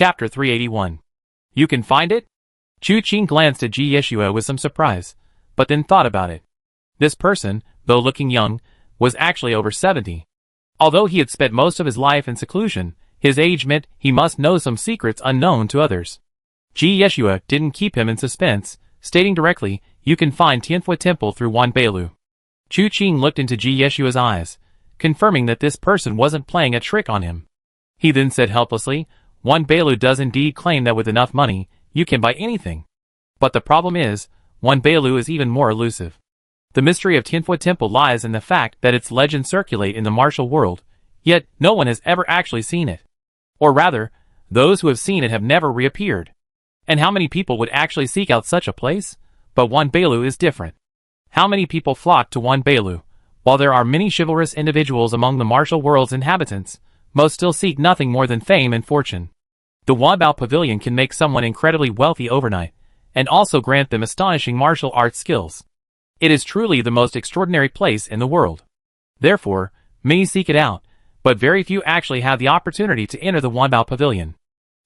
Chapter 381. You can find it? Chu Qing glanced at Ji Yeshua with some surprise, but then thought about it. This person, though looking young, was actually over 70. Although he had spent most of his life in seclusion, his age meant he must know some secrets unknown to others. Ji Yeshua didn't keep him in suspense, stating directly, "You can find Tianfu Temple through Wanbeilu." Chu Qing looked into Ji Yeshua's eyes, confirming that this person wasn't playing a trick on him. He then said helplessly, "Wanbeilu does indeed claim that with enough money, you can buy anything. But the problem is, Wanbeilu is even more elusive. The mystery of Tianfu Temple lies in the fact that its legends circulate in the martial world, yet no one has ever actually seen it. Or rather, those who have seen it have never reappeared. And how many people would actually seek out such a place? But Wanbeilu is different. How many people flock to Wanbeilu? While there are many chivalrous individuals among the martial world's inhabitants, most still seek nothing more than fame and fortune. The Wanbao Pavilion can make someone incredibly wealthy overnight, and also grant them astonishing martial arts skills. It is truly the most extraordinary place in the world. Therefore, many seek it out, but very few actually have the opportunity to enter the Wanbao Pavilion.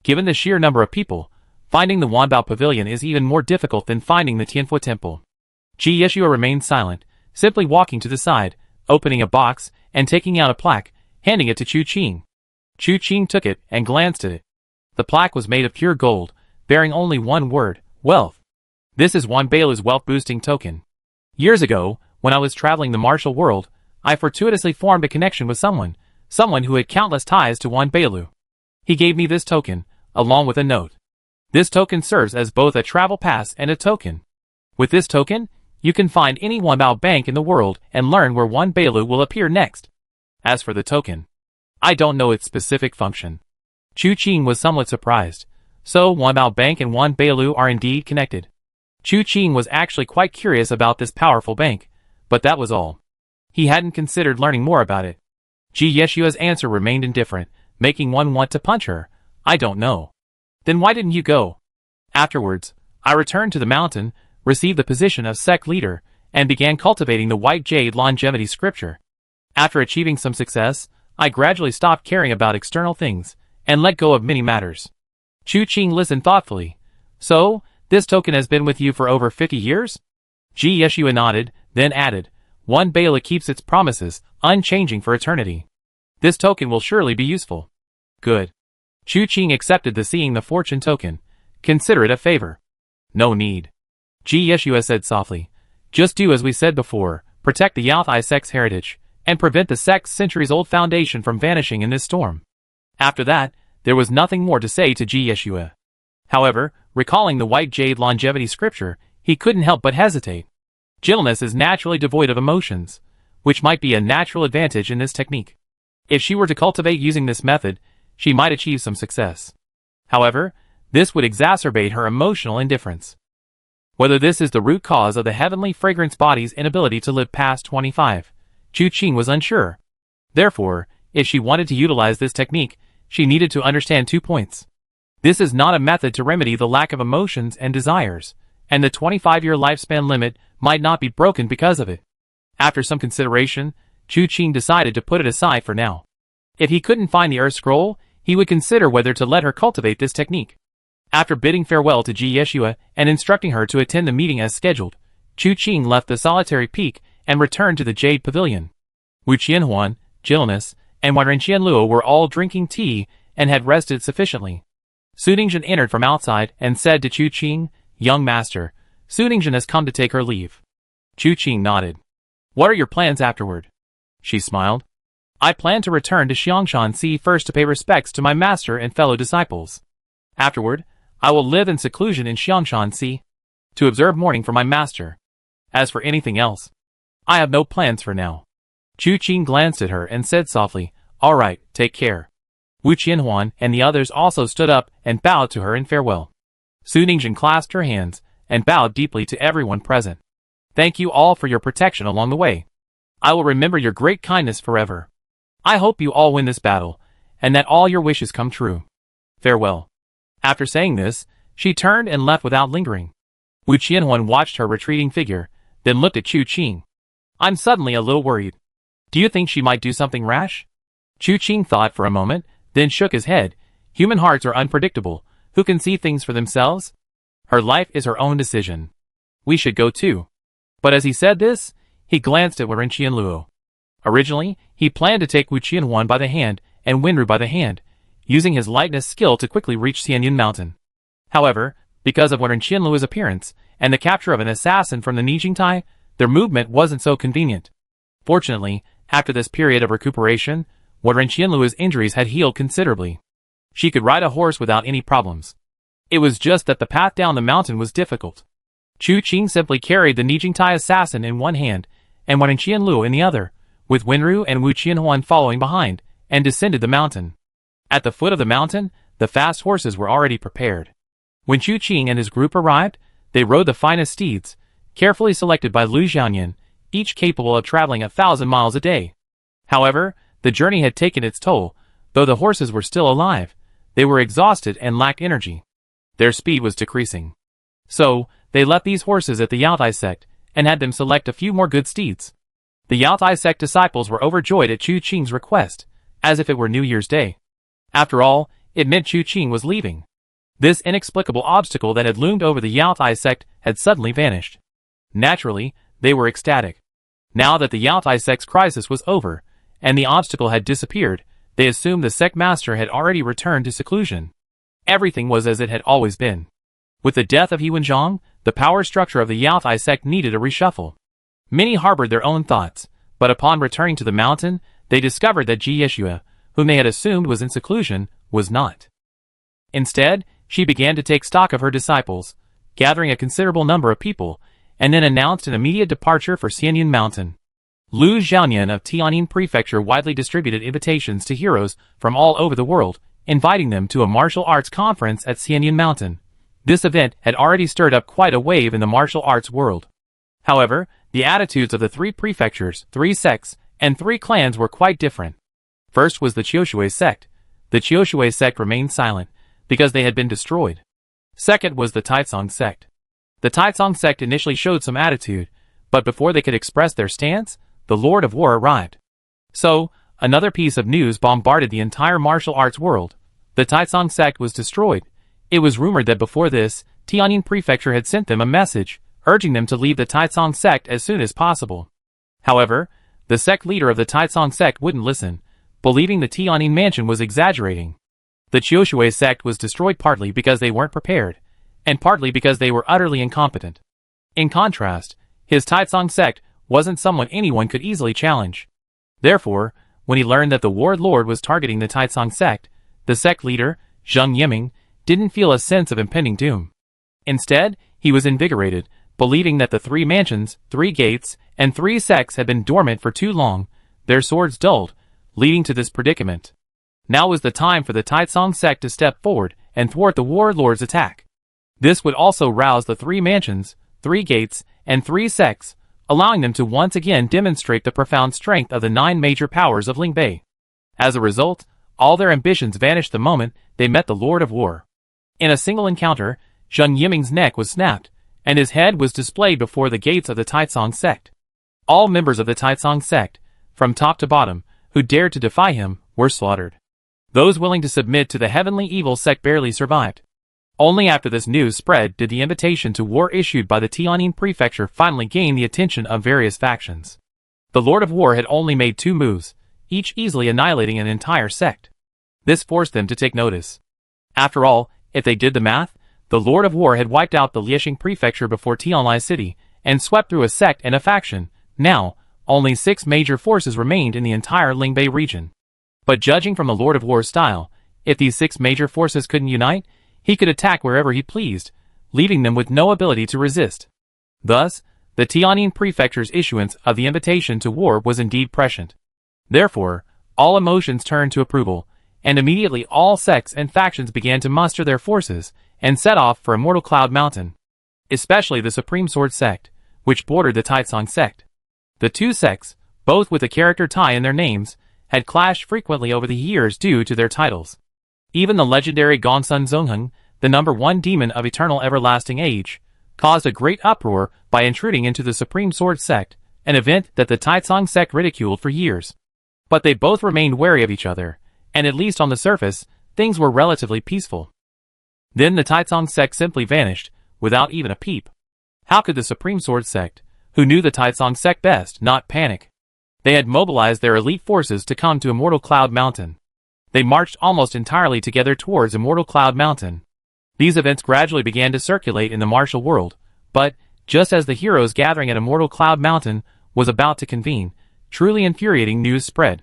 Given the sheer number of people, finding the Wanbao Pavilion is even more difficult than finding the Tianfu Temple." Ji Yeshua remained silent, simply walking to the side, opening a box, and taking out a plaque, handing it to Chu Qing. Chu Qing took it and glanced at it. The plaque was made of pure gold, bearing only one word, wealth. "This is Wanbeilu's wealth-boosting token. Years ago, when I was traveling the martial world, I fortuitously formed a connection with someone who had countless ties to Wanbeilu. He gave me this token, along with a note. This token serves as both a travel pass and a token. With this token, you can find any Wanbao bank in the world and learn where Wanbeilu will appear next. As for the token, I don't know its specific function." Chu Qing was somewhat surprised. So Wanbao Bank and Wanbeilu are indeed connected. Chu Qing was actually quite curious about this powerful bank, but that was all. He hadn't considered learning more about it. Ji Yeshua's answer remained indifferent, making one want to punch her. "I don't know." "Then why didn't you go?" "Afterwards, I returned to the mountain, received the position of sect leader, and began cultivating the White Jade longevity scripture. After achieving some success, I gradually stopped caring about external things, and let go of many matters." Chu Qing listened thoughtfully. "So, this token has been with you for over 50 years? Ji Yeshua nodded, then added, "Wanbeilu keeps its promises, unchanging for eternity. This token will surely be useful." "Good." Chu Qing accepted the seeing the fortune token. "Consider it a favor." "No need." Ji Yeshua said softly. "Just do as we said before, protect the Yaothai sect's heritage, and prevent the sect's centuries-old foundation from vanishing in this storm." After that, there was nothing more to say to Ji Yeshua. However, recalling the White Jade longevity scripture, he couldn't help but hesitate. Gentleness is naturally devoid of emotions, which might be a natural advantage in this technique. If she were to cultivate using this method, she might achieve some success. However, this would exacerbate her emotional indifference. Whether this is the root cause of the heavenly fragrance body's inability to live past 25, Chu Qing was unsure. Therefore, if she wanted to utilize this technique, she needed to understand 2 points. This is not a method to remedy the lack of emotions and desires, and the 25-year lifespan limit might not be broken because of it. After some consideration, Chu Qing decided to put it aside for now. If he couldn't find the Earth Scroll, he would consider whether to let her cultivate this technique. After bidding farewell to Ji Yeshua and instructing her to attend the meeting as scheduled, Chu Qing left the solitary peak and returned to the Jade Pavilion. Wu Qianhuan, Gilnis, and Wan Qianluo were all drinking tea and had rested sufficiently. Su Ningzhen entered from outside and said to Chu Qing, "Young master, Su Ningzhen has come to take her leave." Chu Qing nodded. "What are your plans afterward?" She smiled. "I plan to return to Xiangshanxi first to pay respects to my master and fellow disciples. Afterward, I will live in seclusion in Xiangshanxi to observe mourning for my master. As for anything else, I have no plans for now." Chu Qing glanced at her and said softly, "All right, take care." Wu Qianhuan and the others also stood up and bowed to her in farewell. Su Ningzhen clasped her hands and bowed deeply to everyone present. "Thank you all for your protection along the way. I will remember your great kindness forever. I hope you all win this battle, and that all your wishes come true. Farewell." After saying this, she turned and left without lingering. Wu Qianhuan watched her retreating figure, then looked at Chu Qing. "I'm suddenly a little worried. Do you think she might do something rash?" Chu Qing thought for a moment, then shook his head. Human hearts are unpredictable. Who can see things for themselves? Her life is her own decision. We should go too. But as he said this, he glanced at Wen Qianluo. Originally, he planned to take Wu Qianhuan by the hand and Wenru by the hand, using his lightness skill to quickly reach Xianyin Mountain. However, because of Wen Qianluo's appearance and the capture of an assassin from the Nijingtai, their movement wasn't so convenient. Fortunately, after this period of recuperation, Wen Qianluo's injuries had healed considerably. She could ride a horse without any problems. It was just that the path down the mountain was difficult. Chu Qing simply carried the Nijingtai assassin in one hand and Wen Qianluo in the other, with Wenru and Wu Qianhuan following behind, and descended the mountain. At the foot of the mountain, the fast horses were already prepared. When Chu Qing and his group arrived, they rode the finest steeds, carefully selected by Lu Xiaoyan, each capable of traveling 1,000 miles a day. However, the journey had taken its toll. Though the horses were still alive, they were exhausted and lacked energy. Their speed was decreasing. So, they left these horses at the Yaotai sect, and had them select a few more good steeds. The Yaotai sect disciples were overjoyed at Chu Qing's request, as if it were New Year's Day. After all, it meant Chu Qing was leaving. This inexplicable obstacle that had loomed over the Yaotai sect had suddenly vanished. Naturally, they were ecstatic. Now that the Yaotai sect's crisis was over, and the obstacle had disappeared, they assumed the sect master had already returned to seclusion. Everything was as it had always been. With the death of He Wenjiang, the power structure of the Yaotai sect needed a reshuffle. Many harbored their own thoughts, but upon returning to the mountain, they discovered that Ji Yeshua, whom they had assumed was in seclusion, was not. Instead, she began to take stock of her disciples, gathering a considerable number of people, and then announced an immediate departure for Xianyin Mountain. Lu Xiaoyan of Tianjin Prefecture widely distributed invitations to heroes from all over the world, inviting them to a martial arts conference at Xianyin Mountain. This event had already stirred up quite a wave in the martial arts world. However, the attitudes of the 3 prefectures, 3 sects, and 3 clans were quite different. First was the Qiushui sect. The Qiushui sect remained silent, because they had been destroyed. Second was the Taicang sect. The Taicang sect initially showed some attitude, but before they could express their stance, the Lord of War arrived. So, another piece of news bombarded the entire martial arts world. The Taicang sect was destroyed. It was rumored that before this, Tianjin Prefecture had sent them a message, urging them to leave the Taicang sect as soon as possible. However, the sect leader of the Taicang sect wouldn't listen, believing the Tianjin mansion was exaggerating. The Qiushui sect was destroyed partly because they weren't prepared, and partly because they were utterly incompetent. In contrast, his Taicang sect wasn't someone anyone could easily challenge. Therefore, when he learned that the Ward Lord was targeting the Taicang sect, the sect leader, Zheng Yiming, didn't feel a sense of impending doom. Instead, he was invigorated, believing that the 3 mansions, 3 gates, and 3 sects had been dormant for too long, their swords dulled, leading to this predicament. Now was the time for the Taicang sect to step forward and thwart the Ward Lord's attack. This would also rouse the 3 mansions, 3 gates, and 3 sects, allowing them to once again demonstrate the profound strength of the 9 major powers of Lingbei. As a result, all their ambitions vanished the moment they met the Lord of War. In a single encounter, Zheng Yiming's neck was snapped, and his head was displayed before the gates of the Taicang sect. All members of the Taicang sect, from top to bottom, who dared to defy him, were slaughtered. Those willing to submit to the heavenly evil sect barely survived. Only after this news spread did the invitation to war issued by the Tianjin Prefecture finally gain the attention of various factions. The Lord of War had only made 2 moves, each easily annihilating an entire sect. This forced them to take notice. After all, if they did the math, the Lord of War had wiped out the Liexing Prefecture before Tianlai City, and swept through a sect and a faction. Now, only 6 major forces remained in the entire Lingbei region. But judging from the Lord of War's style, if these 6 major forces couldn't unite, he could attack wherever he pleased, leaving them with no ability to resist. Thus, the Tianjin Prefecture's issuance of the invitation to war was indeed prescient. Therefore, all emotions turned to approval, and immediately all sects and factions began to muster their forces and set off for Immortal Cloud Mountain. Especially the Supreme Sword sect, which bordered the Taicang sect. The 2 sects, both with a character Tai in their names, had clashed frequently over the years due to their titles. Even the legendary Gongsun Zongheng, the number 1 demon of eternal everlasting age, caused a great uproar by intruding into the Supreme Sword sect, an event that the Taicang sect ridiculed for years. But they both remained wary of each other, and at least on the surface, things were relatively peaceful. Then the Taizong sect simply vanished, without even a peep. How could the Supreme Sword sect, who knew the Taizong sect best, not panic? They had mobilized their elite forces to come to Immortal Cloud Mountain. They marched almost entirely together towards Immortal Cloud Mountain. These events gradually began to circulate in the martial world, but, just as the heroes gathering at Immortal Cloud Mountain was about to convene, truly infuriating news spread.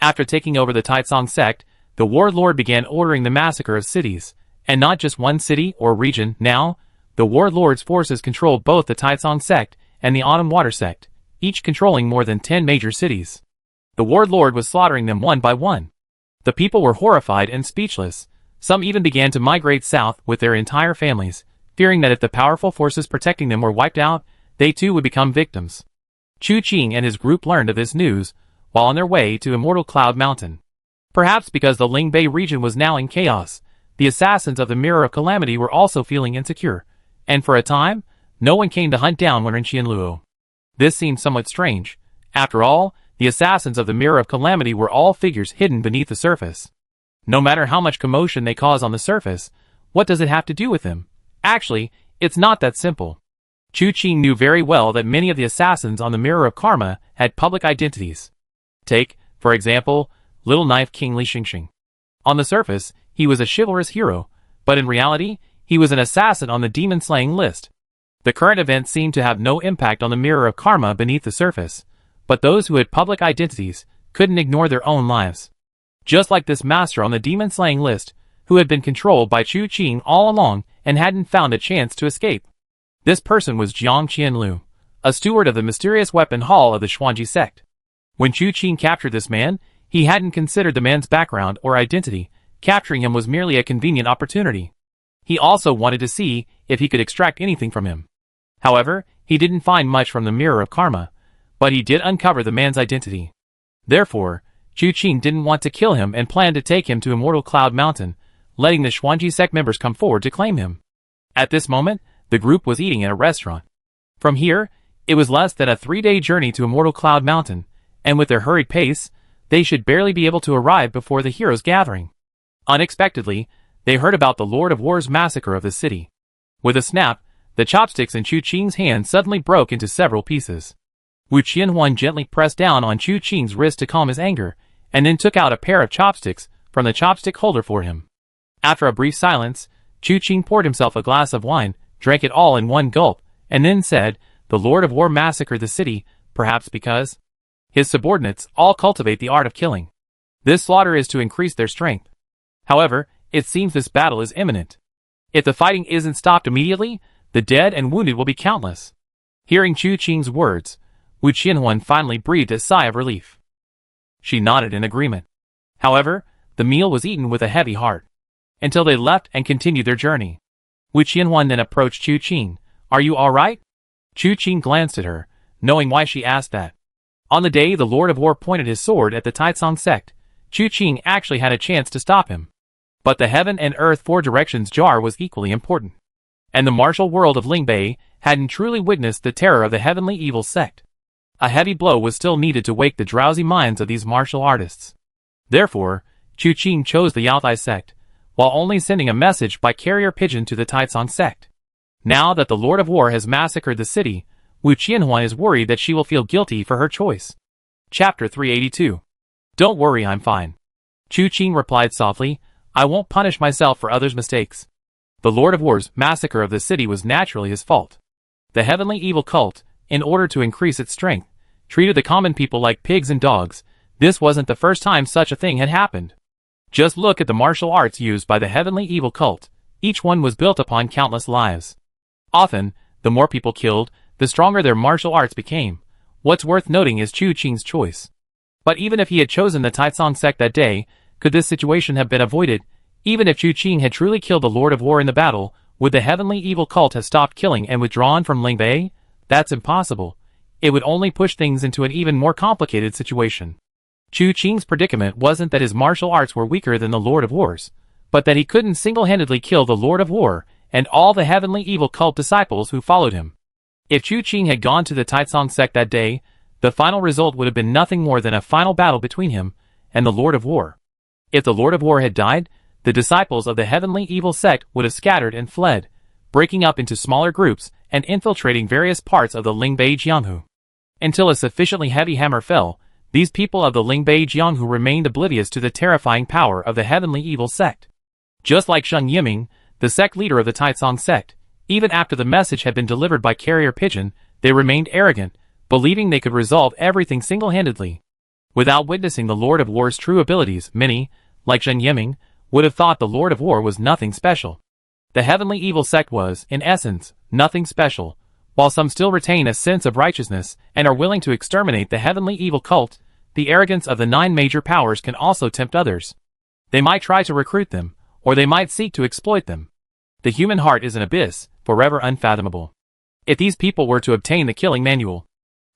After taking over the Taizong sect, the warlord began ordering the massacre of cities, and not just one city or region. Now, the warlord's forces controlled both the Taizong sect and the Autumn Water sect, each controlling more than 10 major cities. The warlord was slaughtering them one by one. The people were horrified and speechless. Some even began to migrate south with their entire families, fearing that if the powerful forces protecting them were wiped out, they too would become victims. Chu Qing and his group learned of this news while on their way to Immortal Cloud Mountain. Perhaps because the Lingbei region was now in chaos, the assassins of the Mirror of Calamity were also feeling insecure, and for a time, no one came to hunt down Wen Qianluo. This seemed somewhat strange. After all, the assassins of the Mirror of Calamity were all figures hidden beneath the surface. No matter how much commotion they cause on the surface, what does it have to do with them? Actually, it's not that simple. Chu Qing knew very well that many of the assassins on the Mirror of Karma had public identities. Take, for example, Little Knife King Li Xingxing. On the surface, he was a chivalrous hero, but in reality, he was an assassin on the demon-slaying list. The current events seemed to have no impact on the Mirror of Karma beneath the surface, but those who had public identities couldn't ignore their own lives. Just like this master on the demon-slaying list, who had been controlled by Chu Qing all along and hadn't found a chance to escape. This person was Jiang Qianlu, a steward of the mysterious weapon hall of the Xuanji sect. When Chu Qing captured this man, he hadn't considered the man's background or identity. Capturing him was merely a convenient opportunity. He also wanted to see if he could extract anything from him. However, he didn't find much from the Mirror of Karma, but he did uncover the man's identity. Therefore, Chu Qing didn't want to kill him and planned to take him to Immortal Cloud Mountain, letting the Xuanji sect members come forward to claim him. At this moment, the group was eating at a restaurant. From here, it was less than a 3-day journey to Immortal Cloud Mountain, and with their hurried pace, they should barely be able to arrive before the heroes' gathering. Unexpectedly, they heard about the Lord of War's massacre of the city. With a snap, the chopsticks in Chu Qing's hand suddenly broke into several pieces. Wu Qianhuan gently pressed down on Chu Qing's wrist to calm his anger, and then took out a pair of chopsticks from the chopstick holder for him. After a brief silence, Chu Qing poured himself a glass of wine, drank it all in one gulp, and then said, "The Lord of War massacred the city, perhaps because his subordinates all cultivate the art of killing. This slaughter is to increase their strength. However, it seems this battle is imminent. If the fighting isn't stopped immediately, the dead and wounded will be countless." Hearing Chu Qing's words, Wu Qianhuan finally breathed a sigh of relief. She nodded in agreement. However, the meal was eaten with a heavy heart, until they left and continued their journey. Wu Qianhuan then approached Chu Qing. "Are you all right?" Chu Qing glanced at her, knowing why she asked that. On the day the Lord of War pointed his sword at the Taizong sect, Chu Qing actually had a chance to stop him. But the heaven and earth four directions jar was equally important. And the martial world of Lingbei hadn't truly witnessed the terror of the heavenly evil sect. A heavy blow was still needed to wake the drowsy minds of these martial artists. Therefore, Chu Qing chose the Yaotai sect, while only sending a message by carrier pigeon to the Taizong sect. Now that the Lord of War has massacred the city, Wu Qianhuan is worried that she will feel guilty for her choice. Chapter 382. "Don't worry, I'm fine." Chu Qing replied softly, "I won't punish myself for others' mistakes. The Lord of War's massacre of the city was naturally his fault. The heavenly evil cult, in order to increase its strength, treated the common people like pigs and dogs. This wasn't the first time such a thing had happened. Just look at the martial arts used by the heavenly evil cult. Each one was built upon countless lives. Often, the more people killed, the stronger their martial arts became. What's worth noting is Chu Qing's choice. But even if he had chosen the Taizong sect that day, could this situation have been avoided? Even if Chu Qing had truly killed the Lord of War in the battle, would the heavenly evil cult have stopped killing and withdrawn from Lingbei? That's impossible. It would only push things into an even more complicated situation. Chu Qing's predicament wasn't that his martial arts were weaker than the Lord of War's, but that he couldn't single-handedly kill the Lord of War and all the heavenly evil cult disciples who followed him. If Chu Qing had gone to the Taizong sect that day, the final result would have been nothing more than a final battle between him and the Lord of War. If the Lord of War had died, the disciples of the heavenly evil sect would have scattered and fled, breaking up into smaller groups and infiltrating various parts of the Lingbei Jianghu. Until a sufficiently heavy hammer fell, these people of the Lingbei Jianghu remained oblivious to the terrifying power of the heavenly evil sect. Just like Sheng Yiming, the sect leader of the Taicang sect, even after the message had been delivered by carrier pigeon, they remained arrogant, believing they could resolve everything single-handedly. Without witnessing the Lord of War's true abilities, many, like Sheng Yiming, would have thought the Lord of War was nothing special. The heavenly evil sect was, in essence, nothing special, while some still retain a sense of righteousness and are willing to exterminate the heavenly evil cult. The arrogance of the 9 major powers can also tempt others. They might try to recruit them, or they might seek to exploit them. The human heart is an abyss, forever unfathomable. If these people were to obtain the killing manual,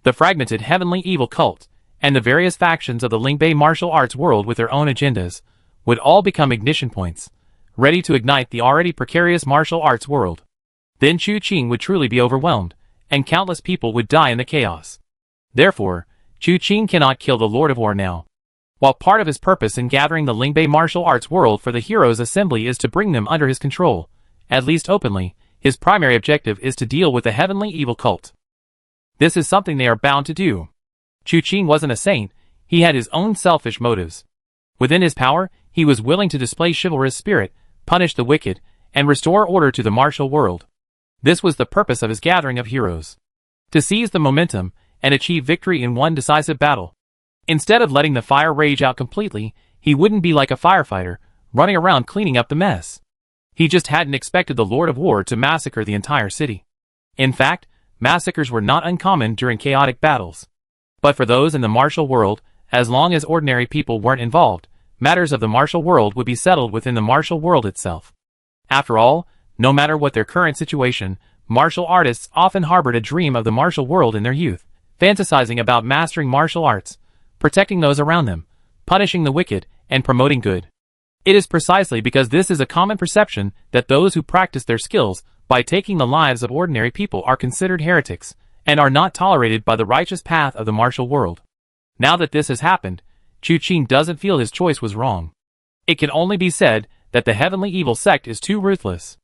the fragmented heavenly evil cult, and the various factions of the Lingbei martial arts world with their own agendas, would all become ignition points, ready to ignite the already precarious martial arts world. Then Chu Qing would truly be overwhelmed, and countless people would die in the chaos. Therefore, Chu Qing cannot kill the Lord of War now. While part of his purpose in gathering the Lingbei martial arts world for the Heroes Assembly is to bring them under his control, at least openly, his primary objective is to deal with the heavenly evil cult. This is something they are bound to do. Chu Qing wasn't a saint, he had his own selfish motives. Within his power, he was willing to display chivalrous spirit, punish the wicked, and restore order to the martial world. This was the purpose of his gathering of heroes. To seize the momentum, and achieve victory in one decisive battle. Instead of letting the fire rage out completely, he wouldn't be like a firefighter, running around cleaning up the mess. He just hadn't expected the Lord of War to massacre the entire city. In fact, massacres were not uncommon during chaotic battles. But for those in the martial world, as long as ordinary people weren't involved, matters of the martial world would be settled within the martial world itself. After all, no matter what their current situation, martial artists often harbored a dream of the martial world in their youth, fantasizing about mastering martial arts, protecting those around them, punishing the wicked, and promoting good. It is precisely because this is a common perception that those who practice their skills by taking the lives of ordinary people are considered heretics, and are not tolerated by the righteous path of the martial world. Now that this has happened, Chu Qing doesn't feel his choice was wrong. It can only be said that the heavenly evil sect is too ruthless.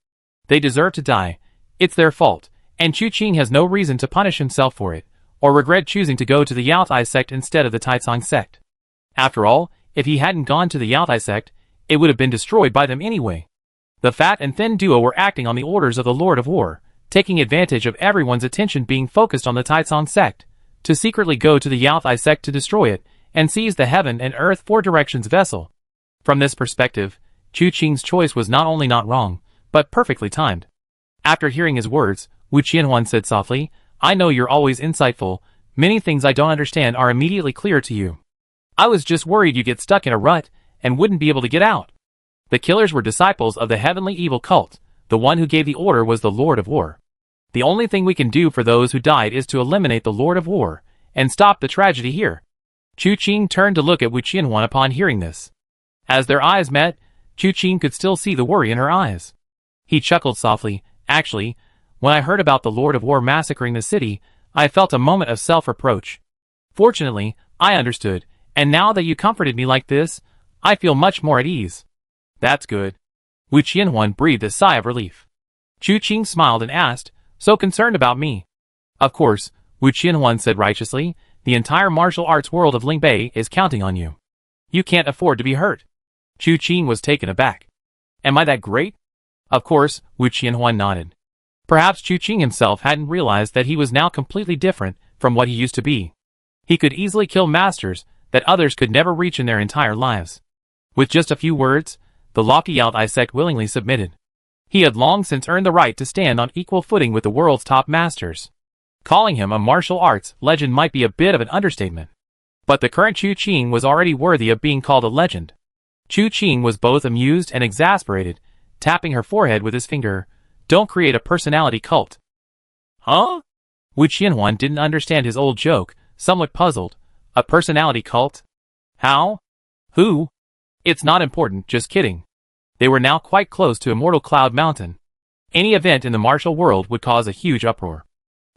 They deserve to die, it's their fault, and Chu Qing has no reason to punish himself for it, or regret choosing to go to the Yaotai sect instead of the Taicang sect. After all, if he hadn't gone to the Yaotai sect, it would have been destroyed by them anyway. The fat and thin duo were acting on the orders of the Lord of War, taking advantage of everyone's attention being focused on the Taicang sect, to secretly go to the Yaotai sect to destroy it, and seize the heaven and earth 4 directions vessel. From this perspective, Chu Qing's choice was not only not wrong, but perfectly timed. After hearing his words, Wu Qianhuan said softly, I know you're always insightful, many things I don't understand are immediately clear to you. I was just worried you get stuck in a rut, and wouldn't be able to get out. The killers were disciples of the heavenly evil cult, the one who gave the order was the Lord of War. The only thing we can do for those who died is to eliminate the Lord of War, and stop the tragedy here. Chu Qing turned to look at Wu Qianhuan upon hearing this. As their eyes met, Chu Qing could still see the worry in her eyes. He chuckled softly, actually, when I heard about the Lord of War massacring the city, I felt a moment of self-reproach. Fortunately, I understood, and now that you comforted me like this, I feel much more at ease. That's good. Wu Qianhuan breathed a sigh of relief. Chu Qing smiled and asked, so concerned about me? Of course, Wu Qianhuan said righteously, the entire martial arts world of Lingbei is counting on you. You can't afford to be hurt. Chu Qing was taken aback. Am I that great? Of course, Wu Qianhuan nodded. Perhaps Chu Qing himself hadn't realized that he was now completely different from what he used to be. He could easily kill masters that others could never reach in their entire lives. With just a few words, the lofty Yaotai sect willingly submitted. He had long since earned the right to stand on equal footing with the world's top masters. Calling him a martial arts legend might be a bit of an understatement. But the current Chu Qing was already worthy of being called a legend. Chu Qing was both amused and exasperated, tapping her forehead with his finger. Don't create a personality cult. Huh? Wu Qianhuan didn't understand his old joke, somewhat puzzled. A personality cult? How? Who? It's not important, just kidding. They were now quite close to Immortal Cloud Mountain. Any event in the martial world would cause a huge uproar.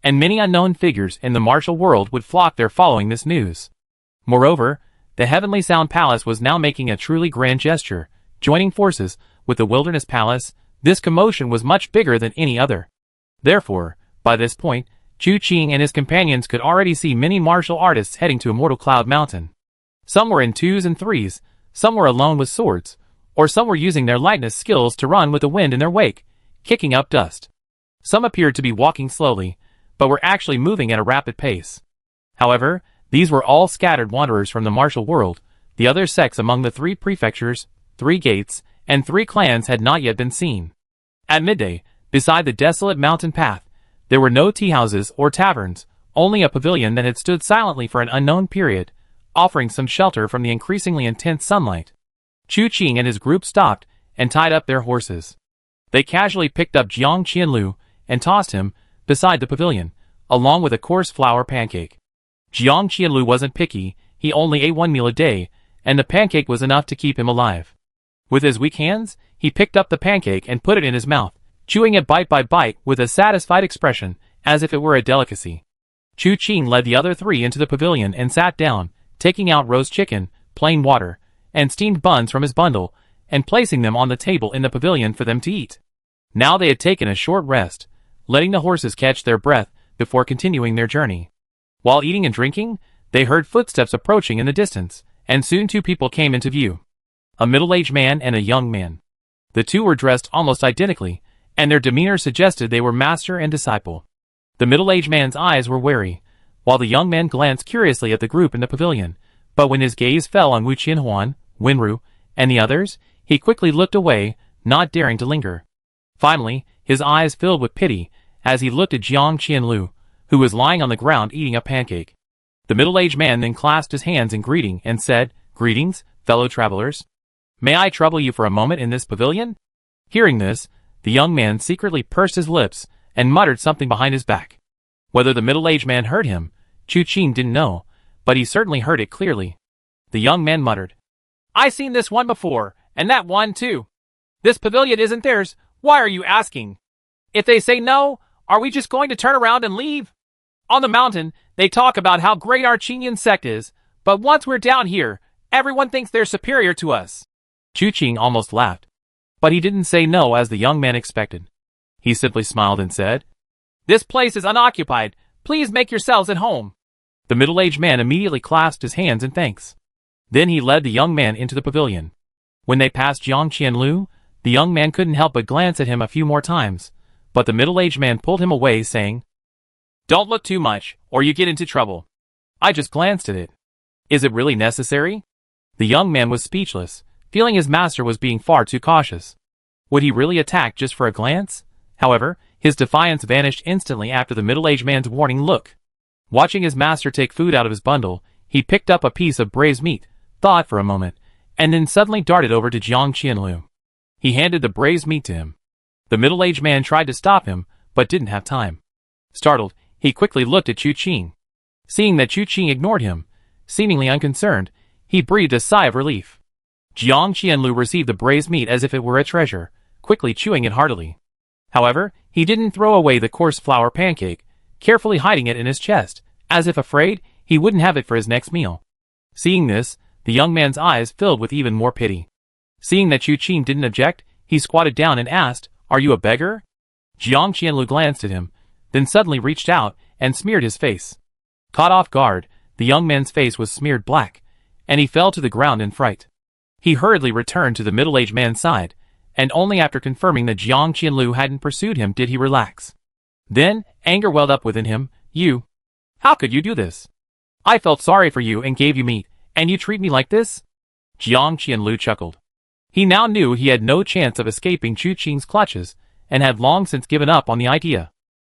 And many unknown figures in the martial world would flock there following this news. Moreover, the Heavenly Sound Palace was now making a truly grand gesture, joining forces with the Wilderness Palace. This commotion was much bigger than any other. Therefore, by this point, Chu Qing and his companions could already see many martial artists heading to Immortal Cloud Mountain. Some were in 2s and 3s, some were alone with swords, or some were using their lightness skills to run with the wind in their wake, kicking up dust. Some appeared to be walking slowly, but were actually moving at a rapid pace. However, these were all scattered wanderers from the martial world. The other sects among the 3 prefectures, 3 gates, and 3 clans had not yet been seen. At midday, beside the desolate mountain path, there were no tea houses or taverns, only a pavilion that had stood silently for an unknown period, offering some shelter from the increasingly intense sunlight. Chu Qing and his group stopped and tied up their horses. They casually picked up Jiang Qianlu and tossed him beside the pavilion, along with a coarse flour pancake. Jiang Qianlu wasn't picky, he only ate 1 meal a day, and the pancake was enough to keep him alive. With his weak hands, he picked up the pancake and put it in his mouth, chewing it bite by bite with a satisfied expression, as if it were a delicacy. Chu Qing led the other 3 into the pavilion and sat down, taking out roast chicken, plain water, and steamed buns from his bundle, and placing them on the table in the pavilion for them to eat. Now they had taken a short rest, letting the horses catch their breath before continuing their journey. While eating and drinking, they heard footsteps approaching in the distance, and soon 2 people came into view. A middle-aged man and a young man. The 2 were dressed almost identically, and their demeanor suggested they were master and disciple. The middle-aged man's eyes were wary, while the young man glanced curiously at the group in the pavilion, but when his gaze fell on Wu Qianhuan, Wenru, and the others, he quickly looked away, not daring to linger. Finally, his eyes filled with pity as he looked at Jiang Qianlu, who was lying on the ground eating a pancake. The middle-aged man then clasped his hands in greeting and said, "Greetings, fellow travelers. May I trouble you for a moment in this pavilion?" Hearing this, the young man secretly pursed his lips and muttered something behind his back. Whether the middle-aged man heard him, Chu Qing didn't know, but he certainly heard it clearly. The young man muttered, "I seen this one before, and that one too. This pavilion isn't theirs, why are you asking? If they say no, are we just going to turn around and leave? On the mountain, they talk about how great our Qingyan sect is, but once we're down here, everyone thinks they're superior to us." Chu Qing almost laughed, but he didn't say no as the young man expected. He simply smiled and said, "This place is unoccupied, please make yourselves at home." The middle-aged man immediately clasped his hands in thanks. Then he led the young man into the pavilion. When they passed Jiang Qianlu, the young man couldn't help but glance at him a few more times, but the middle-aged man pulled him away, saying, "Don't look too much, or you get into trouble. I just glanced at it. Is it really necessary?" The young man was speechless, feeling his master was being far too cautious. Would he really attack just for a glance? However, his defiance vanished instantly after the middle-aged man's warning look. Watching his master take food out of his bundle, he picked up a piece of braised meat, thought for a moment, and then suddenly darted over to Jiang Qianlu. He handed the braised meat to him. The middle-aged man tried to stop him, but didn't have time. Startled, he quickly looked at Chu Qing. Seeing that Chu Qing ignored him, seemingly unconcerned, he breathed a sigh of relief. Jiang Qianlu received the braised meat as if it were a treasure, quickly chewing it heartily. However, he didn't throw away the coarse flour pancake, carefully hiding it in his chest, as if afraid he wouldn't have it for his next meal. Seeing this, the young man's eyes filled with even more pity. Seeing that Chu Qing didn't object, he squatted down and asked, "Are you a beggar?" Jiang Qianlu glanced at him, then suddenly reached out and smeared his face. Caught off guard, the young man's face was smeared black, and he fell to the ground in fright. He hurriedly returned to the middle-aged man's side, and only after confirming that Jiang Qianlu hadn't pursued him did he relax. Then, anger welled up within him. How could you do this? I felt sorry for you and gave you meat, and you treat me like this?" Jiang Qianlu chuckled. He now knew he had no chance of escaping Chu Qing's clutches, and had long since given up on the idea.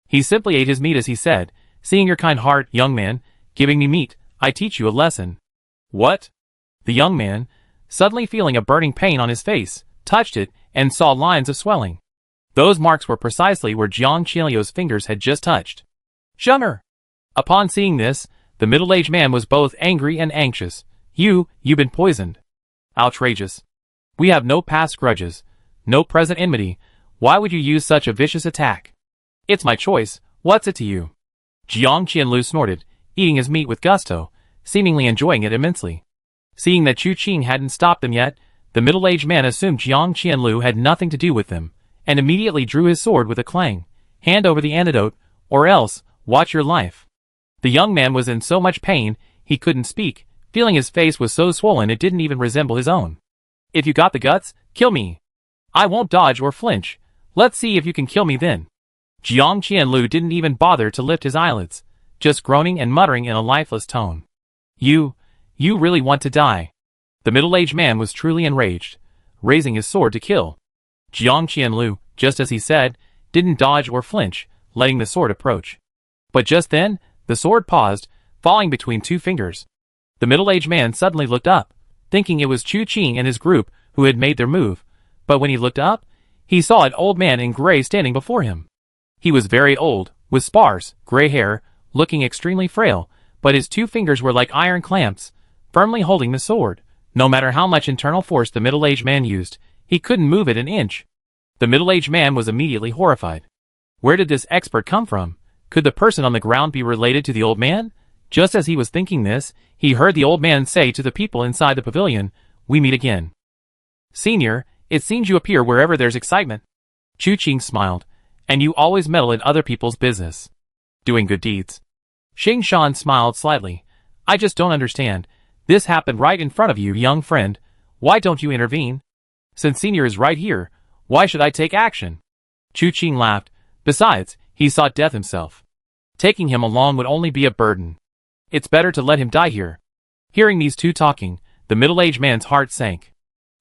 He simply ate his meat as he said, "Seeing your kind heart, young man, giving me meat, I teach you a lesson." "What?" The young man, suddenly feeling a burning pain on his face, touched it, and saw lines of swelling. Those marks were precisely where Jiang Qianlu's fingers had just touched. "Shumer!" Upon seeing this, the middle-aged man was both angry and anxious. You've been poisoned." "Outrageous. We have no past grudges, no present enmity. Why would you use such a vicious attack?" "It's my choice, what's it to you?" Jiang Qianlu snorted, eating his meat with gusto, seemingly enjoying it immensely. Seeing that Chu Qing hadn't stopped them yet, The middle-aged man assumed Jiang Qianlu had nothing to do with them, and immediately drew his sword with a clang. Hand over the antidote, or else, watch your life. The young man was in so much pain, he couldn't speak, feeling his face was so swollen it didn't even resemble his own. If you got the guts, kill me. I won't dodge or flinch. Let's see if you can kill me then. Jiang Qianlu didn't even bother to lift his eyelids, just groaning and muttering in a lifeless tone. You really want to die. The middle-aged man was truly enraged, raising his sword to kill. Jiang Qianlu, just as he said, didn't dodge or flinch, letting the sword approach. But just then, the sword paused, falling between two fingers. The middle-aged man suddenly looked up, thinking it was Chu Qing and his group who had made their move, but when he looked up, he saw an old man in gray standing before him. He was very old, with sparse, gray hair, looking extremely frail, but his two fingers were like iron clamps, firmly holding the sword. No matter how much internal force the middle-aged man used, he couldn't move it an inch. The middle-aged man was immediately horrified. Where did this expert come from? Could the person on the ground be related to the old man? Just as he was thinking this, he heard the old man say to the people inside the pavilion, "We meet again. Senior, it seems you appear wherever there's excitement." Chu Qing smiled. "And you always meddle in other people's business. Doing good deeds." Xing Shan smiled slightly. "I just don't understand. This happened right in front of you, young friend. Why don't you intervene? Since Senior is right here, why should I take action?" Chu Qing laughed. Besides, he sought death himself. Taking him along would only be a burden. It's better to let him die here. Hearing these two talking, the middle-aged man's heart sank.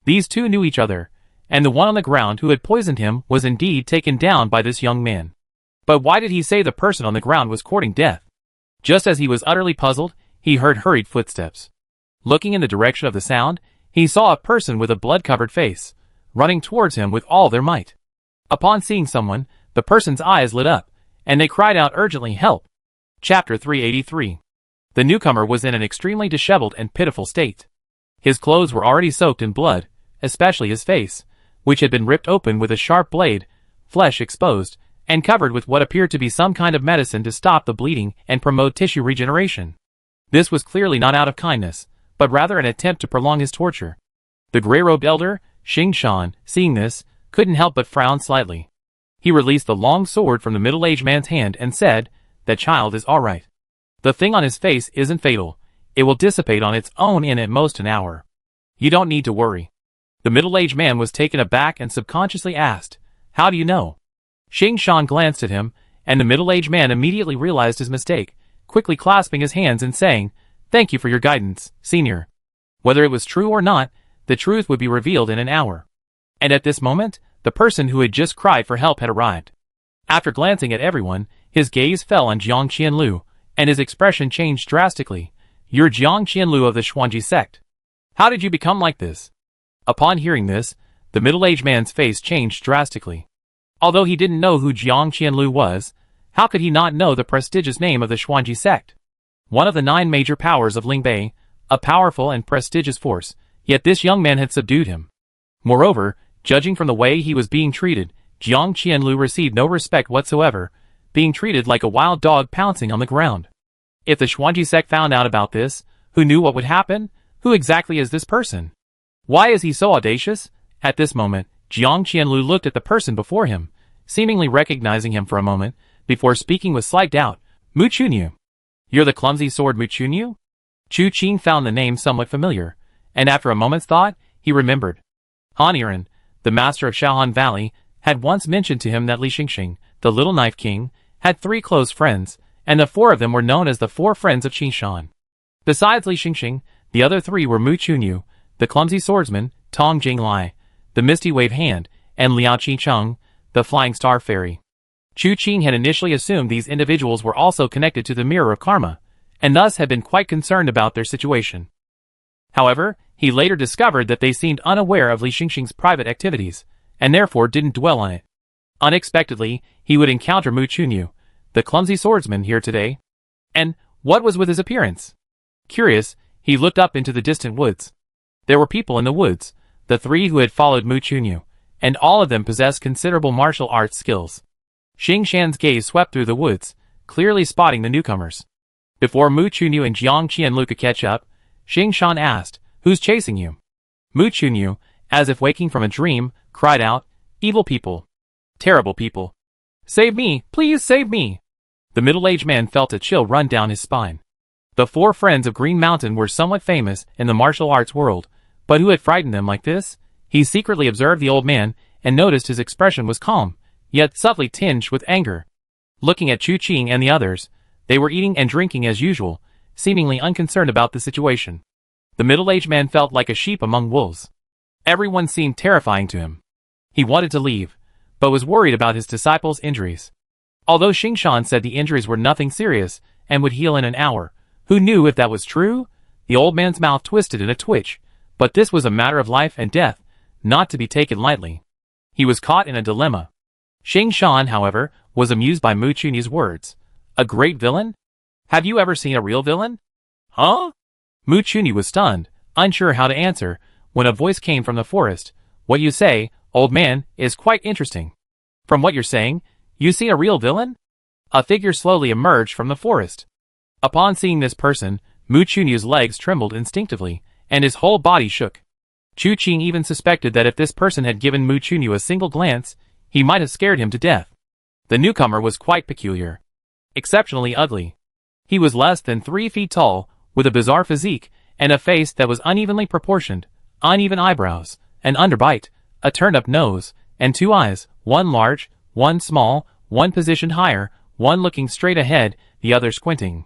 These two knew each other, and the one on the ground who had poisoned him was indeed taken down by this young man. But why did he say the person on the ground was courting death? Just as he was utterly puzzled, he heard hurried footsteps. Looking in the direction of the sound, he saw a person with a blood-covered face, running towards him with all their might. Upon seeing someone, the person's eyes lit up, and they cried out urgently, "Help!" Chapter 383. The newcomer was in an extremely disheveled and pitiful state. His clothes were already soaked in blood, especially his face, which had been ripped open with a sharp blade, flesh exposed, and covered with what appeared to be some kind of medicine to stop the bleeding and promote tissue regeneration. This was clearly not out of kindness, but rather an attempt to prolong his torture. The gray-robed elder, Xing Shan, seeing this, couldn't help but frown slightly. He released the long sword from the middle-aged man's hand and said, "That child is all right. The thing on his face isn't fatal. It will dissipate on its own in at most an hour. You don't need to worry." The middle-aged man was taken aback and subconsciously asked, "How do you know?" Xing Shan glanced at him, and the middle-aged man immediately realized his mistake, quickly clasping his hands and saying, "Thank you for your guidance, Senior." Whether it was true or not, the truth would be revealed in an hour. And at this moment, the person who had just cried for help had arrived. After glancing at everyone, his gaze fell on Jiang Qianlu, and his expression changed drastically. "You're Jiang Qianlu of the Xuanji sect. How did you become like this?" Upon hearing this, the middle-aged man's face changed drastically. Although he didn't know who Jiang Qianlu was, how could he not know the prestigious name of the Xuanji sect? One of the 9 major powers of Lingbei, a powerful and prestigious force, yet this young man had subdued him. Moreover, judging from the way he was being treated, Jiang Qianlu received no respect whatsoever, being treated like a wild dog pouncing on the ground. If the Xuanji sect found out about this, who knew what would happen? Who exactly is this person? Why is he so audacious? At this moment, Jiang Qianlu looked at the person before him, seemingly recognizing him for a moment, before speaking with slight doubt. "Mu Chunyu. You're the clumsy sword Mu Chunyu?" Chu Qing found the name somewhat familiar, and after a moment's thought, he remembered. Han Yiren, the master of Shaohan Valley, had once mentioned to him that Li Xingxing, the Little Knife King, had 3 close friends, and the 4 of them were known as the 4 friends of Qin Shan. Besides Li Xingxing, the other 3 were Mu Chunyu, the clumsy swordsman, Tong Jinglai, the misty wave hand, and Liao Qicheng, the flying star fairy. Chu Qing had initially assumed these individuals were also connected to the mirror of karma, and thus had been quite concerned about their situation. However, he later discovered that they seemed unaware of Li Xingxing's private activities, and therefore didn't dwell on it. Unexpectedly, he would encounter Mu Chunyu, the clumsy swordsman, here today. And what was with his appearance? Curious, he looked up into the distant woods. There were people in the woods, the 3 who had followed Mu Chunyu, and all of them possessed considerable martial arts skills. Xing Shan's gaze swept through the woods, clearly spotting the newcomers. Before Mu Chunyu and Jiang Qianlu could catch up, Xing Shan asked, "Who's chasing you?" Mu Chunyu, as if waking from a dream, cried out, "Evil people! Terrible people! Save me! Please save me!" The middle-aged man felt a chill run down his spine. The four friends of Green Mountain were somewhat famous in the martial arts world, but who had frightened them like this? He secretly observed the old man and noticed his expression was calm, yet subtly tinged with anger. Looking at Chu Qing and the others, they were eating and drinking as usual, seemingly unconcerned about the situation. The middle-aged man felt like a sheep among wolves. Everyone seemed terrifying to him. He wanted to leave, but was worried about his disciples' injuries. Although Xing Shan said the injuries were nothing serious and would heal in an hour, who knew if that was true? The old man's mouth twisted in a twitch, but this was a matter of life and death, not to be taken lightly. He was caught in a dilemma. Xing Shan, however, was amused by Mu Chunyi's words. A great villain? Have you ever seen a real villain? Huh? Mu Chunyi was stunned, unsure how to answer, when a voice came from the forest. What you say, old man, is quite interesting. From what you're saying, you see a real villain? A figure slowly emerged from the forest. Upon seeing this person, Mu Chunyi's legs trembled instinctively, and his whole body shook. Chu Qing even suspected that if this person had given Mu Chunyi a single glance, he might have scared him to death. The newcomer was quite peculiar. Exceptionally ugly. He was less than 3 feet tall, with a bizarre physique, and a face that was unevenly proportioned, uneven eyebrows, an underbite, a turned-up nose, and 2 eyes, one large, one small, one positioned higher, one looking straight ahead, the other squinting.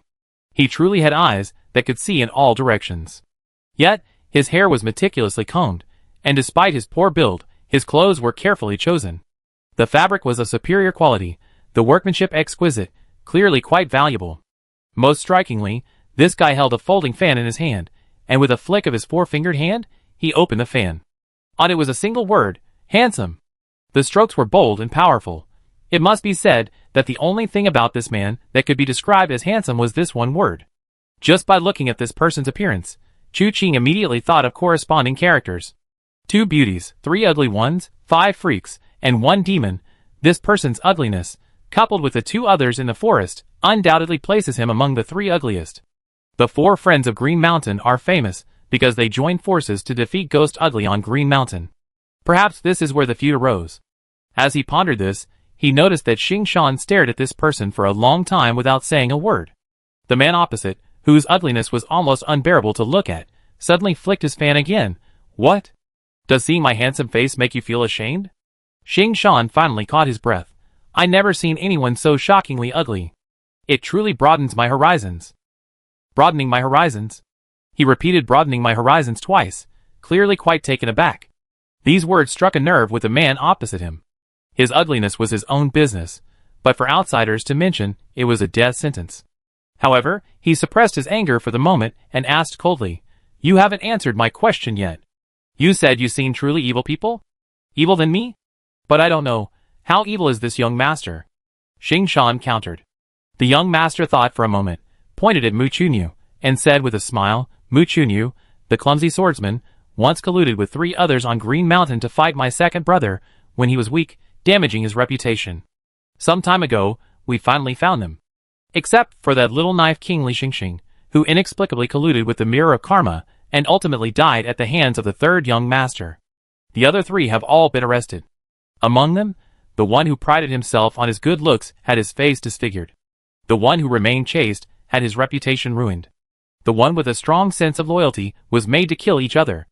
He truly had eyes that could see in all directions. Yet, his hair was meticulously combed, and despite his poor build, his clothes were carefully chosen. The fabric was of superior quality, the workmanship exquisite, clearly quite valuable. Most strikingly, this guy held a folding fan in his hand, and with a flick of his 4-fingered hand, he opened the fan. On it was a single word, handsome. The strokes were bold and powerful. It must be said that the only thing about this man that could be described as handsome was this one word. Just by looking at this person's appearance, Chu Qing immediately thought of corresponding characters. 2 beauties, 3 ugly ones, 5 freaks, and 1 demon. This person's ugliness, coupled with the 2 others in the forest, undoubtedly places him among the 3 ugliest. The 4 friends of Green Mountain are famous because they joined forces to defeat Ghost Ugly on Green Mountain. Perhaps this is where the feud arose. As he pondered this, he noticed that Xing Shan stared at this person for a long time without saying a word. The man opposite, whose ugliness was almost unbearable to look at, suddenly flicked his fan again. What? Does seeing my handsome face make you feel ashamed? Xing Shan finally caught his breath. I never seen anyone so shockingly ugly. It truly broadens my horizons. Broadening my horizons? He repeated broadening my horizons twice, clearly quite taken aback. These words struck a nerve with the man opposite him. His ugliness was his own business, but for outsiders to mention, it was a death sentence. However, he suppressed his anger for the moment and asked coldly, You haven't answered my question yet. You said you seen truly evil people? Evil than me? But I don't know. How evil is this young master? Xing Shan countered. The young master thought for a moment, pointed at Mu Chunyi, and said with a smile, Mu Chunyi, the clumsy swordsman, once colluded with 3 others on Green Mountain to fight my second brother when he was weak, damaging his reputation. Some time ago, we finally found them. Except for that little knife king Li Xingxing, who inexplicably colluded with the Mirror of Karma and ultimately died at the hands of the 3rd young master. The other 3 have all been arrested. Among them, the one who prided himself on his good looks had his face disfigured. The one who remained chaste had his reputation ruined. The one with a strong sense of loyalty was made to kill each other.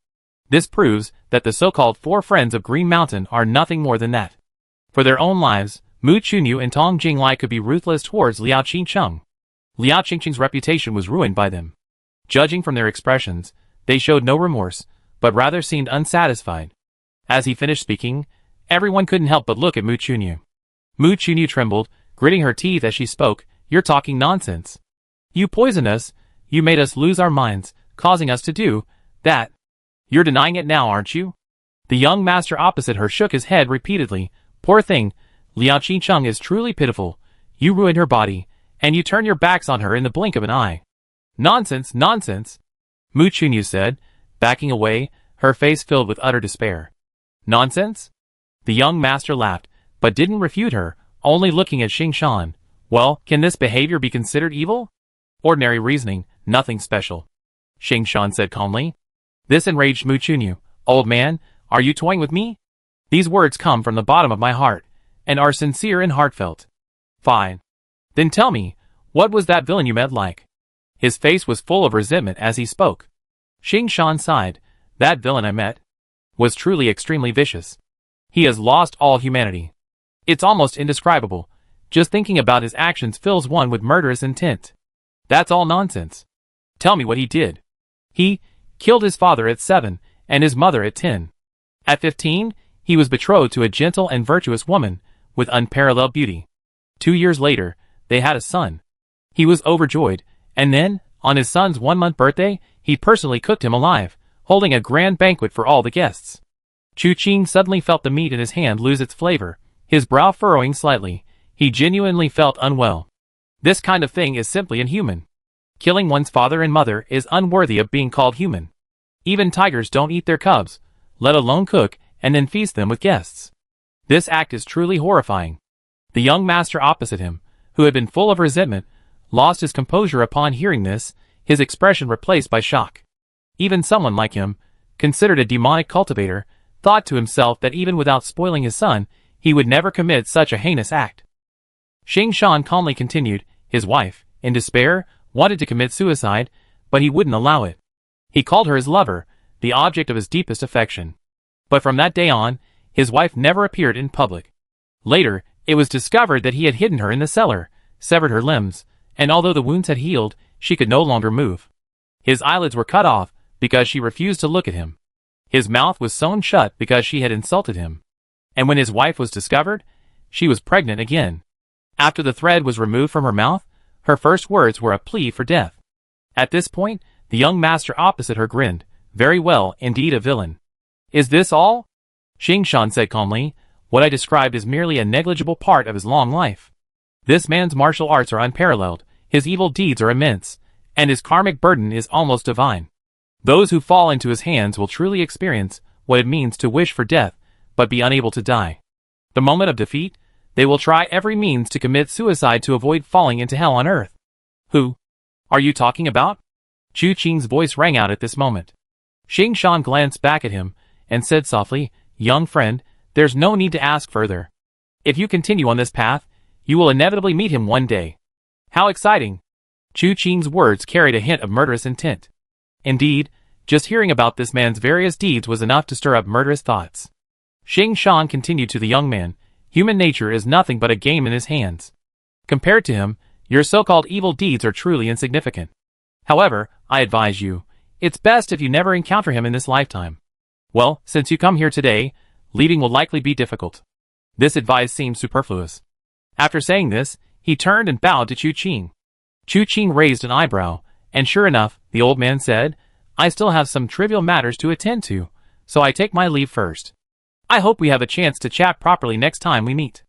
This proves that the so-called 4 friends of Green Mountain are nothing more than that. For their own lives, Mu Chunyi and Tong Jinglai could be ruthless towards Liao Qingcheng. Liao Qingcheng's reputation was ruined by them. Judging from their expressions, they showed no remorse, but rather seemed unsatisfied. As he finished speaking, everyone couldn't help but look at Mu Chunyi. Mu Chunyi trembled, gritting her teeth as she spoke, You're talking nonsense. You poisoned us, you made us lose our minds, causing us to do that. You're denying it now, aren't you? The young master opposite her shook his head repeatedly. Poor thing, Liao Qingcheng is truly pitiful. You ruined her body, and you turn your backs on her in the blink of an eye. Nonsense, nonsense, Mu Chunyi said, backing away, her face filled with utter despair. Nonsense? The young master laughed, but didn't refute her, only looking at Xing Shan. Well, can this behavior be considered evil? Ordinary reasoning, nothing special, Xing Shan said calmly. This enraged Mu Chunyi. Old man, Are you toying with me? These words come from the bottom of my heart, and are sincere and heartfelt. Fine. Then tell me, what was that villain you met like? His face was full of resentment as he spoke. Xing Shan sighed. That villain I met was truly extremely vicious. He has lost all humanity. It's almost indescribable. Just thinking about his actions fills one with murderous intent. That's all nonsense. Tell me what he did. He killed his father at 7, and his mother at 10. At 15, he was betrothed to a gentle and virtuous woman with unparalleled beauty. 2 years later, they had a son. He was overjoyed, and then, on his son's 1-month birthday, he personally cooked him alive, holding a grand banquet for all the guests. Chu Qing suddenly felt the meat in his hand lose its flavor, his brow furrowing slightly. He genuinely felt unwell. This kind of thing is simply inhuman. Killing one's father and mother is unworthy of being called human. Even tigers don't eat their cubs, let alone cook and then feast them with guests. This act is truly horrifying. The young master opposite him, who had been full of resentment, lost his composure upon hearing this, his expression replaced by shock. Even someone like him, considered a demonic cultivator, thought to himself that even without spoiling his son, he would never commit such a heinous act. Xing Shan calmly continued. His wife, in despair, wanted to commit suicide, but he wouldn't allow it. He called her his lover, the object of his deepest affection. But from that day on, his wife never appeared in public. Later, it was discovered that he had hidden her in the cellar, severed her limbs, and although the wounds had healed, she could no longer move. His eyelids were cut off because she refused to look at him. His mouth was sewn shut because she had insulted him. And when his wife was discovered, she was pregnant again. After the thread was removed from her mouth, her first words were a plea for death. At this point, the young master opposite her grinned. Very well, indeed a villain. Is this all? Xing Shan said calmly. What I described is merely a negligible part of his long life. This man's martial arts are unparalleled, his evil deeds are immense, and his karmic burden is almost divine. Those who fall into his hands will truly experience what it means to wish for death, but be unable to die. The moment of defeat, they will try every means to commit suicide to avoid falling into hell on earth. Who are you talking about? Chu Qing's voice rang out at this moment. Xing Shan glanced back at him and said softly, Young friend, there's no need to ask further. If you continue on this path, you will inevitably meet him one day. How exciting! Chu Qing's words carried a hint of murderous intent. Indeed, just hearing about this man's various deeds was enough to stir up murderous thoughts. Xing Shan continued to the young man, Human nature is nothing but a game in his hands. Compared to him, your so-called evil deeds are truly insignificant. However, I advise you, it's best if you never encounter him in this lifetime. Well, since you come here today, leaving will likely be difficult. This advice seems superfluous. After saying this, he turned and bowed to Chu Qing. Chu Qing raised an eyebrow, and sure enough, the old man said, I still have some trivial matters to attend to, so I take my leave first. I hope we have a chance to chat properly next time we meet.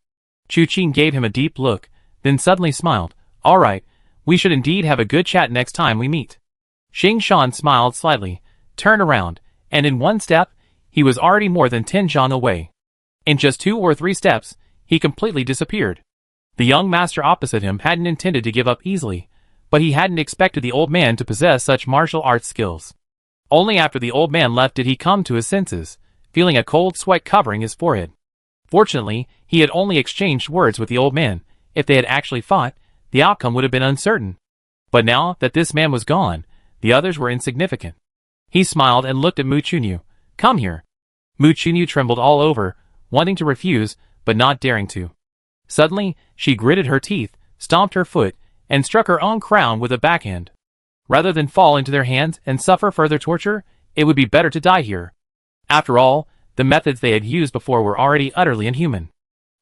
Chu Qing gave him a deep look, then suddenly smiled. All right, we should indeed have a good chat next time we meet. Xing Shan smiled slightly, turned around, and in one step, he was already more than 10 zhang away. In just 2 or 3 steps, he completely disappeared. The young master opposite him hadn't intended to give up easily, but he hadn't expected the old man to possess such martial arts skills. Only after the old man left did he come to his senses, feeling a cold sweat covering his forehead. Fortunately, he had only exchanged words with the old man. If they had actually fought, the outcome would have been uncertain. But now that this man was gone, the others were insignificant. He smiled and looked at Mu Chunyu. Come here. Mu Chunyu trembled all over, wanting to refuse, but not daring to. Suddenly, she gritted her teeth, stomped her foot, and struck her own crown with a backhand. Rather than fall into their hands and suffer further torture, it would be better to die here. After all, the methods they had used before were already utterly inhuman.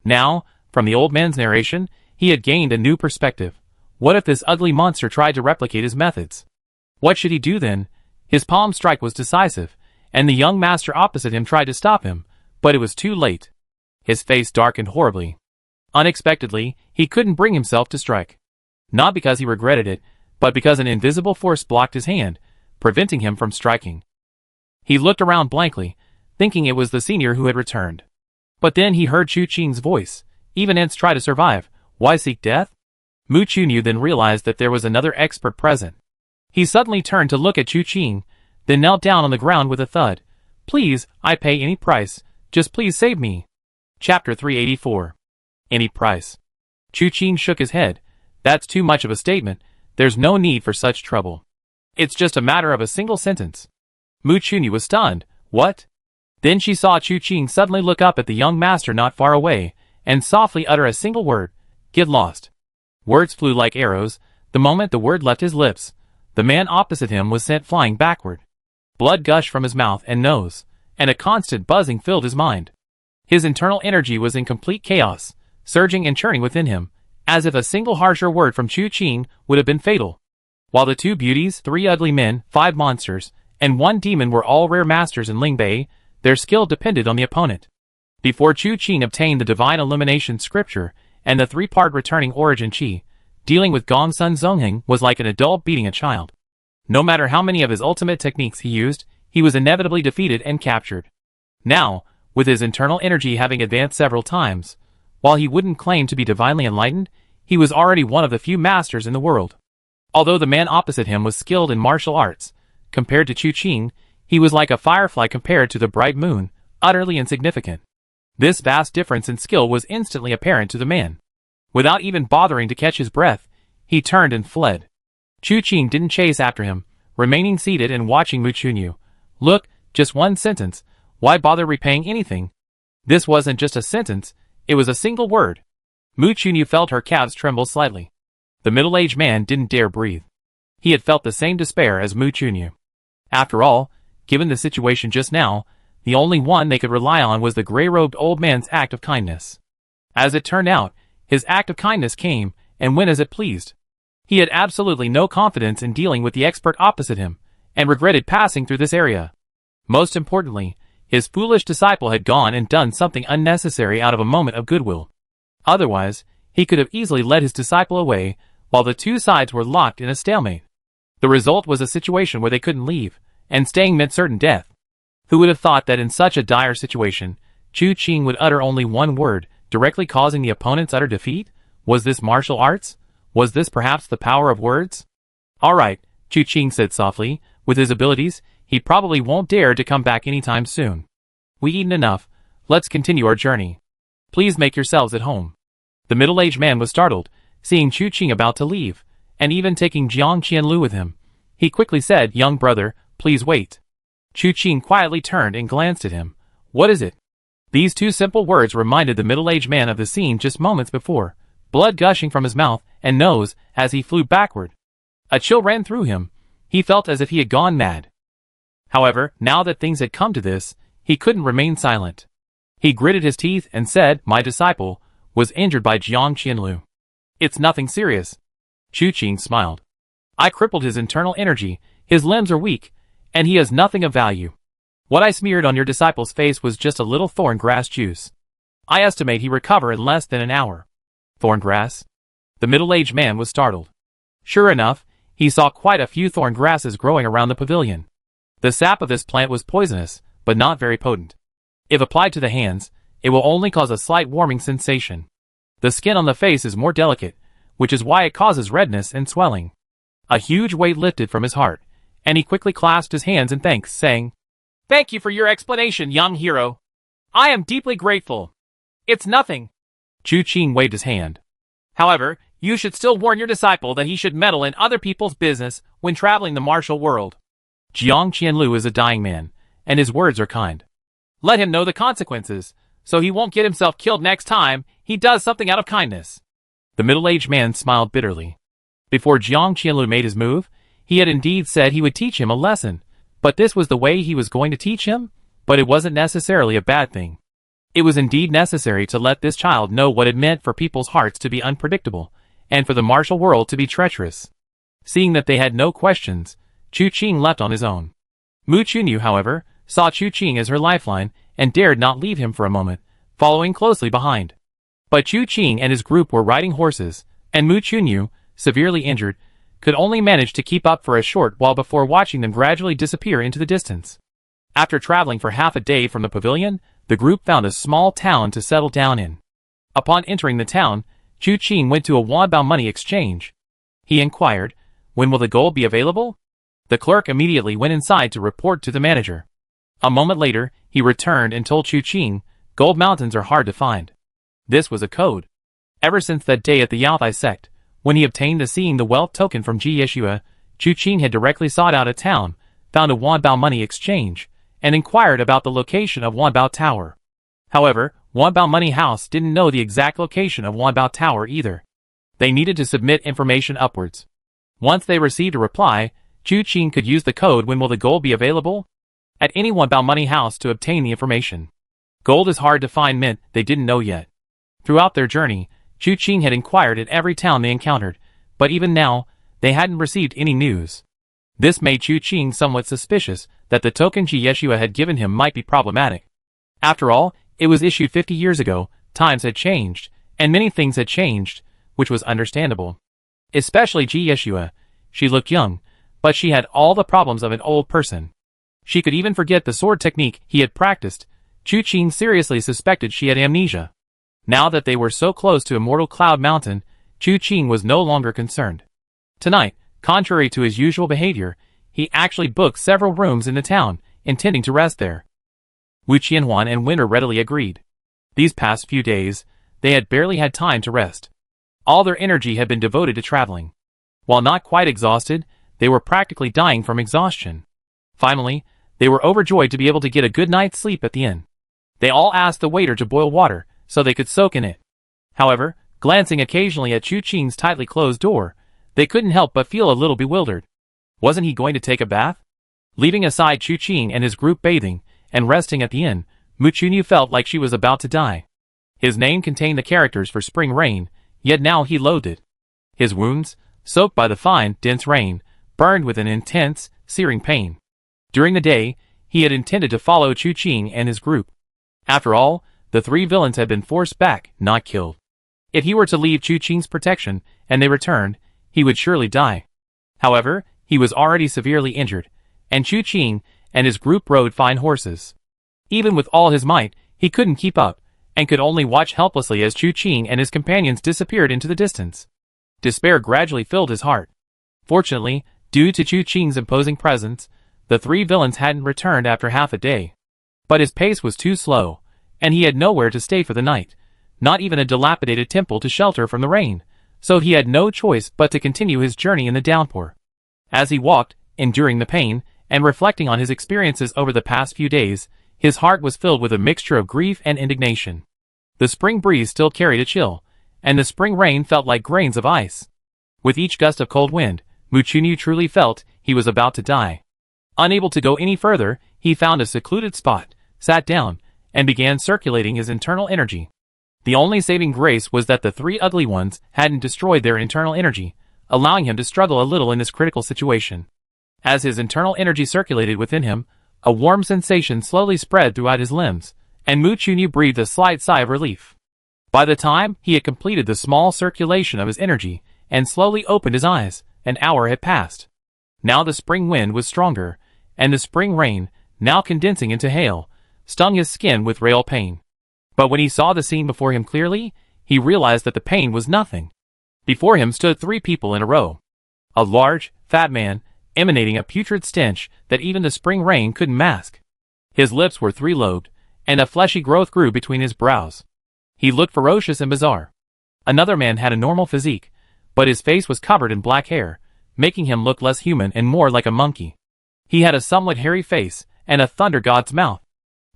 Now, from the old man's narration, he had gained a new perspective. What if this ugly monster tried to replicate his methods? What should he do then? His palm strike was decisive, and the young master opposite him tried to stop him, but it was too late. His face darkened horribly. Unexpectedly, he couldn't bring himself to strike. Not because he regretted it, but because an invisible force blocked his hand, preventing him from striking. He looked around blankly, thinking it was the senior who had returned. But then he heard Chu Qing's voice. Even ants try to survive. Why seek death? Mu Chunyu then realized that there was another expert present. He suddenly turned to look at Chu Qing, then knelt down on the ground with a thud. Please, I pay any price. Just please save me. Chapter 384. Any price. Chu Qing shook his head. That's too much of a statement. There's no need for such trouble. It's just a matter of a single sentence. Mu Chunyu was stunned. What? Then she saw Chu Qing suddenly look up at the young master not far away, and softly utter a single word. Get lost. Words flew like arrows. The moment the word left his lips, the man opposite him was sent flying backward. Blood gushed from his mouth and nose, and a constant buzzing filled his mind. His internal energy was in complete chaos, surging and churning within him, as if a single harsher word from Chu Qing would have been fatal. While the 2 beauties, 3 ugly men, 5 monsters, and 1 demon were all rare masters in Lingbei, their skill depended on the opponent. Before Chu Qing obtained the divine illumination scripture and the 3-part returning origin chi, dealing with Gongsun Zongheng was like an adult beating a child. No matter how many of his ultimate techniques he used, he was inevitably defeated and captured. Now, with his internal energy having advanced several times, while he wouldn't claim to be divinely enlightened, he was already one of the few masters in the world. Although the man opposite him was skilled in martial arts, compared to Chu Qing, he was like a firefly compared to the bright moon, utterly insignificant. This vast difference in skill was instantly apparent to the man. Without even bothering to catch his breath, he turned and fled. Chu Qing didn't chase after him, remaining seated and watching Mu Chunyu. Look, just one sentence. Why bother repaying anything? This wasn't just a sentence, it was a single word. Mu Chunyu felt her calves tremble slightly. The middle-aged man didn't dare breathe. He had felt the same despair as Mu Chunyu. After all, given the situation just now, the only one they could rely on was the gray-robed old man's act of kindness. As it turned out, his act of kindness came and went as it pleased. He had absolutely no confidence in dealing with the expert opposite him, and regretted passing through this area. Most importantly, his foolish disciple had gone and done something unnecessary out of a moment of goodwill. Otherwise, he could have easily led his disciple away, while the 2 sides were locked in a stalemate. The result was a situation where they couldn't leave, and staying meant certain death. Who would have thought that in such a dire situation, Chu Qing would utter only 1 word, directly causing the opponent's utter defeat? Was this martial arts? Was this perhaps the power of words? All right, Chu Qing said softly. With his abilities, he probably won't dare to come back anytime soon. We've eaten enough. Let's continue our journey. Please make yourselves at home. The middle-aged man was startled, seeing Chu Qing about to leave, and even taking Jiang Qianlu with him. He quickly said, Young brother, please wait. Chu Qing quietly turned and glanced at him. What is it? These 2 simple words reminded the middle-aged man of the scene just moments before, blood gushing from his mouth and nose as he flew backward. A chill ran through him. He felt as if he had gone mad. However, now that things had come to this, he couldn't remain silent. He gritted his teeth and said, My disciple was injured by Jiang Qianlu. It's nothing serious. Chu Qing smiled. I crippled his internal energy, his limbs are weak, and he has nothing of value. What I smeared on your disciple's face was just a little thorn grass juice. I estimate he recover in less than an hour. Thorn grass? The middle-aged man was startled. Sure enough, he saw quite a few thorn grasses growing around the pavilion. The sap of this plant was poisonous, but not very potent. If applied to the hands, it will only cause a slight warming sensation. The skin on the face is more delicate, which is why it causes redness and swelling. A huge weight lifted from his heart, and he quickly clasped his hands in thanks, saying, Thank you for your explanation, young hero. I am deeply grateful. It's nothing. Chu Qing waved his hand. However, you should still warn your disciple that he should meddle in other people's business when traveling the martial world. Jiang Qianlu is a dying man, and his words are kind. Let him know the consequences, so he won't get himself killed next time he does something out of kindness. The middle-aged man smiled bitterly. Before Jiang Qianlu made his move, he had indeed said he would teach him a lesson, but this was the way he was going to teach him? But it wasn't necessarily a bad thing. It was indeed necessary to let this child know what it meant for people's hearts to be unpredictable, and for the martial world to be treacherous. Seeing that they had no questions, Chu Qing left on his own. Mu Chunyu, however, saw Chu Qing as her lifeline, and dared not leave him for a moment, following closely behind. But Chu Qing and his group were riding horses, and Mu Chunyu, severely injured, could only manage to keep up for a short while before watching them gradually disappear into the distance. After traveling for half a day from the pavilion, the group found a small town to settle down in. Upon entering the town, Chu Qing went to a Wanbao money exchange. He inquired, When will the gold be available? The clerk immediately went inside to report to the manager. A moment later, he returned and told Chu Qing, "Gold mountains are hard to find." This was a code. Ever since that day at the Yaothai sect, when he obtained the Seeing the Wealth token from Ji Yeshua, Chu Qing had directly sought out a town, found a Wanbao money exchange, and inquired about the location of Wanbao Tower. However, Wanbao Money House didn't know the exact location of Wanbao Tower either. They needed to submit information upwards. Once they received a reply, Chu Qing could use the code "When will the gold be available?" at any Wanbao Money House to obtain the information. Gold is hard to find meant they didn't know yet. Throughout their journey, Chu Qing had inquired at every town they encountered, but even now, they hadn't received any news. This made Chu Qing somewhat suspicious that the token Ji Yeshua had given him might be problematic. After all, it was issued 50 years ago, times had changed, and many things had changed, which was understandable. Especially Ji Yeshua. She looked young, but she had all the problems of an old person. She could even forget the sword technique he had practiced. Chu Qing seriously suspected she had amnesia. Now that they were so close to Immortal Cloud Mountain, Chu Qing was no longer concerned. Tonight, contrary to his usual behavior, he actually booked several rooms in the town, intending to rest there. Wu Qianhuan and Winter readily agreed. These past few days, they had barely had time to rest. All their energy had been devoted to traveling. While not quite exhausted, they were practically dying from exhaustion. Finally, they were overjoyed to be able to get a good night's sleep at the inn. They all asked the waiter to boil water, so they could soak in it. However, glancing occasionally at Chu Qing's tightly closed door, they couldn't help but feel a little bewildered. Wasn't he going to take a bath? Leaving aside Chu Qing and his group bathing and resting at the inn, Mu Chunyu felt like she was about to die. His name contained the characters for spring rain, yet now he loathed it. His wounds, soaked by the fine, dense rain, burned with an intense, searing pain. During the day, he had intended to follow Chu Qing and his group. After all, the three villains had been forced back, not killed. If he were to leave Chu Qing's protection, and they returned, he would surely die. However, he was already severely injured, and Chu Qing and his group rode fine horses. Even with all his might, he couldn't keep up, and could only watch helplessly as Chu Qing and his companions disappeared into the distance. Despair gradually filled his heart. Fortunately, due to Chu Qing's imposing presence, the three villains hadn't returned after half a day. But his pace was too slow, and he had nowhere to stay for the night, not even a dilapidated temple to shelter from the rain, so he had no choice but to continue his journey in the downpour. As he walked, enduring the pain, and reflecting on his experiences over the past few days, his heart was filled with a mixture of grief and indignation. The spring breeze still carried a chill, and the spring rain felt like grains of ice. With each gust of cold wind, Mu Chunyu truly felt he was about to die. Unable to go any further, he found a secluded spot, sat down, and began circulating his internal energy. The only saving grace was that the three ugly ones hadn't destroyed their internal energy, allowing him to struggle a little in this critical situation. As his internal energy circulated within him, a warm sensation slowly spread throughout his limbs, and Mu Chunyu breathed a slight sigh of relief. By the time he had completed the small circulation of his energy, and slowly opened his eyes, an hour had passed. Now the spring wind was stronger, and the spring rain, now condensing into hail, stung his skin with real pain. But when he saw the scene before him clearly, he realized that the pain was nothing. Before him stood three people in a row. A large, fat man, emanating a putrid stench that even the spring rain couldn't mask. His lips were three-lobed, and a fleshy growth grew between his brows. He looked ferocious and bizarre. Another man had a normal physique, but his face was covered in black hair, making him look less human and more like a monkey. He had a somewhat hairy face, and a thunder god's mouth.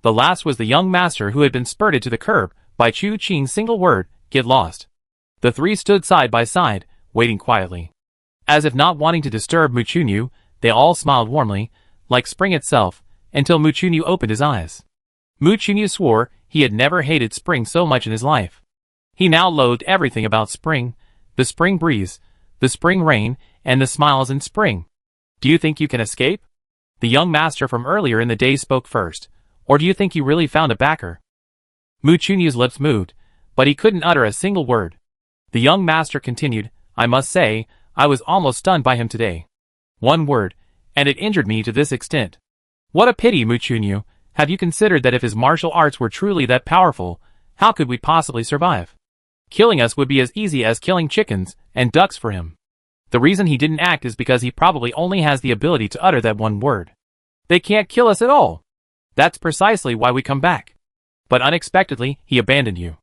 The last was the young master who had been spurted to the curb by Chu Qing's single word, "Get lost." The three stood side by side, waiting quietly. As if not wanting to disturb Mu Chunyu, they all smiled warmly, like spring itself, until Mu Chunyu opened his eyes. Mu Chunyu swore he had never hated spring so much in his life. He now loathed everything about spring, the spring breeze, the spring rain, and the smiles in spring. "Do you think you can escape?" The young master from earlier in the day spoke first. "Or do you think you really found a backer?" Mu Chunyu's lips moved, but he couldn't utter a single word. The young master continued, "I must say, I was almost stunned by him today. One word, and it injured me to this extent. What a pity, Mu Chunyu. Have you considered that if his martial arts were truly that powerful, how could we possibly survive? Killing us would be as easy as killing chickens and ducks for him. The reason he didn't act is because he probably only has the ability to utter that one word. They can't kill us at all. That's precisely why we come back. But unexpectedly, he abandoned you.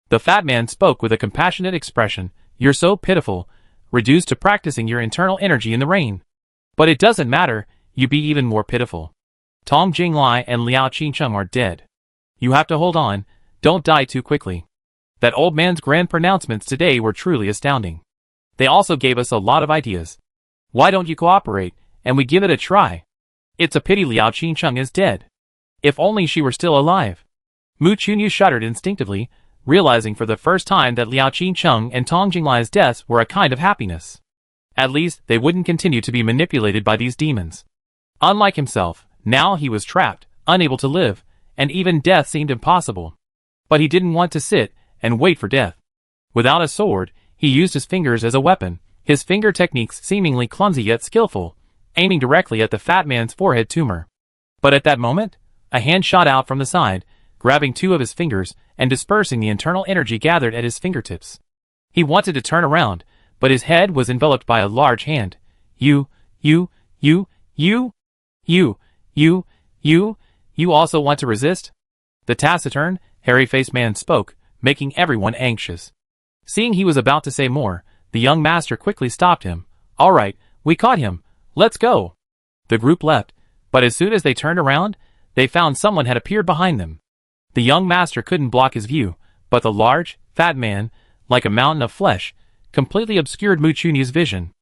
The fat man spoke with a compassionate expression. You're so pitiful, reduced to practicing your internal energy in the rain. But it doesn't matter, you be even more pitiful. Tong Jinglai and Liao Qingcheng are dead. You have to hold on, don't die too quickly. That old man's grand pronouncements today were truly astounding. They also gave us a lot of ideas. Why don't you cooperate, and we give it a try? It's a pity Liao Qingcheng is dead. If only she were still alive. Mu Chunyu shuddered instinctively, realizing for the first time that Liao Qingcheng and Tong Jinglai's deaths were a kind of happiness. At least, they wouldn't continue to be manipulated by these demons. Unlike himself, now he was trapped, unable to live, and even death seemed impossible. But he didn't want to sit and wait for death. Without a sword, he used his fingers as a weapon, his finger techniques seemingly clumsy yet skillful, aiming directly at the fat man's forehead tumor. But at that moment, a hand shot out from the side, grabbing two of his fingers and dispersing the internal energy gathered at his fingertips. He wanted to turn around, but his head was enveloped by a large hand. You also want to resist? The taciturn, hairy-faced man spoke, making everyone anxious. Seeing he was about to say more, the young master quickly stopped him. All right, we caught him. Let's go. The group left, but as soon as they turned around, they found someone had appeared behind them. The young master couldn't block his view, but the large, fat man, like a mountain of flesh, completely obscured Mu Chunyu's vision.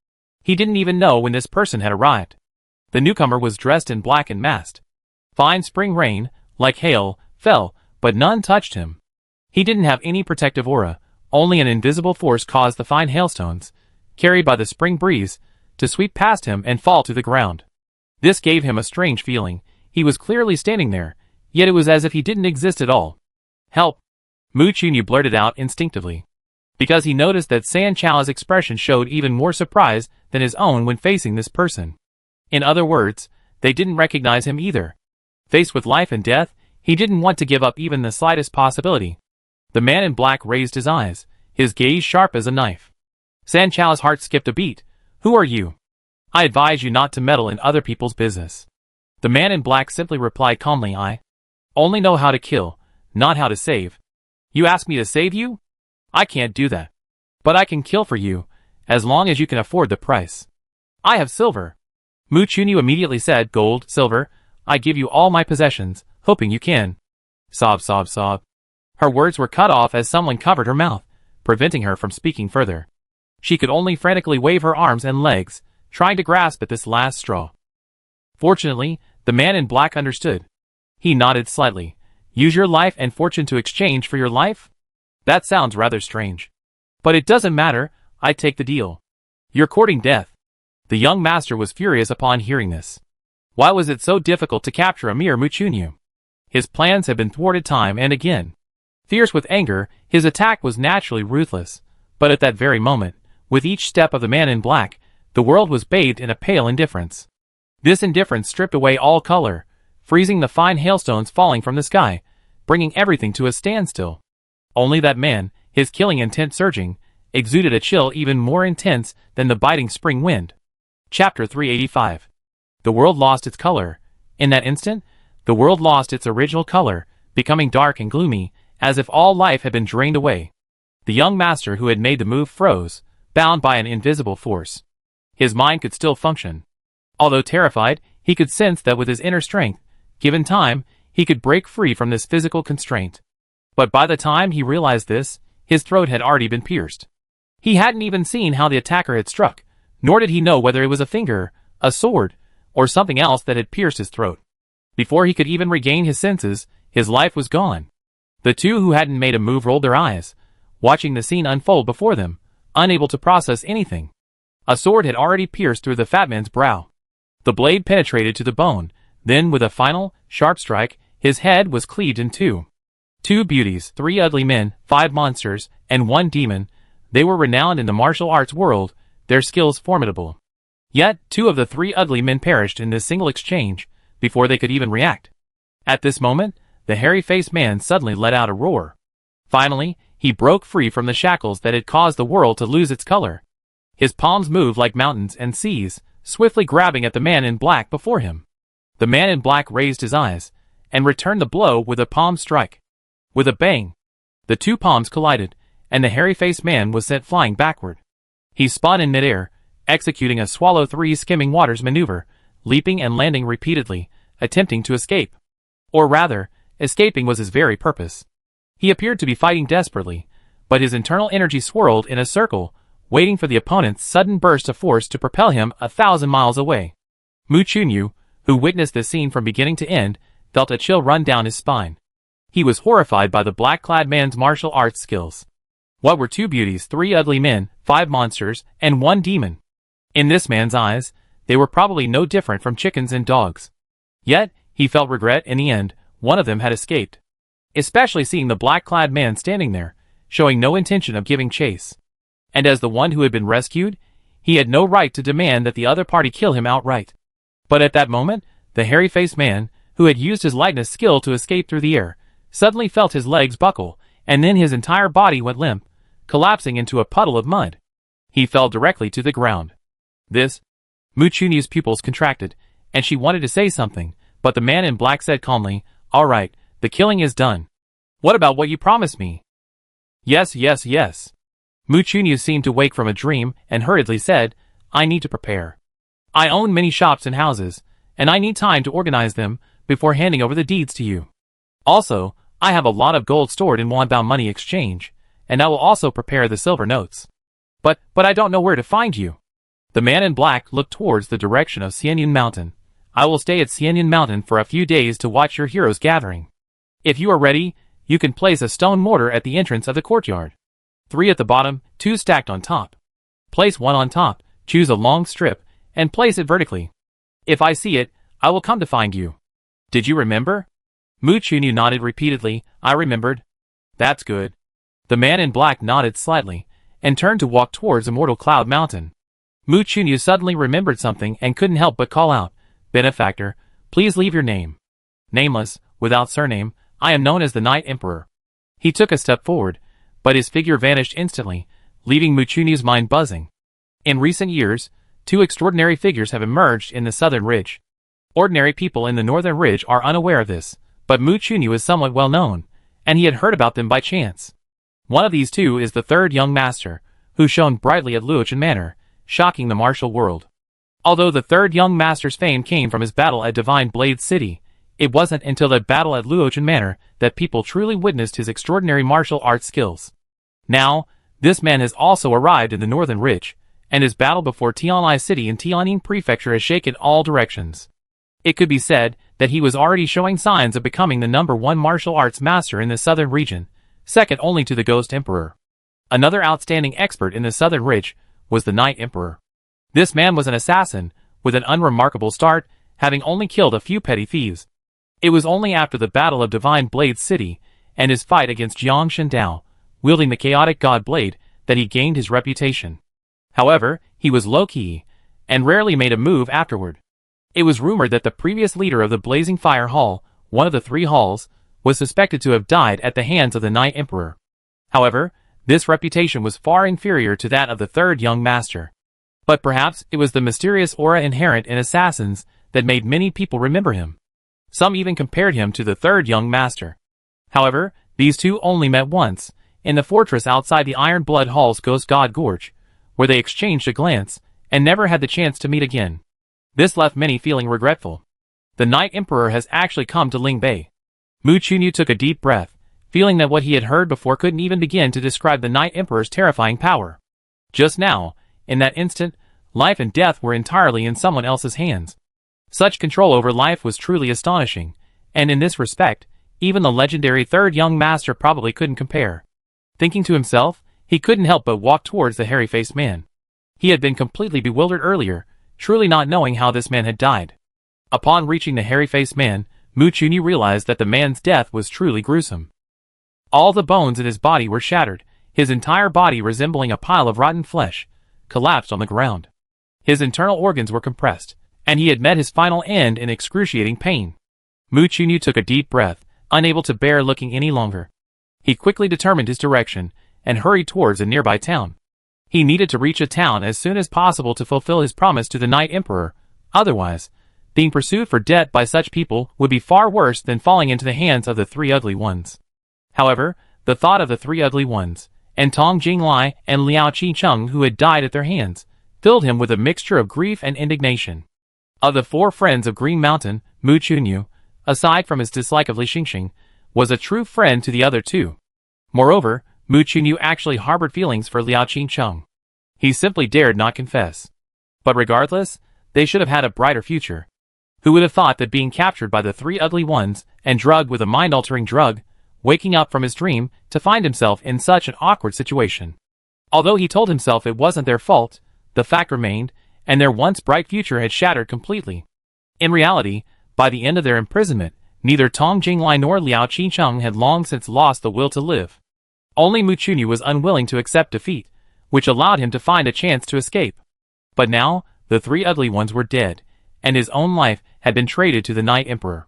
He didn't even know when this person had arrived. The newcomer was dressed in black and masked. Fine spring rain, like hail, fell, but none touched him. He didn't have any protective aura, only an invisible force caused the fine hailstones, carried by the spring breeze, to sweep past him and fall to the ground. This gave him a strange feeling. He was clearly standing there, yet it was as if he didn't exist at all. Help! Mu Chunyu blurted out instinctively. Because he noticed that San Chao's expression showed even more surprise than his own when facing this person. In other words, they didn't recognize him either. Faced with life and death, he didn't want to give up even the slightest possibility. The man in black raised his eyes, his gaze sharp as a knife. San Chao's heart skipped a beat. Who are you? I advise you not to meddle in other people's business. The man in black simply replied calmly, I only know how to kill, not how to save. You ask me to save you? I can't do that. But I can kill for you, as long as you can afford the price. I have silver. Mu Chunyu immediately said, gold, silver, I give you all my possessions, hoping you can. Sob, sob, sob. Her words were cut off as someone covered her mouth, preventing her from speaking further. She could only frantically wave her arms and legs, trying to grasp at this last straw. Fortunately, the man in black understood. He nodded slightly. Use your life and fortune to exchange for your life? That sounds rather strange. But it doesn't matter, I take the deal. You're courting death. The young master was furious upon hearing this. Why was it so difficult to capture a mere Mu Chunyu? His plans had been thwarted time and again. Fierce with anger, his attack was naturally ruthless. But at that very moment, with each step of the man in black, the world was bathed in a pale indifference. This indifference stripped away all color, freezing the fine hailstones falling from the sky, bringing everything to a standstill. Only that man, his killing intent surging, exuded a chill even more intense than the biting spring wind. Chapter 385. The world lost its color. In that instant, the world lost its original color, becoming dark and gloomy, as if all life had been drained away. The young master who had made the move froze, bound by an invisible force. His mind could still function. Although terrified, he could sense that with his inner strength, given time, he could break free from this physical constraint. But by the time he realized this, his throat had already been pierced. He hadn't even seen how the attacker had struck, nor did he know whether it was a finger, a sword, or something else that had pierced his throat. Before he could even regain his senses, his life was gone. The two who hadn't made a move rolled their eyes, watching the scene unfold before them, unable to process anything. A sword had already pierced through the fat man's brow. The blade penetrated to the bone, then with a final, sharp strike, his head was cleaved in two. 2 beauties, 3 ugly men, 5 monsters, and 1 demon. They were renowned in the martial arts world, their skills formidable. Yet, 2 of the 3 ugly men perished in this single exchange, before they could even react. At this moment, the hairy-faced man suddenly let out a roar. Finally, he broke free from the shackles that had caused the world to lose its color. His palms moved like mountains and seas, swiftly grabbing at the man in black before him. The man in black raised his eyes, and returned the blow with a palm strike. With a bang, the two palms collided, and the hairy-faced man was sent flying backward. He spun in midair, executing a swallow 3 skimming waters maneuver, leaping and landing repeatedly, attempting to escape. Or rather, escaping was his very purpose. He appeared to be fighting desperately, but his internal energy swirled in a circle, waiting for the opponent's sudden burst of force to propel him 1,000 miles away. Mu Chunyu, who witnessed this scene from beginning to end, felt a chill run down his spine. He was horrified by the black-clad man's martial arts skills. What were 2 beauties, 3 ugly men, 5 monsters, and 1 demon? In this man's eyes, they were probably no different from chickens and dogs. Yet, he felt regret in the end. One of them had escaped. Especially seeing the black-clad man standing there, showing no intention of giving chase. And as the one who had been rescued, he had no right to demand that the other party kill him outright. But at that moment, the hairy-faced man, who had used his lightness skill to escape through the air, suddenly felt his legs buckle, and then his entire body went limp, collapsing into a puddle of mud. He fell directly to the ground. This, Mu Chunyu's pupils contracted, and she wanted to say something, but the man in black said calmly, "All right, the killing is done. What about what you promised me?" "Yes, yes, yes." Mu Chunyu seemed to wake from a dream and hurriedly said, "I need to prepare. I own many shops and houses, and I need time to organize them before handing over the deeds to you. Also, I have a lot of gold stored in Wanbao Money Exchange, and I will also prepare the silver notes. But I don't know where to find you." The man in black looked towards the direction of Xianyun Mountain. "I will stay at Xianyun Mountain for a few days to watch your heroes gathering. If you are ready, you can place a stone mortar at the entrance of the courtyard. 3 at the bottom, 2 stacked on top. Place 1 on top, choose a long strip, and place it vertically. If I see it, I will come to find you. Did you remember?" Mu Chunyu nodded repeatedly. "I remembered." "That's good." The man in black nodded slightly, and turned to walk towards Immortal Cloud Mountain. Mu Chunyu suddenly remembered something and couldn't help but call out, "Benefactor, please leave your name." "Nameless, without surname, I am known as the Night Emperor." He took a step forward, but his figure vanished instantly, leaving Mu Chunyu's mind buzzing. In recent years, 2 extraordinary figures have emerged in the southern ridge. Ordinary people in the northern ridge are unaware of this, but Mu Chunyu is somewhat well known, and he had heard about them by chance. One of these 2 is the 3rd young master, who shone brightly at Luochen Manor, shocking the martial world. Although the 3rd young master's fame came from his battle at Divine Blade City, it wasn't until that battle at Luochen Manor that people truly witnessed his extraordinary martial arts skills. Now, this man has also arrived in the northern ridge, and his battle before Tianlai City in Tianjin Prefecture has shaken all directions. It could be said that he was already showing signs of becoming the #1 martial arts master in the southern region, second only to the Ghost Emperor. Another outstanding expert in the southern ridge was the Night Emperor. This man was an assassin, with an unremarkable start, having only killed a few petty thieves. It was only after the Battle of Divine Blade City, and his fight against Jiang Shindao, wielding the chaotic god blade, that he gained his reputation. However, he was low-key, and rarely made a move afterward. It was rumored that the previous leader of the Blazing Fire Hall, one of the 3 halls, was suspected to have died at the hands of the Night Emperor. However, this reputation was far inferior to that of the 3rd young master. But perhaps it was the mysterious aura inherent in assassins that made many people remember him. Some even compared him to the 3rd young master. However, these 2 only met once, in the fortress outside the Iron Blood Hall's Ghost God Gorge, where they exchanged a glance, and never had the chance to meet again. This left many feeling regretful. The Night Emperor has actually come to Ling Bei. Mu Chunyu took a deep breath, feeling that what he had heard before couldn't even begin to describe the Night Emperor's terrifying power. Just now, in that instant, life and death were entirely in someone else's hands. Such control over life was truly astonishing, and in this respect, even the legendary 3rd young master probably couldn't compare. Thinking to himself, he couldn't help but walk towards the hairy-faced man. He had been completely bewildered earlier, truly not knowing how this man had died. Upon reaching the hairy-faced man, Mu Chunyu realized that the man's death was truly gruesome. All the bones in his body were shattered, his entire body resembling a pile of rotten flesh, collapsed on the ground. His internal organs were compressed, and he had met his final end in excruciating pain. Mu Chunyu took a deep breath, unable to bear looking any longer. He quickly determined his direction, and hurried towards a nearby town. He needed to reach a town as soon as possible to fulfill his promise to the Night Emperor, otherwise, Being pursued for debt by such people would be far worse than falling into the hands of the three ugly ones. However, the thought of the three ugly ones, and Tong Jinglai and Liao Qi-chung who had died at their hands, filled him with a mixture of grief and indignation. Of the four friends of Green Mountain, Mu Chunyu, aside from his dislike of Li Xingxing, was a true friend to the other two. Moreover, Mu Chunyu actually harbored feelings for Liao Qi-chung. He simply dared not confess. But regardless, they should have had a brighter future. Who would have thought that being captured by the three ugly ones and drugged with a mind-altering drug, waking up from his dream to find himself in such an awkward situation? Although he told himself it wasn't their fault, the fact remained, and their once bright future had shattered completely. In reality, by the end of their imprisonment, neither Tong Jinglai nor Liao Qi-chung had long since lost the will to live. Only Mu Chunyu was unwilling to accept defeat, which allowed him to find a chance to escape. But now, the three ugly ones were dead, and his own life had been traded to the Night Emperor.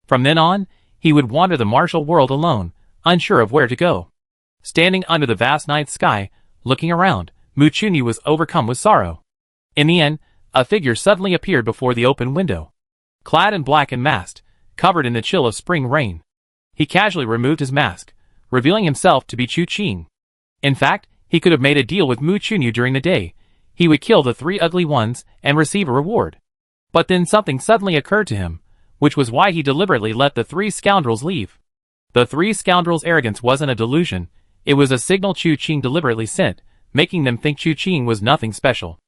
From then on, he would wander the martial world alone, unsure of where to go. Standing under the vast night sky, looking around, Mu Chunyu was overcome with sorrow. In the end, a figure suddenly appeared before the open window. Clad in black and masked, covered in the chill of spring rain. He casually removed his mask, revealing himself to be Chu Qing. In fact, he could have made a deal with Mu Chunyu during the day. He would kill the three ugly ones and receive a reward. But then something suddenly occurred to him, which was why he deliberately let the three scoundrels leave. The three scoundrels' arrogance wasn't a delusion, it was a signal Chu Qing deliberately sent, making them think Chu Qing was nothing special.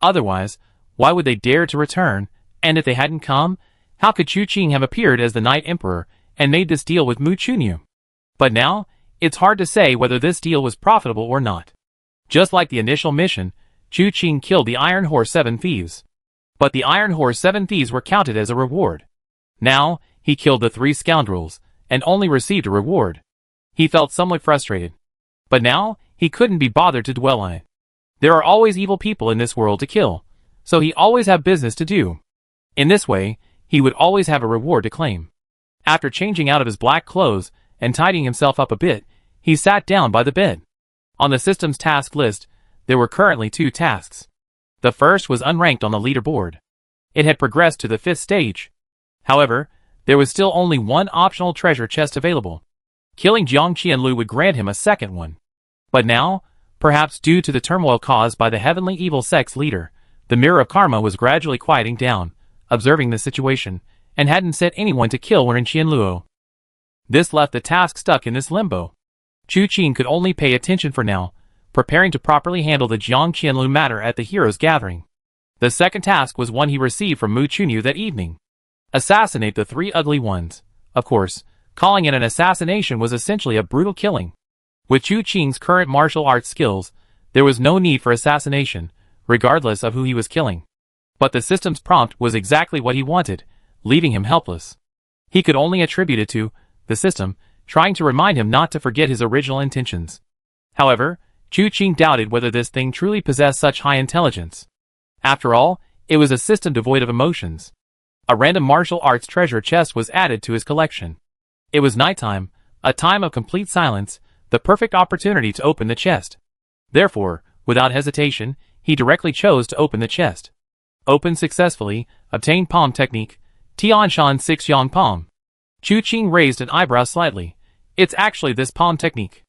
Otherwise, why would they dare to return, and if they hadn't come, how could Chu Qing have appeared as the Night Emperor and made this deal with Mu Chunyu? But now, it's hard to say whether this deal was profitable or not. Just like the initial mission, Chu Qing killed the Iron Horse 7 thieves. But the Iron Horse 7 thieves were counted as a reward. Now, he killed the three scoundrels, and only received a reward. He felt somewhat frustrated. But now, he couldn't be bothered to dwell on it. There are always evil people in this world to kill, so he always had business to do. In this way, he would always have a reward to claim. After changing out of his black clothes and tidying himself up a bit, he sat down by the bed. On the system's task list, there were currently 2 tasks. The first was unranked on the leaderboard. It had progressed to the 5th stage. However, there was still only one optional treasure chest available. Killing Jiang Qianlu would grant him a second one. But now, perhaps due to the turmoil caused by the heavenly evil sect's leader, the Mirror of Karma was gradually quieting down, observing the situation, and hadn't sent anyone to kill Wen Qianluo. This left the task stuck in this limbo. Chu Qing could only pay attention for now, preparing to properly handle the Jiang Qianlu matter at the heroes' gathering. The second task was one he received from Mu Chunyu that evening. Assassinate the 3 ugly ones. Of course, calling it an assassination was essentially a brutal killing. With Chu Qing's current martial arts skills, there was no need for assassination, regardless of who he was killing. But the system's prompt was exactly what he wanted, leaving him helpless. He could only attribute it to the system, trying to remind him not to forget his original intentions. However, Chu Qing doubted whether this thing truly possessed such high intelligence. After all, it was a system devoid of emotions. A random martial arts treasure chest was added to his collection. It was nighttime, a time of complete silence, the perfect opportunity to open the chest. Therefore, without hesitation, he directly chose to open the chest. Opened successfully, obtained palm technique, Tianshan 6 Yang palm. Chu Qing raised an eyebrow slightly. It's actually this palm technique.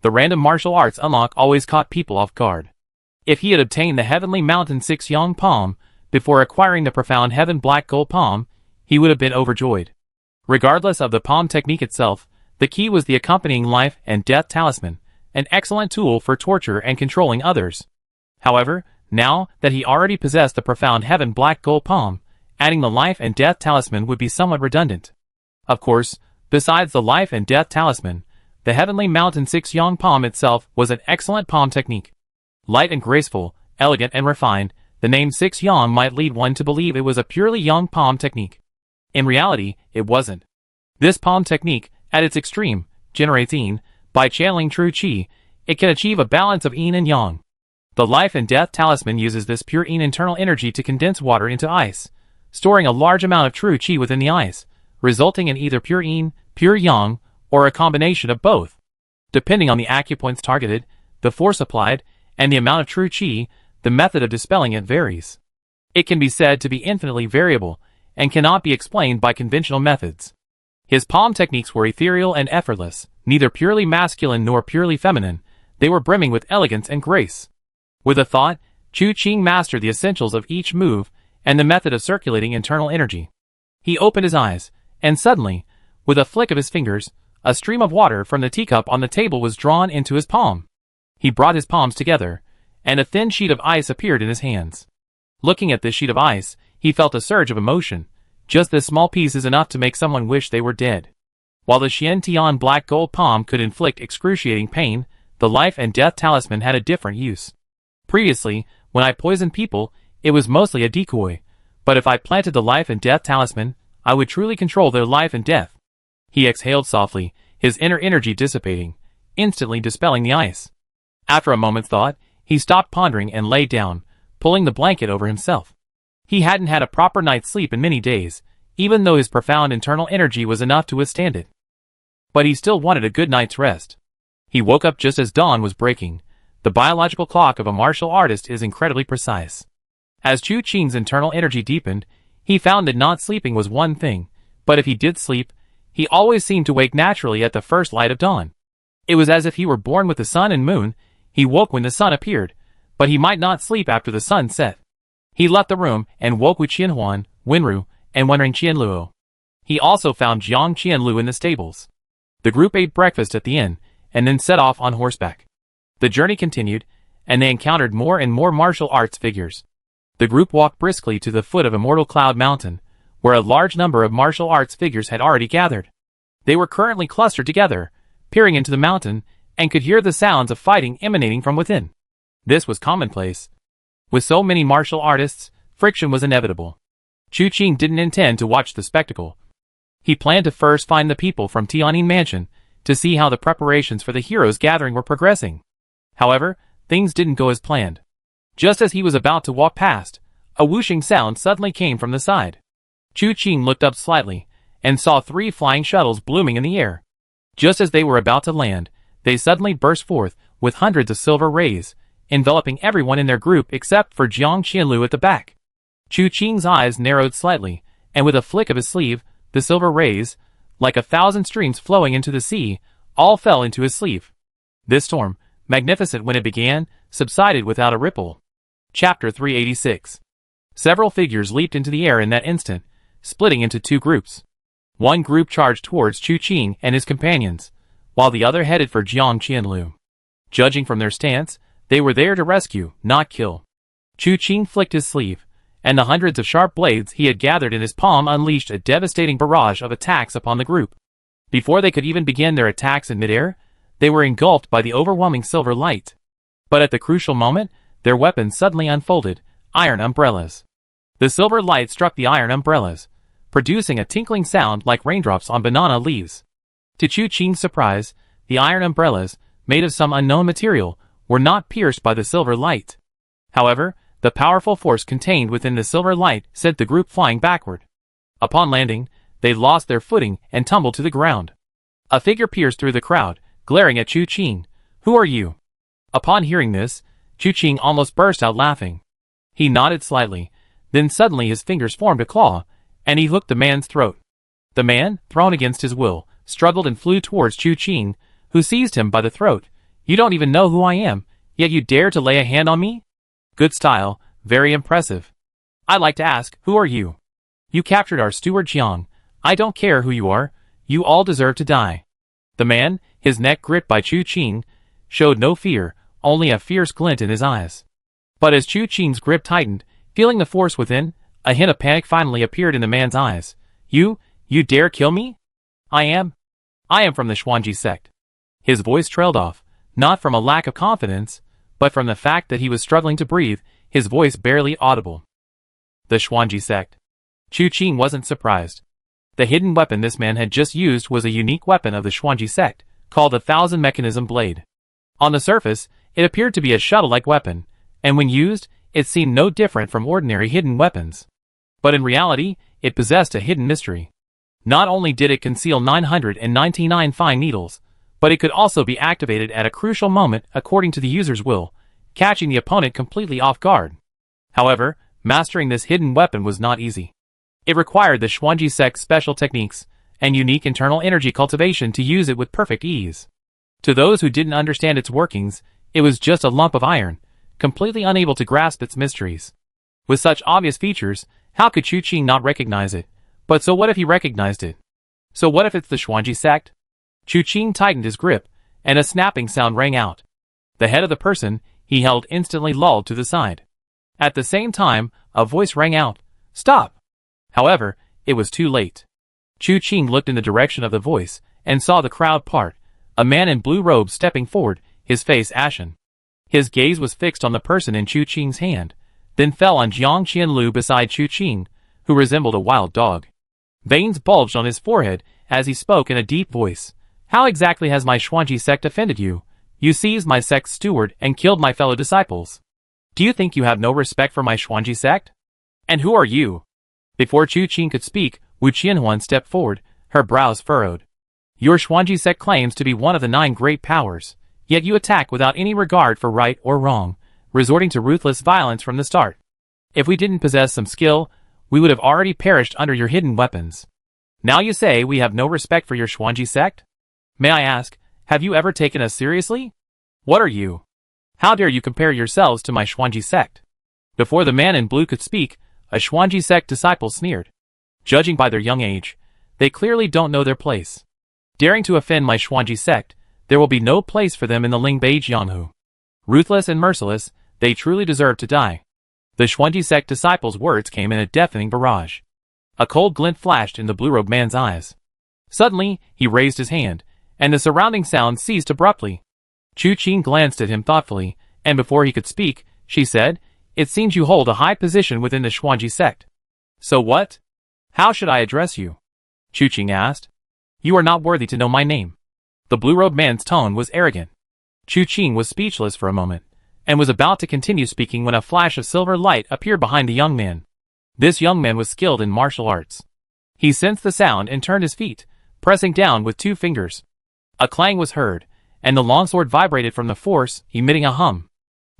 The random martial arts unlock always caught people off guard. If he had obtained the Heavenly Mountain 6 Yang palm before acquiring the Profound Heaven Black Gold palm, he would have been overjoyed. Regardless of the palm technique itself, the key was the accompanying life and death talisman, an excellent tool for torture and controlling others. However, now that he already possessed the Profound Heaven Black Gold palm, adding the life and death talisman would be somewhat redundant. Of course, besides the life and death talisman, the Heavenly Mountain 6 Yang palm itself was an excellent palm technique. Light and graceful, elegant and refined, the name 6 Yang might lead one to believe it was a purely Yang palm technique. In reality, it wasn't. This palm technique, at its extreme, generates Yin. By channeling true Qi, it can achieve a balance of Yin and Yang. The life and death talisman uses this pure Yin internal energy to condense water into ice, storing a large amount of true Qi within the ice, resulting in either pure Yin, pure Yang, or a combination of both. Depending on the acupoints targeted, the force applied, and the amount of true Qi, the method of dispelling it varies. It can be said to be infinitely variable, and cannot be explained by conventional methods. His palm techniques were ethereal and effortless, neither purely masculine nor purely feminine. They were brimming with elegance and grace. With a thought, Chu Qing mastered the essentials of each move and the method of circulating internal energy. He opened his eyes, and suddenly, with a flick of his fingers, a stream of water from the teacup on the table was drawn into his palm. He brought his palms together, and a thin sheet of ice appeared in his hands. Looking at this sheet of ice, he felt a surge of emotion. Just this small piece is enough to make someone wish they were dead. While the Xian Tian black gold palm could inflict excruciating pain, the life and death talisman had a different use. Previously, when I poisoned people, it was mostly a decoy, but if I planted the life and death talisman, I would truly control their life and death. He exhaled softly, his inner energy dissipating, instantly dispelling the ice. After a moment's thought, he stopped pondering and lay down, pulling the blanket over himself. He hadn't had a proper night's sleep in many days, even though his profound internal energy was enough to withstand it. But he still wanted a good night's rest. He woke up just as dawn was breaking. The biological clock of a martial artist is incredibly precise. As Chu Qing's internal energy deepened, he found that not sleeping was one thing, but if he did sleep, he always seemed to wake naturally at the first light of dawn. It was as if he were born with the sun and moon. He woke when the sun appeared, but he might not sleep after the sun set. He left the room and woke with Qianhuan, Wenru, and Wenring Qianluo. He also found Jiang Qianlu in the stables. The group ate breakfast at the inn, and then set off on horseback. The journey continued, and they encountered more and more martial arts figures. The group walked briskly to the foot of Immortal Cloud Mountain, where a large number of martial arts figures had already gathered. They were currently clustered together, peering into the mountain, and could hear the sounds of fighting emanating from within. This was commonplace. With so many martial artists, friction was inevitable. Chu Qing didn't intend to watch the spectacle. He planned to first find the people from Tianyin Mansion, to see how the preparations for the heroes' gathering were progressing. However, things didn't go as planned. Just as he was about to walk past, a whooshing sound suddenly came from the side. Chu Qing looked up slightly, and saw 3 flying shuttles blooming in the air. Just as they were about to land, they suddenly burst forth, with hundreds of silver rays, enveloping everyone in their group except for Jiang Qianlu at the back. Chu Qing's eyes narrowed slightly, and with a flick of his sleeve, the silver rays, like 1,000 streams flowing into the sea, all fell into his sleeve. This storm, magnificent when it began, subsided without a ripple. Chapter 386. Several figures leaped into the air in that instant, splitting into 2 groups. One group charged towards Chu Qing and his companions, while the other headed for Jiang Qianlu. Judging from their stance, they were there to rescue, not kill. Chu Qing flicked his sleeve, and the hundreds of sharp blades he had gathered in his palm unleashed a devastating barrage of attacks upon the group. Before they could even begin their attacks in midair, they were engulfed by the overwhelming silver light. But at the crucial moment, their weapons suddenly unfolded, iron umbrellas. The silver light struck the iron umbrellas, producing a tinkling sound like raindrops on banana leaves. To Chu Qing's surprise, the iron umbrellas, made of some unknown material, were not pierced by the silver light. However, the powerful force contained within the silver light sent the group flying backward. Upon landing, they lost their footing and tumbled to the ground. A figure pierced through the crowd, glaring at Chu Qing. "Who are you?" Upon hearing this, Chu Qing almost burst out laughing. He nodded slightly, then suddenly his fingers formed a claw, and he hooked the man's throat. The man, thrown against his will, struggled and flew towards Chu Qing, who seized him by the throat. "You don't even know who I am, yet you dare to lay a hand on me? Good style, very impressive. I'd like to ask, who are you? You captured our steward Jiang. I don't care who you are, you all deserve to die." The man, his neck gripped by Chu Qing, showed no fear, only a fierce glint in his eyes. But as Chu Qing's grip tightened, feeling the force within, a hint of panic finally appeared in the man's eyes. You dare kill me? I am from the Xuanji sect." His voice trailed off, not from a lack of confidence, but from the fact that he was struggling to breathe, his voice barely audible. The Xuanji sect. Chu Qing wasn't surprised. The hidden weapon this man had just used was a unique weapon of the Xuanji sect, called the Thousand Mechanism Blade. On the surface, it appeared to be a shuttle-like weapon, and when used, it seemed no different from ordinary hidden weapons. But in reality, it possessed a hidden mystery. Not only did it conceal 999 fine needles, but it could also be activated at a crucial moment according to the user's will, catching the opponent completely off guard. However, mastering this hidden weapon was not easy. It required the Xuanji sect's special techniques and unique internal energy cultivation to use it with perfect ease. To those who didn't understand its workings, it was just a lump of iron, completely unable to grasp its mysteries. With such obvious features, how could Chu Qing not recognize it? But so what if he recognized it? So what if it's the Xuanji sect? Chu Qing tightened his grip, and a snapping sound rang out. The head of the person he held instantly lolled to the side. At the same time, a voice rang out, "Stop!" However, it was too late. Chu Qing looked in the direction of the voice, and saw the crowd part, a man in blue robes stepping forward, his face ashen. His gaze was fixed on the person in Chu Qing's hand, then fell on Jiang Qianlu beside Chu Qing, who resembled a wild dog. Veins bulged on his forehead as he spoke in a deep voice. "How exactly has my Xuanji sect offended you? You seized my sect's steward and killed my fellow disciples. Do you think you have no respect for my Xuanji sect? And who are you?" Before Chu Qing could speak, Wu Qianhuan stepped forward, her brows furrowed. "Your Xuanji sect claims to be one of the 9 great powers, yet you attack without any regard for right or wrong, resorting to ruthless violence from the start. If we didn't possess some skill, we would have already perished under your hidden weapons. Now you say we have no respect for your Xuanji sect? May I ask, have you ever taken us seriously? What are you? How dare you compare yourselves to my Xuanji sect?" Before the man in blue could speak, a Xuanji sect disciple sneered. "Judging by their young age, they clearly don't know their place. Daring to offend my Xuanji sect, there will be no place for them in the Lingbei Jianghu. Ruthless and merciless, they truly deserve to die." The Xuanji sect disciple's words came in a deafening barrage. A cold glint flashed in the blue-robed man's eyes. Suddenly, he raised his hand, and the surrounding sound ceased abruptly. Chu Qing glanced at him thoughtfully, and before he could speak, she said, "It seems you hold a high position within the Xuanji sect. So what? How should I address you?" Chu Qing asked. "You are not worthy to know my name." The blue-robed man's tone was arrogant. Chu Qing was speechless for a moment, and was about to continue speaking when a flash of silver light appeared behind the young man. This young man was skilled in martial arts. He sensed the sound and turned his feet, pressing down with 2 fingers. A clang was heard, and the longsword vibrated from the force, emitting a hum.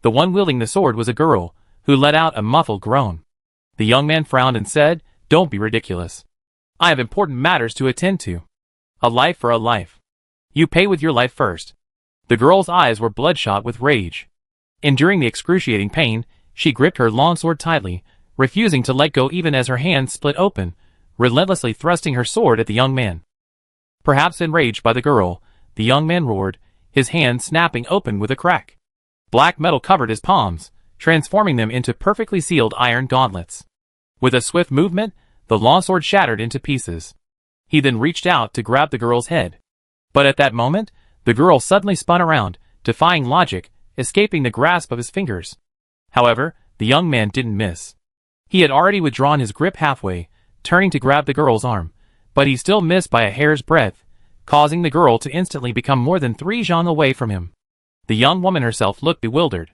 The one wielding the sword was a girl, who let out a muffled groan. The young man frowned and said, "Don't be ridiculous. I have important matters to attend to. A life for a life. You pay with your life first." The girl's eyes were bloodshot with rage. Enduring the excruciating pain, she gripped her longsword tightly, refusing to let go even as her hand split open, relentlessly thrusting her sword at the young man. Perhaps enraged by the girl, the young man roared, his hand snapping open with a crack. Black metal covered his palms, transforming them into perfectly sealed iron gauntlets. With a swift movement, the longsword shattered into pieces. He then reached out to grab the girl's head. But at that moment, the girl suddenly spun around, defying logic, escaping the grasp of his fingers. However, the young man didn't miss. He had already withdrawn his grip halfway, turning to grab the girl's arm, but he still missed by a hair's breadth, causing the girl to instantly become more than 3 zhang away from him. The young woman herself looked bewildered.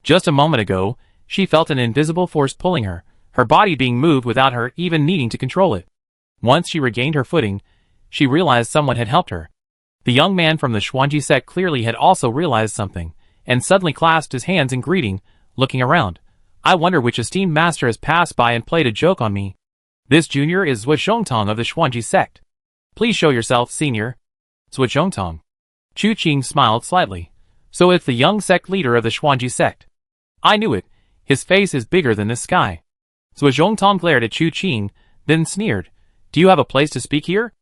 Just a moment ago, she felt an invisible force pulling her, her body being moved without her even needing to control it. Once she regained her footing, she realized someone had helped her. The young man from the Xuanji sect clearly had also realized something, and suddenly clasped his hands in greeting, looking around. "I wonder which esteemed master has passed by and played a joke on me. This junior is Zhuo Zhongtong of the Xuanji sect. Please show yourself, senior." Zhuo Zhongtong. Chu Qing smiled slightly. "So it's the young sect leader of the Xuanji sect. I knew it. His face is bigger than the sky." Zhuo Zhongtong glared at Chu Qing, then sneered, "Do you have a place to speak here?"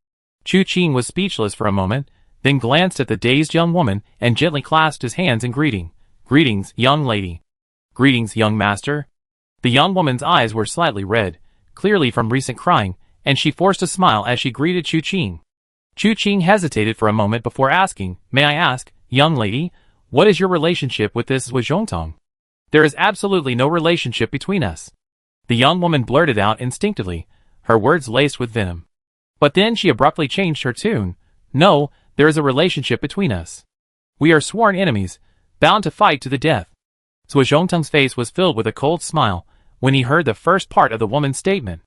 Chu Qing was speechless for a moment, then glanced at the dazed young woman and gently clasped his hands in greeting. "Greetings, young lady." "Greetings, young master." The young woman's eyes were slightly red, clearly from recent crying, and she forced a smile as she greeted Chu Qing. Chu Qing hesitated for a moment before asking, "May I ask, young lady, what is your relationship with this Zhuo Zhongtong?" "There is absolutely no relationship between us." The young woman blurted out instinctively, her words laced with venom. But then she abruptly changed her tune. "No, there is a relationship between us. We are sworn enemies, bound to fight to the death." Zhuo Zhongtong's face was filled with a cold smile when he heard the first part of the woman's statement.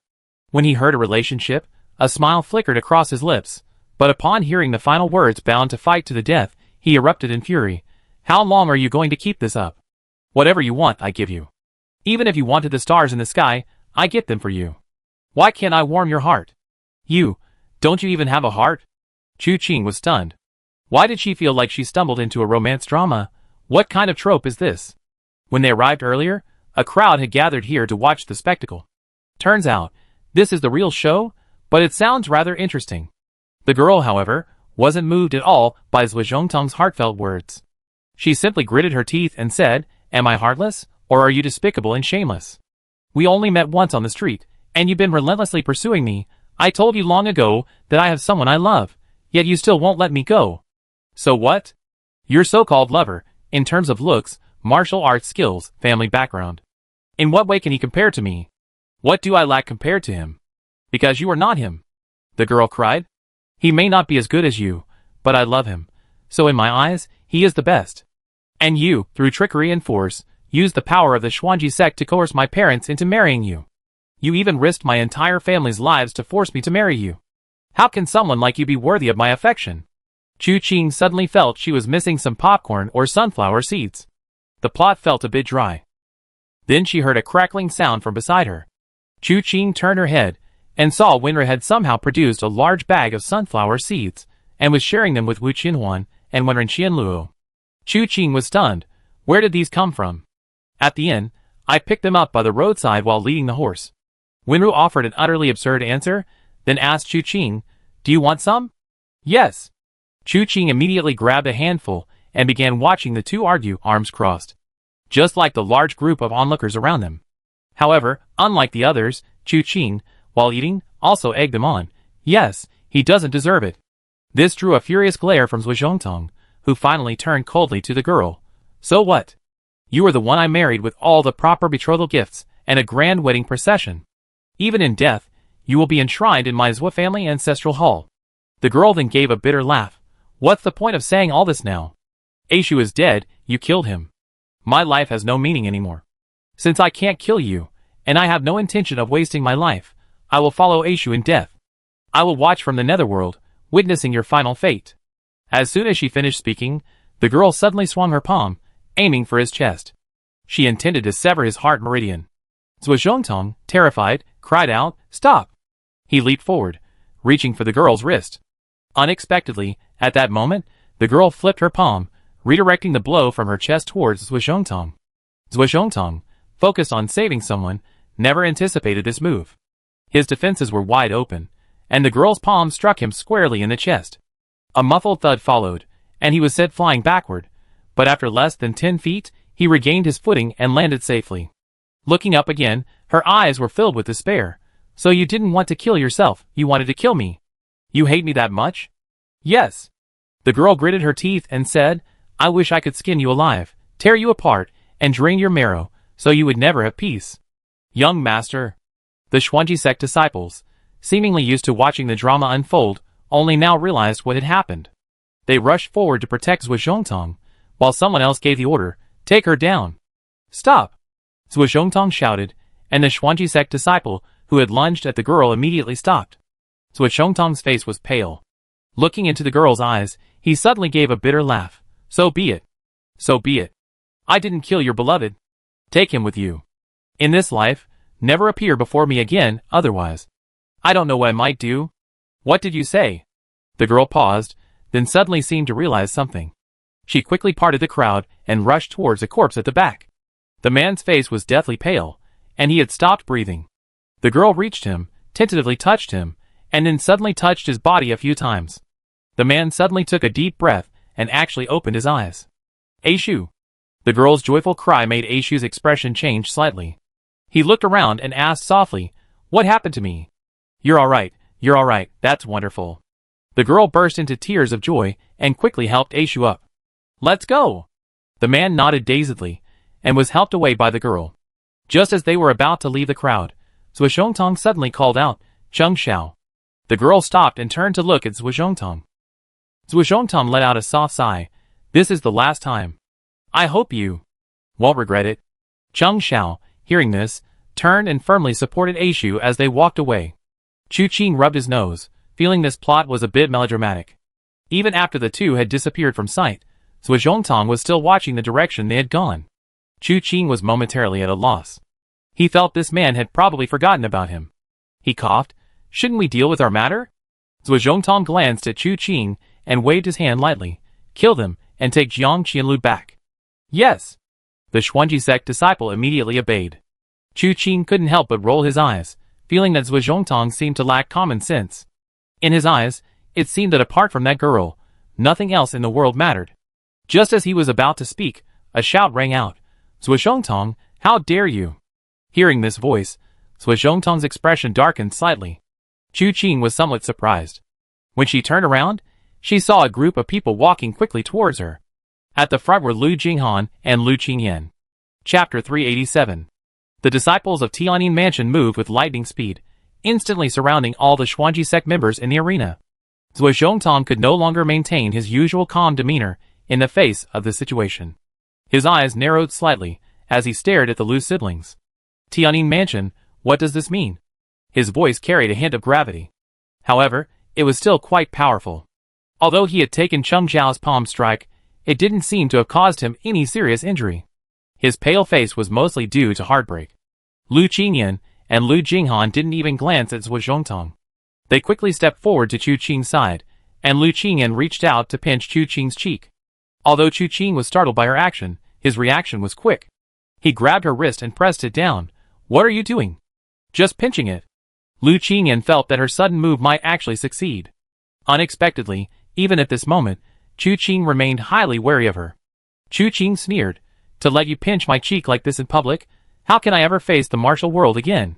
When he heard a relationship, a smile flickered across his lips, but upon hearing the final words "bound to fight to the death," he erupted in fury. "How long are you going to keep this up? Whatever you want, I give you. Even if you wanted the stars in the sky, I get them for you. Why can't I warm your heart? Don't you even have a heart? Chu Qing was stunned. Why did she feel like she stumbled into a romance drama? What kind of trope is this? When they arrived earlier, a crowd had gathered here to watch the spectacle. Turns out, this is the real show, but it sounds rather interesting. The girl, however, wasn't moved at all by Zhuo Zhongtong's heartfelt words. She simply gritted her teeth and said, "Am I heartless, or are you despicable and shameless? We only met once on the street, and you've been relentlessly pursuing me. I told you long ago that I have someone I love, yet you still won't let me go. So what? Your so-called lover, in terms of looks, martial arts skills, family background. In what way can he compare to me? What do I lack compared to him? Because you are not him," the girl cried. "He may not be as good as you, but I love him. So in my eyes, he is the best. And you, through trickery and force, used the power of the Xuanji sect to coerce my parents into marrying you. You even risked my entire family's lives to force me to marry you. How can someone like you be worthy of my affection?" Chu Qing suddenly felt she was missing some popcorn or sunflower seeds. The plot felt a bit dry. Then she heard a crackling sound from beside her. Chu Qing turned her head and saw Winra had somehow produced a large bag of sunflower seeds and was sharing them with Wu Qinhuan and Wenren Qianluo. Chu Qing was stunned. Where did these come from? At the inn, I picked them up by the roadside while leading the horse. Winru offered an utterly absurd answer, then asked Chu Qing, "Do you want some?" "Yes." Chu Qing immediately grabbed a handful and began watching the two argue, arms crossed. Just like the large group of onlookers around them. However, unlike the others, Chu Qing, while eating, also egged them on. Yes, he doesn't deserve it. This drew a furious glare from Zhuo Zhongtong, who finally turned coldly to the girl. "So what? You are the one I married with all the proper betrothal gifts and a grand wedding procession. Even in death, you will be enshrined in my Zhuo family ancestral hall." The girl then gave a bitter laugh. "What's the point of saying all this now? Aishu is dead, you killed him. My life has no meaning anymore. Since I can't kill you, and I have no intention of wasting my life, I will follow Aishu in death. I will watch from the netherworld, witnessing your final fate." As soon as she finished speaking, the girl suddenly swung her palm, aiming for his chest. She intended to sever his heart meridian. Zhuo Zhongtong, terrified, cried out, "Stop!" He leaped forward, reaching for the girl's wrist. Unexpectedly, at that moment, the girl flipped her palm, redirecting the blow from her chest towards Zhuo Zhongtong. Zhuo Zhongtong, focused on saving someone, never anticipated this move. His defenses were wide open, and the girl's palm struck him squarely in the chest. A muffled thud followed, and he was sent flying backward, but after less than 10 feet, he regained his footing and landed safely. Looking up again, her eyes were filled with despair. "So you didn't want to kill yourself, you wanted to kill me. You hate me that much?" "Yes." The girl gritted her teeth and said, "I wish I could skin you alive, tear you apart, and drain your marrow, so you would never have peace." "Young master." The Xuanji sect disciples, seemingly used to watching the drama unfold, only now realized what had happened. They rushed forward to protect Zhuo Zhongtong, while someone else gave the order, "Take her down." "Stop!" Zhuo Zhongtong shouted, and the Xuanji sect disciple, who had lunged at the girl, immediately stopped. Zhuo Zhongtong's face was pale. Looking into the girl's eyes, he suddenly gave a bitter laugh. "So be it. So be it. I didn't kill your beloved. Take him with you. In this life, never appear before me again, otherwise. I don't know what I might do." "What did you say?" The girl paused, then suddenly seemed to realize something. She quickly parted the crowd and rushed towards a corpse at the back. The man's face was deathly pale, and he had stopped breathing. The girl reached him, tentatively touched him, and then suddenly touched his body a few times. The man suddenly took a deep breath and actually opened his eyes. "Aishu!" The girl's joyful cry made Aishu's expression change slightly. He looked around and asked softly, "What happened to me?" You're all right, that's wonderful." The girl burst into tears of joy and quickly helped Aishu up. "Let's go!" The man nodded dazedly and was helped away by the girl. Just as they were about to leave the crowd, Zhuo Zhongtong suddenly called out, "Cheng Xiao." The girl stopped and turned to look at Zhuo Zhongtong. Zhuo Zhongtong let out a soft sigh. "This is the last time. I hope you won't regret it." Cheng Xiao, hearing this, turned and firmly supported Aishu as they walked away. Chu Qing rubbed his nose, feeling this plot was a bit melodramatic. Even after the two had disappeared from sight, Zhuo Zhongtong was still watching the direction they had gone. Chu Qing was momentarily at a loss. He felt this man had probably forgotten about him. He coughed. Shouldn't we deal with our matter? Zhuo Zhongtong glanced at Chu Qing and waved his hand lightly. Kill them, and take Jiang Qianlu back. Yes. The Xuanji sect disciple immediately obeyed. Chu Qing couldn't help but roll his eyes, feeling that Zhuo Zhongtong seemed to lack common sense. In his eyes, it seemed that apart from that girl, nothing else in the world mattered. Just as he was about to speak, a shout rang out. Zhuo Zhongtong, how dare you? Hearing this voice, Zhuo Zhongtong's expression darkened slightly. Chu Qing was somewhat surprised. When she turned around, she saw a group of people walking quickly towards her. At the front were Lu Jinghan and Lu Qingyan. Chapter 387. The disciples of Tianyin Mansion moved with lightning speed, instantly surrounding all the Xuanji sect members in the arena. Zhuo Zhongtong could no longer maintain his usual calm demeanor in the face of the situation. His eyes narrowed slightly as he stared at the Lu siblings. Tianyin Mansion, what does this mean? His voice carried a hint of gravity. However, it was still quite powerful. Although he had taken Cheng Zhao's palm strike, it didn't seem to have caused him any serious injury. His pale face was mostly due to heartbreak. Lu Qingyan and Lu Jinghan didn't even glance at Zhuo Zhongtong. They quickly stepped forward to Chu Qing's side, and Lu Qingyan reached out to pinch Chu Qing's cheek. Although Chu Qing was startled by her action, his reaction was quick. He grabbed her wrist and pressed it down. What are you doing? Just pinching it. Lu Qingyan felt that her sudden move might actually succeed. Unexpectedly, even at this moment, Chu Qing remained highly wary of her. Chu Qing sneered. To let you pinch my cheek like this in public? How can I ever face the martial world again?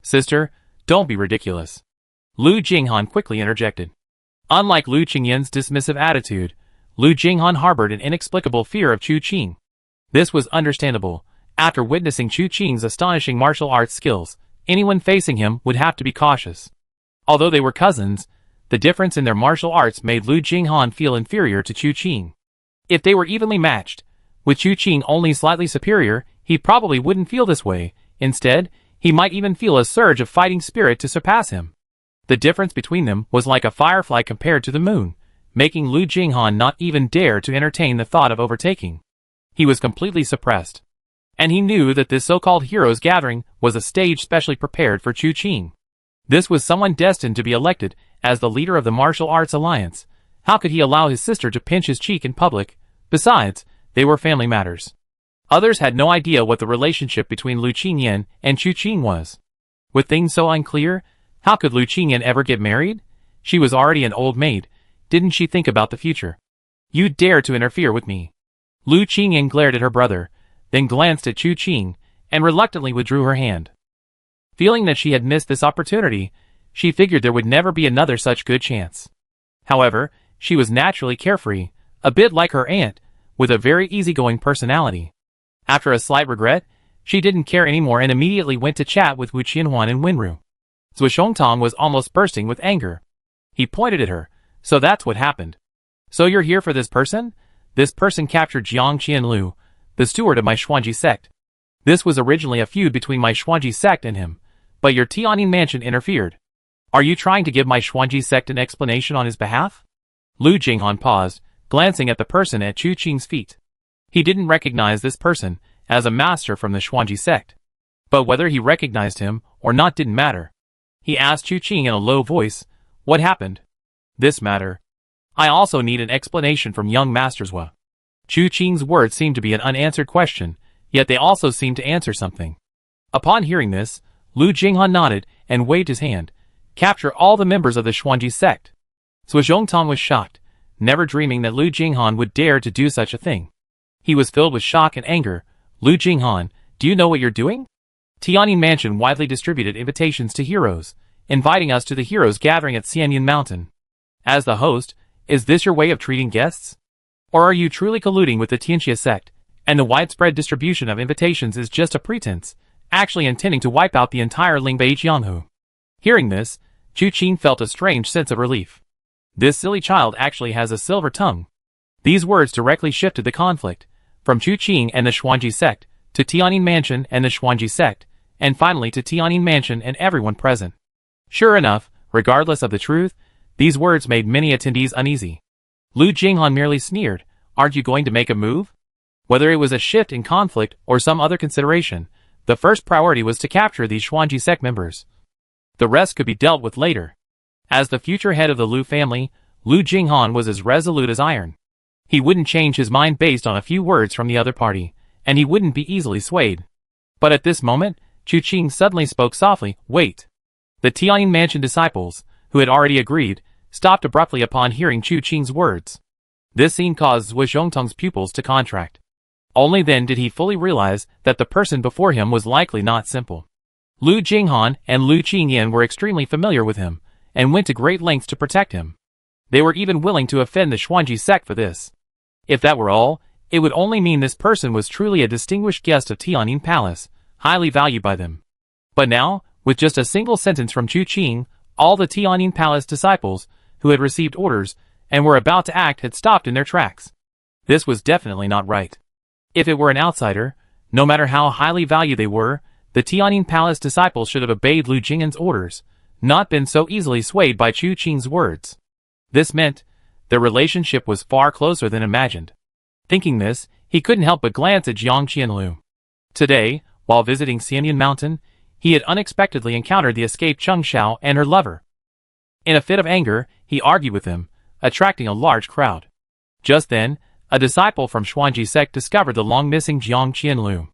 Sister, don't be ridiculous. Lu Jinghan quickly interjected. Unlike Lu Qingyan's dismissive attitude, Lu Jinghan harbored an inexplicable fear of Chu Qing. This was understandable. After witnessing Chu Qing's astonishing martial arts skills, anyone facing him would have to be cautious. Although they were cousins, the difference in their martial arts made Lu Jinghan feel inferior to Chu Qing. If they were evenly matched, with Chu Qing only slightly superior, he probably wouldn't feel this way. Instead, he might even feel a surge of fighting spirit to surpass him. The difference between them was like a firefly compared to the moon, making Lu Jinghan not even dare to entertain the thought of overtaking. He was completely suppressed. And he knew that this so-called heroes gathering was a stage specially prepared for Chu Qing. This was someone destined to be elected as the leader of the martial arts alliance. How could he allow his sister to pinch his cheek in public? Besides, they were family matters. Others had no idea what the relationship between Lu Qingyan and Chu Qing was. With things so unclear, how could Lu Qingyan ever get married? She was already an old maid. Didn't she think about the future? You dare to interfere with me. Lu Qingyan glared at her brother, then glanced at Chu Qing, and reluctantly withdrew her hand. Feeling that she had missed this opportunity, she figured there would never be another such good chance. However, she was naturally carefree, a bit like her aunt, with a very easygoing personality. After a slight regret, she didn't care anymore and immediately went to chat with Wu Qianhuan and Wenru. Zhuo Zhongtong was almost bursting with anger. He pointed at her. So that's what happened. So you're here for this person? This person captured Jiang Qianlu, the steward of my Xuanji sect. This was originally a feud between my Xuanji sect and him, but your Tianyin Mansion interfered. Are you trying to give my Xuanji sect an explanation on his behalf? Lu Jinghan paused, glancing at the person at Chu Qing's feet. He didn't recognize this person as a master from the Xuanji sect. But whether he recognized him or not didn't matter. He asked Chu Qing in a low voice, what happened? This matter. I also need an explanation from young Master Zhuo. Chu Qing's words seemed to be an unanswered question, yet they also seemed to answer something. Upon hearing this, Lu Jinghan nodded and waved his hand. Capture all the members of the Xuanji sect. Zhuo Zhongtong was shocked, never dreaming that Lu Jinghan would dare to do such a thing. He was filled with shock and anger. Lu Jinghan, do you know what you're doing? Tianyin Mansion widely distributed invitations to heroes, inviting us to the heroes gathering at Xianyin Mountain. As the host, is this your way of treating guests? Or are you truly colluding with the Tianxia sect, and the widespread distribution of invitations is just a pretense, actually intending to wipe out the entire Lingbei Jianghu? Hearing this, Chu Qing felt a strange sense of relief. This silly child actually has a silver tongue. These words directly shifted the conflict, from Chu Qing and the Xuanji sect, to Tianyin Mansion and the Xuanji sect, and finally to Tianyin Mansion and everyone present. Sure enough, regardless of the truth, these words made many attendees uneasy. Lu Jinghan merely sneered, aren't you going to make a move? Whether it was a shift in conflict or some other consideration, the first priority was to capture these Xuanji sect members. The rest could be dealt with later. As the future head of the Liu family, Liu Jinghan was as resolute as iron. He wouldn't change his mind based on a few words from the other party, and he wouldn't be easily swayed. But at this moment, Chu Qing suddenly spoke softly. Wait. The Tianyin Mansion disciples, who had already agreed, stopped abruptly upon hearing Chu Qing's words. This scene caused Zhuo Zhongtong's pupils to contract. Only then did he fully realize that the person before him was likely not simple. Liu Jinghan and Liu Qingyan were extremely familiar with him, and went to great lengths to protect him. They were even willing to offend the Xuanji sect for this. If that were all, it would only mean this person was truly a distinguished guest of Tianyin Palace, highly valued by them. But now, with just a single sentence from Chu Qing, all the Tianyin Palace disciples, who had received orders, and were about to act had stopped in their tracks. This was definitely not right. If it were an outsider, no matter how highly valued they were, the Tianyin Palace disciples should have obeyed Liu Jinghan's orders, not been so easily swayed by Chu Qing's words. This meant, their relationship was far closer than imagined. Thinking this, he couldn't help but glance at Jiang Qianlu. Today, while visiting Xianyan Mountain, he had unexpectedly encountered the escaped Cheng Xiao and her lover. In a fit of anger, he argued with them, attracting a large crowd. Just then, a disciple from Xuanji sect discovered the long-missing Jiang Qianlu.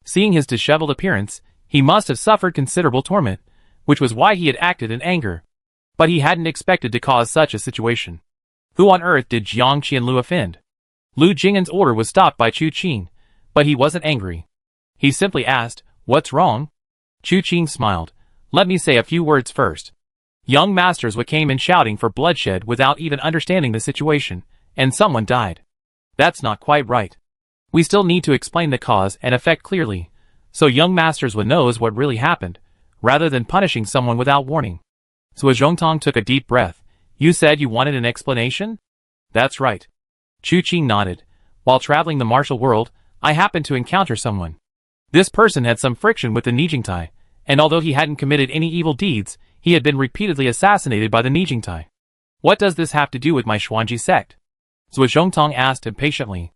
Seeing his disheveled appearance, he must have suffered considerable torment, which was why he had acted in anger. But he hadn't expected to cause such a situation. Who on earth did Jiang Qianlu offend? Liu Jinghan's order was stopped by Chu Qing, but he wasn't angry. He simply asked, "What's wrong?" Chu Qing smiled. "Let me say a few words first. Young masters came in shouting for bloodshed without even understanding the situation, and someone died. That's not quite right. We still need to explain the cause and effect clearly, so young masters knows what really happened, rather than punishing someone without warning." Zhuo Zhongtong took a deep breath. "You said you wanted an explanation?" "That's right." Chu Qing nodded. "While traveling the martial world, I happened to encounter someone. This person had some friction with the Nijingtai, and although he hadn't committed any evil deeds, he had been repeatedly assassinated by the Nijingtai. What does this have to do with my Xuanji sect?" Zhuo Zhongtong asked impatiently.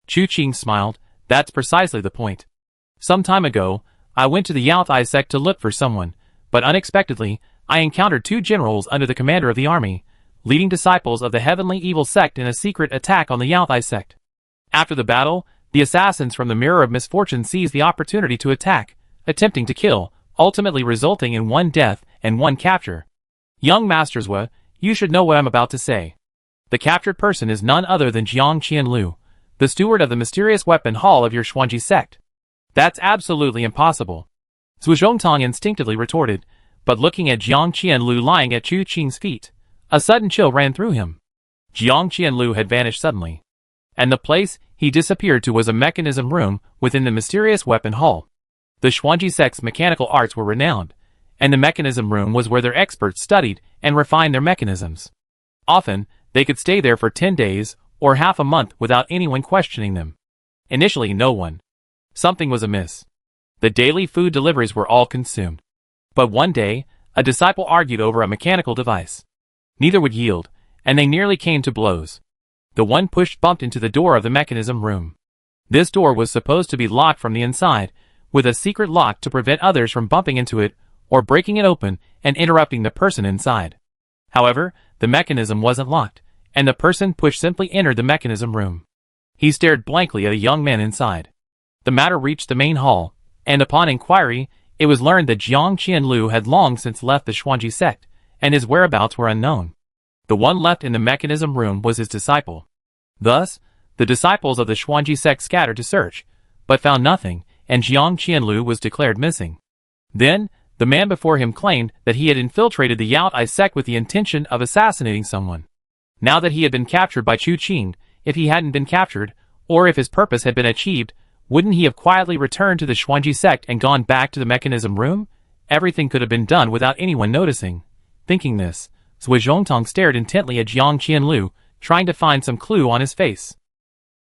Chu Qing smiled. "That's precisely the point. Some time ago, I went to the Yaotai sect to look for someone, but unexpectedly, I encountered two generals under the commander of the army, leading disciples of the heavenly evil sect in a secret attack on the Yaotai sect. After the battle, the assassins from the Mirror of Misfortune seized the opportunity to attack, attempting to kill, ultimately resulting in one death and one capture. Young Masters, you should know what I'm about to say. The captured person is none other than Jiang Qianlu, the steward of the mysterious weapon hall of your Xuanji sect." "That's absolutely impossible," Zhuo Zhongtong instinctively retorted, but looking at Jiang Qianlu lying at Chu Qing's feet, a sudden chill ran through him. Jiang Qianlu had vanished suddenly, and the place he disappeared to was a mechanism room within the mysterious weapon hall. The Xuanji sect's mechanical arts were renowned, and the mechanism room was where their experts studied and refined their mechanisms. Often, they could stay there for 10 days or half a month without anyone questioning them. Initially, no one. Something was amiss. The daily food deliveries were all consumed. But one day, a disciple argued over a mechanical device. Neither would yield, and they nearly came to blows. The one pushed bumped into the door of the mechanism room. This door was supposed to be locked from the inside, with a secret lock to prevent others from bumping into it or breaking it open and interrupting the person inside. However, the mechanism wasn't locked, and the person pushed simply entered the mechanism room. He stared blankly at a young man inside. The matter reached the main hall, and upon inquiry, it was learned that Jiang Qianlu had long since left the Xuanji sect, and his whereabouts were unknown. The one left in the mechanism room was his disciple. Thus, the disciples of the Xuanji sect scattered to search, but found nothing, and Jiang Qianlu was declared missing. Then, the man before him claimed that he had infiltrated the Yaotai sect with the intention of assassinating someone. Now that he had been captured by Chu Qing, if he hadn't been captured, or if his purpose had been achieved, wouldn't he have quietly returned to the Xuanji sect and gone back to the mechanism room? Everything could have been done without anyone noticing. Thinking this, Zhuo Zhongtong stared intently at Jiang Qianlu, trying to find some clue on his face.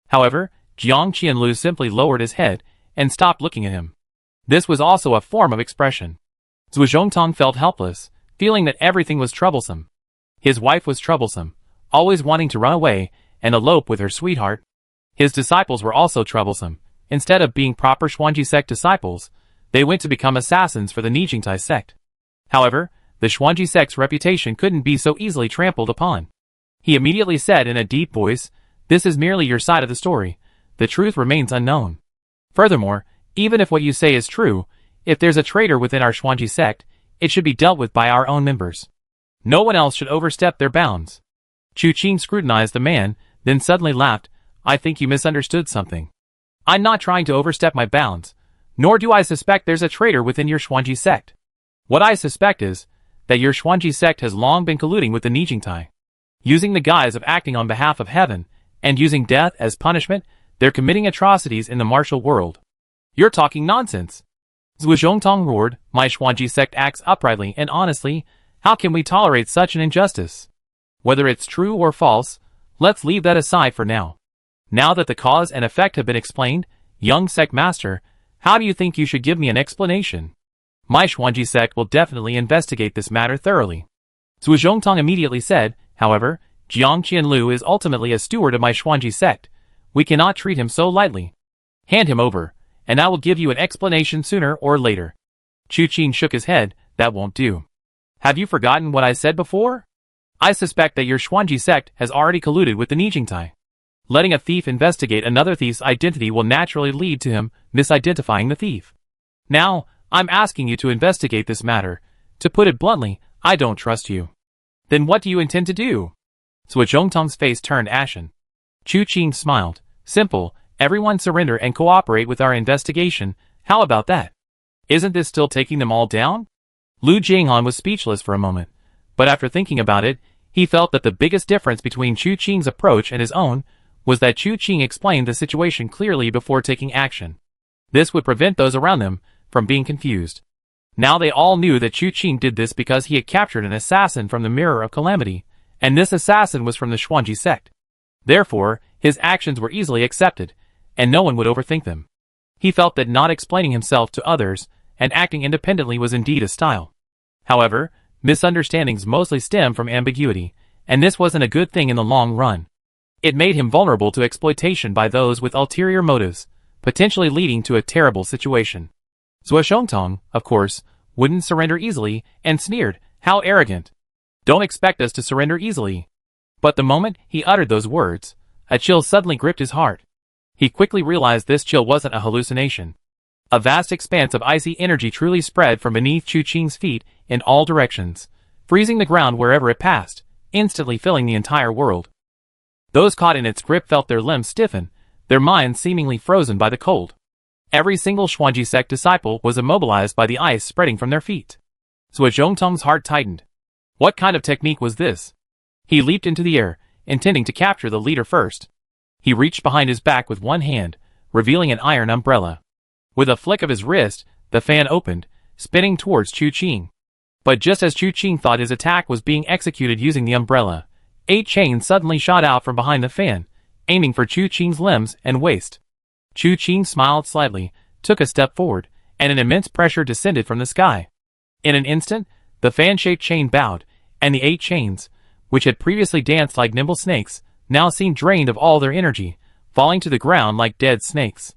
However, Jiang Qianlu simply lowered his head and stopped looking at him. This was also a form of expression. Zhuo Zhongtong felt helpless, feeling that everything was troublesome. His wife was troublesome, always wanting to run away and elope with her sweetheart. His disciples were also troublesome. Instead of being proper Xuanji sect disciples, they went to become assassins for the Nijingtai sect. However, the Xuanji sect's reputation couldn't be so easily trampled upon. He immediately said in a deep voice, "This is merely your side of the story. The truth remains unknown. Furthermore, even if what you say is true, if there's a traitor within our Xuanji sect, it should be dealt with by our own members. No one else should overstep their bounds." Chu Qing scrutinized the man, then suddenly laughed. "I think you misunderstood something. I'm not trying to overstep my bounds, nor do I suspect there's a traitor within your Xuanji sect. What I suspect is that your Xuanji sect has long been colluding with the Nijingtai. Using the guise of acting on behalf of heaven, and using death as punishment, they're committing atrocities in the martial world." "You're talking nonsense," Zhu Zhongtong roared. "My Xuanji sect acts uprightly and honestly. How can we tolerate such an injustice? Whether it's true or false, let's leave that aside for now. Now that the cause and effect have been explained, young sect master, how do you think you should give me an explanation? My Xuanji sect will definitely investigate this matter thoroughly." Zhu Zhongtong immediately said, "However, Jiang Qianlu is ultimately a steward of my Xuanji sect. We cannot treat him so lightly. Hand him over, and I will give you an explanation sooner or later." Chu Qing shook his head. "That won't do. Have you forgotten what I said before? I suspect that your Xuanji sect has already colluded with the Nijingtai. Letting a thief investigate another thief's identity will naturally lead to him misidentifying the thief. Now, I'm asking you to investigate this matter. To put it bluntly, I don't trust you." "Then what do you intend to do?" Zhu Zhongtong's face turned ashen. Chu Qing smiled. "Simple, everyone surrender and cooperate with our investigation. How about that? Isn't this still taking them all down?" Lu Jinghan was speechless for a moment, but after thinking about it, he felt that the biggest difference between Chu Qing's approach and his own was that Chu Qing explained the situation clearly before taking action. This would prevent those around them from being confused. Now they all knew that Chu Qing did this because he had captured an assassin from the Mirror of Calamity, and this assassin was from the Xuanji sect. Therefore, his actions were easily accepted, and no one would overthink them. He felt that not explaining himself to others and acting independently was indeed a style. However, misunderstandings mostly stem from ambiguity, and this wasn't a good thing in the long run. It made him vulnerable to exploitation by those with ulterior motives, potentially leading to a terrible situation. Zhu Zhongtong, of course, wouldn't surrender easily, and sneered, "How arrogant! Don't expect us to surrender easily." But the moment he uttered those words, a chill suddenly gripped his heart. He quickly realized this chill wasn't a hallucination. A vast expanse of icy energy truly spread from beneath Chu Qing's feet in all directions, freezing the ground wherever it passed, instantly filling the entire world. Those caught in its grip felt their limbs stiffen, their minds seemingly frozen by the cold. Every single Xuanji sect disciple was immobilized by the ice spreading from their feet. Zhu Zhongtong's heart tightened. What kind of technique was this? He leaped into the air, intending to capture the leader first. He reached behind his back with one hand, revealing an iron umbrella. With a flick of his wrist, the fan opened, spinning towards Chu Qing. But just as Chu Qing thought his attack was being executed using the umbrella, 8 chains suddenly shot out from behind the fan, aiming for Chu Qing's limbs and waist. Chu Qing smiled slightly, took a step forward, and an immense pressure descended from the sky. In an instant, the fan-shaped chain bowed, and the 8 chains, which had previously danced like nimble snakes, now seemed drained of all their energy, falling to the ground like dead snakes.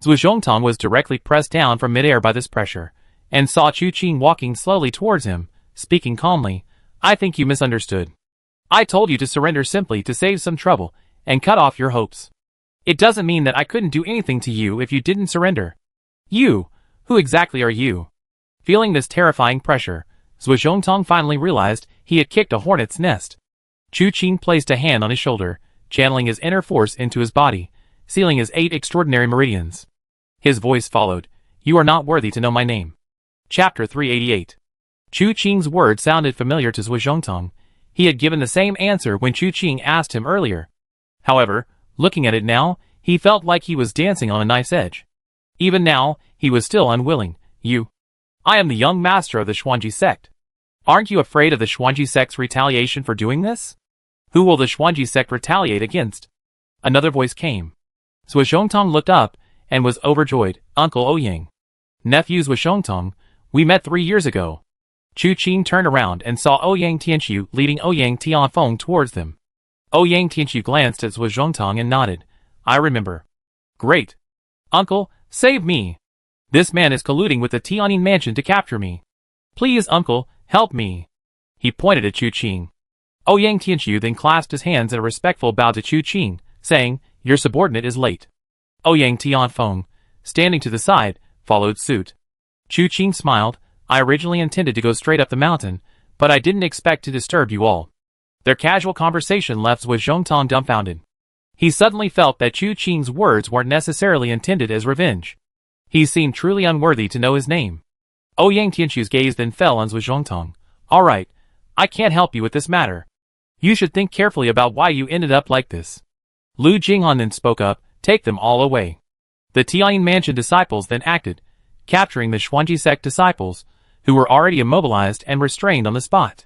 Zhu Zhongtong was directly pressed down from midair by this pressure, and saw Chu Qing walking slowly towards him, speaking calmly, "I think you misunderstood. I told you to surrender simply to save some trouble, and cut off your hopes. It doesn't mean that I couldn't do anything to you if you didn't surrender. You, who exactly are you?" Feeling this terrifying pressure, Zhu Zhongtong finally realized he had kicked a hornet's nest. Chu Qing placed a hand on his shoulder, channeling his inner force into his body, sealing his 8 extraordinary meridians. His voice followed, "You are not worthy to know my name." Chapter 388. Chu Qing's words sounded familiar to Zhu Zhongtong. He had given the same answer when Chu Qing asked him earlier. However, looking at it now, he felt like he was dancing on a knife's edge. Even now, he was still unwilling. I am the young master of the Xuanji sect. Aren't you afraid of the Xuanji sect's retaliation for doing this? Who will the Xuanji sect retaliate against?" Another voice came. Zhu Zhongtong looked up, and was overjoyed. "Uncle Ouyang. Nephew Zhu Zhongtong, we met 3 years ago." Chu Qing turned around and saw Ouyang Tianqiu leading Ouyang Tianfeng towards them. Ouyang Tianqiu glanced at Zhu Zhongtong and nodded. "I remember." "Great. Uncle, save me. This man is colluding with the Tianyin mansion to capture me. Please, uncle, Help me. He pointed at Chu Qing. Ouyang Tianqiu then clasped his hands in a respectful bow to Chu Qing, saying, "Your subordinate is late." Ouyang Tianfeng, standing to the side, followed suit. Chu Qing smiled. "I originally intended to go straight up the mountain, but I didn't expect to disturb you all." Their casual conversation left Zhuangtong dumbfounded. He suddenly felt that Chu Qing's words weren't necessarily intended as revenge. He seemed truly unworthy to know his name. Ouyang Tianqiu's gaze then fell on Zhuangtong. "All right, I can't help you with this matter. You should think carefully about why you ended up like this." Lu Jinghan then spoke up, "Take them all away." The Tianyin Mansion disciples then acted, capturing the Xuanji sect disciples, who were already immobilized and restrained on the spot.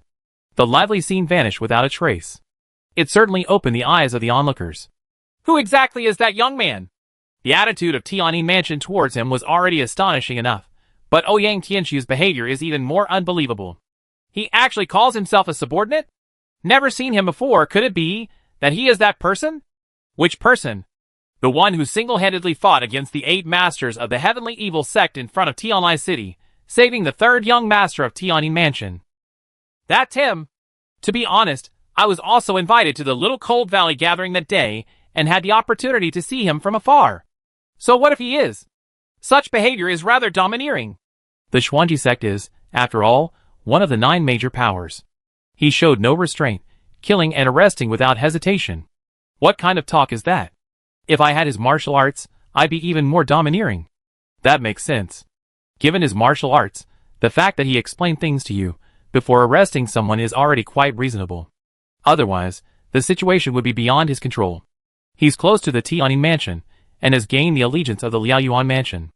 The lively scene vanished without a trace. It certainly opened the eyes of the onlookers. Who exactly is that young man? The attitude of Tianyin Mansion towards him was already astonishing enough, but Ouyang Tianqiu's behavior is even more unbelievable. He actually calls himself a subordinate? Never seen him before. Could it be that he is that person? Which person? The one who single-handedly fought against the 8 masters of the heavenly evil sect in front of Tianlai City, saving the 3rd young master of Tianyin Mansion. That's him. To be honest, I was also invited to the Little Cold Valley gathering that day and had the opportunity to see him from afar. So what if he is? Such behavior is rather domineering. The Xuanji sect is, after all, one of the 9 major powers. He showed no restraint, killing and arresting without hesitation. What kind of talk is that? If I had his martial arts, I'd be even more domineering. That makes sense. Given his martial arts, the fact that he explained things to you before arresting someone is already quite reasonable. Otherwise, the situation would be beyond his control. He's close to the Tianyin Mansion, and has gained the allegiance of the Liaoyuan Mansion.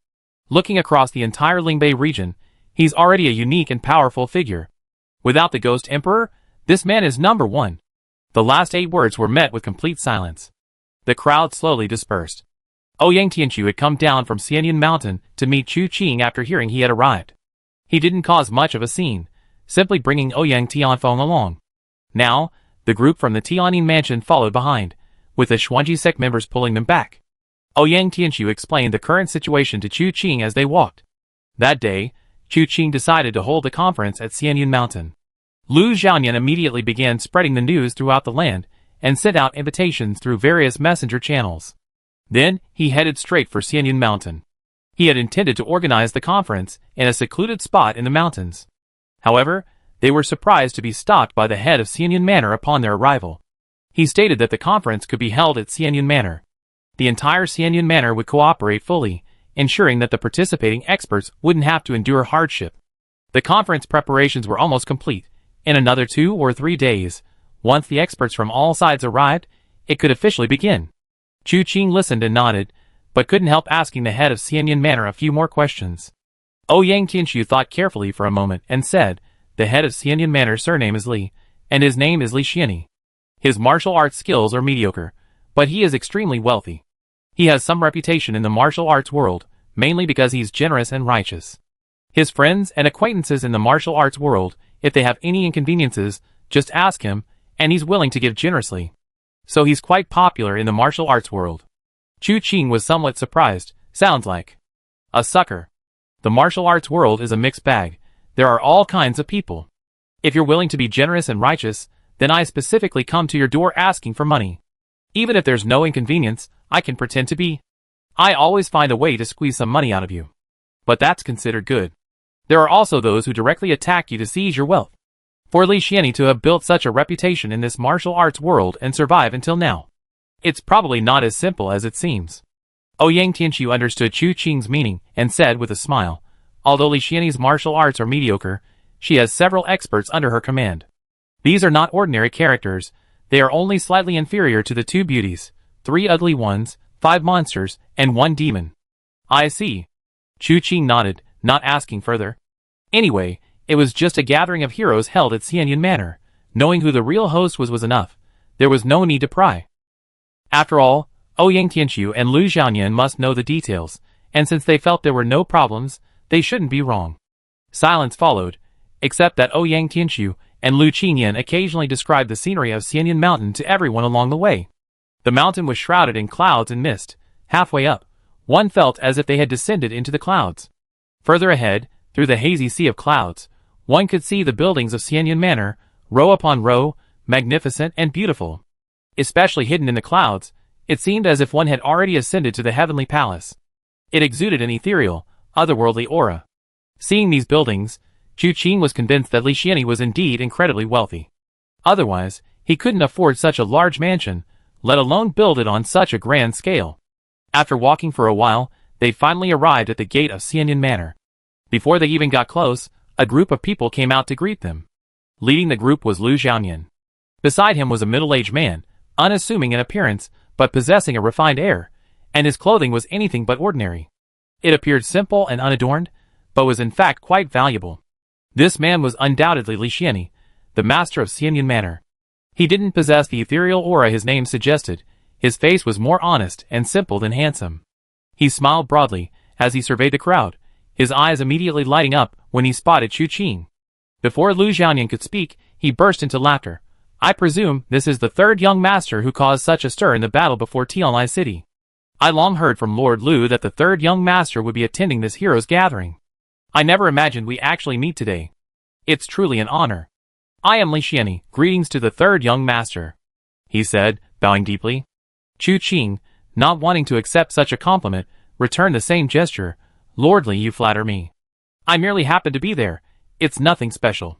Looking across the entire Lingbei region, he's already a unique and powerful figure. Without the Ghost Emperor, this man is number 1. The last 8 words were met with complete silence. The crowd slowly dispersed. Ouyang Tianqiu had come down from Xianyin Mountain to meet Chu Qing after hearing he had arrived. He didn't cause much of a scene, simply bringing Ouyang Tianfeng along. Now, the group from the Tianyin Mansion followed behind, with the Xuanji sect members pulling them back. Ouyang Tianqiu explained the current situation to Chu Qing as they walked. That day, Chu Qing decided to hold a conference at Xianyin Mountain. Lu Zhaoyan immediately began spreading the news throughout the land, and sent out invitations through various messenger channels. Then, he headed straight for Xianyin Mountain. He had intended to organize the conference in a secluded spot in the mountains. However, they were surprised to be stopped by the head of Xianyin Manor upon their arrival. He stated that the conference could be held at Xianyin Manor. The entire Xianyin Manor would cooperate fully, ensuring that the participating experts wouldn't have to endure hardship. The conference preparations were almost complete. In another 2 or 3 days, once the experts from all sides arrived, it could officially begin. Chu Qing listened and nodded, but couldn't help asking the head of Xianyin Manor a few more questions. Ouyang Tianqiu thought carefully for a moment and said, "The head of Xianyin Manor's surname is Li, and his name is Li Xiani. His martial arts skills are mediocre, but he is extremely wealthy. He has some reputation in the martial arts world, mainly because he's generous and righteous. His friends and acquaintances in the martial arts world, if they have any inconveniences, just ask him, and he's willing to give generously. So he's quite popular in the martial arts world." Chu Qing was somewhat surprised. Sounds like a sucker. The martial arts world is a mixed bag. There are all kinds of people. If you're willing to be generous and righteous, then I specifically come to your door asking for money. Even if there's no inconvenience, I can pretend to be. I always find a way to squeeze some money out of you. But that's considered good. There are also those who directly attack you to seize your wealth. For Li Xiani to have built such a reputation in this martial arts world and survive until now, it's probably not as simple as it seems. Ouyang Tianqiu understood Chu Qing's meaning and said with a smile, "Although Li Xiani's martial arts are mediocre, she has several experts under her command. These are not ordinary characters, they are only slightly inferior to the 2 beauties, 3 ugly ones, 5 monsters, and 1 demon." "I see." Chu Qing nodded, not asking further. Anyway, it was just a gathering of heroes held at Xianyin Manor. Knowing who the real host was enough. There was no need to pry. After all, Ouyang Tianqiu and Lu Zhaoyan must know the details, and since they felt there were no problems, they shouldn't be wrong. Silence followed, except that Ouyang Tianqiu and Lu Qingyan occasionally described the scenery of Xianyin Mountain to everyone along the way. The mountain was shrouded in clouds and mist. Halfway up, one felt as if they had descended into the clouds. Further ahead, through the hazy sea of clouds, One could see the buildings of Xianyun Manor, row upon row, magnificent and beautiful. Especially hidden in the clouds, it seemed as if one had already ascended to the heavenly palace. It exuded an ethereal, otherworldly aura. Seeing these buildings, Chu Qing was convinced that Li Xianye was indeed incredibly wealthy. Otherwise, he couldn't afford such a large mansion, let alone build it on such a grand scale. After walking for a while, they finally arrived at the gate of Xianyun Manor. Before they even got close, a group of people came out to greet them. Leading the group was Lu Xiaoyan. Beside him was a middle-aged man, unassuming in appearance, but possessing a refined air, and his clothing was anything but ordinary. It appeared simple and unadorned, but was in fact quite valuable. This man was undoubtedly Li Xianye, the master of Xianyun Manor. He didn't possess the ethereal aura his name suggested. His face was more honest and simple than handsome. He smiled broadly as he surveyed the crowd, his eyes immediately lighting up when he spotted Chu Qing. Before Lu Xiaoyan could speak, he burst into laughter. I presume this is the third young master who caused such a stir in the battle before Tianlai City. I long heard from Lord Lu that the third young master would be attending this heroes' gathering. I never imagined we actually meet today. It's truly an honor. I am Li Xianye, greetings to the third young master, he said, bowing deeply. Chu Qing, not wanting to accept such a compliment, returned the same gesture. Lord Li, you flatter me. I merely happened to be there. It's nothing special.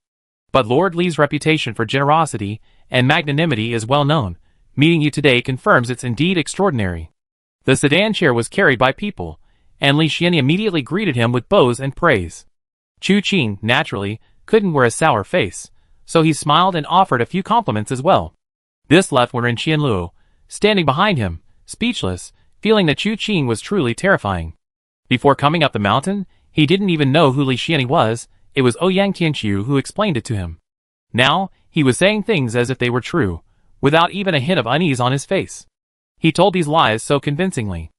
But Lord Li's reputation for generosity and magnanimity is well known. Meeting you today confirms it's indeed extraordinary. The sedan chair was carried by people, and Li Xianye immediately greeted him with bows and praise. Chu Qing, naturally, couldn't wear a sour face, so he smiled and offered a few compliments as well. This left Wen Qianluo, standing behind him, speechless, feeling that Chu Qing was truly terrifying. Before coming up the mountain, he didn't even know who Li Xianye was. It was Ouyang Tianqiu who explained it to him. Now, he was saying things as if they were true, without even a hint of unease on his face. He told these lies so convincingly.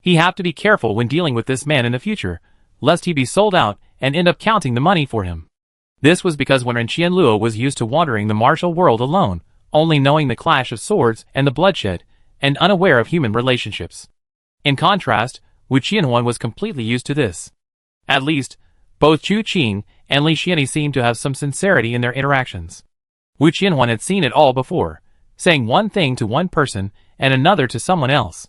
He had to be careful when dealing with this man in the future, lest he be sold out and end up counting the money for him. This was because Wen Qianluo was used to wandering the martial world alone, only knowing the clash of swords and the bloodshed, and unaware of human relationships. In contrast, Wu Qianhuan was completely used to this. At least, both Chu Qing and Li Xianye seemed to have some sincerity in their interactions. Wu Qianhuan had seen it all before, saying one thing to one person and another to someone else.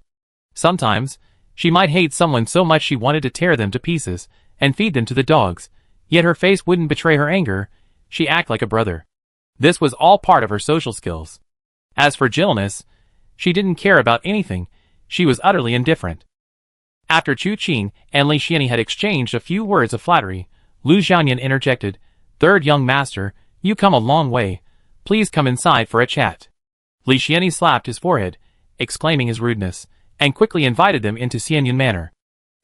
Sometimes, she might hate someone so much she wanted to tear them to pieces and feed them to the dogs, yet her face wouldn't betray her anger. She acted like a brother. This was all part of her social skills. As for gentleness, she didn't care about anything. She was utterly indifferent. After Chu Qing and Li Xianye had exchanged a few words of flattery, Lu Xiaoyan interjected, "Third young master, you come a long way. Please come inside for a chat." Li Xianye slapped his forehead, exclaiming his rudeness, and quickly invited them into Xianyun Manor.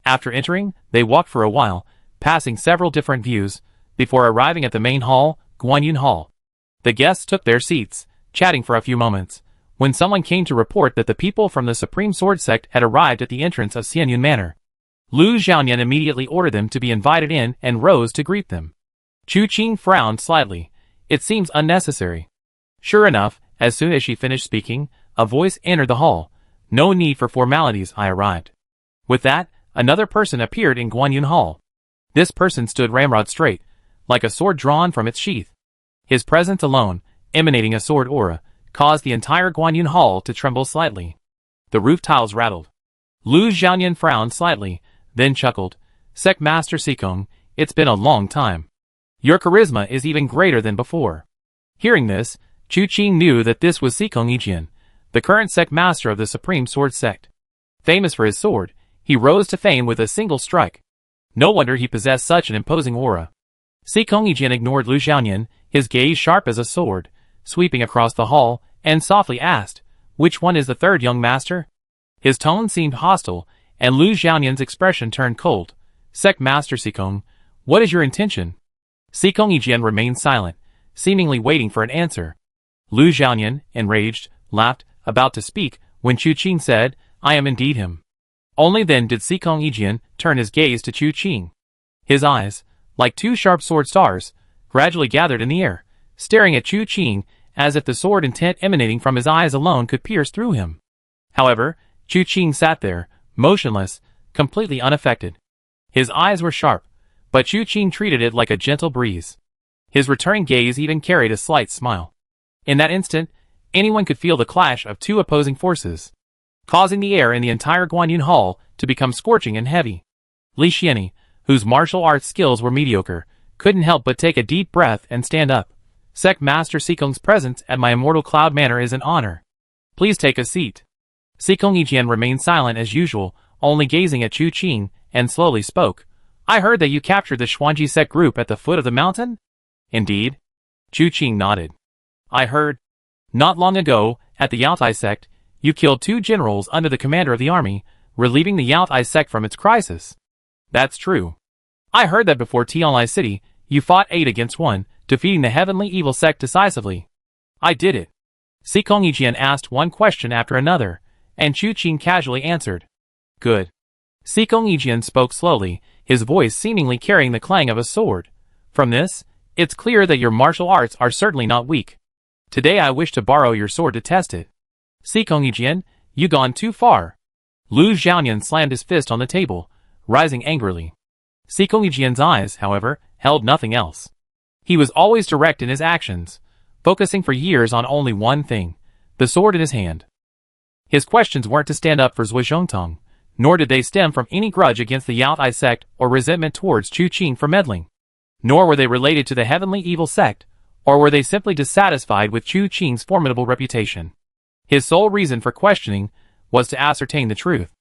After entering, they walked for a while, passing several different views, before arriving at the main hall, Guanyun Hall. The guests took their seats, chatting for a few moments, when someone came to report that the people from the Supreme Sword Sect had arrived at the entrance of Xianyun Manor. Lu Xiaoyan immediately ordered them to be invited in and rose to greet them. Chu Qing frowned slightly. It seems unnecessary. Sure enough, as soon as she finished speaking, a voice entered the hall. No need for formalities, I arrived. With that, another person appeared in Guanyun Hall. This person stood ramrod straight, like a sword drawn from its sheath. His presence alone, emanating a sword aura, caused the entire Guanyun Hall to tremble slightly. The roof tiles rattled. Lu Xiaoyan frowned slightly, then chuckled. Sect Master Sikong, it's been a long time. Your charisma is even greater than before. Hearing this, Chu Qing knew that this was Sikong Yijian, the current sect master of the Supreme Sword Sect. Famous for his sword, he rose to fame with a single strike. No wonder he possessed such an imposing aura. Sikong Yijian ignored Lu Xiaoyan, his gaze sharp as a sword, sweeping across the hall, and softly asked, "Which one is the third young master?" His tone seemed hostile, and Lu Xiaoyan's expression turned cold. "Sect Master Sikong, what is your intention?" Sikong Yijian remained silent, seemingly waiting for an answer. Lu Xiaoyan, enraged, laughed, about to speak, when Chu Qing said, "I am indeed him." Only then did Sikong Yijian turn his gaze to Chu Qing. His eyes, like two sharp sword stars, gradually gathered in the air, staring at Chu Qing as if the sword intent emanating from his eyes alone could pierce through him. However, Chu Qing sat there, motionless, completely unaffected. His eyes were sharp, but Chu Qing treated it like a gentle breeze. His returning gaze even carried a slight smile. In that instant, anyone could feel the clash of two opposing forces, causing the air in the entire Guanyin Hall to become scorching and heavy. Li Xianyi, whose martial arts skills were mediocre, couldn't help but take a deep breath and stand up. Sect Master Sikong's presence at my immortal cloud manor is an honor. Please take a seat. Sikong Yijian remained silent as usual, only gazing at Chu Qing, and slowly spoke. I heard that you captured the Xuanji sect group at the foot of the mountain? Indeed. Chu Qing nodded. I heard. Not long ago, at the Yaotai sect, you killed 2 generals under the commander of the army, relieving the Yaotai sect from its crisis. That's true. I heard that before Tianlai City, you fought 8 against 1, defeating the heavenly evil sect decisively. I did it. Sikong Yijian asked one question after another, and Chu Qing casually answered. Good. Sikong Yijian spoke slowly, his voice seemingly carrying the clang of a sword. From this, it's clear that your martial arts are certainly not weak. Today I wish to borrow your sword to test it. Sikong Yijian, you gone too far. Lu Xiaoyan slammed his fist on the table, rising angrily. Sikong Yijian's eyes, however, held nothing else. He was always direct in his actions, focusing for years on only one thing, the sword in his hand. His questions weren't to stand up for Zhui Zhongtong, nor did they stem from any grudge against the Yaotai sect or resentment towards Chu Qing for meddling. Nor were they related to the heavenly evil sect, or were they simply dissatisfied with Chu Qing's formidable reputation. His sole reason for questioning was to ascertain the truth.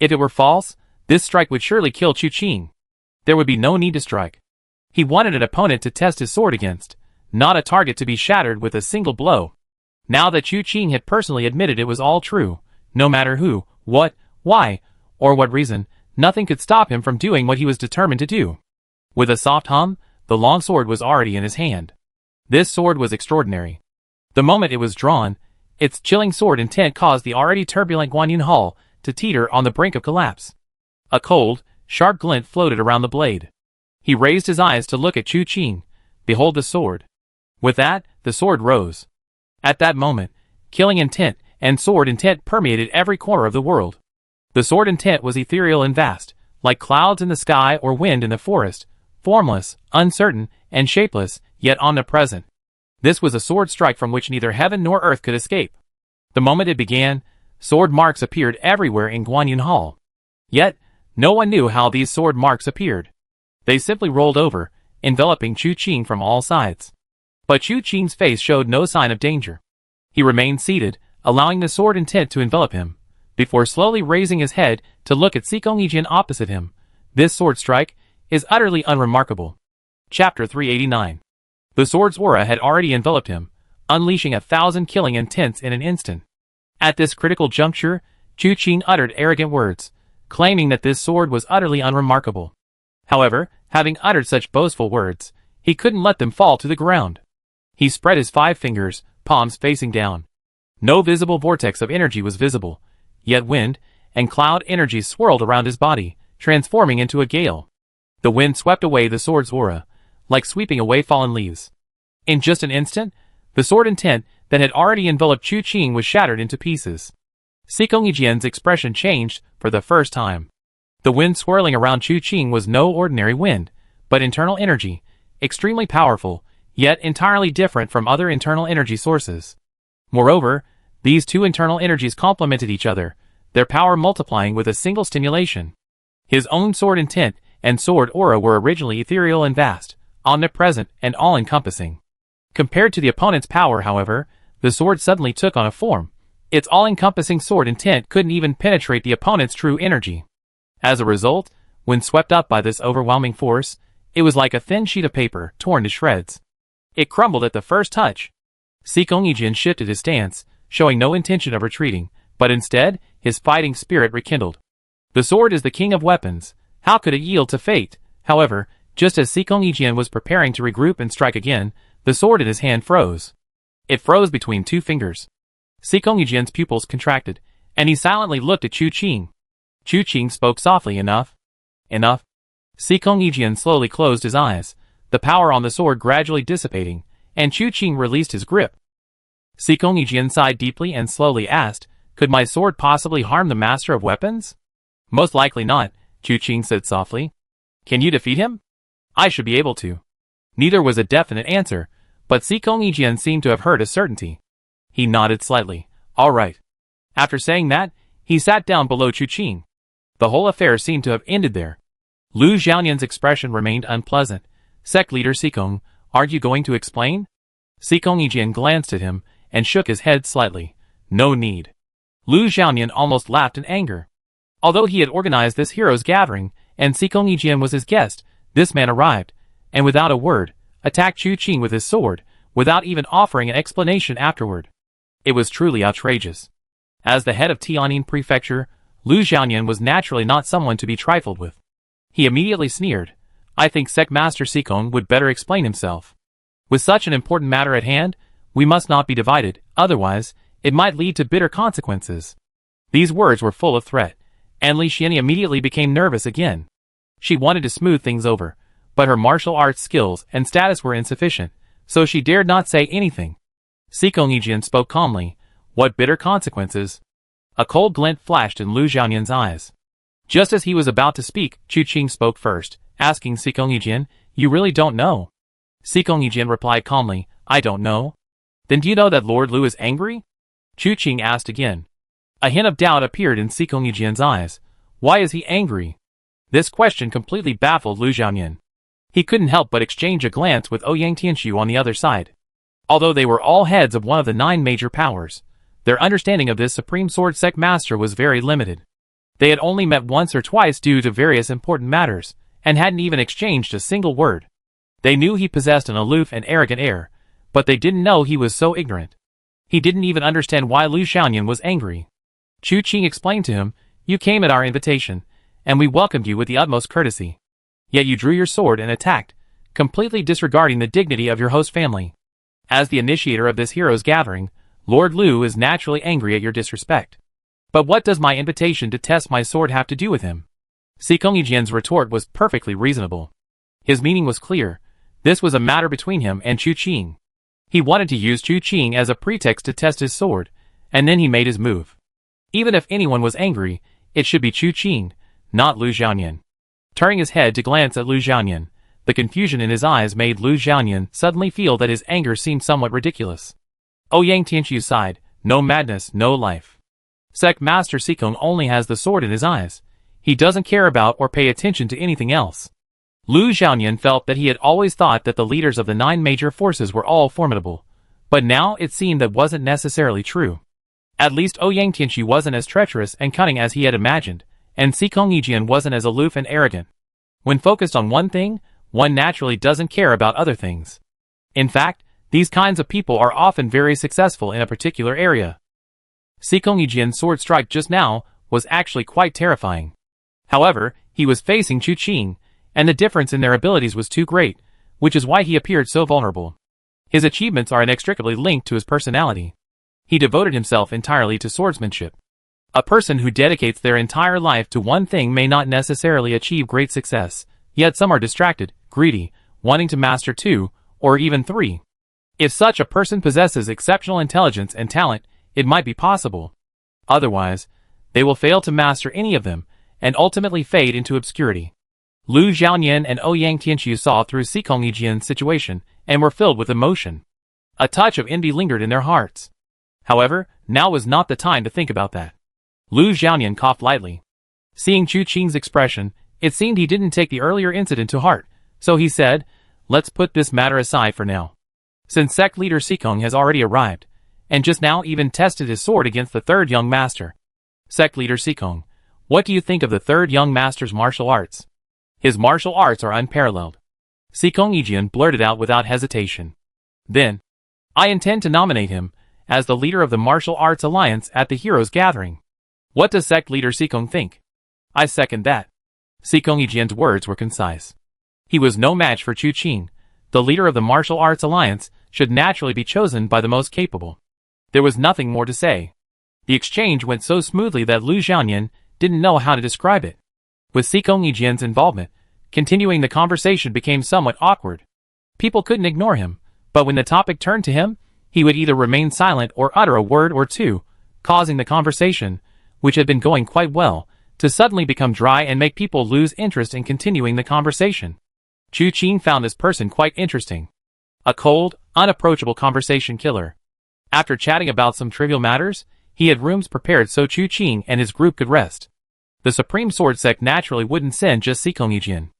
If it were false, this strike would surely kill Chu Qing. There would be no need to strike. He wanted an opponent to test his sword against, not a target to be shattered with a single blow. Now that Chu Qing had personally admitted it was all true, no matter who, what, why, or what reason, nothing could stop him from doing what he was determined to do. With a soft hum, the long sword was already in his hand. This sword was extraordinary. The moment it was drawn, its chilling sword intent caused the already turbulent Guanyin Hall to teeter on the brink of collapse. A cold, sharp glint floated around the blade. He raised his eyes to look at Chu Qing. Behold the sword. With that, the sword rose. At that moment, killing intent and sword intent permeated every corner of the world. The sword intent was ethereal and vast, like clouds in the sky or wind in the forest, formless, uncertain, and shapeless, yet omnipresent. This was a sword strike from which neither heaven nor earth could escape. The moment it began, sword marks appeared everywhere in Guanyin Hall. Yet, no one knew how these sword marks appeared. They simply rolled over, enveloping Chu Qing from all sides. But Chu Qing's face showed no sign of danger. He remained seated, allowing the sword intent to envelop him, before slowly raising his head to look at Sikong Yijian opposite him. This sword strike is utterly unremarkable. Chapter 389. The sword's aura had already enveloped him, unleashing 1,000 killing intents in an instant. At this critical juncture, Chu Qing uttered arrogant words, claiming that this sword was utterly unremarkable. However, having uttered such boastful words, he couldn't let them fall to the ground. He spread his 5 fingers, palms facing down. No visible vortex of energy was visible, yet wind and cloud energy swirled around his body, transforming into a gale. The wind swept away the sword's aura, like sweeping away fallen leaves. In just an instant, the sword intent that had already enveloped Chu Qing was shattered into pieces. Sikong Yijian's expression changed for the first time. The wind swirling around Chu Qing was no ordinary wind, but internal energy, extremely powerful, yet entirely different from other internal energy sources. Moreover, these two internal energies complemented each other, their power multiplying with a single stimulation. His own sword intent and sword aura were originally ethereal and vast, omnipresent and all-encompassing. Compared to the opponent's power, however, the sword suddenly took on a form. Its all-encompassing sword intent couldn't even penetrate the opponent's true energy. As a result, when swept up by this overwhelming force, it was like a thin sheet of paper torn to shreds. It crumbled at the first touch. Sikong Yijian shifted his stance, showing no intention of retreating, but instead, his fighting spirit rekindled. The sword is the king of weapons. How could it yield to fate? However, just as Sikong Yijian was preparing to regroup and strike again, the sword in his hand froze. It froze between 2 fingers. Sikong Yijian's pupils contracted, and he silently looked at Chu Qing. Chu Qing spoke softly, enough. Enough. Sikong Yijian slowly closed his eyes, the power on the sword gradually dissipating, and Chu Qing released his grip. Sikong Yijian sighed deeply and slowly asked, could my sword possibly harm the master of weapons? Most likely not, Chu Qing said softly. Can you defeat him? I should be able to. Neither was a definite answer, but Sikong Yijian seemed to have heard a certainty. He nodded slightly. All right. After saying that, he sat down below Chu Qing. The whole affair seemed to have ended there. Lu Xiaoyan's expression remained unpleasant. Sect leader Sikong, aren't you going to explain? Sikong Yijian glanced at him and shook his head slightly. No need. Lu Xiaoyan almost laughed in anger. Although he had organized this heroes gathering, and Sikong Yijian was his guest, this man arrived, and without a word, attacked Chu Qing with his sword, without even offering an explanation afterward. It was truly outrageous. As the head of Tianjin Prefecture, Lu Xiaoyan was naturally not someone to be trifled with. He immediately sneered. I think Sect Master Sikong would better explain himself. With such an important matter at hand, we must not be divided, otherwise, it might lead to bitter consequences. These words were full of threat, and Li Xian immediately became nervous again. She wanted to smooth things over, but her martial arts skills and status were insufficient, so she dared not say anything. Sikong Yijian spoke calmly. What bitter consequences? A cold glint flashed in Lu Xiaoyan's eyes. Just as he was about to speak, Chu Qing spoke first, asking Sikong Yijian, you really don't know? Sikong Yijian replied calmly, I don't know. Then do you know that Lord Lu is angry? Chu Qing asked again. A hint of doubt appeared in Sikong Yijian's eyes. Why is he angry? This question completely baffled Lu Xiaoyan. He couldn't help but exchange a glance with Ouyang Tianxiu on the other side. Although they were all heads of one of the 9 major powers, their understanding of this Supreme Sword Sect Master was very limited. They had only met once or twice due to various important matters, and hadn't even exchanged a single word. They knew he possessed an aloof and arrogant air, but they didn't know he was so ignorant. He didn't even understand why Lu Xiaoyan was angry. Chu Qing explained to him, you came at our invitation, and we welcomed you with the utmost courtesy. Yet you drew your sword and attacked, completely disregarding the dignity of your host family. As the initiator of this heroes gathering, Lord Lu is naturally angry at your disrespect. But what does my invitation to test my sword have to do with him? Sikong Yijian's retort was perfectly reasonable. His meaning was clear. This was a matter between him and Chu Qing. He wanted to use Chu Qing as a pretext to test his sword, and then he made his move. Even if anyone was angry, it should be Chu Qing, not Lu Xiaoyan. Turning his head to glance at Lu Xiaoyan, the confusion in his eyes made Lu Xiaoyan suddenly feel that his anger seemed somewhat ridiculous. Ouyang Tianxiu sighed, no madness, no life. Sect Master Sikong only has the sword in his eyes. He doesn't care about or pay attention to anything else. Lu Xiaoyan felt that he had always thought that the leaders of the 9 major forces were all formidable, but now it seemed that wasn't necessarily true. At least Ouyang Tianxiu wasn't as treacherous and cunning as he had imagined, and Sikong Yijian wasn't as aloof and arrogant. When focused on one thing, one naturally doesn't care about other things. In fact, these kinds of people are often very successful in a particular area. Sikong Yijian's sword strike just now was actually quite terrifying. However, he was facing Chu Qing, and the difference in their abilities was too great, which is why he appeared so vulnerable. His achievements are inextricably linked to his personality. He devoted himself entirely to swordsmanship. A person who dedicates their entire life to one thing may not necessarily achieve great success, yet some are distracted, greedy, wanting to master 2, or even 3. If such a person possesses exceptional intelligence and talent, it might be possible. Otherwise, they will fail to master any of them, and ultimately fade into obscurity. Lu Xiaoyan and Ouyang Tianxiu saw through Sikong Yijian's situation, and were filled with emotion. A touch of envy lingered in their hearts. However, now was not the time to think about that. Lu Xiaoyan coughed lightly. Seeing Chu Qing's expression, it seemed he didn't take the earlier incident to heart, so he said, let's put this matter aside for now. Since sect leader Sikong has already arrived, and just now even tested his sword against the 3rd young master. Sect leader Sikong, what do you think of the 3rd young master's martial arts? His martial arts are unparalleled. Sikong Yijian blurted out without hesitation. Then, I intend to nominate him as the leader of the Martial Arts Alliance at the Heroes Gathering. What does sect leader Sikong think? I second that. Sikong Yijian's words were concise. He was no match for Chu Qing. The leader of the Martial Arts Alliance should naturally be chosen by the most capable. There was nothing more to say. The exchange went so smoothly that Lu Xiaoyan didn't know how to describe it. With Sikong Yijian's involvement, continuing the conversation became somewhat awkward. People couldn't ignore him, but when the topic turned to him, he would either remain silent or utter a word or two, causing the conversation, which had been going quite well, to suddenly become dry and make people lose interest in continuing the conversation. Chu Qing found this person quite interesting. A cold, unapproachable conversation killer. After chatting about some trivial matters, he had rooms prepared so Chu Qing and his group could rest. The Supreme Sword Sect naturally wouldn't send just Sikomijian.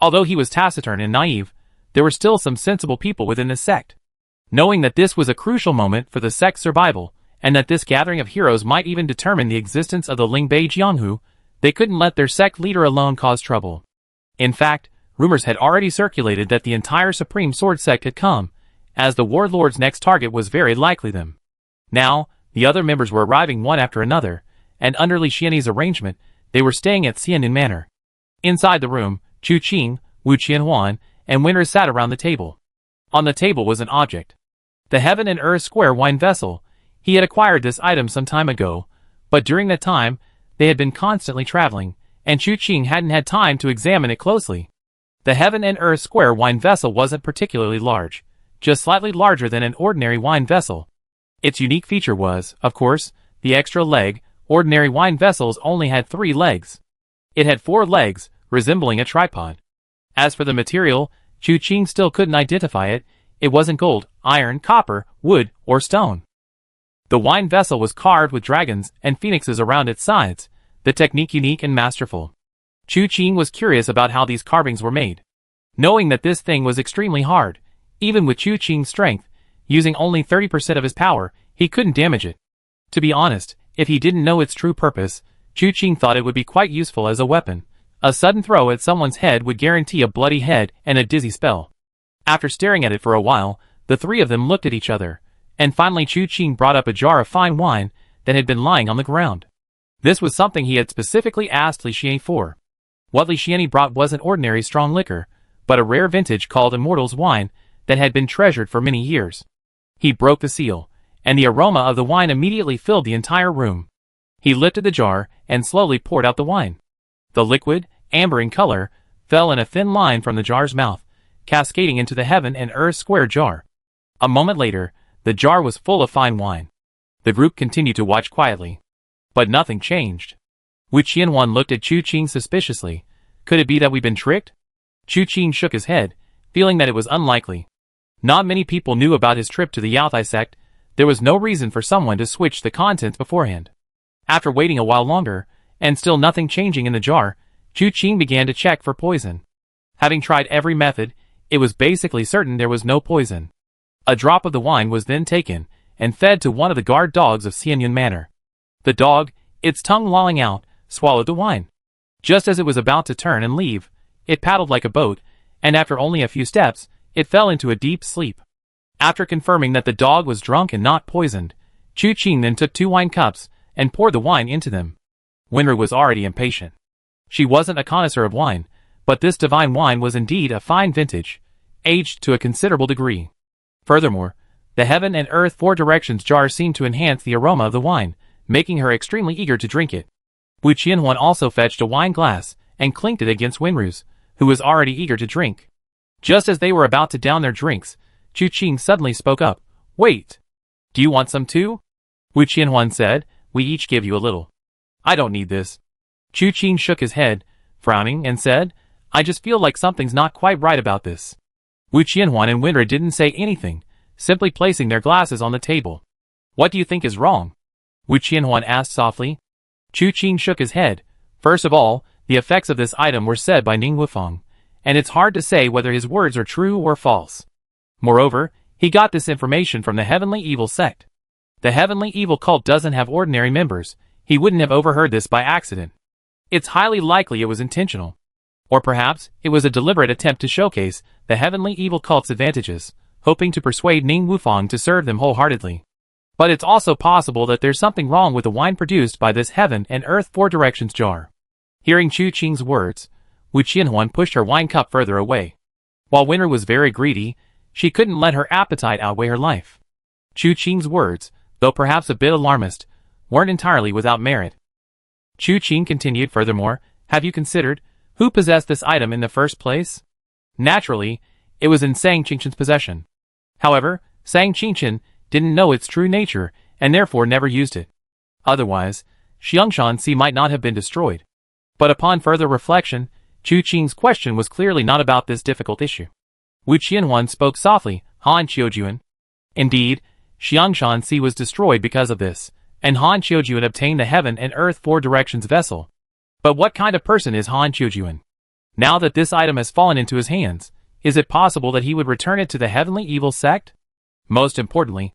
Although he was taciturn and naive, there were still some sensible people within the sect. Knowing that this was a crucial moment for the sect's survival, and that this gathering of heroes might even determine the existence of the Lingbei Jianghu, they couldn't let their sect leader alone cause trouble. In fact, rumors had already circulated that the entire Supreme Sword Sect had come, as the warlord's next target was very likely them. Now, the other members were arriving one after another, and under Li Xianyi's arrangement, they were staying at Xianyin Manor. Inside the room, Chu Qing, Wu Qianhuan, and Winter sat around the table. On the table was an object. The Heaven and Earth square wine vessel. He had acquired this item some time ago, but during that time, they had been constantly traveling, and Chu Qing hadn't had time to examine it closely. The Heaven and Earth square wine vessel wasn't particularly large, just slightly larger than an ordinary wine vessel. Its unique feature was, of course, the extra leg. Ordinary wine vessels only had 3 legs. It had 4 legs, resembling a tripod. As for the material, Chu Qing still couldn't identify it. It wasn't gold, iron, copper, wood, or stone. The wine vessel was carved with dragons and phoenixes around its sides, the technique unique and masterful. Chu Qing was curious about how these carvings were made. Knowing that this thing was extremely hard, even with Chu Qing's strength, using only 30% of his power, he couldn't damage it. To be honest, if he didn't know its true purpose, Chu Qing thought it would be quite useful as a weapon. A sudden throw at someone's head would guarantee a bloody head and a dizzy spell. After staring at it for a while, the 3 of them looked at each other, and finally Chu Qing brought up a jar of fine wine that had been lying on the ground. This was something he had specifically asked Li Xianyi for. What Li Xianyi brought wasn't ordinary strong liquor, but a rare vintage called Immortal's wine that had been treasured for many years. He broke the seal, and the aroma of the wine immediately filled the entire room. He lifted the jar and slowly poured out the wine. The liquid, amber in color, fell in a thin line from the jar's mouth, cascading into the Heaven and Earth square jar. A moment later, the jar was full of fine wine. The group continued to watch quietly. But nothing changed. Wu Qianhuan looked at Chu Qing suspiciously. Could it be that we've been tricked? Chu Qing shook his head, feeling that it was unlikely. Not many people knew about his trip to the Yaotai sect. There was no reason for someone to switch the contents beforehand. After waiting a while longer, and still nothing changing in the jar, Chu Qing began to check for poison. Having tried every method, it was basically certain there was no poison. A drop of the wine was then taken, and fed to one of the guard dogs of Xianyin Manor. The dog, its tongue lolling out, swallowed the wine. Just as it was about to turn and leave, it paddled like a boat, and after only a few steps, it fell into a deep sleep. After confirming that the dog was drunk and not poisoned, Chu Qing then took 2 wine cups and poured the wine into them. Winru was already impatient. She wasn't a connoisseur of wine, but this divine wine was indeed a fine vintage, aged to a considerable degree. Furthermore, the Heaven and Earth 4 directions jar seemed to enhance the aroma of the wine, making her extremely eager to drink it. Wu Qianhuan also fetched a wine glass and clinked it against Winru's, who was already eager to drink. Just as they were about to down their drinks, Chu Qing suddenly spoke up. "Wait! Do you want some too?" Wu Qianhuan said, "We each give you a little." "I don't need this." Chu Qing shook his head, frowning, and said, "I just feel like something's not quite right about this." Wu Qianhuan and Winru didn't say anything, simply placing their glasses on the table. "What do you think is wrong?" Wu Qianhuan asked softly. Chu Qing shook his head. First of all, the effects of this item were said by Ning Wufeng, and it's hard to say whether his words are true or false. Moreover, he got this information from the Heavenly Evil sect. The Heavenly Evil cult doesn't have ordinary members. He wouldn't have overheard this by accident. It's highly likely it was intentional. Or perhaps, it was a deliberate attempt to showcase the Heavenly Evil cult's advantages, hoping to persuade Ning Wufeng to serve them wholeheartedly. But it's also possible that there's something wrong with the wine produced by this Heaven and Earth 4 directions jar. Hearing Chu Qing's words, Wu Qianhuan pushed her wine cup further away. While Winru was very greedy, she couldn't let her appetite outweigh her life. Chu Qing's words, though perhaps a bit alarmist, weren't entirely without merit. Chu Qing continued, "Furthermore, have you considered who possessed this item in the first place? Naturally, it was in Sang Qingchen's possession. However, Sang Qingchen didn't know its true nature and therefore never used it. Otherwise, Xiangshan Si might not have been destroyed. But upon further reflection, Chu Qing's question was clearly not about this difficult issue. Wu Qianhuan spoke softly, Han Qiujuan. Indeed, Xiangshan Sea was destroyed because of this, and Han Qiujuan obtained the Heaven and Earth Four Directions vessel. But what kind of person is Han Qiujuan? Now that this item has fallen into his hands, is it possible that he would return it to the Heavenly Evil Sect? Most importantly,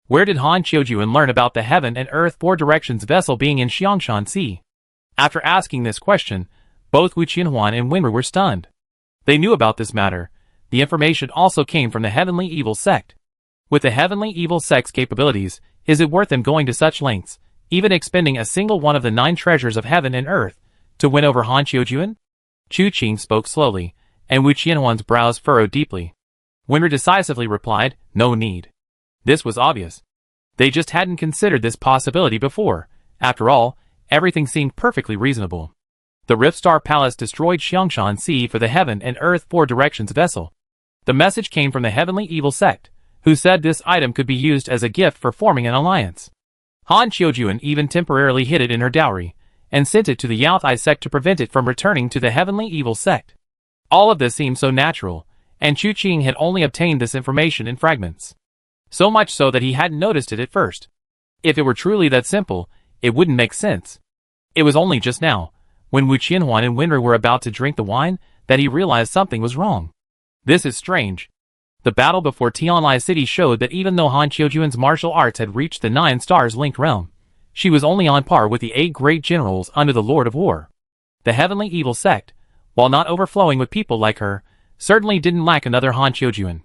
where did Han Qiujuan learn about the Heaven and Earth Four Directions vessel being in Xiangshan Sea? After asking this question, both Wu Qianhuan and Wenru were stunned. They knew about this matter. The information also came from the Heavenly Evil Sect. With the Heavenly Evil Sect's capabilities, is it worth them going to such lengths, even expending a single one of the 9 treasures of heaven and earth, to win over Han Qiujuan? Chu Qing spoke slowly, and Wu Qianhuan's brows furrowed deeply. Wenru decisively replied, no need. This was obvious. They just hadn't considered this possibility before. After all, everything seemed perfectly reasonable. The Riftstar Palace destroyed Xiangshan Sea for the Heaven and Earth Four Directions vessel. The message came from the Heavenly Evil Sect, who said this item could be used as a gift for forming an alliance. Han Qiujuan even temporarily hid it in her dowry, and sent it to the Yaotai sect to prevent it from returning to the Heavenly Evil Sect. All of this seemed so natural, and Chu Qing had only obtained this information in fragments. So much so that he hadn't noticed it at first. If it were truly that simple, it wouldn't make sense. It was only just now, when Wu Qianhuan and Wenru were about to drink the wine, that he realized something was wrong. This is strange. The battle before Tianlai City showed that even though Han Qiujuan's martial arts had reached the 9 stars linked realm, she was only on par with the 8 great generals under the Lord of War. The Heavenly Evil Sect, while not overflowing with people like her, certainly didn't lack another Han Qiujuan.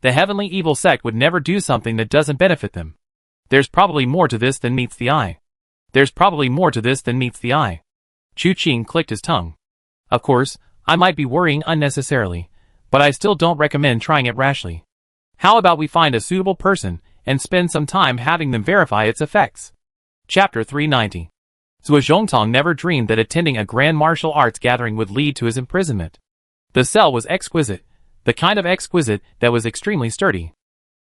The Heavenly Evil Sect would never do something that doesn't benefit them. There's probably more to this than meets the eye. There's probably more to this than meets the eye. Chu Qing clicked his tongue. Of course, I might be worrying unnecessarily, but I still don't recommend trying it rashly. How about we find a suitable person and spend some time having them verify its effects? Chapter 390. Zhuo Zhongtong never dreamed that attending a grand martial arts gathering would lead to his imprisonment. The cell was exquisite, the kind of exquisite that was extremely sturdy.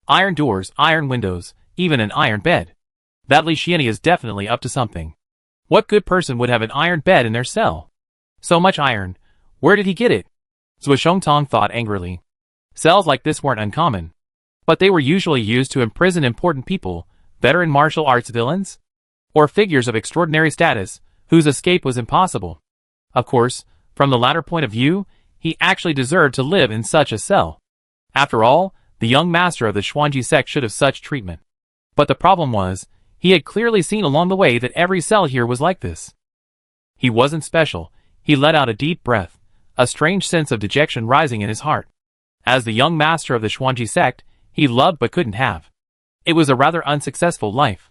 Iron doors, iron windows, even an iron bed. That Li Xianyi is definitely up to something. What good person would have an iron bed in their cell? So much iron. Where did he get it? Zhuo Zhongtong thought angrily. Cells like this weren't uncommon. But they were usually used to imprison important people, veteran martial arts villains, or figures of extraordinary status, whose escape was impossible. Of course, from the latter point of view, he actually deserved to live in such a cell. After all, the young master of the Xuanji sect should have such treatment. But the problem was, he had clearly seen along the way that every cell here was like this. He wasn't special. He let out a deep breath, a strange sense of dejection rising in his heart. As the young master of the Xuanji sect, he loved but couldn't have. It was a rather unsuccessful life.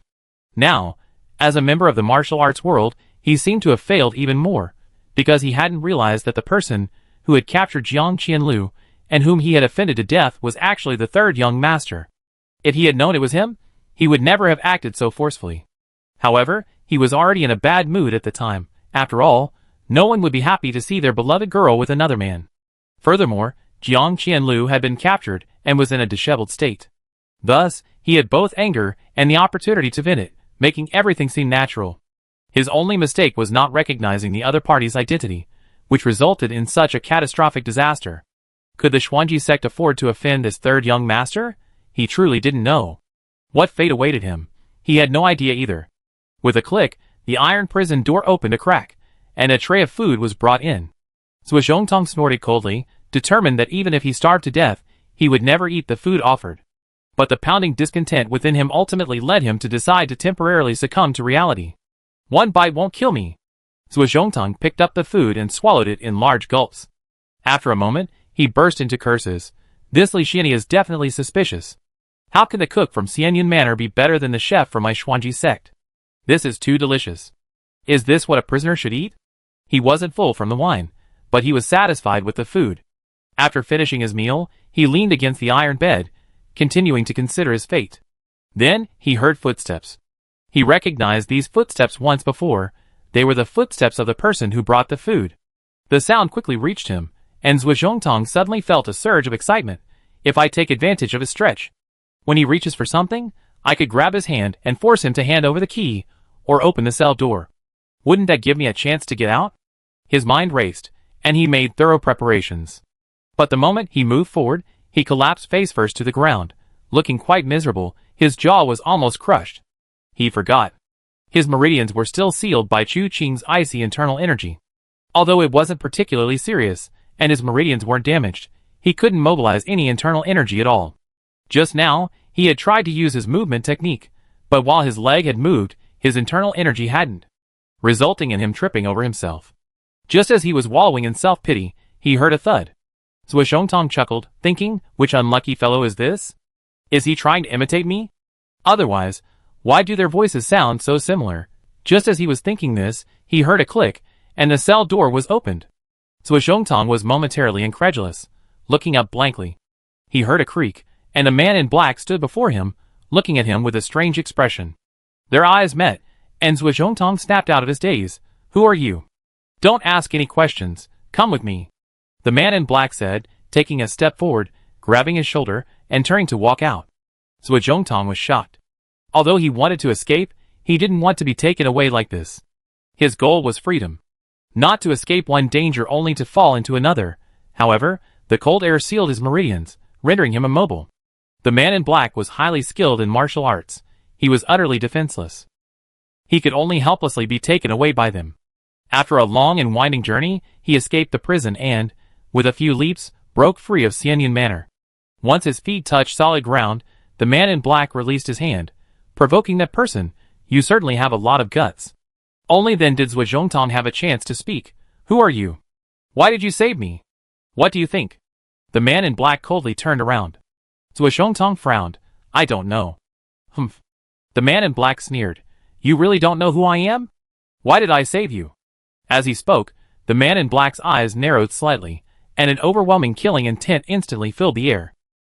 Now, as a member of the martial arts world, he seemed to have failed even more, because he hadn't realized that the person who had captured Jiang Qianlu and whom he had offended to death was actually the third young master. If he had known it was him, he would never have acted so forcefully. However, he was already in a bad mood at the time. After all, no one would be happy to see their beloved girl with another man. Furthermore, Jiang Qianlu had been captured and was in a disheveled state. Thus, he had both anger and the opportunity to vent it, making everything seem natural. His only mistake was not recognizing the other party's identity, which resulted in such a catastrophic disaster. Could the Xuanji sect afford to offend this third young master? He truly didn't know. What fate awaited him? He had no idea either. With a click, the iron prison door opened a crack, and a tray of food was brought in. Zhuo Zhongtong snorted coldly, determined that even if he starved to death, he would never eat the food offered. But the pounding discontent within him ultimately led him to decide to temporarily succumb to reality. One bite won't kill me. Zhuo Zhongtong picked up the food and swallowed it in large gulps. After a moment, he burst into curses. This Li Xianyi is definitely suspicious. How can the cook from Xianyun Manor be better than the chef from my Xuanji sect? This is too delicious. Is this what a prisoner should eat? He wasn't full from the wine, but he was satisfied with the food. After finishing his meal, he leaned against the iron bed, continuing to consider his fate. Then, he heard footsteps. He recognized these footsteps once before. They were the footsteps of the person who brought the food. The sound quickly reached him, and Zhuo Zhongtong suddenly felt a surge of excitement. If I take advantage of his stretch, when he reaches for something, I could grab his hand and force him to hand over the key, or open the cell door. Wouldn't that give me a chance to get out? His mind raced, and he made thorough preparations. But the moment he moved forward, he collapsed face first to the ground, looking quite miserable. His jaw was almost crushed. He forgot. His meridians were still sealed by Chu Qing's icy internal energy. Although it wasn't particularly serious, and his meridians weren't damaged, he couldn't mobilize any internal energy at all. Just now, he had tried to use his movement technique, but while his leg had moved, his internal energy hadn't, resulting in him tripping over himself. Just as he was wallowing in self-pity, he heard a thud. Zhuozhongtong chuckled, thinking, which unlucky fellow is this? Is he trying to imitate me? Otherwise, why do their voices sound so similar? Just as he was thinking this, he heard a click, and the cell door was opened. Zhuozhongtong was momentarily incredulous, looking up blankly. He heard a creak, and a man in black stood before him, looking at him with a strange expression. Their eyes met, and Zhuozhongtong snapped out of his daze. Who are you? Don't ask any questions. Come with me. The man in black said, taking a step forward, grabbing his shoulder, and turning to walk out. Zhuozhongtong was shocked. Although he wanted to escape, he didn't want to be taken away like this. His goal was freedom. Not to escape one danger only to fall into another. However, the cold air sealed his meridians, rendering him immobile. The man in black was highly skilled in martial arts. He was utterly defenseless. He could only helplessly be taken away by them. After a long and winding journey, he escaped the prison and, with a few leaps, broke free of Xianyan Manor. Once his feet touched solid ground, the man in black released his hand, provoking that person. You certainly have a lot of guts. Only then did Zhuozhongtong have a chance to speak. Who are you? Why did you save me? What do you think? The man in black coldly turned around. Zhuozhongtong frowned. I don't know. Humph. The man in black sneered. You really don't know who I am? Why did I save you? As he spoke, the man in black's eyes narrowed slightly, and an overwhelming killing intent instantly filled the air.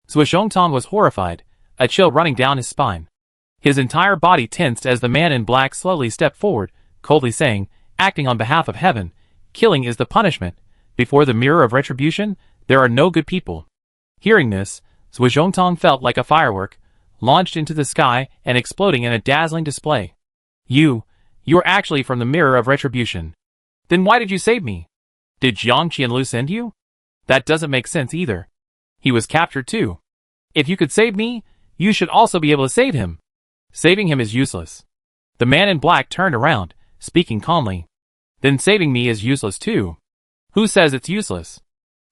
Zhuozhongtong was horrified, a chill running down his spine. His entire body tensed as the man in black slowly stepped forward, coldly saying, acting on behalf of heaven, killing is the punishment. Before the mirror of retribution, there are no good people. Hearing this, Zhuozhongtong felt like a firework, launched into the sky and exploding in a dazzling display. You're actually from the mirror of retribution. Then why did you save me? Did Jiang Qianlu send you? That doesn't make sense either. He was captured too. If you could save me, you should also be able to save him. Saving him is useless. The man in black turned around, speaking calmly. Then saving me is useless too. Who says it's useless?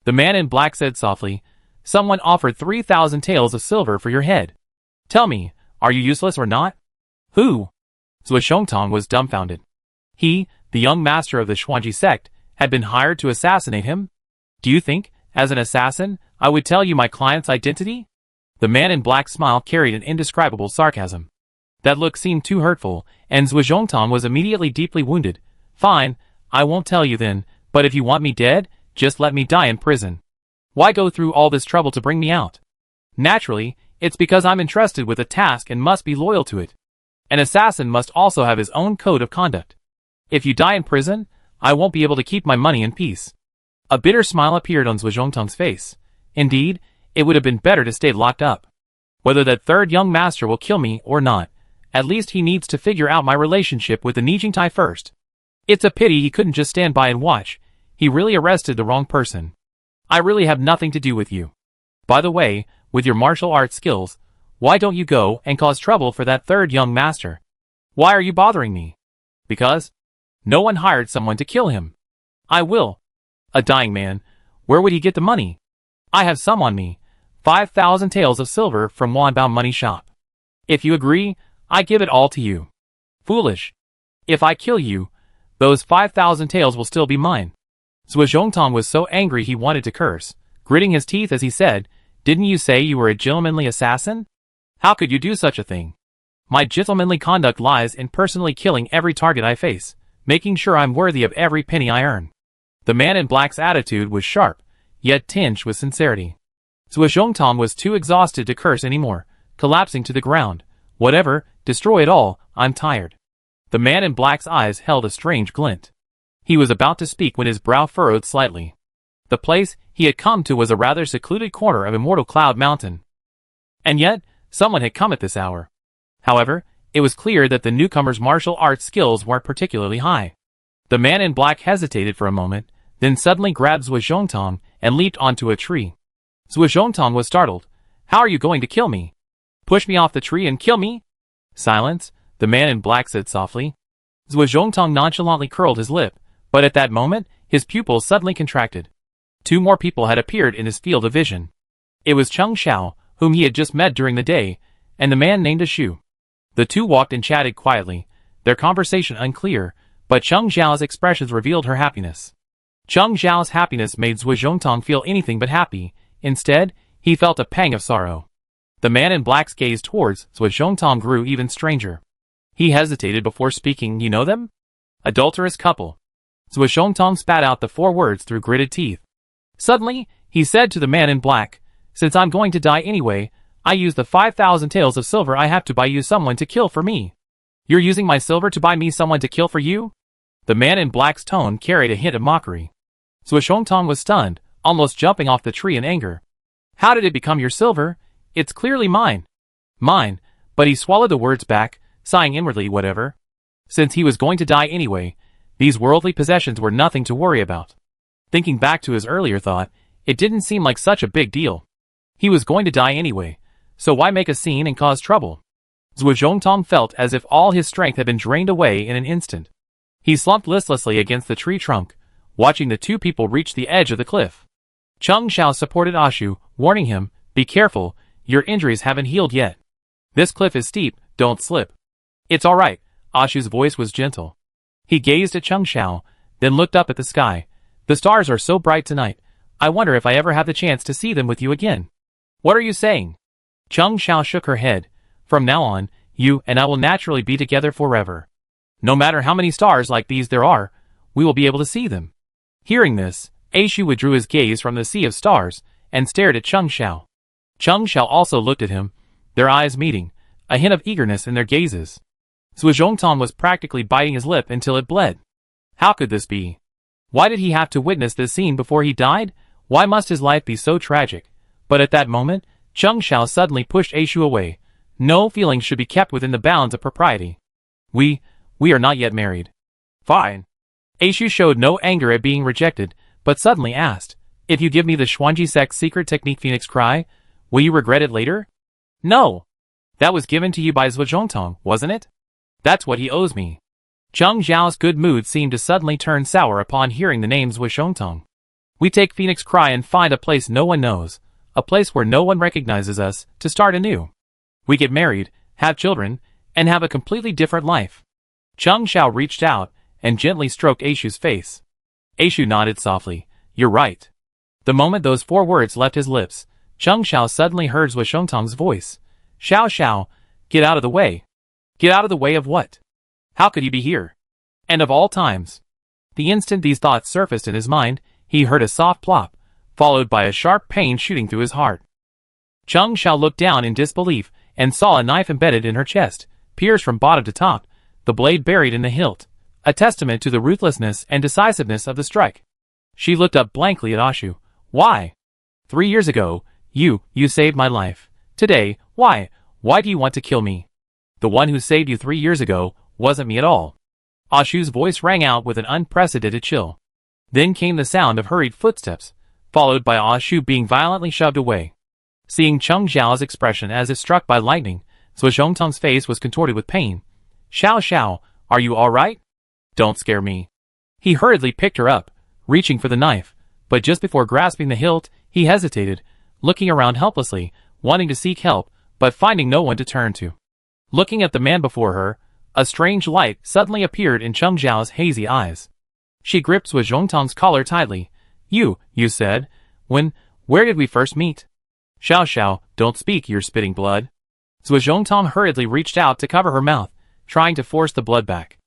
The man in black said softly, someone offered 3,000 taels of silver for your head. Tell me, are you useless or not? Who? Zhuozhongtong was dumbfounded. He, the young master of the Xuanji sect, had been hired to assassinate him? Do you think, as an assassin, I would tell you my client's identity? The man in black smile carried an indescribable sarcasm. That look seemed too hurtful, and Zhuozhongtong was immediately deeply wounded. Fine, I won't tell you then, but if you want me dead, just let me die in prison. Why go through all this trouble to bring me out? Naturally, it's because I'm entrusted with a task and must be loyal to it. An assassin must also have his own code of conduct. If you die in prison, I won't be able to keep my money in peace. A bitter smile appeared on Zhuozhongtong's face. Indeed, it would have been better to stay locked up. Whether that third young master will kill me or not, at least he needs to figure out my relationship with the Nijingtai first. It's a pity he couldn't just stand by and watch. He really arrested the wrong person. I really have nothing to do with you. By the way, with your martial arts skills, why don't you go and cause trouble for that third young master? Why are you bothering me? Because no one hired someone to kill him. I will. A dying man. Where would he get the money? I have some on me. 5,000 taels of silver from Wanbao Money Shop. If you agree, I give it all to you. Foolish. If I kill you, those 5,000 taels will still be mine. Zhuozhongtong was so angry he wanted to curse, gritting his teeth as he said, didn't you say you were a gentlemanly assassin? How could you do such a thing? My gentlemanly conduct lies in personally killing every target I face, making sure I'm worthy of every penny I earn. The man in black's attitude was sharp, yet tinged with sincerity. Zhuozhongtong was too exhausted to curse anymore, collapsing to the ground. Whatever, destroy it all, I'm tired. The man in black's eyes held a strange glint. He was about to speak when his brow furrowed slightly. The place he had come to was a rather secluded corner of Immortal Cloud Mountain. And yet, someone had come at this hour. However, it was clear that the newcomer's martial arts skills weren't particularly high. The man in black hesitated for a moment, then suddenly grabbed Zhuo Zhongtong and leaped onto a tree. Zhuo Zhongtong was startled. How are you going to kill me? Push me off the tree and kill me? Silence, the man in black said softly. Zhuo Zhongtong nonchalantly curled his lip, but at that moment, his pupils suddenly contracted. 2 more people had appeared in his field of vision. It was Cheng Xiao, whom he had just met during the day, and the man named Ashu. The 2 walked and chatted quietly, their conversation unclear, but Cheng Xiao's expressions revealed her happiness. Cheng Xiao's happiness made Zhuo Zhongtong feel anything but happy. Instead, he felt a pang of sorrow. The man in black's gaze towards Zhuo Zhongtong grew even stranger. He hesitated before speaking. You know them? Adulterous couple. Zhuo Zhongtong spat out the 4 words through gritted teeth. Suddenly, he said to the man in black, since I'm going to die anyway, I use the 5,000 taels of silver I have to buy you someone to kill for me. You're using my silver to buy me someone to kill for you? The man in black's tone carried a hint of mockery. Zhuo Zhongtong was stunned, almost jumping off the tree in anger. How did it become your silver? It's clearly mine. Mine, but he swallowed the words back, sighing inwardly. Whatever. Since he was going to die anyway, these worldly possessions were nothing to worry about. Thinking back to his earlier thought, it didn't seem like such a big deal. He was going to die anyway, so why make a scene and cause trouble? Zhuo Zhongtong felt as if all his strength had been drained away in an instant. He slumped listlessly against the tree trunk, watching the 2 people reach the edge of the cliff. Cheng Xiao supported Ashu, warning him, be careful, your injuries haven't healed yet. This cliff is steep, don't slip. It's alright, Ashu's voice was gentle. He gazed at Cheng Xiao, then looked up at the sky. The stars are so bright tonight, I wonder if I ever have the chance to see them with you again. What are you saying? Cheng Xiao shook her head. From now on, you and I will naturally be together forever. No matter how many stars like these there are, we will be able to see them. Hearing this, Ashu withdrew his gaze from the sea of stars and stared at Cheng Xiao. Cheng Xiao also looked at him, their eyes meeting, a hint of eagerness in their gazes. Zhuo Zhongtong was practically biting his lip until it bled. How could this be? Why did he have to witness this scene before he died? Why must his life be so tragic? But at that moment, Cheng Xiao suddenly pushed Ashu away. No feelings should be kept within the bounds of propriety. We are not yet married. Fine. Ashu showed no anger at being rejected, but suddenly asked, if you give me the Xuanji sect's secret technique Phoenix Cry, will you regret it later? No. That was given to you by Zhuo Zhongtong, wasn't it? That's what he owes me. Cheng Xiao's good mood seemed to suddenly turn sour upon hearing the name Zhuo Zhongtong. We take Phoenix Cry and find a place no one knows, a place where no one recognizes us, to start anew. We get married, have children, and have a completely different life. Cheng Xiao reached out and gently stroked Ashu's face. Ashu nodded softly. You're right. The moment those 4 words left his lips, Cheng Xiao suddenly heard Zhuo Zhongtong's voice. Xiao Xiao, get out of the way. Get out of the way of what? How could you be here? And of all times. The instant these thoughts surfaced in his mind, he heard a soft plop, followed by a sharp pain shooting through his heart. Cheng Xiao looked down in disbelief and saw a knife embedded in her chest, pierced from bottom to top, the blade buried in the hilt, a testament to the ruthlessness and decisiveness of the strike. She looked up blankly at Ashu. Why? 3 years ago, you saved my life. Today, why do you want to kill me? The one who saved you 3 years ago wasn't me at all. Ashu's voice rang out with an unprecedented chill. Then came the sound of hurried footsteps, followed by Ashu being violently shoved away. Seeing Cheng Xiao's expression as if struck by lightning, Zhuo Zhongtong's face was contorted with pain. Xiao Xiao, are you all right? Don't scare me. He hurriedly picked her up, reaching for the knife, but just before grasping the hilt, he hesitated, looking around helplessly, wanting to seek help, but finding no one to turn to. Looking at the man before her, a strange light suddenly appeared in Cheng Xiao's hazy eyes. She gripped Zhuo Zhongtong's collar tightly. You said, where did we first meet? Xiao Xiao, don't speak, you're spitting blood. Zhuo Zhongtong hurriedly reached out to cover her mouth, trying to force the blood back.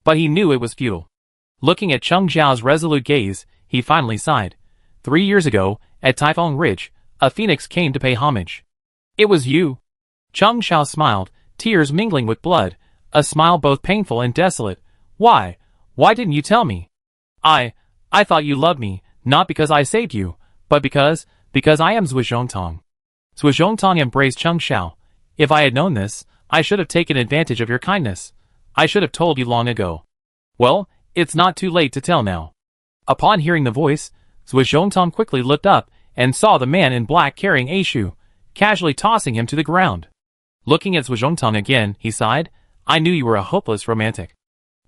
But he knew it was futile. Looking at Cheng Xiao's resolute gaze, he finally sighed. 3 years ago, at Taifeng Ridge, a phoenix came to pay homage. It was you. Cheng Xiao smiled, tears mingling with blood, a smile both painful and desolate. Why didn't you tell me? I thought you loved me, not because I saved you, but because I am Zhuo Zhongtong. Zhuo Zhongtong embraced Cheng Xiao. If I had known this, I should have taken advantage of your kindness. I should have told you long ago. Well, it's not too late to tell now. Upon hearing the voice, Zhuozhongtong quickly looked up and saw the man in black carrying Aishu, casually tossing him to the ground. Looking at Zhuozhongtong again, he sighed, I knew you were a hopeless romantic.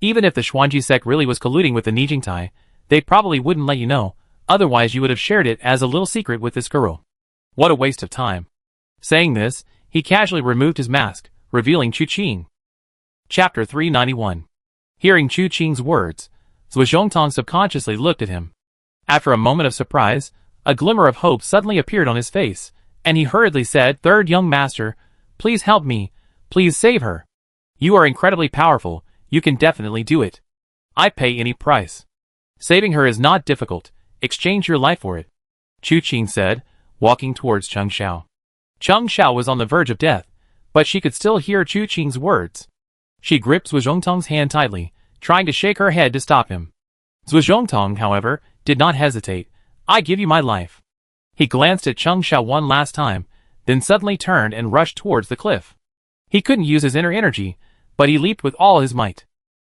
Even if the Xuanji sect really was colluding with the Nijingtai, they probably wouldn't let you know, otherwise you would have shared it as a little secret with this girl. What a waste of time. Saying this, he casually removed his mask, revealing Chu Qing. Chapter 391. Hearing Chu Qing's words, Zhuozhongtong subconsciously looked at him. After a moment of surprise, a glimmer of hope suddenly appeared on his face, and he hurriedly said, Third young master, please help me, please save her. You are incredibly powerful, you can definitely do it. I pay any price. Saving her is not difficult, exchange your life for it. Chu Qing said, walking towards Cheng Xiao. Cheng Xiao was on the verge of death, but she could still hear Chu Qing's words. She gripped Zhuozhongtong's hand tightly, trying to shake her head to stop him. Zhuozhongtong, however, did not hesitate. I give you my life. He glanced at Cheng Xiao one last time, then suddenly turned and rushed towards the cliff. He couldn't use his inner energy, but he leaped with all his might.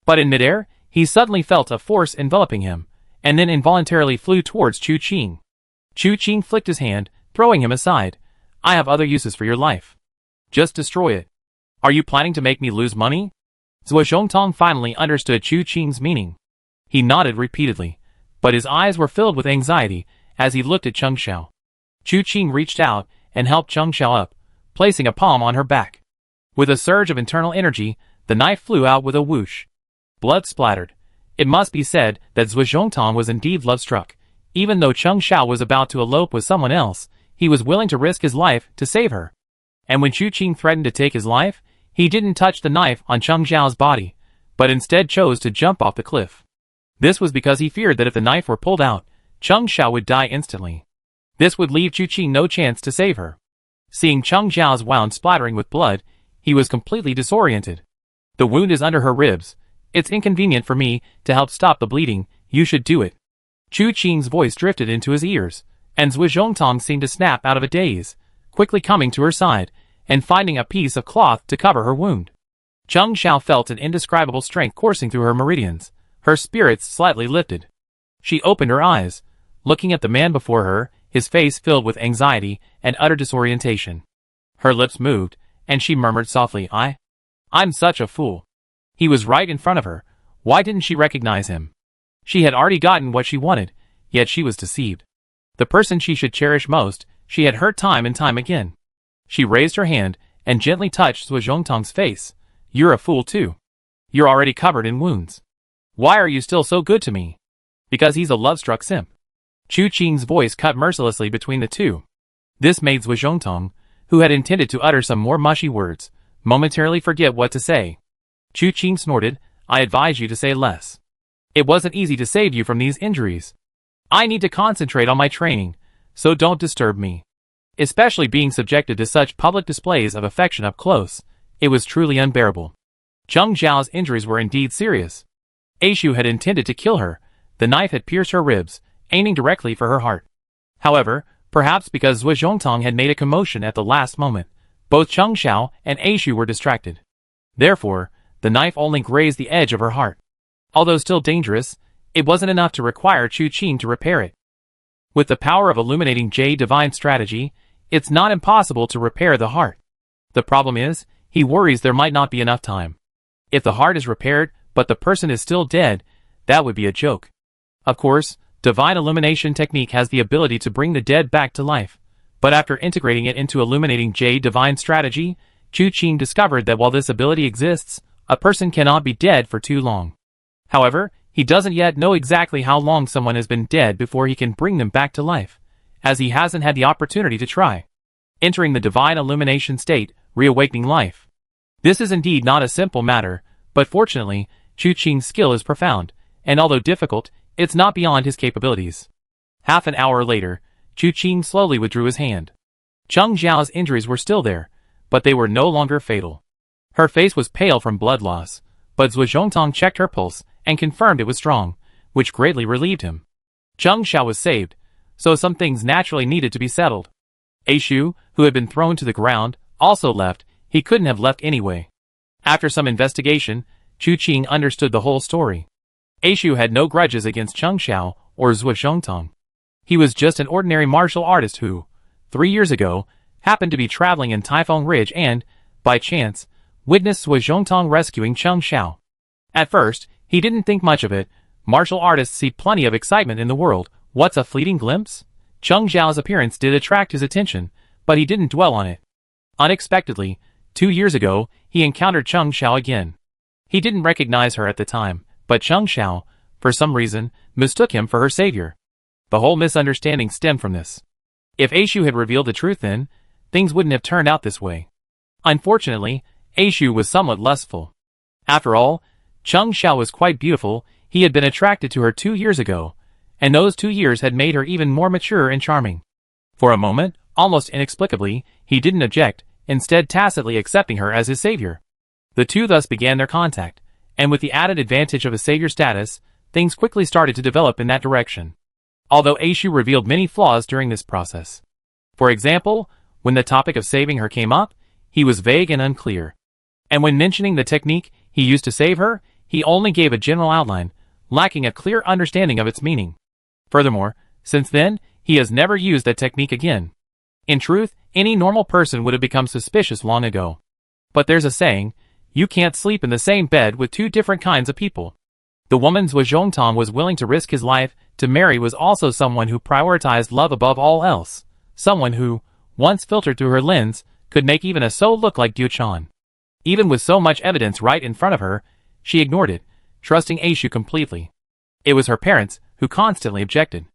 But in midair, he suddenly felt a force enveloping him, and then involuntarily flew towards Chu Qing. Chu Qing flicked his hand, throwing him aside. I have other uses for your life. Just destroy it. Are you planning to make me lose money? Zhuozhongtong finally understood Chu Qing's meaning. He nodded repeatedly, but his eyes were filled with anxiety as he looked at Cheng Xiao. Chu Qing reached out and helped Cheng Xiao up, placing a palm on her back. With a surge of internal energy, the knife flew out with a whoosh. Blood splattered. It must be said that Zhuozhongtong was indeed love-struck. Even though Cheng Xiao was about to elope with someone else, he was willing to risk his life to save her. And when Chu Qing threatened to take his life, he didn't touch the knife on Cheng Xiao's body, but instead chose to jump off the cliff. This was because he feared that if the knife were pulled out, Cheng Xiao would die instantly. This would leave Chu Qing no chance to save her. Seeing Cheng Xiao's wound splattering with blood, he was completely disoriented. The wound is under her ribs. It's inconvenient for me to help stop the bleeding, you should do it. Chu Qing's voice drifted into his ears, and Zhuozhongtong seemed to snap out of a daze, quickly coming to her side, and finding a piece of cloth to cover her wound. Cheng Xiao felt an indescribable strength coursing through her meridians. Her spirits slightly lifted. She opened her eyes, looking at the man before her, his face filled with anxiety and utter disorientation. Her lips moved, and she murmured softly, I'm such a fool. He was right in front of her. Why didn't she recognize him? She had already gotten what she wanted, yet she was deceived. The person she should cherish most, she had hurt time and time again. She raised her hand and gently touched Zhuozhongtong's face. You're a fool too. You're already covered in wounds. Why are you still so good to me? Because he's a love-struck simp. Chu Qing's voice cut mercilessly between the two. This made Zhuozhongtong, who had intended to utter some more mushy words, momentarily forget what to say. Chu Qing snorted, I advise you to say less. It wasn't easy to save you from these injuries. I need to concentrate on my training, so don't disturb me. Especially being subjected to such public displays of affection up close, it was truly unbearable. Cheng Xiao's injuries were indeed serious. Aishu had intended to kill her. The knife had pierced her ribs, aiming directly for her heart. However, perhaps because Zhuozhongtong had made a commotion at the last moment, both Cheng Xiao and Aishu were distracted. Therefore, the knife only grazed the edge of her heart. Although still dangerous, it wasn't enough to require Chu Qing to repair it. With the power of illuminating Jade Divine Strategy, it's not impossible to repair the heart. The problem is, he worries there might not be enough time. If the heart is repaired, but the person is still dead, that would be a joke. Of course, Divine Illumination technique has the ability to bring the dead back to life, but after integrating it into illuminating Jade Divine Strategy, Chu Qing discovered that while this ability exists, a person cannot be dead for too long. However, he doesn't yet know exactly how long someone has been dead before he can bring them back to life, as he hasn't had the opportunity to try. Entering the Divine Illumination state, reawakening life. This is indeed not a simple matter, but fortunately, Chu Qing's skill is profound, and although difficult, it's not beyond his capabilities. Half an hour later, Chu Qing slowly withdrew his hand. Cheng Xiao's injuries were still there, but they were no longer fatal. Her face was pale from blood loss, but Zhuozhongtong checked her pulse and confirmed it was strong, which greatly relieved him. Cheng Xiao was saved, so some things naturally needed to be settled. Aishu, who had been thrown to the ground, also left. He couldn't have left anyway. After some investigation, Chu Qing understood the whole story. Aishu had no grudges against Cheng Xiao or Zhuo Zhongtong. He was just an ordinary martial artist who, 3 years ago, happened to be traveling in Taifeng Ridge and, by chance, witnessed Zhuo Zhongtong rescuing Cheng Xiao. At first, he didn't think much of it. Martial artists see plenty of excitement in the world. What's a fleeting glimpse? Cheng Xiao's appearance did attract his attention, but he didn't dwell on it. Unexpectedly, 2 years ago, he encountered Cheng Xiao again. He didn't recognize her at the time, but Cheng Xiao, for some reason, mistook him for her savior. The whole misunderstanding stemmed from this. If Aishu had revealed the truth then, things wouldn't have turned out this way. Unfortunately, Aishu was somewhat lustful. After all, Cheng Xiao was quite beautiful. He had been attracted to her 2 years ago, and those 2 years had made her even more mature and charming. For a moment, almost inexplicably, he didn't object, instead tacitly accepting her as his savior. The two thus began their contact, and with the added advantage of a savior status, things quickly started to develop in that direction. Although Aishu revealed many flaws during this process. For example, when the topic of saving her came up, he was vague and unclear. And when mentioning the technique he used to save her, he only gave a general outline, lacking a clear understanding of its meaning. Furthermore, since then, he has never used that technique again. In truth, any normal person would have become suspicious long ago. But there's a saying, you can't sleep in the same bed with two different kinds of people. The woman Zhuo Zhongtong was willing to risk his life to marry was also someone who prioritized love above all else, someone who, once filtered through her lens, could make even a So look like Duo Chan. Even with so much evidence right in front of her, she ignored it, trusting Aishu completely. It was her parents who constantly objected.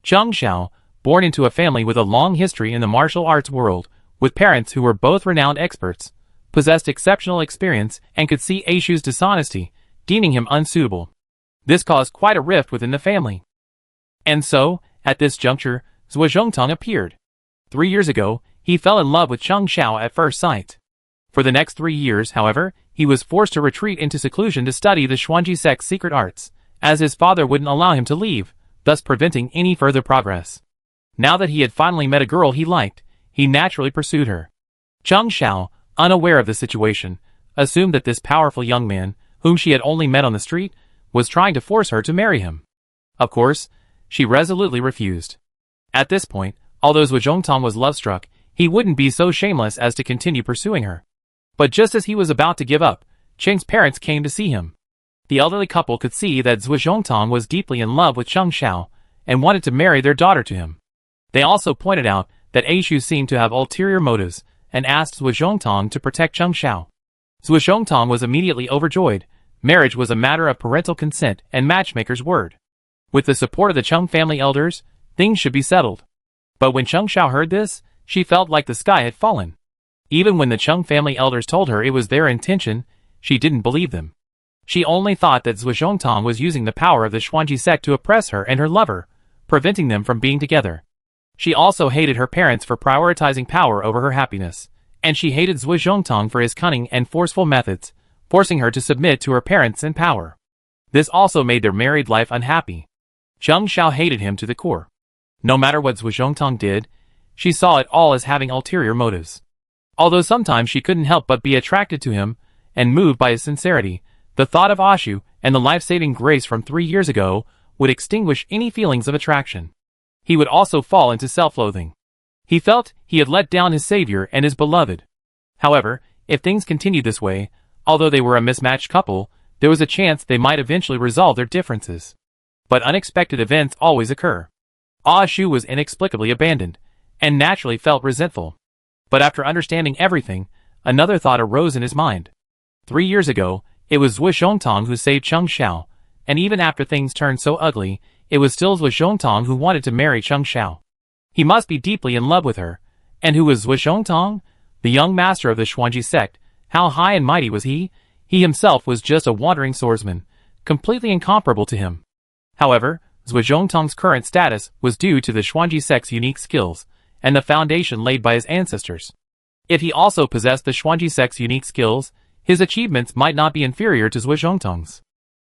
Cheng Xiao, born into a family with a long history in the martial arts world, with parents who were both renowned experts, possessed exceptional experience and could see Aishu's dishonesty, deeming him unsuitable. This caused quite a rift within the family. And so, at this juncture, Zhuo Zhongtong appeared. 3 years ago, he fell in love with Cheng Xiao at first sight. For the next 3 years, however, he was forced to retreat into seclusion to study the Xuanji sect's secret arts, as his father wouldn't allow him to leave, thus preventing any further progress. Now that he had finally met a girl he liked, he naturally pursued her. Cheng Xiao, unaware of the situation, assumed that this powerful young man, whom she had only met on the street, was trying to force her to marry him. Of course, she resolutely refused. At this point, although Zhuo Zhongtong was love-struck, he wouldn't be so shameless as to continue pursuing her. But just as he was about to give up, Cheng's parents came to see him. The elderly couple could see that Zhuo Zhongtong was deeply in love with Cheng Xiao, and wanted to marry their daughter to him. They also pointed out that Aishu seemed to have ulterior motives, and asked Zhuo Zhongtong to protect Cheng Xiao. Zhuo Zhongtong was immediately overjoyed. Marriage was a matter of parental consent and matchmaker's word. With the support of the Cheng family elders, things should be settled. But when Cheng Xiao heard this, she felt like the sky had fallen. Even when the Cheng family elders told her it was their intention, she didn't believe them. She only thought that Zhuo Zhongtong was using the power of the Xuanji sect to oppress her and her lover, preventing them from being together. She also hated her parents for prioritizing power over her happiness, and she hated Zhuo Zhongtong for his cunning and forceful methods, forcing her to submit to her parents and power. This also made their married life unhappy. Cheng Xiao hated him to the core. No matter what Zhuo Zhongtong did, she saw it all as having ulterior motives. Although sometimes she couldn't help but be attracted to him, and moved by his sincerity, the thought of Aishu and the life-saving grace from 3 years ago would extinguish any feelings of attraction. He would also fall into self-loathing. He felt he had let down his savior and his beloved. However, if things continued this way, although they were a mismatched couple, there was a chance they might eventually resolve their differences. But unexpected events always occur. Aishu was inexplicably abandoned, and naturally felt resentful. But after understanding everything, another thought arose in his mind. 3 years ago, it was Zhuo Zhongtong who saved Cheng Xiao, and even after things turned so ugly, it was still Zhuo Zhongtong who wanted to marry Cheng Xiao. He must be deeply in love with her. And who was Zhuo Zhongtong? The young master of the Xuanji sect. How high and mighty was he? He himself was just a wandering swordsman, completely incomparable to him. However, Zhuo Zhongtong's current status was due to the Xuanji sect's unique skills, and the foundation laid by his ancestors. If he also possessed the Xuanji sect's unique skills, his achievements might not be inferior to Zhuo Zhongtong's.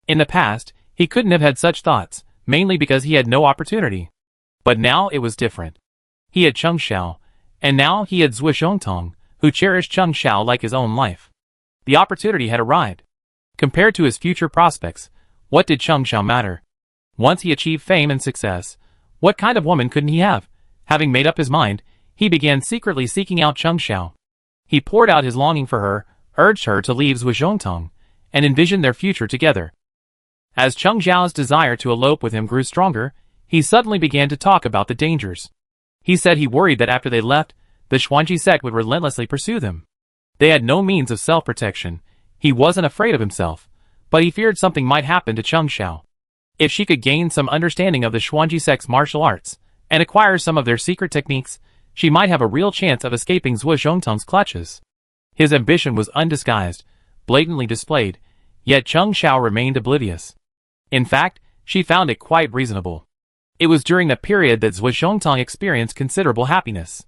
In the past, he couldn't have had such thoughts, mainly because he had no opportunity. But now it was different. He had Cheng Xiao, and now he had Zhuo Zhongtong, who cherished Cheng Xiao like his own life. The opportunity had arrived. Compared to his future prospects, what did Cheng Xiao matter? Once he achieved fame and success, what kind of woman couldn't he have? Having made up his mind, he began secretly seeking out Cheng Xiao. He poured out his longing for her, urged her to leave Zhuozhongtong, and envisioned their future together. As Cheng Xiao's desire to elope with him grew stronger, he suddenly began to talk about the dangers. He said he worried that after they left, the Xuanji sect would relentlessly pursue them. They had no means of self-protection. He wasn't afraid of himself, but he feared something might happen to Cheng Xiao. If she could gain some understanding of the Xuanji sect's martial arts, and acquire some of their secret techniques, she might have a real chance of escaping Zhuozhongtong's clutches. His ambition was undisguised, blatantly displayed, yet Cheng Xiao remained oblivious. In fact, she found it quite reasonable. It was during the period that Zhuozhongtong experienced considerable happiness.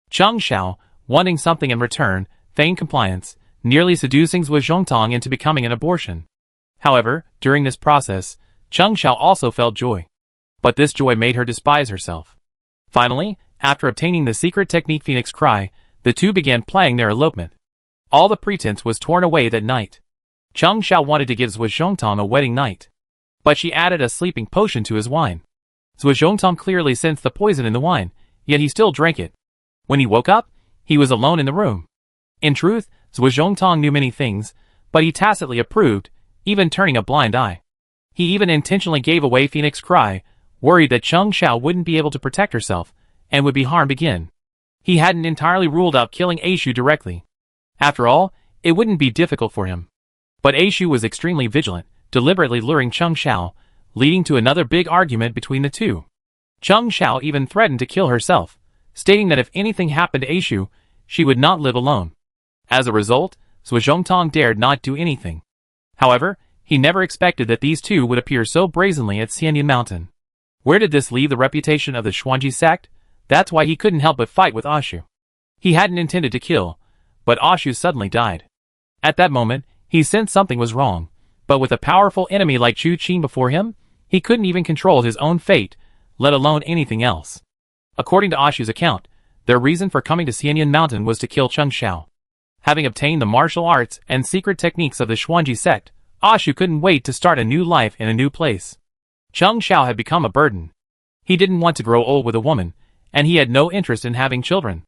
Cheng Xiao, wanting something in return, feigned compliance, nearly seducing Zhuozhongtong into becoming an abortion. However, during this process, Cheng Xiao also felt joy. But this joy made her despise herself. Finally, after obtaining the secret technique Phoenix Cry, the two began planning their elopement. All the pretense was torn away that night. Cheng Xiao wanted to give Zhuozhongtong a wedding night, but she added a sleeping potion to his wine. Zhuozhongtong clearly sensed the poison in the wine, yet he still drank it. When he woke up, he was alone in the room. In truth, Zhuozhongtong knew many things, but he tacitly approved, even turning a blind eye. He even intentionally gave away Phoenix Cry, worried that Cheng Xiao wouldn't be able to protect herself, and would be harmed again. He hadn't entirely ruled out killing Aishu directly. After all, it wouldn't be difficult for him. But Aishu was extremely vigilant, deliberately luring Cheng Xiao, leading to another big argument between the two. Cheng Xiao even threatened to kill herself, stating that if anything happened to Aishu, she would not live alone. As a result, Zhuozhongtong dared not do anything. However, he never expected that these two would appear so brazenly at Xianyan Mountain. Where did this leave the reputation of the Xuanji sect? That's why he couldn't help but fight with Ashu. He hadn't intended to kill, but Ashu suddenly died. At that moment, he sensed something was wrong, but with a powerful enemy like Chu Qing before him, he couldn't even control his own fate, let alone anything else. According to Ashu's account, their reason for coming to Xianyan Mountain was to kill Cheng Xiao. Having obtained the martial arts and secret techniques of the Xuanji sect, Ashu couldn't wait to start a new life in a new place. Cheng Xiao had become a burden. He didn't want to grow old with a woman, and he had no interest in having children.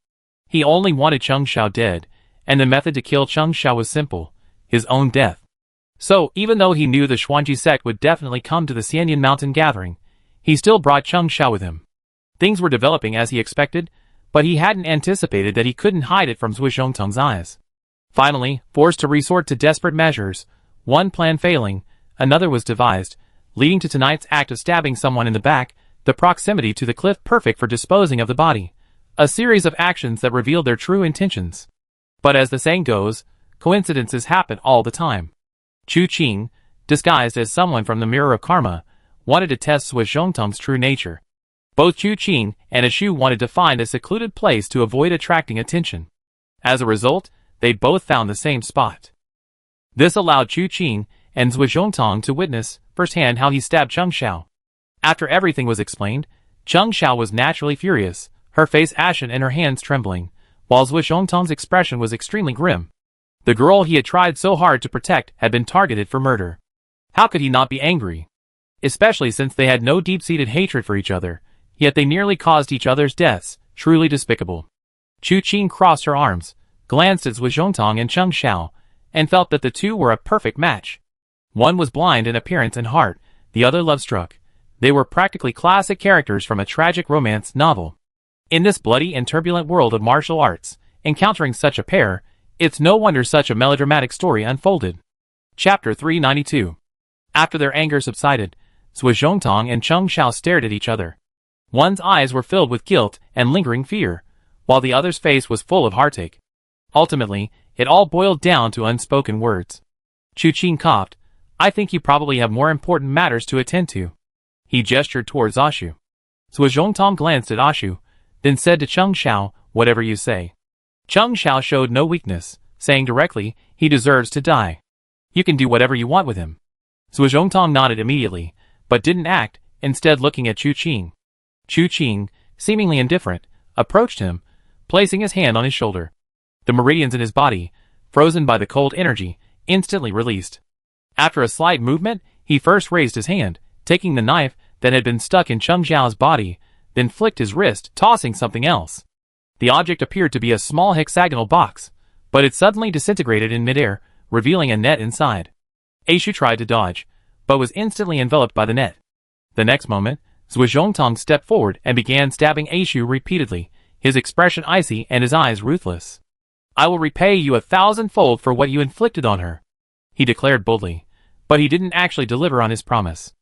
He only wanted Cheng Xiao dead, and the method to kill Cheng Xiao was simple, his own death. So, even though he knew the Xuanji sect would definitely come to the Xianyan Mountain gathering, he still brought Cheng Xiao with him. Things were developing as he expected, but he hadn't anticipated that he couldn't hide it from Zhuozhongtong's eyes. Finally, forced to resort to desperate measures, one plan failing, another was devised, leading to tonight's act of stabbing someone in the back, the proximity to the cliff perfect for disposing of the body, a series of actions that revealed their true intentions. But as the saying goes, coincidences happen all the time. Chu Qing, disguised as someone from the Mirror of Karma, wanted to test Zhuozhongtong's true nature. Both Chu Qing and Ashu wanted to find a secluded place to avoid attracting attention. As a result, they both found the same spot. This allowed Chu Qing and Zhuozhongtong to witness firsthand how he stabbed Cheng Xiao. After everything was explained, Cheng Xiao was naturally furious, her face ashen and her hands trembling, while Zhuozhongtong's expression was extremely grim. The girl he had tried so hard to protect had been targeted for murder. How could he not be angry? Especially since they had no deep-seated hatred for each other, yet they nearly caused each other's deaths, truly despicable. Chu Qing crossed her arms, glanced at Zhuozhongtong and Cheng Xiao, and felt that the two were a perfect match. One was blind in appearance and heart, the other love-struck. They were practically classic characters from a tragic romance novel. In this bloody and turbulent world of martial arts, encountering such a pair, it's no wonder such a melodramatic story unfolded. Chapter 392. After their anger subsided, Zhuozhongtong and Cheng Xiao stared at each other. One's eyes were filled with guilt and lingering fear, while the other's face was full of heartache. Ultimately, it all boiled down to unspoken words. Chu Qing coughed. I think you probably have more important matters to attend to. He gestured towards Ashu. Zhuozhongtong glanced at Ashu, then said to Cheng Xiao, whatever you say. Cheng Xiao showed no weakness, saying directly, he deserves to die. You can do whatever you want with him. Zhuozhongtong nodded immediately, but didn't act, instead looking at Chu Qing. Chu Qing, seemingly indifferent, approached him, placing his hand on his shoulder. The meridians in his body, frozen by the cold energy, instantly released. After a slight movement, he first raised his hand, taking the knife, that had been stuck in Cheng Xiao's body, then flicked his wrist, tossing something else. The object appeared to be a small hexagonal box, but it suddenly disintegrated in midair, revealing a net inside. Aishu tried to dodge, but was instantly enveloped by the net. The next moment, Zhuozhongtong stepped forward and began stabbing Aishu repeatedly, his expression icy and his eyes ruthless. "I will repay you 1,000-fold for what you inflicted on her," he declared boldly, but he didn't actually deliver on his promise.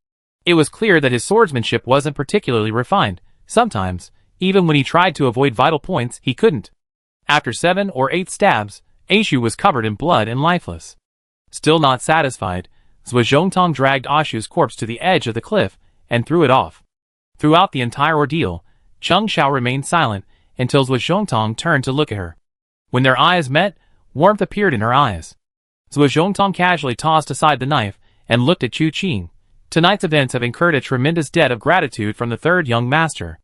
It was clear that his swordsmanship wasn't particularly refined. Sometimes, even when he tried to avoid vital points, he couldn't. After 7 or 8 stabs, Aishu was covered in blood and lifeless. Still not satisfied, Zhuozhongtong dragged Aishu's corpse to the edge of the cliff and threw it off. Throughout the entire ordeal, Cheng Xiao remained silent until Zhuozhongtong turned to look at her. When their eyes met, warmth appeared in her eyes. Zhuozhongtong casually tossed aside the knife and looked at Chu Qing. Tonight's events have incurred a tremendous debt of gratitude from the third young master.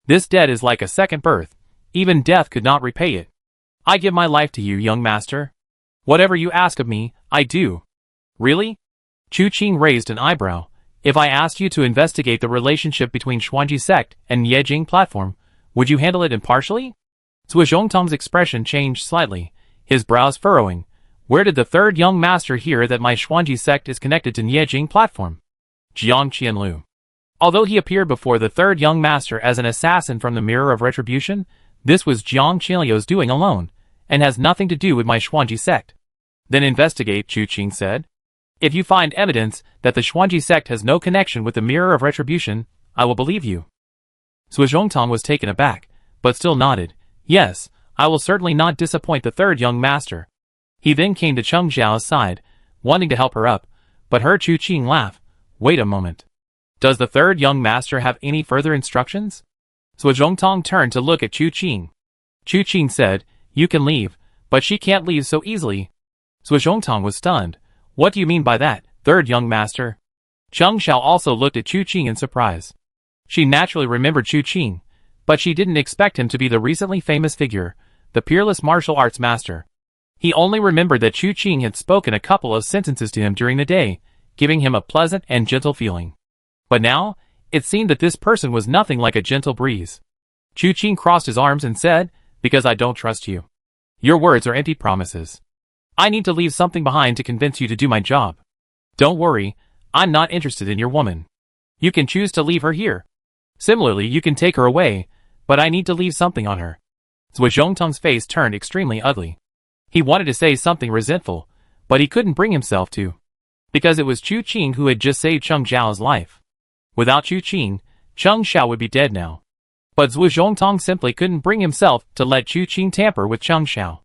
This debt is like a second birth. Even death could not repay it. I give my life to you, young master. Whatever you ask of me, I do. Really? Chu Qing raised an eyebrow. If I asked you to investigate the relationship between Xuanji sect and Yejing platform, would you handle it impartially? Zhuozhongtong's expression changed slightly, his brows furrowing. Where did the third young master hear that my Xuanji sect is connected to Yejing platform? Jiang Qianlu. Although he appeared before the third young master as an assassin from the Mirror of Retribution, this was Jiang Qianlu's doing alone, and has nothing to do with my Xuanji sect. Then investigate, Chu Qing said. If you find evidence that the Xuanji sect has no connection with the Mirror of Retribution, I will believe you. Zhuozhongtong was taken aback, but still nodded. Yes, I will certainly not disappoint the third young master. He then came to Cheng Xiao's side, wanting to help her up, but heard Chu Qing laugh. Wait a moment. Does the third young master have any further instructions? Zhuozhongtong turned to look at Chu Qing. Chu Qing said, you can leave, but she can't leave so easily. Zhuozhongtong was stunned. What do you mean by that, third young master? Cheng Xiao also looked at Chu Qing in surprise. She naturally remembered Chu Qing, but she didn't expect him to be the recently famous figure, the peerless martial arts master. He only remembered that Chu Qing had spoken a couple of sentences to him during the day, giving him a pleasant and gentle feeling. But now, it seemed that this person was nothing like a gentle breeze. Chu Qing crossed his arms and said, because I don't trust you. Your words are empty promises. I need to leave something behind to convince you to do my job. Don't worry, I'm not interested in your woman. You can choose to leave her here. Similarly, you can take her away, but I need to leave something on her. Zhuozhongtong's face turned extremely ugly. He wanted to say something resentful, but he couldn't bring himself to. Because it was Chu Qing who had just saved Cheng Xiao's life. Without Chu Qing, Cheng Xiao would be dead now. But Zhuozhongtong simply couldn't bring himself to let Chu Qing tamper with Cheng Xiao.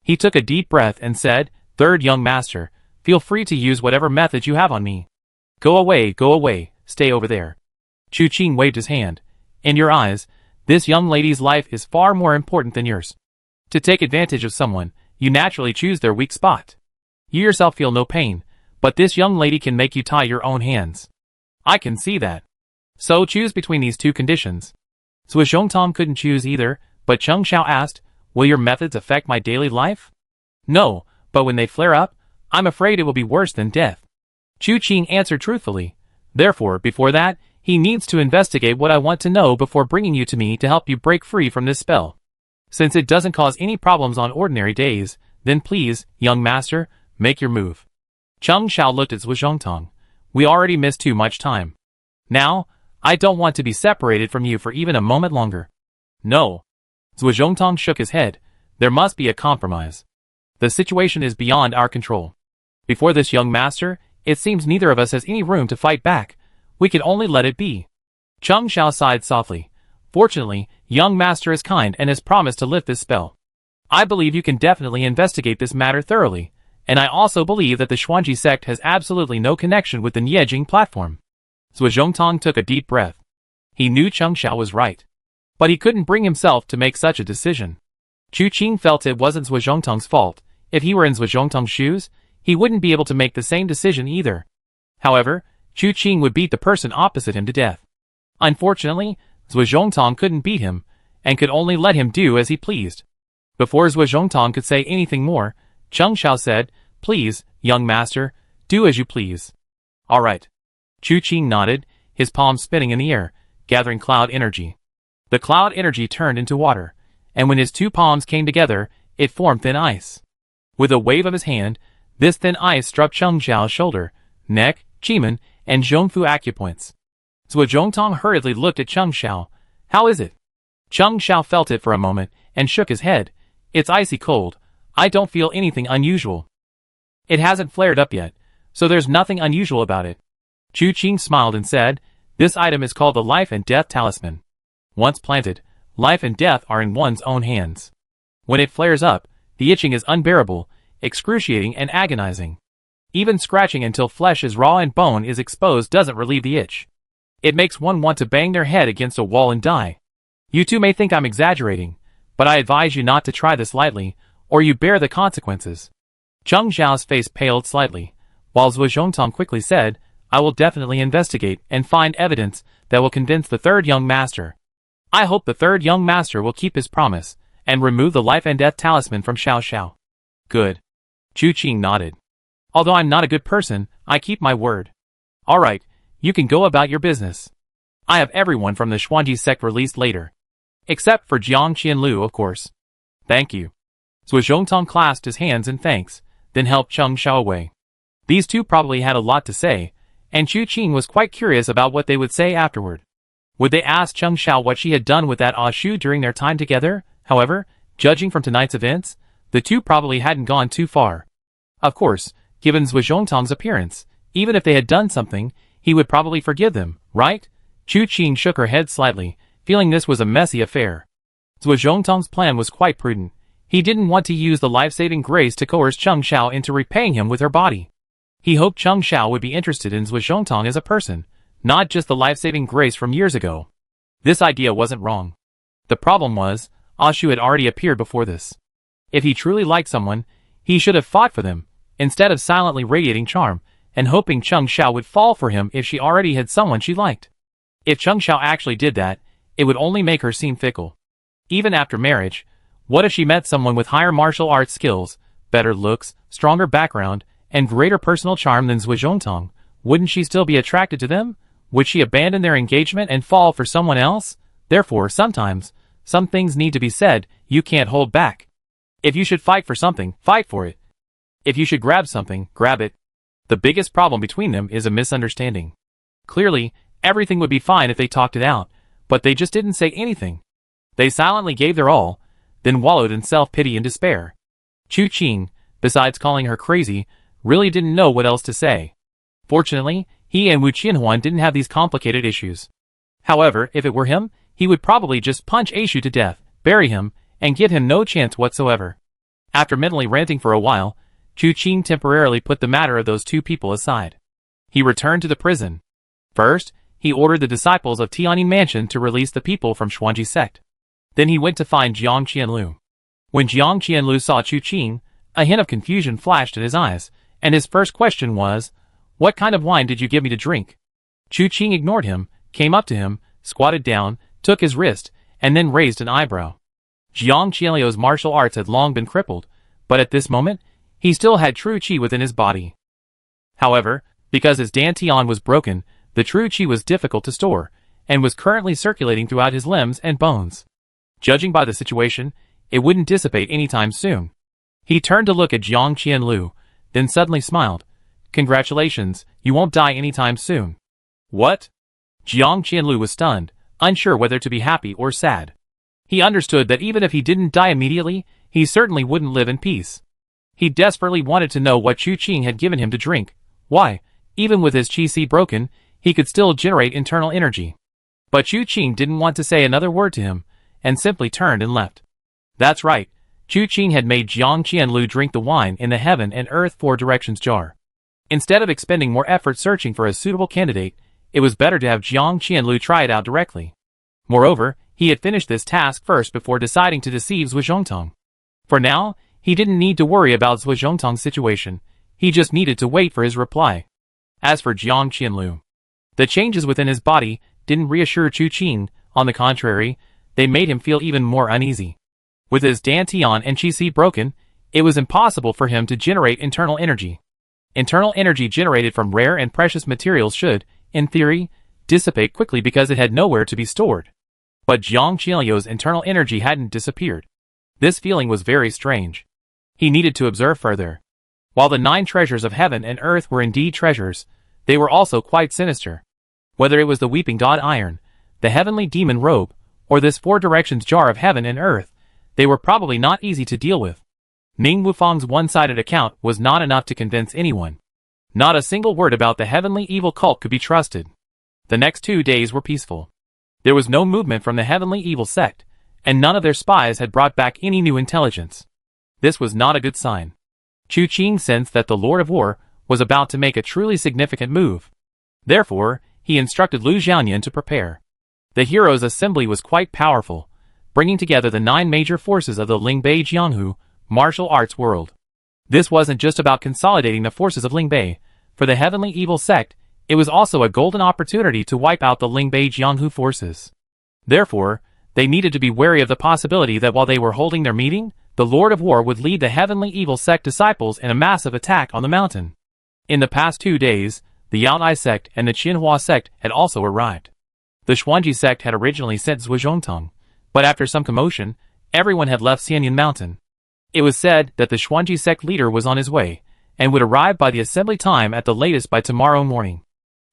He took a deep breath and said, Third young master, feel free to use whatever methods you have on me. Go away, stay over there. Chu Qing waved his hand. In your eyes, this young lady's life is far more important than yours. To take advantage of someone, you naturally choose their weak spot. You yourself feel no pain, but this young lady can make you tie your own hands. I can see that. So choose between these two conditions. Zhuozhongtong couldn't choose either, but Cheng Xiao asked, will your methods affect my daily life? No, but when they flare up, I'm afraid it will be worse than death. Chu Qing answered truthfully. Therefore, before that, he needs to investigate what I want to know before bringing you to me to help you break free from this spell. Since it doesn't cause any problems on ordinary days, then please, young master, make your move. Cheng Xiao looked at Zhuozhongtong. We already missed too much time. Now, I don't want to be separated from you for even a moment longer. No. Zhuozhongtong shook his head. There must be a compromise. The situation is beyond our control. Before this young master, it seems neither of us has any room to fight back. We can only let it be. Cheng Xiao sighed softly. Fortunately, young master is kind and has promised to lift this spell. I believe you can definitely investigate this matter thoroughly, and I also believe that the Xuanji sect has absolutely no connection with the Yejing platform. Zhuozhongtong took a deep breath. He knew Cheng Xiao was right. But he couldn't bring himself to make such a decision. Chu Qing felt it wasn't Zhuozhongtong's fault. If he were in Zhuozhongtong's shoes, he wouldn't be able to make the same decision either. However, Chu Qing would beat the person opposite him to death. Unfortunately, Zhuozhongtong couldn't beat him, and could only let him do as he pleased. Before Zhuozhongtong could say anything more, Cheng Xiao said, Please, young master, do as you please. All right. Chu Qing nodded, his palms spinning in the air, gathering cloud energy. The cloud energy turned into water, and when his two palms came together, it formed thin ice. With a wave of his hand, this thin ice struck Cheng Xiao's shoulder, neck, Chimen, and Zhongfu acupoints. Zhuozhongtong hurriedly looked at Cheng Xiao. How is it? Cheng Xiao felt it for a moment, and shook his head. It's icy cold. I don't feel anything unusual. It hasn't flared up yet, so there's nothing unusual about it. Chu Qing smiled and said, this item is called the Life and Death Talisman. Once planted, life and death are in one's own hands. When it flares up, the itching is unbearable, excruciating and agonizing. Even scratching until flesh is raw and bone is exposed doesn't relieve the itch. It makes one want to bang their head against a wall and die. You two may think I'm exaggerating, but I advise you not to try this lightly, or you bear the consequences. Cheng Xiao's face paled slightly, while Zhuozhongtong quickly said, I will definitely investigate and find evidence that will convince the third young master. I hope the third young master will keep his promise, and remove the life and death talisman from Xiao Xiao. Good. Chu Qing nodded. Although I'm not a good person, I keep my word. Alright, you can go about your business. I have everyone from the Xuanji sect released later. Except for Jiang Qianlu, of course. Thank you. Zhuozhongtong clasped his hands in thanks, then helped Cheng Xiao away. These two probably had a lot to say, and Chu Qing was quite curious about what they would say afterward. Would they ask Cheng Xiao what she had done with that Shu during their time together? However, judging from tonight's events, the two probably hadn't gone too far. Of course, given Zhuozhongtong's appearance, even if they had done something, he would probably forgive them, right? Chu Qing shook her head slightly, feeling this was a messy affair. Zhuozhongtong's plan was quite prudent. He didn't want to use the life-saving grace to coerce Cheng Xiao into repaying him with her body. He hoped Cheng Xiao would be interested in Zhuozhongtong as a person, not just the life-saving grace from years ago. This idea wasn't wrong. The problem was, Shu had already appeared before this. If he truly liked someone, he should have fought for them, instead of silently radiating charm, and hoping Cheng Xiao would fall for him if she already had someone she liked. If Cheng Xiao actually did that, it would only make her seem fickle. Even after marriage, what if she met someone with higher martial arts skills, better looks, stronger background, and greater personal charm than Zhuozhongtong? Wouldn't she still be attracted to them? Would she abandon their engagement and fall for someone else? Therefore, sometimes, some things need to be said, you can't hold back. If you should fight for something, fight for it. If you should grab something, grab it. The biggest problem between them is a misunderstanding. Clearly, everything would be fine if they talked it out, but they just didn't say anything. They silently gave their all, then wallowed in self-pity and despair. Chu Qing, besides calling her crazy, really didn't know what else to say. Fortunately, he and Wu Qianhuan didn't have these complicated issues. However, if it were him, he would probably just punch Shu to death, bury him, and give him no chance whatsoever. After mentally ranting for a while, Chu Qing temporarily put the matter of those two people aside. He returned to the prison. First, he ordered the disciples of Tianyin Mansion to release the people from Xuanji sect. Then he went to find Jiang Qianlu. When Jiang Qianlu saw Chu Qing, a hint of confusion flashed in his eyes, and his first question was, "What kind of wine did you give me to drink?" Chu Qing ignored him, came up to him, squatted down, took his wrist, and then raised an eyebrow. Jiang Qianlu's martial arts had long been crippled, but at this moment, he still had true qi within his body. However, because his dantian was broken, the true qi was difficult to store, and was currently circulating throughout his limbs and bones. Judging by the situation, it wouldn't dissipate anytime soon. He turned to look at Jiang Qianlu, then suddenly smiled. "Congratulations, you won't die anytime soon." "What?" Jiang Qianlu was stunned, unsure whether to be happy or sad. He understood that even if he didn't die immediately, he certainly wouldn't live in peace. He desperately wanted to know what Chu Qing had given him to drink. Why, even with his qi broken, he could still generate internal energy. But Chu Qing didn't want to say another word to him, and simply turned and left. That's right, Chu Qing had made Jiang Qianlu drink the wine in the Heaven and Earth Four Directions jar. Instead of expending more effort searching for a suitable candidate, it was better to have Jiang Qianlu try it out directly. Moreover, he had finished this task first before deciding to deceive Zhuozhongtong. For now, he didn't need to worry about Zhuozhongtong's situation, he just needed to wait for his reply. As for Jiang Qianlu, the changes within his body didn't reassure Chu Qing, on the contrary, they made him feel even more uneasy. With his dantian and qi broken, it was impossible for him to generate internal energy. Internal energy generated from rare and precious materials should, in theory, dissipate quickly because it had nowhere to be stored. But Jiang Qianliu's internal energy hadn't disappeared. This feeling was very strange. He needed to observe further. While the 9 treasures of heaven and earth were indeed treasures, they were also quite sinister. Whether it was the weeping god iron, the heavenly demon robe, or this 4 directions jar of heaven and earth, they were probably not easy to deal with. Ning Wufang's one-sided account was not enough to convince anyone. Not a single word about the heavenly evil cult could be trusted. The next 2 days were peaceful. There was no movement from the heavenly evil sect, and none of their spies had brought back any new intelligence. This was not a good sign. Chu Qing sensed that the Lord of War was about to make a truly significant move. Therefore, he instructed Lu Xiaoyan to prepare. The hero's assembly was quite powerful, bringing together the 9 major forces of the Lingbei Jianghu martial arts world. This wasn't just about consolidating the forces of Lingbei. For the heavenly evil sect, it was also a golden opportunity to wipe out the Lingbei Jianghu forces. Therefore, they needed to be wary of the possibility that while they were holding their meeting, the Lord of War would lead the heavenly evil sect disciples in a massive attack on the mountain. In the past 2 days, the Yaotai sect and the Qinhua sect had also arrived. The Xuanji sect had originally sent Zhuozhongtong, but after some commotion, everyone had left Xianyan Mountain. It was said that the Xuanji sect leader was on his way, and would arrive by the assembly time at the latest by tomorrow morning.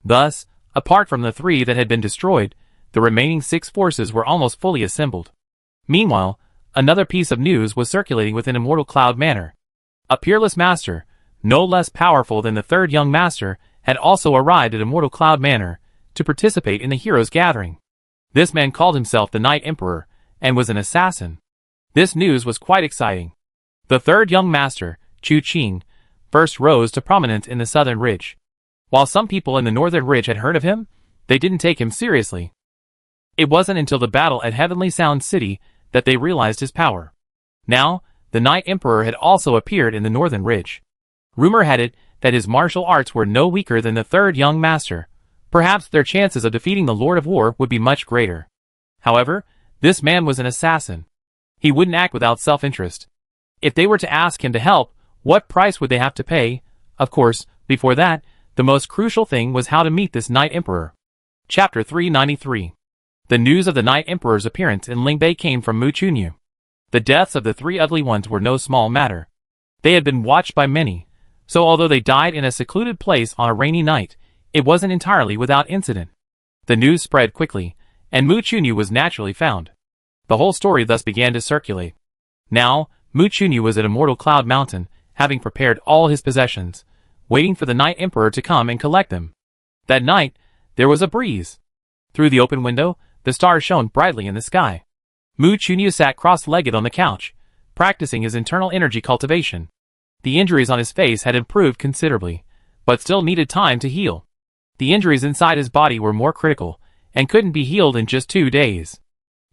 Thus, apart from the 3 that had been destroyed, the remaining 6 forces were almost fully assembled. Meanwhile, another piece of news was circulating within Immortal Cloud Manor. A peerless master, no less powerful than the 3rd young master, had also arrived at Immortal Cloud Manor to participate in the heroes' gathering. This man called himself the Night Emperor, and was an assassin. This news was quite exciting. The 3rd young master, Chu Qing, first rose to prominence in the Southern Ridge. While some people in the Northern Ridge had heard of him, they didn't take him seriously. It wasn't until the battle at Heavenly Sound City that they realized his power. Now, the Night Emperor had also appeared in the Northern Ridge. Rumor had it that his martial arts were no weaker than the 3rd young master. Perhaps their chances of defeating the Lord of War would be much greater. However, this man was an assassin. He wouldn't act without self-interest. If they were to ask him to help, what price would they have to pay? Of course, before that, the most crucial thing was how to meet this Night Emperor. Chapter 393. The news of the Night Emperor's appearance in Lingbei came from Mu Chunyu. The deaths of the 3 ugly ones were no small matter. They had been watched by many, so although they died in a secluded place on a rainy night, it wasn't entirely without incident. The news spread quickly, and Mu Chunyu was naturally found. The whole story thus began to circulate. Now, Mu Chunyu was at Immortal Cloud Mountain, having prepared all his possessions, waiting for the Night Emperor to come and collect them. That night, there was a breeze. Through the open window, the stars shone brightly in the sky. Mu Chunyu sat cross-legged on the couch, practicing his internal energy cultivation. The injuries on his face had improved considerably, but still needed time to heal. The injuries inside his body were more critical, and couldn't be healed in just 2 days.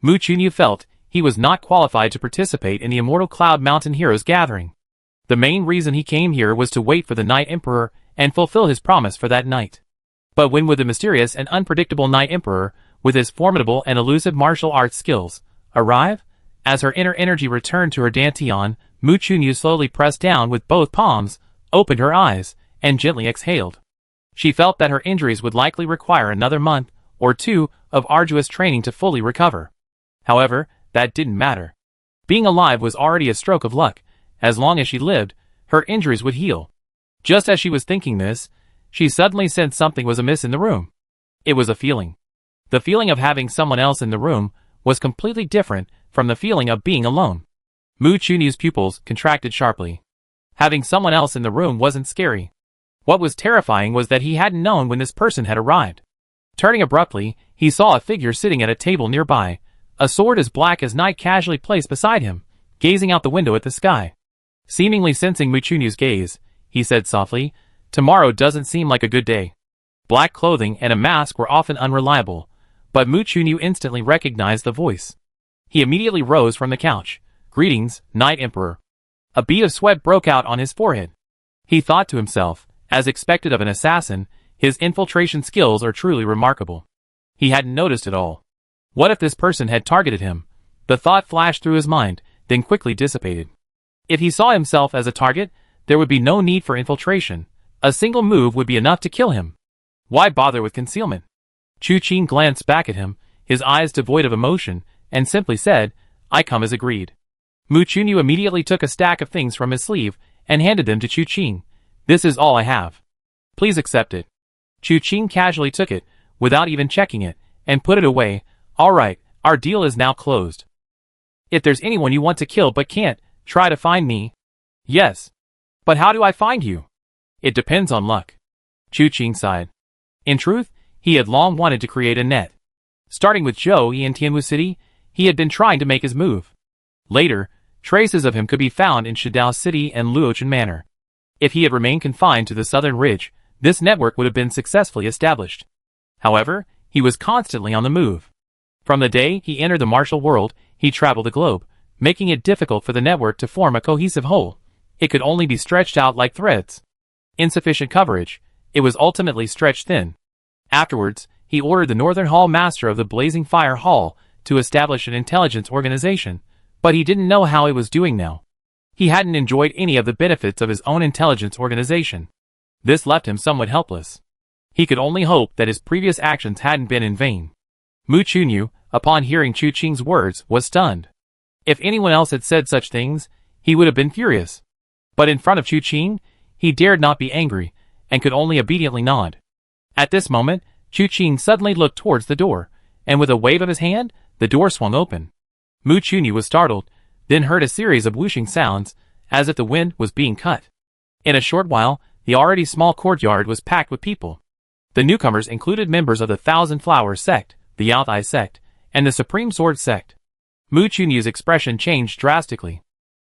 Mu Chunyu felt he was not qualified to participate in the Immortal Cloud Mountain Heroes gathering. The main reason he came here was to wait for the Night Emperor and fulfill his promise for that night. But when would the mysterious and unpredictable Night Emperor, with his formidable and elusive martial arts skills, arrive? As her inner energy returned to her dantian, Mu Chunyu slowly pressed down with both palms, opened her eyes, and gently exhaled. She felt that her injuries would likely require another month or 2 of arduous training to fully recover. However, that didn't matter. Being alive was already a stroke of luck. As long as she lived, her injuries would heal. Just as she was thinking this, she suddenly sensed something was amiss in the room. It was a feeling. The feeling of having someone else in the room was completely different from the feeling of being alone. Mu Chunyu's pupils contracted sharply. Having someone else in the room wasn't scary. What was terrifying was that he hadn't known when this person had arrived. Turning abruptly, he saw a figure sitting at a table nearby, a sword as black as night casually placed beside him, gazing out the window at the sky. Seemingly sensing Mu Chunyu's gaze, he said softly, "Tomorrow doesn't seem like a good day." Black clothing and a mask were often unreliable, but Mu Chunyu instantly recognized the voice. He immediately rose from the couch. "Greetings, Night Emperor." A bead of sweat broke out on his forehead. He thought to himself, as expected of an assassin, his infiltration skills are truly remarkable. He hadn't noticed at all. What if this person had targeted him? The thought flashed through his mind, then quickly dissipated. If he saw himself as a target, there would be no need for infiltration. A single move would be enough to kill him. Why bother with concealment? Chu Qing glanced back at him, his eyes devoid of emotion, and simply said, "I come as agreed." Mu Chunyu immediately took a stack of things from his sleeve and handed them to Chu Qing. "This is all I have. Please accept it." Chu Qing casually took it, without even checking it, and put it away. "All right, our deal is now closed. If there's anyone you want to kill but can't, try to find me." "Yes. But how do I find you?" "It depends on luck." Chu Qing sighed. In truth, he had long wanted to create a net. Starting with Zhou Yi in Tianwu City, he had been trying to make his move. Later, traces of him could be found in Shidao City and Luochun Manor. If he had remained confined to the southern ridge, this network would have been successfully established. However, he was constantly on the move. From the day he entered the martial world, he traveled the globe, making it difficult for the network to form a cohesive whole. It could only be stretched out like threads. Insufficient coverage, it was ultimately stretched thin. Afterwards, he ordered the Northern Hall Master of the Blazing Fire Hall to establish an intelligence organization, but he didn't know how it was doing now. He hadn't enjoyed any of the benefits of his own intelligence organization. This left him somewhat helpless. He could only hope that his previous actions hadn't been in vain. Mu Chunyu, upon hearing Chu Qing's words, was stunned. If anyone else had said such things, he would have been furious. But in front of Chu Qing, he dared not be angry, and could only obediently nod. At this moment, Chu Qing suddenly looked towards the door, and with a wave of his hand, the door swung open. Mu Chunyu was startled, then heard a series of whooshing sounds, as if the wind was being cut. In a short while, the already small courtyard was packed with people. The newcomers included members of the Thousand Flowers sect, the Yaotai sect, and the Supreme Sword sect. Mu Chunyu's expression changed drastically.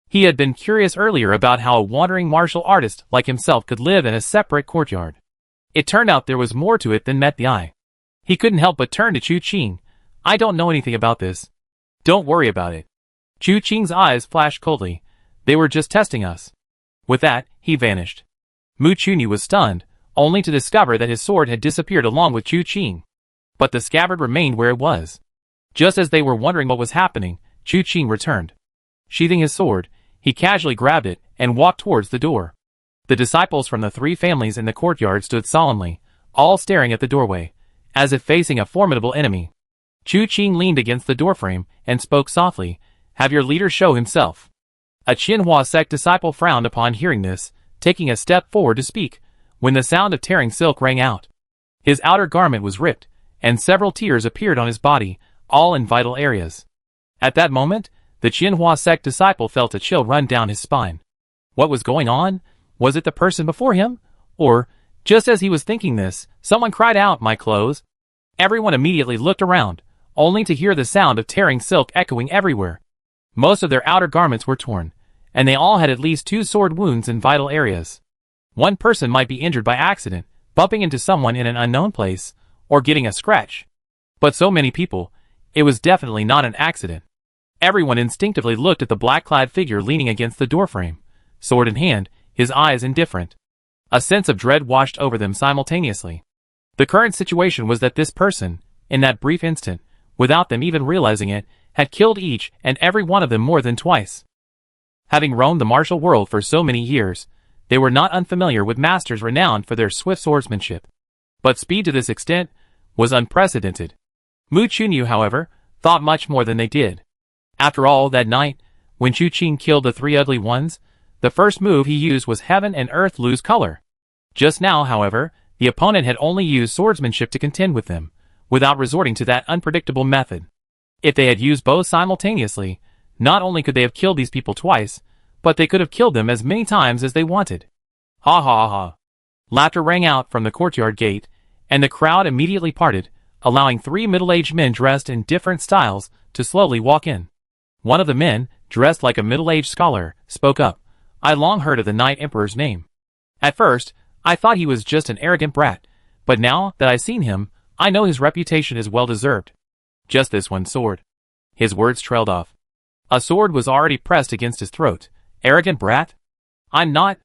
He had been curious earlier about how a wandering martial artist like himself could live in a separate courtyard. It turned out there was more to it than met the eye. He couldn't help but turn to Chu Qing. "I don't know anything about this. Don't worry about it." Chu Qing's eyes flashed coldly. "They were just testing us." With that, he vanished. Mu Chunyu was stunned, only to discover that his sword had disappeared along with Chu Qing. But the scabbard remained where it was. Just as they were wondering what was happening, Chu Qing returned. Sheathing his sword, he casually grabbed it and walked towards the door. The disciples from the three families in the courtyard stood solemnly, all staring at the doorway, as if facing a formidable enemy. Chu Qing leaned against the doorframe and spoke softly, "Have your leader show himself." A Qinhua sect disciple frowned upon hearing this, taking a step forward to speak, when the sound of tearing silk rang out. His outer garment was ripped, and several tears appeared on his body, all in vital areas. At that moment, the Qinhua sect disciple felt a chill run down his spine. What was going on? Was it the person before him? Or, just as he was thinking this, someone cried out, "My clothes!" Everyone immediately looked around, only to hear the sound of tearing silk echoing everywhere. Most of their outer garments were torn, and they all had at least 2 sword wounds in vital areas. One person might be injured by accident, bumping into someone in an unknown place, or getting a scratch. But so many people, it was definitely not an accident. Everyone instinctively looked at the black-clad figure leaning against the doorframe, sword in hand, his eyes indifferent. A sense of dread washed over them simultaneously. The current situation was that this person, in that brief instant, without them even realizing it, had killed each and every one of them more than twice. Having roamed the martial world for so many years, they were not unfamiliar with masters renowned for their swift swordsmanship. But speed to this extent was unprecedented. Mu Chunyu, however, thought much more than they did. After all, that night, when Chu Qing killed the 3 ugly ones, the first move he used was heaven and earth lose color. Just now, however, the opponent had only used swordsmanship to contend with them, without resorting to that unpredictable method. If they had used both simultaneously, not only could they have killed these people twice, but they could have killed them as many times as they wanted. Ha ha ha. Laughter rang out from the courtyard gate, and the crowd immediately parted, allowing 3 middle-aged men dressed in different styles to slowly walk in. One of the men, dressed like a middle-aged scholar, spoke up. "I long heard of the Night Emperor's name. At first, I thought he was just an arrogant brat, but now that I've seen him, I know his reputation is well-deserved. Just this one sword." His words trailed off. A sword was already pressed against his throat. "Arrogant brat? I'm not."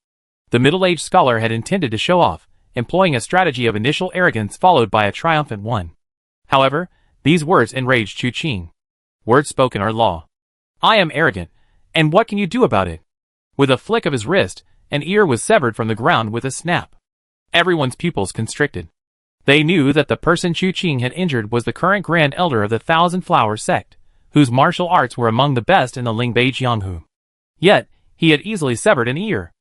The middle-aged scholar had intended to show off, employing a strategy of initial arrogance followed by a triumphant one. However, these words enraged Chu Qing. Words spoken are law. "I am arrogant, and what can you do about it?" With a flick of his wrist, an ear was severed from the ground with a snap. Everyone's pupils constricted. They knew that the person Chu Qing had injured was the current Grand Elder of the Thousand Flower sect, whose martial arts were among the best in the Lingbei Jianghu. Yet, he had easily severed an ear.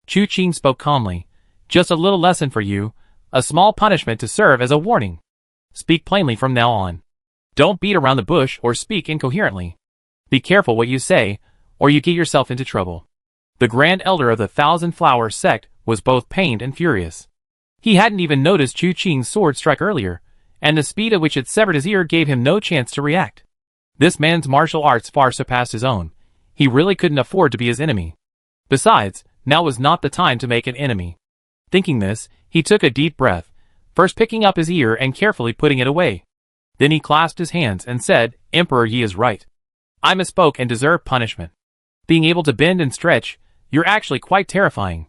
Chu Qing spoke calmly. Just a little lesson for you, a small punishment to serve as a warning. Speak plainly from now on. Don't beat around the bush or speak incoherently. Be careful what you say, or you get yourself into trouble. The Grand Elder of the Thousand Flower sect was both pained and furious. He hadn't even noticed Chu Qing's sword strike earlier, and the speed at which it severed his ear gave him no chance to react. This man's martial arts far surpassed his own. He really couldn't afford to be his enemy. Besides, now was not the time to make an enemy. Thinking this, he took a deep breath, first picking up his ear and carefully putting it away. Then he clasped his hands and said, "Emperor, ye is right. I misspoke and deserve punishment. Being able to bend and stretch, you're actually quite terrifying.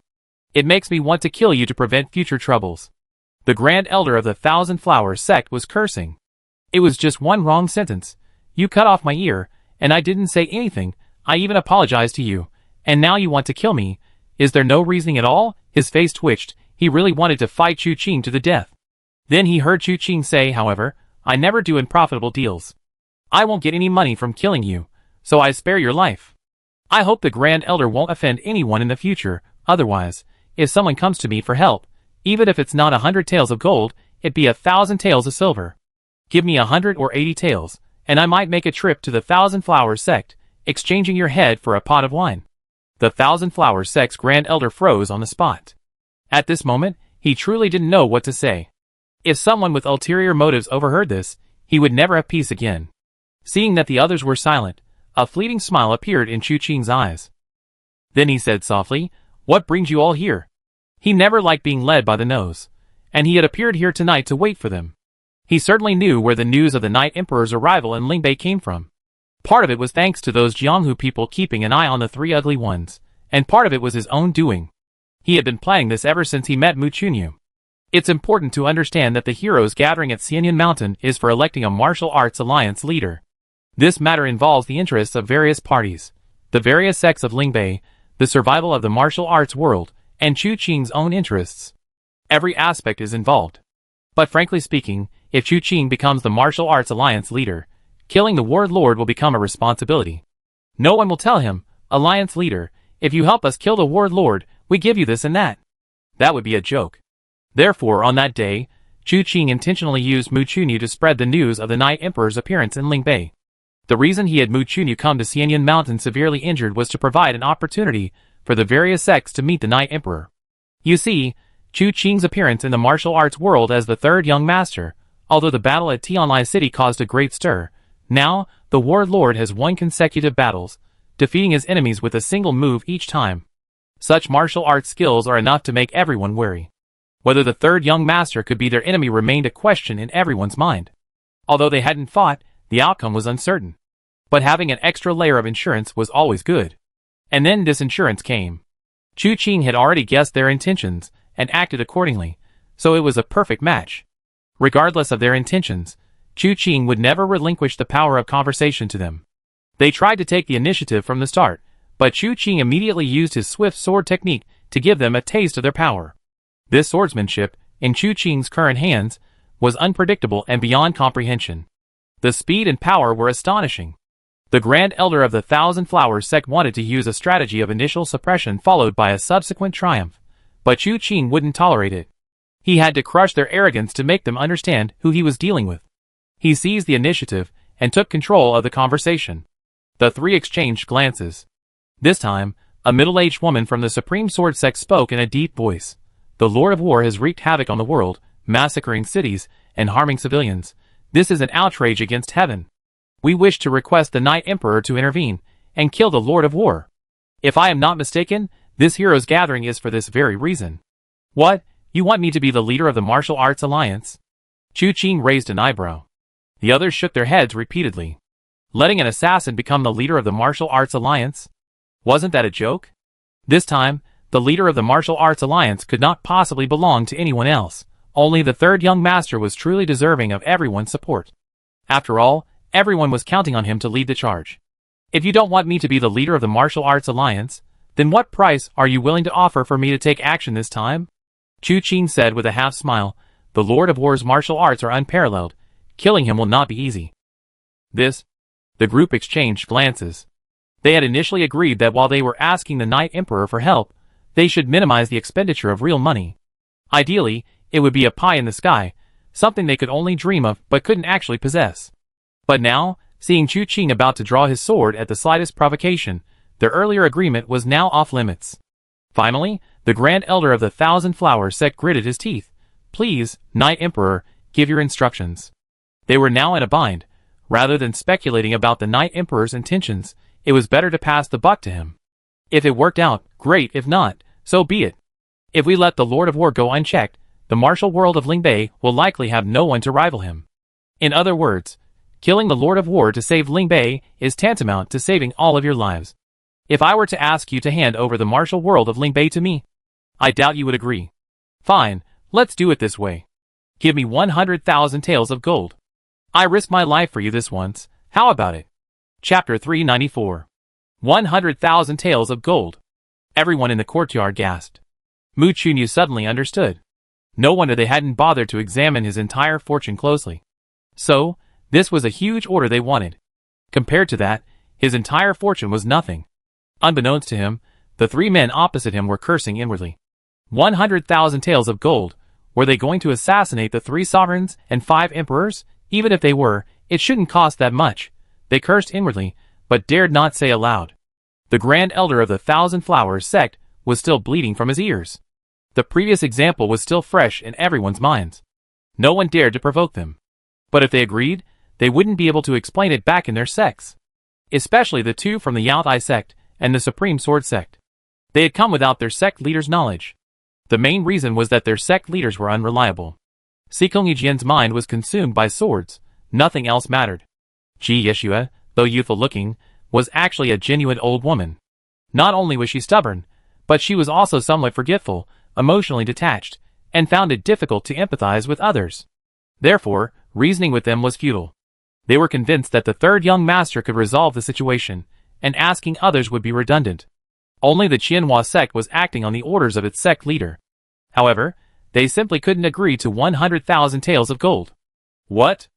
It makes me want to kill you to prevent future troubles." The Grand Elder of the Thousand Flower sect was cursing. It was just one wrong sentence. You cut off my ear, and I didn't say anything. I even apologized to you, and now you want to kill me. Is there no reasoning at all? His face twitched. He really wanted to fight Chu Qing to the death. Then he heard Chu Qing say, however, "I never do unprofitable deals. I won't get any money from killing you, so I spare your life. I hope the Grand Elder won't offend anyone in the future. Otherwise, if someone comes to me for help, even if it's not 100 taels of gold, it'd be 1,000 taels of silver. Give me 100 or 80 taels, and I might make a trip to the Thousand Flower sect, exchanging your head for a pot of wine." The Thousand Flower sect's Grand Elder froze on the spot. At this moment, he truly didn't know what to say. If someone with ulterior motives overheard this, he would never have peace again. Seeing that the others were silent, a fleeting smile appeared in Chu Qing's eyes. Then he said softly, "What brings you all here?" He never liked being led by the nose, and he had appeared here tonight to wait for them. He certainly knew where the news of the Night Emperor's arrival in Lingbei came from. Part of it was thanks to those Jianghu people keeping an eye on the three ugly ones, and part of it was his own doing. He had been planning this ever since he met Mu Chunyu. It's important to understand that the heroes gathering at Xianyan Mountain is for electing a martial arts alliance leader. This matter involves the interests of various parties, the various sects of Lingbei, the survival of the martial arts world, and Chu Qing's own interests. Every aspect is involved. But frankly speaking, if Chu Qing becomes the martial arts alliance leader, killing the Ward Lord will become a responsibility. No one will tell him, "Alliance leader, if you help us kill the Ward Lord, we give you this and that." That would be a joke. Therefore, on that day, Chu Qing intentionally used Mu Chunyu to spread the news of the Night Emperor's appearance in Lingbei. The reason he had Mu Chunyu come to Xianyan Mountain severely injured was to provide an opportunity for the various sects to meet the Night Emperor. You see, Chu Qing's appearance in the martial arts world as the third young master, although the battle at Tianlai City caused a great stir, now, the Ward Lord has won consecutive battles, defeating his enemies with a single move each time. Such martial arts skills are enough to make everyone wary. Whether the third young master could be their enemy remained a question in everyone's mind. Although they hadn't fought, the outcome was uncertain. But having an extra layer of insurance was always good. And then this insurance came. Chu Qing had already guessed their intentions, and acted accordingly, so it was a perfect match. Regardless of their intentions, Chu Qing would never relinquish the power of conversation to them. They tried to take the initiative from the start, but Chu Qing immediately used his swift sword technique to give them a taste of their power. This swordsmanship, in Chu Qing's current hands, was unpredictable and beyond comprehension. The speed and power were astonishing. The Grand Elder of the Thousand Flowers sect wanted to use a strategy of initial suppression followed by a subsequent triumph, but Chu Qing wouldn't tolerate it. He had to crush their arrogance to make them understand who he was dealing with. He seized the initiative and took control of the conversation. The three exchanged glances. This time, a middle-aged woman from the Supreme Sword sect spoke in a deep voice. "The Lord of War has wreaked havoc on the world, massacring cities and harming civilians. This is an outrage against heaven. We wish to request the Night Emperor to intervene and kill the Lord of War. If I am not mistaken, this hero's gathering is for this very reason." "What? You want me to be the leader of the martial arts alliance?" Chu Qing raised an eyebrow. The others shook their heads repeatedly. Letting an assassin become the leader of the martial arts alliance? Wasn't that a joke? This time, the leader of the martial arts alliance could not possibly belong to anyone else. Only the third young master was truly deserving of everyone's support. After all, everyone was counting on him to lead the charge. "If you don't want me to be the leader of the martial arts alliance, then what price are you willing to offer for me to take action this time?" Chu Qing said with a half smile, The Lord of War's martial arts are unparalleled. Killing him will not be easy. The group exchanged glances. They had initially agreed that while they were asking the Knight Emperor for help, they should minimize the expenditure of real money. Ideally, it would be a pie in the sky, something they could only dream of but couldn't actually possess. But now, seeing Chu Qing about to draw his sword at the slightest provocation, their earlier agreement was now off limits. Finally, the Grand Elder of the Thousand Flowers sect gritted his teeth. Please, Knight Emperor, give your instructions. They were now in a bind. Rather than speculating about the Knight Emperor's intentions, it was better to pass the buck to him. If it worked out, great. If not, so be it. If we let the Lord of War go unchecked, the martial world of Lingbei will likely have no one to rival him. In other words, killing the Lord of War to save Lingbei is tantamount to saving all of your lives. If I were to ask you to hand over the martial world of Lingbei to me, I doubt you would agree. Fine, let's do it this way. Give me 100,000 taels of gold. I risk my life for you this once, how about it? Chapter 394. 100,000 taels of gold. Everyone in the courtyard gasped. Mu Chunyu suddenly understood. No wonder they hadn't bothered to examine his entire fortune closely. So, this was a huge order they wanted. Compared to that, his entire fortune was nothing. Unbeknownst to him, the three men opposite him were cursing inwardly. 100,000 taels of gold. Were they going to assassinate the 3 sovereigns and 5 emperors? Even if they were, it shouldn't cost that much. They cursed inwardly, but dared not say aloud. The Grand Elder of the Thousand Flowers sect was still bleeding from his ears. The previous example was still fresh in everyone's minds. No one dared to provoke them. But if they agreed, they wouldn't be able to explain it back in their sects. Especially the 2 from the Yao Tai sect and the Supreme Sword sect. They had come without their sect leader's knowledge. The main reason was that their sect leaders were unreliable. Sikong Yijian's mind was consumed by swords. Nothing else mattered. Ji Yeshua, though youthful-looking, was actually a genuine old woman. Not only was she stubborn, but she was also somewhat forgetful, emotionally detached, and found it difficult to empathize with others. Therefore, reasoning with them was futile. They were convinced that the third young master could resolve the situation, and asking others would be redundant. Only the Qianhua sect was acting on the orders of its sect leader. However, they simply couldn't agree to 100,000 taels of gold. What?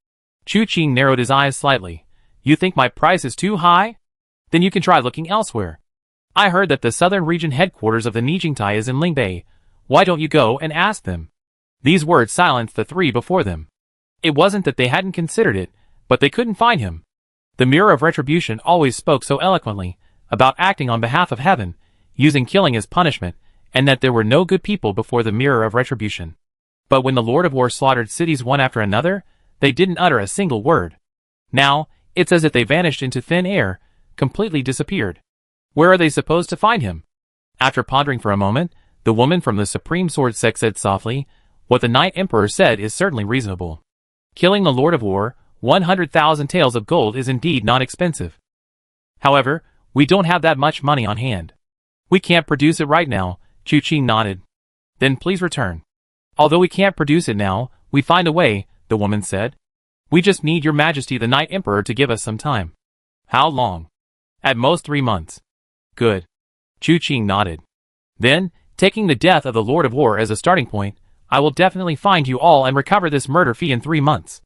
Chu Qing narrowed his eyes slightly. You think my price is too high? Then you can try looking elsewhere. I heard that the southern region headquarters of the Nijingtai is in Lingbei. Why don't you go and ask them? These words silenced the 3 before them. It wasn't that they hadn't considered it, but they couldn't find him. The Mirror of Retribution always spoke so eloquently about acting on behalf of heaven, using killing as punishment, and that there were no good people before the Mirror of Retribution. But when the Lord of War slaughtered cities one after another, they didn't utter a single word. Now, it's as if they vanished into thin air, completely disappeared. Where are they supposed to find him? After pondering for a moment, the woman from the Supreme Sword sect said softly, what the Knight Emperor said is certainly reasonable. Killing the Lord of War, 100,000 taels of gold is indeed not expensive. However, we don't have that much money on hand. We can't produce it right now. Chu Qing nodded. Then please return. Although we can't produce it now, we find a way, the woman said. We just need your majesty the Knight Emperor to give us some time. How long? At most 3 months. Good. Chu Qing nodded. Then, taking the death of the Lord of War as a starting point, I will definitely find you all and recover this murder fee in 3 months.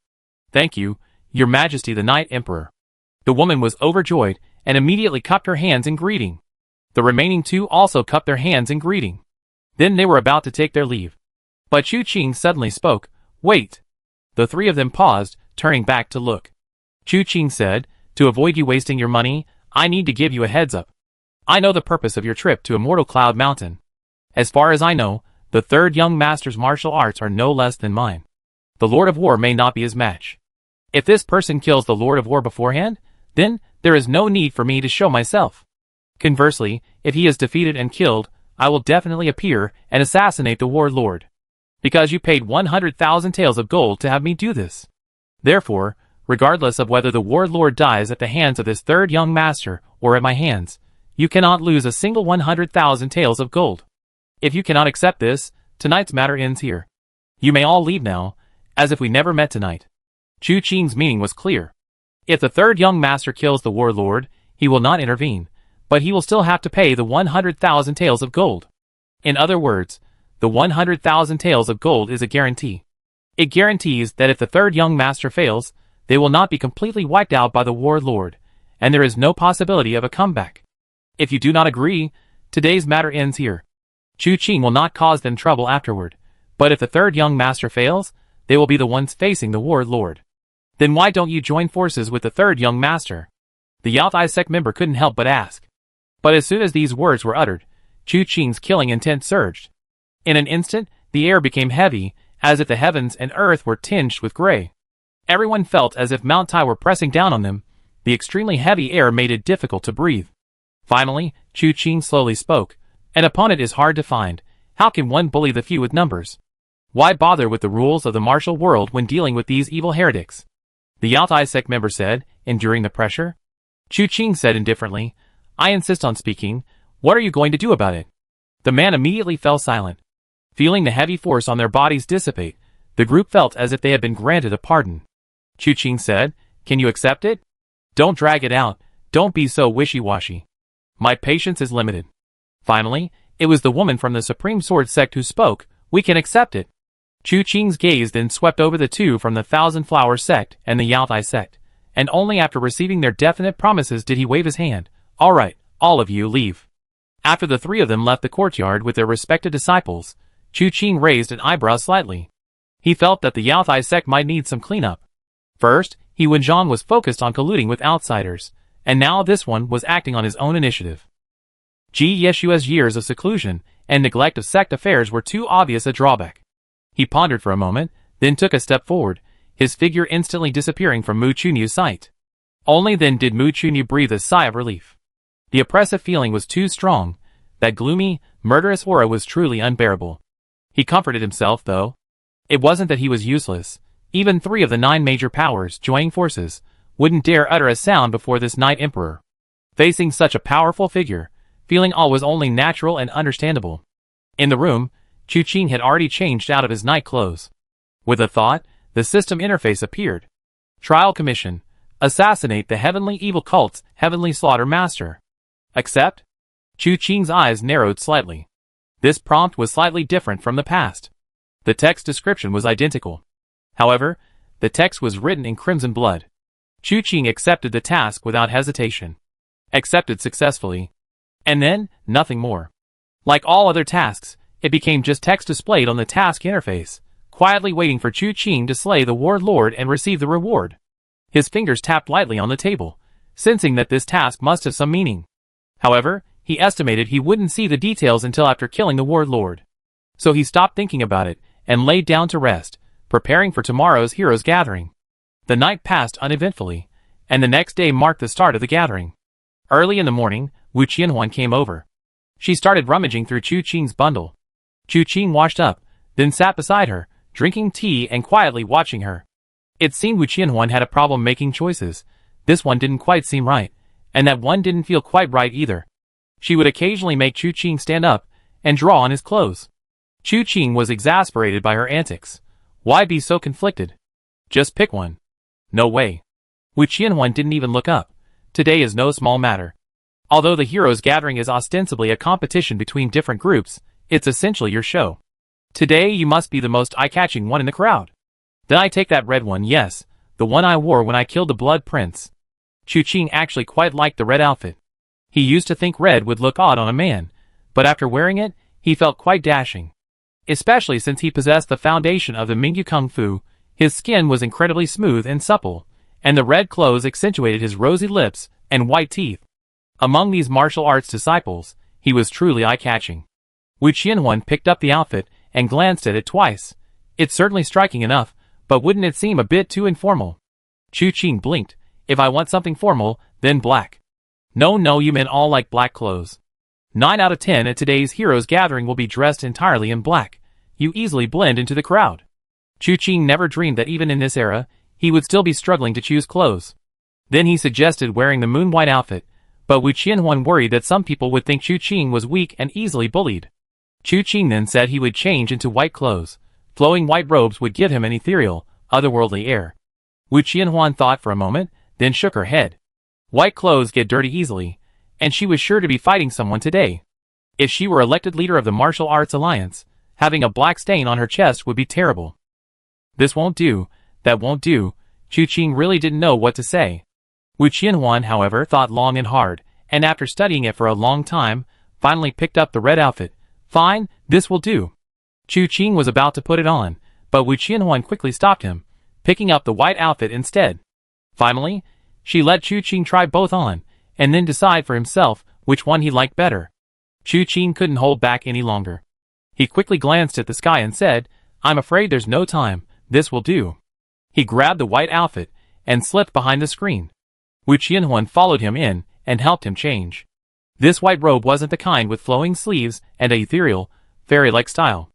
Thank you, your majesty the Knight Emperor. The woman was overjoyed and immediately cupped her hands in greeting. The remaining 2 also cupped their hands in greeting. Then they were about to take their leave. But Chu Qing suddenly spoke, wait. The 3 of them paused, turning back to look. Chu Qing said, to avoid you wasting your money, I need to give you a heads up. I know the purpose of your trip to Immortal Cloud Mountain. As far as I know, the third young master's martial arts are no less than mine. The Lord of War may not be his match. If this person kills the Lord of War beforehand, then there is no need for me to show myself. Conversely, if he is defeated and killed, I will definitely appear and assassinate the War Lord. Because you paid 100,000 taels of gold to have me do this. Therefore, regardless of whether the War Lord dies at the hands of this third young master or at my hands, you cannot lose a single 100,000 taels of gold. If you cannot accept this, tonight's matter ends here. You may all leave now, as if we never met tonight. Chu Qing's meaning was clear. If the third young master kills the War Lord, he will not intervene, but he will still have to pay the 100,000 taels of gold. In other words, the 100,000 taels of gold is a guarantee. It guarantees that if the third young master fails, they will not be completely wiped out by the warlord, and there is no possibility of a comeback. If you do not agree, today's matter ends here. Chu Qing will not cause them trouble afterward, but if the third young master fails, they will be the ones facing the warlord. Then why don't you join forces with the third young master? The Yao Tai sect member couldn't help but ask. But as soon as these words were uttered, Chu Qing's killing intent surged. In an instant, the air became heavy, as if the heavens and earth were tinged with gray. Everyone felt as if Mount Tai were pressing down on them. The extremely heavy air made it difficult to breathe. Finally, Chu Qing slowly spoke. An opponent is hard to find. How can one bully the few with numbers? Why bother with the rules of the martial world when dealing with these evil heretics? The Yao Tai sect member said, enduring the pressure. Chu Qing said indifferently, I insist on speaking. What are you going to do about it? The man immediately fell silent. Feeling the heavy force on their bodies dissipate, the group felt as if they had been granted a pardon. Chu Qing said, Can you accept it? Don't drag it out. Don't be so wishy-washy. My patience is limited. Finally, it was the woman from the Supreme Sword sect who spoke. We can accept it. Chu Qing's gaze then swept over the two from the Thousand Flower sect and the Yao Tai sect, and only after receiving their definite promises did he wave his hand. All right, all of you leave. After the three of them left the courtyard with their respective disciples, Chu Qing raised an eyebrow slightly. He felt that the Yao Tai sect might need some cleanup. First, He Wenzhang was focused on colluding with outsiders, and now this one was acting on his own initiative. Ji Yeshua's years of seclusion and neglect of sect affairs were too obvious a drawback. He pondered for a moment, then took a step forward, his figure instantly disappearing from Mu Chunyu's sight. Only then did Mu Chunyu breathe a sigh of relief. The oppressive feeling was too strong. That gloomy, murderous aura was truly unbearable. He comforted himself, though. It wasn't that he was useless. Even 3 of the 9 major powers joining forces wouldn't dare utter a sound before this Night Emperor. Facing such a powerful figure, feeling all was only natural and understandable. In the room, Chu Qing had already changed out of his night clothes. With a thought, the system interface appeared. Trial Commission. Assassinate the Heavenly Evil Cult's Heavenly Slaughter Master. Accept? Chu Qing's eyes narrowed slightly. This prompt was slightly different from the past. The text description was identical. However, the text was written in crimson blood. Chu Qing accepted the task without hesitation. Accepted successfully. And then, nothing more. Like all other tasks, it became just text displayed on the task interface, quietly waiting for Chu Qing to slay the warlord and receive the reward. His fingers tapped lightly on the table, sensing that this task must have some meaning. However, he estimated he wouldn't see the details until after killing the warlord. So he stopped thinking about it, and laid down to rest, preparing for tomorrow's heroes' gathering. The night passed uneventfully, and the next day marked the start of the gathering. Early in the morning, Wu Qianhuan came over. She started rummaging through Chu Qing's bundle. Chu Qing washed up, then sat beside her, drinking tea and quietly watching her. It seemed Wu Qianhuan had a problem making choices. This one didn't quite seem right, and that one didn't feel quite right either. She would occasionally make Chu Qing stand up and draw on his clothes. Chu Qing was exasperated by her antics. Why be so conflicted? Just pick one. No way. Wu Qianhuan didn't even look up. Today is no small matter. Although the heroes gathering is ostensibly a competition between different groups, it's essentially your show. Today you must be the most eye-catching one in the crowd. Then I take that red one, yes, the one I wore when I killed the Blood Prince. Chu Qing actually quite liked the red outfit. He used to think red would look odd on a man, but after wearing it, he felt quite dashing. Especially since he possessed the foundation of the Mingyu Kung Fu, his skin was incredibly smooth and supple, and the red clothes accentuated his rosy lips and white teeth. Among these martial arts disciples, he was truly eye-catching. Wu Qianhuan picked up the outfit and glanced at it twice. It's certainly striking enough, but wouldn't it seem a bit too informal? Chu Qing blinked. If I want something formal, then black. No, you men all like black clothes. 9 out of 10 at today's heroes gathering will be dressed entirely in black. You easily blend into the crowd. Chu Qing never dreamed that even in this era, he would still be struggling to choose clothes. Then he suggested wearing the moon white outfit, but Wu Qianhuan worried that some people would think Chu Qing was weak and easily bullied. Chu Qing then said he would change into white clothes. Flowing white robes would give him an ethereal, otherworldly air. Wu Qianhuan thought for a moment, then shook her head. White clothes get dirty easily, and she was sure to be fighting someone today. If she were elected leader of the Martial Arts Alliance, having a black stain on her chest would be terrible. This won't do, that won't do. Chu Qing really didn't know what to say. Wu Qianhuan, however, thought long and hard, and after studying it for a long time, finally picked up the red outfit. Fine, this will do. Chu Qing was about to put it on, but Wu Qianhuan quickly stopped him, picking up the white outfit instead. Finally, she let Chu Qing try both on, and then decide for himself which one he liked better. Chu Qing couldn't hold back any longer. He quickly glanced at the sky and said, I'm afraid there's no time, this will do. He grabbed the white outfit and slipped behind the screen. Wu Qianhuan followed him in and helped him change. This white robe wasn't the kind with flowing sleeves and a ethereal, fairy-like style.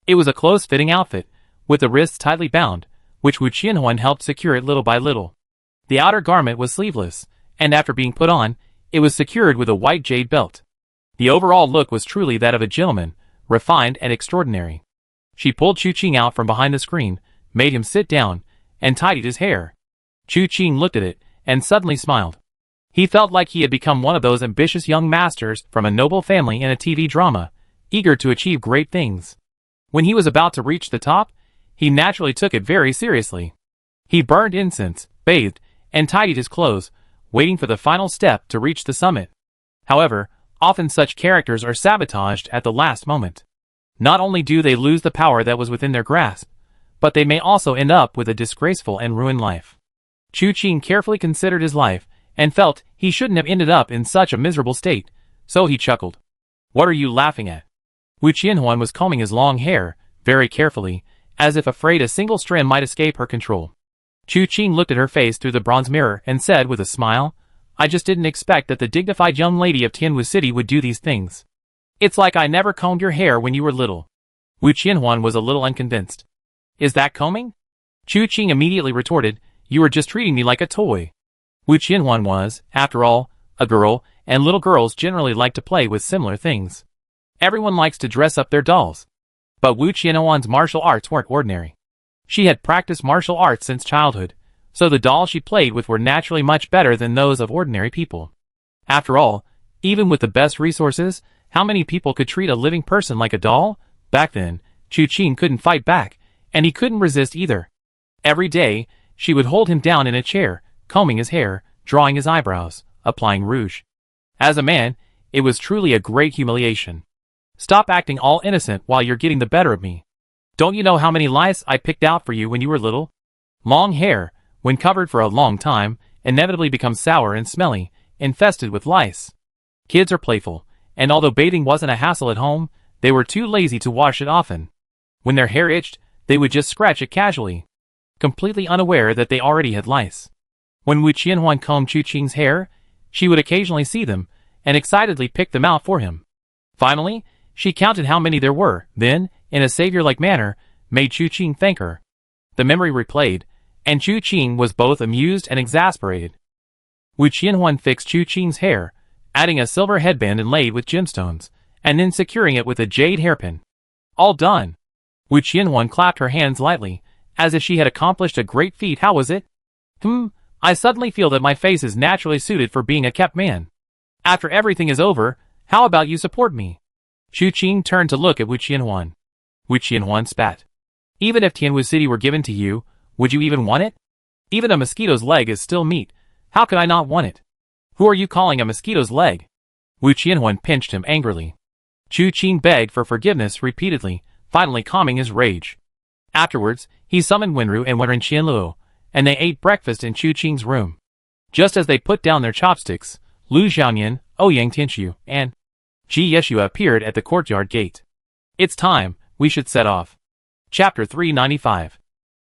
It was a close-fitting outfit, with the wrists tightly bound, which Wu Qianhuan helped secure it little by little. The outer garment was sleeveless, and after being put on, it was secured with a white jade belt. The overall look was truly that of a gentleman, refined and extraordinary. She pulled Chu Qing out from behind the screen, made him sit down, and tidied his hair. Chu Qing looked at it, and suddenly smiled. He felt like he had become one of those ambitious young masters from a noble family in a TV drama, eager to achieve great things. When he was about to reach the top, he naturally took it very seriously. He burned incense, bathed, and tidied his clothes, waiting for the final step to reach the summit. However, often such characters are sabotaged at the last moment. Not only do they lose the power that was within their grasp, but they may also end up with a disgraceful and ruined life. Chu Qing carefully considered his life, and felt he shouldn't have ended up in such a miserable state, so he chuckled. What are you laughing at? Wu Qianhuan was combing his long hair, very carefully, as if afraid a single strand might escape her control. Chu Qing looked at her face through the bronze mirror and said with a smile, I just didn't expect that the dignified young lady of Tianwu City would do these things. It's like I never combed your hair when you were little. Wu Qianhuan was a little unconvinced. Is that combing? Chu Qing immediately retorted, you were just treating me like a toy. Wu Qianhuan was, after all, a girl, and little girls generally like to play with similar things. Everyone likes to dress up their dolls. But Wu Qianhuan's martial arts weren't ordinary. She had practiced martial arts since childhood, so the dolls she played with were naturally much better than those of ordinary people. After all, even with the best resources, how many people could treat a living person like a doll? Back then, Chu Qing couldn't fight back, and he couldn't resist either. Every day, she would hold him down in a chair, combing his hair, drawing his eyebrows, applying rouge. As a man, it was truly a great humiliation. Stop acting all innocent while you're getting the better of me. Don't you know how many lice I picked out for you when you were little? Long hair, when covered for a long time, inevitably becomes sour and smelly, infested with lice. Kids are playful, and although bathing wasn't a hassle at home, they were too lazy to wash it often. When their hair itched, they would just scratch it casually, completely unaware that they already had lice. When Wu Qianhuan combed Chu Qing's hair, she would occasionally see them, and excitedly pick them out for him. Finally, she counted how many there were, then, in a savior-like manner, made Chu Qing thank her. The memory replayed, and Chu Qing was both amused and exasperated. Wu Qianhuan fixed Chu Qing's hair, adding a silver headband inlaid with gemstones, and then securing it with a jade hairpin. All done. Wu Qianhuan clapped her hands lightly, as if she had accomplished a great feat. How was it? I suddenly feel that my face is naturally suited for being a kept man. After everything is over, how about you support me? Chu Qing turned to look at Wu Qianhuan. Wu Qianhuan spat. Even if Tianwu City were given to you, would you even want it? Even a mosquito's leg is still meat. How could I not want it? Who are you calling a mosquito's leg? Wu Qianhuan pinched him angrily. Chu Qing begged for forgiveness repeatedly, finally calming his rage. Afterwards, he summoned Wenru and Wen Qianluo, and they ate breakfast in Chu Qing's room. Just as they put down their chopsticks, Lu Xiaoyan, Ouyang Tianxiu, and Ji Yeshua appeared at the courtyard gate. It's time, we should set off. Chapter 395.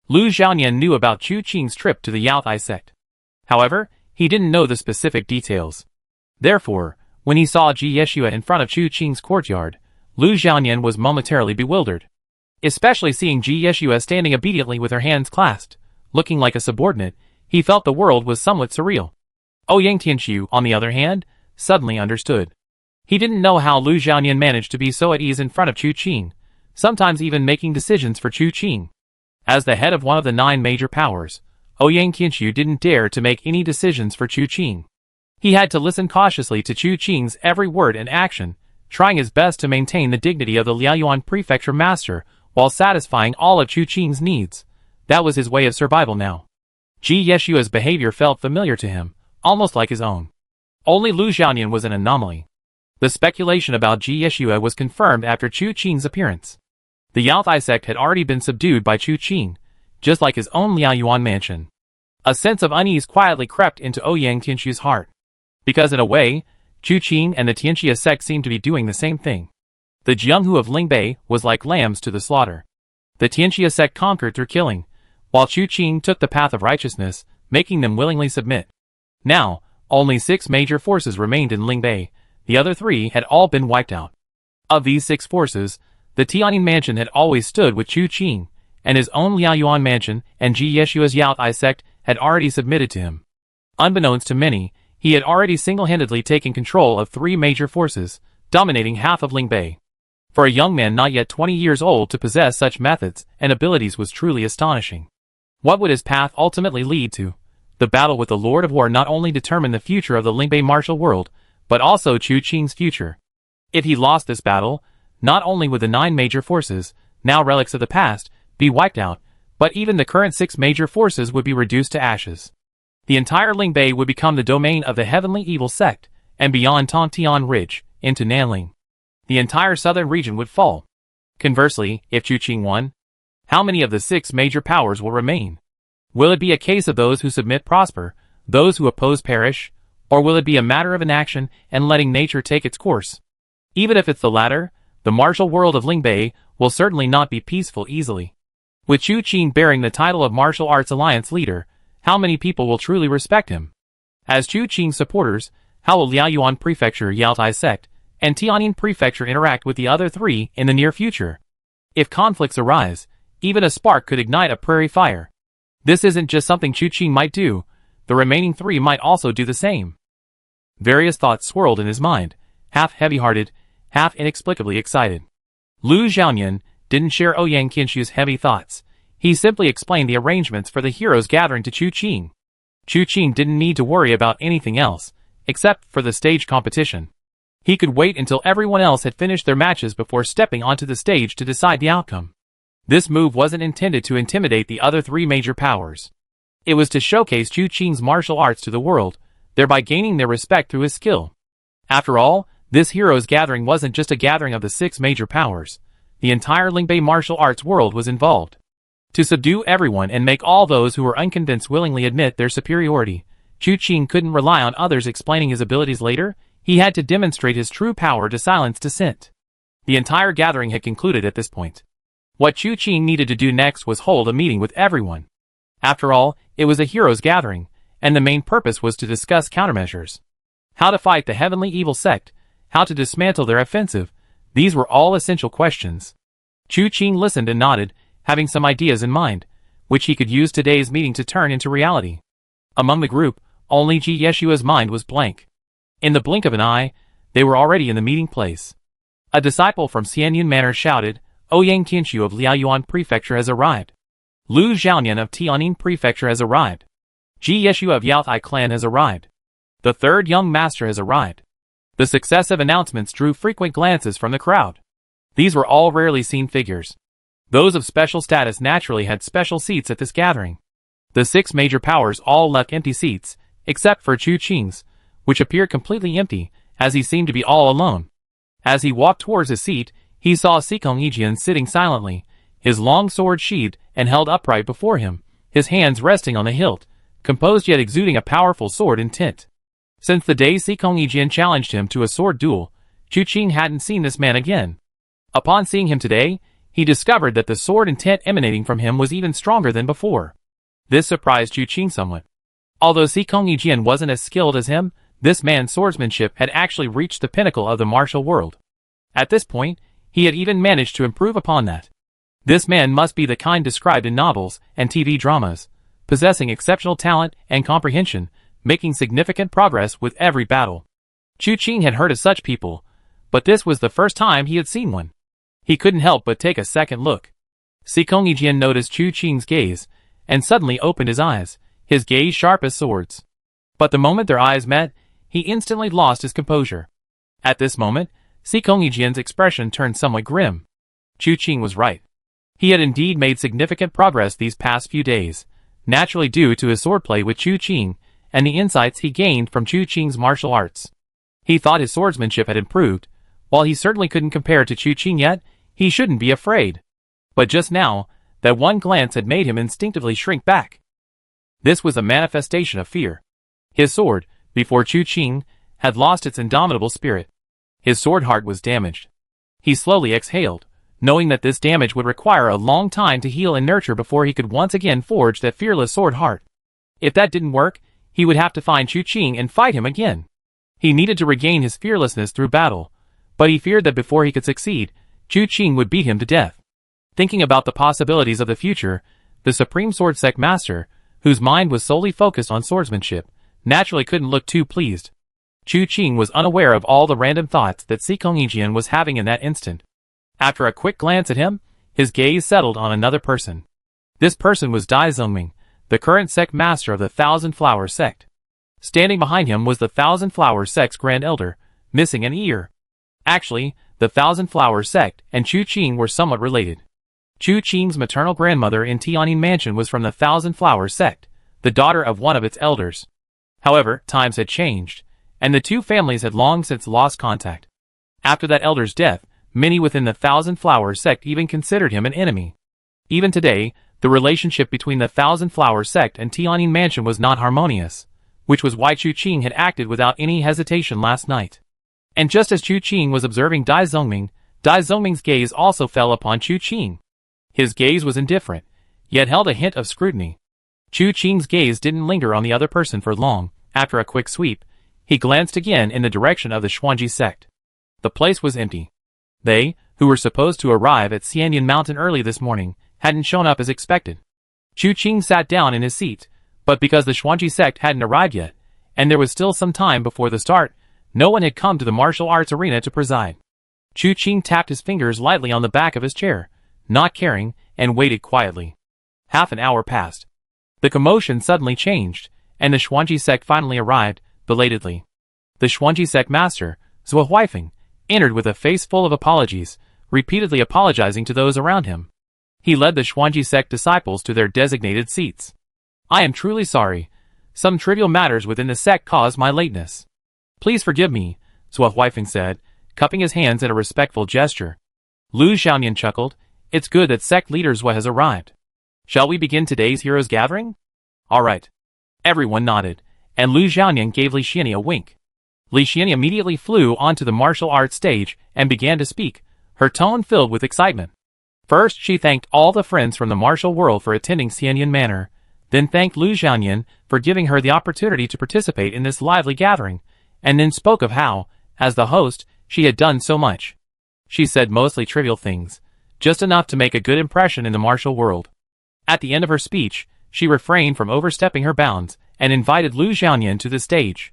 Lu Xiaoyan knew about Chu Qing's trip to the Yaotai sect. However, he didn't know the specific details. Therefore, when he saw Ji Yeshua in front of Chu Qing's courtyard, Lu Xiaoyan was momentarily bewildered. Especially seeing Ji Yeshua standing obediently with her hands clasped, looking like a subordinate, he felt the world was somewhat surreal. Ouyang Tianxiu, on the other hand, suddenly understood. He didn't know how Lu Xiaoyan managed to be so at ease in front of Chu Qing, sometimes even making decisions for Chu Qing. As the head of one of the 9 major powers, Ouyang Tianxiu didn't dare to make any decisions for Chu Qing. He had to listen cautiously to Chu Qing's every word and action, trying his best to maintain the dignity of the Liaoyuan prefecture master while satisfying all of Chu Qing's needs. That was his way of survival now. Ji Yeshua's behavior felt familiar to him, almost like his own. Only Lu Xiaoyan was an anomaly. The speculation about Ji Yeshua was confirmed after Chu Qing's appearance. The Yaotai sect had already been subdued by Chu Qing, just like his own Liaoyuan mansion. A sense of unease quietly crept into Ouyang Tianxi's heart. Because in a way, Chu Qing and the Tianxia sect seemed to be doing the same thing. The Jianghu of Lingbei was like lambs to the slaughter. The Tianxia sect conquered through killing, while Chu Qing took the path of righteousness, making them willingly submit. Now, only 6 major forces remained in Lingbei. The other 3 had all been wiped out. Of these 6 forces, the Tianyin mansion had always stood with Chu Qing, and his own Liaoyuan mansion and Ji Yeshua's Yaotai sect had already submitted to him. Unbeknownst to many, he had already single-handedly taken control of 3 major forces, dominating half of Lingbei. For a young man not yet 20 years old to possess such methods and abilities was truly astonishing. What would his path ultimately lead to? The battle with the Lord of War not only determined the future of the Lingbei martial world, but also Chu Qing's future. If he lost this battle, not only would the 9 major forces, now relics of the past, be wiped out, but even the current 6 major forces would be reduced to ashes. The entire Lingbei would become the domain of the heavenly evil sect, and beyond Tongtian Ridge, into Nanling. The entire southern region would fall. Conversely, if Chu Qing won, how many of the 6 major powers will remain? Will it be a case of those who submit prosper, those who oppose perish, or will it be a matter of inaction and letting nature take its course? Even if it's the latter, the martial world of Lingbei will certainly not be peaceful easily. With Chu Qing bearing the title of Martial Arts Alliance leader, how many people will truly respect him? As Chu Qing's supporters, how will Liaoyuan Prefecture Yaotai sect and Tianyin Prefecture interact with the other 3 in the near future? If conflicts arise, even a spark could ignite a prairie fire. This isn't just something Chu Qing might do, the remaining 3 might also do the same. Various thoughts swirled in his mind, half heavy-hearted, half inexplicably excited. Lu Xiaoyan didn't share Ouyang Qianxiu's heavy thoughts. He simply explained the arrangements for the heroes gathering to Chu Qing. Chu Qing didn't need to worry about anything else, except for the stage competition. He could wait until everyone else had finished their matches before stepping onto the stage to decide the outcome. This move wasn't intended to intimidate the other 3 major powers. It was to showcase Chu Qing's martial arts to the world, thereby gaining their respect through his skill. After all, this heroes gathering wasn't just a gathering of the 6 major powers. The entire Lingbei martial arts world was involved. To subdue everyone and make all those who were unconvinced willingly admit their superiority, Chu Qing couldn't rely on others explaining his abilities later. He had to demonstrate his true power to silence dissent. The entire gathering had concluded at this point. What Chu Qing needed to do next was hold a meeting with everyone. After all, it was a heroes gathering, and the main purpose was to discuss countermeasures. How to fight the heavenly evil sect, how to dismantle their offensive, these were all essential questions. Chu Qing listened and nodded, having some ideas in mind, which he could use today's meeting to turn into reality. Among the group, only Ji Yeshua's mind was blank. In the blink of an eye, they were already in the meeting place. A disciple from Xianyun Manor shouted, Ouyang Tianxiu of Liaoyuan Prefecture has arrived. Lu Xiaoyan of Tianyin Prefecture has arrived. Ji Yeshua of Yaotai clan has arrived. The 3rd young master has arrived. The successive announcements drew frequent glances from the crowd. These were all rarely seen figures. Those of special status naturally had special seats at this gathering. The 6 major powers all left empty seats, except for Chu Qing's, which appeared completely empty, as he seemed to be all alone. As he walked towards his seat, he saw Sikong Yijian sitting silently, his long sword sheathed and held upright before him, his hands resting on the hilt, composed yet exuding a powerful sword intent. Since the day Sikong Yijian challenged him to a sword duel, Chu Qing hadn't seen this man again. Upon seeing him today, he discovered that the sword intent emanating from him was even stronger than before. This surprised Chu Qing somewhat. Although Sikong Yijian wasn't as skilled as him, this man's swordsmanship had actually reached the pinnacle of the martial world. At this point, he had even managed to improve upon that. This man must be the kind described in novels and TV dramas, possessing exceptional talent and comprehension, making significant progress with every battle. Chu Qing had heard of such people, but this was the first time he had seen one. He couldn't help but take a second look. Sikong Yijian noticed Chu Qing's gaze, and suddenly opened his eyes, his gaze sharp as swords. But the moment their eyes met, he instantly lost his composure. At this moment, Sikong Yijian's expression turned somewhat grim. Chu Qing was right. He had indeed made significant progress these past few days, naturally due to his swordplay with Chu Qing and the insights he gained from Chu Qing's martial arts. He thought his swordsmanship had improved. While he certainly couldn't compare to Chu Qing yet, he shouldn't be afraid. But just now, that one glance had made him instinctively shrink back. This was a manifestation of fear. His sword, before Chu Qing, had lost its indomitable spirit. His sword heart was damaged. He slowly exhaled, knowing that this damage would require a long time to heal and nurture before he could once again forge that fearless sword heart. If that didn't work, he would have to find Chu Qing and fight him again. He needed to regain his fearlessness through battle, but he feared that before he could succeed, Chu Qing would beat him to death. Thinking about the possibilities of the future, the Supreme Sword Sect Master, whose mind was solely focused on swordsmanship, naturally couldn't look too pleased. Chu Qing was unaware of all the random thoughts that Sikong Yijian was having in that instant. After a quick glance at him, his gaze settled on another person. This person was Dai Zongming, the current sect master of the Thousand Flower Sect. Standing behind him was the Thousand Flower Sect's Grand Elder, missing an ear. Actually, the Thousand Flower Sect and Chu Qing were somewhat related. Chu Qing's maternal grandmother in Tianyin Mansion was from the Thousand Flower Sect, the daughter of one of its elders. However, times had changed, and the two families had long since lost contact. After that elder's death, many within the Thousand Flower Sect even considered him an enemy. Even today, the relationship between the Thousand Flower Sect and Tianyin Mansion was not harmonious, which was why Chu Qing had acted without any hesitation last night. And just as Chu Qing was observing Dai Zongming's gaze also fell upon Chu Qing. His gaze was indifferent, yet held a hint of scrutiny. Chu Qing's gaze didn't linger on the other person for long. After a quick sweep, he glanced again in the direction of the Xuanji sect. The place was empty. They, who were supposed to arrive at Xianyan Mountain early this morning, hadn't shown up as expected. Chu Qing sat down in his seat, but because the Xuanji sect hadn't arrived yet, and there was still some time before the start, no one had come to the martial arts arena to preside. Chu Qing tapped his fingers lightly on the back of his chair, not caring, and waited quietly. Half an hour passed. The commotion suddenly changed, and the Xuanji sect finally arrived, belatedly. The Xuanji sect master, Zhuo Huifeng, entered with a face full of apologies, repeatedly apologizing to those around him. He led the Xuanji sect disciples to their designated seats. "I am truly sorry. Some trivial matters within the sect caused my lateness. Please forgive me," Zhuo Huifeng said, cupping his hands in a respectful gesture. Lu Xiaoyan chuckled. "It's good that sect leader Zhuo has arrived. Shall we begin today's heroes gathering?" "All right." Everyone nodded, and Lu Xiaoyan gave Li Xianyi a wink. Li Xianyi immediately flew onto the martial arts stage and began to speak, her tone filled with excitement. First, she thanked all the friends from the martial world for attending Xianyan Manor, then thanked Lu Xiaoyan for giving her the opportunity to participate in this lively gathering, and then spoke of how, as the host, she had done so much. She said mostly trivial things, just enough to make a good impression in the martial world. At the end of her speech, she refrained from overstepping her bounds and invited Lu Xiaoyan to the stage.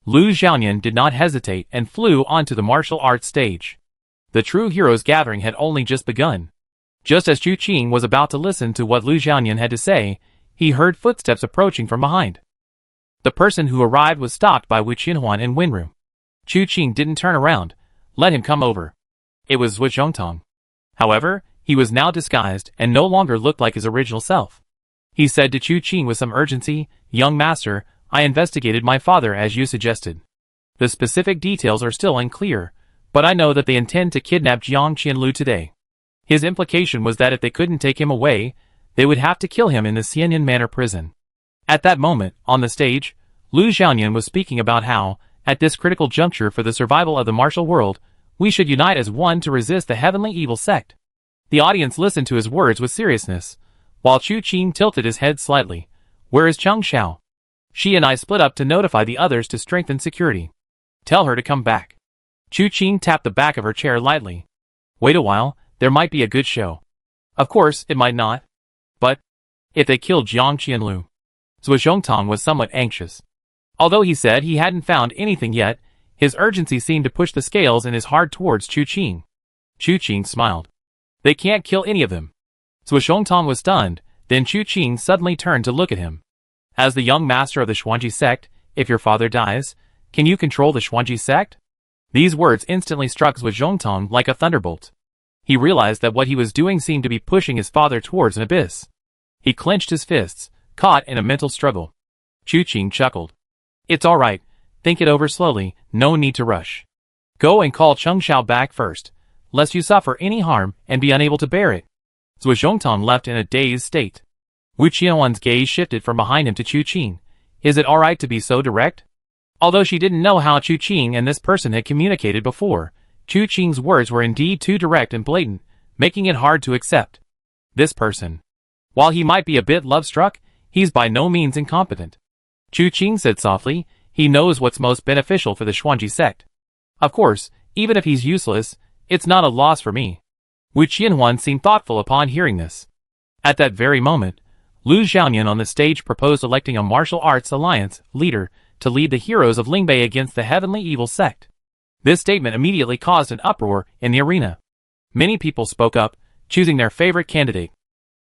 Lu Xiaoyan did not hesitate and flew onto the martial arts stage. The true heroes gathering had only just begun. Just as Chu Qing was about to listen to what Lu Xiaoyan had to say, he heard footsteps approaching from behind. The person who arrived was stopped by Wu Qinhuan and Wenru. Chu Qing didn't turn around. Let him come over. It was Zhu Zhongtong. However, he was now disguised and no longer looked like his original self. He said to Chu Qing with some urgency, "Young master, I investigated my father as you suggested. The specific details are still unclear, but I know that they intend to kidnap Jiang Qianlu today." His implication was that if they couldn't take him away, they would have to kill him in the Xianyan Manor prison. At that moment, on the stage, Lu Xiaoyan was speaking about how, at this critical juncture for the survival of the martial world, we should unite as one to resist the heavenly evil sect. The audience listened to his words with seriousness, while Chu Qing tilted his head slightly. "Where is Cheng Xiao? She and I split up to notify the others to strengthen security. Tell her to come back." Chu Qing tapped the back of her chair lightly. "Wait a while, there might be a good show." "Of course, it might not. But if they killed Jiang Qianlu?" Zhu Zhongtong was somewhat anxious. Although he said he hadn't found anything yet, his urgency seemed to push the scales in his heart towards Chu Qing. Chu Qing smiled. "They can't kill any of them." Zhu Zhongtong was stunned, then Chu Qing suddenly turned to look at him. "As the young master of the Xuanji sect, if your father dies, can you control the Xuanji sect?" These words instantly struck Zhu Zhongtong like a thunderbolt. He realized that what he was doing seemed to be pushing his father towards an abyss. He clenched his fists, caught in a mental struggle. Chu Qing chuckled. It's all right. Think it over slowly, no need to rush. Go and call Cheng Xiao back first, lest you suffer any harm and be unable to bear it. Zhuo Zhongtong left in a dazed state. Wu Qianwan's gaze shifted from behind him to Chu Qing. Is it all right to be so direct? Although she didn't know how Chu Qing and this person had communicated before, Chu Qing's words were indeed too direct and blatant, making it hard to accept. This person. While he might be a bit love-struck, he's by no means incompetent. Chu Qing said softly, he knows what's most beneficial for the Xuanji sect. Of course, even if he's useless, it's not a loss for me. Wu Qianhuan seemed thoughtful upon hearing this. At that very moment, Lu Xiaoyan on the stage proposed electing a martial arts alliance leader to lead the heroes of Lingbei against the heavenly evil sect. This statement immediately caused an uproar in the arena. Many people spoke up, choosing their favorite candidate.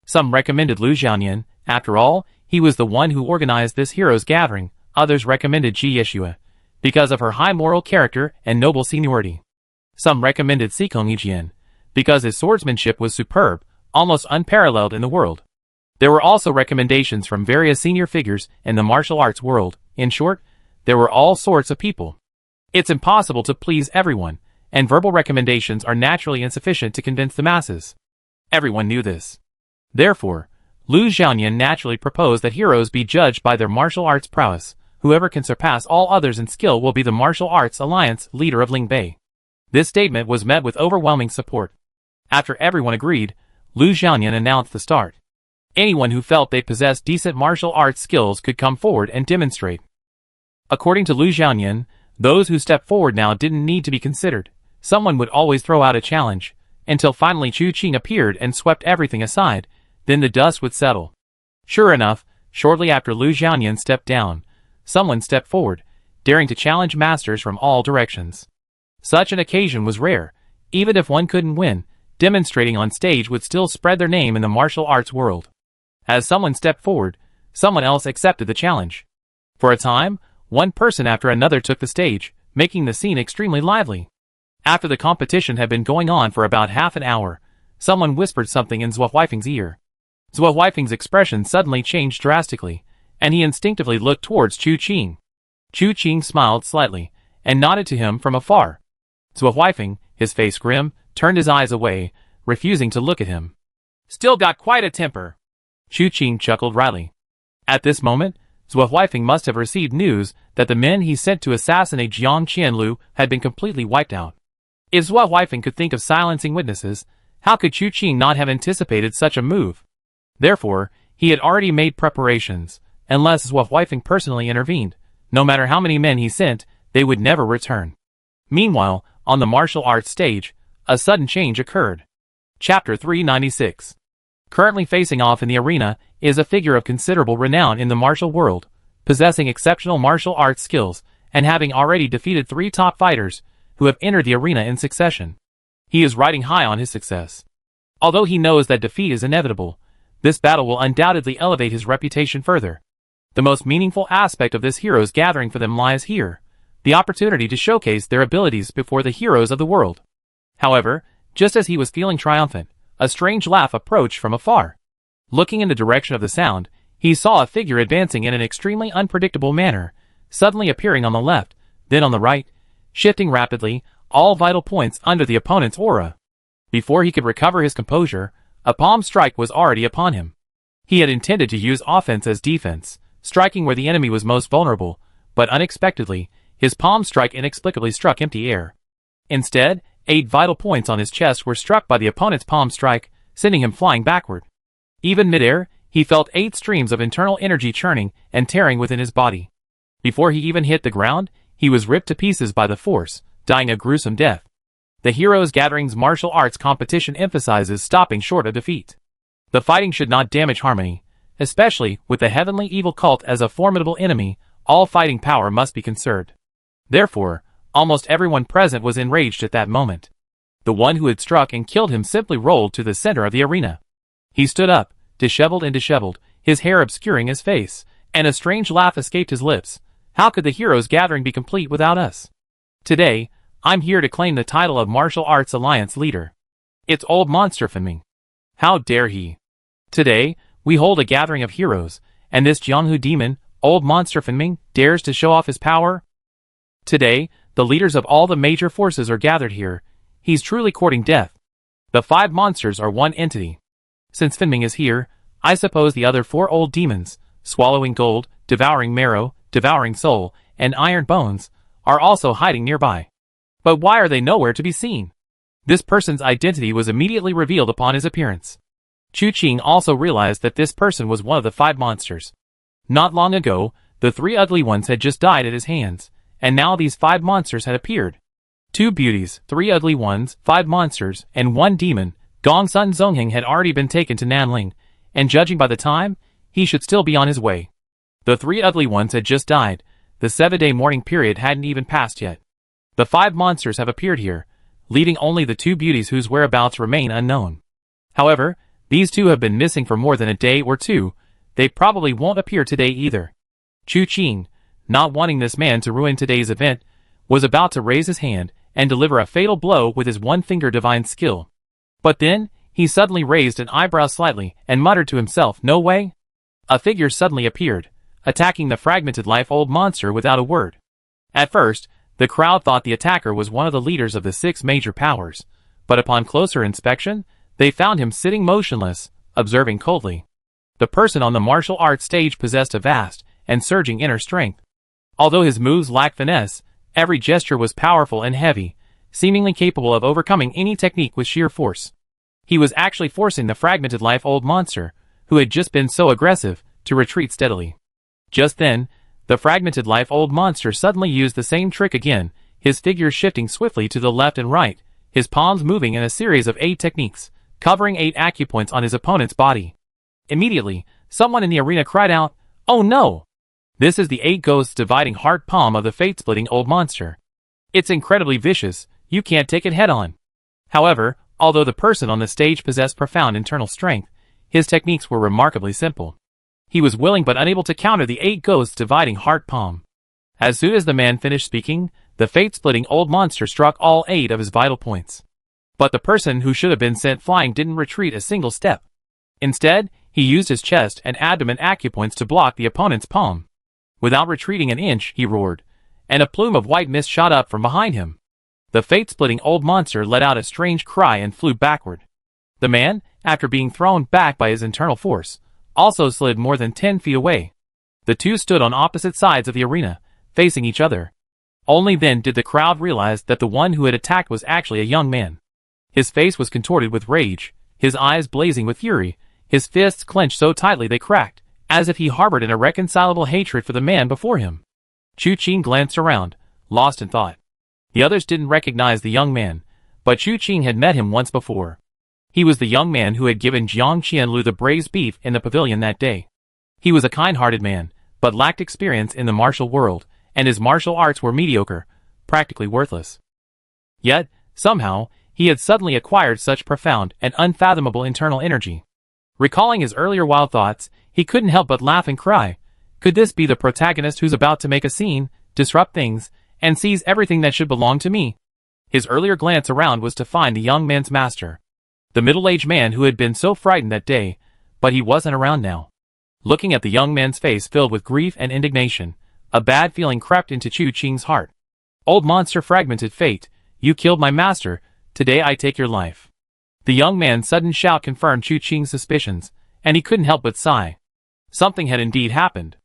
Some recommended Lu Xiaoyan. After all, he was the one who organized this heroes gathering. Others recommended Ji Yeshua, because of her high moral character and noble seniority. Some recommended Sikong Yijian, because his swordsmanship was superb, almost unparalleled in the world. There were also recommendations from various senior figures in the martial arts world. In short, there were all sorts of people. It's impossible to please everyone, and verbal recommendations are naturally insufficient to convince the masses. Everyone knew this. Therefore, Lu Xiaoyan naturally proposed that heroes be judged by their martial arts prowess. Whoever can surpass all others in skill will be the martial arts alliance leader of Lingbei. This statement was met with overwhelming support. After everyone agreed, Lu Xiaoyan announced the start. Anyone who felt they possessed decent martial arts skills could come forward and demonstrate. According to Lu Xiaoyan, those who stepped forward now didn't need to be considered. Someone would always throw out a challenge, until finally Chu Qing appeared and swept everything aside. Then the dust would settle. Sure enough, shortly after Lu Xiaoyan stepped down, someone stepped forward, daring to challenge masters from all directions. Such an occasion was rare. Even if one couldn't win, demonstrating on stage would still spread their name in the martial arts world. As someone stepped forward, someone else accepted the challenge. For a time, one person after another took the stage, making the scene extremely lively. After the competition had been going on for about half an hour, someone whispered something in Zhuo Huifeng's ear. Zhuo Huifeng's expression suddenly changed drastically, and he instinctively looked towards Chu Qing. Chu Qing smiled slightly, and nodded to him from afar. Zhuo Huifeng, his face grim, turned his eyes away, refusing to look at him. Still got quite a temper. Chu Qing chuckled wryly. At this moment, Zhuo Huifeng must have received news that the men he sent to assassinate Jiang Qianlu had been completely wiped out. If Zhuo Huifeng could think of silencing witnesses, how could Chu Qing not have anticipated such a move? Therefore, he had already made preparations. Unless Zhuo Huifeng personally intervened, no matter how many men he sent, they would never return. Meanwhile, on the martial arts stage, a sudden change occurred. Chapter 396. Currently facing off in the arena is a figure of considerable renown in the martial world, possessing exceptional martial arts skills, and having already defeated 3 top fighters who have entered the arena in succession. He is riding high on his success. Although he knows that defeat is inevitable, this battle will undoubtedly elevate his reputation further. The most meaningful aspect of this heroes gathering for them lies here, the opportunity to showcase their abilities before the heroes of the world. However, just as he was feeling triumphant, a strange laugh approached from afar. Looking in the direction of the sound, he saw a figure advancing in an extremely unpredictable manner, suddenly appearing on the left, then on the right, shifting rapidly, all vital points under the opponent's aura. Before he could recover his composure, a palm strike was already upon him. He had intended to use offense as defense, striking where the enemy was most vulnerable, but unexpectedly, his palm strike inexplicably struck empty air. Instead, 8 vital points on his chest were struck by the opponent's palm strike, sending him flying backward. Even midair, he felt 8 streams of internal energy churning and tearing within his body. Before he even hit the ground, he was ripped to pieces by the force, dying a gruesome death. The Heroes Gathering's martial arts competition emphasizes stopping short of defeat. The fighting should not damage harmony, especially with the heavenly evil cult as a formidable enemy. All fighting power must be conserved. Therefore, almost everyone present was enraged at that moment. The one who had struck and killed him simply rolled to the center of the arena. He stood up, disheveled and disheveled, his hair obscuring his face, and a strange laugh escaped his lips. How could the Heroes Gathering be complete without us? Today, I'm here to claim the title of Martial Arts Alliance leader. It's old monster Finming. How dare he? Today, we hold a gathering of heroes, and this Jianghu demon, old monster Finming, dares to show off his power? Today, the leaders of all the major forces are gathered here. He's truly courting death. The 5 monsters are one entity. Since Finming is here, I suppose the other 4 old demons, swallowing gold, devouring marrow, devouring soul, and iron bones, are also hiding nearby. But why are they nowhere to be seen? This person's identity was immediately revealed upon his appearance. Chu Qing also realized that this person was one of the 5 monsters. Not long ago, the 3 ugly ones had just died at his hands, and now these 5 monsters had appeared. 2 beauties, 3 ugly ones, 5 monsters, and 1 demon, Gongsun Zongheng had already been taken to Nanling, and judging by the time, he should still be on his way. The 3 ugly ones had just died, the 7-day mourning period hadn't even passed yet. The 5 monsters have appeared here, leaving only the 2 beauties whose whereabouts remain unknown. However, these 2 have been missing for more than a day or 2, they probably won't appear today either. Chu Qing, not wanting this man to ruin today's event, was about to raise his hand and deliver a fatal blow with his 1-finger divine skill. But then, he suddenly raised an eyebrow slightly and muttered to himself, "No way?" A figure suddenly appeared, attacking the fragmented life old monster without a word. At first, the crowd thought the attacker was one of the leaders of the 6 major powers, but upon closer inspection, they found him sitting motionless, observing coldly. The person on the martial arts stage possessed a vast and surging inner strength. Although his moves lacked finesse, every gesture was powerful and heavy, seemingly capable of overcoming any technique with sheer force. He was actually forcing the fragmented life old monster, who had just been so aggressive, to retreat steadily. Just then, the fragmented life old monster suddenly used the same trick again, his figure shifting swiftly to the left and right, his palms moving in a series of 8 techniques, covering 8 acupoints on his opponent's body. Immediately, someone in the arena cried out, "Oh no! This is the 8 ghosts dividing heart palm of the fate-splitting old monster. It's incredibly vicious, you can't take it head-on." However, although the person on the stage possessed profound internal strength, his techniques were remarkably simple. He was willing but unable to counter the 8 ghosts dividing heart palm. As soon as the man finished speaking, the fate-splitting old monster struck all 8 of his vital points. But the person who should have been sent flying didn't retreat a single step. Instead, he used his chest and abdomen acupoints to block the opponent's palm. Without retreating an inch, he roared, and a plume of white mist shot up from behind him. The fate-splitting old monster let out a strange cry and flew backward. The man, after being thrown back by his internal force, also slid more than 10 feet away. The 2 stood on opposite sides of the arena, facing each other. Only then did the crowd realize that the one who had attacked was actually a young man. His face was contorted with rage, his eyes blazing with fury, his fists clenched so tightly they cracked, as if he harbored an irreconcilable hatred for the man before him. Chu Qing glanced around, lost in thought. The others didn't recognize the young man, but Chu Qing had met him once before. He was the young man who had given Jiang Qianlu the braised beef in the pavilion that day. He was a kind-hearted man, but lacked experience in the martial world, and his martial arts were mediocre, practically worthless. Yet, somehow, he had suddenly acquired such profound and unfathomable internal energy. Recalling his earlier wild thoughts, he couldn't help but laugh and cry. Could this be the protagonist who's about to make a scene, disrupt things, and seize everything that should belong to me? His earlier glance around was to find the young man's master. The middle-aged man who had been so frightened that day, but he wasn't around now. Looking at the young man's face filled with grief and indignation, a bad feeling crept into Chu Qing's heart. "Old monster fragmented fate, you killed my master, today I take your life." The young man's sudden shout confirmed Chu Qing's suspicions, and he couldn't help but sigh. Something had indeed happened.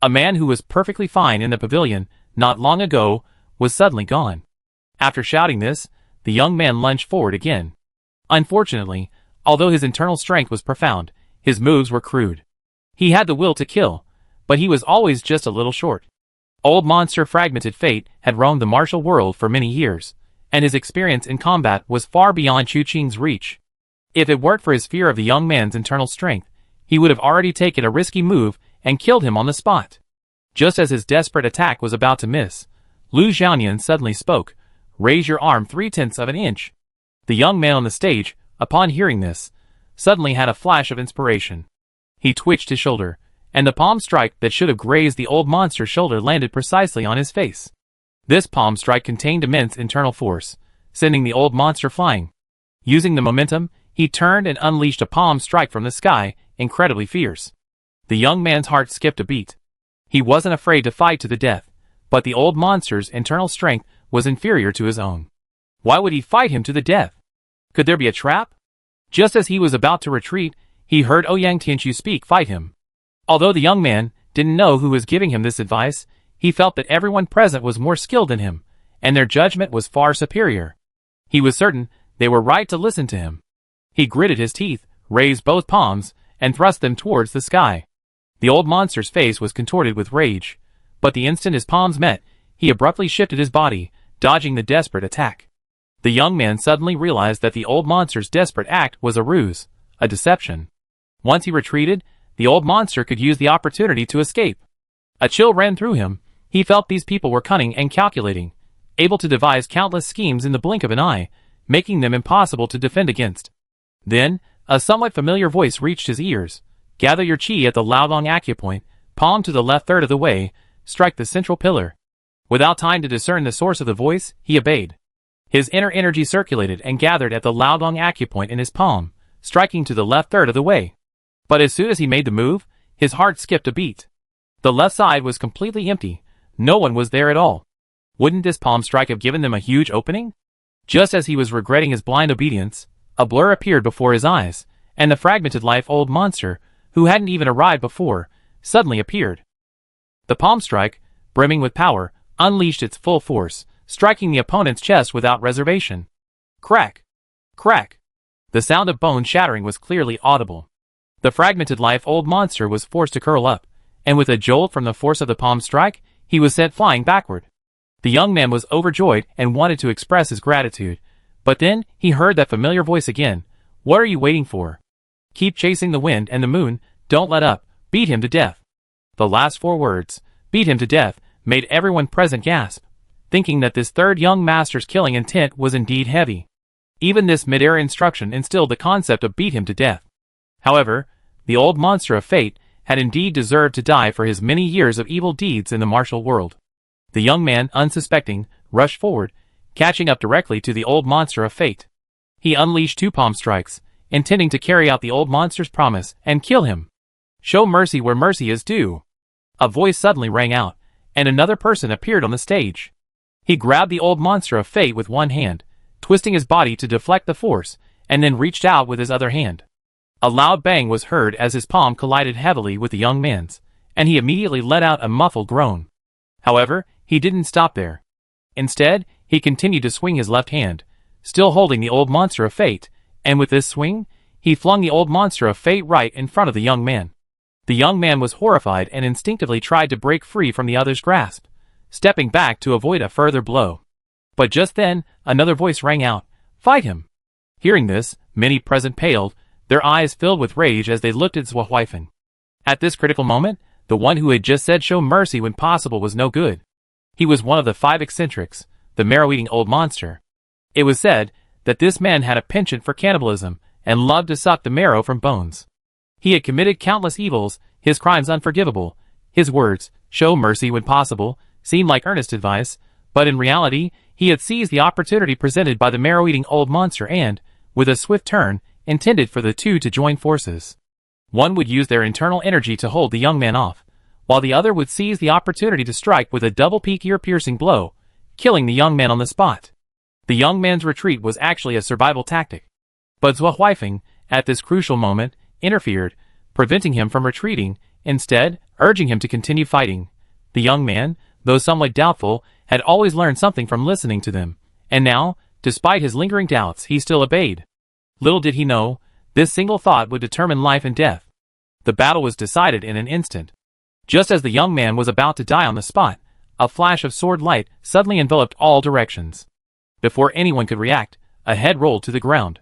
A man who was perfectly fine in the pavilion, not long ago, was suddenly gone. After shouting this, the young man lunged forward again. Unfortunately, although his internal strength was profound, his moves were crude. He had the will to kill, but he was always just a little short. Old monster fragmented fate had roamed the martial world for many years, and his experience in combat was far beyond Chu Qing's reach. If it weren't for his fear of the young man's internal strength, he would have already taken a risky move and killed him on the spot. Just as his desperate attack was about to miss, Lu Xiaonian suddenly spoke, "Raise your arm 3/10 of an inch." The young man on the stage, upon hearing this, suddenly had a flash of inspiration. He twitched his shoulder, and the palm strike that should have grazed the old monster's shoulder landed precisely on his face. This palm strike contained immense internal force, sending the old monster flying. Using the momentum, he turned and unleashed a palm strike from the sky, incredibly fierce. The young man's heart skipped a beat. He wasn't afraid to fight to the death, but the old monster's internal strength was inferior to his own. Why would he fight him to the death? Could there be a trap? Just as he was about to retreat, he heard Ouyang Tianchu speak, "Fight him." Although the young man didn't know who was giving him this advice, he felt that everyone present was more skilled than him, and their judgment was far superior. He was certain they were right to listen to him. He gritted his teeth, raised both palms, and thrust them towards the sky. The old monster's face was contorted with rage, but the instant his palms met, he abruptly shifted his body, dodging the desperate attack. The young man suddenly realized that the old monster's desperate act was a ruse, a deception. Once he retreated, the old monster could use the opportunity to escape. A chill ran through him. He felt these people were cunning and calculating, able to devise countless schemes in the blink of an eye, making them impossible to defend against. Then, a somewhat familiar voice reached his ears. "Gather your chi at the Laolong acupoint, palm to the left third of the way, strike the central pillar." Without time to discern the source of the voice, he obeyed. His inner energy circulated and gathered at the Laolong acupoint in his palm, striking to the left third of the way. But as soon as he made the move, his heart skipped a beat. The left side was completely empty. No one was there at all. Wouldn't this palm strike have given them a huge opening? Just as he was regretting his blind obedience, a blur appeared before his eyes, and the fragmented life old monster, who hadn't even arrived before, suddenly appeared. The palm strike, brimming with power, unleashed its full force, striking the opponent's chest without reservation. Crack! Crack! The sound of bone shattering was clearly audible. The fragmented life old monster was forced to curl up, and with a jolt from the force of the palm strike, he was sent flying backward. The young man was overjoyed and wanted to express his gratitude, but then he heard that familiar voice again. "What are you waiting for? Keep chasing the wind and the moon, don't let up, beat him to death." The last 4 words, "beat him to death," made everyone present gasp, thinking that this third young master's killing intent was indeed heavy. Even this mid-air instruction instilled the concept of beat him to death. However, the old monster of fate had indeed deserved to die for his many years of evil deeds in the martial world. The young man, unsuspecting, rushed forward, catching up directly to the old monster of fate. He unleashed 2 palm strikes, intending to carry out the old monster's promise and kill him. "Show mercy where mercy is due." A voice suddenly rang out, and another person appeared on the stage. He grabbed the old monster of fate with one hand, twisting his body to deflect the force, and then reached out with his other hand. A loud bang was heard as his palm collided heavily with the young man's, and he immediately let out a muffled groan. However, he didn't stop there. Instead, he continued to swing his left hand, still holding the old monster of fate, and with this swing, he flung the old monster of fate right in front of the young man. The young man was horrified and instinctively tried to break free from the other's grasp, stepping back to avoid a further blow. But just then, another voice rang out, "Fight him!" Hearing this, many present paled, their eyes filled with rage as they looked at Zhao Huifeng. At this critical moment, the one who had just said show mercy when possible was no good. He was one of the 5 eccentrics, the marrow-eating old monster. It was said that this man had a penchant for cannibalism and loved to suck the marrow from bones. He had committed countless evils, his crimes unforgivable. His words, "show mercy when possible," seemed like earnest advice, but in reality, he had seized the opportunity presented by the marrow-eating old monster and, with a swift turn, intended for the two to join forces. One would use their internal energy to hold the young man off, while the other would seize the opportunity to strike with a double-peak ear-piercing blow, killing the young man on the spot. The young man's retreat was actually a survival tactic. But Zhao Huifeng, at this crucial moment, interfered, preventing him from retreating, instead, urging him to continue fighting. The young man, though somewhat doubtful, had always learned something from listening to them, and now, despite his lingering doubts, he still obeyed. Little did he know, this single thought would determine life and death. The battle was decided in an instant. Just as the young man was about to die on the spot, a flash of sword light suddenly enveloped all directions. Before anyone could react, a head rolled to the ground.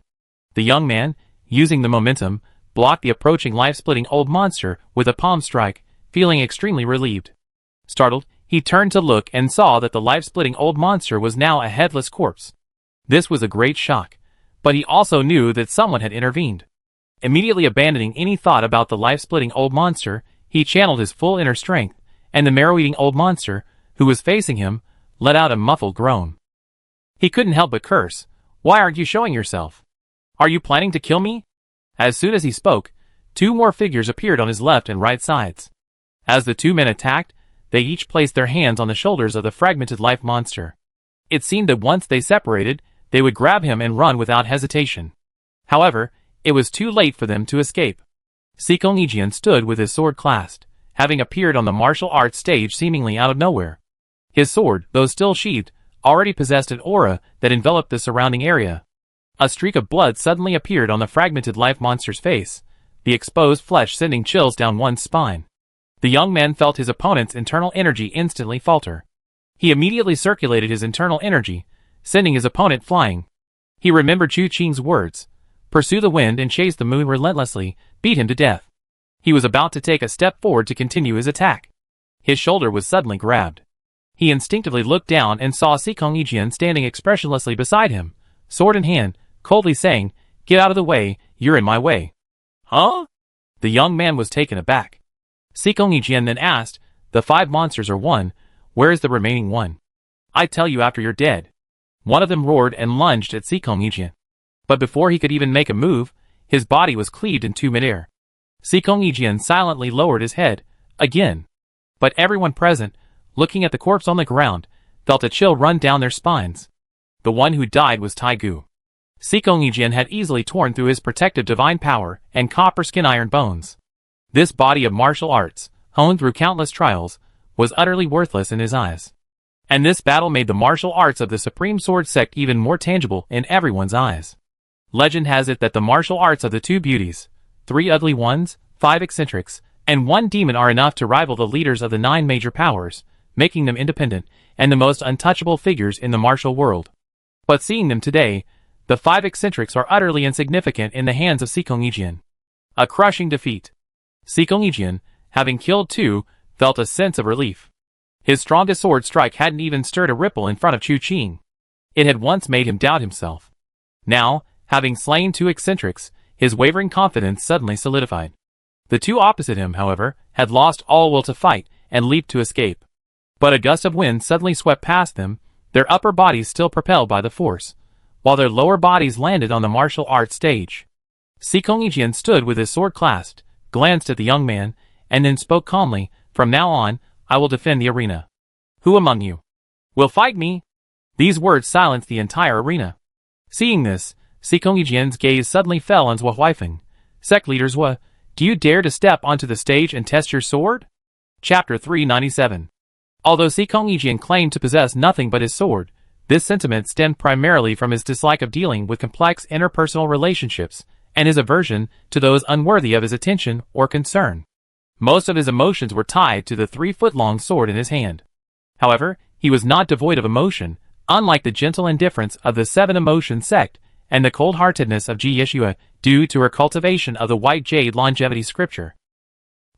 The young man, using the momentum, blocked the approaching life-splitting old monster with a palm strike, feeling extremely relieved. Startled, he turned to look and saw that the life-splitting old monster was now a headless corpse. This was a great shock, but he also knew that someone had intervened. Immediately abandoning any thought about the life-splitting old monster, he channeled his full inner strength, and the marrow-eating old monster, who was facing him, let out a muffled groan. He couldn't help but curse. "Why aren't you showing yourself? Are you planning to kill me? As soon as he spoke, two more figures appeared on his left and right sides. As the two men attacked, they each placed their hands on the shoulders of the fragmented life monster. It seemed that once they separated, they would grab him and run without hesitation. However, it was too late for them to escape. Sikong Ijian stood with his sword clasped, having appeared on the martial arts stage seemingly out of nowhere. His sword, though still sheathed, already possessed an aura that enveloped the surrounding area. A streak of blood suddenly appeared on the fragmented life monster's face, the exposed flesh sending chills down one's spine. The young man felt his opponent's internal energy instantly falter. He immediately circulated his internal energy, sending his opponent flying. He remembered Chu Qing's words, "Pursue the wind and chase the moon relentlessly, beat him to death." He was about to take a step forward to continue his attack. His shoulder was suddenly grabbed. He instinctively looked down and saw Sikong Ijian standing expressionlessly beside him, sword in hand, coldly saying, "Get out of the way, you're in my way." Huh? The young man was taken aback. Sikong Ijian then asked, "The 5 monsters are one, where is the remaining one?" "I tell you after you're dead." One of them roared and lunged at Sikong Ijian. But before he could even make a move, his body was cleaved in two midair. Sikong Ijian silently lowered his head, again. But everyone present, looking at the corpse on the ground, felt a chill run down their spines. The one who died was Taigu. Sikong Ijian had easily torn through his protective divine power and copper skin iron bones. This body of martial arts, honed through countless trials, was utterly worthless in his eyes. And this battle made the martial arts of the Supreme Sword Sect even more tangible in everyone's eyes. Legend has it that the martial arts of the 2 beauties, 3 ugly ones, 5 eccentrics, and 1 demon are enough to rival the leaders of the 9 major powers, making them independent and the most untouchable figures in the martial world. But seeing them today, the 5 eccentrics are utterly insignificant in the hands of Sikong Ijian. A crushing defeat. Sikong Ijian, having killed 2, felt a sense of relief. His strongest sword strike hadn't even stirred a ripple in front of Chu Qing. It had once made him doubt himself. Now, having slain 2 eccentrics, his wavering confidence suddenly solidified. The 2 opposite him, however, had lost all will to fight and leaped to escape. But a gust of wind suddenly swept past them, their upper bodies still propelled by the force, while their lower bodies landed on the martial arts stage. Sikong Ijian stood with his sword clasped, glanced at the young man, and then spoke calmly, "From now on, I will defend the arena. Who among you will fight me?" These words silenced the entire arena. Seeing this, Sikong Ijian's gaze suddenly fell on Zhou Huifeng. "Sect leader Zhou, do you dare to step onto the stage and test your sword?" Chapter 397. Although Sikong Ijian claimed to possess nothing but his sword, this sentiment stemmed primarily from his dislike of dealing with complex interpersonal relationships and his aversion to those unworthy of his attention or concern. Most of his emotions were tied to the 3-foot-long sword in his hand. However, he was not devoid of emotion, unlike the gentle indifference of the 7 emotion sect and the cold-heartedness of Ji Yeshua due to her cultivation of the white jade longevity scripture.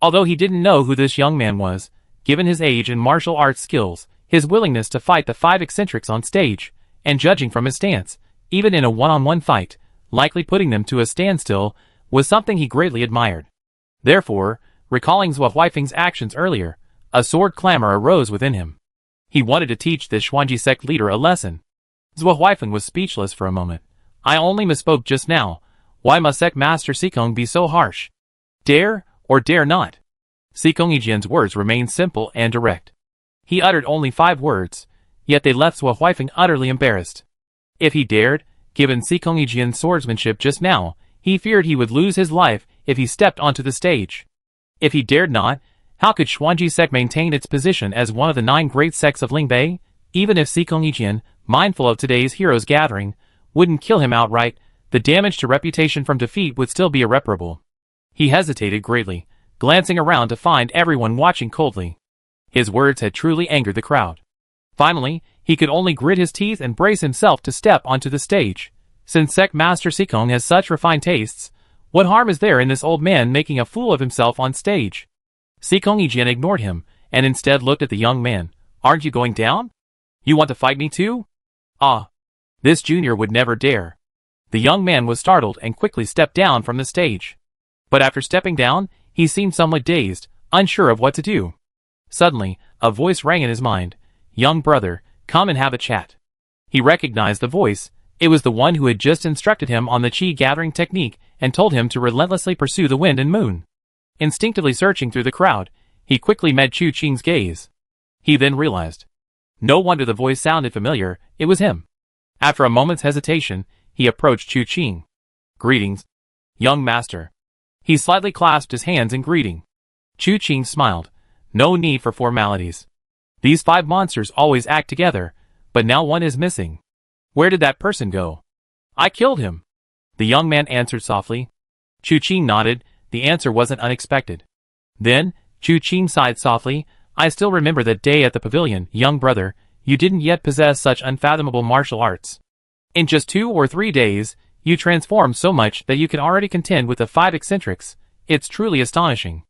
Although he didn't know who this young man was, given his age and martial arts skills, his willingness to fight the 5 eccentrics on stage, and judging from his stance, even in a one-on-one fight, likely putting them to a standstill, was something he greatly admired. Therefore, recalling Zhou Huifeng's actions earlier, a sword clamor arose within him. He wanted to teach this Xuanji sect leader a lesson. Zhou Huifeng was speechless for a moment. "I only misspoke just now. Why must sect master Sikong be so harsh? Dare or dare not?" Sikong Ijian's words remained simple and direct. He uttered only 5 words, yet they left Zhou Huifeng utterly embarrassed. If he dared, given Sikong Ijian's swordsmanship just now, he feared he would lose his life if he stepped onto the stage. If he dared not, how could Xuanji sect maintain its position as one of the 9 great sects of Lingbei? Even if Sikong Ijian, mindful of today's heroes gathering, wouldn't kill him outright, the damage to reputation from defeat would still be irreparable. He hesitated greatly, glancing around to find everyone watching coldly. His words had truly angered the crowd. Finally, he could only grit his teeth and brace himself to step onto the stage. Since Sect Master Sikong has such refined tastes, what harm is there in this old man making a fool of himself on stage? Sikong Ijian ignored him, and instead looked at the young man. "Aren't you going down? You want to fight me too?" "Ah, this junior would never dare." The young man was startled and quickly stepped down from the stage. But after stepping down, he seemed somewhat dazed, unsure of what to do. Suddenly, a voice rang in his mind. "Young brother, come and have a chat." He recognized the voice. It was the one who had just instructed him on the chi gathering technique and told him to relentlessly pursue the wind and moon. Instinctively searching through the crowd, he quickly met Chu Qing's gaze. He then realized. No wonder the voice sounded familiar, it was him. After a moment's hesitation, he approached Chu Qing. Greetings, young master. He slightly clasped his hands in greeting. Chu Qing smiled. No need for formalities. These 5 monsters always act together, but now one is missing. Where did that person go? I killed him. The young man answered softly. Chu Qing nodded. The answer wasn't unexpected. Then, Chu Qing sighed softly. I still remember that day at the pavilion, young brother. You didn't yet possess such unfathomable martial arts. In just 2 or 3 days, you transformed so much that you can already contend with the 5 eccentrics. It's truly astonishing.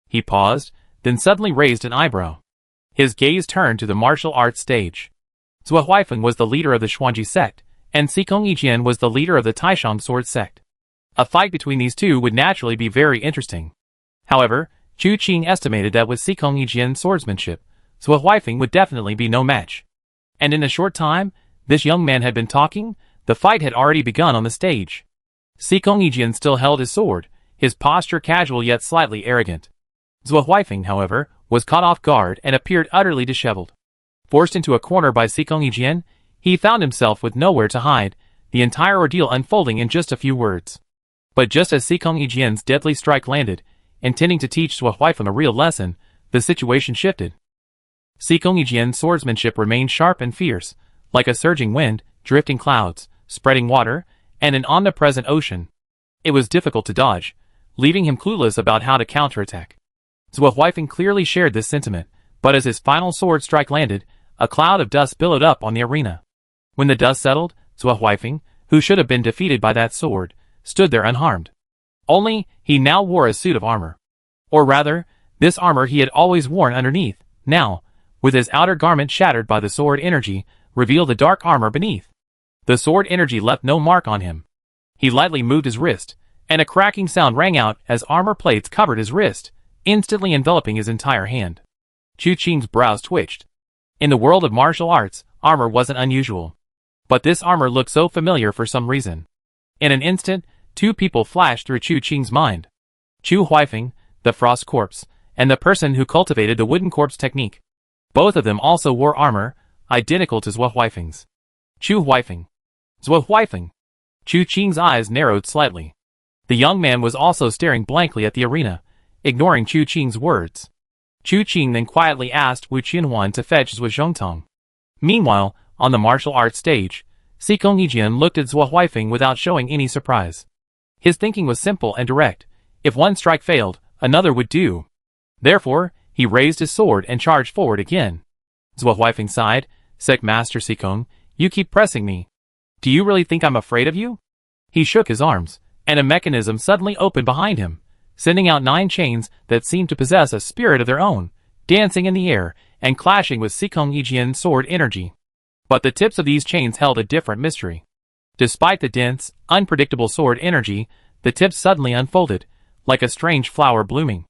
He paused, then suddenly raised an eyebrow. His gaze turned to the martial arts stage. Zhou Huifeng was the leader of the Xuanji sect, and Xikong Yijian was the leader of the Taishang sword sect. A fight between these two would naturally be very interesting. However, Chu Qing estimated that with Xikong Yijian's swordsmanship, Zhou Huifeng would definitely be no match. And in a short time, this young man had been talking, the fight had already begun on the stage. Xikong Yijian still held his sword, his posture casual yet slightly arrogant. Zhou Huifeng, however, was caught off guard and appeared utterly disheveled. Forced into a corner by Xikong Yijian, he found himself with nowhere to hide, the entire ordeal unfolding in just a few words. But just as Xikong Yijian's deadly strike landed, intending to teach Zhou Huifeng a real lesson, the situation shifted. Xikong Yijian's swordsmanship remained sharp and fierce, like a surging wind, drifting clouds, spreading water, and an omnipresent ocean. It was difficult to dodge, leaving him clueless about how to counterattack. Zhou Huifeng clearly shared this sentiment, but as his final sword strike landed, a cloud of dust billowed up on the arena. When the dust settled, Zhou Huifeng, who should have been defeated by that sword, stood there unharmed. Only, he now wore a suit of armor. Or rather, this armor he had always worn underneath, now, with his outer garment shattered by the sword energy, revealed the dark armor beneath. The sword energy left no mark on him. He lightly moved his wrist, and a cracking sound rang out as armor plates covered his wrist, instantly enveloping his entire hand. Chu Qing's brows twitched. In the world of martial arts, armor wasn't unusual. But this armor looked so familiar for some reason. In an instant, 2 people flashed through Chu Qing's mind. Chu Huifeng, the frost corpse, and the person who cultivated the wooden corpse technique. Both of them also wore armor, identical to Zhou Huifeng's. Chu Huifeng. Zhou Huifeng. Chu Qing's eyes narrowed slightly. The young man was also staring blankly at the arena, ignoring Chu Qing's words. Chu Qing then quietly asked Wu Qianhuan to fetch Zhou Zhongtong. Meanwhile, on the martial arts stage, Xikong Yijian looked at Zhou Huifeng without showing any surprise. His thinking was simple and direct. If one strike failed, another would do. Therefore, he raised his sword and charged forward again. Zhou Huifeng sighed. Sect Master Xikong, you keep pressing me. Do you really think I'm afraid of you? He shook his arms, and a mechanism suddenly opened behind him, sending out 9 chains that seemed to possess a spirit of their own, dancing in the air and clashing with Xikong Yijian's sword energy. But the tips of these chains held a different mystery. Despite the dense, unpredictable sword energy, the tips suddenly unfolded, like a strange flower blooming.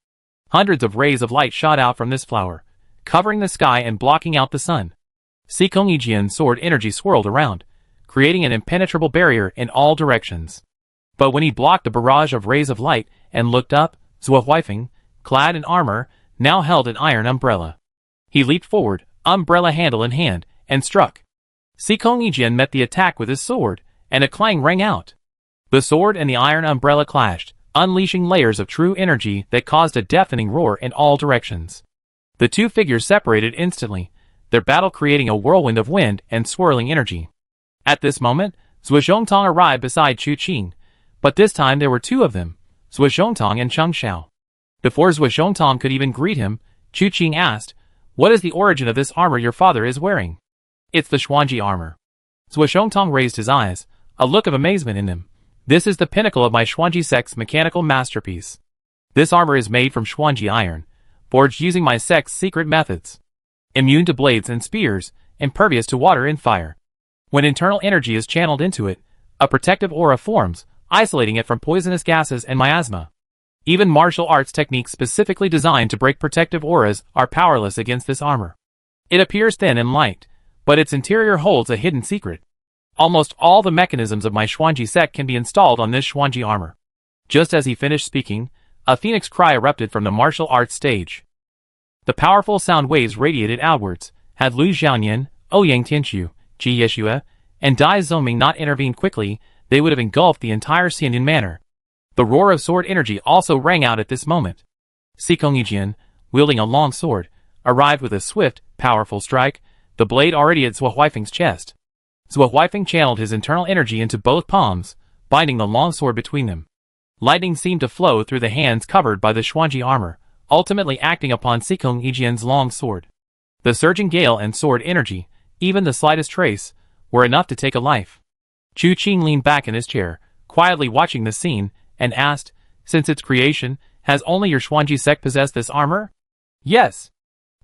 Hundreds of rays of light shot out from this flower, covering the sky and blocking out the sun. Xikong Yijian's sword energy swirled around, creating an impenetrable barrier in all directions. But when he blocked the barrage of rays of light and looked up, Zhou Huifeng, clad in armor, now held an iron umbrella. He leaped forward, umbrella handle in hand, and struck. Xikong Yijian met the attack with his sword, and a clang rang out. The sword and the iron umbrella clashed, unleashing layers of true energy that caused a deafening roar in all directions. The 2 figures separated instantly, their battle creating a whirlwind of wind and swirling energy. At this moment, Zhou Zhongtong arrived beside Chu Qing, but this time there were 2 of them, Zhou Zhongtong and Cheng Xiao. Before Zhou Zhongtong could even greet him, Chu Qing asked, "What is the origin of this armor your father is wearing?" "It's the Xuanji armor." Zhou Zhongtong raised his eyes, a look of amazement in them. "This is the pinnacle of my Xuanji sect's mechanical masterpiece. This armor is made from Xuanji iron, forged using my sect's secret methods. Immune to blades and spears, impervious to water and fire. When internal energy is channeled into it, a protective aura forms, isolating it from poisonous gases and miasma. Even martial arts techniques specifically designed to break protective auras are powerless against this armor. It appears thin and light, but its interior holds a hidden secret. Almost all the mechanisms of my Xuanji sect can be installed on this Xuanji armor. Just as he finished speaking, a phoenix cry erupted from the martial arts stage. The powerful sound waves radiated outwards. Had Lu Xiaoyan, Ouyang Tianqiu, Ji Yeshua, and Dai Zoming not intervened quickly, they would have engulfed the entire Xianyan manor. The roar of sword energy also rang out at this moment. Xikong Yijian, wielding a long sword, arrived with a swift, powerful strike, the blade already at Zhuo Huifeng's chest. Zhuo Huifeng channeled his internal energy into both palms, binding the long sword between them. Lightning seemed to flow through the hands covered by the Xuanji armor, ultimately acting upon Xikong Yijian's long sword. The surging gale and sword energy, even the slightest trace, were enough to take a life. Chu Qing leaned back in his chair, quietly watching the scene, and asked, "Since its creation, has only your Xuanji sect possessed this armor?" "Yes."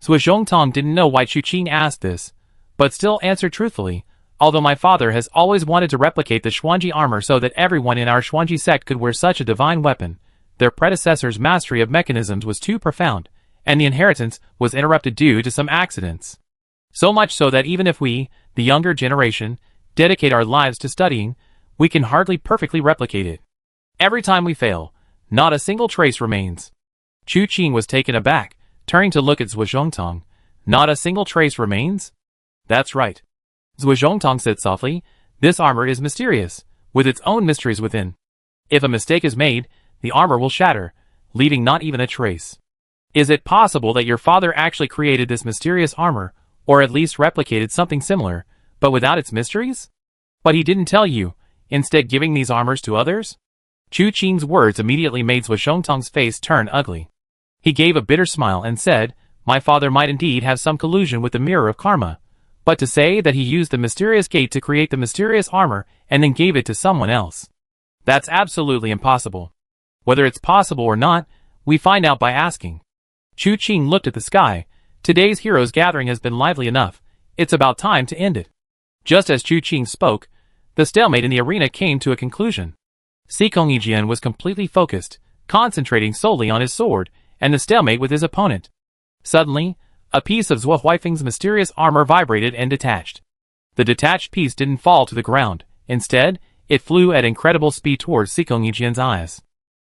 Zhuo Zhongtong didn't know why Chu Qing asked this, but still answered truthfully, "Although my father has always wanted to replicate the Xuanji armor so that everyone in our Xuanji sect could wear such a divine weapon, their predecessor's mastery of mechanisms was too profound, and the inheritance was interrupted due to some accidents. So much so that even if we, the younger generation, dedicate our lives to studying, we can hardly perfectly replicate it. Every time we fail, not a single trace remains." Chu Qing was taken aback, turning to look at Zhuo Zhongtong. "Not a single trace remains?" "That's right." Zhuo Zhongtong said softly, "This armor is mysterious, with its own mysteries within. If a mistake is made, the armor will shatter, leaving not even a trace. Is it possible that your father actually created this mysterious armor, or at least replicated something similar, but without its mysteries? But he didn't tell you, instead giving these armors to others?" Chu Qing's words immediately made Zhuo Zhongtong's face turn ugly. He gave a bitter smile and said, "My father might indeed have some collusion with the mirror of karma, but to say that he used the mysterious gate to create the mysterious armor and then gave it to someone else, that's absolutely impossible. Whether it's possible or not, we find out by asking." Chu Qing looked at the sky. Today's heroes gathering has been lively enough. It's about time to end it. Just as Chu Qing spoke, the stalemate in the arena came to a conclusion. Xikong Yijian was completely focused, concentrating solely on his sword and the stalemate with his opponent. Suddenly, a piece of Zhuo Huifeng's mysterious armor vibrated and detached. The detached piece didn't fall to the ground. Instead, it flew at incredible speed towards Xikong Yijian's eyes.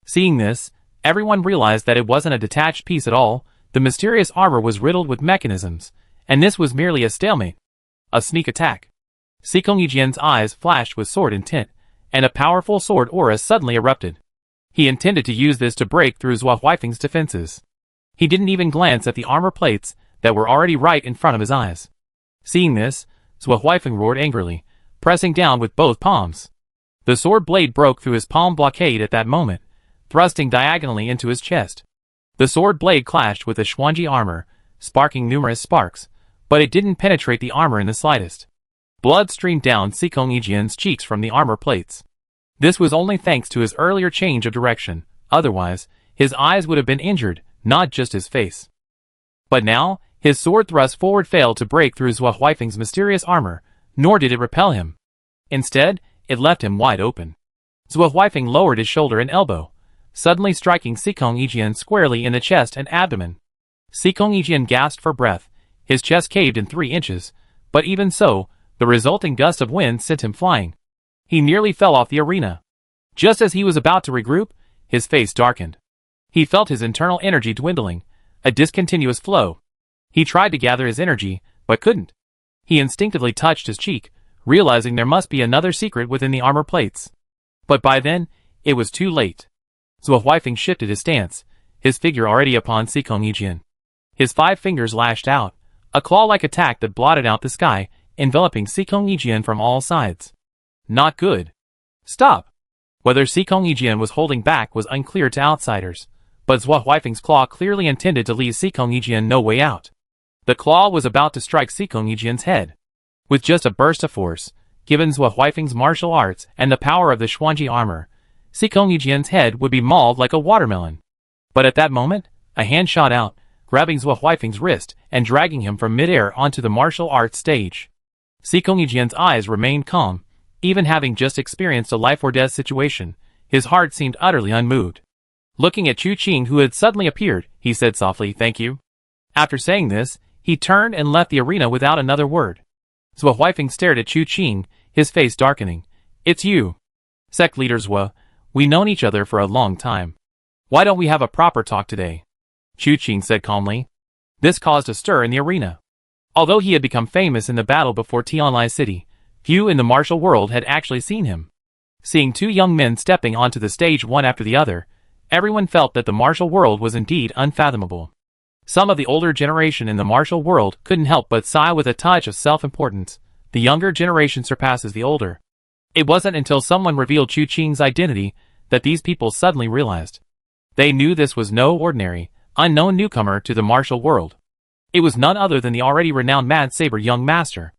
Seeing this, everyone realized that it wasn't a detached piece at all. The mysterious armor was riddled with mechanisms, and this was merely a stalemate. A sneak attack. Xikong Yijian's eyes flashed with sword intent, and a powerful sword aura suddenly erupted. He intended to use this to break through Zhuo Huifeng's defenses. He didn't even glance at the armor plates that were already right in front of his eyes. Seeing this, Zhuo Huifeng roared angrily, pressing down with both palms. The sword blade broke through his palm blockade at that moment, thrusting diagonally into his chest. The sword blade clashed with the Xuanji armor, sparking numerous sparks, but it didn't penetrate the armor in the slightest. Blood streamed down Xikong Yijian's cheeks from the armor plates. This was only thanks to his earlier change of direction. Otherwise, his eyes would have been injured, not just his face. But now, his sword thrust forward failed to break through Zhuo Huifeng's mysterious armor, nor did it repel him. Instead, it left him wide open. Zhuo Huifeng lowered his shoulder and elbow, suddenly striking Xikong Yijian squarely in the chest and abdomen. Xikong Yijian gasped for breath. His chest caved in 3 inches, but even so, the resulting gust of wind sent him flying. He nearly fell off the arena. Just as he was about to regroup, his face darkened. He felt his internal energy dwindling, a discontinuous flow. He tried to gather his energy, but couldn't. He instinctively touched his cheek, realizing there must be another secret within the armor plates. But by then, it was too late. Zhuo Huifeng shifted his stance, his figure already upon Xikong Yijian. His 5 fingers lashed out, a claw-like attack that blotted out the sky, enveloping Xikong Yijian from all sides. Not good. Stop! Whether Xikong Yijian was holding back was unclear to outsiders, but Zhuo Huifeng's claw clearly intended to leave Xikong Yijian no way out. The claw was about to strike Xikong Yijian's head. With just a burst of force, given Zhuo Huifeng's martial arts and the power of the Xuanji armor, Xikong Yijian's head would be mauled like a watermelon. But at that moment, a hand shot out, grabbing Zhuo Huifeng's wrist and dragging him from midair onto the martial arts stage. Xikong Yijian's eyes remained calm. Even having just experienced a life-or-death situation, his heart seemed utterly unmoved. Looking at Chu Qing, who had suddenly appeared, he said softly, "Thank you." After saying this, he turned and left the arena without another word. Zhuo Huifeng stared at Chu Qing, his face darkening. It's you. Sect leader Zhua. We've known each other for a long time. Why don't we have a proper talk today? Chu Qing said calmly. This caused a stir in the arena. Although he had become famous in the battle before Tianlai City, few in the martial world had actually seen him. Seeing two young men stepping onto the stage one after the other, everyone felt that the martial world was indeed unfathomable. Some of the older generation in the martial world couldn't help but sigh with a touch of self-importance. The younger generation surpasses the older. It wasn't until someone revealed Chu Qing's identity that these people suddenly realized. They knew this was no ordinary, unknown newcomer to the martial world. It was none other than the already renowned Mad Saber young master.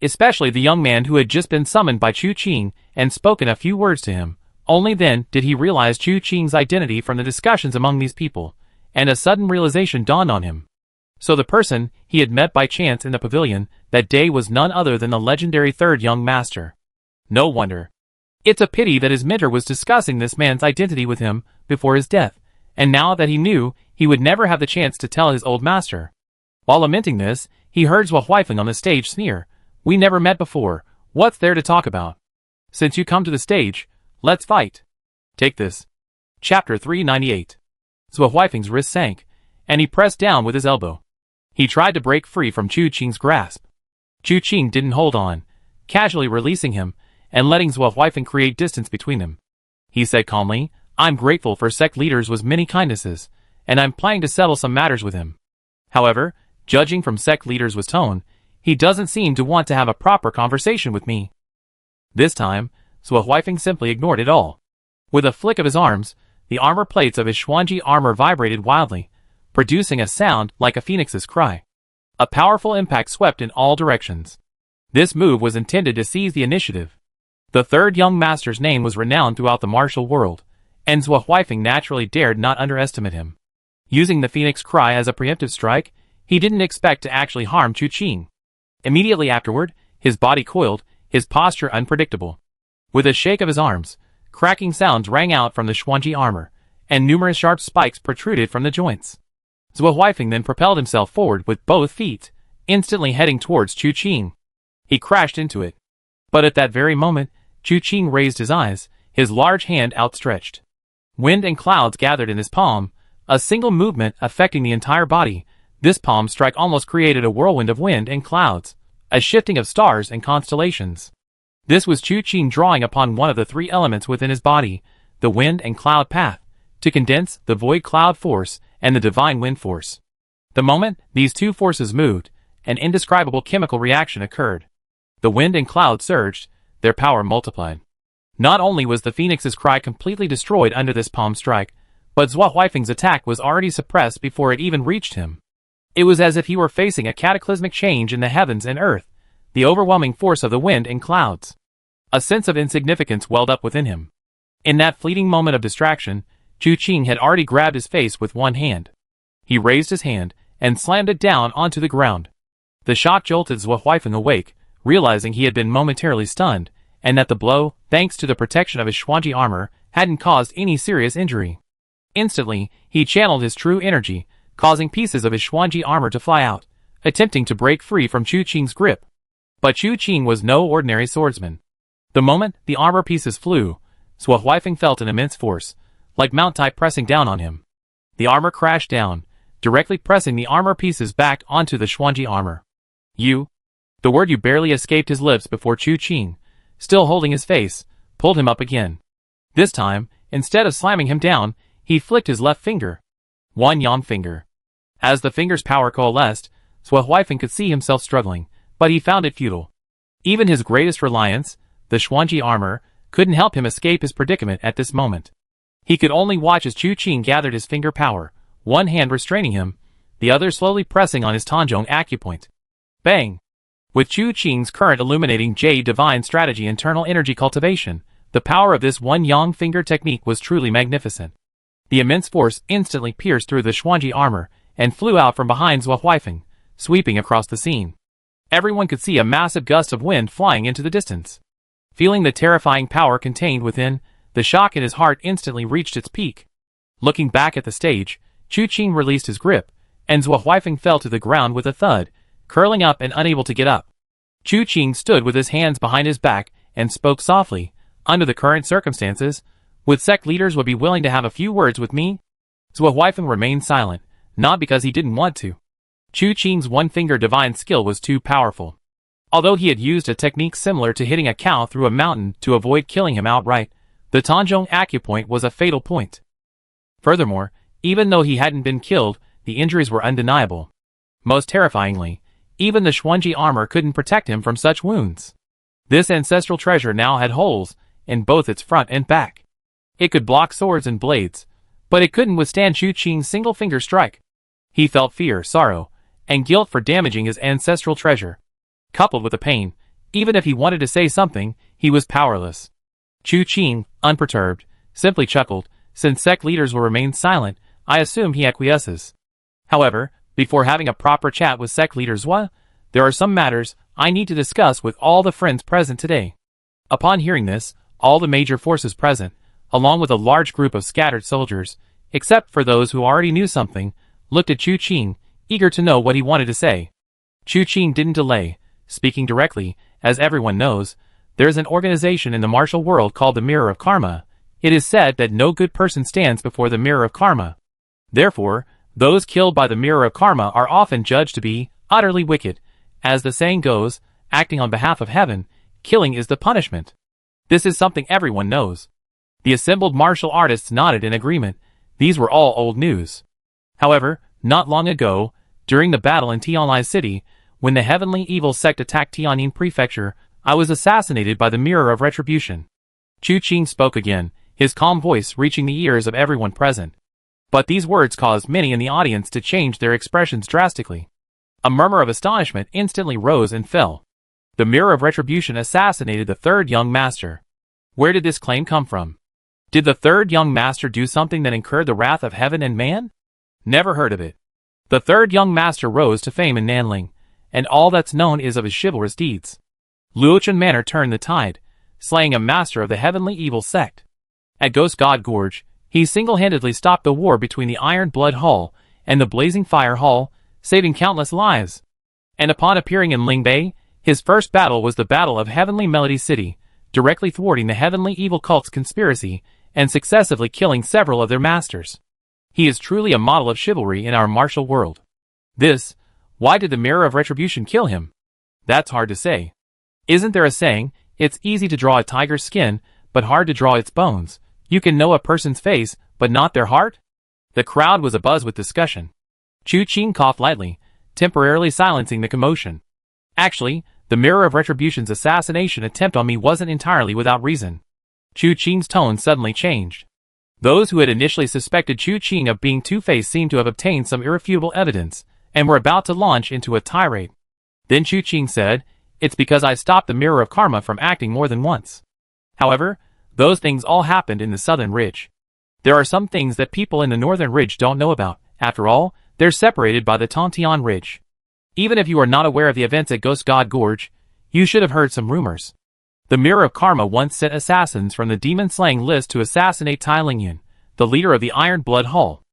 Especially the young man who had just been summoned by Chu Qing and spoken a few words to him. Only then did he realize Chu Qing's identity from the discussions among these people, and a sudden realization dawned on him. So the person he had met by chance in the pavilion that day was none other than the legendary third young master. No wonder. It's a pity that his mentor was discussing this man's identity with him before his death, and now that he knew, he would never have the chance to tell his old master. While lamenting this, he heard Zhua Huifeng on the stage sneer. We never met before. What's there to talk about? Since you come to the stage, let's fight. Take this. Chapter 398. Zhua Huifeng's wrist sank, and he pressed down with his elbow. He tried to break free from Chu Qing's grasp. Chu Qing didn't hold on, casually releasing him and letting Zhua Huifeng create distance between them. He said calmly, I'm grateful for sect leaders with many kindnesses, and I'm planning to settle some matters with him. However, judging from sect leaders' tone, he doesn't seem to want to have a proper conversation with me. This time, Zhua Huifeng simply ignored it all. With a flick of his arms, the armor plates of his Xuanji armor vibrated wildly, producing a sound like a phoenix's cry. A powerful impact swept in all directions. This move was intended to seize the initiative. The third young master's name was renowned throughout the martial world, and Zhua Huifeng naturally dared not underestimate him. Using the phoenix cry as a preemptive strike, he didn't expect to actually harm Chu Qing. Immediately afterward, his body coiled, his posture unpredictable. With a shake of his arms, cracking sounds rang out from the Xuanji armor, and numerous sharp spikes protruded from the joints. Zhua Huifeng then propelled himself forward with both feet, instantly heading towards Chu Qing. He crashed into it. But at that very moment, Chu Qing raised his eyes, his large hand outstretched. Wind and clouds gathered in his palm, a single movement affecting the entire body. This palm strike almost created a whirlwind of wind and clouds, a shifting of stars and constellations. This was Chu Qing drawing upon one of the three elements within his body, the wind and cloud path, to condense the void cloud force and the divine wind force. The moment these two forces moved, an indescribable chemical reaction occurred. The wind and cloud surged, their power multiplied. Not only was the phoenix's cry completely destroyed under this palm strike, but Zhua Huifeng's attack was already suppressed before it even reached him. It was as if he were facing a cataclysmic change in the heavens and earth, the overwhelming force of the wind and clouds. A sense of insignificance welled up within him. In that fleeting moment of distraction, Chu Qing had already grabbed his face with one hand. He raised his hand and slammed it down onto the ground. The shock jolted Zhua Huifeng awake, realizing he had been momentarily stunned, and that the blow, thanks to the protection of his Xuanji armor, hadn't caused any serious injury. Instantly, he channeled his true energy, causing pieces of his Xuanji armor to fly out, attempting to break free from Chu Qing's grip. But Chu Qing was no ordinary swordsman. The moment the armor pieces flew, Zhua Huifeng felt an immense force, like Mount Tai pressing down on him. The armor crashed down, directly pressing the armor pieces back onto the Xuanji armor. You? The word "you" barely escaped his lips before Chu Qing, still holding his face, pulled him up again. This time, instead of slamming him down, he flicked his left finger. One yang finger. As the finger's power coalesced, Zhua Huifeng could see himself struggling, but he found it futile. Even his greatest reliance, the Xuanji armor, couldn't help him escape his predicament at this moment. He could only watch as Chu Qing gathered his finger power, one hand restraining him, the other slowly pressing on his Tanzhong acupoint. Bang! With Chu Qing's current illuminating Jade divine strategy internal energy cultivation, the power of this one yang finger technique was truly magnificent. The immense force instantly pierced through the Xuanji armor and flew out from behind Zhua Huifeng, sweeping across the scene. Everyone could see a massive gust of wind flying into the distance. Feeling the terrifying power contained within, the shock in his heart instantly reached its peak. Looking back at the stage, Chu Qing released his grip, and Zhua Huifeng fell to the ground with a thud, curling up and unable to get up. Chu Qing stood with his hands behind his back and spoke softly. Under the current circumstances, would sect leaders would be willing to have a few words with me? Zhou Huifeng remained silent, not because he didn't want to. Chu Qing's one-finger divine skill was too powerful. Although he had used a technique similar to hitting a cow through a mountain to avoid killing him outright, the Tanzhong acupoint was a fatal point. Furthermore, even though he hadn't been killed, the injuries were undeniable. Most terrifyingly, even the Xuanji armor couldn't protect him from such wounds. This ancestral treasure now had holes in both its front and back. It could block swords and blades, but it couldn't withstand Chu Qing's single-finger strike. He felt fear, sorrow, and guilt for damaging his ancestral treasure. Coupled with the pain, even if he wanted to say something, he was powerless. Chu Qing, unperturbed, simply chuckled. Since sect leaders will remain silent, I assume he acquiesces. However, before having a proper chat with sect leaders there are some matters I need to discuss with all the friends present today. Upon hearing this, all the major forces present, along with a large group of scattered soldiers, except for those who already knew something, looked at Chu Qing, eager to know what he wanted to say. Chu Qing didn't delay, speaking directly. As everyone knows, there is an organization in the martial world called the Mirror of Karma. It is said that no good person stands before the Mirror of Karma. Therefore, those killed by the Mirror of Karma are often judged to be utterly wicked. As the saying goes, acting on behalf of heaven, killing is the punishment. This is something everyone knows. The assembled martial artists nodded in agreement. These were all old news. However, not long ago, during the battle in Tianlai City, when the heavenly evil sect attacked Tianjin Prefecture, I was assassinated by the Mirror of Retribution. Chu Qing spoke again, his calm voice reaching the ears of everyone present. But these words caused many in the audience to change their expressions drastically. A murmur of astonishment instantly rose and fell. The Mirror of Retribution assassinated the third young master. Where did this claim come from? Did the third young master do something that incurred the wrath of heaven and man? Never heard of it. The third young master rose to fame in Nanling, and all that's known is of his chivalrous deeds. Luochen Manor turned the tide, slaying a master of the heavenly evil sect. At Ghost God Gorge, he single-handedly stopped the war between the Iron Blood Hall and the Blazing Fire Hall, saving countless lives. And upon appearing in Lingbei, his first battle was the Battle of Heavenly Melody City, directly thwarting the heavenly evil cult's conspiracy and successively killing several of their masters. He is truly a model of chivalry in our martial world. Why did the Mirror of Retribution kill him? That's hard to say. Isn't there a saying, it's easy to draw a tiger's skin, but hard to draw its bones? You can know a person's face, but not their heart? The crowd was abuzz with discussion. Chu Qing coughed lightly, temporarily silencing the commotion. Actually, the Mirror of Retribution's assassination attempt on me wasn't entirely without reason. Chu Qing's tone suddenly changed. Those who had initially suspected Chu Qing of being two-faced seemed to have obtained some irrefutable evidence, and were about to launch into a tirade. Then Chu Qing said, "It's because I stopped the Mirror of Karma from acting more than once." However, those things all happened in the Southern Ridge. There are some things that people in the Northern Ridge don't know about. After all, they're separated by the Tontian Ridge. Even if you are not aware of the events at Ghost God Gorge, you should have heard some rumors. The Mirror of Karma once sent assassins from the demon-slaying list to assassinate Tai Lingyun, the leader of the Iron Blood Hall.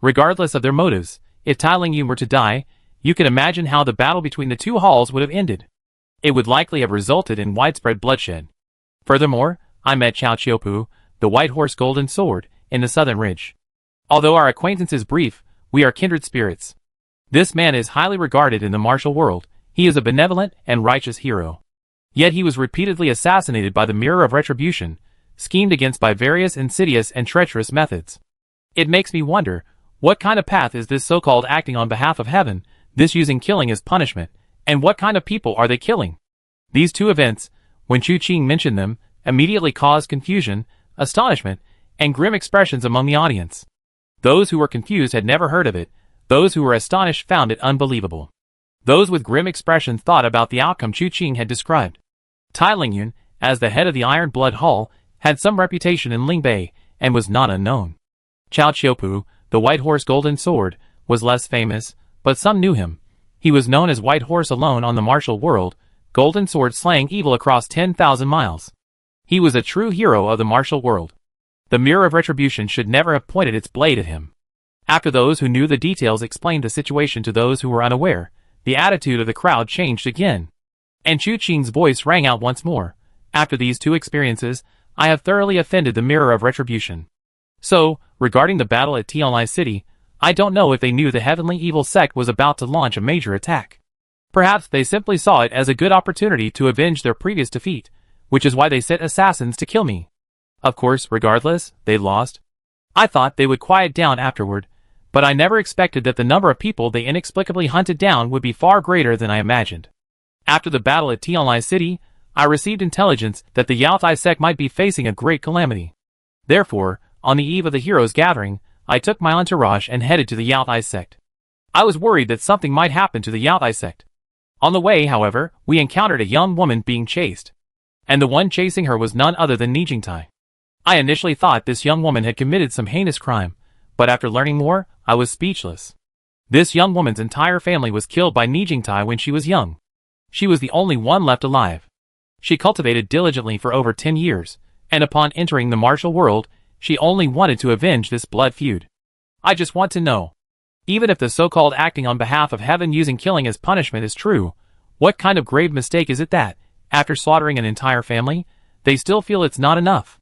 Regardless of their motives, if Tai Lingyun were to die, you can imagine how the battle between the two halls would have ended. It would likely have resulted in widespread bloodshed. Furthermore, I met Chao Chiopu, the White Horse Golden Sword, in the Southern Ridge. Although our acquaintance is brief, we are kindred spirits. This man is highly regarded in the martial world. He is a benevolent and righteous hero. Yet he was repeatedly assassinated by the Mirror of Retribution, schemed against by various insidious and treacherous methods. It makes me wonder, what kind of path is this so-called acting on behalf of heaven, this using killing as punishment, and what kind of people are they killing? These two events, when Chu Qing mentioned them, immediately caused confusion, astonishment, and grim expressions among the audience. Those who were confused had never heard of it. Those who were astonished found it unbelievable. Those with grim expressions thought about the outcome Chu Qing had described. Tai Lingyun, as the head of the Iron Blood Hall, had some reputation in Lingbei, and was not unknown. Chao Chiopu, the White Horse Golden Sword, was less famous, but some knew him. He was known as White Horse alone on the martial world, Golden Sword slaying evil across 10,000 miles. He was a true hero of the martial world. The Mirror of Retribution should never have pointed its blade at him. After those who knew the details explained the situation to those who were unaware, the attitude of the crowd changed again. And Chu Qing's voice rang out once more. After these two experiences, I have thoroughly offended the mirror of retribution. So, regarding the battle at Tianlai City, I don't know if they knew the heavenly evil sect was about to launch a major attack. Perhaps they simply saw it as a good opportunity to avenge their previous defeat, which is why they sent assassins to kill me. Of course, regardless, they lost. I thought they would quiet down afterward, but I never expected that the number of people they inexplicably hunted down would be far greater than I imagined. After the battle at Tianlai City, I received intelligence that the Yaotai sect might be facing a great calamity. Therefore, on the eve of the heroes' gathering, I took my entourage and headed to the Yaotai sect. I was worried that something might happen to the Yaotai sect. On the way, however, we encountered a young woman being chased. And the one chasing her was none other than Nijingtai. I initially thought this young woman had committed some heinous crime, but after learning more, I was speechless. This young woman's entire family was killed by Nijingtai when she was young. She was the only one left alive. She cultivated diligently for over 10 years, and upon entering the martial world, she only wanted to avenge this blood feud. I just want to know, even if the so-called acting on behalf of heaven using killing as punishment is true, what kind of grave mistake is it that, after slaughtering an entire family, they still feel it's not enough?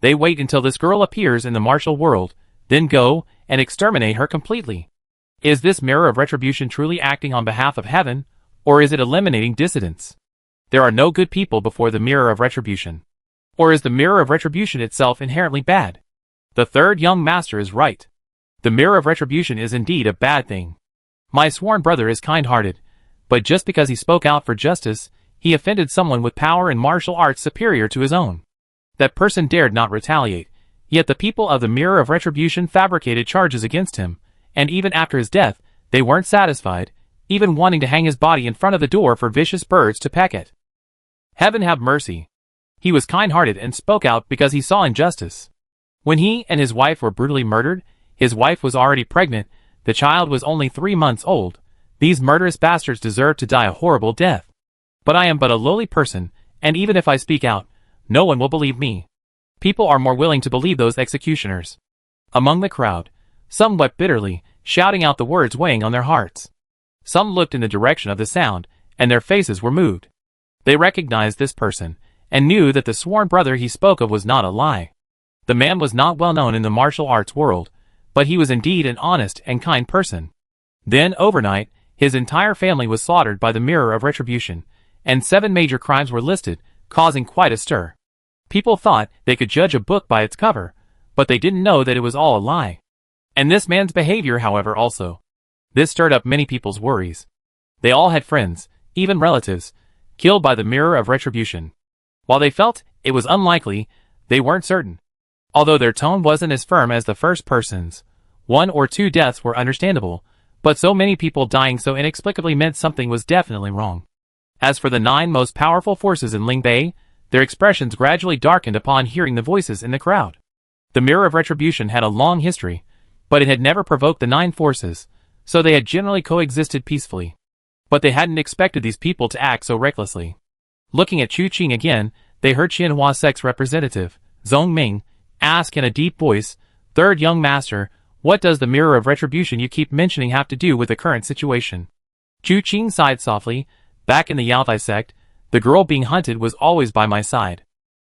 They wait until this girl appears in the martial world, then go and exterminate her completely. Is this mirror of retribution truly acting on behalf of heaven, or is it eliminating dissidents? There are no good people before the mirror of retribution. Or is the mirror of retribution itself inherently bad? The third young master is right. The mirror of retribution is indeed a bad thing. My sworn brother is kind-hearted, but just because he spoke out for justice, he offended someone with power and martial arts superior to his own. That person dared not retaliate, yet the people of the mirror of retribution fabricated charges against him, and even after his death, they weren't satisfied, even wanting to hang his body in front of the door for vicious birds to peck at. Heaven have mercy. He was kind-hearted and spoke out because he saw injustice. When he and his wife were brutally murdered, his wife was already pregnant, the child was only 3 months old. These murderous bastards deserve to die a horrible death. But I am but a lowly person, and even if I speak out, no one will believe me. People are more willing to believe those executioners. Among the crowd, some wept bitterly, shouting out the words weighing on their hearts. Some looked in the direction of the sound, and their faces were moved. They recognized this person, and knew that the sworn brother he spoke of was not a lie. The man was not well known in the martial arts world, but he was indeed an honest and kind person. Then, overnight, his entire family was slaughtered by the mirror of retribution, and 7 major crimes were listed, causing quite a stir. People thought they could judge a book by its cover, but they didn't know that it was all a lie. And this man's behavior, however, also. This stirred up many people's worries. They all had friends, even relatives, killed by the mirror of retribution. While they felt it was unlikely, they weren't certain. Although their tone wasn't as firm as the first person's, 1 or 2 deaths were understandable, but so many people dying so inexplicably meant something was definitely wrong. As for the 9 most powerful forces in Lingbei, their expressions gradually darkened upon hearing the voices in the crowd. The mirror of retribution had a long history, but it had never provoked the 9 forces, so they had generally coexisted peacefully. But they hadn't expected these people to act so recklessly. Looking at Chu Qing again, they heard Xianhua Sect's representative, Zhong Ming, ask in a deep voice, "Third young master, what does the mirror of retribution you keep mentioning have to do with the current situation?" Chu Qing sighed softly. Back in the Yaotai sect, the girl being hunted was always by my side.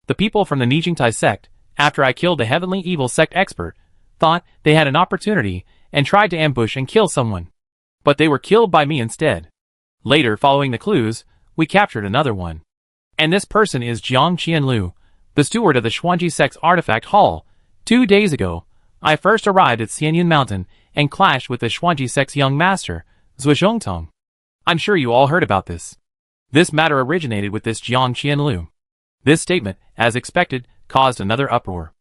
The people from the Nijingtai sect, after I killed the heavenly evil sect expert, thought they had an opportunity and tried to ambush and kill someone. But they were killed by me instead. Later, following the clues, we captured another one. And this person is Jiang Qianlu, the steward of the Xuanji sect's artifact hall. 2 days ago, I first arrived at Xianyun Mountain and clashed with the Xuanji sect's young master, Zhuozhongtong. I'm sure you all heard about this. This matter originated with this Jiang Qianlu. This statement, as expected, caused another uproar.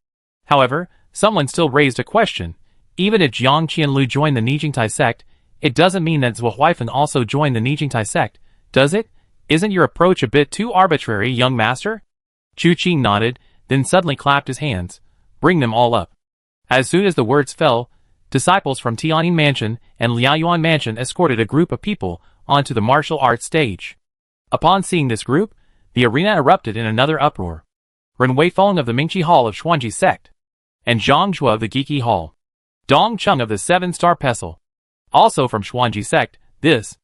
However, someone still raised a question. Even if Jiang Qianlu joined the Nijingtai sect, it doesn't mean that Zhuo Huifeng also joined the Nijingtai sect, does it? Isn't your approach a bit too arbitrary, young master? Chu Qing nodded, then suddenly clapped his hands. Bring them all up. As soon as the words fell, disciples from Tianyin Mansion and Liaoyuan Mansion escorted a group of people onto the martial arts stage. Upon seeing this group, the arena erupted in another uproar. Ren Weifeng of the Mingqi Hall of Xuanji sect, and Zhang Zhuo of the Geeky Hall, Dong Cheng of the 7-Star Pestle, also from Xuanji sect. This,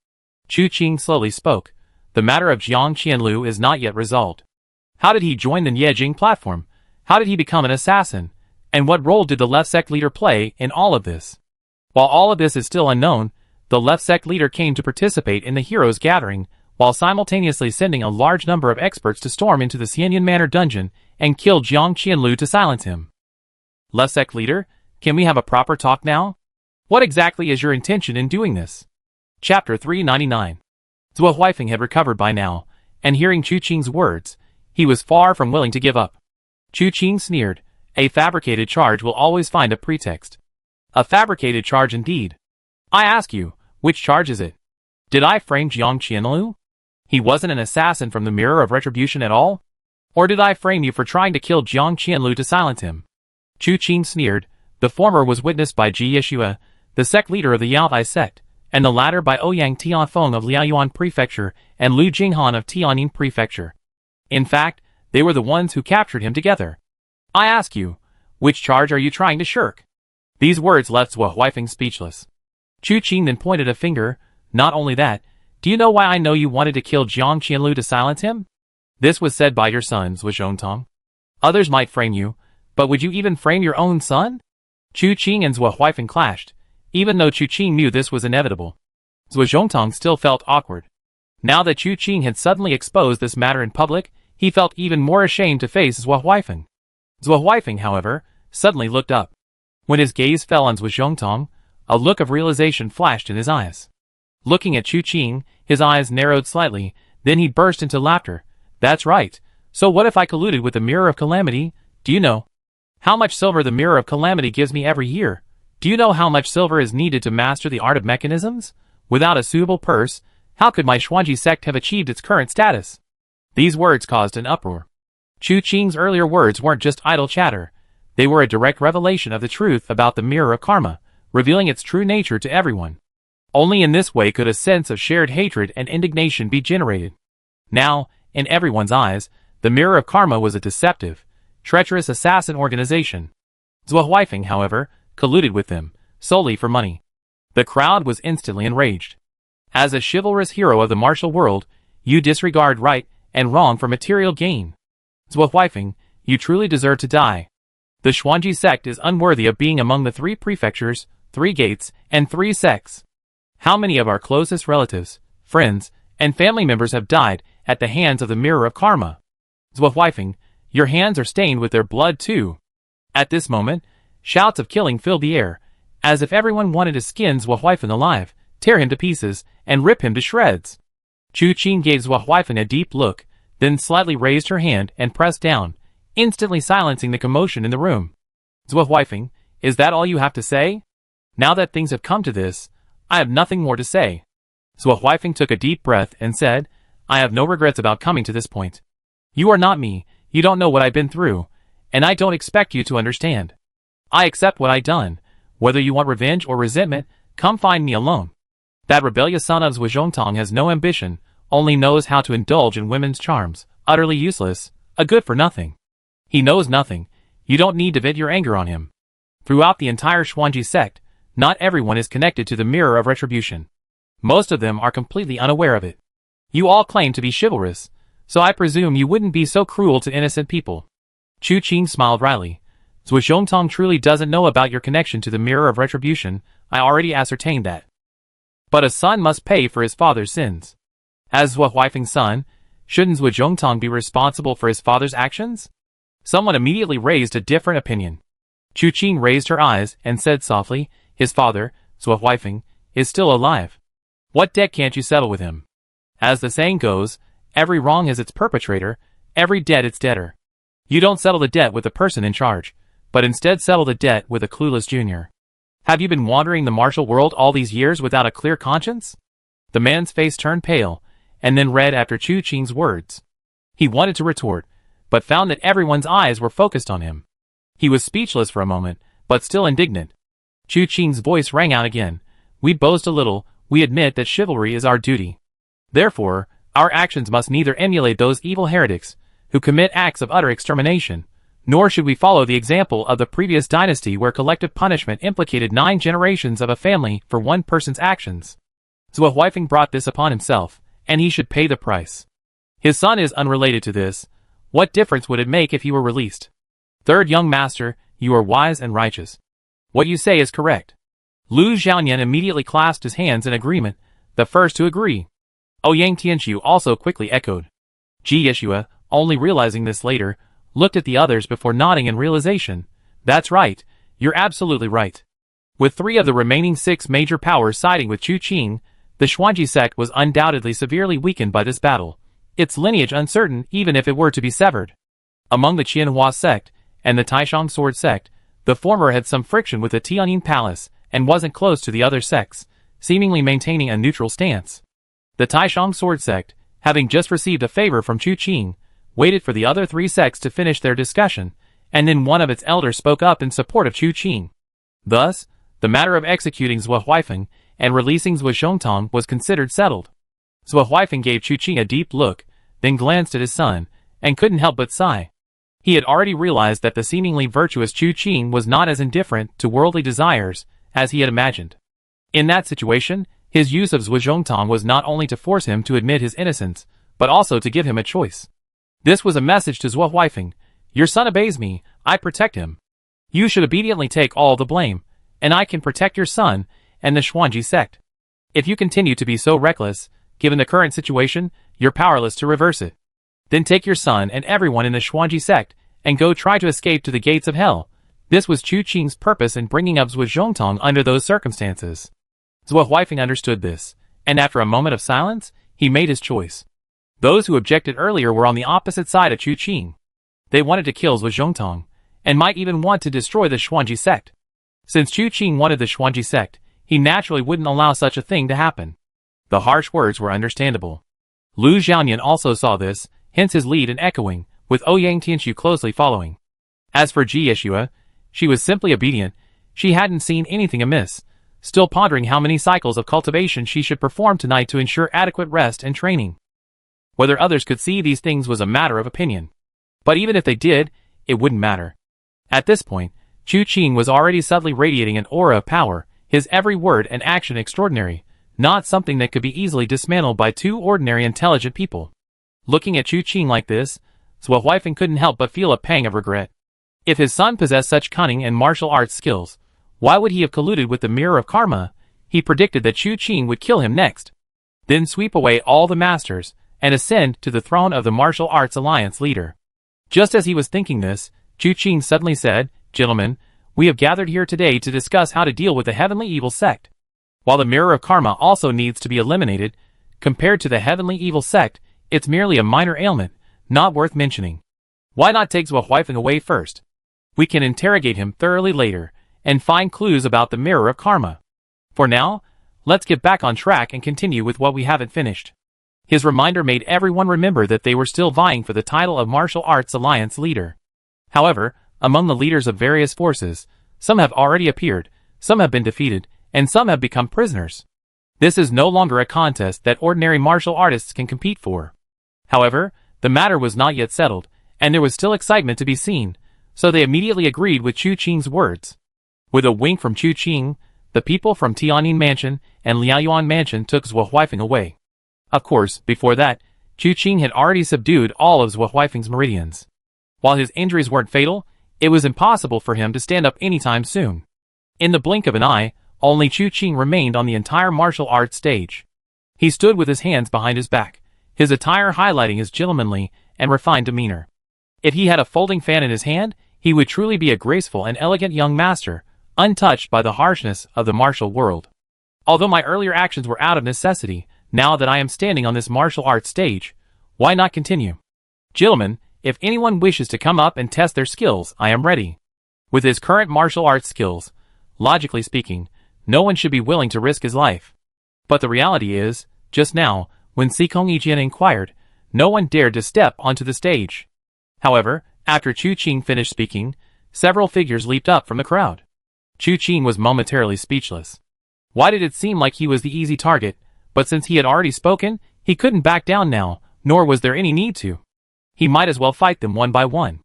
Chu Qing slowly spoke, the matter of Jiang Qianlu is not yet resolved. How did he join the Yejing platform? How did he become an assassin? And what role did the left sect leader play in all of this? While all of this is still unknown, the left sect leader came to participate in the heroes gathering, while simultaneously sending a large number of experts to storm into the Xianyan Manor dungeon and kill Jiang Qianlu to silence him. Left sect leader, can we have a proper talk now? What exactly is your intention in doing this? Chapter 399. Zhuo Huifeng had recovered by now, and hearing Chu Qing's words, he was far from willing to give up. Chu Qing sneered, a fabricated charge will always find a pretext. A fabricated charge indeed. I ask you, which charge is it? Did I frame Jiang Qianlu? He wasn't an assassin from the Mirror of Retribution at all? Or did I frame you for trying to kill Jiang Qianlu to silence him? Chu Qing sneered. The former was witnessed by Ji Yeshua, the sect leader of the Yaotai sect, and the latter by Ouyang Tianfeng of Liaoyuan Prefecture and Lu Jinghan of Tianyin Prefecture. In fact, they were the ones who captured him together. I ask you, which charge are you trying to shirk? These words left Zhuo Huifeng speechless. Chu Qing then pointed a finger. Not only that, do you know why I know you wanted to kill Jiang Qianlu to silence him? This was said by your son, Zhuo Zhongtong. Others might frame you, but would you even frame your own son? Chu Qing and Zhuo Huifeng clashed, even though Chu Qing knew this was inevitable. Zhuo Zhongtong still felt awkward. Now that Chu Qing had suddenly exposed this matter in public, he felt even more ashamed to face Zhuo Huifeng. Zhuo Huifeng, however, suddenly looked up. When his gaze fell on Zhuo Zhongtong, a look of realization flashed in his eyes. Looking at Chu Qing, his eyes narrowed slightly, then he burst into laughter. That's right. So what if I colluded with the Mirror of Calamity? Do you know how much silver the Mirror of Calamity gives me every year? Do you know how much silver is needed to master the art of mechanisms? Without a suitable purse, how could my Xuanji sect have achieved its current status? These words caused an uproar. Chu Qing's earlier words weren't just idle chatter. They were a direct revelation of the truth about the Mirror of Karma, revealing its true nature to everyone. Only in this way could a sense of shared hatred and indignation be generated. Now, in everyone's eyes, the Mirror of Karma was a deceptive, treacherous assassin organization. Zhuo Huifeng, however, colluded with them, solely for money. The crowd was instantly enraged. As a chivalrous hero of the martial world, you disregard right and wrong for material gain. Zhuo Huifeng, you truly deserve to die. The Xuanji sect is unworthy of being among the 3 prefectures, 3 gates, and 3 sects. How many of our closest relatives, friends, and family members have died at the hands of the Mirror of Karma? Zhuo Huifeng, your hands are stained with their blood too. At this moment, shouts of killing filled the air, as if everyone wanted to skin Zhuo Huifeng alive, tear him to pieces, and rip him to shreds. Chu Qing gave Zhuo Huifeng a deep look, then slightly raised her hand and pressed down, instantly silencing the commotion in the room. Zhuo Huifeng, is that all you have to say? Now that things have come to this, I have nothing more to say. Zhuo Huifeng took a deep breath and said, I have no regrets about coming to this point. You are not me, you don't know what I've been through, and I don't expect you to understand. I accept what I've done. Whether you want revenge or resentment, come find me alone. That rebellious son of Zhuo Zhongtong has no ambition, only knows how to indulge in women's charms, utterly useless, a good for nothing. He knows nothing. You don't need to vent your anger on him. Throughout the entire Xuanji sect, not everyone is connected to the Mirror of Retribution. Most of them are completely unaware of it. You all claim to be chivalrous, so I presume you wouldn't be so cruel to innocent people. Chu Qing smiled wryly. Zhuo Zhongtong truly doesn't know about your connection to the Mirror of Retribution, I already ascertained that. But a son must pay for his father's sins. As Zhuo Huifeng's son, shouldn't Zhuo Zhongtong be responsible for his father's actions? Someone immediately raised a different opinion. Chu Qing raised her eyes and said softly, his father, Zhuo Huifeng, is still alive. What debt can't you settle with him? As the saying goes, every wrong has its perpetrator, every debt its debtor. You don't settle the debt with the person in charge, but instead settle the debt with a clueless junior. Have you been wandering the martial world all these years without a clear conscience? The man's face turned pale, and then red after Chu Qing's words. He wanted to retort, but found that everyone's eyes were focused on him. He was speechless for a moment, but still indignant. Chu Qing's voice rang out again. We boast a little, we admit that chivalry is our duty. Therefore, our actions must neither emulate those evil heretics, who commit acts of utter extermination, nor should we follow the example of the previous dynasty where collective punishment implicated 9 generations of a family for one person's actions. Zhuo Huifeng brought this upon himself, and he should pay the price. His son is unrelated to this. What difference would it make if he were released? Third young master, you are wise and righteous. What you say is correct. Lu Xiaoyan immediately clasped his hands in agreement, the first to agree. Ouyang Tianxiu also quickly echoed. Ji Yeshua, only realizing this later, looked at the others before nodding in realization. That's right, you're absolutely right. With 3 of the remaining 6 major powers siding with Chu Qing, the Xuanji sect was undoubtedly severely weakened by this battle, its lineage uncertain even if it were to be severed. Among the Qianhua sect and the Taishang sword sect, the former had some friction with the Tianyin palace and wasn't close to the other sects, seemingly maintaining a neutral stance. The Taishang sword sect, having just received a favor from Chu Qing, waited for the other 3 sects to finish their discussion, and then one of its elders spoke up in support of Chu Qing. Thus, the matter of executing Zhuo Huifeng and releasing Zhuo Zhongtong was considered settled. Zhuo Huifeng gave Chu Qing a deep look, then glanced at his son, and couldn't help but sigh. He had already realized that the seemingly virtuous Chu Qing was not as indifferent to worldly desires as he had imagined. In that situation, his use of Zhuo Zhongtong was not only to force him to admit his innocence, but also to give him a choice. This was a message to Zhuo Huifeng. Your son obeys me, I protect him. You should obediently take all the blame, and I can protect your son and the Xuanji sect. If you continue to be so reckless, given the current situation, you're powerless to reverse it. Then take your son and everyone in the Xuanji sect, and go try to escape to the gates of hell. This was Chu Qing's purpose in bringing up Zhuo Zhongtong under those circumstances. Zhuo Huifeng understood this, and after a moment of silence, he made his choice. Those who objected earlier were on the opposite side of Chu Qing. They wanted to kill Zhuo Zhongtong, and might even want to destroy the Xuanji sect. Since Chu Qing wanted the Xuanji sect, he naturally wouldn't allow such a thing to happen. The harsh words were understandable. Lu Xiaoyan also saw this, hence his lead in echoing, with Ouyang Tianxiu closely following. As for Ji Yeshua, she was simply obedient. She hadn't seen anything amiss, still pondering how many cycles of cultivation she should perform tonight to ensure adequate rest and training. Whether others could see these things was a matter of opinion. But even if they did, it wouldn't matter. At this point, Chu Qing was already subtly radiating an aura of power, his every word and action extraordinary, not something that could be easily dismantled by 2 ordinary intelligent people. Looking at Chu Qing like this, Zhuo Huifeng couldn't help but feel a pang of regret. If his son possessed such cunning and martial arts skills, why would he have colluded with the Mirror of Karma? He predicted that Chu Qing would kill him next. Then sweep away all the masters, and ascend to the throne of the Martial Arts Alliance leader. Just as he was thinking this, Chu Qing suddenly said, Gentlemen, we have gathered here today to discuss how to deal with the Heavenly Evil Sect. While the Mirror of Karma also needs to be eliminated, compared to the Heavenly Evil Sect, it's merely a minor ailment, not worth mentioning. Why not take Zhuo Huifeng away first? We can interrogate him thoroughly later, and find clues about the Mirror of Karma. For now, let's get back on track and continue with what we haven't finished. His reminder made everyone remember that they were still vying for the title of Martial Arts Alliance leader. However, among the leaders of various forces, some have already appeared, some have been defeated, and some have become prisoners. This is no longer a contest that ordinary martial artists can compete for. However, the matter was not yet settled, and there was still excitement to be seen, so they immediately agreed with Chu Qing's words. With a wink from Chu Qing, the people from Tianyin Mansion and Liaoyuan Mansion took Zhuo Huifeng away. Of course, before that, Chu Qing had already subdued all of Zhuo Huifeng's meridians. While his injuries weren't fatal, it was impossible for him to stand up anytime soon. In the blink of an eye, only Chu Qing remained on the entire martial arts stage. He stood with his hands behind his back, his attire highlighting his gentlemanly and refined demeanor. If he had a folding fan in his hand, he would truly be a graceful and elegant young master, untouched by the harshness of the martial world. Although my earlier actions were out of necessity, now that I am standing on this martial arts stage, why not continue? Gentlemen, if anyone wishes to come up and test their skills, I am ready. With his current martial arts skills, logically speaking, no one should be willing to risk his life. But the reality is, just now, when Sikong Yijian inquired, no one dared to step onto the stage. However, after Chu Qing finished speaking, several figures leaped up from the crowd. Chu Qing was momentarily speechless. Why did it seem like he was the easy target? But since he had already spoken, he couldn't back down now, nor was there any need to. He might as well fight them one by one.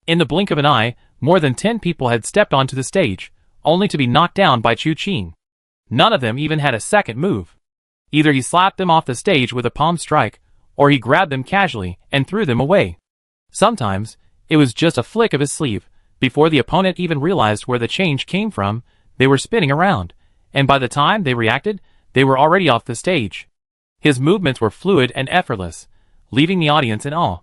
In the blink of an eye, more than 10 people had stepped onto the stage, only to be knocked down by Chu Qing. None of them even had a second move. Either he slapped them off the stage with a palm strike, or he grabbed them casually and threw them away. Sometimes, it was just a flick of his sleeve. Before the opponent even realized where the change came from, they were spinning around, and by the time they reacted, they were already off the stage. His movements were fluid and effortless, leaving the audience in awe.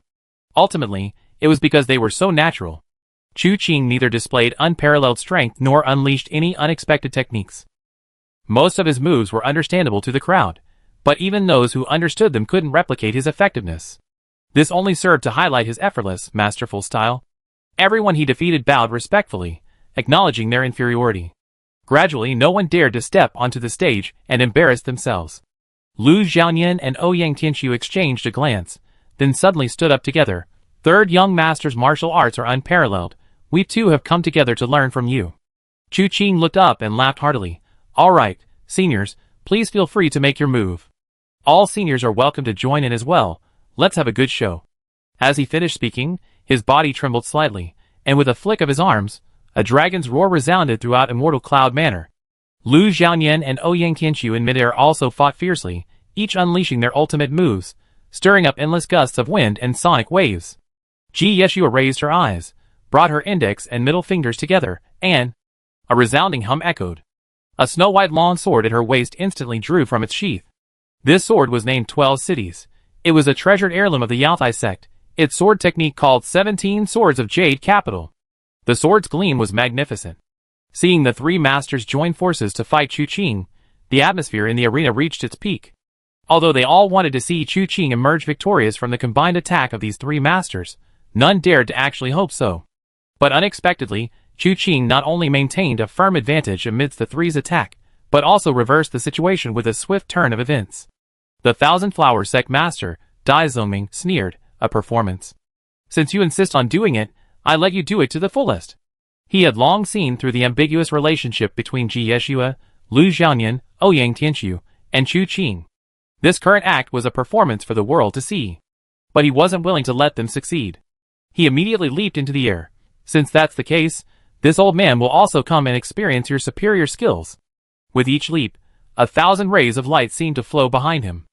Ultimately, it was because they were so natural. Chu Qing neither displayed unparalleled strength nor unleashed any unexpected techniques. Most of his moves were understandable to the crowd, but even those who understood them couldn't replicate his effectiveness. This only served to highlight his effortless, masterful style. Everyone he defeated bowed respectfully, acknowledging their inferiority. Gradually, no one dared to step onto the stage and embarrass themselves. Lu Xiaoyan and Ouyang Tianqiu exchanged a glance, then suddenly stood up together. Third young master's martial arts are unparalleled. We too have come together to learn from you. Chu Qing looked up and laughed heartily. All right, seniors, please feel free to make your move. All seniors are welcome to join in as well. Let's have a good show. As he finished speaking, his body trembled slightly, and with a flick of his arms, a dragon's roar resounded throughout Immortal Cloud Manor. Lu Xiaoyan and Ouyang Tianqiu in midair also fought fiercely, each unleashing their ultimate moves, stirring up endless gusts of wind and sonic waves. Ji Yeshua raised her eyes, brought her index and middle fingers together, and a resounding hum echoed. A snow-white long sword at her waist instantly drew from its sheath. This sword was named 12 Cities. It was a treasured heirloom of the Yaotai sect, its sword technique called 17 Swords of Jade Capital. The sword's gleam was magnificent. Seeing the three masters join forces to fight Chu Qing, the atmosphere in the arena reached its peak. Although they all wanted to see Chu Qing emerge victorious from the combined attack of these three masters, none dared to actually hope so. But unexpectedly, Chu Qing not only maintained a firm advantage amidst the three's attack, but also reversed the situation with a swift turn of events. The Thousand Flower Sect Master, Dai Zongming, sneered, "A performance. Since you insist on doing it, I let you do it to the fullest." He had long seen through the ambiguous relationship between Ji Yeshua, Lu Xiaoyan, Ouyang Tianqiu, and Chu Qing. This current act was a performance for the world to see. But he wasn't willing to let them succeed. He immediately leaped into the air. Since that's the case, this old man will also come and experience your superior skills. With each leap, 1,000 rays of light seemed to flow behind him.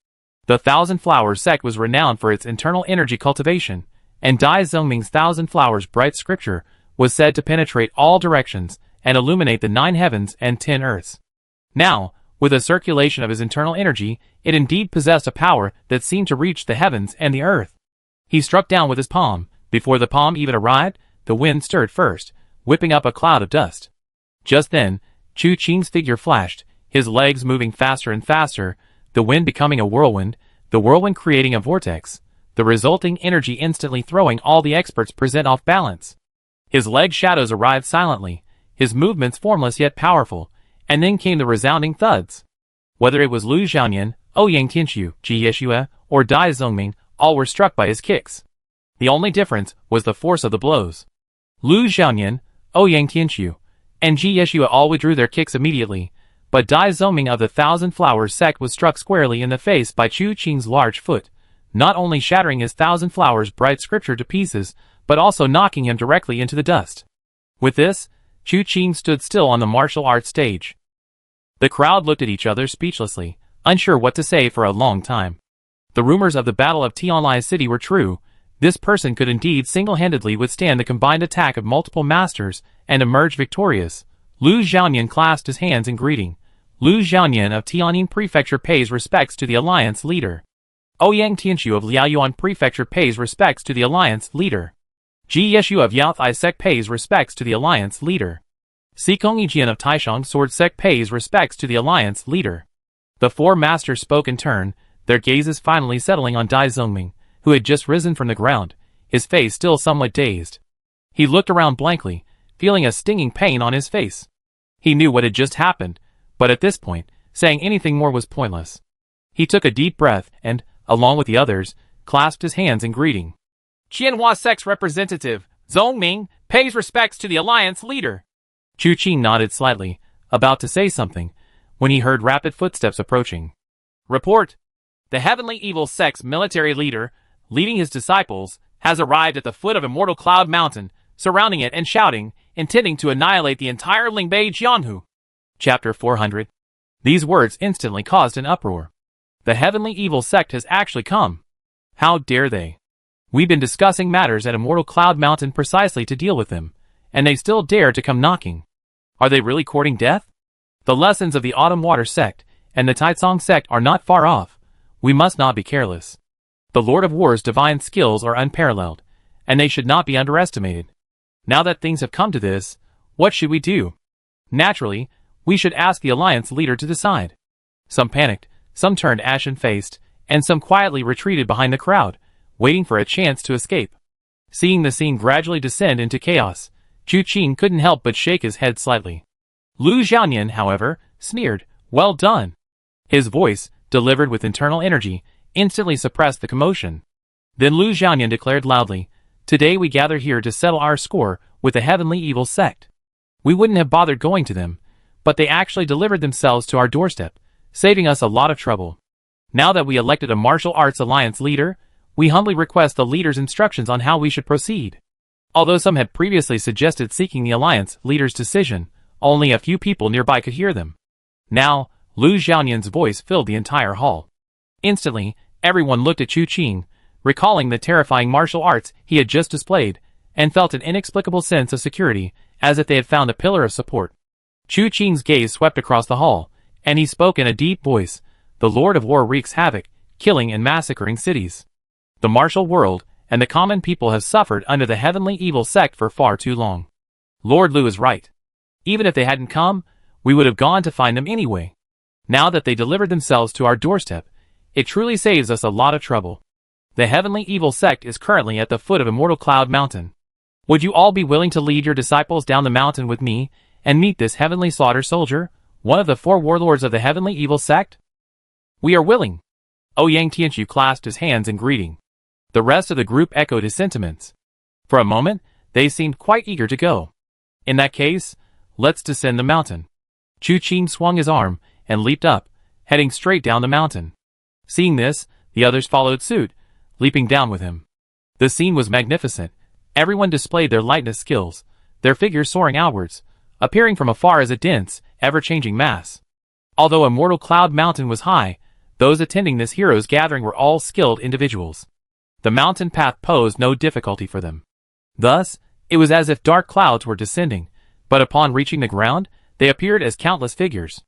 The Thousand Flowers sect was renowned for its internal energy cultivation, and Dai Zongming's Thousand Flowers bright scripture was said to penetrate all directions and illuminate the 9 heavens and 10 earths. Now, with a circulation of his internal energy, it indeed possessed a power that seemed to reach the heavens and the earth. He struck down with his palm. Before the palm even arrived, the wind stirred first, whipping up a cloud of dust. Just then, Chu Qing's figure flashed, his legs moving faster and faster, the wind becoming a whirlwind, the whirlwind creating a vortex, the resulting energy instantly throwing all the experts present off balance. His leg shadows arrived silently, his movements formless yet powerful, and then came the resounding thuds. Whether it was Lu Xiaoyan, Ouyang Tianqiu, Ji Yeshua, or Dai Zongming, all were struck by his kicks. The only difference was the force of the blows. Lu Xiaoyan, Ouyang Tianqiu, and Ji Yeshua all withdrew their kicks immediately, but Dai Zongming of the Thousand Flowers sect was struck squarely in the face by Chu Qing's large foot, not only shattering his Thousand Flowers bright scripture to pieces, but also knocking him directly into the dust. With this, Chu Qing stood still on the martial arts stage. The crowd looked at each other speechlessly, unsure what to say for a long time. The rumors of the Battle of Tianlai City were true. This person could indeed single-handedly withstand the combined attack of multiple masters and emerge victorious. Lu Xiaoyan clasped his hands in greeting. Lu Xiaoyan of Tianjin Prefecture pays respects to the Alliance leader. Ouyang Tianqiu of Liaoyuan Prefecture pays respects to the Alliance leader. Ji Yeshua of Yaotai sect pays respects to the Alliance leader. Xikong Yijian of Taishang Sword sect pays respects to the Alliance leader. The four masters spoke in turn, their gazes finally settling on Dai Zongming, who had just risen from the ground, his face still somewhat dazed. He looked around blankly, feeling a stinging pain on his face. He knew what had just happened, but at this point, saying anything more was pointless. He took a deep breath and, along with the others, clasped his hands in greeting. Qianhua sect's representative, Zongming, pays respects to the Alliance leader. Chu Qing nodded slightly, about to say something, when he heard rapid footsteps approaching. Report! The Heavenly Evil sect's military leader, leading his disciples, has arrived at the foot of Immortal Cloud Mountain, surrounding it and shouting, intending to annihilate the entire Lingbei Jianhu. Chapter 400. These words instantly caused an uproar. The Heavenly Evil sect has actually come. How dare they? We've been discussing matters at Immortal Cloud Mountain precisely to deal with them, and they still dare to come knocking. Are they really courting death? The lessons of the Autumn Water sect and the Taitsong sect are not far off. We must not be careless. The Lord of War's divine skills are unparalleled, and they should not be underestimated. Now that things have come to this, what should we do? Naturally, we should ask the Alliance leader to decide. Some panicked, some turned ashen-faced, and some quietly retreated behind the crowd, waiting for a chance to escape. Seeing the scene gradually descend into chaos, Chu Qing couldn't help but shake his head slightly. Lu Xiaoyan, however, sneered, "Well done." His voice, delivered with internal energy, instantly suppressed the commotion. Then Lu Xiaoyan declared loudly, "Today we gather here to settle our score with the Heavenly Evil sect. We wouldn't have bothered going to them, but they actually delivered themselves to our doorstep, saving us a lot of trouble. Now that we elected a martial arts alliance leader, we humbly request the leader's instructions on how we should proceed." Although some had previously suggested seeking the alliance leader's decision, only a few people nearby could hear them. Now, Lu Xiaoyan's voice filled the entire hall. Instantly, everyone looked at Chu Qing, recalling the terrifying martial arts he had just displayed, and felt an inexplicable sense of security, as if they had found a pillar of support. Chu Qing's gaze swept across the hall, and he spoke in a deep voice, "The Lord of War wreaks havoc, killing and massacring cities. The martial world and the common people have suffered under the Heavenly Evil sect for far too long. Lord Lu is right. Even if they hadn't come, we would have gone to find them anyway. Now that they delivered themselves to our doorstep, it truly saves us a lot of trouble. The Heavenly Evil sect is currently at the foot of Immortal Cloud Mountain. Would you all be willing to lead your disciples down the mountain with me and meet this Heavenly Slaughter Soldier, one of the 4 warlords of the Heavenly Evil sect?" "We are willing." Ouyang Tianchu clasped his hands in greeting. The rest of the group echoed his sentiments. For a moment, they seemed quite eager to go. "In that case, let's descend the mountain." Chu Qing swung his arm and leaped up, heading straight down the mountain. Seeing this, the others followed suit, leaping down with him. The scene was magnificent. Everyone displayed their lightness skills, their figures soaring outwards, appearing from afar as a dense, ever-changing mass. Although Immortal Cloud Mountain was high, those attending this heroes' gathering were all skilled individuals. The mountain path posed no difficulty for them. Thus, it was as if dark clouds were descending, but upon reaching the ground, they appeared as countless figures.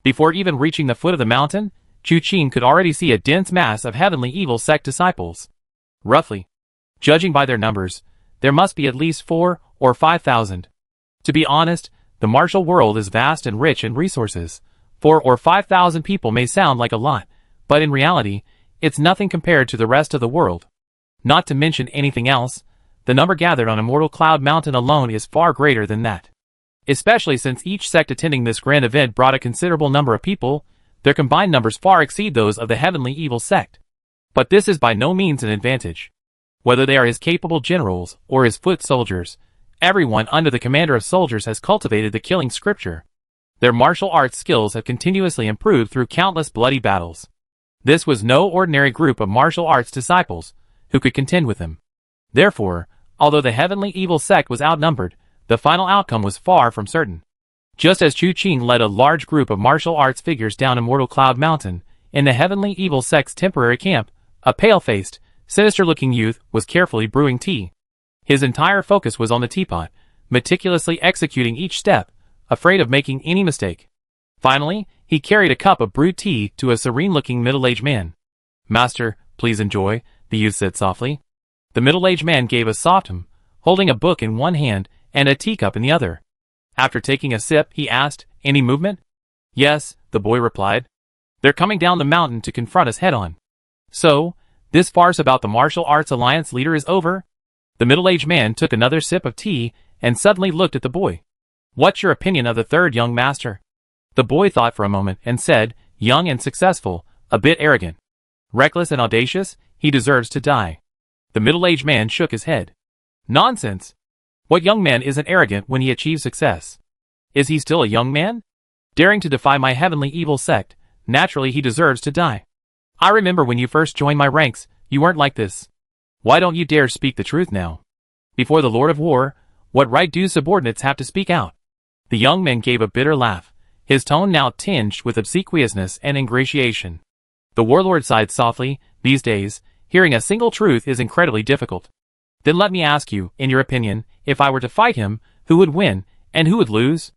Before even reaching the foot of the mountain, Chu Qing could already see a dense mass of Heavenly Evil sect disciples. Roughly, judging by their numbers, there must be at least 4,000 or 5,000. To be honest, the martial world is vast and rich in resources. 4,000 or 5,000 people may sound like a lot, but in reality, it's nothing compared to the rest of the world. Not to mention anything else, the number gathered on Immortal Cloud Mountain alone is far greater than that. Especially since each sect attending this grand event brought a considerable number of people, their combined numbers far exceed those of the Heavenly Evil sect. But this is by no means an advantage. Whether they are his capable generals or his foot soldiers, everyone under the commander of soldiers has cultivated the killing scripture. Their martial arts skills have continuously improved through countless bloody battles. This was no ordinary group of martial arts disciples who could contend with them. Therefore, although the Heavenly Evil sect was outnumbered, the final outcome was far from certain. Just as Chu Qing led a large group of martial arts figures down Immortal Cloud Mountain, in the Heavenly Evil sect's temporary camp, a pale-faced, sinister-looking youth was carefully brewing tea. His entire focus was on the teapot, meticulously executing each step, afraid of making any mistake. Finally, he carried a cup of brewed tea to a serene-looking middle-aged man. "Master, please enjoy," the youth said softly. The middle-aged man gave a soft hum, holding a book in one hand and a teacup in the other. After taking a sip, he asked, "Any movement?" "Yes," the boy replied. "They're coming down the mountain to confront us head-on." "So, this farce about the Martial Arts Alliance leader is over?" The middle-aged man took another sip of tea and suddenly looked at the boy. "What's your opinion of the third young master?" The boy thought for a moment and said, "Young and successful, a bit arrogant. Reckless and audacious, he deserves to die." The middle-aged man shook his head. "Nonsense! What young man isn't arrogant when he achieves success? Is he still a young man? Daring to defy my Heavenly Evil sect, naturally he deserves to die. I remember when you first joined my ranks, you weren't like this. Why don't you dare speak the truth now? Before the Lord of War, what right do subordinates have to speak out?" The young man gave a bitter laugh, his tone now tinged with obsequiousness and ingratiation. The warlord sighed softly. These days, Hearing a single truth is incredibly difficult. Then let me ask you, in your opinion, if I were to fight him, who would win, and who would lose?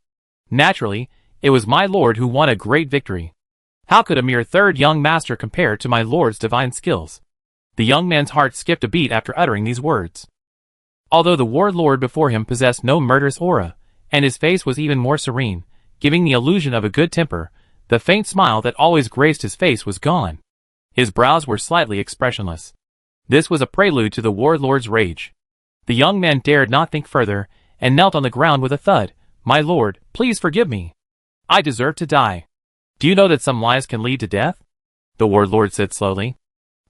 Naturally, it was my lord who won a great victory. How could a mere third young master compare to my lord's divine skills? The young man's heart skipped a beat after uttering these words. Although the warlord before him possessed no murderous aura, and his face was even more serene, giving the illusion of a good temper, the faint smile that always graced his face was gone. His brows were slightly expressionless. This was a prelude to the warlord's rage. The young man dared not think further, and knelt on the ground with a thud. My lord, please forgive me. I deserve to die. Do you know that some lies can lead to death? The warlord said slowly.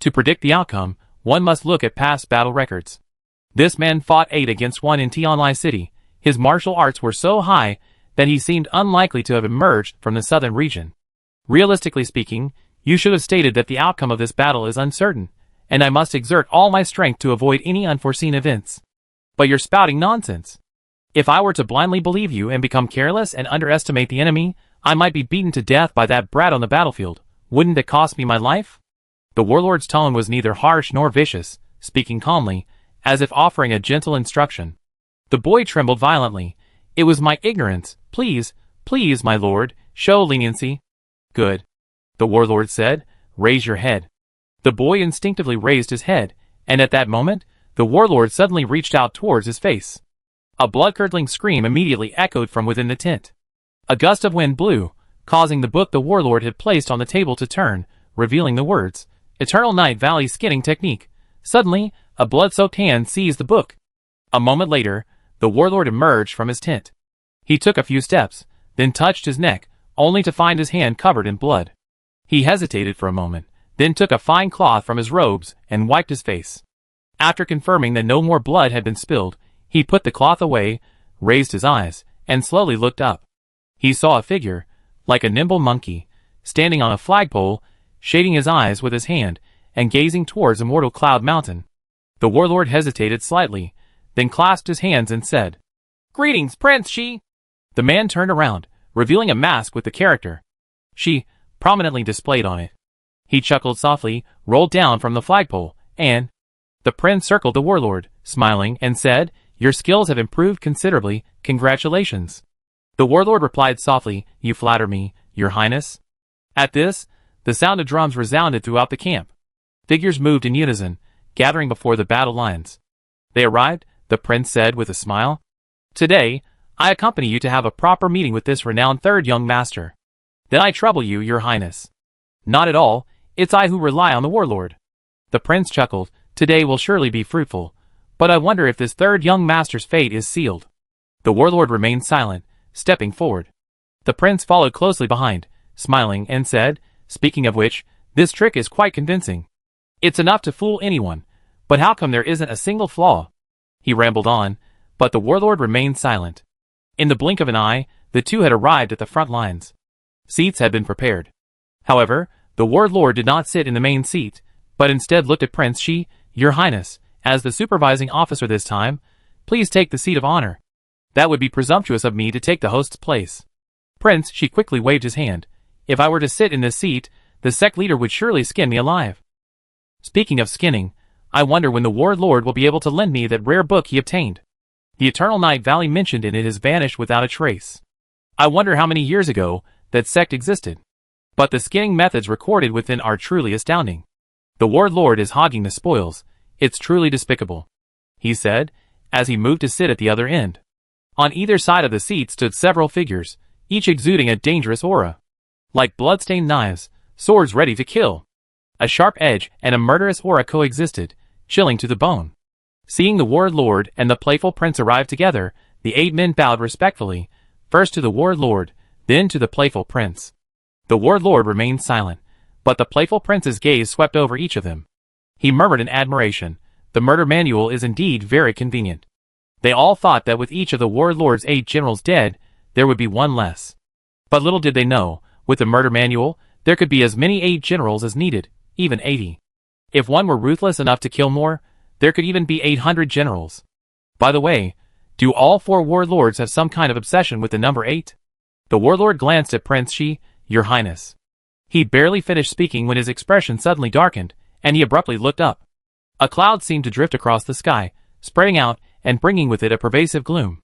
To predict the outcome, one must look at past battle records. This man fought 8 against 1 in Tianlai City. His martial arts were so high that he seemed unlikely to have emerged from the southern region. Realistically speaking, you should have stated that the outcome of this battle is uncertain, and I must exert all my strength to avoid any unforeseen events. But you're spouting nonsense. If I were to blindly believe you and become careless and underestimate the enemy, I might be beaten to death by that brat on the battlefield. Wouldn't it cost me my life? The warlord's tone was neither harsh nor vicious, speaking calmly, as if offering a gentle instruction. The boy trembled violently. It was my ignorance. Please, please, my lord, show leniency. Good. The warlord said, raise your head. The boy instinctively raised his head, and at that moment, the warlord suddenly reached out towards his face. A blood-curdling scream immediately echoed from within the tent. A gust of wind blew, causing the book the warlord had placed on the table to turn, revealing the words, Eternal Night Valley Skinning Technique. Suddenly, a blood-soaked hand seized the book. A moment later, the warlord emerged from his tent. He took a few steps, then touched his neck, only to find his hand covered in blood. He hesitated for a moment, then took a fine cloth from his robes and wiped his face. After confirming that no more blood had been spilled, he put the cloth away, raised his eyes, and slowly looked up. He saw a figure, like a nimble monkey, standing on a flagpole, shading his eyes with his hand, and gazing towards Immortal Cloud Mountain. The warlord hesitated slightly, then clasped his hands and said, Greetings, Prince Shi! The man turned around, revealing a mask with the character Shi prominently displayed on it. He chuckled softly, rolled down from the flagpole, and the prince circled the warlord, smiling, and said, Your skills have improved considerably, congratulations. The warlord replied softly, You flatter me, your highness. At this, the sound of drums resounded throughout the camp. Figures moved in unison, gathering before the battle lines. They arrived, the prince said with a smile. Today, I accompany you to have a proper meeting with this renowned third young master. Then I trouble you, your highness. Not at all, it's I who rely on the warlord. The prince chuckled, Today will surely be fruitful, but I wonder if this third young master's fate is sealed. The warlord remained silent, stepping forward. The prince followed closely behind, smiling, and said, Speaking of which, this trick is quite convincing. It's enough to fool anyone, but how come there isn't a single flaw? He rambled on, but the warlord remained silent. In the blink of an eye, the two had arrived at the front lines. Seats had been prepared. However, the warlord did not sit in the main seat, but instead looked at Prince Shi. Your Highness, as the supervising officer this time, please take the seat of honor. That would be presumptuous of me to take the host's place. Prince Shi quickly waved his hand. If I were to sit in this seat, the sect leader would surely skin me alive. Speaking of skinning, I wonder when the warlord will be able to lend me that rare book he obtained. The Eternal Night Valley mentioned in it has vanished without a trace. I wonder how many years ago that sect existed. But the skinning methods recorded within are truly astounding. The warlord is hogging the spoils. It's truly despicable, he said, as he moved to sit at the other end. On either side of the seat stood several figures, each exuding a dangerous aura. Like blood-stained knives, swords ready to kill. A sharp edge and a murderous aura coexisted, chilling to the bone. Seeing the warlord and the playful prince arrive together, the 8 men bowed respectfully, first to the warlord, then to the playful prince. The warlord remained silent, but the playful prince's gaze swept over each of them. He murmured in admiration, The murder manual is indeed very convenient. They all thought that with each of the warlord's 8 generals dead, there would be one less. But little did they know, with the murder manual, there could be as many 8 generals as needed, even 80. If one were ruthless enough to kill more, there could even be 800 generals. By the way, do all 4 warlords have some kind of obsession with the number 8? The warlord glanced at Prince Shi. Your Highness. He barely finished speaking when his expression suddenly darkened, and he abruptly looked up. A cloud seemed to drift across the sky, spreading out and bringing with it a pervasive gloom.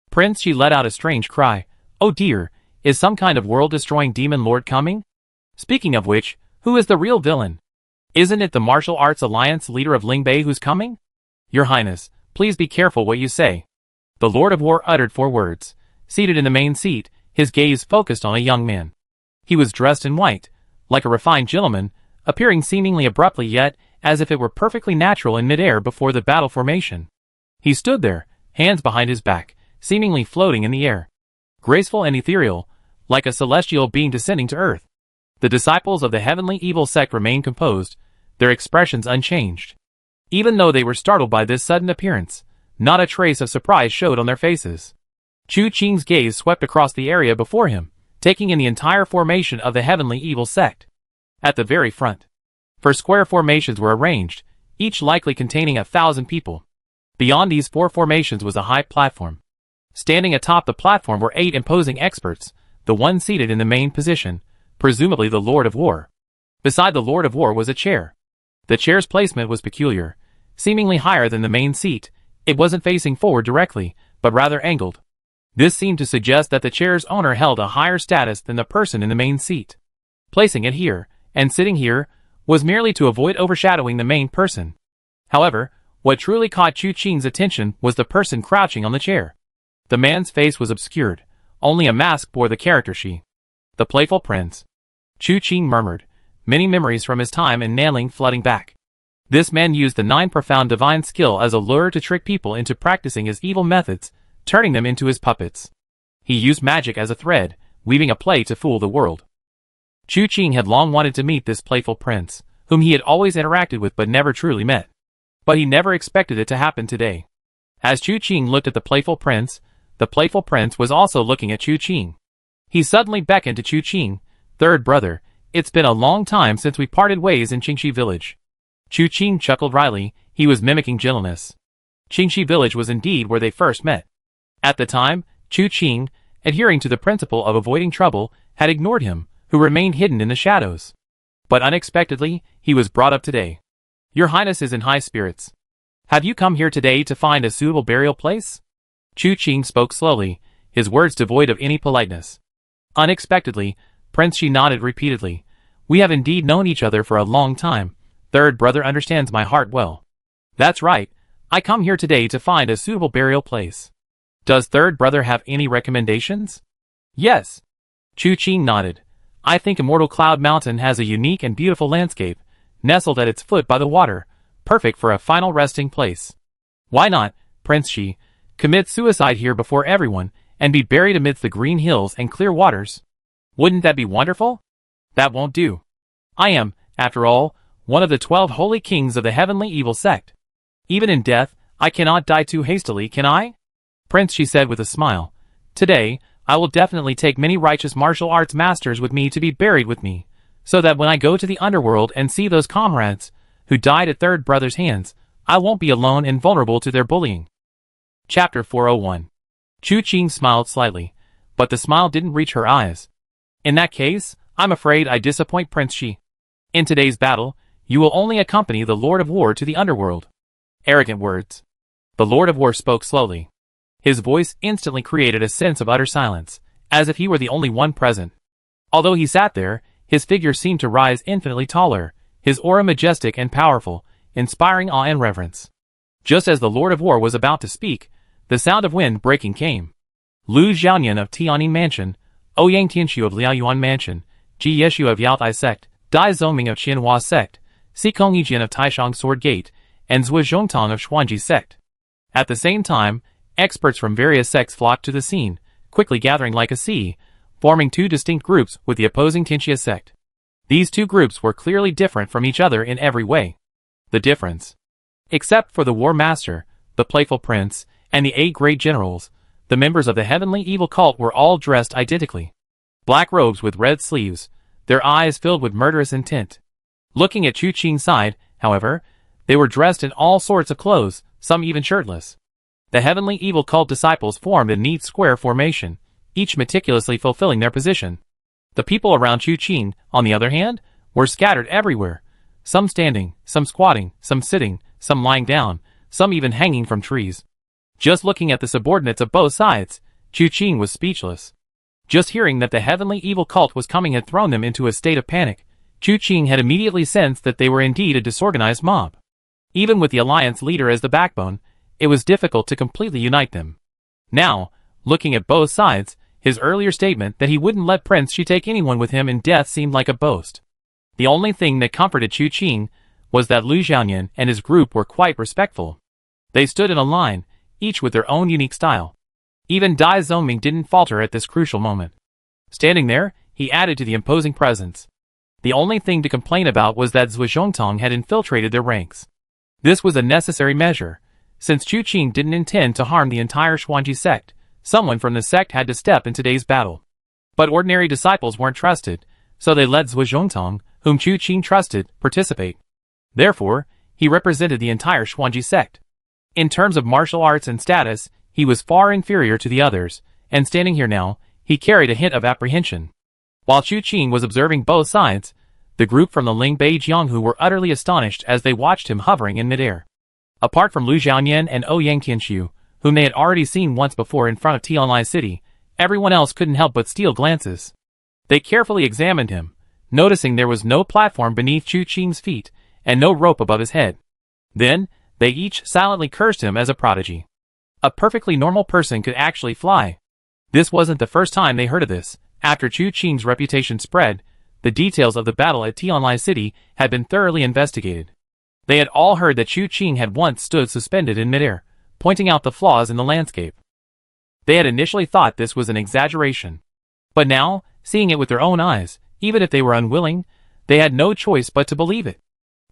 Prince Shi let out a strange cry. Oh dear, is some kind of world-destroying demon lord coming? Speaking of which, who is the real villain? Isn't it the Martial Arts Alliance leader of Lingbei who's coming? Your Highness, please be careful what you say. The Lord of War uttered 4 words. Seated in the main seat, his gaze focused on a young man. He was dressed in white, like a refined gentleman, appearing seemingly abruptly yet as if it were perfectly natural in midair before the battle formation. He stood there, hands behind his back, seemingly floating in the air. Graceful and ethereal, like a celestial being descending to earth. The disciples of the heavenly evil sect remained composed, their expressions unchanged. Even though they were startled by this sudden appearance, not a trace of surprise showed on their faces. Chu Qing's gaze swept across the area before him, taking in the entire formation of the heavenly evil sect. At the very front, 4 square formations were arranged, each likely containing 1,000 people. Beyond these 4 formations was a high platform. Standing atop the platform were 8 imposing experts, the one seated in the main position, presumably the Lord of War. Beside the Lord of War was a chair. The chair's placement was peculiar, seemingly higher than the main seat. It wasn't facing forward directly, but rather angled. This seemed to suggest that the chair's owner held a higher status than the person in the main seat. Placing it here, and sitting here, was merely to avoid overshadowing the main person. However, what truly caught Chu Qing's attention was the person crouching on the chair. The man's face was obscured, only a mask bore the character Shi. The playful prince. Chu Qing murmured, many memories from his time in Nanling flooding back. This man used the 9 profound divine skill as a lure to trick people into practicing his evil methods, turning them into his puppets. He used magic as a thread, weaving a play to fool the world. Chu Qing had long wanted to meet this playful prince, whom he had always interacted with but never truly met. But he never expected it to happen today. As Chu Qing looked at the playful prince was also looking at Chu Qing. He suddenly beckoned to Chu Qing. Third brother, it's been a long time since we parted ways in Qingxi village. Chu Qing chuckled wryly, he was mimicking gentleness. Qingxi village was indeed where they first met. At the time, Chu Qing, adhering to the principle of avoiding trouble, had ignored him, who remained hidden in the shadows. But unexpectedly, he was brought up today. Your Highness is in high spirits. Have you come here today to find a suitable burial place? Chu Qing spoke slowly, his words devoid of any politeness. Unexpectedly, Prince Shi nodded repeatedly. We have indeed known each other for a long time. Third brother understands my heart well. That's right, I come here today to find a suitable burial place. Does third brother have any recommendations? Yes. Chu Qing nodded. I think Immortal Cloud Mountain has a unique and beautiful landscape, nestled at its foot by the water, perfect for a final resting place. Why not, Prince Shi, commit suicide here before everyone, and be buried amidst the green hills and clear waters? Wouldn't that be wonderful? That won't do. I am, after all, one of the 12 holy kings of the heavenly evil sect. Even in death, I cannot die too hastily, can I? Prince Shi said with a smile. Today, I will definitely take many righteous martial arts masters with me to be buried with me, so that when I go to the underworld and see those comrades who died at third brother's hands, I won't be alone and vulnerable to their bullying. Chapter 401. Chu Qing smiled slightly, but the smile didn't reach her eyes. In that case, I'm afraid I disappoint Prince Shi. In today's battle, you will only accompany the Lord of War to the underworld. Arrogant words. The Lord of War spoke slowly. His voice instantly created a sense of utter silence, as if he were the only one present. Although he sat there, his figure seemed to rise infinitely taller, his aura majestic and powerful, inspiring awe and reverence. Just as the Lord of War was about to speak, the sound of wind breaking came. Lu Xiaoyan of Tianyin Mansion, Ouyang Tianxiu of Liaoyuan Mansion, Ji Yeshu of Yaotai Sect, Dai Zongming of Qianhua Sect, Xikong Yijian of Taishang Sword Gate, and Zhui Zhongtong of Xuanji Sect. At the same time, experts from various sects flocked to the scene, quickly gathering like a sea, forming 2 distinct groups with the opposing Tianxia sect. These 2 groups were clearly different from each other in every way. The difference. Except for the War Master, the Playful Prince, and the 8 great generals, the members of the heavenly evil cult were all dressed identically. Black robes with red sleeves, their eyes filled with murderous intent. Looking at Chu Qing's side, however, they were dressed in all sorts of clothes, some even shirtless. The heavenly evil cult disciples formed a neat square formation, each meticulously fulfilling their position. The people around Chu Qing, on the other hand, were scattered everywhere, some standing, some squatting, some sitting, some lying down, some even hanging from trees. Just looking at the subordinates of both sides, Chu Qing was speechless. Just hearing that the heavenly evil cult was coming had thrown them into a state of panic. Chu Qing had immediately sensed that they were indeed a disorganized mob. Even with the alliance leader as the backbone, it was difficult to completely unite them. Now, looking at both sides, his earlier statement that he wouldn't let Prince Shi take anyone with him in death seemed like a boast. The only thing that comforted Chu Qing was that Lu Xiaoyan and his group were quite respectful. They stood in a line, each with their own unique style. Even Dai Zongming didn't falter at this crucial moment. Standing there, he added to the imposing presence. The only thing to complain about was that Zhu Zhongtong had infiltrated their ranks. This was a necessary measure. Since Chu Qing didn't intend to harm the entire Xuanji sect, someone from the sect had to step in today's battle. But ordinary disciples weren't trusted, so they let Zhu Zhongtong, whom Chu Qing trusted, participate. Therefore, he represented the entire Xuanji sect. In terms of martial arts and status, he was far inferior to the others, and standing here now, he carried a hint of apprehension. While Chu Qing was observing both sides, the group from the Lingbei Jianghu were utterly astonished as they watched him hovering in midair. Apart from Lu Xiaoyan and Ouyang Tianxiu, whom they had already seen once before in front of Tianlai City, everyone else couldn't help but steal glances. They carefully examined him, noticing there was no platform beneath Chu Qing's feet, and no rope above his head. Then, they each silently cursed him as a prodigy. A perfectly normal person could actually fly. This wasn't the first time they heard of this. After Chu Qing's reputation spread, the details of the battle at Tianlai City had been thoroughly investigated. They had all heard that Chu Qing had once stood suspended in midair, pointing out the flaws in the landscape. They had initially thought this was an exaggeration. But now, seeing it with their own eyes, even if they were unwilling, they had no choice but to believe it.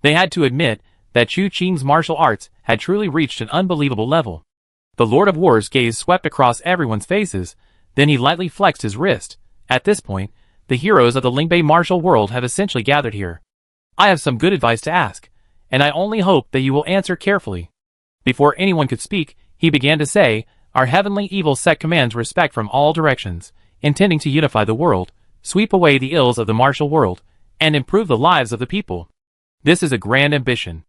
They had to admit that Chu Qing's martial arts had truly reached an unbelievable level. The Lord of War's gaze swept across everyone's faces, then he lightly flexed his wrist. At this point, the heroes of the Lingbei martial world have essentially gathered here. I have some good advice to ask, and I only hope that you will answer carefully. Before anyone could speak, he began to say, our heavenly evil sect commands respect from all directions, intending to unify the world, sweep away the ills of the martial world, and improve the lives of the people. This is a grand ambition.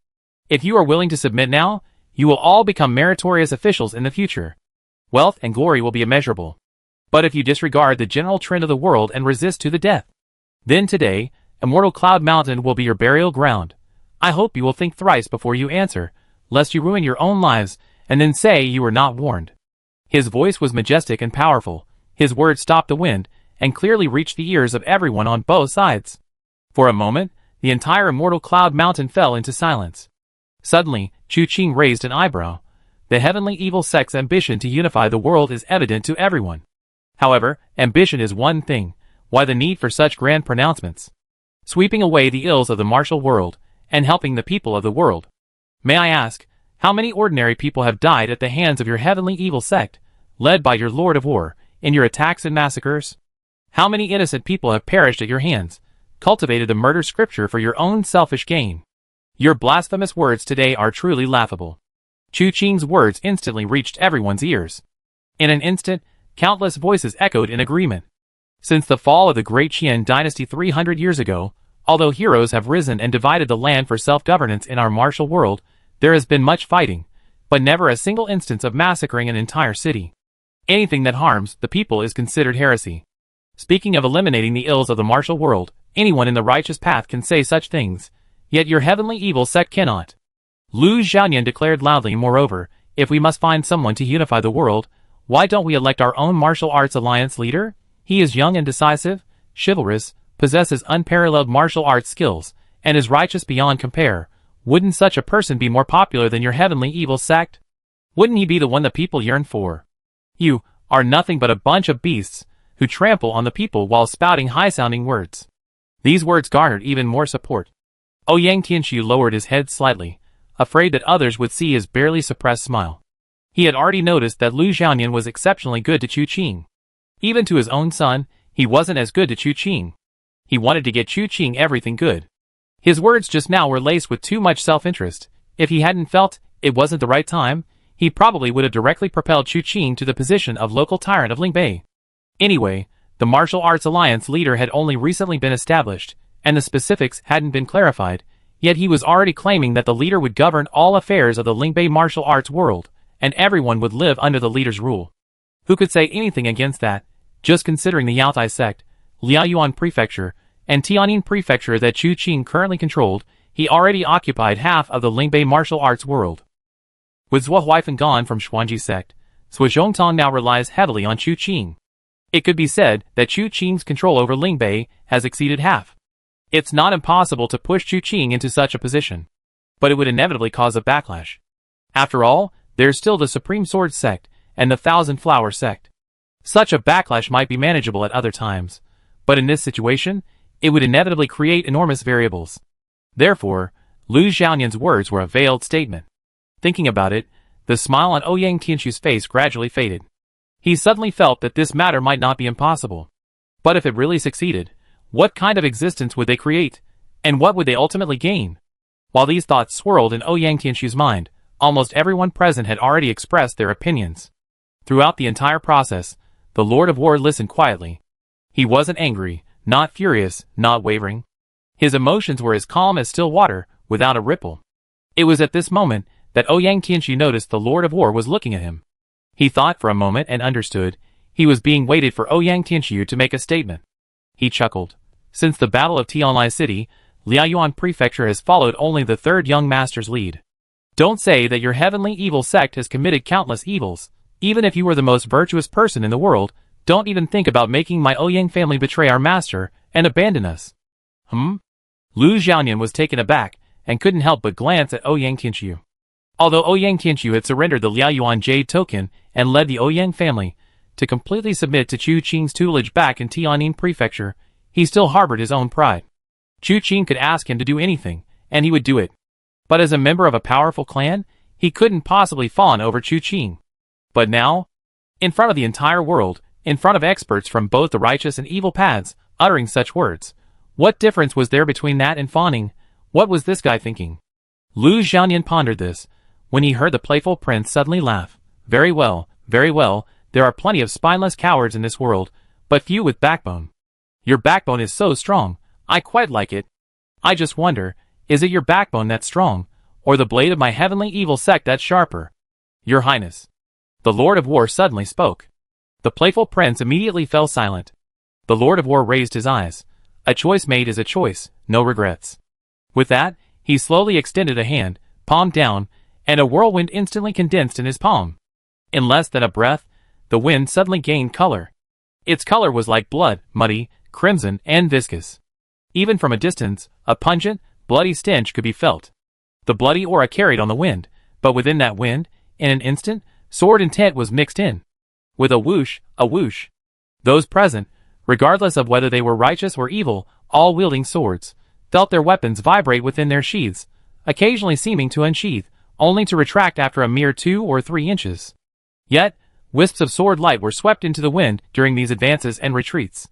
If you are willing to submit now, you will all become meritorious officials in the future. Wealth and glory will be immeasurable. But if you disregard the general trend of the world and resist to the death, then today, Immortal Cloud Mountain will be your burial ground. I hope you will think thrice before you answer, lest you ruin your own lives, and then say you were not warned. His voice was majestic and powerful. His words stopped the wind, and clearly reached the ears of everyone on both sides. For a moment, the entire Immortal Cloud Mountain fell into silence. Suddenly, Chu Qing raised an eyebrow. The heavenly evil sect's ambition to unify the world is evident to everyone. However, ambition is one thing. Why the need for such grand pronouncements? Sweeping away the ills of the martial world, and helping the people of the world. May I ask, how many ordinary people have died at the hands of your heavenly evil sect, led by your Lord of War, in your attacks and massacres? How many innocent people have perished at your hands, cultivated the murder scripture for your own selfish gain? Your blasphemous words today are truly laughable. Chu Qing's words instantly reached everyone's ears. In an instant, countless voices echoed in agreement. Since the fall of the Great Qian dynasty 300 years ago, although heroes have risen and divided the land for self-governance in our martial world, there has been much fighting, but never a single instance of massacring an entire city. Anything that harms the people is considered heresy. Speaking of eliminating the ills of the martial world, anyone in the righteous path can say such things, yet your heavenly evil sect cannot. Lu Xiaoyan declared loudly, moreover, if we must find someone to unify the world, why don't we elect our own martial arts alliance leader? He is young and decisive, chivalrous, possesses unparalleled martial arts skills, and is righteous beyond compare. Wouldn't such a person be more popular than your heavenly evil sect? Wouldn't he be the one the people yearn for? You are nothing but a bunch of beasts who trample on the people while spouting high-sounding words. These words garnered even more support. Ouyang Tianxiu lowered his head slightly, afraid that others would see his barely suppressed smile. He had already noticed that Lu Xiaoyan was exceptionally good to Chu Qing. Even to his own son, he wasn't as good to Chu Qing. He wanted to get Chu Qing everything good. His words just now were laced with too much self-interest. If he hadn't felt it wasn't the right time, he probably would have directly propelled Chu Qing to the position of local tyrant of Lingbei. Anyway, the martial arts alliance leader had only recently been established, and the specifics hadn't been clarified. Yet he was already claiming that the leader would govern all affairs of the Lingbei martial arts world, and everyone would live under the leader's rule. Who could say anything against that? Just considering the Yaotai sect, Liaoyuan Prefecture, and Tianjin Prefecture that Chu Qing currently controlled, he already occupied half of the Lingbei martial arts world. With Zhuo Huifeng gone from Xuanji sect, Zhuo Zhongtong now relies heavily on Chu Qing. It could be said that Chu Qing's control over Lingbei has exceeded half. It's not impossible to push Chu Qing into such a position, but it would inevitably cause a backlash. After all, there's still the Supreme Sword sect and the Thousand Flower sect. Such a backlash might be manageable at other times, but in this situation, it would inevitably create enormous variables. Therefore, Lu Xiaoyan's words were a veiled statement. Thinking about it, the smile on Ouyang Tianxu's face gradually faded. He suddenly felt that this matter might not be impossible. But if it really succeeded, what kind of existence would they create, and what would they ultimately gain? While these thoughts swirled in Ouyang Tianxu's mind, almost everyone present had already expressed their opinions. Throughout the entire process, the Lord of War listened quietly. He wasn't angry, not furious, not wavering. His emotions were as calm as still water, without a ripple. It was at this moment that Ouyang Tianxu noticed the Lord of War was looking at him. He thought for a moment and understood. He was being waited for Ouyang Tianxu to make a statement. He chuckled. Since the Battle of Tianlai City, Liaoyuan Prefecture has followed only the third young master's lead. Don't say that your heavenly evil sect has committed countless evils. Even if you were the most virtuous person in the world, don't even think about making my Ouyang family betray our master and abandon us. Lu Xiaoyan was taken aback and couldn't help but glance at Ouyang Tianxu. Although Ouyang Tianxu had surrendered the Liaoyuan Jade token and led the Ouyang family to completely submit to Chu Qing's tutelage back in Tianjin Prefecture, he still harbored his own pride. Chu Qing could ask him to do anything, and he would do it. But as a member of a powerful clan, he couldn't possibly fawn over Chu Qing. But now, in front of the entire world, in front of experts from both the righteous and evil paths, uttering such words, what difference was there between that and fawning? What was this guy thinking? Lu Xiaoyan pondered this, when he heard the playful prince suddenly laugh. Very well, there are plenty of spineless cowards in this world, but few with backbone. Your backbone is so strong, I quite like it. I just wonder, is it your backbone that's strong, or the blade of my heavenly evil sect that's sharper? Your Highness. The Lord of War suddenly spoke. The playful prince immediately fell silent. The Lord of War raised his eyes. A choice made is a choice, no regrets. With that, he slowly extended a hand, palm down, and a whirlwind instantly condensed in his palm. In less than a breath, the wind suddenly gained color. Its color was like blood, muddy, crimson, and viscous. Even from a distance, a pungent, bloody stench could be felt. The bloody aura carried on the wind, but within that wind, in an instant, sword intent was mixed in. With a whoosh, those present, regardless of whether they were righteous or evil, all wielding swords, felt their weapons vibrate within their sheaths, occasionally seeming to unsheath, only to retract after a mere 2 or 3 inches. Yet, wisps of sword light were swept into the wind during these advances and retreats.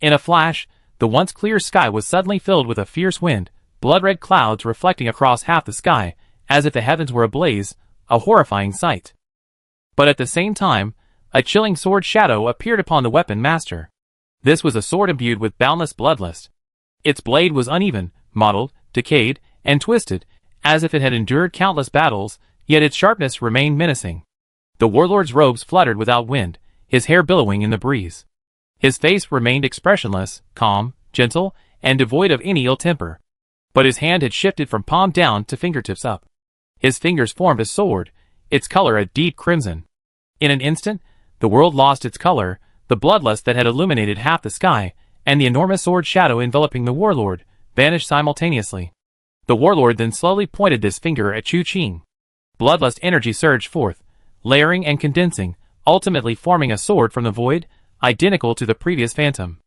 In a flash, the once clear sky was suddenly filled with a fierce wind, blood-red clouds reflecting across half the sky, as if the heavens were ablaze, a horrifying sight. But at the same time, a chilling sword shadow appeared upon the weapon master. This was a sword imbued with boundless bloodlust. Its blade was uneven, mottled, decayed, and twisted, as if it had endured countless battles, yet its sharpness remained menacing. The warlord's robes fluttered without wind, his hair billowing in the breeze. His face remained expressionless, calm, gentle, and devoid of any ill temper. But his hand had shifted from palm down to fingertips up. His fingers formed a sword, its color a deep crimson. In an instant, the world lost its color, the bloodlust that had illuminated half the sky, and the enormous sword shadow enveloping the warlord, vanished simultaneously. The warlord then slowly pointed this finger at Chu Qing. Bloodlust energy surged forth, layering and condensing, ultimately forming a sword from the void, identical to the previous phantom.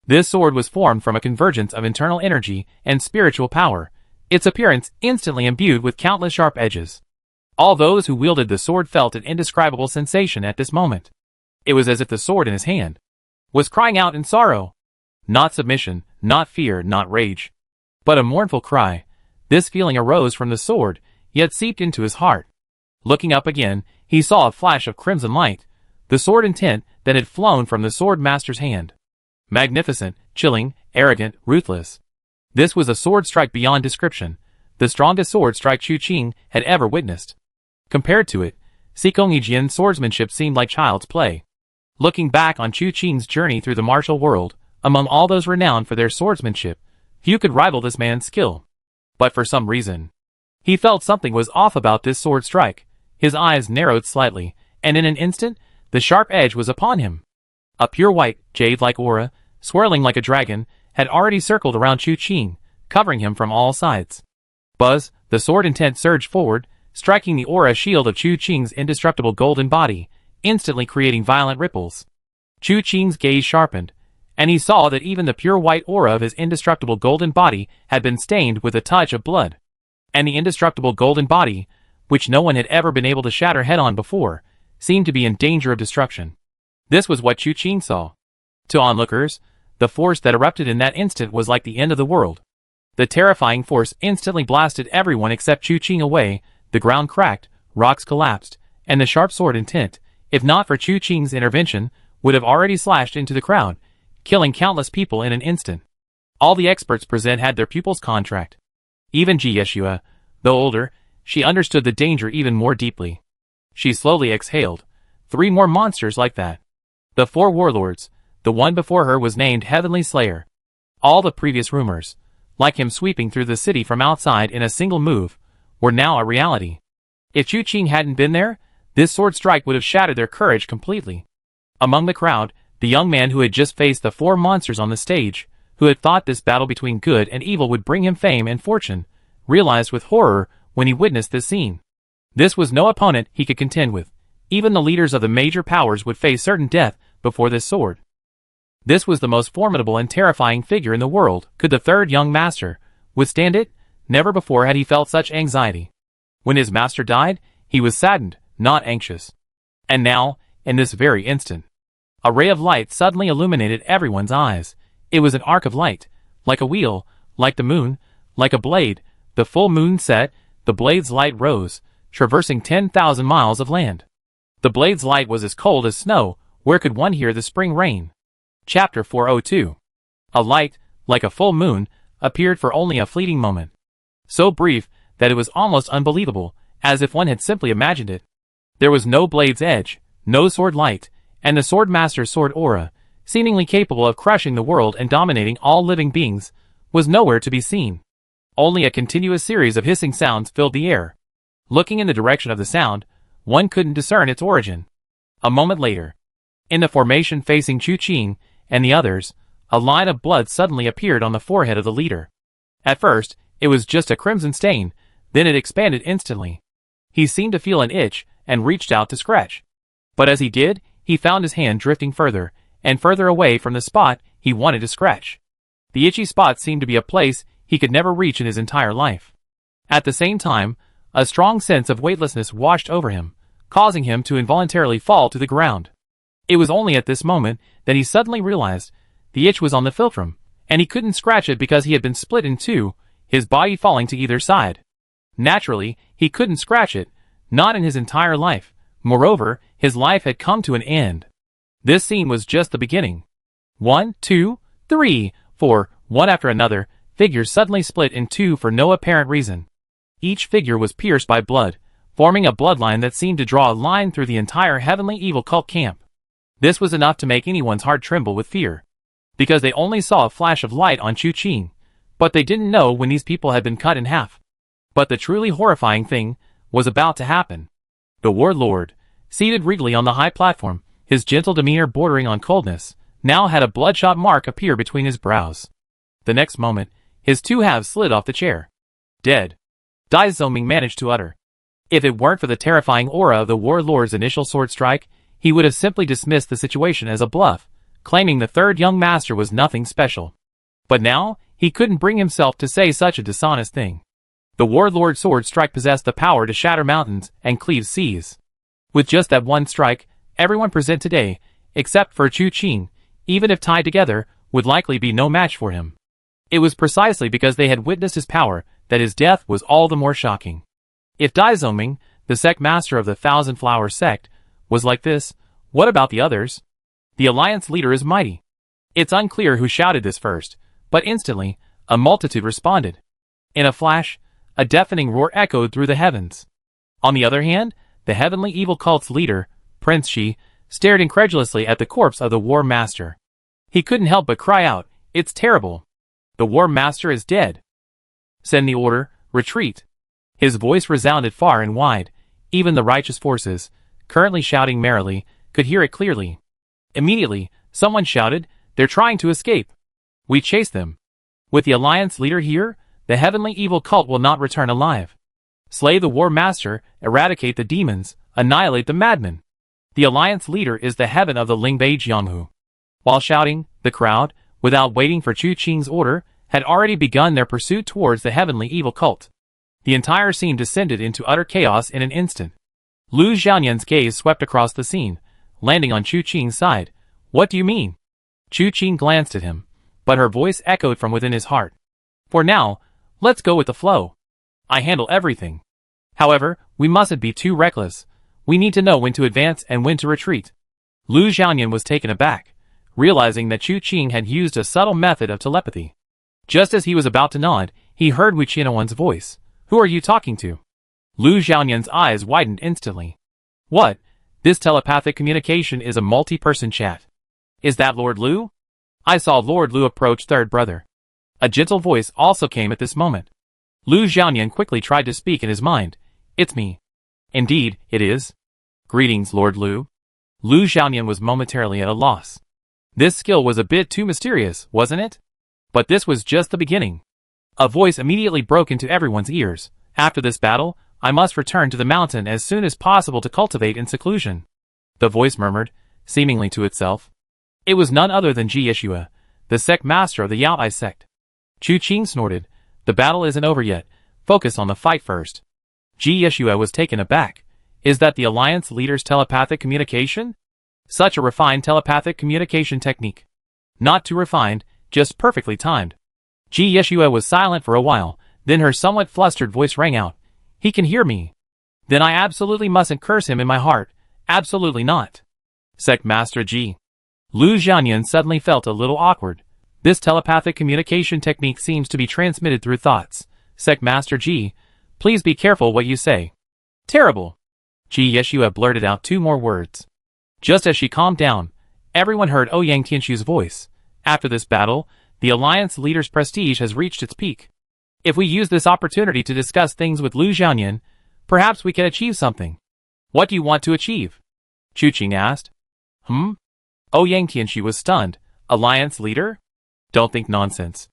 This sword was formed from a convergence of internal energy and spiritual power, its appearance instantly imbued with countless sharp edges. All those who wielded the sword felt an indescribable sensation at this moment. It was as if the sword in his hand was crying out in sorrow. Not submission, not fear, not rage, but a mournful cry. This feeling arose from the sword, yet seeped into his heart. Looking up again, he saw a flash of crimson light, the sword intent that had flown from the sword master's hand. Magnificent, chilling, arrogant, ruthless. This was a sword strike beyond description, the strongest sword strike Chu Qing had ever witnessed. Compared to it, Sikong Yijian's swordsmanship seemed like child's play. Looking back on Chu Qing's journey through the martial world, among all those renowned for their swordsmanship, few could rival this man's skill. But for some reason, he felt something was off about this sword strike. His eyes narrowed slightly, and in an instant, the sharp edge was upon him. A pure white, jade-like aura, swirling like a dragon, had already circled around Chu Qing, covering him from all sides. Buzz, the sword intent surged forward, striking the aura shield of Chu Qing's indestructible golden body, instantly creating violent ripples. Chu Qing's gaze sharpened, and he saw that even the pure white aura of his indestructible golden body had been stained with a touch of blood. And the indestructible golden body, which no one had ever been able to shatter head-on before, seemed to be in danger of destruction. This was what Chu Qing saw. To onlookers, the force that erupted in that instant was like the end of the world. The terrifying force instantly blasted everyone except Chu Qing away, the ground cracked, rocks collapsed, and the sharp sword intent, if not for Chu Qing's intervention, would have already slashed into the crowd, killing countless people in an instant. All the experts present had their pupil's contract. Even Ji Yeshua, though older, she understood the danger even more deeply. She slowly exhaled. 3 more monsters like that. The 4 warlords. The one before her was named Heavenly Slayer. All the previous rumors, like him sweeping through the city from outside in a single move, were now a reality. If Chu Qing hadn't been there, this sword strike would have shattered their courage completely. Among the crowd, the young man who had just faced the 4 monsters on the stage, who had thought this battle between good and evil would bring him fame and fortune, realized with horror when he witnessed this scene. This was no opponent he could contend with. Even the leaders of the major powers would face certain death before this sword. This was the most formidable and terrifying figure in the world. Could the third young master withstand it? Never before had he felt such anxiety. When his master died, he was saddened, not anxious. And now, in this very instant, a ray of light suddenly illuminated everyone's eyes. It was an arc of light, like a wheel, like the moon, like a blade. The full moon set, the blade's light rose, traversing 10,000 miles of land. The blade's light was as cold as snow. Where could one hear the spring rain? Chapter 402. A light, like a full moon, appeared for only a fleeting moment. So brief that it was almost unbelievable, as if one had simply imagined it. There was no blade's edge, no sword light, and the sword master's sword aura, seemingly capable of crushing the world and dominating all living beings, was nowhere to be seen. Only a continuous series of hissing sounds filled the air. Looking in the direction of the sound, one couldn't discern its origin. A moment later, in the formation facing Chu Qing and the others, a line of blood suddenly appeared on the forehead of the leader. At first, it was just a crimson stain, then it expanded instantly. He seemed to feel an itch and reached out to scratch. But as he did, he found his hand drifting further and further away from the spot he wanted to scratch. The itchy spot seemed to be a place he could never reach in his entire life. At the same time, a strong sense of weightlessness washed over him, causing him to involuntarily fall to the ground. It was only at this moment that he suddenly realized the itch was on the philtrum, and he couldn't scratch it because he had been split in two, his body falling to either side. Naturally, he couldn't scratch it, not in his entire life. Moreover, his life had come to an end. This scene was just the beginning. 1, 2, 3, 4, one after another, figures suddenly split in two for no apparent reason. Each figure was pierced by blood, forming a bloodline that seemed to draw a line through the entire heavenly evil cult camp. This was enough to make anyone's heart tremble with fear, because they only saw a flash of light on Chu Qing, but they didn't know when these people had been cut in half. But the truly horrifying thing was about to happen. The warlord, seated regally on the high platform, his gentle demeanor bordering on coldness, now had a bloodshot mark appear between his brows. The next moment, his two halves slid off the chair. Dead. Dai Zoming managed to utter. If it weren't for the terrifying aura of the warlord's initial sword strike, he would have simply dismissed the situation as a bluff, claiming the third young master was nothing special. But now, he couldn't bring himself to say such a dishonest thing. The warlord's sword strike possessed the power to shatter mountains and cleave seas. With just that one strike, everyone present today, except for Chu Qing, even if tied together, would likely be no match for him. It was precisely because they had witnessed his power that his death was all the more shocking. If Dai Zoming, the sect master of the Thousand Flower sect, was like this, what about the others? The alliance leader is mighty. It's unclear who shouted this first, but instantly, a multitude responded. In a flash, a deafening roar echoed through the heavens. On the other hand, the heavenly evil cult's leader, Prince Shi, stared incredulously at the corpse of the War Master. He couldn't help but cry out, "It's terrible. The War Master is dead. Send the order, retreat." His voice resounded far and wide. Even the righteous forces, currently shouting merrily, could hear it clearly. Immediately, someone shouted, "They're trying to escape. We chase them. With the Alliance leader here, the heavenly evil cult will not return alive. Slay the War Master, eradicate the demons, annihilate the madmen. The Alliance leader is the heaven of the Lingbei Jianghu." While shouting, the crowd, without waiting for Chu Qing's order, had already begun their pursuit towards the heavenly evil cult. The entire scene descended into utter chaos in an instant. Lu Xiaoyan's gaze swept across the scene, landing on Chu Qing's side. "What do you mean?" Chu Qing glanced at him, but her voice echoed from within his heart. "For now, let's go with the flow. I handle everything. However, we mustn't be too reckless. We need to know when to advance and when to retreat." Lu Xiaoyan was taken aback, realizing that Chu Qing had used a subtle method of telepathy. Just as he was about to nod, he heard Wu Qianwan's voice. "Who are you talking to?" Lu Xiaoyan's eyes widened instantly. "What? This telepathic communication is a multi-person chat. Is that Lord Lu?" I saw Lord Lu approach third brother. A gentle voice also came at this moment. Lu Xiaoyan quickly tried to speak in his mind. "It's me." "Indeed, it is. Greetings, Lord Lu." Lu Xiaoyan was momentarily at a loss. This skill was a bit too mysterious, wasn't it? But this was just the beginning. A voice immediately broke into everyone's ears. "After this battle, I must return to the mountain as soon as possible to cultivate in seclusion." The voice murmured, seemingly to itself. It was none other than Ji Yeshua, the sect master of the Yao Ai sect. Chu Qing snorted. "The battle isn't over yet. Focus on the fight first." Ji Yeshua was taken aback. Is that the Alliance leader's telepathic communication? Such a refined telepathic communication technique. Not too refined, just perfectly timed. Ji Yeshua was silent for a while, then her somewhat flustered voice rang out. "He can hear me. Then I absolutely mustn't curse him in my heart. Absolutely not." Sect Master Ji. Lu Xiaoyan suddenly felt a little awkward. This telepathic communication technique seems to be transmitted through thoughts. Sect Master Ji, please be careful what you say. Terrible. Ji Yeshua blurted out 2 more words. Just as she calmed down, everyone heard Ouyang Tianshu's voice. After this battle, the Alliance leader's prestige has reached its peak. If we use this opportunity to discuss things with Lu Xiaoyan, perhaps we can achieve something. What do you want to achieve? Chu Qing asked. Ouyang Tianshu was stunned. Alliance leader? Don't think nonsense.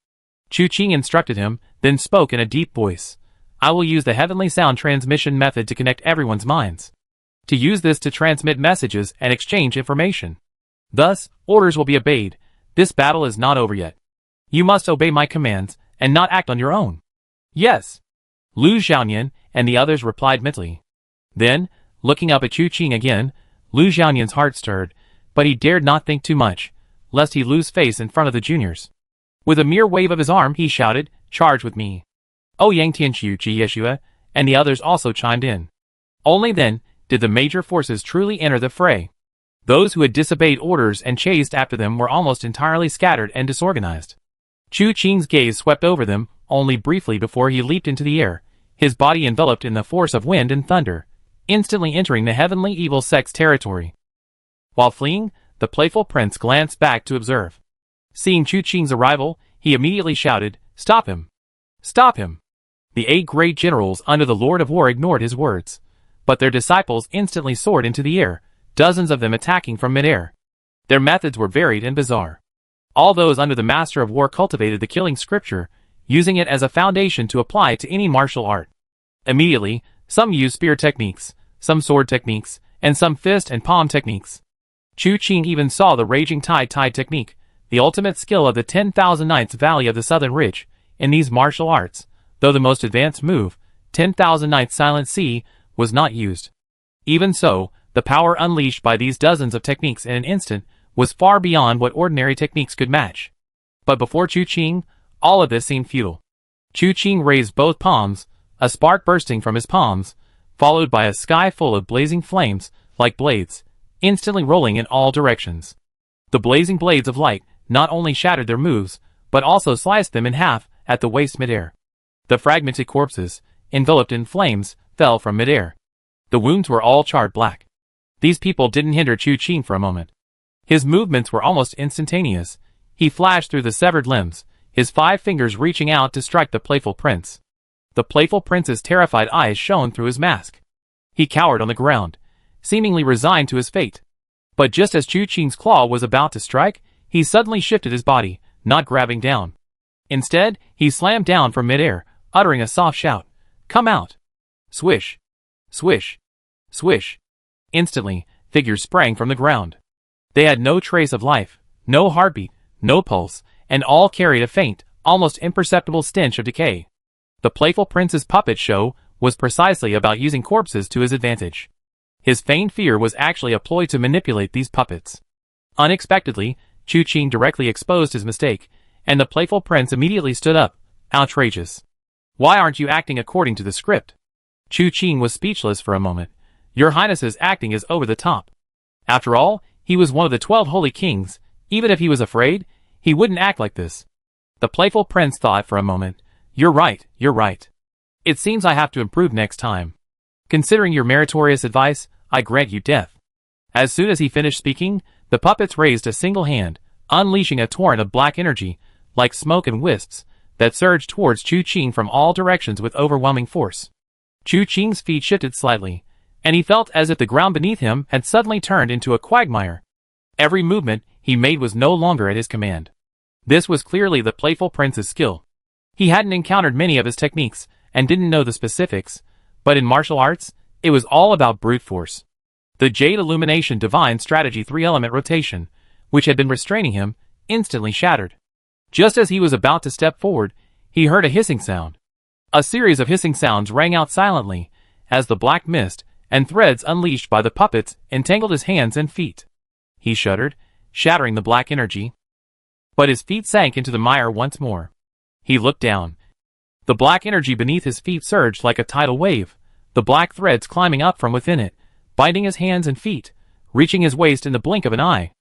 Chu Qing instructed him, then spoke in a deep voice. I will use the heavenly sound transmission method to connect everyone's minds. To use this to transmit messages and exchange information. Thus, orders will be obeyed. This battle is not over yet. You must obey my commands and not act on your own. Yes. Lu Xiaoyan and the others replied mentally. Then, looking up at Chu Qing again, Lu Xiaoyan's heart stirred, but he dared not think too much, lest he lose face in front of the juniors. With a mere wave of his arm, he shouted, Charge with me. Ouyang Tianshu, Ji Yeshua, and the others also chimed in. Only then did the major forces truly enter the fray. Those who had disobeyed orders and chased after them were almost entirely scattered and disorganized. Chu Qing's gaze swept over them only briefly before he leaped into the air, his body enveloped in the force of wind and thunder, instantly entering the heavenly evil sect's territory. While fleeing, the playful prince glanced back to observe. Seeing Chu Qing's arrival, he immediately shouted, Stop him! Stop him! The 8 great generals under the Lord of War ignored his words, but their disciples instantly soared into the air, dozens of them attacking from midair. Their methods were varied and bizarre. All those under the Master of War cultivated the killing scripture, using it as a foundation to apply to any martial art. Immediately, some used spear techniques, some sword techniques, and some fist and palm techniques. Chu Qing even saw the raging tide technique, the ultimate skill of the 10,000 Knights Valley of the Southern Ridge, in these martial arts, though the most advanced move, 10,000 Knights Silent Sea, was not used. Even so, the power unleashed by these dozens of techniques in an instant was far beyond what ordinary techniques could match. But before Chu Qing, all of this seemed futile. Chu Qing raised both palms, a spark bursting from his palms, followed by a sky full of blazing flames, like blades, instantly rolling in all directions. The blazing blades of light not only shattered their moves, but also sliced them in half at the waist midair. The fragmented corpses, enveloped in flames, fell from midair. The wounds were all charred black. These people didn't hinder Chu Qing for a moment. His movements were almost instantaneous. He flashed through the severed limbs, his 5 fingers reaching out to strike the playful prince. The playful prince's terrified eyes shone through his mask. He cowered on the ground, seemingly resigned to his fate. But just as Chu Qing's claw was about to strike, he suddenly shifted his body, not grabbing down. Instead, he slammed down from midair, uttering a soft shout. "Come out!" Swish! Swish! Swish! Instantly, figures sprang from the ground. They had no trace of life, no heartbeat, no pulse, and all carried a faint, almost imperceptible stench of decay. The playful prince's puppet show was precisely about using corpses to his advantage. His feigned fear was actually a ploy to manipulate these puppets. Unexpectedly, Chu Qing directly exposed his mistake, and the playful prince immediately stood up, outrageous. "Why aren't you acting according to the script?" Chu Qing was speechless for a moment. "Your Highness's acting is over the top." After all, he was one of the 12 holy kings. Even if he was afraid, he wouldn't act like this. The playful prince thought for a moment. You're right. It seems I have to improve next time. Considering your meritorious advice, I grant you death." As soon as he finished speaking, the puppets raised a single hand, unleashing a torrent of black energy, like smoke and wisps, that surged towards Chu Qing from all directions with overwhelming force. Chu Qing's feet shifted slightly, and he felt as if the ground beneath him had suddenly turned into a quagmire. Every movement he made was no longer at his command. This was clearly the playful prince's skill. He hadn't encountered many of his techniques, and didn't know the specifics, but in martial arts, it was all about brute force. The Jade Illumination Divine Strategy 3-element rotation, which had been restraining him, instantly shattered. Just as he was about to step forward, he heard a hissing sound. A series of hissing sounds rang out silently, as the black mist and threads unleashed by the puppets entangled his hands and feet. He shuddered, shattering the black energy. But his feet sank into the mire once more. He looked down. The black energy beneath his feet surged like a tidal wave, the black threads climbing up from within it, binding his hands and feet, reaching his waist in the blink of an eye.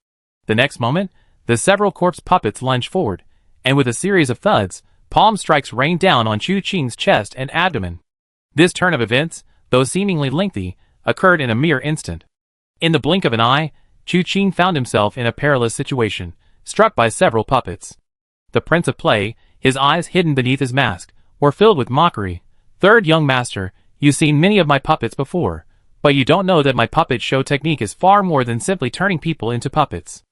The next moment, the several corpse puppets lunged forward, and with a series of thuds, palm strikes rained down on Chu Qing's chest and abdomen. This turn of events, though seemingly lengthy, occurred in a mere instant. In the blink of an eye, Chu Qing found himself in a perilous situation, struck by several puppets. The Prince of Play, his eyes hidden beneath his mask, were filled with mockery. "Third young master, you've seen many of my puppets before, but you don't know that my puppet show technique is far more than simply turning people into puppets.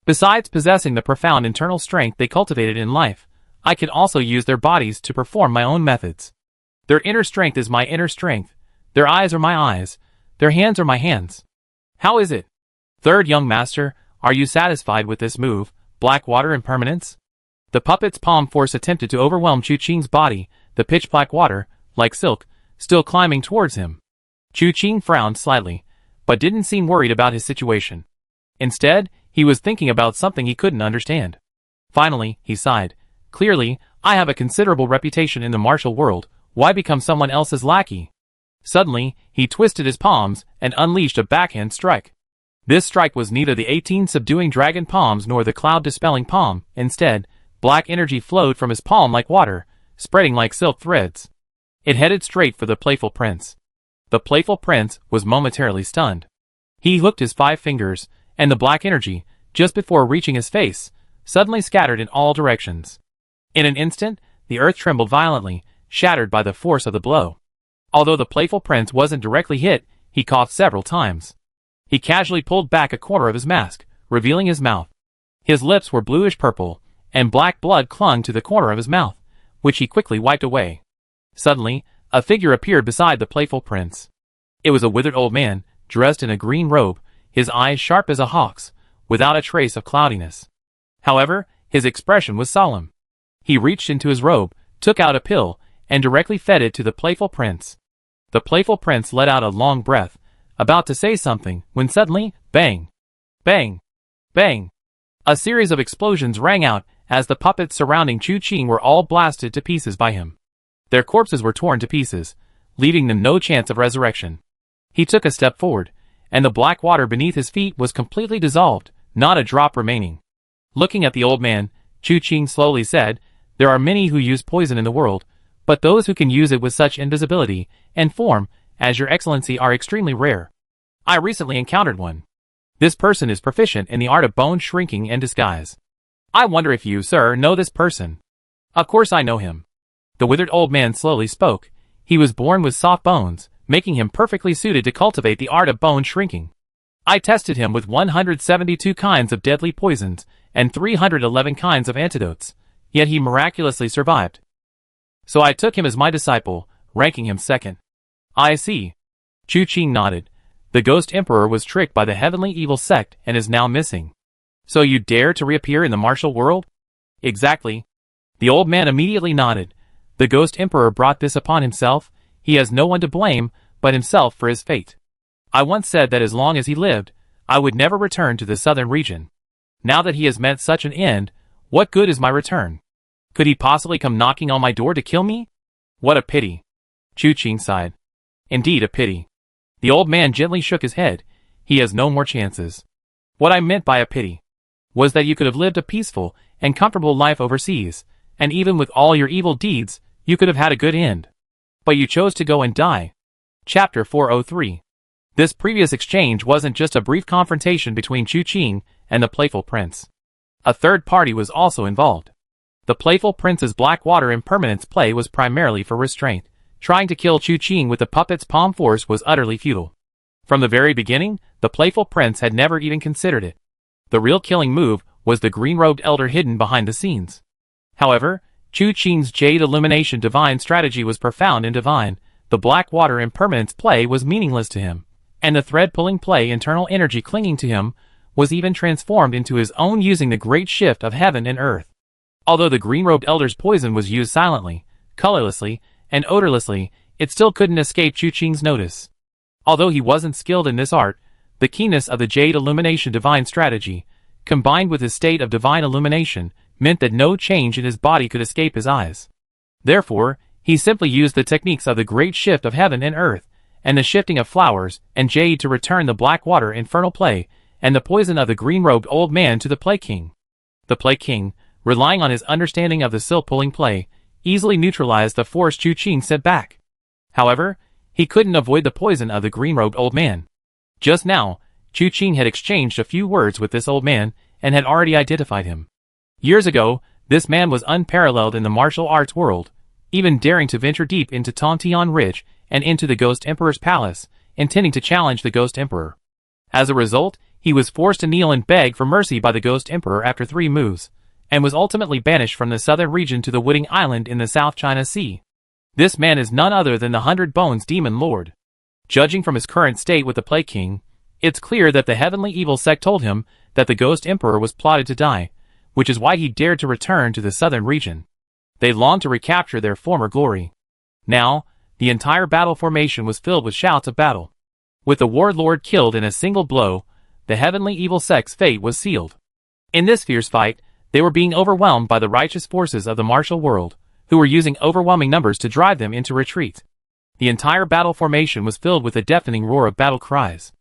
Besides possessing the profound internal strength they cultivated in life, I can also use their bodies to perform my own methods. Their inner strength is my inner strength, their eyes are my eyes, their hands are my hands. How is it? Third young master, are you satisfied with this move, Blackwater Impermanence?" The puppet's palm force attempted to overwhelm Chu Qing's body, the pitch-black water, like silk, still climbing towards him. Chu Qing frowned slightly, but didn't seem worried about his situation. Instead, he was thinking about something he couldn't understand. Finally, he sighed. "Clearly, I have a considerable reputation in the martial world. Why become someone else's lackey?" Suddenly, he twisted his palms and unleashed a backhand strike. This strike was neither the 18 subduing dragon palms nor the cloud-dispelling palm. Instead, black energy flowed from his palm like water, spreading like silk threads. It headed straight for the playful prince. The playful prince was momentarily stunned. He hooked his 5 fingers, and the black energy, just before reaching his face, suddenly scattered in all directions. In an instant, the earth trembled violently, shattered by the force of the blow. Although the playful prince wasn't directly hit, he coughed several times. He casually pulled back a corner of his mask, revealing his mouth. His lips were bluish-purple, and black blood clung to the corner of his mouth, which he quickly wiped away. Suddenly, a figure appeared beside the playful prince. It was a withered old man, dressed in a green robe, his eyes sharp as a hawk's, without a trace of cloudiness. However, his expression was solemn. He reached into his robe, took out a pill, and directly fed it to the playful prince. The playful prince let out a long breath, about to say something, when suddenly, bang! Bang! Bang! A series of explosions rang out, as the puppets surrounding Chu Qing were all blasted to pieces by him. Their corpses were torn to pieces, leaving them no chance of resurrection. He took a step forward, and the black water beneath his feet was completely dissolved, not a drop remaining. Looking at the old man, Chu Qing slowly said, "There are many who use poison in the world, but those who can use it with such invisibility and form as your excellency are extremely rare. I recently encountered one. This person is proficient in the art of bone shrinking and disguise. I wonder if you, sir, know this person. Of course I know him. The withered old man slowly spoke. He was born with soft bones, making him perfectly suited to cultivate the art of bone shrinking. I tested him with 172 kinds of deadly poisons and 311 kinds of antidotes, yet he miraculously survived. So I took him as my disciple, ranking him second. I see. Chu Qing nodded. The Ghost Emperor was tricked by the heavenly evil sect and is now missing. So you dare to reappear in the martial world? Exactly. The old man immediately nodded. The Ghost Emperor brought this upon himself. He has no one to blame but himself for his fate. I once said that as long as he lived, I would never return to the southern region. Now that he has met such an end, what good is my return? Could he possibly come knocking on my door to kill me? What a pity. Chu Qing sighed. Indeed a pity. The old man gently shook his head. He has no more chances. What I meant by a pity was that you could have lived a peaceful and comfortable life overseas, and even with all your evil deeds, you could have had a good end. But you chose to go and die. Chapter 403. This previous exchange wasn't just a brief confrontation between Chu Qing and the playful prince. A third party was also involved. The playful prince's Blackwater impermanence play was primarily for restraint. Trying to kill Chu Qing with the puppet's palm force was utterly futile. From the very beginning, the playful prince had never even considered it. The real killing move was the green-robed elder hidden behind the scenes. However, Chu Qing's Jade Illumination divine strategy was profound and divine. The Blackwater impermanence play was meaningless to him, and the thread-pulling play internal energy clinging to him was even transformed into his own using the great shift of heaven and earth. Although the green-robed elder's poison was used silently, colorlessly, and odorlessly, it still couldn't escape Chu Qing's notice. Although he wasn't skilled in this art, the keenness of the Jade Illumination divine strategy, combined with his state of divine illumination, meant that no change in his body could escape his eyes. Therefore, he simply used the techniques of the great shift of heaven and earth, and the shifting of flowers and jade to return the Blackwater infernal play, and the poison of the green-robed old man to the Play King. The Play King, relying on his understanding of the silk-pulling play, easily neutralized the force Chu Qing sent back. However, he couldn't avoid the poison of the green-robed old man. Just now, Chu Qing had exchanged a few words with this old man and had already identified him. Years ago, this man was unparalleled in the martial arts world, even daring to venture deep into Tontian Ridge and into the Ghost Emperor's palace, intending to challenge the Ghost Emperor. As a result, he was forced to kneel and beg for mercy by the Ghost Emperor after 3 moves, and was ultimately banished from the southern region to the Wooding Island in the South China Sea. This man is none other than the 100 Bones Demon Lord. Judging from his current state with the Play King, it's clear that the heavenly evil sect told him that the Ghost Emperor was plotted to die, which is why he dared to return to the southern region. They longed to recapture their former glory. Now, the entire battle formation was filled with shouts of battle. With the warlord killed in a single blow, the heavenly evil sect's fate was sealed. In this fierce fight, they were being overwhelmed by the righteous forces of the martial world, who were using overwhelming numbers to drive them into retreat. The entire battle formation was filled with a deafening roar of battle cries.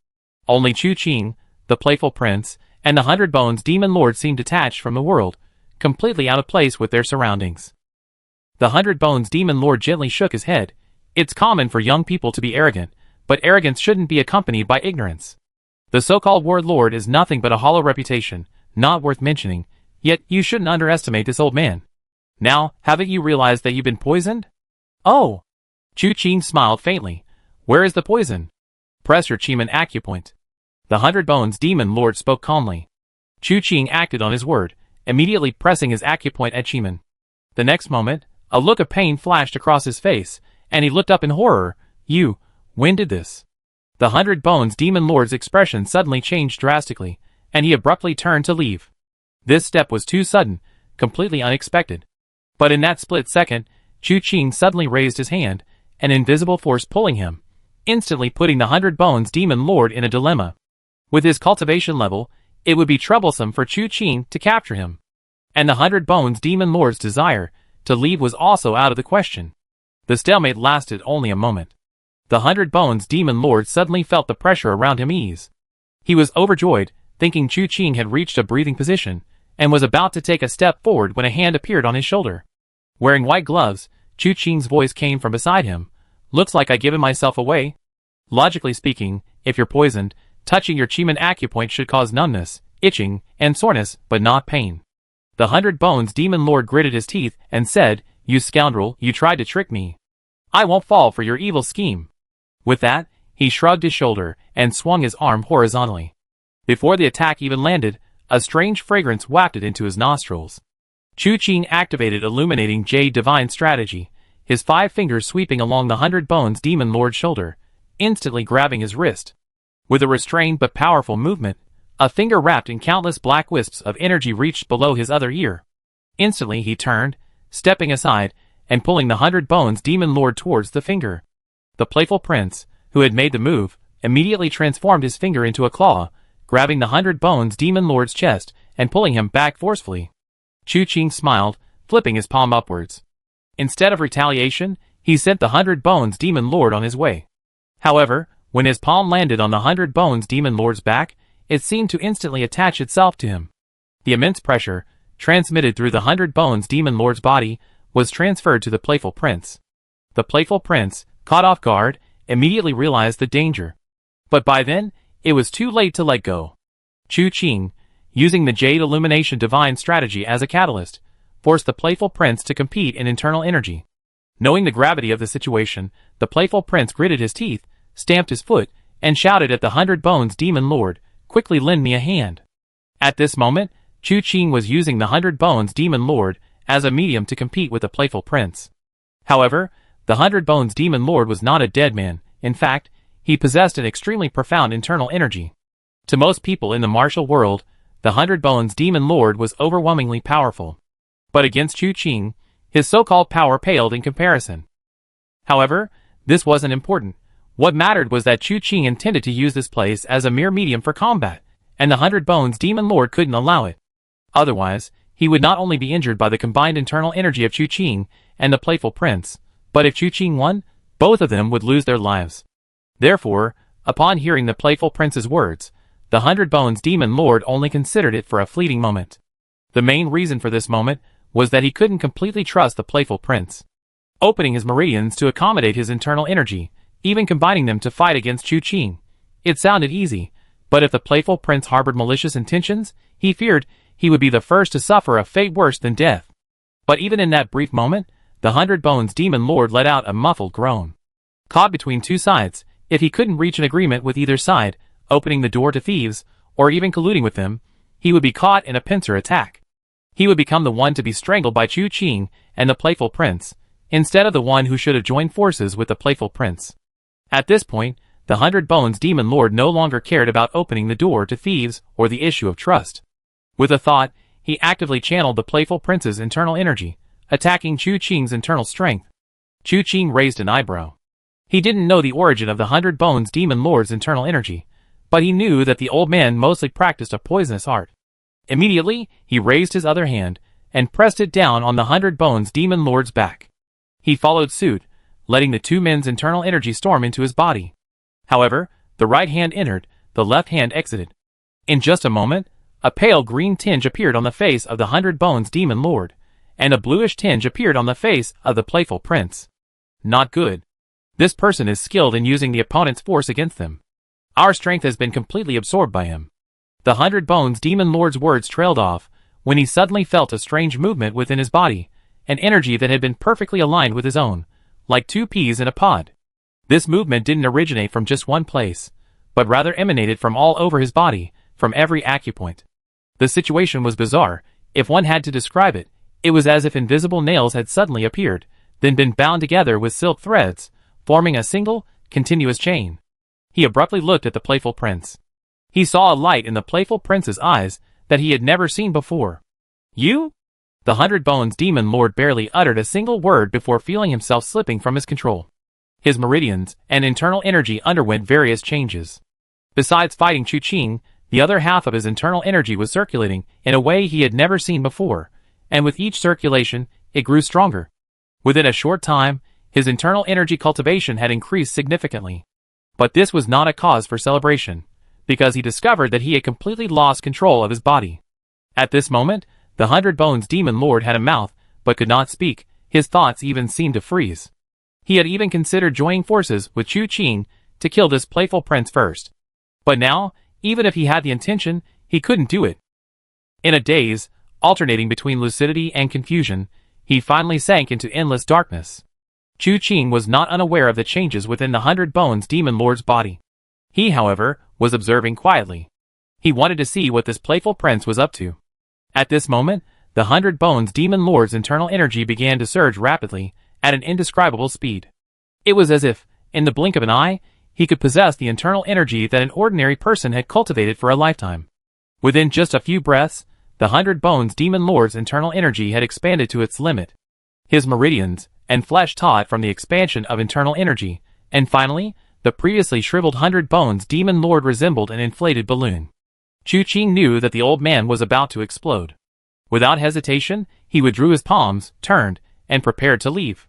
Only Chu Qing, the playful prince, and the 100 Bones Demon Lord seemed detached from the world, completely out of place with their surroundings. The 100 Bones Demon Lord gently shook his head. It's common for young people to be arrogant, but arrogance shouldn't be accompanied by ignorance. The so-called warlord is nothing but a hollow reputation, not worth mentioning, yet you shouldn't underestimate this old man. Now, haven't you realized that you've been poisoned? Oh! Chu Qing smiled faintly. Where is the poison? Press your Chiman acupoint. The 100 Bones Demon Lord spoke calmly. Chu Qing acted on his word, immediately pressing his acupoint at Chiman. The next moment, a look of pain flashed across his face, and he looked up in horror. When did this? The 100 Bones Demon Lord's expression suddenly changed drastically, and he abruptly turned to leave. This step was too sudden, completely unexpected. But in that split second, Chu Qing suddenly raised his hand, an invisible force pulling him, instantly putting the 100 Bones Demon Lord in a dilemma. With his cultivation level, it would be troublesome for Chu Qing to capture him. And the 100 Bones Demon Lord's desire to leave was also out of the question. The stalemate lasted only a moment. The 100 Bones Demon Lord suddenly felt the pressure around him ease. He was overjoyed, thinking Chu Qing had reached a breathing position, and was about to take a step forward when a hand appeared on his shoulder. Wearing white gloves, Chu Qing's voice came from beside him. Looks like I given myself away. Logically speaking, if you're poisoned, touching your Chiman acupoint should cause numbness, itching, and soreness, but not pain. The 100 Bones Demon Lord gritted his teeth and said, "You scoundrel, you tried to trick me. I won't fall for your evil scheme." With that, he shrugged his shoulder and swung his arm horizontally. Before the attack even landed, a strange fragrance wafted into his nostrils. Chu Qing activated Illuminating Jade Divine Strategy, his 5 fingers sweeping along the 100 Bones Demon Lord's shoulder, instantly grabbing his wrist. With a restrained but powerful movement, a finger wrapped in countless black wisps of energy reached below his other ear. Instantly he turned, stepping aside, and pulling the 100 Bones Demon Lord towards the finger. The playful prince, who had made the move, immediately transformed his finger into a claw, grabbing the 100 Bones Demon Lord's chest and pulling him back forcefully. Chu Qing smiled, flipping his palm upwards. Instead of retaliation, he sent the 100 Bones Demon Lord on his way. However, when his palm landed on the 100 Bones Demon Lord's back, it seemed to instantly attach itself to him. The immense pressure, transmitted through the 100 Bones Demon Lord's body, was transferred to the playful prince. The playful prince, caught off guard, immediately realized the danger. But by then, it was too late to let go. Chu Qing, using the Jade Illumination Divine Strategy as a catalyst, forced the playful prince to compete in internal energy. Knowing the gravity of the situation, the playful prince gritted his teeth, stamped his foot, and shouted at the 100 Bones Demon Lord, "Quickly lend me a hand." At this moment, Chu Qing was using the 100 Bones Demon Lord as a medium to compete with the playful prince. However, the 100 Bones Demon Lord was not a dead man. In fact, he possessed an extremely profound internal energy. To most people in the martial world, the 100 Bones Demon Lord was overwhelmingly powerful. But against Chu Qing, his so-called power paled in comparison. However, this wasn't important. What mattered was that Chu Qing intended to use this place as a mere medium for combat, and the 100 Bones Demon Lord couldn't allow it. Otherwise, he would not only be injured by the combined internal energy of Chu Qing and the playful prince, but if Chu Qing won, both of them would lose their lives. Therefore, upon hearing the playful prince's words, the 100 Bones Demon Lord only considered it for a fleeting moment. The main reason for this moment was that he couldn't completely trust the playful prince. Opening his meridians to accommodate his internal energy, even combining them to fight against Chu Qing, it sounded easy, but if the playful prince harbored malicious intentions, he feared he would be the first to suffer a fate worse than death. But even in that brief moment, the 100 Bones Demon Lord let out a muffled groan. Caught between two sides, if he couldn't reach an agreement with either side, opening the door to thieves, or even colluding with them, he would be caught in a pincer attack. He would become the one to be strangled by Chu Qing and the playful prince, instead of the one who should have joined forces with the playful prince. At this point, the 100 Bones Demon Lord no longer cared about opening the door to thieves or the issue of trust. With a thought, he actively channeled the playful prince's internal energy, attacking Chu Qing's internal strength. Chu Qing raised an eyebrow. He didn't know the origin of the 100 Bones Demon Lord's internal energy, but he knew that the old man mostly practiced a poisonous art. Immediately, he raised his other hand and pressed it down on the 100 Bones Demon Lord's back. He followed suit, letting the two men's internal energy storm into his body. However, the right hand entered, the left hand exited. In just a moment, a pale green tinge appeared on the face of the 100 Bones Demon Lord, and a bluish tinge appeared on the face of the playful prince. Not good. This person is skilled in using the opponent's force against them. Our strength has been completely absorbed by him. The 100 Bones Demon Lord's words trailed off, when he suddenly felt a strange movement within his body, an energy that had been perfectly aligned with his own, like two peas in a pod. This movement didn't originate from just one place, but rather emanated from all over his body, from every acupoint. The situation was bizarre. If one had to describe it, it was as if invisible nails had suddenly appeared, then been bound together with silk threads, forming a single, continuous chain. He abruptly looked at the playful prince. He saw a light in the playful prince's eyes that he had never seen before. "You?" The 100 Bones Demon Lord barely uttered a single word before feeling himself slipping from his control. His meridians and internal energy underwent various changes. Besides fighting Chu Qing, the other half of his internal energy was circulating in a way he had never seen before, and with each circulation, it grew stronger. Within a short time, his internal energy cultivation had increased significantly. But this was not a cause for celebration, because he discovered that he had completely lost control of his body. At this moment, the 100 Bones Demon Lord had a mouth, but could not speak. His thoughts even seemed to freeze. He had even considered joining forces with Chu Qing to kill this playful prince first. But now, even if he had the intention, he couldn't do it. In a daze, alternating between lucidity and confusion, he finally sank into endless darkness. Chu Qing was not unaware of the changes within the 100 Bones Demon Lord's body. He, however, was observing quietly. He wanted to see what this playful prince was up to. At this moment, the 100 Bones Demon Lord's internal energy began to surge rapidly, at an indescribable speed. It was as if, in the blink of an eye, he could possess the internal energy that an ordinary person had cultivated for a lifetime. Within just a few breaths, the 100 Bones Demon Lord's internal energy had expanded to its limit. His meridians and flesh taut from the expansion of internal energy, and finally, the previously shriveled 100 Bones Demon Lord resembled an inflated balloon. Chu Qing knew that the old man was about to explode. Without hesitation, he withdrew his palms, turned, and prepared to leave.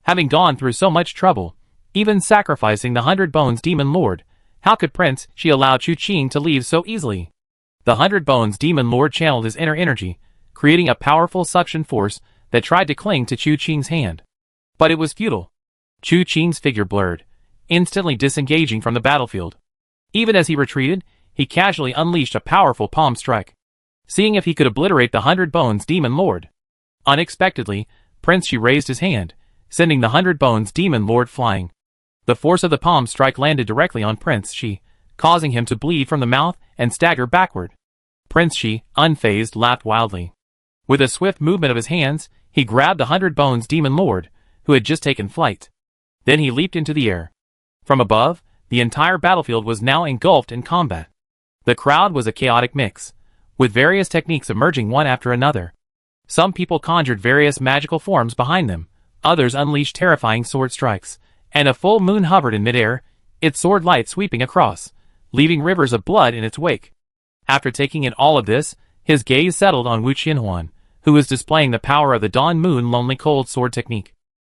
Having gone through so much trouble, even sacrificing the 100 Bones Demon Lord, how could Prince Shi allow Chu Qing to leave so easily? The 100 Bones Demon Lord channeled his inner energy, creating a powerful suction force that tried to cling to Chu Qing's hand. But it was futile. Chu Qing's figure blurred, instantly disengaging from the battlefield. Even as he retreated, he casually unleashed a powerful palm strike, seeing if he could obliterate the 100 Bones Demon Lord. Unexpectedly, Prince Shi raised his hand, sending the 100 Bones Demon Lord flying. The force of the palm strike landed directly on Prince Shi, causing him to bleed from the mouth and stagger backward. Prince Shi, unfazed, laughed wildly. With a swift movement of his hands, he grabbed the 100 Bones Demon Lord, who had just taken flight. Then he leaped into the air. From above, the entire battlefield was now engulfed in combat. The crowd was a chaotic mix, with various techniques emerging one after another. Some people conjured various magical forms behind them, others unleashed terrifying sword strikes, and a full moon hovered in midair, its sword light sweeping across, leaving rivers of blood in its wake. After taking in all of this, his gaze settled on Wu Qianhuan, who was displaying the power of the Dawn Moon Lonely Cold sword technique.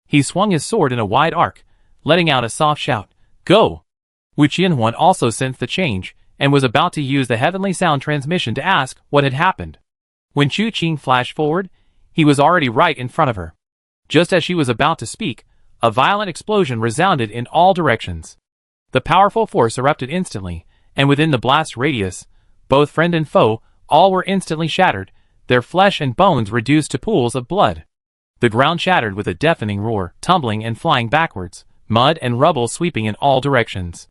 He swung his sword in a wide arc, letting out a soft shout, "Go!" Wu Qianhuan also sensed the change, and was about to use the heavenly sound transmission to ask what had happened. When Chu Qing flashed forward, he was already right in front of her. Just as she was about to speak, a violent explosion resounded in all directions. The powerful force erupted instantly, and within the blast radius, both friend and foe, all were instantly shattered, their flesh and bones reduced to pools of blood. The ground shattered with a deafening roar, tumbling and flying backwards, mud and rubble sweeping in all directions.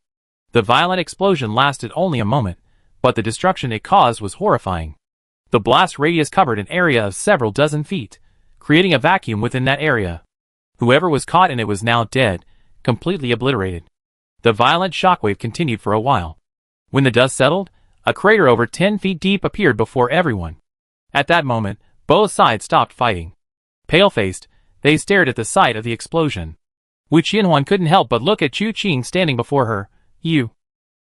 The violent explosion lasted only a moment, but the destruction it caused was horrifying. The blast radius covered an area of several dozen feet, creating a vacuum within that area. Whoever was caught in it was now dead, completely obliterated. The violent shockwave continued for a while. When the dust settled, a crater over 10 feet deep appeared before everyone. At that moment, both sides stopped fighting. Pale-faced, they stared at the sight of the explosion. Wu Qianhuan couldn't help but look at Chu Qing standing before her. "You."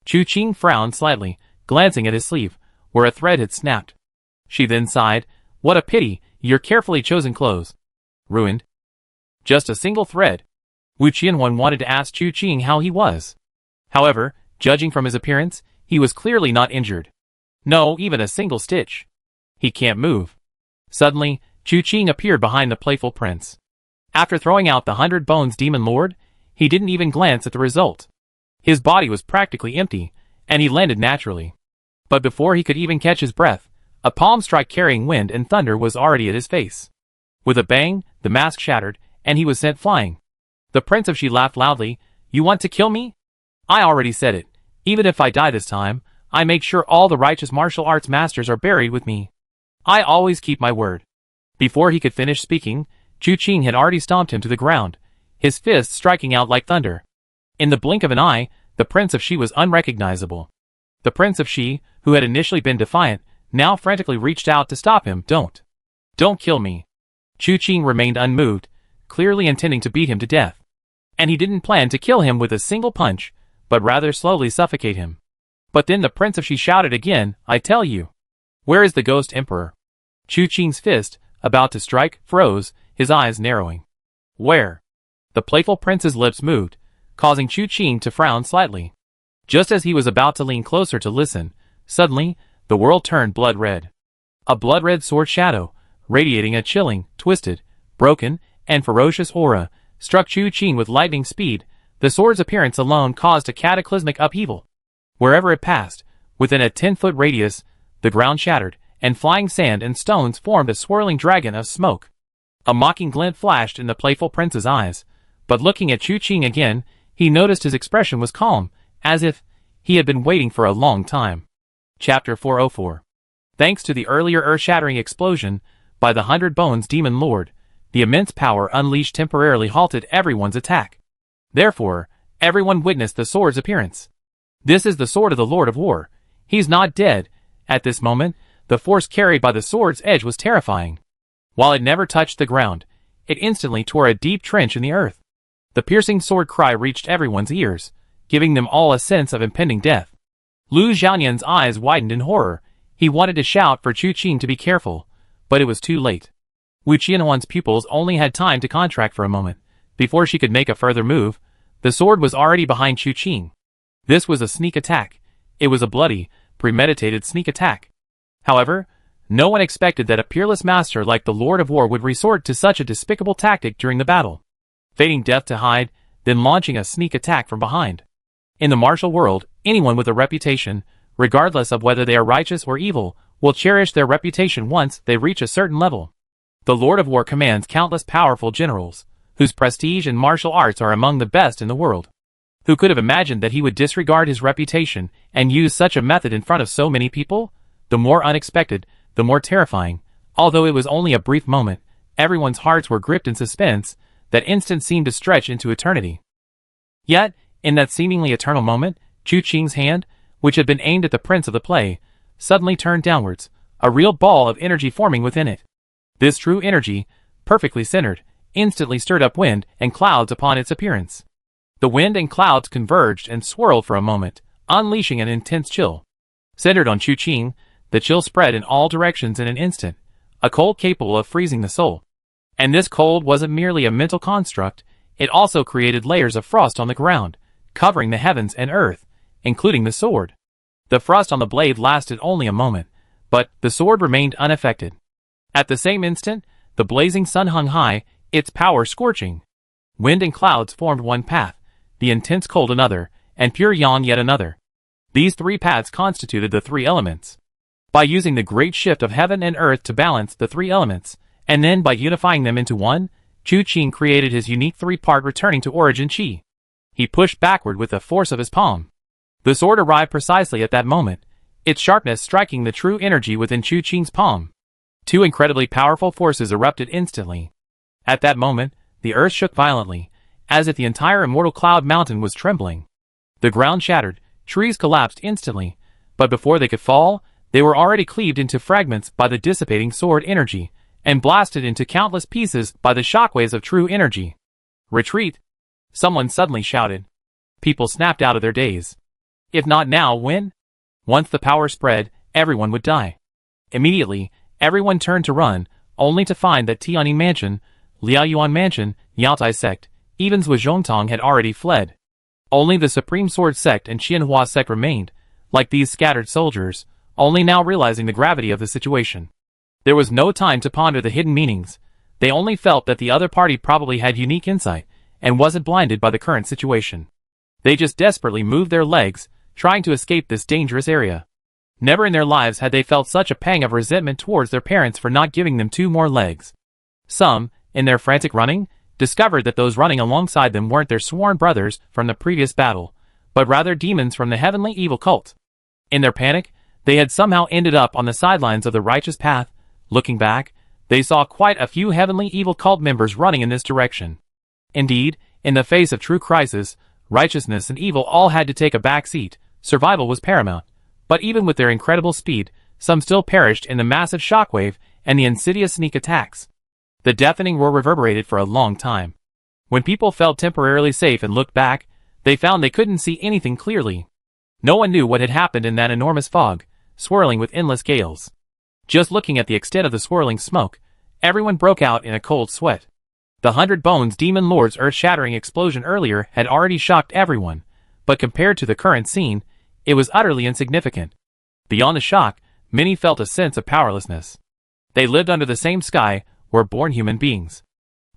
Chu Qing frowned slightly, glancing at his sleeve, where a thread had snapped. She then sighed, "What a pity, your carefully chosen clothes. Ruined." Just a single thread. Wu Qianhuan wanted to ask Chu Qing how he was. However, judging from his appearance, he was clearly not injured. No, even a single stitch. He can't move. Suddenly, Chu Qing appeared behind the playful prince. After throwing out the 100 Bones Demon Lord, he didn't even glance at the result. His body was practically empty, and he landed naturally. But before he could even catch his breath, a palm strike carrying wind and thunder was already at his face. With a bang, the mask shattered, and he was sent flying. The Prince of Shi laughed loudly. "You want to kill me? I already said it. Even if I die this time, I make sure all the righteous martial arts masters are buried with me. I always keep my word." Before he could finish speaking, Chu Qing had already stomped him to the ground, his fists striking out like thunder. In the blink of an eye, the Prince of Shi was unrecognizable. The Prince of Shi, who had initially been defiant, now frantically reached out to stop him. Don't kill me." Chu Qing remained unmoved, clearly intending to beat him to death. And he didn't plan to kill him with a single punch, but rather slowly suffocate him. But then the Prince of Shi shouted again, "I tell you. Where is the Ghost Emperor?" Chu Qing's fist, about to strike, froze, his eyes narrowing. "Where?" The playful prince's lips moved, causing Chu Qing to frown slightly. Just as he was about to lean closer to listen, suddenly, the world turned blood red. A blood-red sword shadow, radiating a chilling, twisted, broken, and ferocious aura, struck Chu Qing with lightning speed. The sword's appearance alone caused a cataclysmic upheaval. Wherever it passed, within a 10-foot radius, the ground shattered, and flying sand and stones formed a swirling dragon of smoke. A mocking glint flashed in the playful prince's eyes, but looking at Chu Qing again, he noticed his expression was calm, as if he had been waiting for a long time. Chapter 404. Thanks to the earlier earth-shattering explosion by the 100 Bones Demon Lord, the immense power unleashed temporarily halted everyone's attack. Therefore, everyone witnessed the sword's appearance. This is the sword of the Lord of War. He's not dead. At this moment, the force carried by the sword's edge was terrifying. While it never touched the ground, it instantly tore a deep trench in the earth. The piercing sword cry reached everyone's ears, giving them all a sense of impending death. Lu Xiaoyan's eyes widened in horror. He wanted to shout for Chu Qing to be careful, but it was too late. Wu Qianhuan's pupils only had time to contract for a moment. Before she could make a further move, the sword was already behind Chu Qing. This was a sneak attack. It was a bloody, premeditated sneak attack. However, no one expected that a peerless master like the Lord of War would resort to such a despicable tactic during the battle. Feigning death to hide, then launching a sneak attack from behind. In the martial world, anyone with a reputation, regardless of whether they are righteous or evil, will cherish their reputation once they reach a certain level. The Lord of War commands countless powerful generals, whose prestige in martial arts are among the best in the world. Who could have imagined that he would disregard his reputation and use such a method in front of so many people? The more unexpected, the more terrifying. Although it was only a brief moment, everyone's hearts were gripped in suspense. That instant seemed to stretch into eternity. Yet, in that seemingly eternal moment, Chu Qing's hand, which had been aimed at the prince of the play, suddenly turned downwards, a real ball of energy forming within it. This true energy, perfectly centered, instantly stirred up wind and clouds upon its appearance. The wind and clouds converged and swirled for a moment, unleashing an intense chill. Centered on Chu Qing, the chill spread in all directions in an instant, a cold capable of freezing the soul. And this cold wasn't merely a mental construct, it also created layers of frost on the ground, covering the heavens and earth, including the sword. The frost on the blade lasted only a moment, but the sword remained unaffected. At the same instant, the blazing sun hung high, its power scorching. Wind and clouds formed one path, the intense cold another, and pure yang yet another. These three paths constituted the three elements. By using the great shift of heaven and earth to balance the three elements, and then by unifying them into one, Chu Qing created his unique three-part returning to origin chi. He pushed backward with the force of his palm. The sword arrived precisely at that moment, its sharpness striking the true energy within Chu Qing's palm. Two incredibly powerful forces erupted instantly. At that moment, the earth shook violently, as if the entire immortal cloud mountain was trembling. The ground shattered, trees collapsed instantly, but before they could fall, they were already cleaved into fragments by the dissipating sword energy, and blasted into countless pieces by the shockwaves of true energy. Retreat! Someone suddenly shouted. People snapped out of their daze. If not now, when? Once the power spread, everyone would die. Immediately, everyone turned to run, only to find that Tianyi Mansion, Liaoyuan Mansion, Yaotai Sect, even Zhuozhongtong had already fled. Only the Supreme Sword Sect and Qianhua Sect remained, like these scattered soldiers, only now realizing the gravity of the situation. There was no time to ponder the hidden meanings. They only felt that the other party probably had unique insight, and wasn't blinded by the current situation. They just desperately moved their legs, trying to escape this dangerous area. Never in their lives had they felt such a pang of resentment towards their parents for not giving them 2 more legs. Some, in their frantic running, discovered that those running alongside them weren't their sworn brothers from the previous battle, but rather demons from the heavenly evil cult. In their panic, they had somehow ended up on the sidelines of the righteous path. Looking back, they saw quite a few heavenly evil cult members running in this direction. Indeed, in the face of true crisis, righteousness and evil all had to take a back seat. Survival was paramount. But even with their incredible speed, some still perished in the massive shockwave and the insidious sneak attacks. The deafening roar reverberated for a long time. When people felt temporarily safe and looked back, they found they couldn't see anything clearly. No one knew what had happened in that enormous fog, swirling with endless gales. Just looking at the extent of the swirling smoke, everyone broke out in a cold sweat. The 100 Bones Demon Lord's earth-shattering explosion earlier had already shocked everyone, but compared to the current scene, it was utterly insignificant. Beyond the shock, many felt a sense of powerlessness. They lived under the same sky, were born human beings.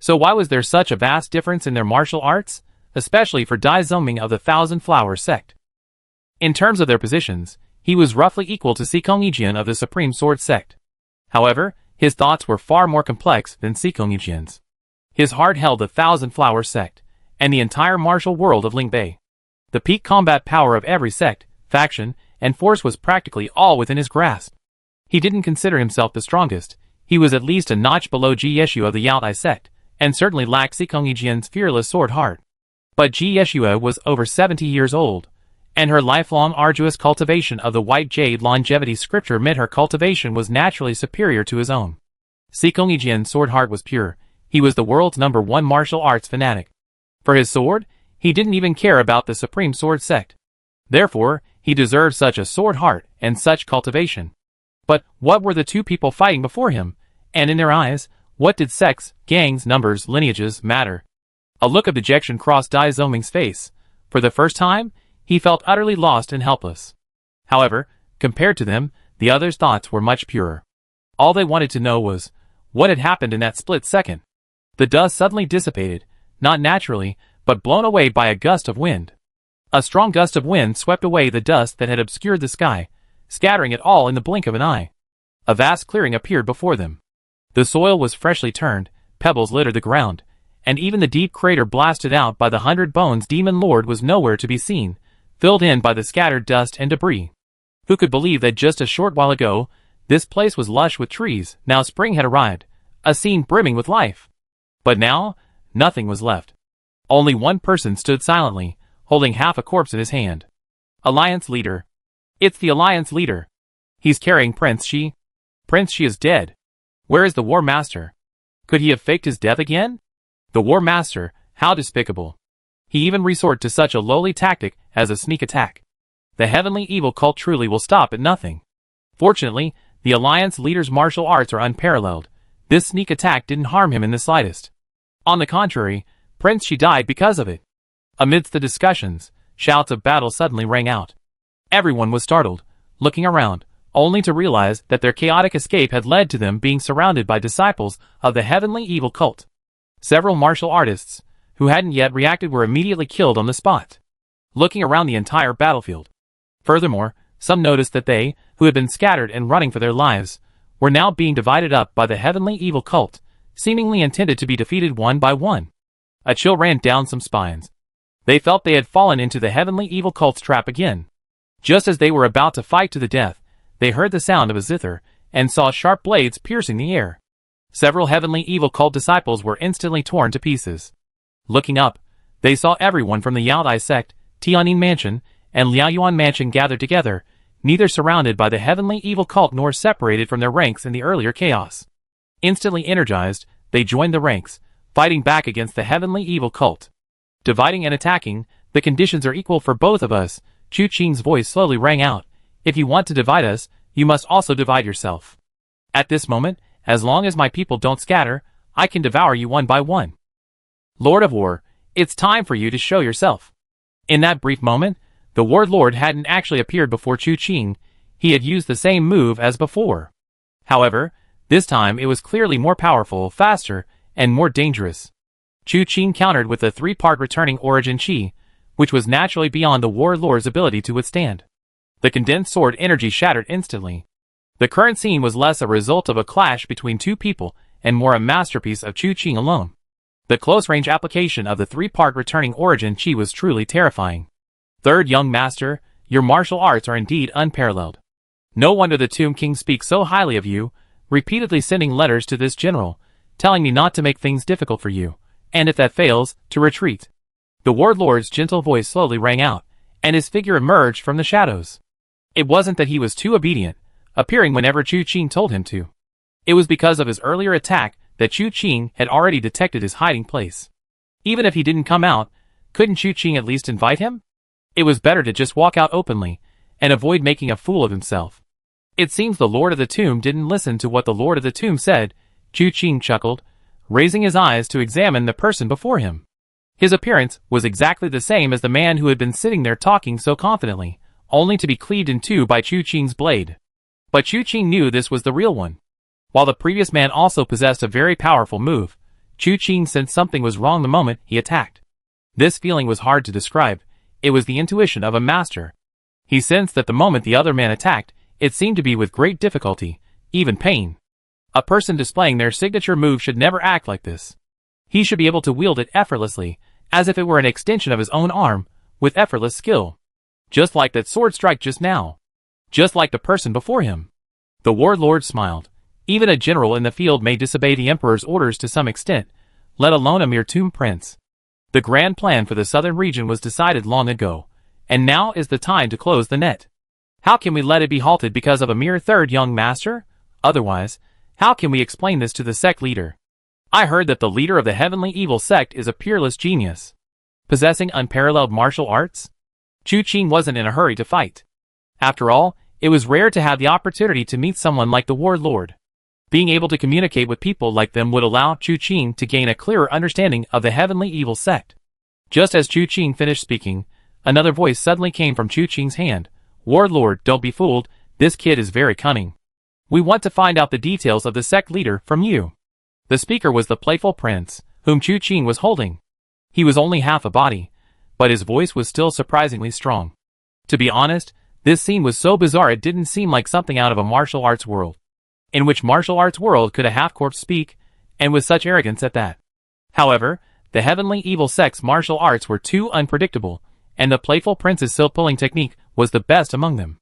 So why was there such a vast difference in their martial arts, especially for Dai Zongming of the Thousand Flowers sect? In terms of their positions, he was roughly equal to Sikong Yijian of the Supreme Sword sect. However, his thoughts were far more complex than Sikong Yijian's. His heart held the Thousand Flowers sect, and the entire martial world of Lingbei. The peak combat power of every sect, faction, and force was practically all within his grasp. He didn't consider himself the strongest. He was at least a notch below Ji Yeshua of the Yaodai sect, and certainly lacked Sikong Yijian's fearless sword heart. But Ji Yeshua was over 70 years old, and her lifelong arduous cultivation of the White Jade longevity scripture meant her cultivation was naturally superior to his own. Sikong Yijian's sword heart was pure. He was the world's #1 martial arts fanatic. For his sword, he didn't even care about the Supreme Sword sect. Therefore, he deserved such a sword heart and such cultivation. But what were the two people fighting before him? And in their eyes, what did sects, gangs, numbers, lineages matter? A look of dejection crossed Dai Zongming's face. For the first time, he felt utterly lost and helpless. However, compared to them, the others' thoughts were much purer. All they wanted to know was, what had happened in that split second? The dust suddenly dissipated, not naturally, but blown away by a gust of wind. A strong gust of wind swept away the dust that had obscured the sky, scattering it all in the blink of an eye. A vast clearing appeared before them. The soil was freshly turned, pebbles littered the ground, and even the deep crater blasted out by the 100 Bones Demon Lord was nowhere to be seen, filled in by the scattered dust and debris. Who could believe that just a short while ago, this place was lush with trees, now spring had arrived, a scene brimming with life. But now, nothing was left. Only one person stood silently, holding half a corpse in his hand. Alliance leader. It's the Alliance leader. He's carrying Prince Shi. Prince Shi is dead. Where is the War Master? Could he have faked his death again? The War Master, how despicable. He even resorted to such a lowly tactic as a sneak attack. The heavenly evil cult truly will stop at nothing. Fortunately, the Alliance leader's martial arts are unparalleled. This sneak attack didn't harm him in the slightest. On the contrary, Prince Shi died because of it. Amidst the discussions, shouts of battle suddenly rang out. Everyone was startled, looking around, only to realize that their chaotic escape had led to them being surrounded by disciples of the heavenly evil cult. Several martial artists, who hadn't yet reacted, were immediately killed on the spot, looking around the entire battlefield. Furthermore, some noticed that they, who had been scattered and running for their lives, were now being divided up by the heavenly evil cult, seemingly intended to be defeated one by one. A chill ran down some spines. They felt they had fallen into the heavenly evil cult's trap again. Just as they were about to fight to the death, they heard the sound of a zither, and saw sharp blades piercing the air. Several heavenly evil cult disciples were instantly torn to pieces. Looking up, they saw everyone from the Yaodai sect, Tianyin Mansion, and Liaoyuan Mansion gathered together, neither surrounded by the heavenly evil cult nor separated from their ranks in the earlier chaos. Instantly energized, they joined the ranks, fighting back against the heavenly evil cult. Dividing and attacking, the conditions are equal for both of us. Chu Qing's voice slowly rang out. If you want to divide us, you must also divide yourself. At this moment, as long as my people don't scatter, I can devour you one by one. Lord of War, it's time for you to show yourself. In that brief moment, the Warlord hadn't actually appeared before Chu Qing. He had used the same move as before. However, this time it was clearly more powerful, faster, and more dangerous. Chu Qing countered with a 3-part returning origin chi, which was naturally beyond the Warlord's ability to withstand. The condensed sword energy shattered instantly. The current scene was less a result of a clash between two people and more a masterpiece of Chu Qing alone. The close-range application of the 3-part returning origin chi was truly terrifying. Third young master, your martial arts are indeed unparalleled. No wonder the Tomb King speaks so highly of you, repeatedly sending letters to this general, telling me not to make things difficult for you, and if that fails, to retreat. The Warlord's gentle voice slowly rang out, and his figure emerged from the shadows. It wasn't that he was too obedient, appearing whenever Chu Qing told him to. It was because of his earlier attack that Chu Qing had already detected his hiding place. Even if he didn't come out, couldn't Chu Qing at least invite him? It was better to just walk out openly, and avoid making a fool of himself. It seems the Lord of the Tomb didn't listen to what the Lord of the Tomb said. Chu Qing chuckled, raising his eyes to examine the person before him. His appearance was exactly the same as the man who had been sitting there talking so confidently, only to be cleaved in two by Chu Qing's blade. But Chu Qing knew this was the real one. While the previous man also possessed a very powerful move, Chu Qing sensed something was wrong the moment he attacked. This feeling was hard to describe. It was the intuition of a master. He sensed that the moment the other man attacked, it seemed to be with great difficulty, even pain. A person displaying their signature move should never act like this. He should be able to wield it effortlessly, as if it were an extension of his own arm, with effortless skill. Just like that sword strike just now. Just like the person before him. The warlord smiled. Even a general in the field may disobey the emperor's orders to some extent, let alone a mere tomb prince. The grand plan for the southern region was decided long ago, and now is the time to close the net. How can we let it be halted because of a mere third young master? Otherwise, how can we explain this to the sect leader? I heard that the leader of the heavenly evil sect is a peerless genius, possessing unparalleled martial arts. Chu Qing wasn't in a hurry to fight. After all, it was rare to have the opportunity to meet someone like the warlord. Being able to communicate with people like them would allow Chu Qing to gain a clearer understanding of the heavenly evil sect. Just as Chu Qing finished speaking, another voice suddenly came from Chu Qing's hand. Warlord, don't be fooled, this kid is very cunning. We want to find out the details of the sect leader from you. The speaker was the playful prince, whom Chu Qing was holding. He was only half a body, but his voice was still surprisingly strong. To be honest, this scene was so bizarre it didn't seem like something out of a martial arts world. In which martial arts world could a half-corpse speak, and with such arrogance at that? However, the heavenly evil sect's martial arts were too unpredictable, and the playful prince's silk-pulling technique was the best among them.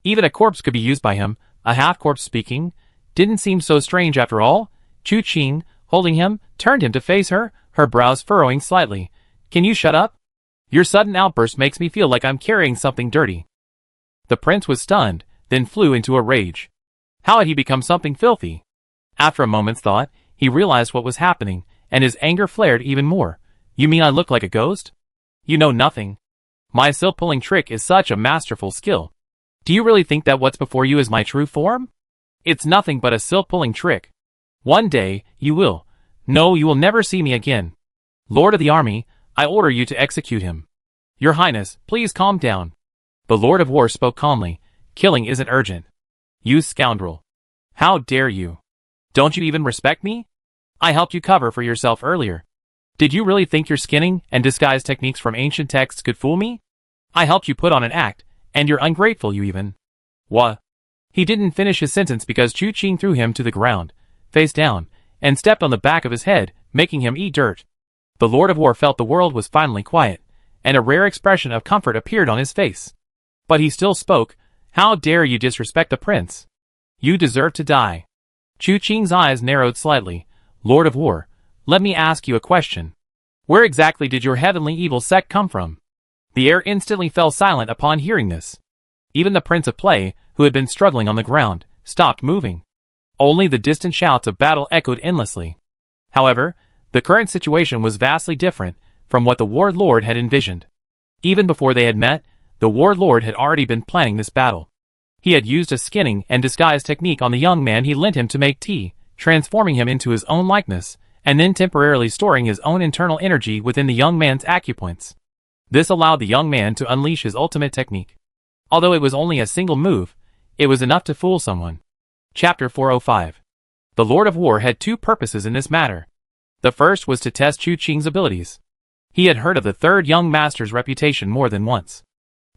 Even a corpse could be used by him, a half-corpse speaking, didn't seem so strange after all. Chu Qing, holding him, turned him to face her, her brows furrowing slightly. Can you shut up? Your sudden outburst makes me feel like I'm carrying something dirty. The prince was stunned, then flew into a rage. How had he become something filthy? After a moment's thought, he realized what was happening, and his anger flared even more. You mean I look like a ghost? You know nothing. My silk-pulling trick is such a masterful skill. Do you really think that what's before you is my true form? It's nothing but a silk-pulling trick. One day, you will. No, you will never see me again. Lord of the army, I order you to execute him. Your Highness, please calm down. The Lord of War spoke calmly. Killing isn't urgent. You scoundrel. How dare you? Don't you even respect me? I helped you cover for yourself earlier. Did you really think your skinning and disguise techniques from ancient texts could fool me? I helped you put on an act, and you're ungrateful you even. What? He didn't finish his sentence because Chu Qing threw him to the ground, face down, and stepped on the back of his head, making him eat dirt. The Lord of War felt the world was finally quiet, and a rare expression of comfort appeared on his face. But he still spoke. How dare you disrespect the prince? You deserve to die. Chu Qing's eyes narrowed slightly. Lord of War, let me ask you a question. Where exactly did your heavenly evil sect come from? The air instantly fell silent upon hearing this. Even the Prince of Play, who had been struggling on the ground, stopped moving. Only the distant shouts of battle echoed endlessly. However, the current situation was vastly different from what the warlord had envisioned. Even before they had met, the warlord had already been planning this battle. He had used a skinning and disguise technique on the young man he lent him to make tea, transforming him into his own likeness, and then temporarily storing his own internal energy within the young man's acupoints. This allowed the young man to unleash his ultimate technique. Although it was only a single move, it was enough to fool someone. Chapter 405. The Lord of War had two purposes in this matter. The first was to test Chu Qing's abilities. He had heard of the third young master's reputation more than once.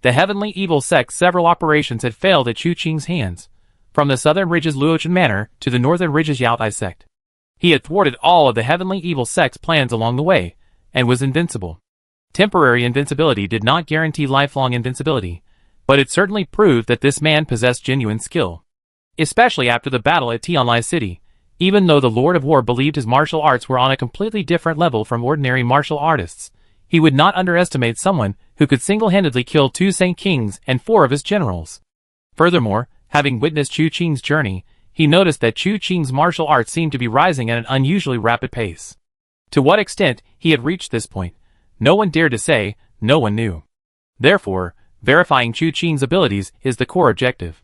The heavenly evil sect's several operations had failed at Chu Qing's hands, from the southern ridge's Luochen Manor to the northern ridge's Yaotai sect. He had thwarted all of the heavenly evil sect's plans along the way, and was invincible. Temporary invincibility did not guarantee lifelong invincibility, but it certainly proved that this man possessed genuine skill. Especially after the battle at Tianlai City, even though the Lord of War believed his martial arts were on a completely different level from ordinary martial artists, he would not underestimate someone who could single-handedly kill 2 Saint Kings and 4 of his generals. Furthermore, having witnessed Chu Qing's journey, he noticed that Chu Qing's martial arts seemed to be rising at an unusually rapid pace. To what extent he had reached this point, no one dared to say, no one knew. Therefore, verifying Chu Qing's abilities is the core objective.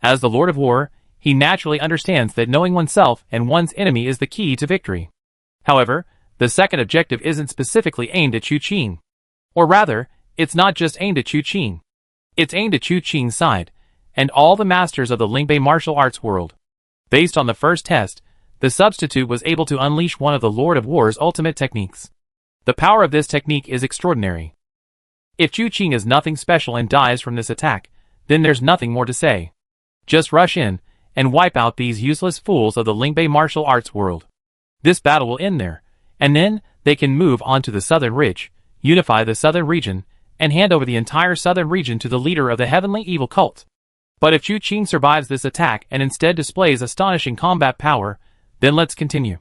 As the Lord of War, he naturally understands that knowing oneself and one's enemy is the key to victory. However, the second objective isn't specifically aimed at Chu Qing. Or rather, it's not just aimed at Chu Qing. It's aimed at Chu Qing's side, and all the masters of the Lingbei martial arts world. Based on the first test, the substitute was able to unleash one of the Lord of War's ultimate techniques. The power of this technique is extraordinary. If Chu Qing is nothing special and dies from this attack, then there's nothing more to say. Just rush in and wipe out these useless fools of the Lingbei martial arts world. This battle will end there, and then they can move on to the southern ridge, unify the southern region, and hand over the entire southern region to the leader of the heavenly evil cult. But if Chu Qing survives this attack and instead displays astonishing combat power, then let's continue.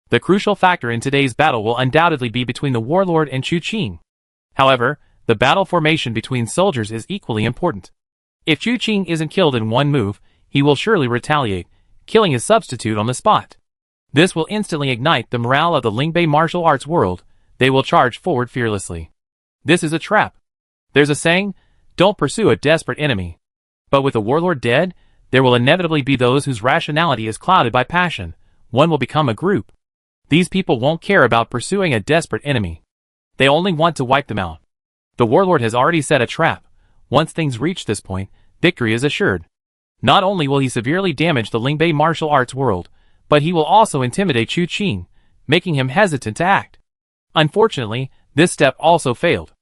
The crucial factor in today's battle will undoubtedly be between the warlord and Chu Qing. However, the battle formation between soldiers is equally important. If Chu Qing isn't killed in one move, he will surely retaliate, killing his substitute on the spot. This will instantly ignite the morale of the Lingbei martial arts world. They will charge forward fearlessly. This is a trap. There's a saying, don't pursue a desperate enemy. But with the warlord dead, there will inevitably be those whose rationality is clouded by passion. One will become a group. These people won't care about pursuing a desperate enemy. They only want to wipe them out. The warlord has already set a trap. Once things reach this point, victory is assured. Not only will he severely damage the Lingbei martial arts world, but he will also intimidate Chu Qing, making him hesitant to act. Unfortunately, this step also failed.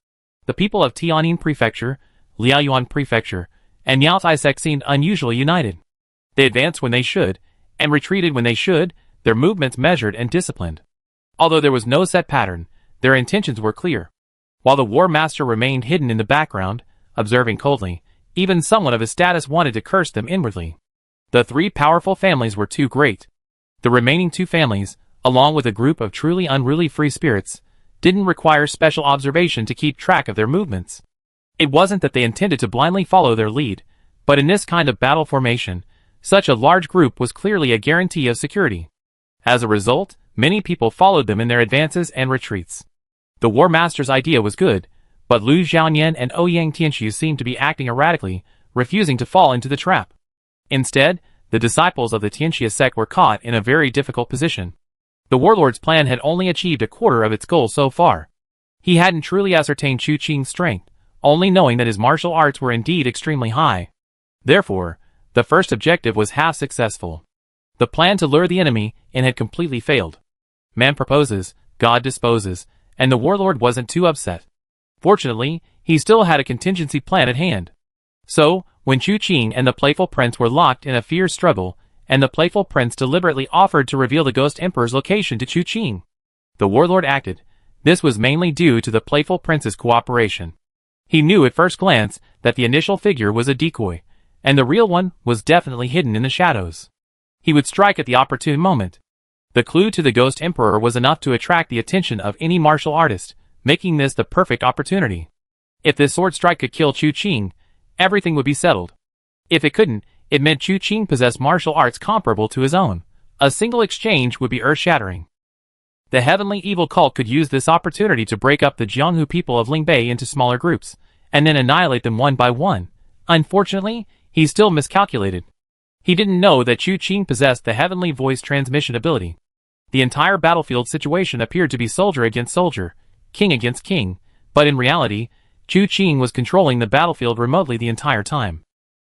The people of Tianjin Prefecture, Liaoyuan Prefecture, and Yaotaisek seemed unusually united. They advanced when they should, and retreated when they should, their movements measured and disciplined. Although there was no set pattern, their intentions were clear. While the war master remained hidden in the background, observing coldly, even someone of his status wanted to curse them inwardly. The three powerful families were too great. The remaining two families, along with a group of truly unruly free spirits, didn't require special observation to keep track of their movements. It wasn't that they intended to blindly follow their lead, but in this kind of battle formation, such a large group was clearly a guarantee of security. As a result, many people followed them in their advances and retreats. The war master's idea was good, but Lu Xiaoyan and Ouyang Tianxiu seemed to be acting erratically, refusing to fall into the trap. Instead, the disciples of the Tianxia sect were caught in a very difficult position. The warlord's plan had only achieved a quarter of its goal so far. He hadn't truly ascertained Chu Qing's strength, only knowing that his martial arts were indeed extremely high. Therefore, the first objective was half successful. The plan to lure the enemy in had completely failed. Man proposes, God disposes, and the warlord wasn't too upset. Fortunately, he still had a contingency plan at hand. So, when Chu Qing and the Playful Prince were locked in a fierce struggle, and the Playful Prince deliberately offered to reveal the Ghost Emperor's location to Chu Qing, the warlord acted. This was mainly due to the Playful Prince's cooperation. He knew at first glance that the initial figure was a decoy, and the real one was definitely hidden in the shadows. He would strike at the opportune moment. The clue to the Ghost Emperor was enough to attract the attention of any martial artist, making this the perfect opportunity. If this sword strike could kill Chu Qing, everything would be settled. If it couldn't, it meant Chu Qing possessed martial arts comparable to his own. A single exchange would be earth-shattering. The heavenly evil cult could use this opportunity to break up the Jianghu people of Lingbei into smaller groups, and then annihilate them one by one. Unfortunately, he still miscalculated. He didn't know that Chu Qing possessed the heavenly voice transmission ability. The entire battlefield situation appeared to be soldier against soldier, king against king, but in reality, Chu Qing was controlling the battlefield remotely the entire time.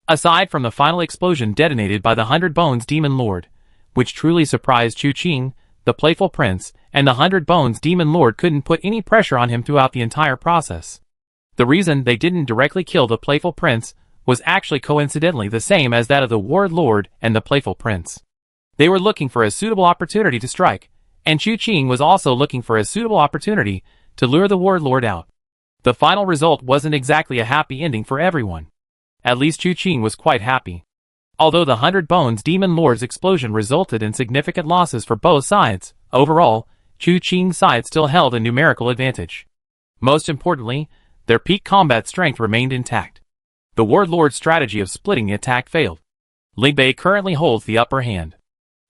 Aside from the final explosion detonated by the 100 Bones Demon Lord, which truly surprised Chu Qing, the Playful Prince, and the 100 Bones Demon Lord couldn't put any pressure on him throughout the entire process. The reason they didn't directly kill the Playful Prince was actually coincidentally the same as that of the War Lord and the Playful Prince. They were looking for a suitable opportunity to strike, and Chu Qing was also looking for a suitable opportunity to lure the War Lord out. The final result wasn't exactly a happy ending for everyone. At least Chu Qing was quite happy. Although the 100 Bones Demon Lord's explosion resulted in significant losses for both sides, overall, Chu Qing's side still held a numerical advantage. Most importantly, their peak combat strength remained intact. The War Lord's strategy of splitting the attack failed. Lingbei currently holds the upper hand.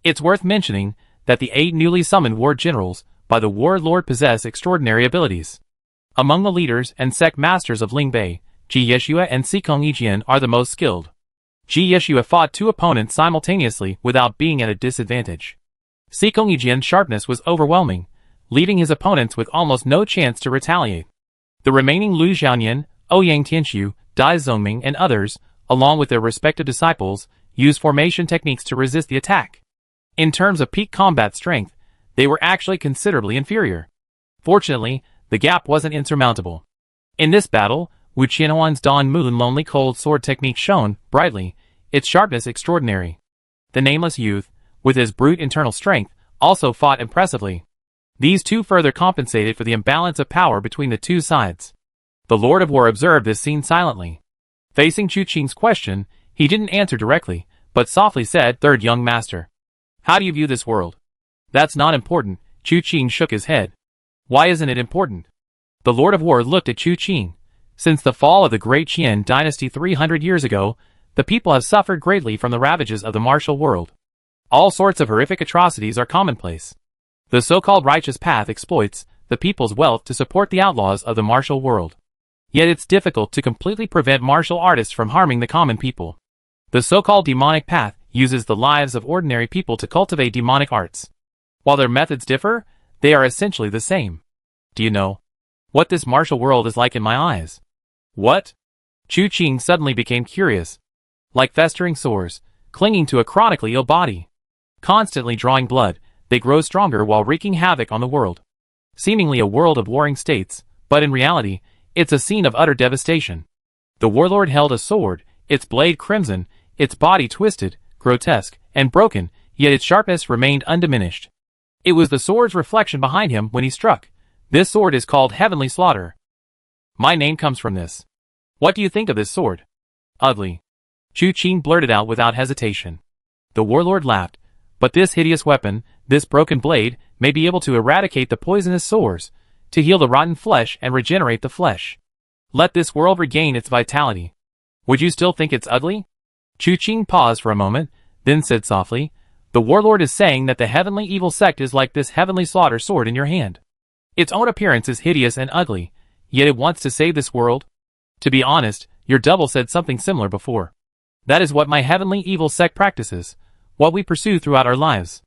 It's worth mentioning that the 8 newly summoned War Generals by the War Lord possess extraordinary abilities. Among the leaders and sect masters of Lingbei, Ji Yeshua and Sikong Yijian are the most skilled. Ji Yeshua fought 2 opponents simultaneously without being at a disadvantage. Sikong Yijian's sharpness was overwhelming, leaving his opponents with almost no chance to retaliate. The remaining Lu Xiaoyan, Ouyang Tianxiu, Dai Zongming and others, along with their respective disciples, used formation techniques to resist the attack. In terms of peak combat strength, they were actually considerably inferior. Fortunately, the gap wasn't insurmountable. In this battle, Wu Qianhuan's Dawn Moon Lonely Cold Sword technique shone brightly, its sharpness extraordinary. The nameless youth, with his brute internal strength, also fought impressively. These two further compensated for the imbalance of power between the two sides. The Lord of War observed this scene silently. Facing Chu Qing's question, he didn't answer directly, but softly said, "Third young master, how do you view this world?" "That's not important." Chu Qing shook his head. "Why isn't it important?" The Lord of War looked at Chu Qing. Since the fall of the Great Qian dynasty 300 years ago, the people have suffered greatly from the ravages of the martial world. All sorts of horrific atrocities are commonplace. The so-called righteous path exploits the people's wealth to support the outlaws of the martial world. Yet it's difficult to completely prevent martial artists from harming the common people. The so-called demonic path uses the lives of ordinary people to cultivate demonic arts. While their methods differ, they are essentially the same. Do you know what this martial world is like in my eyes? What? Chu Qing suddenly became curious. Like festering sores, clinging to a chronically ill body. Constantly drawing blood, they grow stronger while wreaking havoc on the world. Seemingly a world of warring states, but in reality, it's a scene of utter devastation. The warlord held a sword, its blade crimson, its body twisted, grotesque, and broken, yet its sharpness remained undiminished. It was the sword's reflection behind him when he struck. This sword is called Heavenly Slaughter. My name comes from this. What do you think of this sword? Ugly. Chu Qing blurted out without hesitation. The warlord laughed. But this hideous weapon, this broken blade, may be able to eradicate the poisonous sores, to heal the rotten flesh and regenerate the flesh. Let this world regain its vitality. Would you still think it's ugly? Chu Qing paused for a moment, then said softly, "The warlord is saying that the heavenly evil sect is like this heavenly slaughter sword in your hand. Its own appearance is hideous and ugly, yet it wants to save this world. To be honest, your double said something similar before. That is what my heavenly evil sect practices. What we pursue throughout our lives."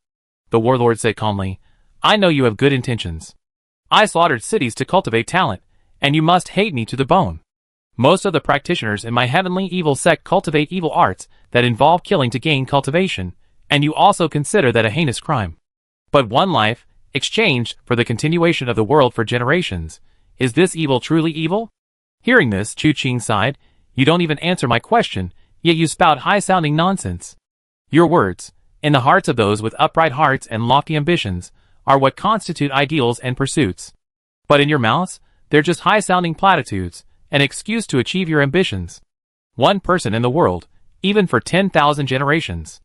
The warlord said calmly, "I know you have good intentions. I slaughtered cities to cultivate talent, and you must hate me to the bone. Most of the practitioners in my heavenly evil sect cultivate evil arts that involve killing to gain cultivation, and you also consider that a heinous crime. But one life, exchanged for the continuation of the world for generations, is this evil truly evil?" Hearing this, Chu Qing sighed. "You don't even answer my question, yet you spout high-sounding nonsense. Your words, in the hearts of those with upright hearts and lofty ambitions, are what constitute ideals and pursuits. But in your mouths, they're just high-sounding platitudes, an excuse to achieve your ambitions. One person in the world, even for 10,000 generations.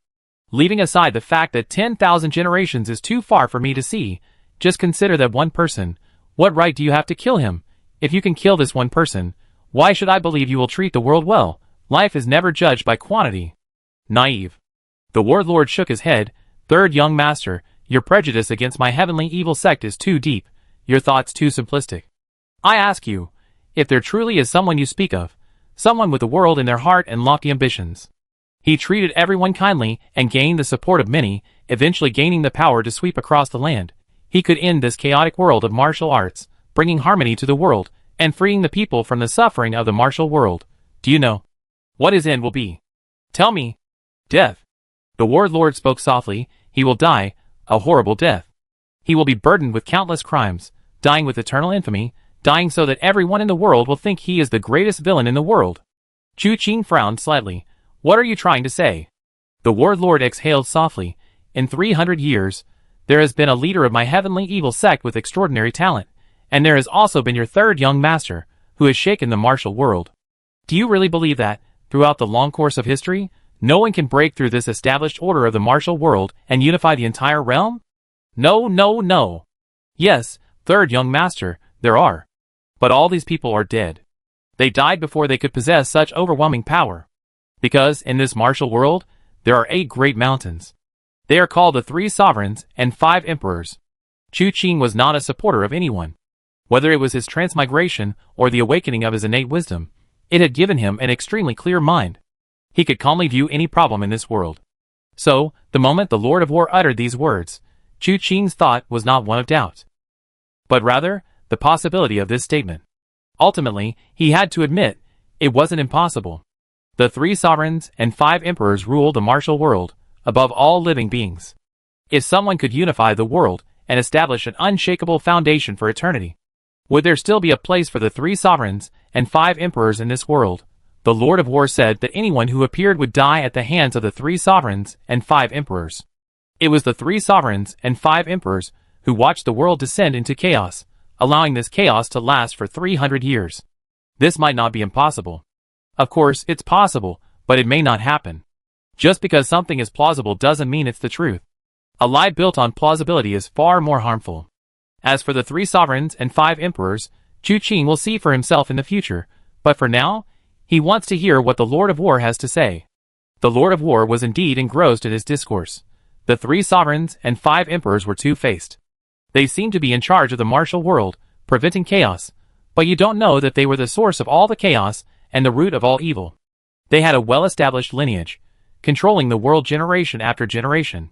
Leaving aside the fact that 10,000 generations is too far for me to see, just consider that one person. What right do you have to kill him? If you can kill this one person, why should I believe you will treat the world well? Life is never judged by quantity." Naive. The warlord shook his head. "Third young master, your prejudice against my heavenly evil sect is too deep, your thoughts too simplistic. I ask you, if there truly is someone you speak of, someone with the world in their heart and lofty ambitions. He treated everyone kindly and gained the support of many, eventually gaining the power to sweep across the land. He could end this chaotic world of martial arts, bringing harmony to the world, and freeing the people from the suffering of the martial world. Do you know what his end will be? Tell me." "Death." The warlord spoke softly. "He will die, a horrible death. He will be burdened with countless crimes, dying with eternal infamy, dying so that everyone in the world will think he is the greatest villain in the world." Chu Qing frowned slightly. "What are you trying to say?" The warlord exhaled softly. "In 300 years, there has been a leader of my heavenly evil sect with extraordinary talent, and there has also been your third young master, who has shaken the martial world. Do you really believe that, throughout the long course of history, no one can break through this established order of the martial world and unify the entire realm? No, no, no. Yes, third young master, there are. But all these people are dead. They died before they could possess such overwhelming power. Because, in this martial world, there are 8 great mountains. They are called the 3 sovereigns and 5 emperors." Chu Qing was not a supporter of anyone. Whether it was his transmigration or the awakening of his innate wisdom, it had given him an extremely clear mind. He could calmly view any problem in this world. So, the moment the Lord of War uttered these words, Chu Qing's thought was not one of doubt, but rather, the possibility of this statement. Ultimately, he had to admit, it wasn't impossible. The 3 sovereigns and 5 emperors ruled the martial world, above all living beings. If someone could unify the world and establish an unshakable foundation for eternity, would there still be a place for the 3 sovereigns and 5 emperors in this world? The Lord of War said that anyone who appeared would die at the hands of the 3 sovereigns and 5 emperors. It was the 3 sovereigns and 5 emperors who watched the world descend into chaos, allowing this chaos to last for 300 years. This might not be impossible. Of course, it's possible, but it may not happen. Just because something is plausible doesn't mean it's the truth. A lie built on plausibility is far more harmful. As for the 3 sovereigns and 5 emperors, Chu Qing will see for himself in the future, but for now, he wants to hear what the Lord of War has to say. The Lord of War was indeed engrossed in his discourse. The 3 sovereigns and 5 emperors were two-faced. They seemed to be in charge of the martial world, preventing chaos, but you don't know that they were the source of all the chaos and the root of all evil. They had a well-established lineage, controlling the world generation after generation.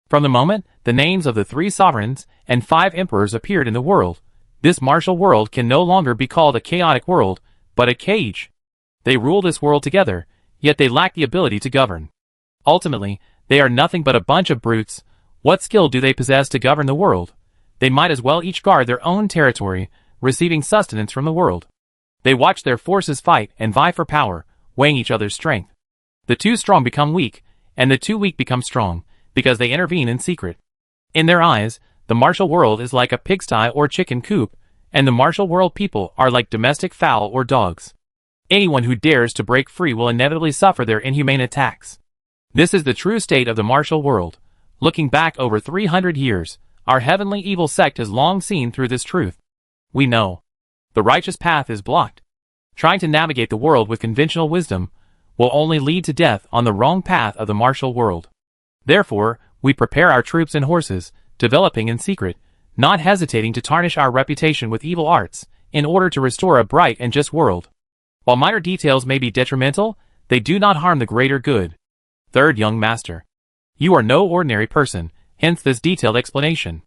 From the moment the names of the 3 sovereigns and 5 emperors appeared in the world, this martial world can no longer be called a chaotic world, but a cage. They rule this world together, yet they lack the ability to govern. Ultimately, they are nothing but a bunch of brutes. What skill do they possess to govern the world? They might as well each guard their own territory, receiving sustenance from the world. They watch their forces fight and vie for power, weighing each other's strength. The 2 strong become weak, and the 2 weak become strong, because they intervene in secret. In their eyes, the martial world is like a pigsty or chicken coop, and the martial world people are like domestic fowl or dogs. Anyone who dares to break free will inevitably suffer their inhumane attacks. This is the true state of the martial world. Looking back over 300 years, our heavenly evil sect has long seen through this truth. We know the righteous path is blocked. Trying to navigate the world with conventional wisdom will only lead to death on the wrong path of the martial world. Therefore, we prepare our troops and horses, developing in secret, not hesitating to tarnish our reputation with evil arts, in order to restore a bright and just world. While minor details may be detrimental, they do not harm the greater good. Third young master. You are no ordinary person, hence this detailed explanation.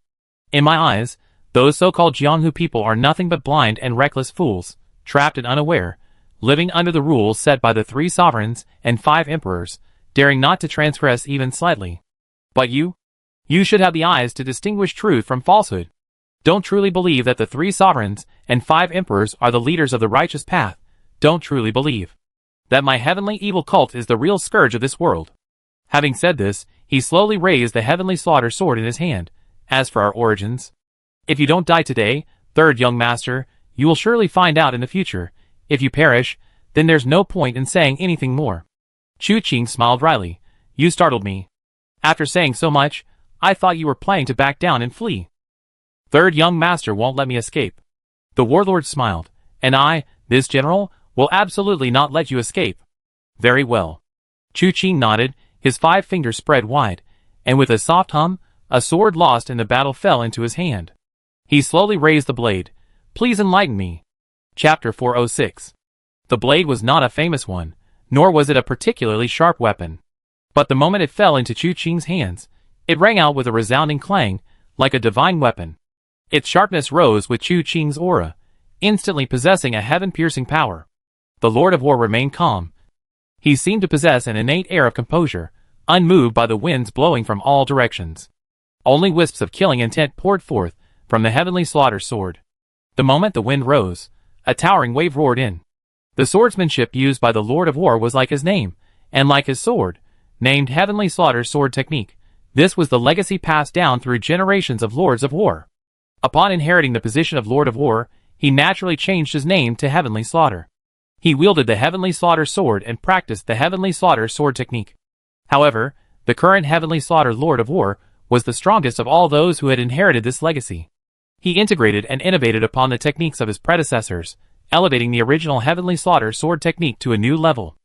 In my eyes, those so-called Jianghu people are nothing but blind and reckless fools, trapped and unaware, living under the rules set by the 3 sovereigns and 5 emperors, daring not to transgress even slightly. But you should have the eyes to distinguish truth from falsehood. Don't truly believe that the 3 sovereigns and 5 emperors are the leaders of the righteous path. Don't truly believe that my heavenly evil cult is the real scourge of this world. Having said this, he slowly raised the heavenly slaughter sword in his hand. As for our origins, if you don't die today, third young master, you will surely find out in the future. If you perish, then there's no point in saying anything more. Chu Qing smiled wryly. You startled me. After saying so much, I thought you were planning to back down and flee. Third young master won't let me escape. The warlord smiled. And I, this general, will absolutely not let you escape. Very well. Chu Qing nodded, his 5 fingers spread wide, and with a soft hum, a sword lost in the battle fell into his hand. He slowly raised the blade. Please enlighten me. Chapter 406. The blade was not a famous one, nor was it a particularly sharp weapon. But the moment it fell into Chu Qing's hands, it rang out with a resounding clang, like a divine weapon. Its sharpness rose with Chu Qing's aura, instantly possessing a heaven-piercing power. The Lord of War remained calm. He seemed to possess an innate air of composure, unmoved by the winds blowing from all directions. Only wisps of killing intent poured forth from the heavenly slaughter sword. The moment the wind rose, a towering wave roared in. The swordsmanship used by the Lord of War was like his name, and like his sword, named Heavenly Slaughter Sword Technique. This was the legacy passed down through generations of Lords of War. Upon inheriting the position of Lord of War, he naturally changed his name to Heavenly Slaughter. He wielded the Heavenly Slaughter Sword and practiced the Heavenly Slaughter Sword Technique. However, the current Heavenly Slaughter Lord of War was the strongest of all those who had inherited this legacy. He integrated and innovated upon the techniques of his predecessors, elevating the original Heavenly Slaughter Sword Technique to a new level.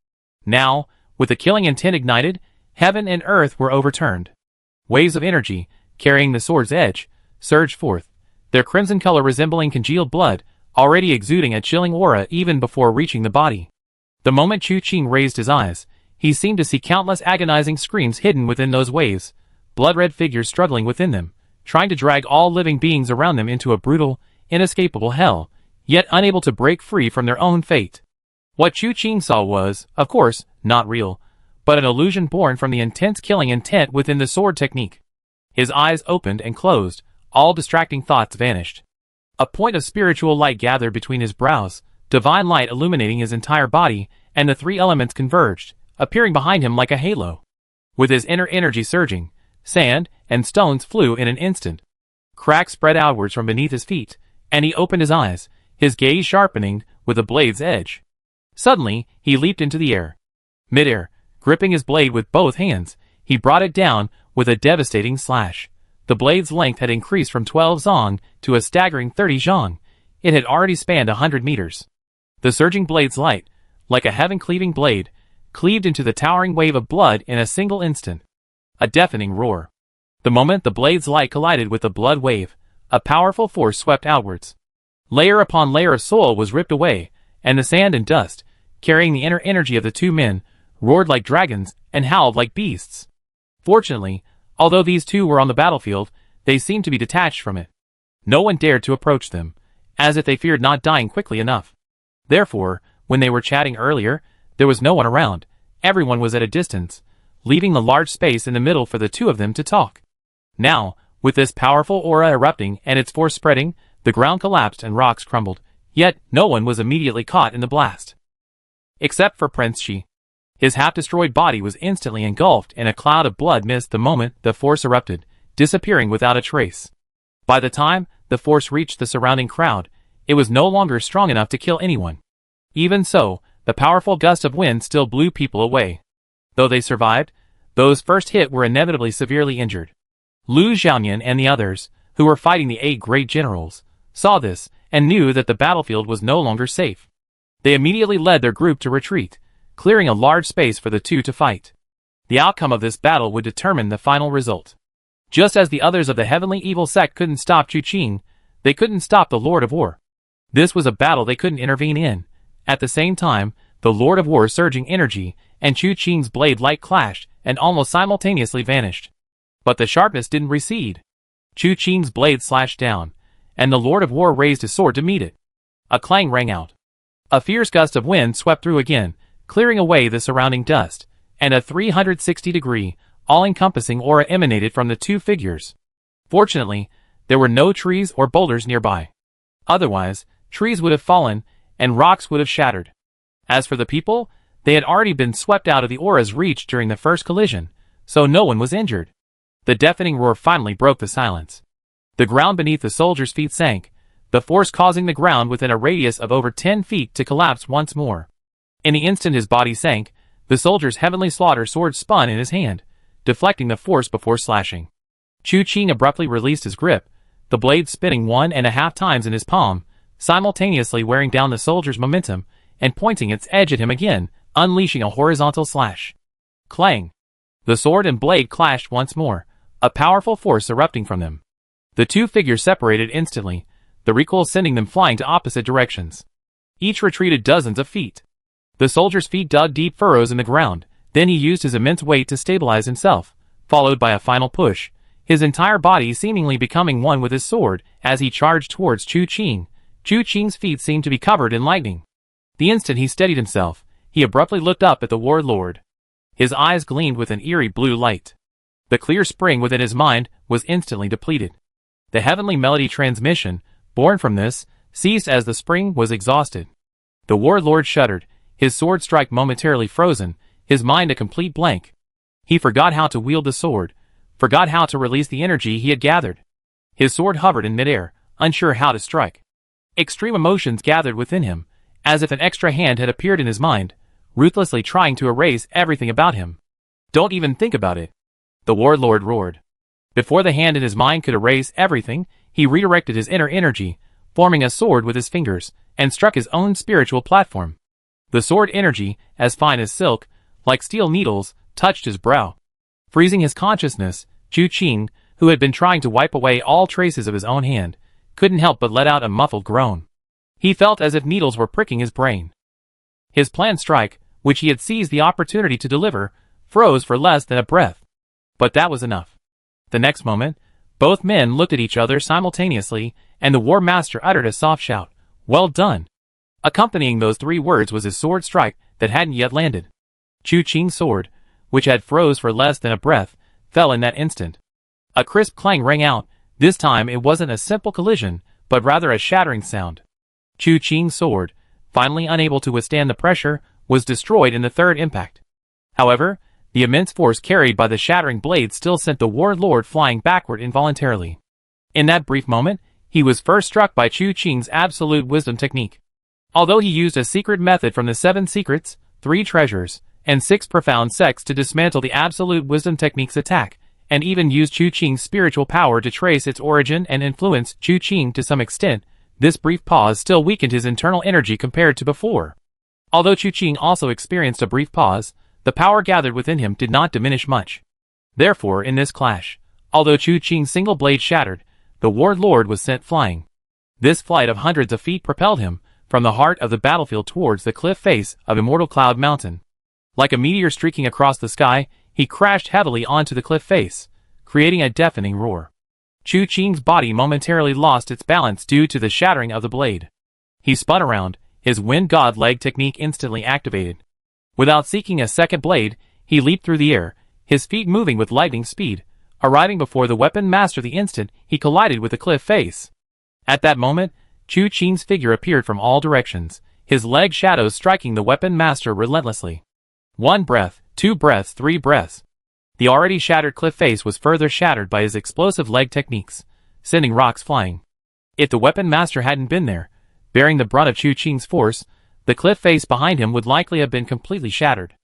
Now, with the killing intent ignited, heaven and earth were overturned. Waves of energy, carrying the sword's edge, surged forth, their crimson color resembling congealed blood, already exuding a chilling aura even before reaching the body. The moment Chu Qing raised his eyes, he seemed to see countless agonizing screams hidden within those waves, blood-red figures struggling within them, trying to drag all living beings around them into a brutal, inescapable hell, yet unable to break free from their own fate. What Chu Qing saw was, of course, not real, but an illusion born from the intense killing intent within the sword technique. His eyes opened and closed, all distracting thoughts vanished. A point of spiritual light gathered between his brows, divine light illuminating his entire body, and the three elements converged, appearing behind him like a halo. With his inner energy surging, sand and stones flew in an instant. Cracks spread outwards from beneath his feet, and he opened his eyes, his gaze sharpening with the blade's edge. Suddenly, he leaped into the air. Mid-air, gripping his blade with both hands, he brought it down with a devastating slash. The blade's length had increased from 12 zong to a staggering 30 zhong. It had already spanned 100 meters. The surging blade's light, like a heaven-cleaving blade, cleaved into the towering wave of blood in a single instant. A deafening roar. The moment the blade's light collided with the blood wave, a powerful force swept outwards. Layer upon layer of soil was ripped away, and the sand and dust, carrying the inner energy of the two men, roared like dragons and howled like beasts. Fortunately, although these two were on the battlefield, they seemed to be detached from it. No one dared to approach them, as if they feared not dying quickly enough. Therefore, when they were chatting earlier, there was no one around. Everyone was at a distance, leaving the large space in the middle for the two of them to talk. Now, with this powerful aura erupting and its force spreading, the ground collapsed and rocks crumbled, yet no one was immediately caught in the blast. Except for Prince Shi. His half-destroyed body was instantly engulfed in a cloud of blood mist the moment the force erupted, disappearing without a trace. By the time the force reached the surrounding crowd, it was no longer strong enough to kill anyone. Even so, the powerful gust of wind still blew people away. Though they survived, those first hit were inevitably severely injured. Lu Xiaoyan and the others, who were fighting the 8 great generals, saw this and knew that the battlefield was no longer safe. They immediately led their group to retreat, clearing a large space for the two to fight. The outcome of this battle would determine the final result. Just as the others of the heavenly evil sect couldn't stop Chu Qing, they couldn't stop the Lord of War. This was a battle they couldn't intervene in. At the same time, the Lord of War's surging energy and Chu Qing's blade light clashed and almost simultaneously vanished. But the sharpness didn't recede. Chu Qing's blade slashed down, and the Lord of War raised his sword to meet it. A clang rang out. A fierce gust of wind swept through again, clearing away the surrounding dust, and a 360-degree, all-encompassing aura emanated from the two figures. Fortunately, there were no trees or boulders nearby. Otherwise, trees would have fallen, and rocks would have shattered. As for the people, they had already been swept out of the aura's reach during the first collision, so no one was injured. The deafening roar finally broke the silence. The ground beneath the soldiers' feet sank, the force causing the ground within a radius of over 10 feet to collapse once more. In the instant his body sank, the soldier's heavenly slaughter sword spun in his hand, deflecting the force before slashing. Chu Qing abruptly released his grip, the blade spinning 1.5 times in his palm, simultaneously wearing down the soldier's momentum and pointing its edge at him again, unleashing a horizontal slash. Clang! The sword and blade clashed once more, a powerful force erupting from them. The two figures separated instantly, the recoil sending them flying to opposite directions. Each retreated dozens of feet. The soldier's feet dug deep furrows in the ground, then he used his immense weight to stabilize himself, followed by a final push, his entire body seemingly becoming one with his sword as he charged towards Chu Qing. Chu Qing's feet seemed to be covered in lightning. The instant he steadied himself, he abruptly looked up at the warlord. His eyes gleamed with an eerie blue light. The clear spring within his mind was instantly depleted. The heavenly melody transmission, born from this, ceased as the spring was exhausted. The warlord shuddered, his sword strike momentarily frozen, his mind a complete blank. He forgot how to wield the sword, forgot how to release the energy he had gathered. His sword hovered in midair, unsure how to strike. Extreme emotions gathered within him, as if an extra hand had appeared in his mind, ruthlessly trying to erase everything about him. Don't even think about it, the warlord roared. Before the hand in his mind could erase everything, he redirected his inner energy, forming a sword with his fingers, and struck his own spiritual platform. The sword energy, as fine as silk, like steel needles, touched his brow. Freezing his consciousness, Chu Qing, who had been trying to wipe away all traces of his own hand, couldn't help but let out a muffled groan. He felt as if needles were pricking his brain. His planned strike, which he had seized the opportunity to deliver, froze for less than a breath. But that was enough. The next moment, both men looked at each other simultaneously, and the War Master uttered a soft shout, "Well done!" Accompanying those 3 words was his sword strike that hadn't yet landed. Chu Qing's sword, which had froze for less than a breath, fell in that instant. A crisp clang rang out. This time it wasn't a simple collision, but rather a shattering sound. Chu Qing's sword, finally unable to withstand the pressure, was destroyed in the third impact. However, the immense force carried by the shattering blade still sent the warlord flying backward involuntarily. In that brief moment, he was first struck by Chu Qing's absolute wisdom technique. Although he used a secret method from the 7 secrets, 3 treasures, and 6 profound sects to dismantle the absolute wisdom technique's attack, and even used Chu Qing's spiritual power to trace its origin and influence Chu Qing to some extent, this brief pause still weakened his internal energy compared to before. Although Chu Qing also experienced a brief pause, the power gathered within him did not diminish much. Therefore, in this clash, although Chu Qing's single blade shattered, the warlord was sent flying. This flight of hundreds of feet propelled him from the heart of the battlefield towards the cliff face of Immortal Cloud Mountain. Like a meteor streaking across the sky, he crashed heavily onto the cliff face, creating a deafening roar. Chu Qing's body momentarily lost its balance due to the shattering of the blade. He spun around, his wind god leg technique instantly activated. Without seeking a second blade, he leaped through the air, his feet moving with lightning speed, arriving before the weapon master the instant he collided with the cliff face. At that moment, Chu Qing's figure appeared from all directions, his leg shadows striking the weapon master relentlessly. 1 breath, 2 breaths, 3 breaths. The already shattered cliff face was further shattered by his explosive leg techniques, sending rocks flying. If the weapon master hadn't been there, bearing the brunt of Chu Qing's force, the cliff face behind him would likely have been completely shattered.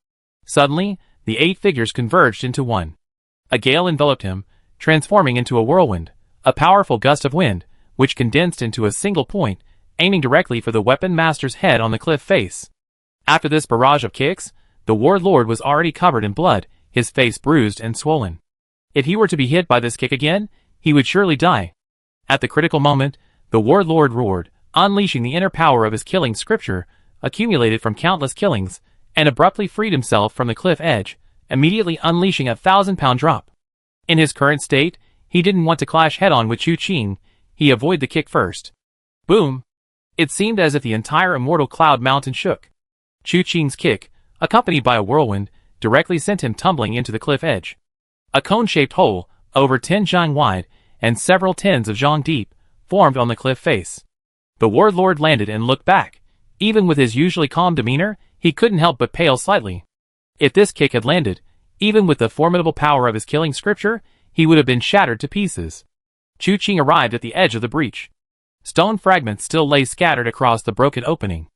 Suddenly, the 8 figures converged into one. A gale enveloped him, transforming into a whirlwind, a powerful gust of wind, which condensed into a single point, aiming directly for the weapon master's head on the cliff face. After this barrage of kicks, the warlord was already covered in blood, his face bruised and swollen. If he were to be hit by this kick again, he would surely die. At the critical moment, the warlord roared, unleashing the inner power of his killing scripture, accumulated from countless killings, and abruptly freed himself from the cliff edge, immediately unleashing a 1,000-pound drop. In his current state, he didn't want to clash head-on with Chu Qing, he avoided the kick first. Boom! It seemed as if the entire Immortal Cloud Mountain shook. Chu Qing's kick, accompanied by a whirlwind, directly sent him tumbling into the cliff edge. A cone-shaped hole, over 10 zhang wide, and several tens of zhang deep, formed on the cliff face. The warlord landed and looked back. Even with his usually calm demeanor, he couldn't help but pale slightly. If this kick had landed, even with the formidable power of his killing scripture, he would have been shattered to pieces. Chu Qing arrived at the edge of the breach. Stone fragments still lay scattered across the broken opening.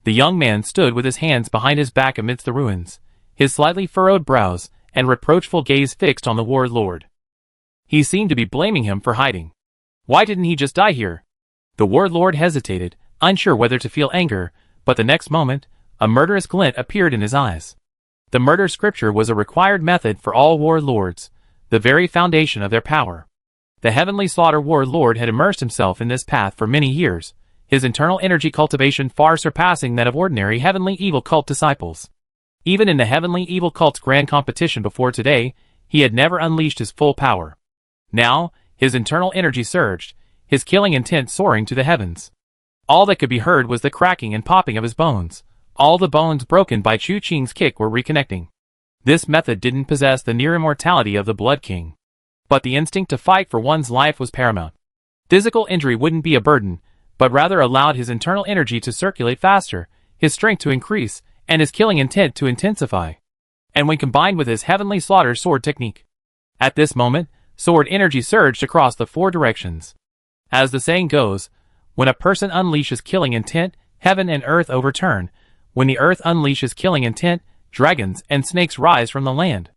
The young man stood with his hands behind his back amidst the ruins, his slightly furrowed brows and reproachful gaze fixed on the warlord. He seemed to be blaming him for hiding. Why didn't he just die here? The warlord hesitated, unsure whether to feel anger, but the next moment, a murderous glint appeared in his eyes. The murder scripture was a required method for all warlords, the very foundation of their power. The heavenly slaughter warlord had immersed himself in this path for many years, his internal energy cultivation far surpassing that of ordinary heavenly evil cult disciples. Even in the heavenly evil cult's grand competition before today, he had never unleashed his full power. Now, his internal energy surged, his killing intent soaring to the heavens. All that could be heard was the cracking and popping of his bones. All the bones broken by Chu Qing's kick were reconnecting. This method didn't possess the near immortality of the Blood King. But the instinct to fight for one's life was paramount. Physical injury wouldn't be a burden, but rather allowed his internal energy to circulate faster, his strength to increase, and his killing intent to intensify. And when combined with his heavenly slaughter sword technique. At this moment, sword energy surged across the 4 directions. As the saying goes, when a person unleashes killing intent, heaven and earth overturn. When the earth unleashes killing intent, dragons and snakes rise from the land.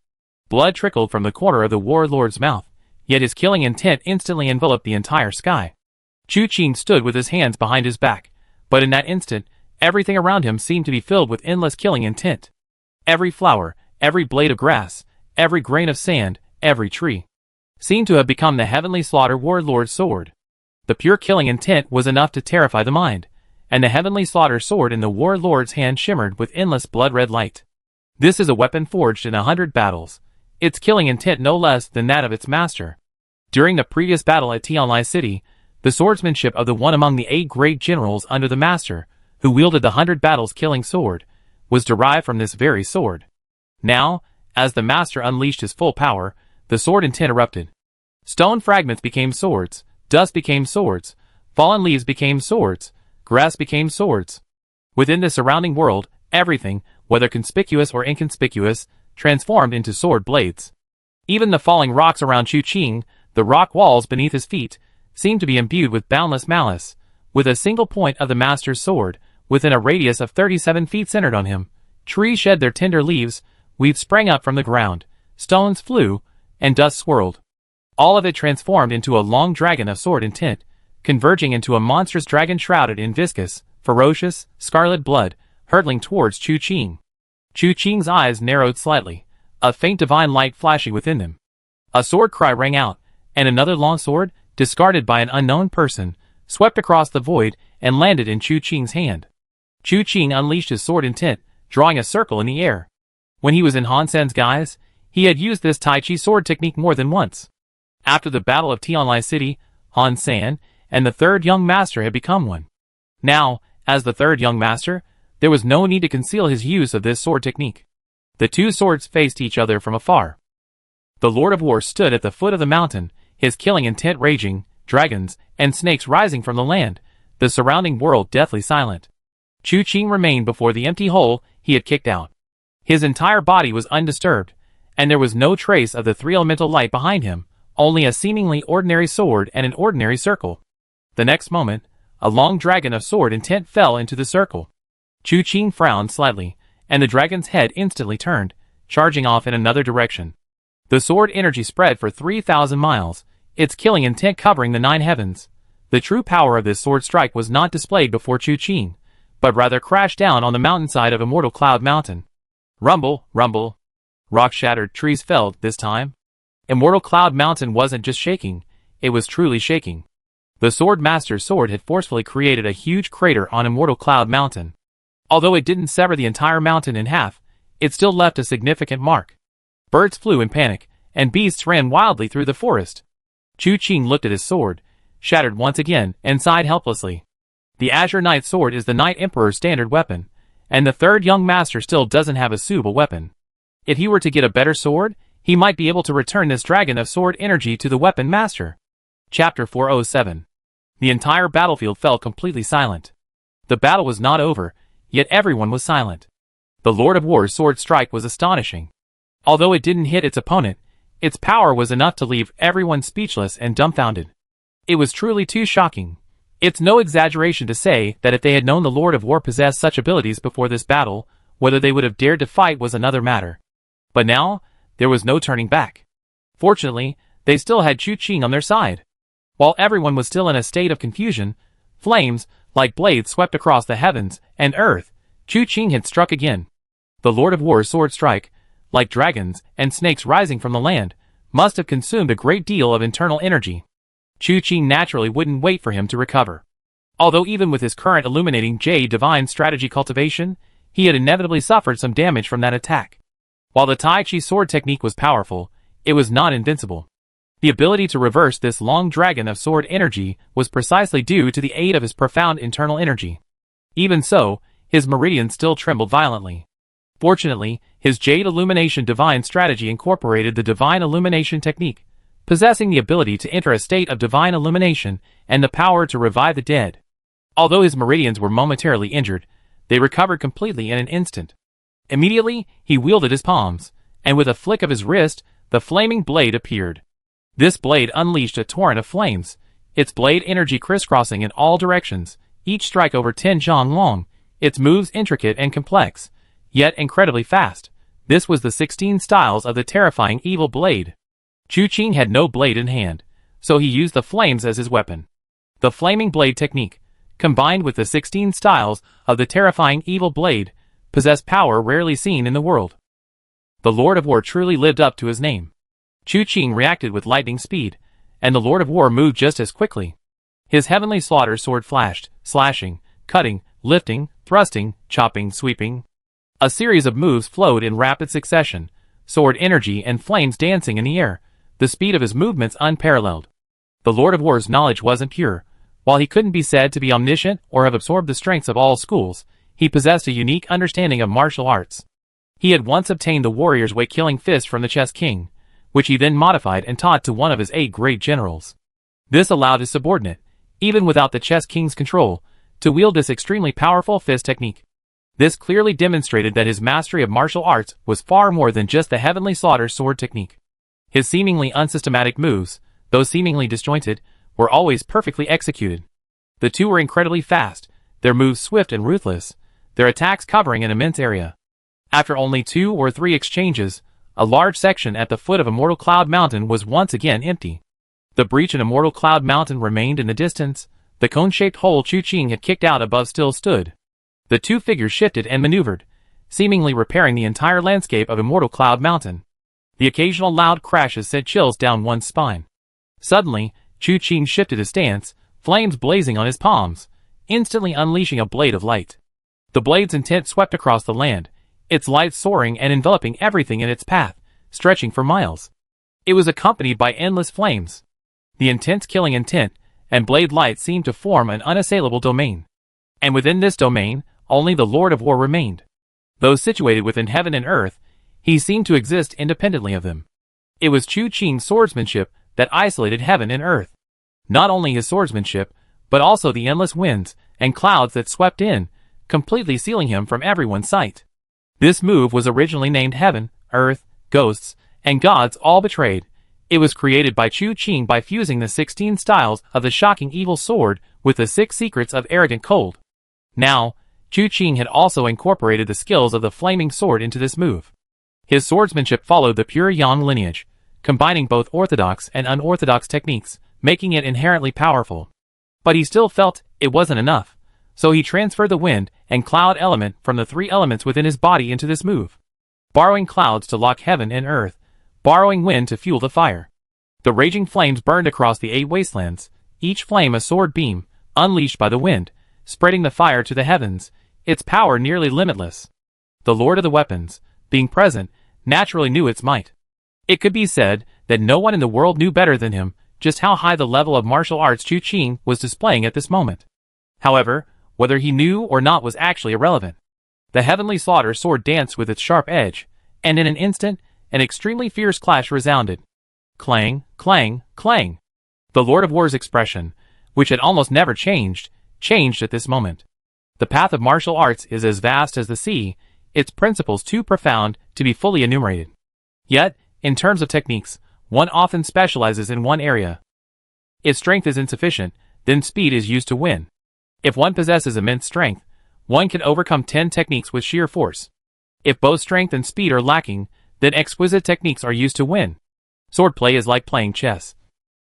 Blood trickled from the corner of the warlord's mouth, yet his killing intent instantly enveloped the entire sky. Chu Qing stood with his hands behind his back, but in that instant, everything around him seemed to be filled with endless killing intent. Every flower, every blade of grass, every grain of sand, every tree, seemed to have become the heavenly slaughter warlord's sword. The pure killing intent was enough to terrify the mind, and the heavenly slaughter sword in the warlord's hand shimmered with endless blood-red light. This is a weapon forged in 100 battles, its killing intent no less than that of its master. During the previous battle at Tianlai City, the swordsmanship of the one among the 8 great generals under the master, who wielded the 100 battles killing sword, was derived from this very sword. Now, as the master unleashed his full power, the sword intent erupted. Stone fragments became swords, dust became swords, fallen leaves became swords, grass became swords. Within the surrounding world, everything, whether conspicuous or inconspicuous, transformed into sword blades. Even the falling rocks around Chu Qing, the rock walls beneath his feet, seemed to be imbued with boundless malice. With a single point of the master's sword, within a radius of 37 feet centered on him, trees shed their tender leaves, weeds sprang up from the ground, stones flew, and dust swirled. All of it transformed into a long dragon of sword intent, converging into a monstrous dragon shrouded in viscous, ferocious, scarlet blood, hurtling towards Chu Qing. Chu Qing's eyes narrowed slightly, a faint divine light flashing within them. A sword cry rang out, and another long sword, discarded by an unknown person, swept across the void and landed in Chu Qing's hand. Chu Qing unleashed his sword intent, drawing a circle in the air. When he was in Han Sen's guise, he had used this Tai Chi sword technique more than once. After the Battle of Tianlai City, Han Sen and the third young master had become one. Now, as the third young master, there was no need to conceal his use of this sword technique. The two swords faced each other from afar. The Lord of War stood at the foot of the mountain, his killing intent raging, dragons and snakes rising from the land, the surrounding world deathly silent. Chu Qing remained before the empty hole he had kicked out. His entire body was undisturbed, and there was no trace of the three-elemental light behind him, only a seemingly ordinary sword and an ordinary circle. The next moment, a long dragon of sword intent fell into the circle. Chu Qing frowned slightly, and the dragon's head instantly turned, charging off in another direction. The sword energy spread for 3,000 miles, its killing intent covering the 9 heavens. The true power of this sword strike was not displayed before Chu Qing, but rather crashed down on the mountainside of Immortal Cloud Mountain. Rumble, rumble. Rocks shattered, trees fell, this time. Immortal Cloud Mountain wasn't just shaking, it was truly shaking. The Sword Master's sword had forcefully created a huge crater on Immortal Cloud Mountain. Although it didn't sever the entire mountain in half, it still left a significant mark. Birds flew in panic, and beasts ran wildly through the forest. Chu Qing looked at his sword, shattered once again, and sighed helplessly. The Azure Knight sword is the Knight Emperor's standard weapon, and the third young master still doesn't have a suitable weapon. If he were to get a better sword, he might be able to return this dragon of sword energy to the weapon master. Chapter 407. The entire battlefield fell completely silent. The battle was not over, yet everyone was silent. The Lord of War's sword strike was astonishing. Although it didn't hit its opponent, its power was enough to leave everyone speechless and dumbfounded. It was truly too shocking. It's no exaggeration to say that if they had known the Lord of War possessed such abilities before this battle, whether they would have dared to fight was another matter. But now, there was no turning back. Fortunately, they still had Chu Qing on their side. While everyone was still in a state of confusion, flames, like blades, swept across the heavens and earth. Chu Qing had struck again. The Lord of War's sword strike, like dragons and snakes rising from the land, must have consumed a great deal of internal energy. Chu Qing naturally wouldn't wait for him to recover. Although even with his current illuminating Jade divine strategy cultivation, he had inevitably suffered some damage from that attack. While the Tai Chi sword technique was powerful, it was not invincible. The ability to reverse this long dragon of sword energy was precisely due to the aid of his profound internal energy. Even so, his meridians still trembled violently. Fortunately, his Jade Illumination divine strategy incorporated the divine illumination technique, possessing the ability to enter a state of divine illumination and the power to revive the dead. Although his meridians were momentarily injured, they recovered completely in an instant. Immediately, he wielded his palms, and with a flick of his wrist, the flaming blade appeared. This blade unleashed a torrent of flames, its blade energy crisscrossing in all directions, each strike over 10 zhang long, its moves intricate and complex, yet incredibly fast. This was the 16 styles of the terrifying evil blade. Chu Qing had no blade in hand, so he used the flames as his weapon. The flaming blade technique, combined with the 16 styles of the terrifying evil blade, possessed power rarely seen in the world. The Lord of War truly lived up to his name. Chu Qing reacted with lightning speed, and the Lord of War moved just as quickly. His heavenly slaughter sword flashed, slashing, cutting, lifting, thrusting, chopping, sweeping. A series of moves flowed in rapid succession, sword energy and flames dancing in the air, the speed of his movements unparalleled. The Lord of War's knowledge wasn't pure. While he couldn't be said to be omniscient or have absorbed the strengths of all schools, he possessed a unique understanding of martial arts. He had once obtained the warrior's way killing fist from the Chess King, which he then modified and taught to one of his 8 great generals. This allowed his subordinate, even without the chess king's control, to wield this extremely powerful fist technique. This clearly demonstrated that his mastery of martial arts was far more than just the heavenly slaughter sword technique. His seemingly unsystematic moves, though seemingly disjointed, were always perfectly executed. The two were incredibly fast, their moves swift and ruthless, their attacks covering an immense area. After only 2 or 3 exchanges, a large section at the foot of Immortal Cloud Mountain was once again empty. The breach in Immortal Cloud Mountain remained in the distance. The cone-shaped hole Chu Qing had kicked out above still stood. The two figures shifted and maneuvered, seemingly repairing the entire landscape of Immortal Cloud Mountain. The occasional loud crashes sent chills down one's spine. Suddenly, Chu Qing shifted his stance, flames blazing on his palms, instantly unleashing a blade of light. The blade's intent swept across the land, its light soaring and enveloping everything in its path, stretching for miles. It was accompanied by endless flames. The intense killing intent and blade light seemed to form an unassailable domain. And within this domain, only the Lord of War remained. Though situated within heaven and earth, he seemed to exist independently of them. It was Chu Qing's swordsmanship that isolated heaven and earth. Not only his swordsmanship, but also the endless winds and clouds that swept in, completely sealing him from everyone's sight. This move was originally named Heaven, Earth, Ghosts, and Gods All Betrayed. It was created by Chu Qing by fusing the 16 styles of the shocking evil sword with the 6 secrets of arrogant cold. Now, Chu Qing had also incorporated the skills of the flaming sword into this move. His swordsmanship followed the pure Yang lineage, combining both orthodox and unorthodox techniques, making it inherently powerful. But he still felt it wasn't enough, so he transferred the wind and cloud element from the 3 elements within his body into this move. Borrowing clouds to lock heaven and earth, borrowing wind to fuel the fire. The raging flames burned across the 8 wastelands, each flame a sword beam, unleashed by the wind, spreading the fire to the heavens, its power nearly limitless. The Lord of the Weapons, being present, naturally knew its might. It could be said that no one in the world knew better than him just how high the level of martial arts Chu Qing was displaying at this moment. However, whether he knew or not was actually irrelevant. The heavenly slaughter sword danced with its sharp edge, and in an instant, an extremely fierce clash resounded. Clang, clang, clang. The Lord of War's expression, which had almost never changed at this moment. The path of martial arts is as vast as the sea, its principles too profound to be fully enumerated. Yet, in terms of techniques, one often specializes in one area. If strength is insufficient, then speed is used to win. If one possesses immense strength, one can overcome 10 techniques with sheer force. If both strength and speed are lacking, then exquisite techniques are used to win. Swordplay is like playing chess.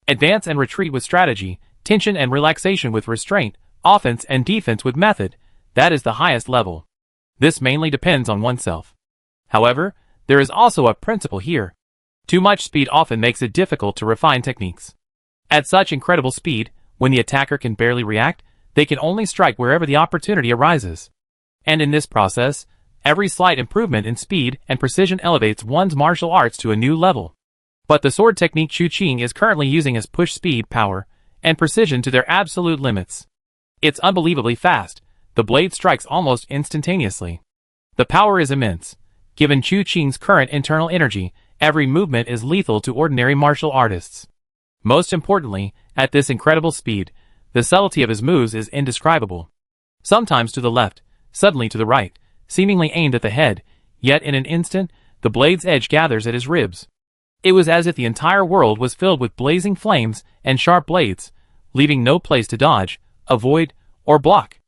Advance and retreat with strategy, tension and relaxation with restraint, offense and defense with method, that is the highest level. This mainly depends on oneself. However, there is also a principle here. Too much speed often makes it difficult to refine techniques. At such incredible speed, when the attacker can barely react, they can only strike wherever the opportunity arises. And in this process, every slight improvement in speed and precision elevates one's martial arts to a new level. But the sword technique Chu Qing is currently using has pushed speed, power, and precision to their absolute limits. It's unbelievably fast. The blade strikes almost instantaneously. The power is immense. Given Chu Qing's current internal energy, every movement is lethal to ordinary martial artists. Most importantly, at this incredible speed, the subtlety of his moves is indescribable. Sometimes to the left, suddenly to the right, seemingly aimed at the head, yet in an instant, the blade's edge gathers at his ribs. It was as if the entire world was filled with blazing flames and sharp blades, leaving no place to dodge, avoid, or block.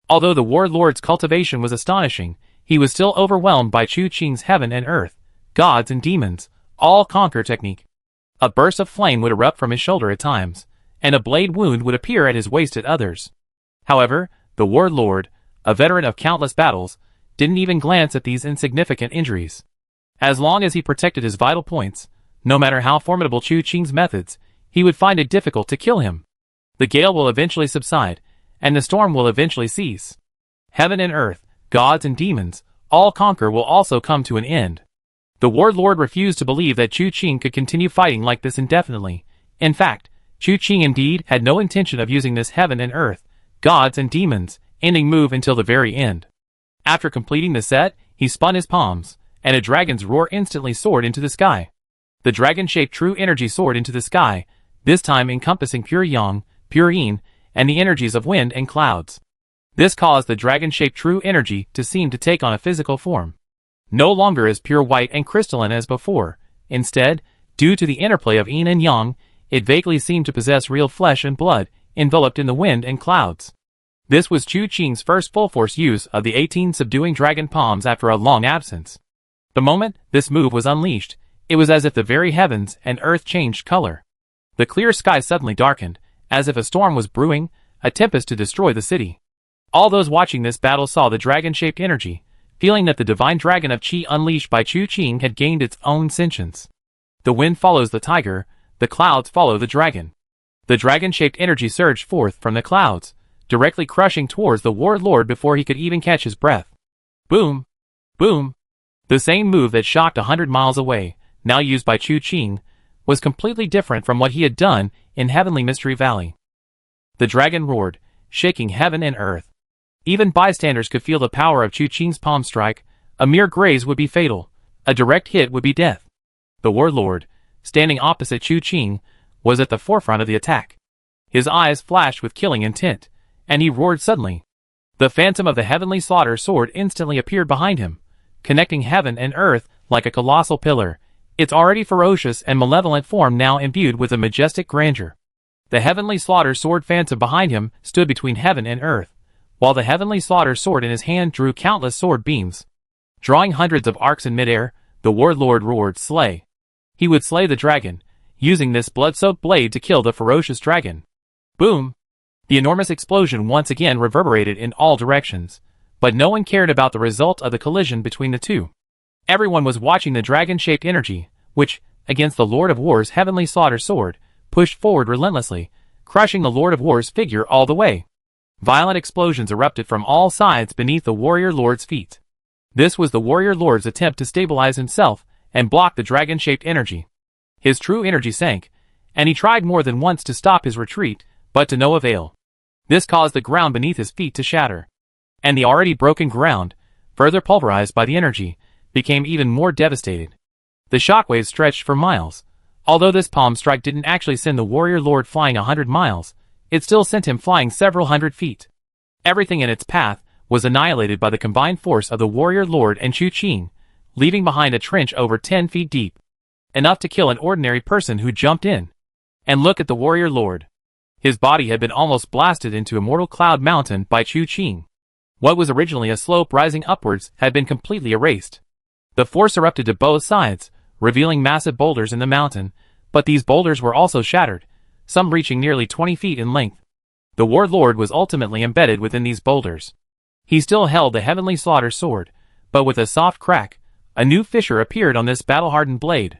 Although the warlord's cultivation was astonishing, he was still overwhelmed by Chu Qing's heaven and earth, gods and demons, all conquer technique. A burst of flame would erupt from his shoulder at times, and a blade wound would appear at his waist at others. However, the warlord, a veteran of countless battles, didn't even glance at these insignificant injuries. As long as he protected his vital points, no matter how formidable Chu Qing's methods, he would find it difficult to kill him. The gale will eventually subside, and the storm will eventually cease. Heaven and earth, gods and demons, all conquer will also come to an end. The warlord refused to believe that Chu Qing could continue fighting like this indefinitely. In fact, Chu Qing indeed had no intention of using this heaven and earth, gods and demons, ending move until the very end. After completing the set, he spun his palms, and a dragon's roar instantly soared into the sky. The dragon-shaped true energy soared into the sky, this time encompassing pure yang, pure yin, and the energies of wind and clouds. This caused the dragon-shaped true energy to seem to take on a physical form. No longer as pure white and crystalline as before. Instead, due to the interplay of yin and yang, it vaguely seemed to possess real flesh and blood, enveloped in the wind and clouds. This was Chu Qing's first full-force use of the 18 subduing dragon palms after a long absence. The moment this move was unleashed, it was as if the very heavens and earth changed color. The clear sky suddenly darkened, as if a storm was brewing, a tempest to destroy the city. All those watching this battle saw the dragon-shaped energy, feeling that the divine dragon of Qi unleashed by Chu Qing had gained its own sentience. The wind follows the tiger, the clouds follow the dragon. The dragon-shaped energy surged forth from the clouds, directly crushing towards the warlord before he could even catch his breath. Boom! Boom! The same move that shocked 100 miles away, now used by Chu Qing, was completely different from what he had done in Heavenly Mystery Valley. The dragon roared, shaking heaven and earth. Even bystanders could feel the power of Chu Qing's palm strike. A mere graze would be fatal. A direct hit would be death. The warlord, standing opposite Chu Qing, was at the forefront of the attack. His eyes flashed with killing intent, and he roared suddenly. The phantom of the heavenly slaughter sword instantly appeared behind him, connecting heaven and earth like a colossal pillar, its already ferocious and malevolent form now imbued with a majestic grandeur. The heavenly slaughter sword phantom behind him stood between heaven and earth, while the heavenly slaughter sword in his hand drew countless sword beams. Drawing hundreds of arcs in midair, the warlord roared, "Slay!" He would slay the dragon, using this blood-soaked blade to kill the ferocious dragon. Boom! The enormous explosion once again reverberated in all directions, but no one cared about the result of the collision between the two. Everyone was watching the dragon-shaped energy, which, against the Lord of War's heavenly slaughter sword, pushed forward relentlessly, crushing the Lord of War's figure all the way. Violent explosions erupted from all sides beneath the warrior lord's feet. This was the warrior lord's attempt to stabilize himself and block the dragon-shaped energy. His true energy sank, and he tried more than once to stop his retreat, but to no avail. This caused the ground beneath his feet to shatter. And the already broken ground, further pulverized by the energy, became even more devastated. The shockwaves stretched for miles. Although this palm strike didn't actually send the warrior lord flying 100 miles, it still sent him flying several hundred feet. Everything in its path was annihilated by the combined force of the warrior lord and Chu Qing, leaving behind a trench over 10 feet deep. Enough to kill an ordinary person who jumped in. And look at the warrior lord. His body had been almost blasted into Immortal Cloud Mountain by Chu Qing. What was originally a slope rising upwards had been completely erased. The force erupted to both sides, revealing massive boulders in the mountain, but these boulders were also shattered, some reaching nearly 20 feet in length. The warlord was ultimately embedded within these boulders. He still held the heavenly slaughter sword, but with a soft crack, a new fissure appeared on this battle-hardened blade.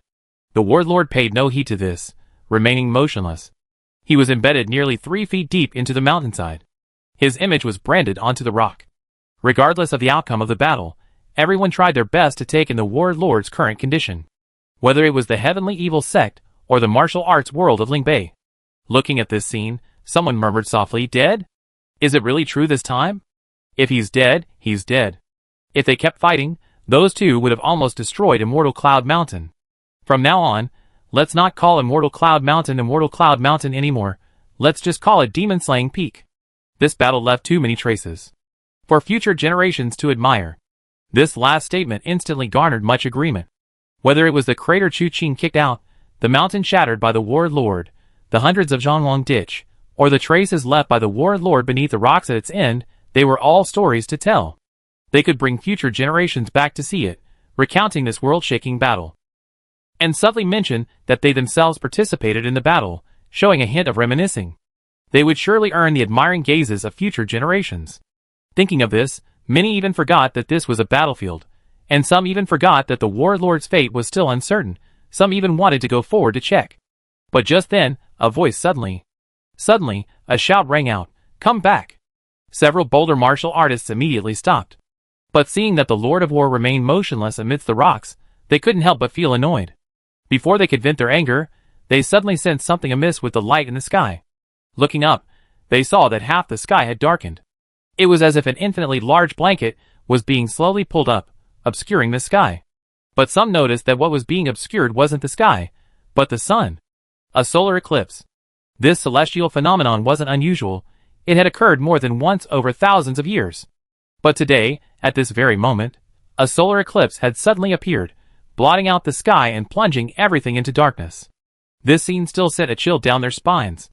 The warlord paid no heed to this, remaining motionless. He was embedded nearly 3 feet deep into the mountainside. His image was branded onto the rock. Regardless of the outcome of the battle, everyone tried their best to take in the warlord's current condition. Whether it was the heavenly evil sect or the martial arts world of Lingbei. Looking at this scene, someone murmured softly, "Dead? Is it really true this time? If he's dead, he's dead." If they kept fighting, those two would have almost destroyed Immortal Cloud Mountain. From now on, let's not call Immortal Cloud Mountain anymore, let's just call it Demon Slaying Peak. This battle left too many traces for future generations to admire. This last statement instantly garnered much agreement. Whether it was the crater Chu Qing kicked out, the mountain shattered by the warlord, the hundreds of Zhonglong ditch, or the traces left by the warlord beneath the rocks at its end, they were all stories to tell. They could bring future generations back to see it, recounting this world-shaking battle. And subtly mention that they themselves participated in the battle, showing a hint of reminiscing. They would surely earn the admiring gazes of future generations. Thinking of this, many even forgot that this was a battlefield, and some even forgot that the warlord's fate was still uncertain. Some even wanted to go forward to check. But just then, a voice suddenly, a shout rang out, "Come back!" Several bolder martial artists immediately stopped. But seeing that the Lord of War remained motionless amidst the rocks, they couldn't help but feel annoyed. Before they could vent their anger, they suddenly sensed something amiss with the light in the sky. Looking up, they saw that half the sky had darkened. It was as if an infinitely large blanket was being slowly pulled up, obscuring the sky. But some noticed that what was being obscured wasn't the sky, but the sun. A solar eclipse. This celestial phenomenon wasn't unusual. It had occurred more than once over thousands of years. But today, at this very moment, a solar eclipse had suddenly appeared, blotting out the sky and plunging everything into darkness. This scene still sent a chill down their spines.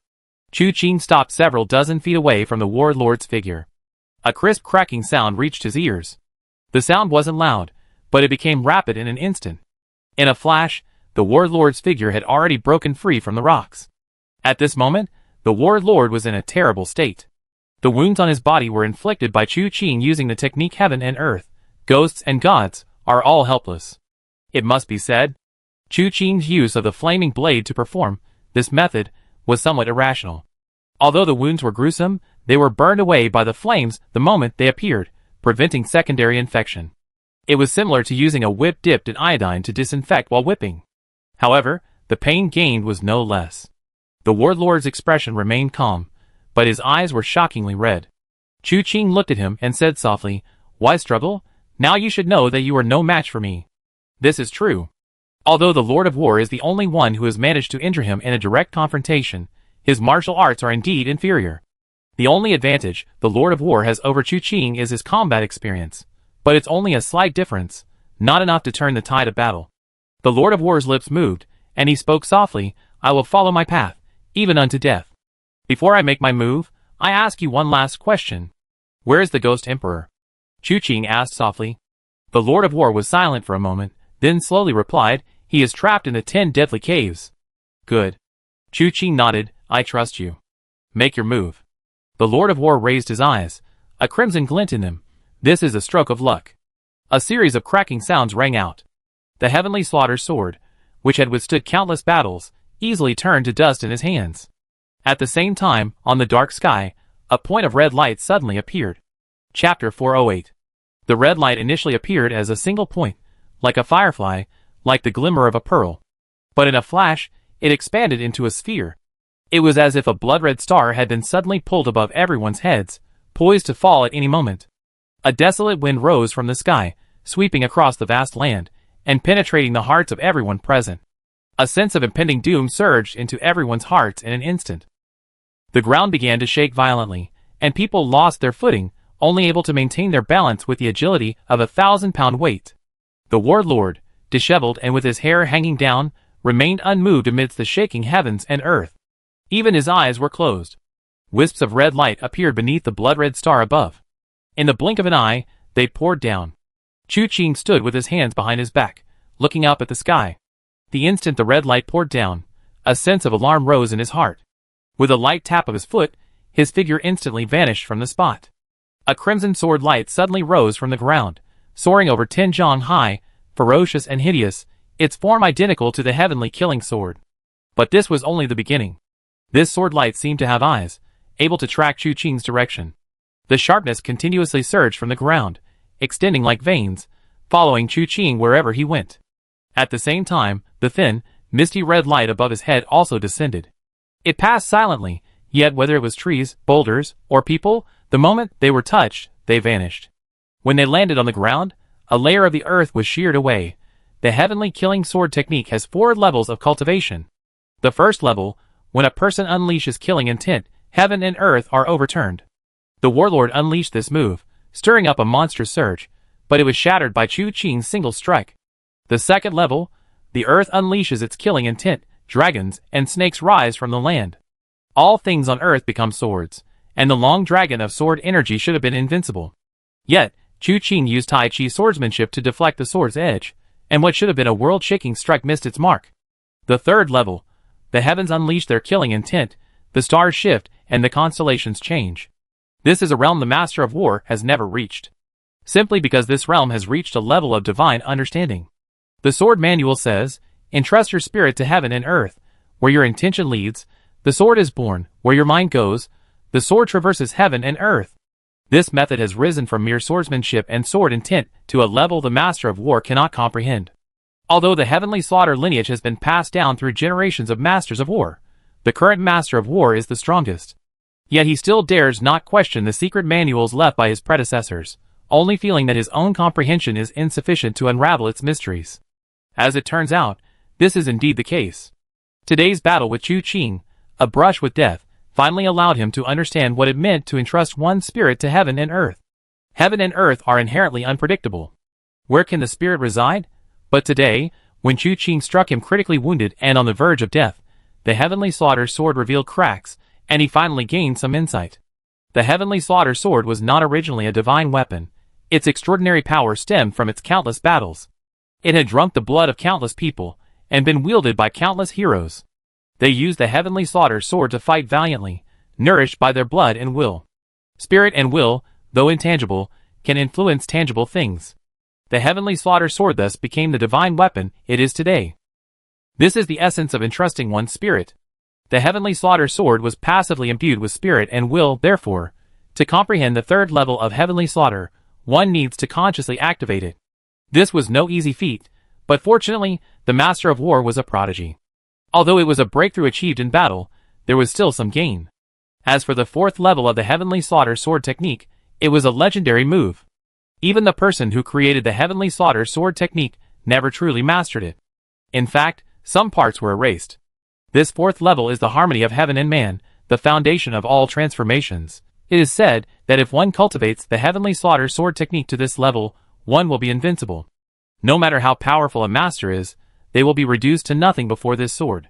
Chu Qing stopped several dozen feet away from the warlord's figure. A crisp cracking sound reached his ears. The sound wasn't loud, but it became rapid in an instant. In a flash, the warlord's figure had already broken free from the rocks. At this moment, the warlord was in a terrible state. The wounds on his body were inflicted by Chu Qing using the technique heaven and earth, ghosts and gods, are all helpless. It must be said, Chu Qing's use of the flaming blade to perform this method was somewhat irrational. Although the wounds were gruesome, they were burned away by the flames the moment they appeared, preventing secondary infection. It was similar to using a whip dipped in iodine to disinfect while whipping. However, the pain gained was no less. The warlord's expression remained calm, but his eyes were shockingly red. Chu Qing looked at him and said softly, "Why struggle? Now you should know that you are no match for me." This is true. Although the Lord of War is the only one who has managed to injure him in a direct confrontation, his martial arts are indeed inferior. The only advantage the Lord of War has over Chu Qing is his combat experience, but it's only a slight difference, not enough to turn the tide of battle. The Lord of War's lips moved, and he spoke softly, "I will follow my path, even unto death. Before I make my move, I ask you one last question. Where is the Ghost Emperor?" Chu Qing asked softly. The Lord of War was silent for a moment, then slowly replied, "He is trapped in the 10 deadly caves." "Good." Chu Qing nodded, "I trust you. Make your move." The Lord of War raised his eyes, a crimson glint in them. "This is a stroke of luck." A series of cracking sounds rang out. The heavenly slaughter sword, which had withstood countless battles, easily turned to dust in his hands. At the same time, on the dark sky, a point of red light suddenly appeared. Chapter 408. The red light initially appeared as a single point, like a firefly, like the glimmer of a pearl. But in a flash, it expanded into a sphere. It was as if a blood-red star had been suddenly pulled above everyone's heads, poised to fall at any moment. A desolate wind rose from the sky, sweeping across the vast land, and penetrating the hearts of everyone present. A sense of impending doom surged into everyone's hearts in an instant. The ground began to shake violently, and people lost their footing, only able to maintain their balance with the agility of a 1,000-pound weight. The warlord, disheveled and with his hair hanging down, remained unmoved amidst the shaking heavens and earth. Even his eyes were closed. Wisps of red light appeared beneath the blood-red star above. In the blink of an eye, they poured down. Chu Qing stood with his hands behind his back, looking up at the sky. The instant the red light poured down, a sense of alarm rose in his heart. With a light tap of his foot, his figure instantly vanished from the spot. A crimson sword light suddenly rose from the ground, soaring over 10 zhang high, ferocious and hideous, its form identical to the heavenly killing sword. But this was only the beginning. This sword light seemed to have eyes, able to track Chu Qing's direction. The sharpness continuously surged from the ground, extending like veins, following Chu Qing wherever he went. At the same time, the thin, misty red light above his head also descended. It passed silently, yet whether it was trees, boulders, or people, the moment they were touched, they vanished. When they landed on the ground, a layer of the earth was sheared away. The heavenly killing sword technique has 4 levels of cultivation. The first level, when a person unleashes killing intent, heaven and earth are overturned. The warlord unleashed this move, stirring up a monstrous surge, but it was shattered by Chu Qing's single strike. The second level, the earth unleashes its killing intent, dragons and snakes rise from the land. All things on earth become swords, and the long dragon of sword energy should have been invincible. Yet, Chu Qing used Tai Chi swordsmanship to deflect the sword's edge, and what should have been a world-shaking strike missed its mark. The third level, the heavens unleash their killing intent, the stars shift, and the constellations change. This is a realm the Master of War has never reached. Simply because this realm has reached a level of divine understanding. The sword manual says, entrust your spirit to heaven and earth, where your intention leads, the sword is born, where your mind goes, the sword traverses heaven and earth. This method has risen from mere swordsmanship and sword intent to a level the Master of War cannot comprehend. Although the heavenly slaughter lineage has been passed down through generations of Masters of War, the current Master of War is the strongest. Yet he still dares not question the secret manuals left by his predecessors, only feeling that his own comprehension is insufficient to unravel its mysteries. As it turns out, this is indeed the case. Today's battle with Chu Qing, a brush with death, finally allowed him to understand what it meant to entrust one's spirit to heaven and earth. Heaven and earth are inherently unpredictable. Where can the spirit reside? But today, when Chu Qing struck him critically wounded and on the verge of death, the Heavenly Slaughter Sword revealed cracks, and he finally gained some insight. The Heavenly Slaughter Sword was not originally a divine weapon. Its extraordinary power stemmed from its countless battles. It had drunk the blood of countless people, and been wielded by countless heroes. They used the Heavenly Slaughter Sword to fight valiantly, nourished by their blood and will. Spirit and will, though intangible, can influence tangible things. The Heavenly Slaughter Sword thus became the divine weapon it is today. This is the essence of entrusting one's spirit. The Heavenly Slaughter Sword was passively imbued with spirit and will, therefore, to comprehend the third level of Heavenly Slaughter, one needs to consciously activate it. This was no easy feat, but fortunately, the Master of War was a prodigy. Although it was a breakthrough achieved in battle, there was still some gain. As for the fourth level of the Heavenly Slaughter Sword technique, it was a legendary move. Even the person who created the Heavenly Slaughter Sword technique never truly mastered it. In fact, some parts were erased. This fourth level is the harmony of heaven and man, the foundation of all transformations. It is said that if one cultivates the Heavenly Slaughter Sword technique to this level, one will be invincible. No matter how powerful a master is, they will be reduced to nothing before this sword.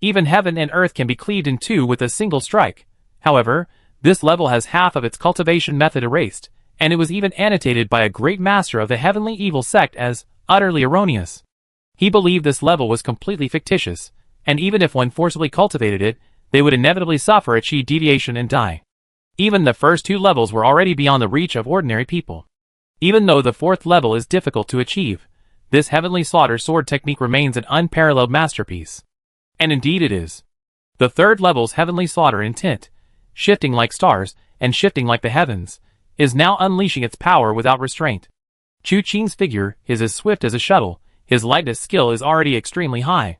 Even heaven and earth can be cleaved in two with a single strike. However, this level has half of its cultivation method erased, and it was even annotated by a great master of the heavenly evil sect as utterly erroneous. He believed this level was completely fictitious, and even if one forcibly cultivated it, they would inevitably suffer a chi deviation and die. Even the first two levels were already beyond the reach of ordinary people. Even though the fourth level is difficult to achieve, this Heavenly Slaughter Sword technique remains an unparalleled masterpiece. And indeed it is. The third level's Heavenly Slaughter intent, shifting like stars and shifting like the heavens, is now unleashing its power without restraint. Chu Qing's figure is as swift as a shuttle, his lightness skill is already extremely high.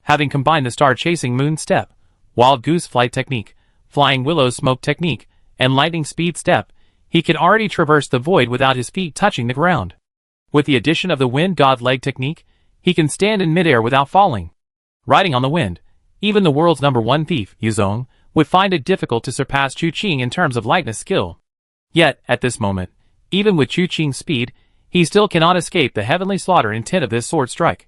Having combined the star-chasing moon step, wild goose flight technique, flying willow smoke technique, and lightning speed step, he can already traverse the void without his feet touching the ground. With the addition of the wind god leg technique, he can stand in midair without falling. Riding on the wind, even the world's #1 thief, Yuzong, would find it difficult to surpass Chu Qing in terms of lightness skill. Yet, at this moment, even with Chu Qing's speed, he still cannot escape the Heavenly Slaughter intent of this sword strike.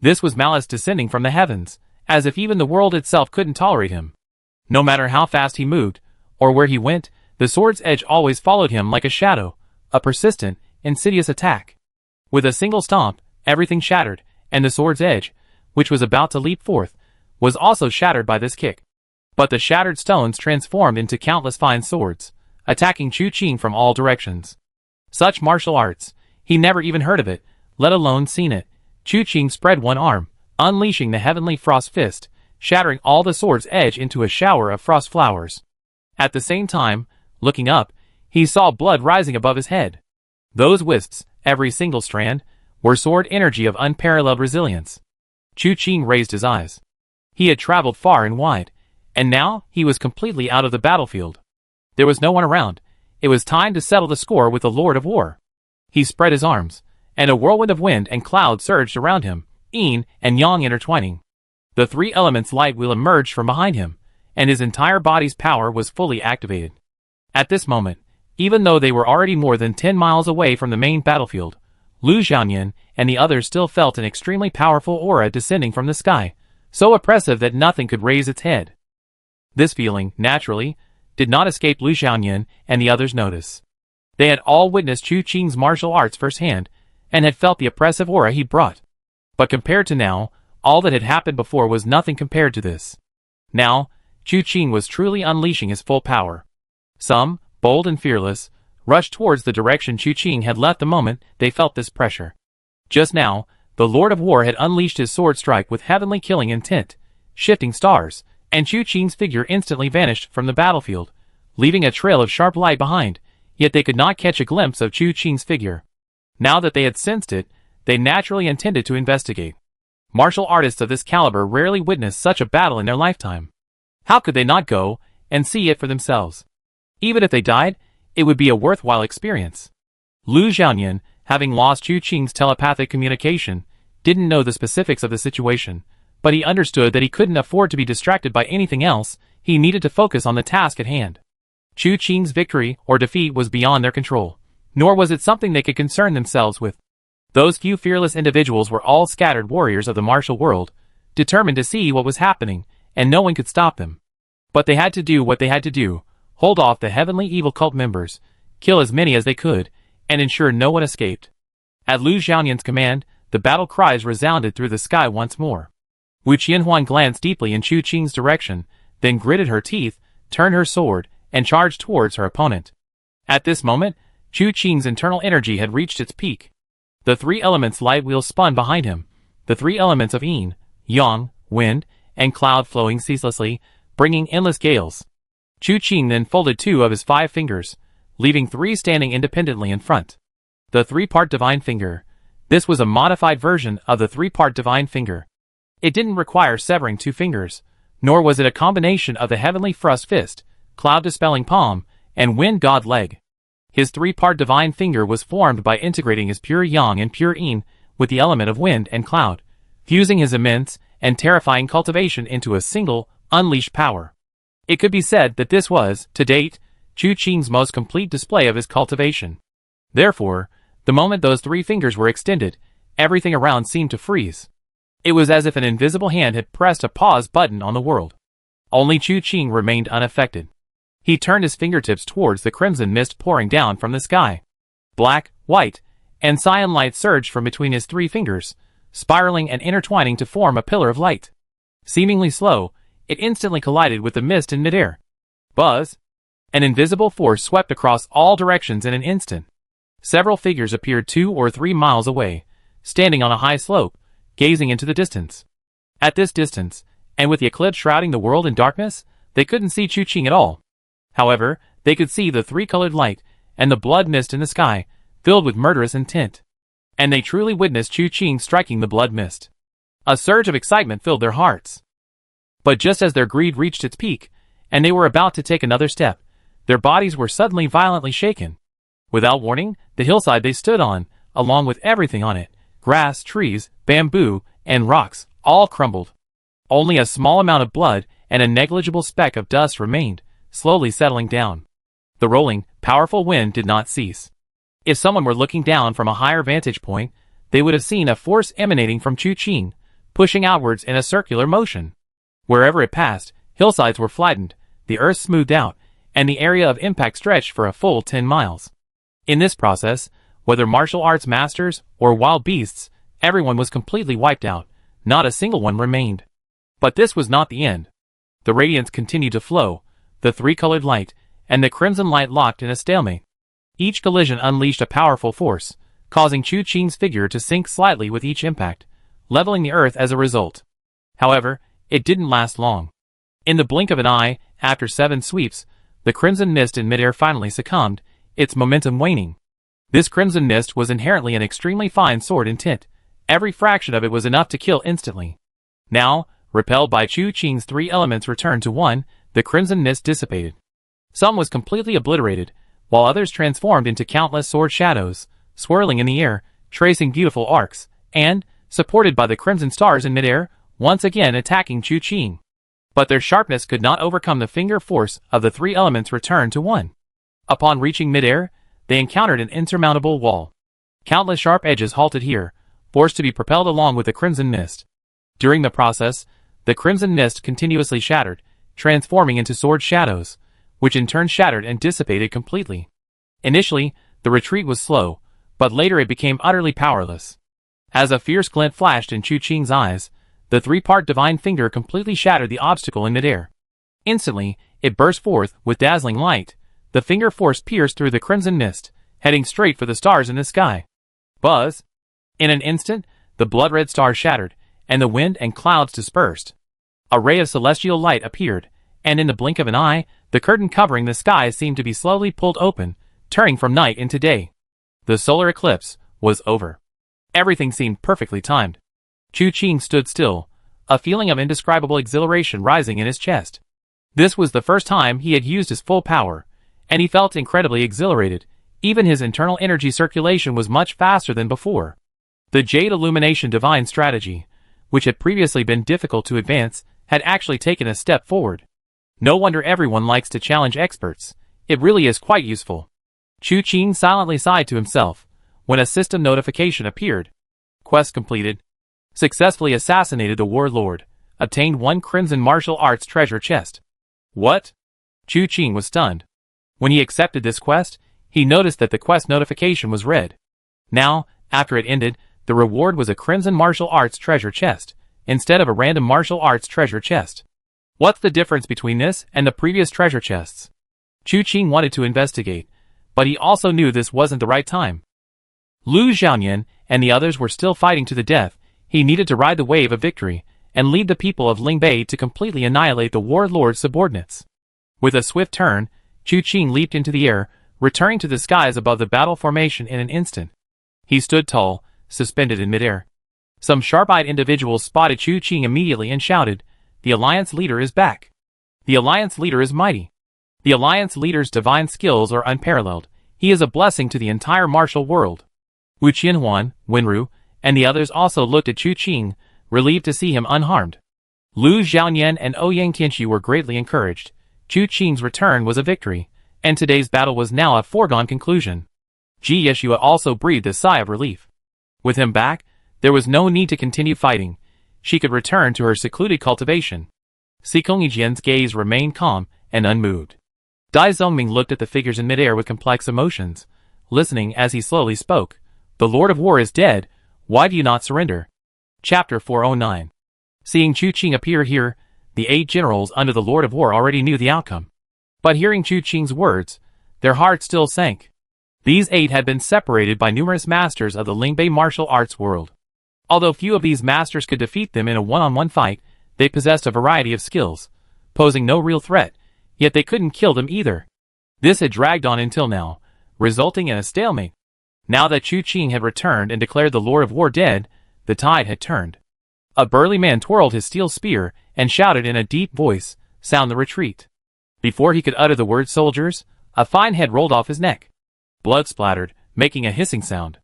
This was malice descending from the heavens, as if even the world itself couldn't tolerate him. No matter how fast he moved, or where he went, the sword's edge always followed him like a shadow, a persistent, insidious attack. With a single stomp, everything shattered, and the sword's edge, which was about to leap forth, was also shattered by this kick. But the shattered stones transformed into countless fine swords, attacking Chu Qing from all directions. Such martial arts, he never even heard of it, let alone seen it. Chu Qing spread one arm, unleashing the Heavenly Frost Fist, shattering all the sword's edge into a shower of frost flowers. At the same time, looking up, he saw blood rising above his head. Those wisps, every single strand, were sword energy of unparalleled resilience. Chu Qing raised his eyes. He had traveled far and wide, and now he was completely out of the battlefield. There was no one around. It was time to settle the score with the Lord of War. He spread his arms, and a whirlwind of wind and cloud surged around him, yin and yang intertwining. The three elements light will emerged from behind him, and his entire body's power was fully activated. At this moment, even though they were already more than 10 miles away from the main battlefield, Lu Xiaoyan and the others still felt an extremely powerful aura descending from the sky, so oppressive that nothing could raise its head. This feeling, naturally, did not escape Lu Xiaoyan and the others' notice. They had all witnessed Chu Qing's martial arts firsthand, and had felt the oppressive aura he brought. But compared to now, all that had happened before was nothing compared to this. Now, Chu Qing was truly unleashing his full power. Some, bold and fearless, rushed towards the direction Chu Qing had left the moment they felt this pressure. Just now, the Lord of War had unleashed his sword strike with heavenly killing intent, shifting stars, and Chu Qing's figure instantly vanished from the battlefield, leaving a trail of sharp light behind, yet they could not catch a glimpse of Chu Qing's figure. Now that they had sensed it, they naturally intended to investigate. Martial artists of this caliber rarely witness such a battle in their lifetime. How could they not go and see it for themselves? Even if they died, it would be a worthwhile experience. Lu Xiaoyan, having lost Chu Qing's telepathic communication, didn't know the specifics of the situation, but he understood that he couldn't afford to be distracted by anything else. He needed to focus on the task at hand. Chu Qing's victory or defeat was beyond their control, nor was it something they could concern themselves with. Those few fearless individuals were all scattered warriors of the martial world, determined to see what was happening, and no one could stop them. But they had to do what they had to do, hold off the heavenly evil cult members, kill as many as they could, and ensure no one escaped. At Lu Xiaoyan's command, the battle cries resounded through the sky once more. Wu Qianhuan glanced deeply in Chu Qing's direction, then gritted her teeth, turned her sword, and charged towards her opponent. At this moment, Chu Qing's internal energy had reached its peak. The three elements light wheels spun behind him, the three elements of yin, yang, wind, and cloud flowing ceaselessly, bringing endless gales. Chu Qing then folded 2 of his 5 fingers, leaving 3 standing independently in front. The 3-part divine finger. This was a modified version of the 3-part divine finger. It didn't require severing 2 fingers, nor was it a combination of the heavenly thrust fist, cloud-dispelling palm, and wind god leg. His 3-part divine finger was formed by integrating his pure yang and pure yin with the element of wind and cloud, fusing his immense and terrifying cultivation into a single, unleashed power. It could be said that this was, to date, Chu Qing's most complete display of his cultivation. Therefore, the moment those 3 fingers were extended, everything around seemed to freeze. It was as if an invisible hand had pressed a pause button on the world. Only Chu Qing remained unaffected. He turned his fingertips towards the crimson mist pouring down from the sky. Black, white, and cyan light surged from between his 3 fingers, spiraling and intertwining to form a pillar of light. Seemingly slow, it instantly collided with the mist in midair. Buzz! An invisible force swept across all directions in an instant. Several figures appeared 2 or 3 miles away, standing on a high slope, gazing into the distance. At this distance, and with the eclipse shrouding the world in darkness, they couldn't see Chu Qing at all. However, they could see the 3-colored light, and the blood mist in the sky, filled with murderous intent. And they truly witnessed Chu Qing striking the blood mist. A surge of excitement filled their hearts. But just as their greed reached its peak, and they were about to take another step, their bodies were suddenly violently shaken. Without warning, the hillside they stood on, along with everything on it, grass, trees, bamboo, and rocks, all crumbled. Only a small amount of blood and a negligible speck of dust remained, slowly settling down. The rolling, powerful wind did not cease. If someone were looking down from a higher vantage point, they would have seen a force emanating from Chu Qing, pushing outwards in a circular motion. Wherever it passed, hillsides were flattened, the earth smoothed out, and the area of impact stretched for a full 10 miles. In this process, whether martial arts masters or wild beasts, everyone was completely wiped out, not a single one remained. But this was not the end. The radiance continued to flow, the 3-colored light, and the crimson light locked in a stalemate. Each collision unleashed a powerful force, causing Chu Qing's figure to sink slightly with each impact, leveling the earth as a result. However, it didn't last long. In the blink of an eye, after 7 sweeps, the crimson mist in midair finally succumbed, its momentum waning. This crimson mist was inherently an extremely fine sword in tint. Every fraction of it was enough to kill instantly. Now, repelled by Chu Qing's 3 elements returned to 1, the crimson mist dissipated. Some was completely obliterated, while others transformed into countless sword shadows, swirling in the air, tracing beautiful arcs, and, supported by the crimson stars in midair, once again attacking Chu Qing. But their sharpness could not overcome the finger force of the 3 elements returned to 1. Upon reaching midair, they encountered an insurmountable wall. Countless sharp edges halted here, forced to be propelled along with the crimson mist. During the process, the crimson mist continuously shattered, transforming into sword shadows, which in turn shattered and dissipated completely. Initially, the retreat was slow, but later it became utterly powerless. As a fierce glint flashed in Chu Qing's eyes, the 3-part divine finger completely shattered the obstacle in midair. Instantly, it burst forth with dazzling light. The finger force pierced through the crimson mist, heading straight for the stars in the sky. Buzz! In an instant, the blood-red stars shattered, and the wind and clouds dispersed. A ray of celestial light appeared, and in the blink of an eye, the curtain covering the sky seemed to be slowly pulled open, turning from night into day. The solar eclipse was over. Everything seemed perfectly timed. Chu Qing stood still, a feeling of indescribable exhilaration rising in his chest. This was the first time he had used his full power, and he felt incredibly exhilarated. Even his internal energy circulation was much faster than before. The Jade Illumination Divine strategy, which had previously been difficult to advance, had actually taken a step forward. No wonder everyone likes to challenge experts. It really is quite useful. Chu Qing silently sighed to himself when a system notification appeared. Quest completed. Successfully assassinated the warlord. Obtained 1 Crimson Martial Arts treasure chest. What? Chu Qing was stunned. When he accepted this quest, he noticed that the quest notification was red. Now, after it ended, the reward was a Crimson Martial Arts treasure chest, instead of a random martial arts treasure chest. What's the difference between this and the previous treasure chests? Chu Qing wanted to investigate, but he also knew this wasn't the right time. Lu Xiaoyan and the others were still fighting to the death. He needed to ride the wave of victory and lead the people of Lingbei to completely annihilate the warlord's subordinates. With a swift turn, Chu Qing leaped into the air, returning to the skies above the battle formation in an instant. He stood tall, suspended in midair. Some sharp-eyed individuals spotted Chu Qing immediately and shouted, "The Alliance leader is back! The Alliance leader is mighty! The Alliance leader's divine skills are unparalleled. He is a blessing to the entire martial world." Wu Qianhuan, Wenru, and the others also looked at Chu Qing, relieved to see him unharmed. Lu Xiaoyan and Ouyang Tianxu were greatly encouraged. Chu Qing's return was a victory, and today's battle was now a foregone conclusion. Ji Yeshua also breathed a sigh of relief. With him back, there was no need to continue fighting. She could return to her secluded cultivation. Sikong Yijian's gaze remained calm and unmoved. Dai Zongming looked at the figures in midair with complex emotions, listening as he slowly spoke. "The Lord of War is dead. Why do you not surrender?" Chapter 409. Seeing Chu Qing appear here, the 8 generals under the Lord of War already knew the outcome. But hearing Chu Qing's words, their hearts still sank. These 8 had been separated by numerous masters of the Lingbei martial arts world. Although few of these masters could defeat them in a one-on-one fight, they possessed a variety of skills, posing no real threat, yet they couldn't kill them either. This had dragged on until now, resulting in a stalemate. Now that Chu Qing had returned and declared the Lord of War dead, the tide had turned. A burly man twirled his steel spear and shouted in a deep voice, "Sound the retreat." Before he could utter the word "soldiers," a fine head rolled off his neck. Blood splattered, making a hissing sound.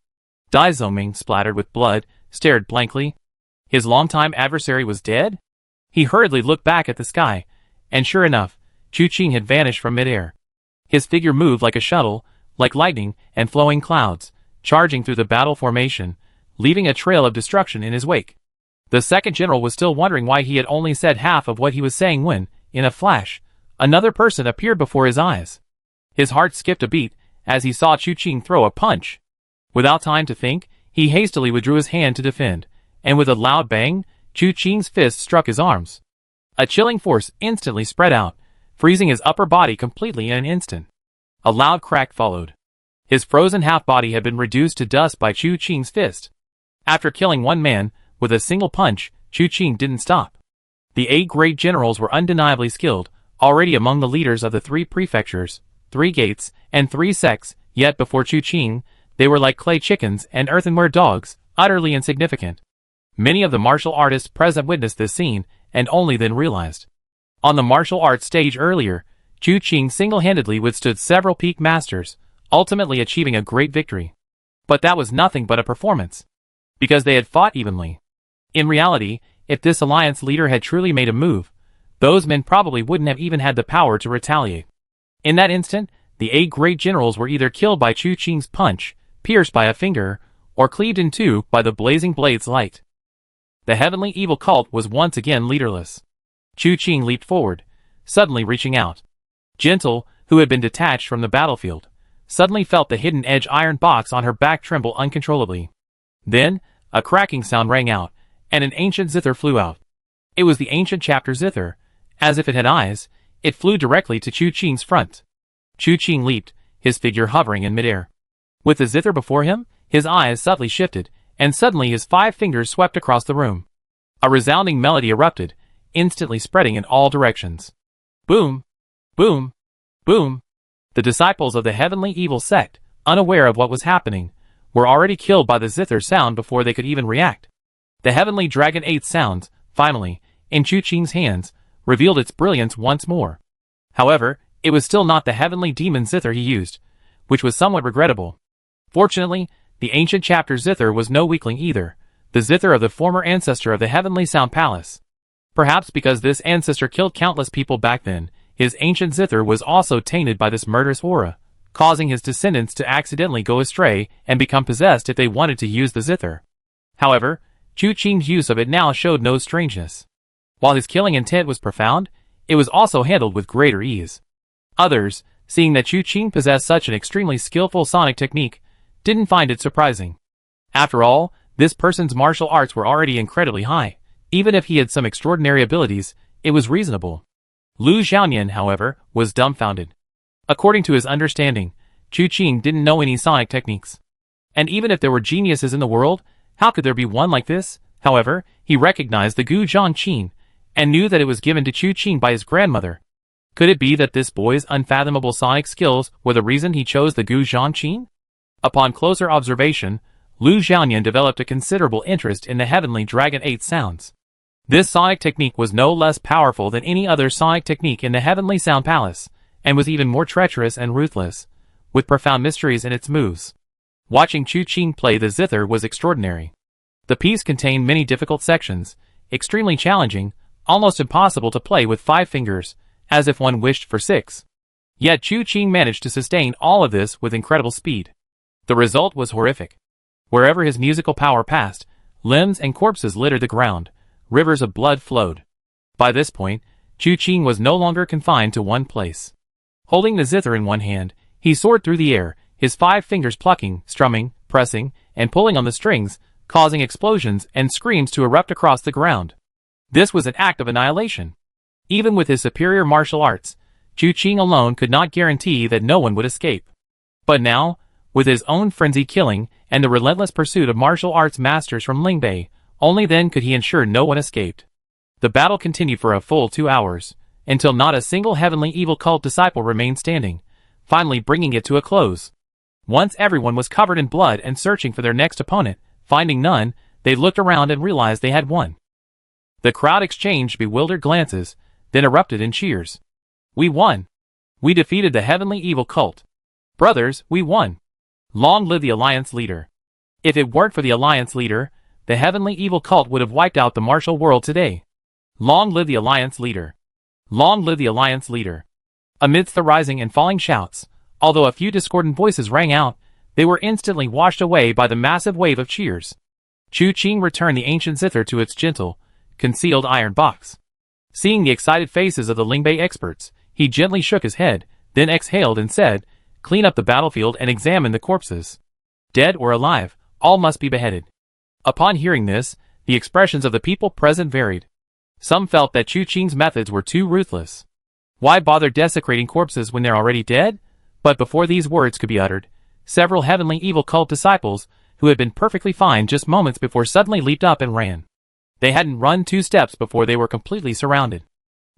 Dai Zongming, splattered with blood, stared blankly. His longtime adversary was dead? He hurriedly looked back at the sky, and sure enough, Chu Qing had vanished from midair. His figure moved like a shuttle, like lightning and flowing clouds, charging through the battle formation, leaving a trail of destruction in his wake. The second general was still wondering why he had only said half of what he was saying when, in a flash, another person appeared before his eyes. His heart skipped a beat as he saw Chu Qing throw a punch. Without time to think, he hastily withdrew his hand to defend, and with a loud bang, Chu Qing's fist struck his arms. A chilling force instantly spread out, freezing his upper body completely in an instant. A loud crack followed. His frozen half-body had been reduced to dust by Chu Qing's fist. After killing one man, with a single punch, Chu Qing didn't stop. The 8 great generals were undeniably skilled, already among the leaders of the 3 prefectures, 3 gates, and 3 sects, yet before Chu Qing, they were like clay chickens and earthenware dogs, utterly insignificant. Many of the martial artists present witnessed this scene, and only then realized. On the martial arts stage earlier, Chu Qing single-handedly withstood several peak masters, ultimately achieving a great victory. But that was nothing but a performance, because they had fought evenly. In reality, if this alliance leader had truly made a move, those men probably wouldn't have even had the power to retaliate. In that instant, the 8 great generals were either killed by Chu Qing's punch, pierced by a finger, or cleaved in two by the blazing blade's light. The heavenly evil cult was once again leaderless. Chu Qing leaped forward, suddenly reaching out. Gentle, who had been detached from the battlefield, suddenly felt the hidden edge iron box on her back tremble uncontrollably. Then, a cracking sound rang out, and an ancient zither flew out. It was the ancient chapter zither. As if it had eyes, it flew directly to Chu Qing's front. Chu Qing leaped, his figure hovering in midair. With the zither before him, his eyes subtly shifted, and suddenly his 5 fingers swept across the room. A resounding melody erupted, instantly spreading in all directions. Boom! Boom! Boom! The disciples of the heavenly evil sect, unaware of what was happening, were already killed by the zither sound before they could even react. The heavenly dragon 8 sounds, finally, in Chu Qing's hands, revealed its brilliance once more. However, it was still not the heavenly demon zither he used, which was somewhat regrettable. Fortunately, the ancient chapter Zither was no weakling either, the Zither of the former ancestor of the Heavenly Sound Palace. Perhaps because this ancestor killed countless people back then, his ancient Zither was also tainted by this murderous aura, causing his descendants to accidentally go astray and become possessed if they wanted to use the Zither. However, Chu Qing's use of it now showed no strangeness. While his killing intent was profound, it was also handled with greater ease. Others, seeing that Chu Qing possessed such an extremely skillful sonic technique, didn't find it surprising. After all, this person's martial arts were already incredibly high. Even if he had some extraordinary abilities, it was reasonable. Lu Xiaoyan, however, was dumbfounded. According to his understanding, Chu Qing didn't know any sonic techniques. And even if there were geniuses in the world, how could there be one like this? However, he recognized the Gu Zhangqin, and knew that it was given to Chu Qing by his grandmother. Could it be that this boy's unfathomable sonic skills were the reason he chose the Gu Zhangqin? Upon closer observation, Lu Xiaoyan developed a considerable interest in the Heavenly Dragon 8 sounds. This sonic technique was no less powerful than any other sonic technique in the Heavenly Sound Palace, and was even more treacherous and ruthless, with profound mysteries in its moves. Watching Chu Qing play the Zither was extraordinary. The piece contained many difficult sections, extremely challenging, almost impossible to play with 5 fingers, as if one wished for 6. Yet Chu Qing managed to sustain all of this with incredible speed. The result was horrific. Wherever his musical power passed, limbs and corpses littered the ground, rivers of blood flowed. By this point, Chu Qing was no longer confined to one place. Holding the Zither in one hand, he soared through the air, his 5 fingers plucking, strumming, pressing, and pulling on the strings, causing explosions and screams to erupt across the ground. This was an act of annihilation. Even with his superior martial arts, Chu Qing alone could not guarantee that no one would escape. But now, with his own frenzied killing and the relentless pursuit of martial arts masters from Lingbei, only then could he ensure no one escaped. The battle continued for a full 2 hours, until not a single Heavenly Evil Cult disciple remained standing, finally bringing it to a close. Once everyone was covered in blood and searching for their next opponent, finding none, they looked around and realized they had won. The crowd exchanged bewildered glances, then erupted in cheers. We won! We defeated the Heavenly Evil Cult! Brothers, we won! Long live the Alliance leader! If it weren't for the Alliance leader, the Heavenly Evil Cult would have wiped out the martial world today. Long live the Alliance leader! Long live the Alliance leader! Amidst the rising and falling shouts, although a few discordant voices rang out, they were instantly washed away by the massive wave of cheers. Chu Qing returned the ancient Zither to its gentle, concealed iron box. Seeing the excited faces of the Lingbei experts, he gently shook his head, then exhaled and said, "Clean up the battlefield and examine the corpses. Dead or alive, all must be beheaded." Upon hearing this, the expressions of the people present varied. Some felt that Chu Qing's methods were too ruthless. Why bother desecrating corpses when they're already dead? But before these words could be uttered, several Heavenly Evil Cult disciples, who had been perfectly fine just moments before, suddenly leaped up and ran. They hadn't run 2 steps before they were completely surrounded.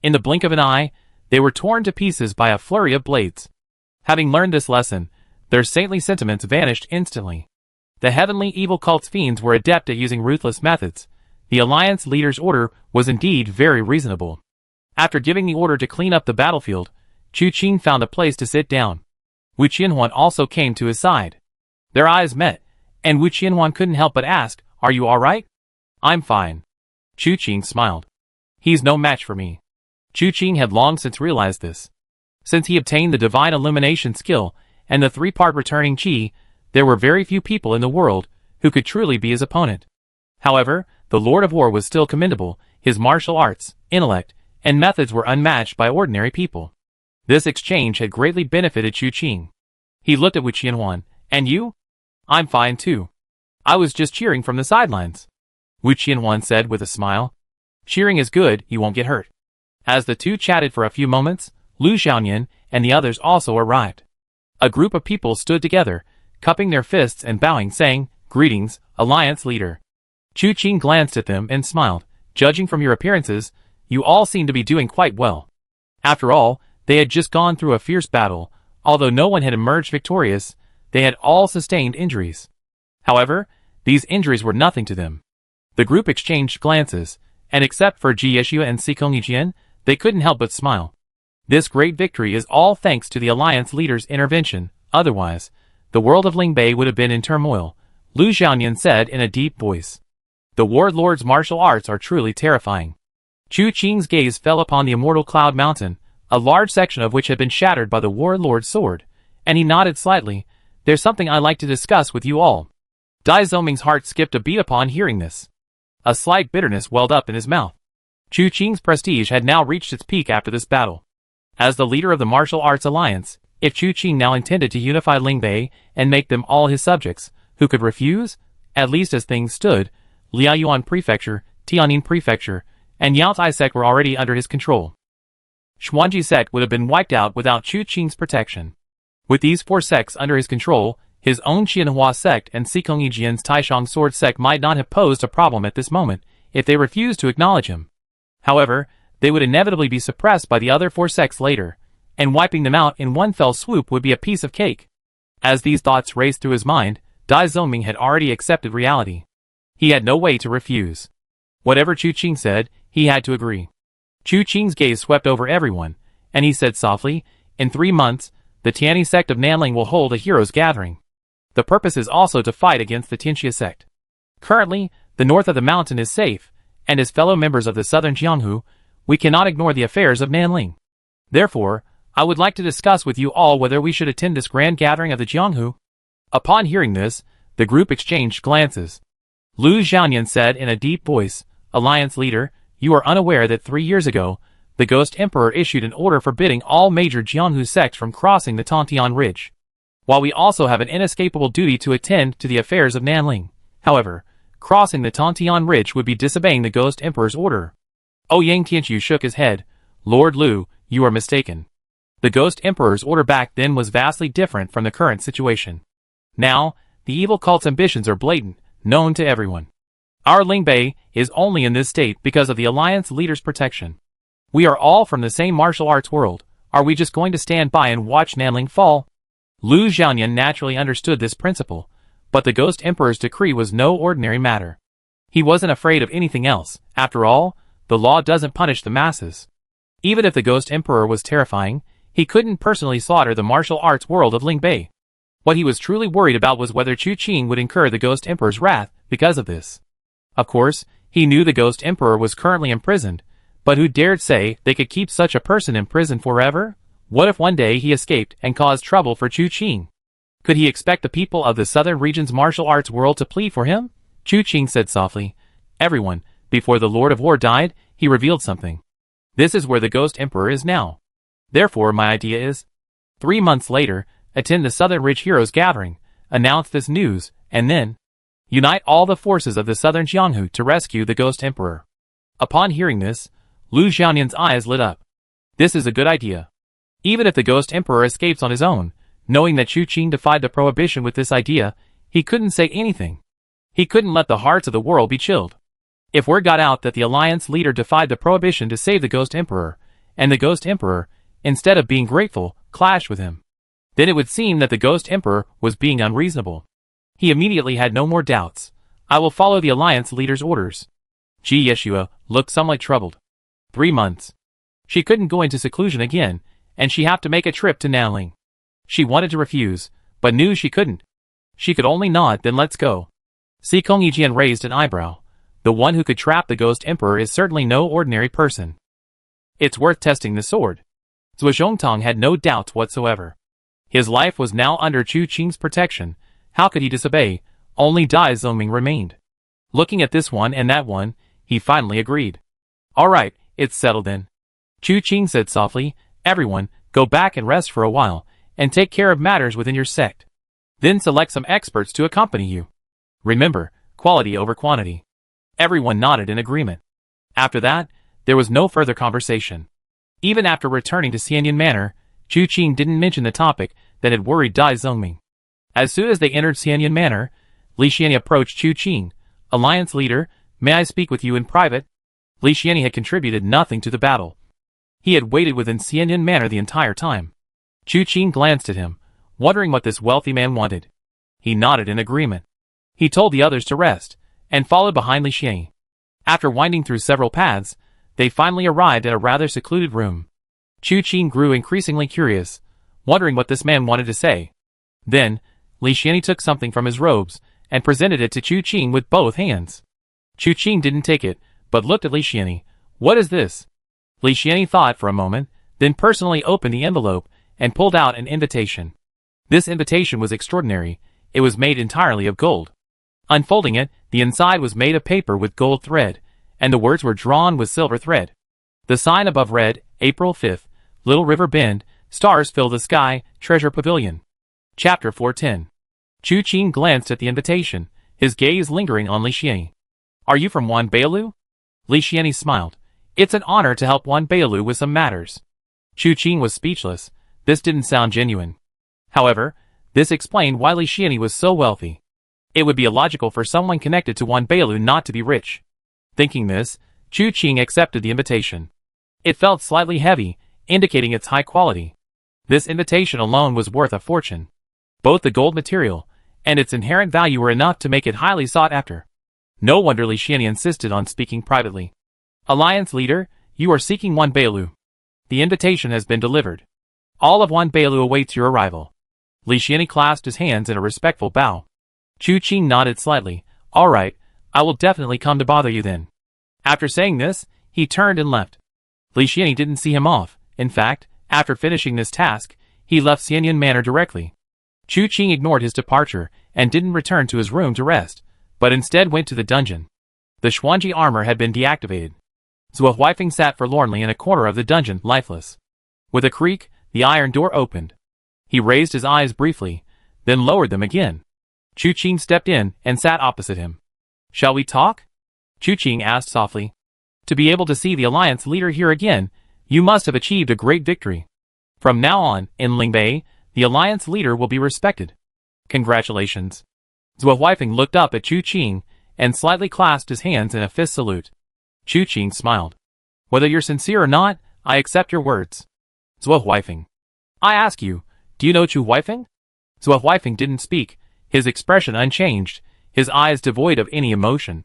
In the blink of an eye, they were torn to pieces by a flurry of blades. Having learned this lesson, their saintly sentiments vanished instantly. The Heavenly Evil Cult's fiends were adept at using ruthless methods. The Alliance leader's order was indeed very reasonable. After giving the order to clean up the battlefield, Chu Qing found a place to sit down. Wu Qianhuan also came to his side. Their eyes met, and Wu Qianhuan couldn't help but ask, "Are you alright?" "I'm fine." Chu Qing smiled. "He's no match for me." Chu Qing had long since realized this. Since he obtained the Divine Illumination skill and the 3-part returning Qi, there were very few people in the world who could truly be his opponent. However, the Lord of War was still commendable. His martial arts, intellect, and methods were unmatched by ordinary people. This exchange had greatly benefited Chu Qing. He looked at Wu Qianhuan. "And you?" "I'm fine too. I was just cheering from the sidelines," Wu Qianhuan said with a smile. "Cheering is good, you won't get hurt." As the two chatted for a few moments, Lu Xiaoyan and the others also arrived. A group of people stood together, cupping their fists and bowing, saying, "Greetings, Alliance leader." Chu Qing glanced at them and smiled. "Judging from your appearances, you all seem to be doing quite well." After all, they had just gone through a fierce battle. Although no one had emerged victorious, they had all sustained injuries. However, these injuries were nothing to them. The group exchanged glances, and except for Ji Yeshua and Sikong Yijian, they couldn't help but smile. This great victory is all thanks to the Alliance leader's intervention. Otherwise, the world of Lingbei would have been in turmoil, Lu Xiaoyan said in a deep voice. The warlord's martial arts are truly terrifying. Chu Qing's gaze fell upon the immortal Cloud Mountain, a large section of which had been shattered by the warlord's sword, and he nodded slightly. There's something I'd like to discuss with you all. Dai Zoming's heart skipped a beat upon hearing this. A slight bitterness welled up in his mouth. Chu Qing's prestige had now reached its peak after this battle. As the leader of the martial arts alliance, if Chu Qing now intended to unify Lingbei and make them all his subjects, who could refuse? At least as things stood, Liaoyuan Prefecture, Tianjin Prefecture, and Yaotai Sect were already under his control. Xuanji Sect would have been wiped out without Chu Qing's protection. With these 4 sects under his control, his own Qianhua Sect and Sikong Yijian's Taishang Sword Sect might not have posed a problem at this moment if they refused to acknowledge him. However, they would inevitably be suppressed by the other 4 sects later, and wiping them out in one fell swoop would be a piece of cake. As these thoughts raced through his mind, Dai Zongming had already accepted reality. He had no way to refuse. Whatever Chu Qing said, he had to agree. Chu Qing's gaze swept over everyone, and he said softly, in 3 months, the Tianyi sect of Nanling will hold a heroes gathering. The purpose is also to fight against the Tianxia sect. Currently, the north of the mountain is safe, and as fellow members of the southern Jianghu, we cannot ignore the affairs of Nanling. Therefore, I would like to discuss with you all whether we should attend this grand gathering of the Jianghu. Upon hearing this, the group exchanged glances. Lu Xiaoyan said in a deep voice, Alliance leader, you are unaware that 3 years ago, the Ghost Emperor issued an order forbidding all major Jianghu sects from crossing the Tontian Ridge. While we also have an inescapable duty to attend to the affairs of Nanling, however, crossing the Tontian Ridge would be disobeying the Ghost Emperor's order. Ouyang Tianqiu shook his head. Lord Lu, you are mistaken. The Ghost Emperor's order back then was vastly different from the current situation. Now, the evil cult's ambitions are blatant, known to everyone. Our Lingbei is only in this state because of the Alliance leader's protection. We are all from the same martial arts world. Are we just going to stand by and watch Nanling fall? Lu Xiaoyan naturally understood this principle, but the Ghost Emperor's decree was no ordinary matter. He wasn't afraid of anything else. After all, the law doesn't punish the masses. Even if the Ghost Emperor was terrifying, he couldn't personally slaughter the martial arts world of Lingbei. What he was truly worried about was whether Chu Qing would incur the Ghost Emperor's wrath because of this. Of course, he knew the Ghost Emperor was currently imprisoned, but who dared say they could keep such a person in prison forever? What if one day he escaped and caused trouble for Chu Qing? Could he expect the people of the southern region's martial arts world to plead for him? Chu Qing said softly. Everyone, before the Lord of War died, he revealed something. This is where the Ghost Emperor is now. Therefore my idea is, 3 months later, attend the Southern Ridge Heroes Gathering, announce this news, and then unite all the forces of the Southern Jianghu to rescue the Ghost Emperor. Upon hearing this, Lu Xiaoyan's eyes lit up. This is a good idea. Even if the Ghost Emperor escapes on his own, knowing that Chu Qing defied the prohibition with this idea, he couldn't say anything. He couldn't let the hearts of the world be chilled. If word got out that the Alliance leader defied the prohibition to save the Ghost Emperor, and the Ghost Emperor, instead of being grateful, clashed with him, then it would seem that the Ghost Emperor was being unreasonable. He immediately had no more doubts. I will follow the Alliance leader's orders. Ji Yeshua looked somewhat troubled. 3 months. She couldn't go into seclusion again, and she had to make a trip to Nanling. She wanted to refuse, but knew she couldn't. She could only nod, then let's go. Sikong Yijian raised an eyebrow. The one who could trap the Ghost Emperor is certainly no ordinary person. It's worth testing the sword. Zhuo Zhongtong had no doubts whatsoever. His life was now under Chu Qing's protection. How could he disobey? Only Dai Zongming remained. Looking at this one and that one, he finally agreed. All right, it's settled then. Chu Qing said softly, everyone, go back and rest for a while, and take care of matters within your sect. Then select some experts to accompany you. Remember, quality over quantity. Everyone nodded in agreement. After that, there was no further conversation. Even after returning to Xianyan Manor, Chu Qing didn't mention the topic that had worried Dai Zongming. As soon as they entered Xianyan Manor, Li Xianyi approached Chu Qing. Alliance leader, may I speak with you in private? Li Xianyi had contributed nothing to the battle. He had waited within Xianyan Manor the entire time. Chu Qing glanced at him, wondering what this wealthy man wanted. He nodded in agreement. He told the others to rest, and followed behind Li Xianyi. After winding through several paths, they finally arrived at a rather secluded room. Chu Qing grew increasingly curious, wondering what this man wanted to say. Then, Li Xianyi took something from his robes, and presented it to Chu Qing with both hands. Chu Qing didn't take it, but looked at Li Xianyi. What is this? Li Xianyi thought for a moment, then personally opened the envelope and pulled out an invitation. This invitation was extraordinary. It was made entirely of gold. Unfolding it, the inside was made of paper with gold thread, and the words were drawn with silver thread. The sign above read, April 5th, Little River Bend, stars fill the sky, Treasure Pavilion. Chapter 410. Chu Qing glanced at the invitation, his gaze lingering on Li Xianyi. Are you from Wanbeilu? Li Xianyi smiled. It's an honor to help Wanbeilu with some matters. Chu Qing was speechless. This didn't sound genuine. However, this explained why Li Xianyi was so wealthy. It would be illogical for someone connected to Wanbeilu not to be rich. Thinking this, Chu Qing accepted the invitation. It felt slightly heavy, indicating its high quality. This invitation alone was worth a fortune. Both the gold material and its inherent value were enough to make it highly sought after. No wonder Li Xianyi insisted on speaking privately. Alliance leader, you are seeking Wanbeilu. The invitation has been delivered. All of Wanbeilu awaits your arrival. Li Xianyi clasped his hands in a respectful bow. Chu Qing nodded slightly. All right, I will definitely come to bother you then. After saying this, he turned and left. Li Xianyi didn't see him off. In fact, after finishing this task, he left Xianyan Manor directly. Chu Qing ignored his departure and didn't return to his room to rest, but instead went to the dungeon. The Xuanji armor had been deactivated. Zhuo Huifeng sat forlornly in a corner of the dungeon, lifeless. With a creak, the iron door opened. He raised his eyes briefly, then lowered them again. Chu Qing stepped in and sat opposite him. Shall we talk? Chu Qing asked softly. To be able to see the alliance leader here again, you must have achieved a great victory. From now on, in Lingbei, the alliance leader will be respected. Congratulations. Zhuo Huifeng looked up at Chu Qing and slightly clasped his hands in a fist salute. Chu Qing smiled. Whether you're sincere or not, I accept your words. Zhuo Huifeng. I ask you, do you know Chu Huifeng? Zhuo Huifeng didn't speak, his expression unchanged, his eyes devoid of any emotion.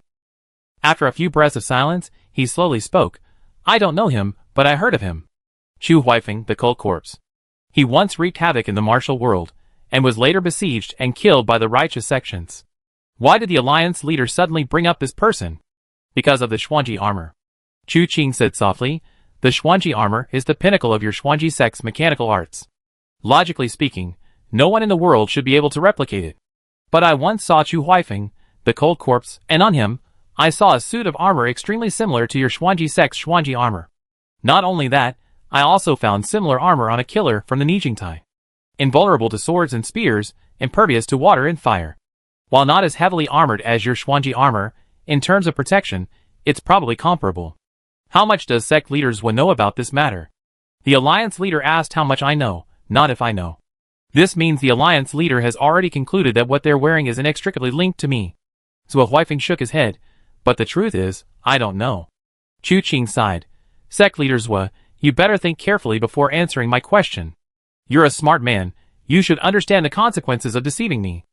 After a few breaths of silence, he slowly spoke. I don't know him, but I heard of him. Chu Huifeng, the Cold Corpse. He once wreaked havoc in the martial world, and was later besieged and killed by the righteous sections. Why did the alliance leader suddenly bring up this person? Because of the Xuanji armor. Chu Qing said softly, the Xuanji armor is the pinnacle of your Xuanji sect's mechanical arts. Logically speaking, no one in the world should be able to replicate it. But I once saw Chu Huifeng, the Cold Corpse, and on him, I saw a suit of armor extremely similar to your Xuanji sect's Xuanji armor. Not only that, I also found similar armor on a killer from the Nijingtai. Invulnerable to swords and spears, impervious to water and fire. While not as heavily armored as your Xuanji armor, in terms of protection, it's probably comparable. How much does sect leader Zhuo know about this matter? The alliance leader asked how much I know, not if I know. This means the alliance leader has already concluded that what they're wearing is inextricably linked to me. Zhuo Huifeng shook his head, but the truth is, I don't know. Chu Qing sighed. Sect leader Zhuo, you better think carefully before answering my question. You're a smart man, you should understand the consequences of deceiving me.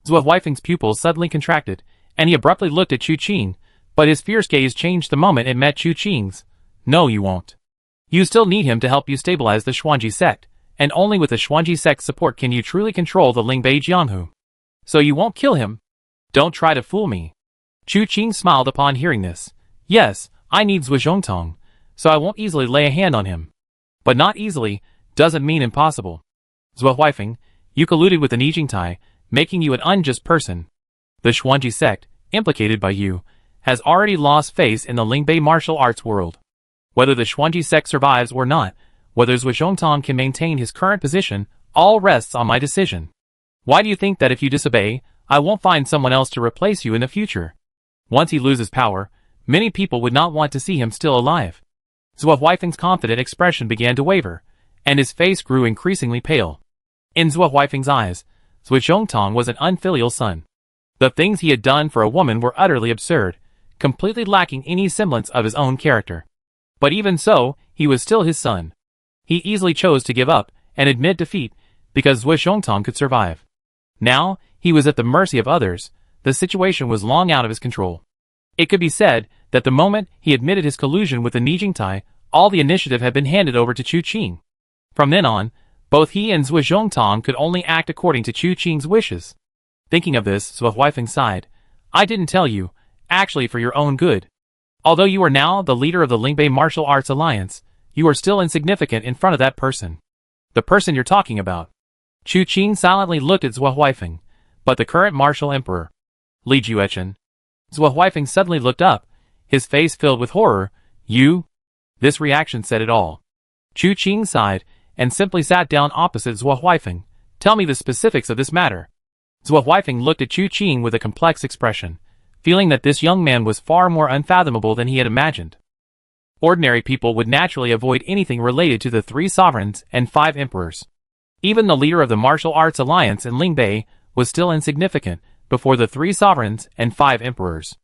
Zhuo Huifeng's pupils suddenly contracted, and he abruptly looked at Chu Qing, but his fierce gaze changed the moment it met Chu Qing's. No, you won't. You still need him to help you stabilize the Xuanji sect, and only with the Xuanji sect's support can you truly control the Lingbei Jianghu. So you won't kill him? Don't try to fool me. Chu Qing smiled upon hearing this. Yes, I need Zhuo Zhongtong, so I won't easily lay a hand on him. But not easily doesn't mean impossible. Zhuo Huifeng, you colluded with the Nijingtai, making you an unjust person. The Xuanji sect, implicated by you, has already lost face in the Lingbei martial arts world. Whether the Xuanji sect survives or not, whether Zhuo Zhongtong can maintain his current position, all rests on my decision. Why do you think that if you disobey, I won't find someone else to replace you in the future? Once he loses power, many people would not want to see him still alive. Zhuo Huifeng's confident expression began to waver, and his face grew increasingly pale. In Zhuo Huifeng's eyes, Zhuo Zhongtong was an unfilial son. The things he had done for a woman were utterly absurd, completely lacking any semblance of his own character. But even so, he was still his son. He easily chose to give up and admit defeat because Zhuo Zhongtong could survive. Now, he was at the mercy of others. The situation was long out of his control. It could be said that the moment he admitted his collusion with the Nijingtai, all the initiative had been handed over to Chu Qing. From then on, both he and Zhuo Zhongtong could only act according to Chu Qing's wishes. Thinking of this, Zhou Huifeng sighed. I didn't tell you, actually for your own good. Although you are now the leader of the Lingbei Martial Arts Alliance, you are still insignificant in front of that person. The person you're talking about. Chu Qing silently looked at Zhou Huifeng, but the current martial emperor. Li Juechen. Zhou Huifeng suddenly looked up, his face filled with horror. You? This reaction said it all. Chu Qing sighed, and simply sat down opposite Zhou Huifeng. Tell me the specifics of this matter. Zhou Huifeng looked at Chu Qing with a complex expression, feeling that this young man was far more unfathomable than he had imagined. Ordinary people would naturally avoid anything related to the 3 sovereigns and 5 emperors. Even the leader of the Martial Arts Alliance in Lingbei was still insignificant before the 3 sovereigns and 5 emperors.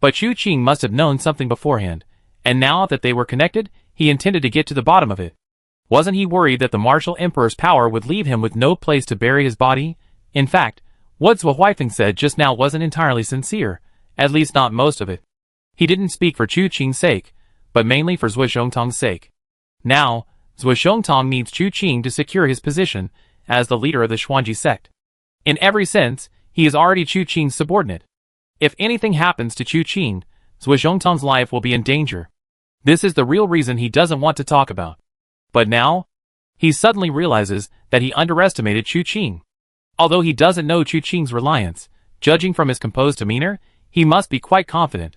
But Chu Qing must have known something beforehand, and now that they were connected, he intended to get to the bottom of it. Wasn't he worried that the martial emperor's power would leave him with no place to bury his body? In fact, what Zhou Huifeng said just now wasn't entirely sincere, at least not most of it. He didn't speak for Chu Qing's sake, but mainly for Zhuo Xiongtong's sake. Now, Zhuo Xiongtong needs Chu Qing to secure his position as the leader of the Xuanji sect. In every sense, he is already Chu Qing's subordinate. If anything happens to Chu Qing, Zhuo Xiongtong's life will be in danger. This is the real reason he doesn't want to talk about. But now, he suddenly realizes that he underestimated Chu Qing. Although he doesn't know Chu Qing's reliance, judging from his composed demeanor, he must be quite confident.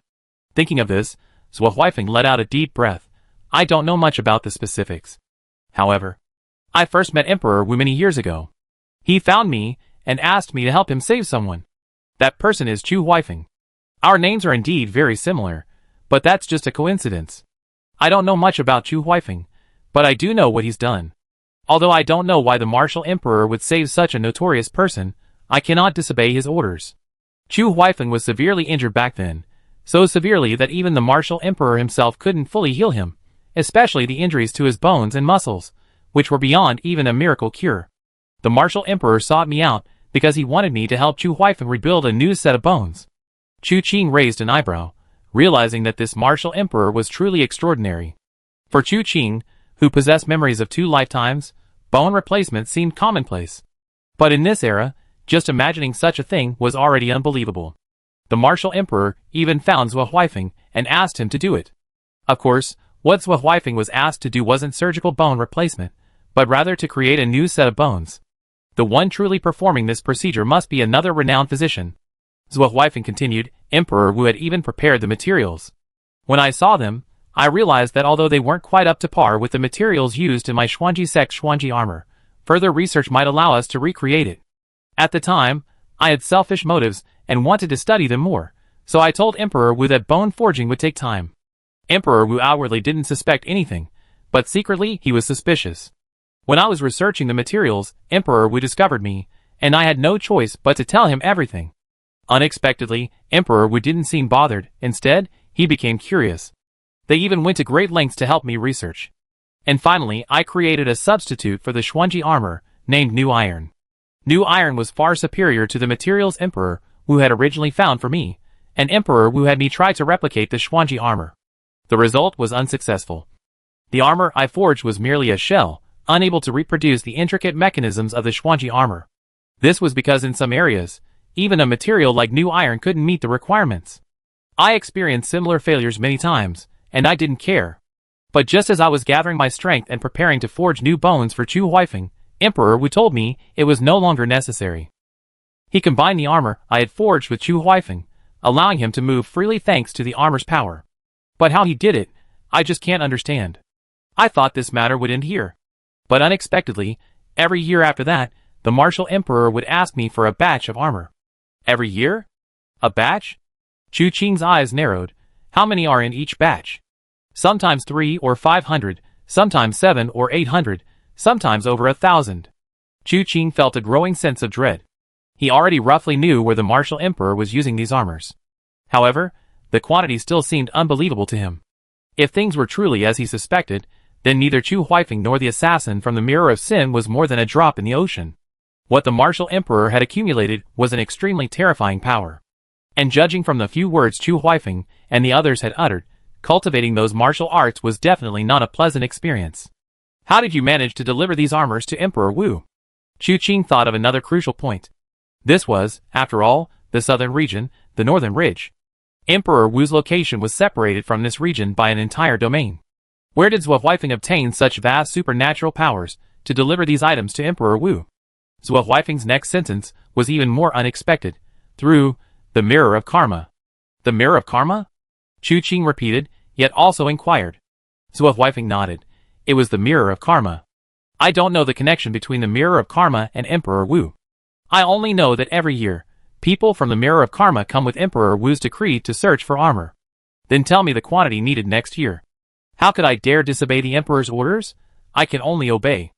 Thinking of this, Zhou Huifeng let out a deep breath. I don't know much about the specifics. However, I first met Emperor Wu many years ago. He found me and asked me to help him save someone. That person is Chu Huifeng. Our names are indeed very similar, but that's just a coincidence. I don't know much about Chu Huifeng, but I do know what he's done. Although I don't know why the martial emperor would save such a notorious person, I cannot disobey his orders. Chu Huifeng was severely injured back then, so severely that even the martial emperor himself couldn't fully heal him, especially the injuries to his bones and muscles, which were beyond even a miracle cure. The martial emperor sought me out because he wanted me to help Chu Huifeng rebuild a new set of bones. Chu Qing raised an eyebrow, realizing that this martial emperor was truly extraordinary. For Chu Qing, who possessed memories of 2 lifetimes, bone replacement seemed commonplace. But in this era, just imagining such a thing was already unbelievable. The martial emperor even found Zhou Huifeng and asked him to do it. Of course, what Zhou Huifeng was asked to do wasn't surgical bone replacement, but rather to create a new set of bones. The one truly performing this procedure must be another renowned physician. Zhou Huifeng continued, Emperor Wu had even prepared the materials. When I saw them, I realized that although they weren't quite up to par with the materials used in my Xuanji sect Xuanji armor, further research might allow us to recreate it. At the time, I had selfish motives and wanted to study them more, so I told Emperor Wu that bone forging would take time. Emperor Wu outwardly didn't suspect anything, but secretly he was suspicious. When I was researching the materials, Emperor Wu discovered me, and I had no choice but to tell him everything. Unexpectedly, Emperor Wu didn't seem bothered. Instead, he became curious. They even went to great lengths to help me research. And finally, I created a substitute for the Xuanji armor, named New Iron. New Iron was far superior to the materials Emperor Wu had originally found for me, and Emperor Wu had me try to replicate the Xuanji armor. The result was unsuccessful. The armor I forged was merely a shell, unable to reproduce the intricate mechanisms of the Xuanji armor. This was because in some areas, even a material like New Iron couldn't meet the requirements. I experienced similar failures many times, and I didn't care. But just as I was gathering my strength and preparing to forge new bones for Chu Huifeng, Emperor Wu told me it was no longer necessary. He combined the armor I had forged with Chu Huifeng, allowing him to move freely thanks to the armor's power. But how he did it, I just can't understand. I thought this matter would end here. But unexpectedly, every year after that, the martial emperor would ask me for a batch of armor. Every year? A batch? Chu Qing's eyes narrowed. How many are in each batch? Sometimes 300 or 500, sometimes 700 or 800, sometimes over 1,000. Chu Qing felt a growing sense of dread. He already roughly knew where the martial emperor was using these armors. However, the quantity still seemed unbelievable to him. If things were truly as he suspected, then neither Chu Huifeng nor the assassin from the Mirror of Sin was more than a drop in the ocean. What the martial emperor had accumulated was an extremely terrifying power. And judging from the few words Chu Huifeng and the others had uttered, cultivating those martial arts was definitely not a pleasant experience. How did you manage to deliver these armors to Emperor Wu? Chu Qing thought of another crucial point. This was, after all, the southern region, the northern ridge. Emperor Wu's location was separated from this region by an entire domain. Where did Zhuo Huifeng obtain such vast supernatural powers to deliver these items to Emperor Wu? Zhuo Huifeng's next sentence was even more unexpected. Through the Mirror of Karma. The Mirror of Karma? Chu Qing repeated, yet also inquired. Zhuo Huifeng nodded. It was the Mirror of Karma. I don't know the connection between the Mirror of Karma and Emperor Wu. I only know that every year, people from the Mirror of Karma come with Emperor Wu's decree to search for armor. Then tell me the quantity needed next year. How could I dare disobey the Emperor's orders? I can only obey.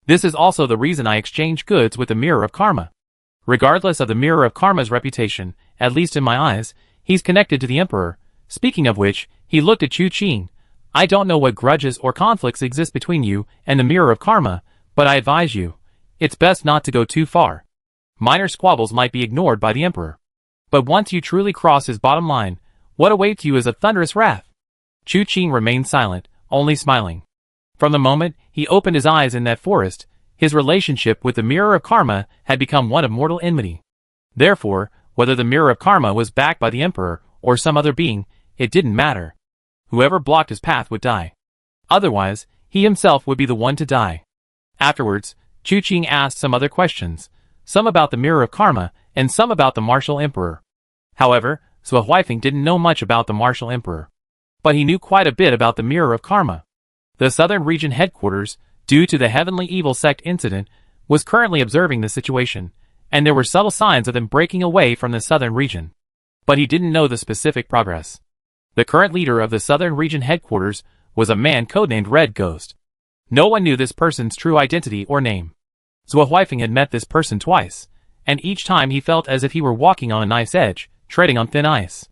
This is also the reason I exchange goods with the Mirror of Karma. Regardless of the Mirror of Karma's reputation, at least in my eyes, he's connected to the Emperor. Speaking of which, he looked at Chu Qing. I don't know what grudges or conflicts exist between you and the Mirror of Karma, but I advise you, it's best not to go too far. Minor squabbles might be ignored by the Emperor. But once you truly cross his bottom line, what awaits you is a thunderous wrath. Chu Qing remained silent, only smiling. From the moment he opened his eyes in that forest, his relationship with the Mirror of Karma had become one of mortal enmity. Therefore, whether the Mirror of Karma was backed by the Emperor or some other being, it didn't matter. Whoever blocked his path would die. Otherwise, he himself would be the one to die. Afterwards, Chu Qing asked some other questions, some about the Mirror of Karma, and some about the Martial Emperor. However, Zhuo Huifeng didn't know much about the Martial Emperor. But he knew quite a bit about the Mirror of Karma. The Southern Region headquarters, due to the Heavenly Evil Sect incident, was currently observing the situation, and there were subtle signs of them breaking away from the Southern Region. But he didn't know the specific progress. The current leader of the Southern Region headquarters was a man codenamed Red Ghost. No one knew this person's true identity or name. Zhuo Huifeng had met this person twice, and each time he felt as if he were walking on a knife's edge, treading on thin ice.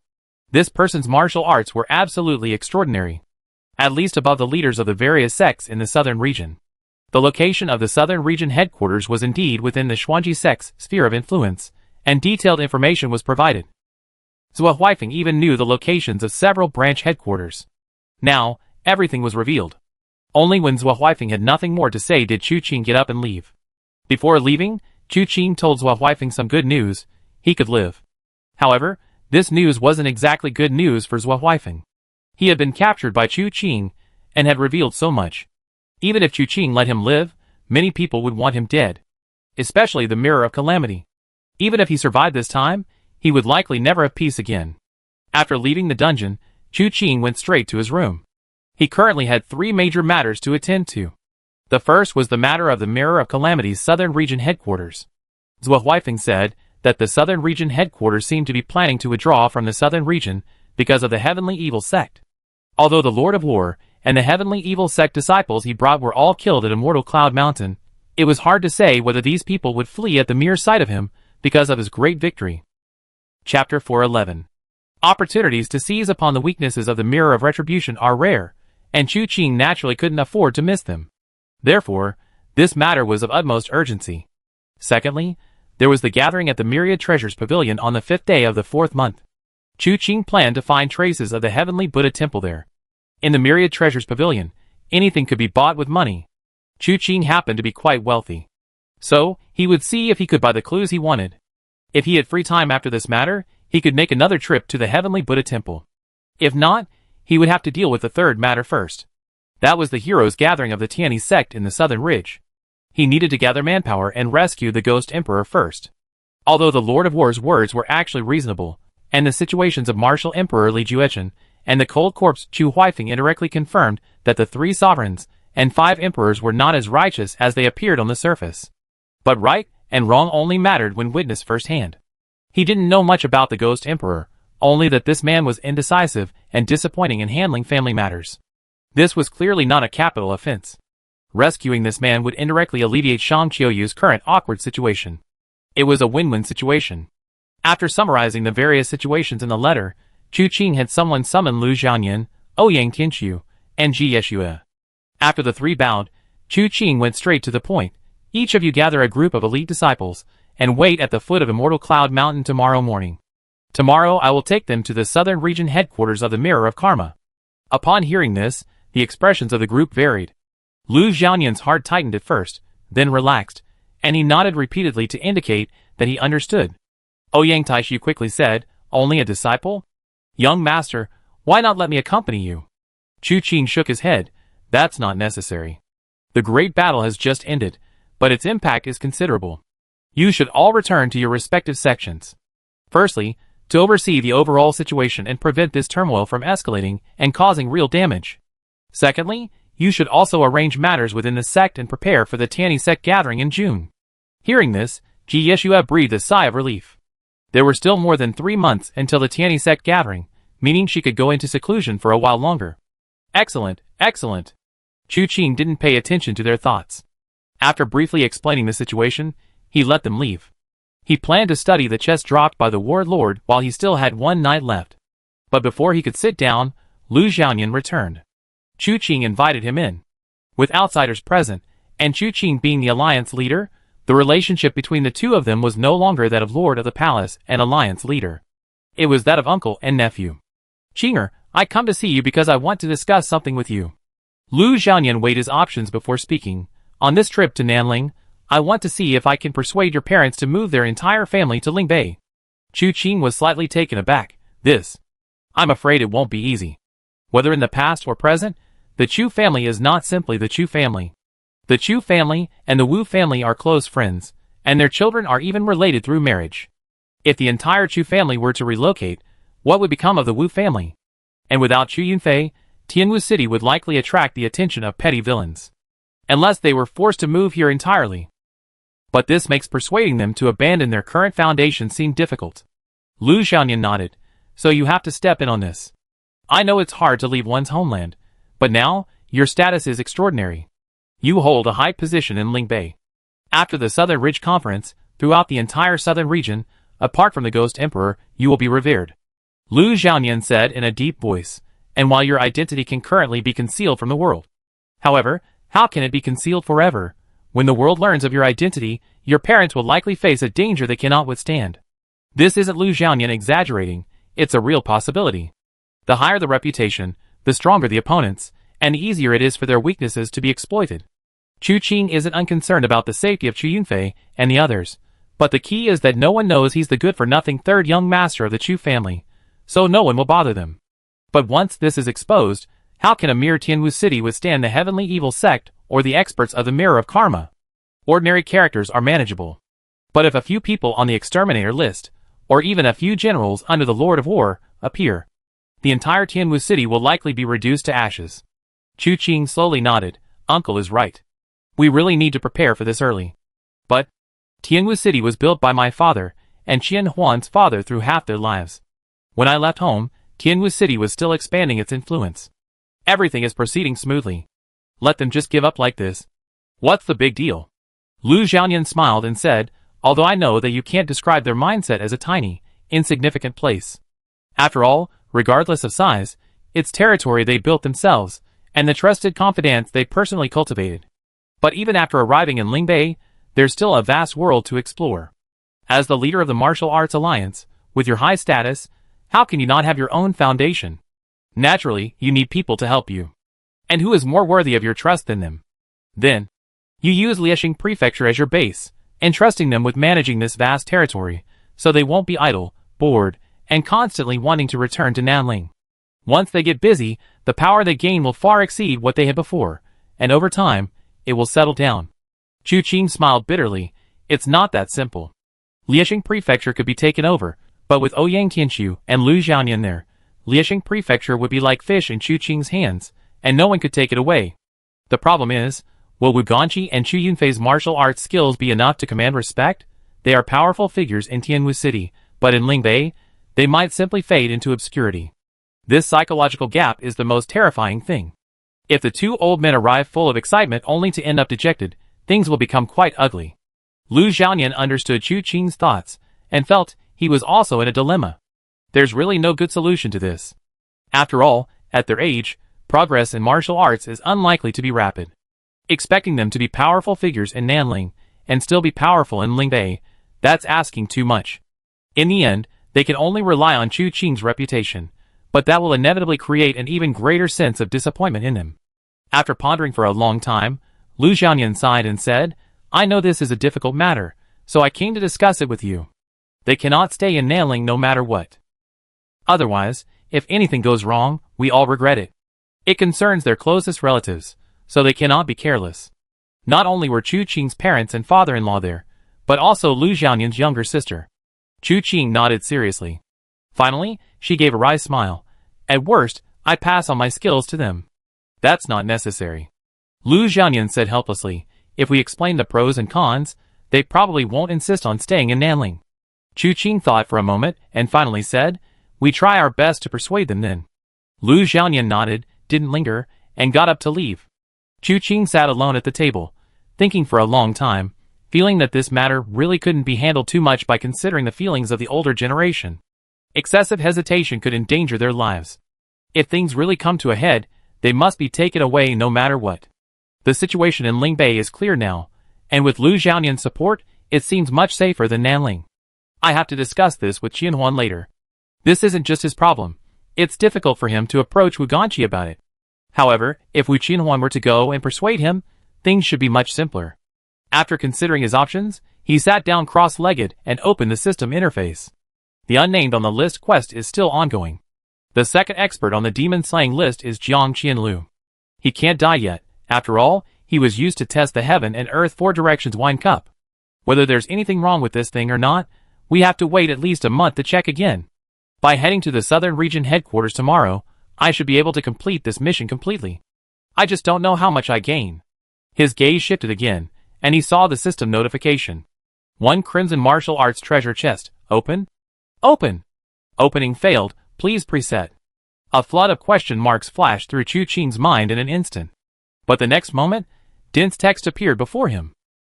This person's martial arts were absolutely extraordinary, at least above the leaders of the various sects in the Southern Region. The location of the Southern Region headquarters was indeed within the Xuanji sect's sphere of influence, and detailed information was provided. Zhuo Huifeng even knew the locations of several branch headquarters. Now, everything was revealed. Only when Zhuo Huifeng had nothing more to say did Chu Qing get up and leave. Before leaving, Chu Qing told Zhuo Huifeng some good news: he could live. However, this news wasn't exactly good news for Zhuo Huifeng. He had been captured by Chu Qing, and had revealed so much. Even if Chu Qing let him live, many people would want him dead. Especially the Mirror of Calamity. Even if he survived this time, he would likely never have peace again. After leaving the dungeon, Chu Qing went straight to his room. He currently had 3 major matters to attend to. The first was the matter of the Mirror of Calamity's Southern Region headquarters. Zhuo Huifeng said that the Southern Region headquarters seemed to be planning to withdraw from the Southern Region because of the Heavenly Evil Sect. Although the Lord of War and the Heavenly Evil Sect disciples he brought were all killed at Immortal Cloud Mountain, it was hard to say whether these people would flee at the mere sight of him because of his great victory. Chapter 411. Opportunities to seize upon the weaknesses of the Mirror of Retribution are rare, and Chu Qing naturally couldn't afford to miss them. Therefore, this matter was of utmost urgency. Secondly, there was the gathering at the Myriad Treasures Pavilion on the 5th day of the 4th month. Chu Qing planned to find traces of the Heavenly Buddha Temple there. In the Myriad Treasures Pavilion, anything could be bought with money. Chu Qing happened to be quite wealthy. So, he would see if he could buy the clues he wanted. If he had free time after this matter, he could make another trip to the Heavenly Buddha Temple. If not, he would have to deal with the third matter first. That was the heroes gathering of the Tianyi sect in the Southern Ridge. He needed to gather manpower and rescue the Ghost Emperor first. Although the Lord of War's words were actually reasonable, and the situations of Martial Emperor Li Juechen and the Cold Corpse Chu Huifeng indirectly confirmed that the 3 sovereigns and 5 emperors were not as righteous as they appeared on the surface. But right and wrong only mattered when witnessed firsthand. He didn't know much about the Ghost Emperor, only that this man was indecisive and disappointing in handling family matters. This was clearly not a capital offense. Rescuing this man would indirectly alleviate Shang Qiuyu's current awkward situation. It was a win-win situation. After summarizing the various situations in the letter, Chu Qing had someone summon Lu Jianyan, Ouyang Tianqiu, and Ji Yeshua. After the 3 bowed, Chu Qing went straight to the point. Each of you gather a group of elite disciples, and wait at the foot of Immortal Cloud Mountain tomorrow morning. Tomorrow I will take them to the Southern Region headquarters of the Mirror of Karma. Upon hearing this, the expressions of the group varied. Lu Jianyan's heart tightened at first, then relaxed, and he nodded repeatedly to indicate that he understood. Ouyang Taishu quickly said, "Only a disciple? Young master, why not let me accompany you?" Chu Qing shook his head. "That's not necessary. The great battle has just ended, but its impact is considerable. You should all return to your respective sections. Firstly, to oversee the overall situation and prevent this turmoil from escalating and causing real damage. Secondly, you should also arrange matters within the sect and prepare for the Tianyi sect gathering in June." Hearing this, Ji Yeshua breathed a sigh of relief. There were still more than 3 months until the Tianyi sect gathering, meaning she could go into seclusion for a while longer. Excellent, excellent. Chu Qing didn't pay attention to their thoughts. After briefly explaining the situation, he let them leave. He planned to study the chest dropped by the warlord while he still had 1 night left. But before he could sit down, Lu Xiaoyan returned. Chu Qing invited him in. With outsiders present, and Chu Qing being the alliance leader, the relationship between the two of them was no longer that of Lord of the Palace and alliance leader. It was that of uncle and nephew. "Qinger, I come to see you because I want to discuss something with you." Lu Xiaoyan weighed his options before speaking. "On this trip to Nanling, I want to see if I can persuade your parents to move their entire family to Lingbei." Chu Qing was slightly taken aback. I'm afraid it won't be easy. Whether in the past or present, the Chu family is not simply the Chu family. The Chu family and the Wu family are close friends, and their children are even related through marriage. If the entire Chu family were to relocate, what would become of the Wu family? And without Chu Yunfei, Tianwu City would likely attract the attention of petty villains. Unless they were forced to move here entirely. But this makes persuading them to abandon their current foundation seem difficult. Lu Xiaoyan nodded. "So you have to step in on this. I know it's hard to leave one's homeland, but now, your status is extraordinary. You hold a high position in Lingbei. After the Southern Ridge Conference, throughout the entire southern region, apart from the Ghost Emperor, you will be revered." Lu Xiaoyan said in a deep voice, "And while your identity can currently be concealed from the world. However, how can it be concealed forever? When the world learns of your identity, your parents will likely face a danger they cannot withstand." This isn't Lu Xiaoyan exaggerating, it's a real possibility. The higher the reputation, the stronger the opponents, and the easier it is for their weaknesses to be exploited. Chu Qing isn't unconcerned about the safety of Chu Yunfei and the others, but the key is that no one knows he's the good-for-nothing third young master of the Chu family, so no one will bother them. But once this is exposed, how can a mere Tianwu City withstand the heavenly evil sect or the experts of the Mirror of Karma? Ordinary characters are manageable. But if a few people on the exterminator list, or even a few generals under the Lord of War, appear, the entire Tianwu City will likely be reduced to ashes. Chu Qing slowly nodded. "Uncle is right. We really need to prepare for this early. But Tianwu City was built by my father and Qian Huan's father through half their lives. When I left home, Tianwu City was still expanding its influence. Everything is proceeding smoothly. Let them just give up like this. What's the big deal?" Lu Xiaoyan smiled and said, "Although I know that you can't describe their mindset as a tiny, insignificant place. After all, regardless of size, it's territory they built themselves, and the trusted confidants they personally cultivated. But even after arriving in Lingbei, there's still a vast world to explore. As the leader of the Martial Arts Alliance, with your high status, how can you not have your own foundation? Naturally, you need people to help you. And who is more worthy of your trust than them? Then, you use Liexing Prefecture as your base, entrusting them with managing this vast territory, so they won't be idle, bored, and constantly wanting to return to Nanling. Once they get busy, the power they gain will far exceed what they had before, and over time, it will settle down." Chu Qing smiled bitterly. "It's not that simple. Liexing Prefecture could be taken over, but with Ouyang Tianqiu and Lu Xiaoyan there, Liexing Prefecture would be like fish in Chu Qing's hands, and no one could take it away. The problem is, will Wu Ganqi and Chu Yunfei's martial arts skills be enough to command respect? They are powerful figures in Tianwu City, but in Lingbei, they might simply fade into obscurity. This psychological gap is the most terrifying thing. If the two old men arrive full of excitement only to end up dejected, things will become quite ugly." Lu Xiaoyan understood Chu Qing's thoughts, and felt he was also in a dilemma. There's really no good solution to this. After all, at their age, progress in martial arts is unlikely to be rapid. Expecting them to be powerful figures in Nanling, and still be powerful in Lingbei, that's asking too much. In the end, they can only rely on Chu Qing's reputation, but that will inevitably create an even greater sense of disappointment in him. After pondering for a long time, Lu Xiaoyan sighed and said, "I know this is a difficult matter, so I came to discuss it with you. They cannot stay in Nanling no matter what. Otherwise, if anything goes wrong, we all regret it. It concerns their closest relatives, so they cannot be careless. Not only were Chu Qing's parents and father-in-law there, but also Lu Xiaoyan's younger sister. Chu Qing nodded seriously. Finally, she gave a wry smile. At worst, I pass on my skills to them. That's not necessary. Lu Xiaoyan said helplessly, if we explain the pros and cons, they probably won't insist on staying in Nanling. Chu Qing thought for a moment and finally said, we try our best to persuade them then. Lu Xiaoyan nodded, didn't linger, and got up to leave. Chu Qing sat alone at the table, thinking for a long time, feeling that this matter really couldn't be handled too much by considering the feelings of the older generation. Excessive hesitation could endanger their lives. If things really come to a head, they must be taken away no matter what. The situation in Lingbei is clear now, and with Lu Xiaoyan's support, it seems much safer than Nanling. I have to discuss this with Qianhuan later. This isn't just his problem. It's difficult for him to approach Wu Ganqi about it. However, if Wu Qianhuan were to go and persuade him, things should be much simpler. After considering his options, he sat down cross-legged and opened the system interface. The unnamed on the list quest is still ongoing. The second expert on the demon-slaying list is Jiang Qianlu. He can't die yet. After all, he was used to test the Heaven and Earth 4 Directions wine cup. Whether there's anything wrong with this thing or not, we have to wait at least a month to check again. By heading to the Southern Region headquarters tomorrow, I should be able to complete this mission completely. I just don't know how much I gain. His gaze shifted again, and he saw the system notification. 1 Crimson Martial Arts Treasure Chest. Open? Open! Opening failed. Please preset. A flood of question marks flashed through Chu Qing's mind in an instant. But the next moment, dense text appeared before him.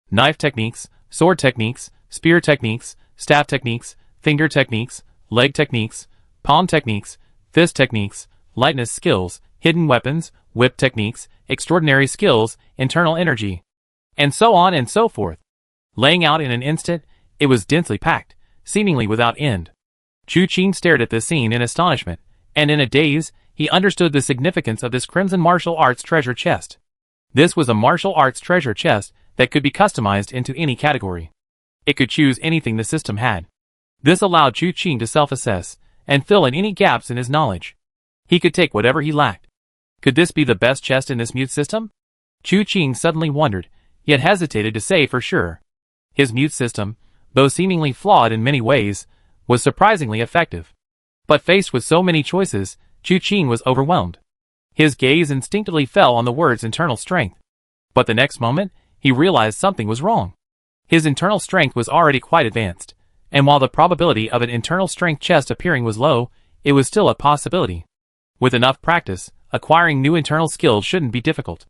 Knife techniques, sword techniques, spear techniques, staff techniques, finger techniques, leg techniques, palm techniques, fist techniques, lightness skills, hidden weapons, whip techniques, extraordinary skills, internal energy, and so on and so forth. Laying out in an instant, it was densely packed, seemingly without end. Chu Qing stared at this scene in astonishment, and in a daze, he understood the significance of this Crimson Martial Arts treasure chest. This was a martial arts treasure chest that could be customized into any category. It could choose anything the system had. This allowed Chu Qing to self-assess and fill in any gaps in his knowledge. He could take whatever he lacked. Could this be the best chest in this mute system? Chu Qing suddenly wondered, yet hesitated to say for sure. His mute system, though seemingly flawed in many ways, was surprisingly effective. But faced with so many choices, Chu Qing was overwhelmed. His gaze instinctively fell on the word's internal strength. But the next moment, he realized something was wrong. His internal strength was already quite advanced, and while the probability of an internal strength chest appearing was low, it was still a possibility. With enough practice, acquiring new internal skills shouldn't be difficult.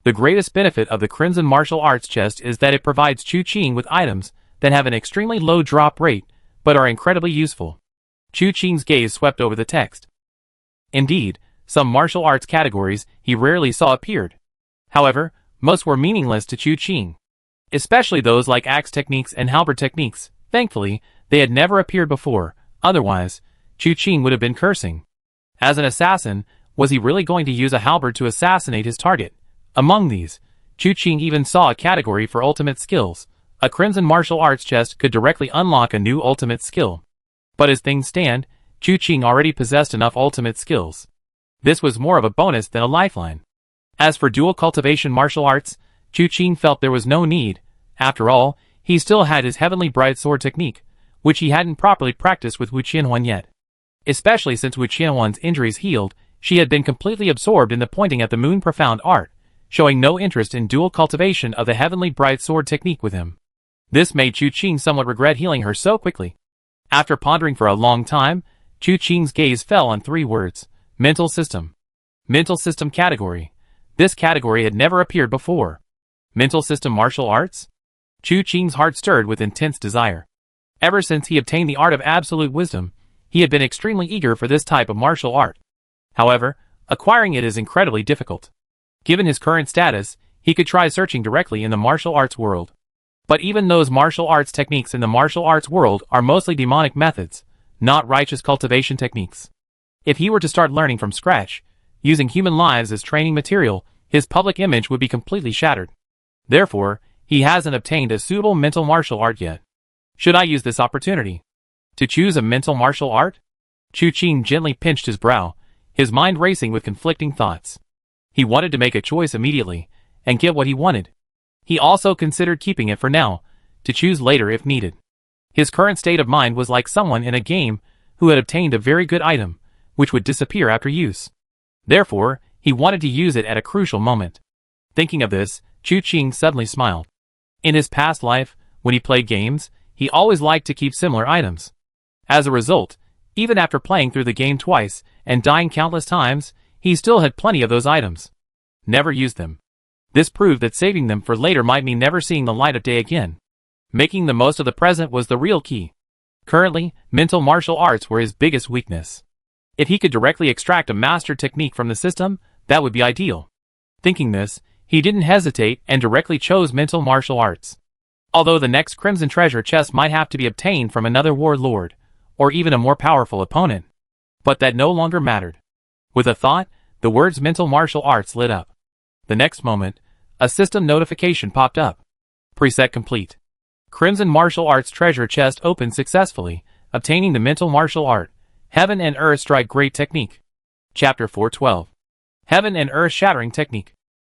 The greatest benefit of the Crimson Martial Arts chest is that it provides Chu Qing with items that have an extremely low drop rate, but are incredibly useful. Chu Qing's gaze swept over the text. Indeed, some martial arts categories he rarely saw appeared. However, most were meaningless to Chu Qing. Especially those like axe techniques and halberd techniques. Thankfully, they had never appeared before, otherwise, Chu Qing would have been cursing. As an assassin, was he really going to use a halberd to assassinate his target? Among these, Chu Qing even saw a category for ultimate skills. A Crimson Martial Arts chest could directly unlock a new ultimate skill. But as things stand, Chu Qing already possessed enough ultimate skills. This was more of a bonus than a lifeline. As for dual cultivation martial arts, Chu Qing felt there was no need. After all, he still had his heavenly bright sword technique, which he hadn't properly practiced with Wu Qianhuan yet. Especially since Wu Qianhuan's injuries healed, she had been completely absorbed in the pointing at the moon profound art, showing no interest in dual cultivation of the heavenly bright sword technique with him. This made Chu Qing somewhat regret healing her so quickly. After pondering for a long time, Chu Qing's gaze fell on 3 words. Mental system. Mental system category. This category had never appeared before. Mental system martial arts? Chu Qing's heart stirred with intense desire. Ever since he obtained the art of absolute wisdom, he had been extremely eager for this type of martial art. However, acquiring it is incredibly difficult. Given his current status, he could try searching directly in the martial arts world. But even those martial arts techniques in the martial arts world are mostly demonic methods, not righteous cultivation techniques. If he were to start learning from scratch, using human lives as training material, his public image would be completely shattered. Therefore, he hasn't obtained a suitable mental martial art yet. Should I use this opportunity to choose a mental martial art? Chu Qing gently pinched his brow, his mind racing with conflicting thoughts. He wanted to make a choice immediately and get what he wanted. He also considered keeping it for now, to choose later if needed. His current state of mind was like someone in a game who had obtained a very good item, which would disappear after use. Therefore, he wanted to use it at a crucial moment. Thinking of this, Chu Qing suddenly smiled. In his past life, when he played games, he always liked to keep similar items. As a result, even after playing through the game twice and dying countless times, he still had plenty of those items. Never used them. This proved that saving them for later might mean never seeing the light of day again. Making the most of the present was the real key. Currently, mental martial arts were his biggest weakness. If he could directly extract a master technique from the system, that would be ideal. Thinking this, he didn't hesitate and directly chose mental martial arts. Although the next Crimson Treasure chest might have to be obtained from another warlord, or even a more powerful opponent. But that no longer mattered. With a thought, the words mental martial arts lit up. The next moment, a system notification popped up. Preset complete. Crimson Martial Arts treasure chest opened successfully, obtaining the mental martial art, Heaven and Earth Strike Great Technique. Chapter 412. Heaven and Earth Shattering Technique.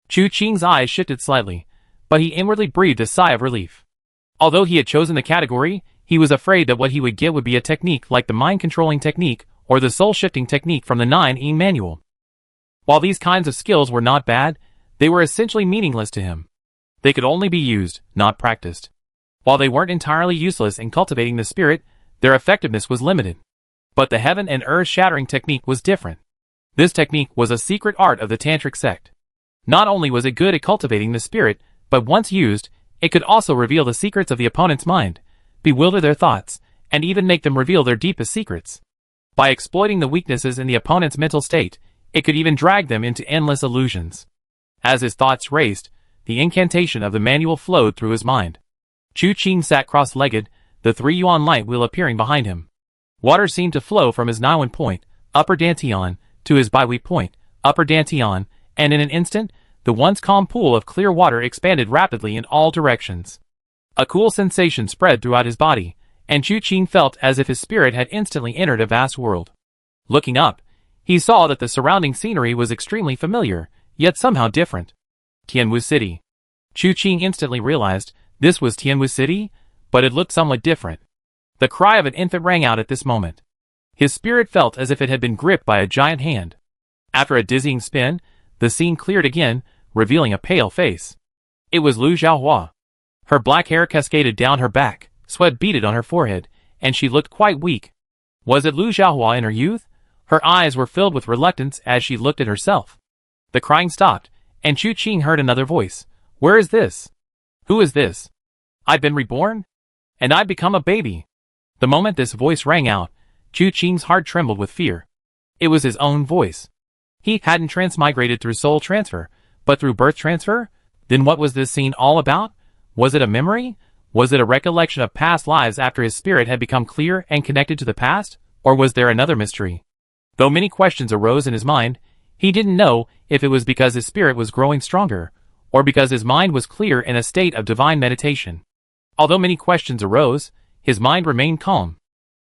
Chu Qing's eyes shifted slightly, but he inwardly breathed a sigh of relief. Although he had chosen the category, he was afraid that what he would get would be a technique like the mind-controlling technique or the soul-shifting technique from the 9E manual. While these kinds of skills were not bad, they were essentially meaningless to him. They could only be used, not practiced. While they weren't entirely useless in cultivating the spirit, their effectiveness was limited. But the Heaven and Earth Shattering technique was different. This technique was a secret art of the Tantric sect. Not only was it good at cultivating the spirit, but once used, it could also reveal the secrets of the opponent's mind, bewilder their thoughts, and even make them reveal their deepest secrets. By exploiting the weaknesses in the opponent's mental state, it could even drag them into endless illusions. As his thoughts raced, the incantation of the manual flowed through his mind. Chu Qing sat cross-legged, the 3-yuan light wheel appearing behind him. Water seemed to flow from his Niwen point, upper dantian, to his Baihui point, upper dantian, and in an instant, the once calm pool of clear water expanded rapidly in all directions. A cool sensation spread throughout his body, and Chu Qing felt as if his spirit had instantly entered a vast world. Looking up, he saw that the surrounding scenery was extremely familiar, yet somehow different. Tianwu City. Chu Qing instantly realized this was Tianwu City, but it looked somewhat different. The cry of an infant rang out at this moment. His spirit felt as if it had been gripped by a giant hand. After a dizzying spin, the scene cleared again, revealing a pale face. It was Lu Xiaohua. Her black hair cascaded down her back, sweat beaded on her forehead, and she looked quite weak. Was it Lu Xiaohua in her youth? Her eyes were filled with reluctance as she looked at herself. The crying stopped, and Chu Qing heard another voice. Where is this? Who is this? I've been reborn? And I've become a baby. The moment this voice rang out, Chu Qing's heart trembled with fear. It was his own voice. He hadn't transmigrated through soul transfer, but through birth transfer? Then what was this scene all about? Was it a memory? Was it a recollection of past lives after his spirit had become clear and connected to the past? Or was there another mystery? Though many questions arose in his mind, he didn't know if it was because his spirit was growing stronger, or because his mind was clear in a state of divine meditation. Although many questions arose, his mind remained calm.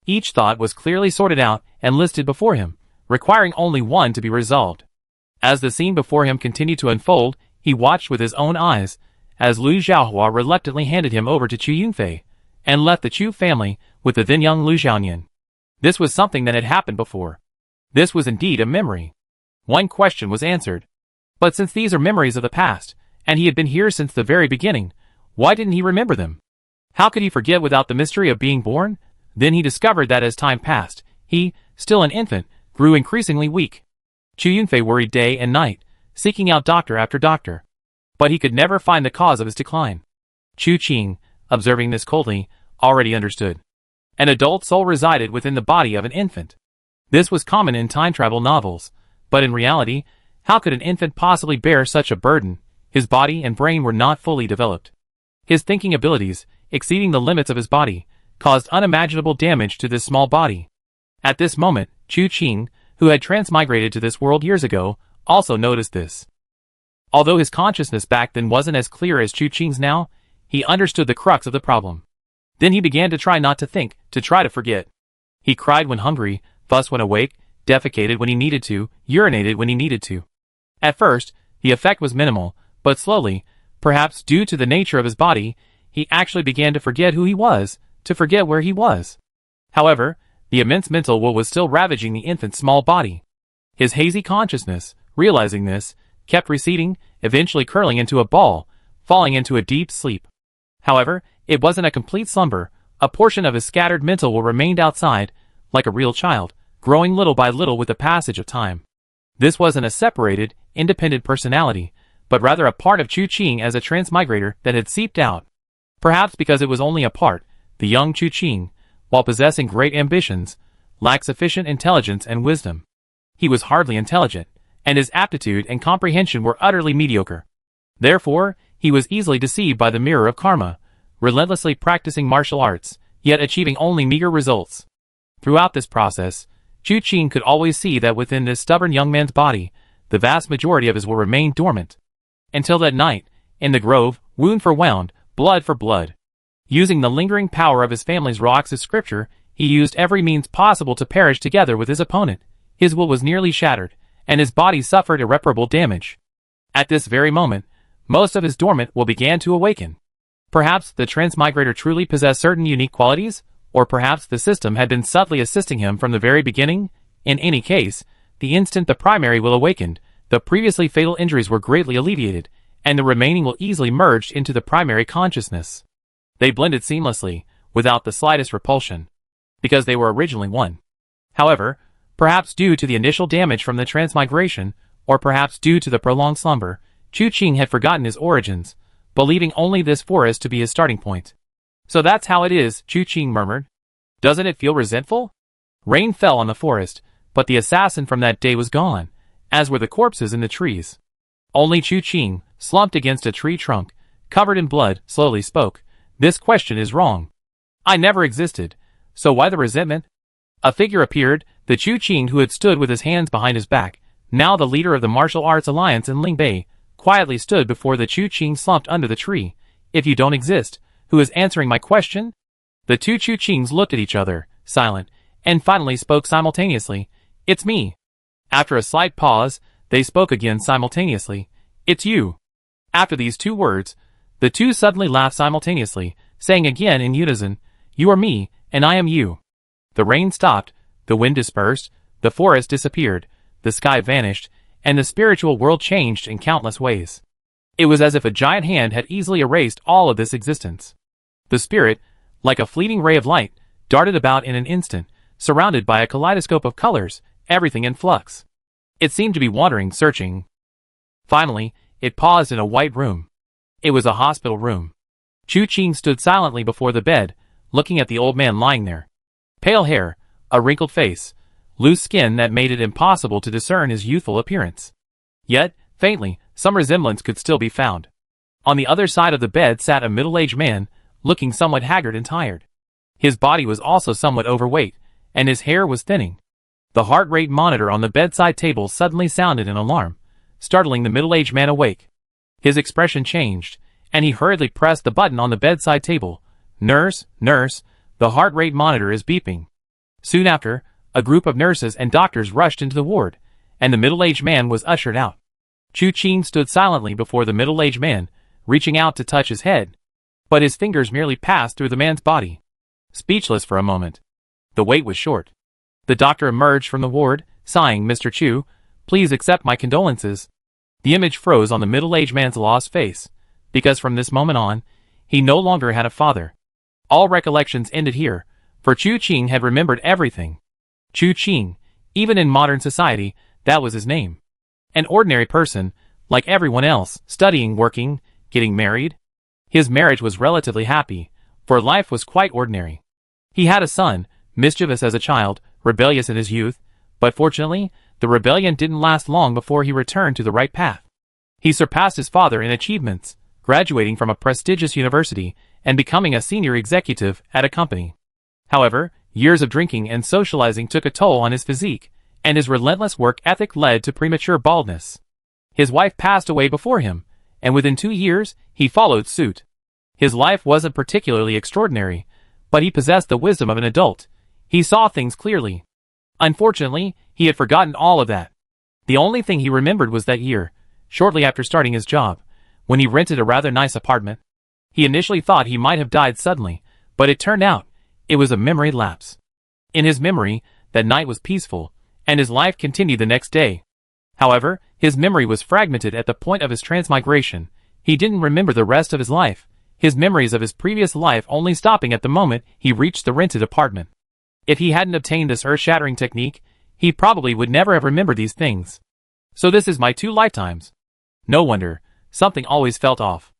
Each thought was clearly sorted out and listed before him, requiring only one to be resolved. As the scene before him continued to unfold, he watched with his own eyes, as Lu Xiaohua reluctantly handed him over to Chu Yunfei, and left the Chu family with the then young Lu Xiaonian. This was something that had happened before. This was indeed a memory. One question was answered. But since these are memories of the past, and he had been here since the very beginning, why didn't he remember them? How could he forget without the mystery of being born? Then he discovered that as time passed, he, still an infant, grew increasingly weak. Chu Yunfei worried day and night, seeking out doctor after doctor. But he could never find the cause of his decline. Chu Qing, observing this coldly, already understood. An adult soul resided within the body of an infant. This was common in time travel novels, but in reality, how could an infant possibly bear such a burden? His body and brain were not fully developed. His thinking abilities, exceeding the limits of his body, caused unimaginable damage to this small body. At this moment, Chu Qing, who had transmigrated to this world years ago, also noticed this. Although his consciousness back then wasn't as clear as Chu Qing's now, he understood the crux of the problem. Then he began to try not to think, to try to forget. He cried when hungry, fussed when awake, defecated when he needed to, urinated when he needed to. At first, the effect was minimal, but slowly, perhaps due to the nature of his body, he actually began to forget who he was, to forget where he was. However, the immense mental woe was still ravaging the infant's small body. His hazy consciousness, realizing this, kept receding, eventually curling into a ball, falling into a deep sleep. However, it wasn't a complete slumber. A portion of his scattered mental will remained outside, like a real child, growing little by little with the passage of time. This wasn't a separated, independent personality, but rather a part of Chu Qing as a transmigrator that had seeped out. Perhaps because it was only a part, the young Chu Qing, while possessing great ambitions, lacked sufficient intelligence and wisdom. He was hardly intelligent, and his aptitude and comprehension were utterly mediocre. Therefore, he was easily deceived by the mirror of karma, relentlessly practicing martial arts, yet achieving only meager results. Throughout this process, Chu Qing could always see that within this stubborn young man's body, the vast majority of his will remain dormant. Until that night, in the grove, wound for wound, blood for blood. Using the lingering power of his family's rocks as scripture, he used every means possible to perish together with his opponent. His will was nearly shattered, and his body suffered irreparable damage. At this very moment, most of his dormant will began to awaken. Perhaps the transmigrator truly possessed certain unique qualities, or perhaps the system had been subtly assisting him from the very beginning. In any case, the instant the primary will awakened, the previously fatal injuries were greatly alleviated, and the remaining will easily merged into the primary consciousness. They blended seamlessly, without the slightest repulsion, because they were originally one. However, perhaps due to the initial damage from the transmigration, or perhaps due to the prolonged slumber, Chu Qing had forgotten his origins, believing only this forest to be his starting point. So that's how it is, Chu Qing murmured. Doesn't it feel resentful? Rain fell on the forest, but the assassin from that day was gone, as were the corpses in the trees. Only Chu Qing, slumped against a tree trunk, covered in blood, slowly spoke. This question is wrong. I never existed, so why the resentment? A figure appeared, the Chu Qing who had stood with his hands behind his back, now the leader of the martial arts alliance in Lingbei, quietly stood before the Chu Qing slumped under the tree. If you don't exist, who is answering my question? The two Chu Qings looked at each other, silent, and finally spoke simultaneously. It's me. After a slight pause, they spoke again simultaneously. It's you. After these two words, the two suddenly laughed simultaneously, saying again in unison, You are me, and I am you. The rain stopped, the wind dispersed, the forest disappeared, the sky vanished, and the spiritual world changed in countless ways. It was as if a giant hand had easily erased all of this existence. The spirit, like a fleeting ray of light, darted about in an instant, surrounded by a kaleidoscope of colors, everything in flux. It seemed to be wandering, searching. Finally, it paused in a white room. It was a hospital room. Chu Qing stood silently before the bed, looking at the old man lying there. Pale hair, a wrinkled face, loose skin that made it impossible to discern his youthful appearance. Yet, faintly, some resemblance could still be found. On the other side of the bed sat a middle-aged man, looking somewhat haggard and tired. His body was also somewhat overweight, and his hair was thinning. The heart rate monitor on the bedside table suddenly sounded an alarm, startling the middle-aged man awake. His expression changed, and he hurriedly pressed the button on the bedside table. Nurse, nurse, the heart rate monitor is beeping. Soon after, a group of nurses and doctors rushed into the ward, and the middle-aged man was ushered out. Chu Qing stood silently before the middle-aged man, reaching out to touch his head, but his fingers merely passed through the man's body. Speechless for a moment. The wait was short. The doctor emerged from the ward, sighing, Mr. Chu, please accept my condolences. The image froze on the middle-aged man's lost face, because from this moment on, he no longer had a father. All recollections ended here, for Chu Qing had remembered everything. Chu Qing, even in modern society, that was his name. An ordinary person, like everyone else, studying, working, getting married. His marriage was relatively happy, for life was quite ordinary. He had a son, mischievous as a child, rebellious in his youth, but fortunately, the rebellion didn't last long before he returned to the right path. He surpassed his father in achievements, graduating from a prestigious university and becoming a senior executive at a company. However, years of drinking and socializing took a toll on his physique, and his relentless work ethic led to premature baldness. His wife passed away before him, and within 2 years, he followed suit. His life wasn't particularly extraordinary, But he possessed the wisdom of an adult. He saw things clearly. Unfortunately, he had forgotten all of that. The only thing he remembered was that year, shortly after starting his job, when he rented a rather nice apartment. He initially thought he might have died suddenly, but it turned out it was a memory lapse. In his memory, that night was peaceful, and his life continued the next day. However, his memory was fragmented at the point of his transmigration. He didn't remember the rest of his life, his memories of his previous life only stopping at the moment he reached the rented apartment. If he hadn't obtained this earth-shattering technique, he probably would never have remembered these things. So this is my 2 lifetimes. No wonder, something always felt off.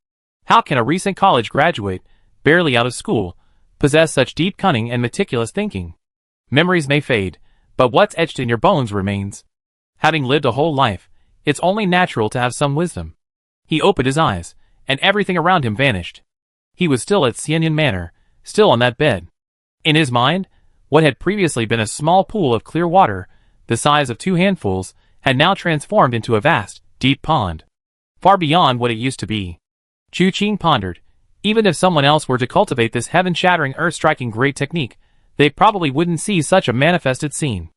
How can a recent college graduate, barely out of school, possess such deep cunning and meticulous thinking? Memories may fade, but what's etched in your bones remains. Having lived a whole life, it's only natural to have some wisdom. He opened his eyes, and everything around him vanished. He was still at Xianyan Manor, still on that bed. In his mind, what had previously been a small pool of clear water, the size of 2 handfuls, had now transformed into a vast, deep pond. Far beyond what it used to be. Chu Qing pondered, even if someone else were to cultivate this heaven-shattering, earth-striking great technique, they probably wouldn't see such a manifested scene.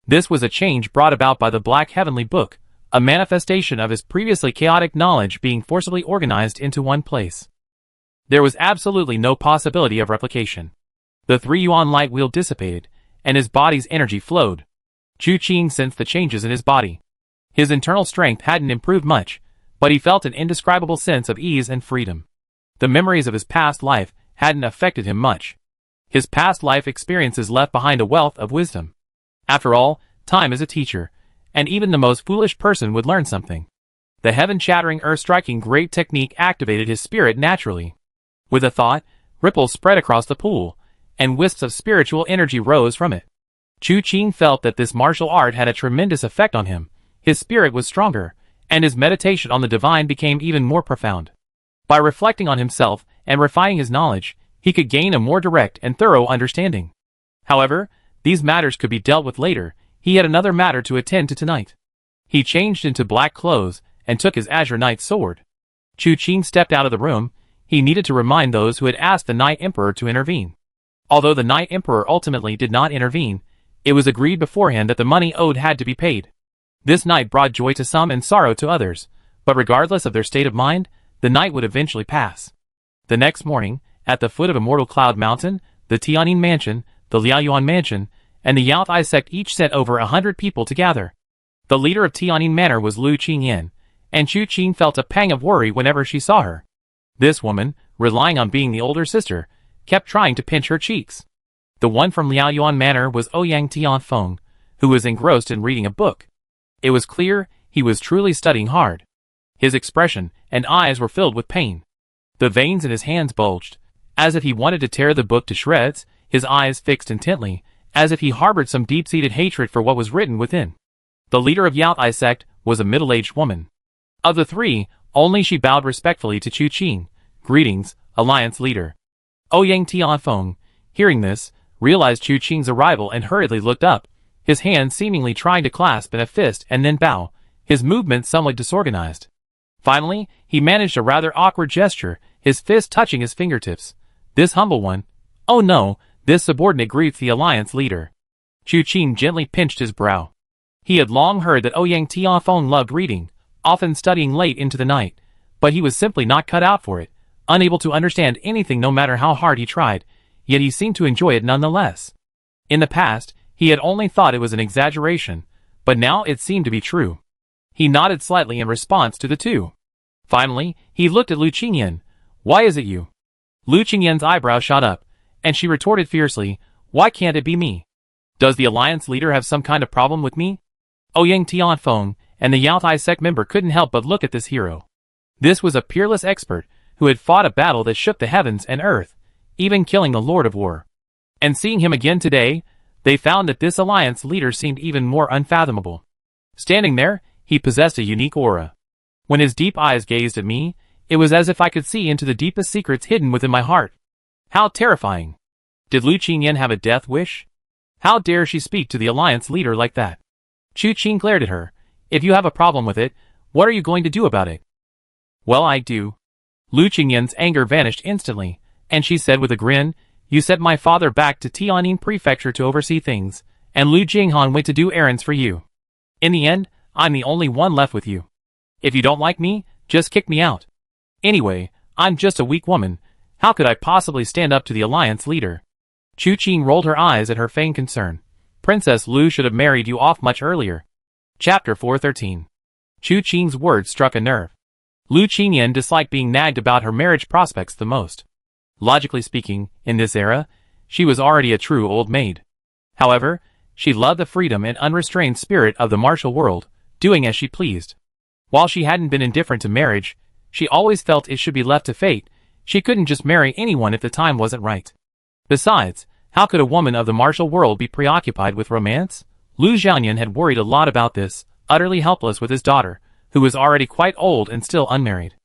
This was a change brought about by the Black Heavenly Book, a manifestation of his previously chaotic knowledge being forcibly organized into one place. There was absolutely no possibility of replication. The 3-yuan light wheel dissipated, and his body's energy flowed. Chu Qing sensed the changes in his body. His internal strength hadn't improved much, but he felt an indescribable sense of ease and freedom. The memories of his past life hadn't affected him much. His past life experiences left behind a wealth of wisdom. After all, time is a teacher, and even the most foolish person would learn something. The heaven-shattering, earth-striking great technique activated his spirit naturally. With a thought, ripples spread across the pool, and wisps of spiritual energy rose from it. Chu Qing felt that this martial art had a tremendous effect on him. His spirit was stronger, and his meditation on the divine became even more profound. By reflecting on himself and refining his knowledge, he could gain a more direct and thorough understanding. However, these matters could be dealt with later. He had another matter to attend to tonight. He changed into black clothes and took his azure knight sword. Chu Qing stepped out of the room. He needed to remind those who had asked the Knight Emperor to intervene. Although the Knight Emperor ultimately did not intervene, it was agreed beforehand that the money owed had to be paid. This night brought joy to some and sorrow to others, but regardless of their state of mind, the night would eventually pass. The next morning, at the foot of Immortal Cloud Mountain, the Tianyin Mansion, the Liaoyuan Mansion, and the Yao Tai sect each sent over 100 people to gather. The leader of Tianyin Manor was Lu Qingyan, and Chu Qing felt a pang of worry whenever she saw her. This woman, relying on being the older sister, kept trying to pinch her cheeks. The one from Liaoyuan Manor was Ouyang Tianfeng, who was engrossed in reading a book. It was clear he was truly studying hard. His expression and eyes were filled with pain. The veins in his hands bulged, as if he wanted to tear the book to shreds, his eyes fixed intently, as if he harbored some deep-seated hatred for what was written within. The leader of Yao Tai sect was a middle-aged woman. Of the 3, only she bowed respectfully to Chu Qing. "Greetings, Alliance leader." Ouyang Tianfeng, hearing this, realized Chu Qing's arrival and hurriedly looked up, his hands seemingly trying to clasp in a fist and then bow, his movements somewhat disorganized. Finally, he managed a rather awkward gesture, his fist touching his fingertips. This humble one, oh no, this subordinate greets the Alliance leader. Chu Qing gently pinched his brow. He had long heard that Ouyang Tianfeng loved reading, often studying late into the night, but he was simply not cut out for it, unable to understand anything no matter how hard he tried, yet he seemed to enjoy it nonetheless. In the past, he had only thought it was an exaggeration, but now it seemed to be true. He nodded slightly in response to the two. Finally, he looked at Lu Qingyan. "Why is it you?" Lu Qingyan's eyebrow shot up, and she retorted fiercely, "Why can't it be me? Does the Alliance leader have some kind of problem with me?" Ouyang Tianfeng and the Yao Tai sect member couldn't help but look at this hero. This was a peerless expert who had fought a battle that shook the heavens and earth, even killing the Lord of War. And seeing him again today, they found that this Alliance leader seemed even more unfathomable. Standing there, he possessed a unique aura. When his deep eyes gazed at me, it was as if I could see into the deepest secrets hidden within my heart. How terrifying! Did Lu Qingyan have a death wish? How dare she speak to the Alliance leader like that? Chu Qing glared at her. "If you have a problem with it, what are you going to do about it?" "Well, I do." Lu Qingyan's anger vanished instantly, and she said with a grin, You sent my father back to Tianjin Prefecture to oversee things, and Lu Jinghan went to do errands for you. In the end, I'm the only one left with you. If you don't like me, just kick me out. Anyway, I'm just a weak woman. How could I possibly stand up to the alliance leader? Chu Qing rolled her eyes at her feigned concern. Princess Lu should have married you off much earlier. Chapter 413. Chu Qing's words struck a nerve. Lu Qingyan disliked being nagged about her marriage prospects the most. Logically speaking, in this era, she was already a true old maid. However, she loved the freedom and unrestrained spirit of the martial world, doing as she pleased. While she hadn't been indifferent to marriage, she always felt it should be left to fate. She couldn't just marry anyone if the time wasn't right. Besides, how could a woman of the martial world be preoccupied with romance? Lu Xiaoyan had worried a lot about this, utterly helpless with his daughter, who was already quite old and still unmarried.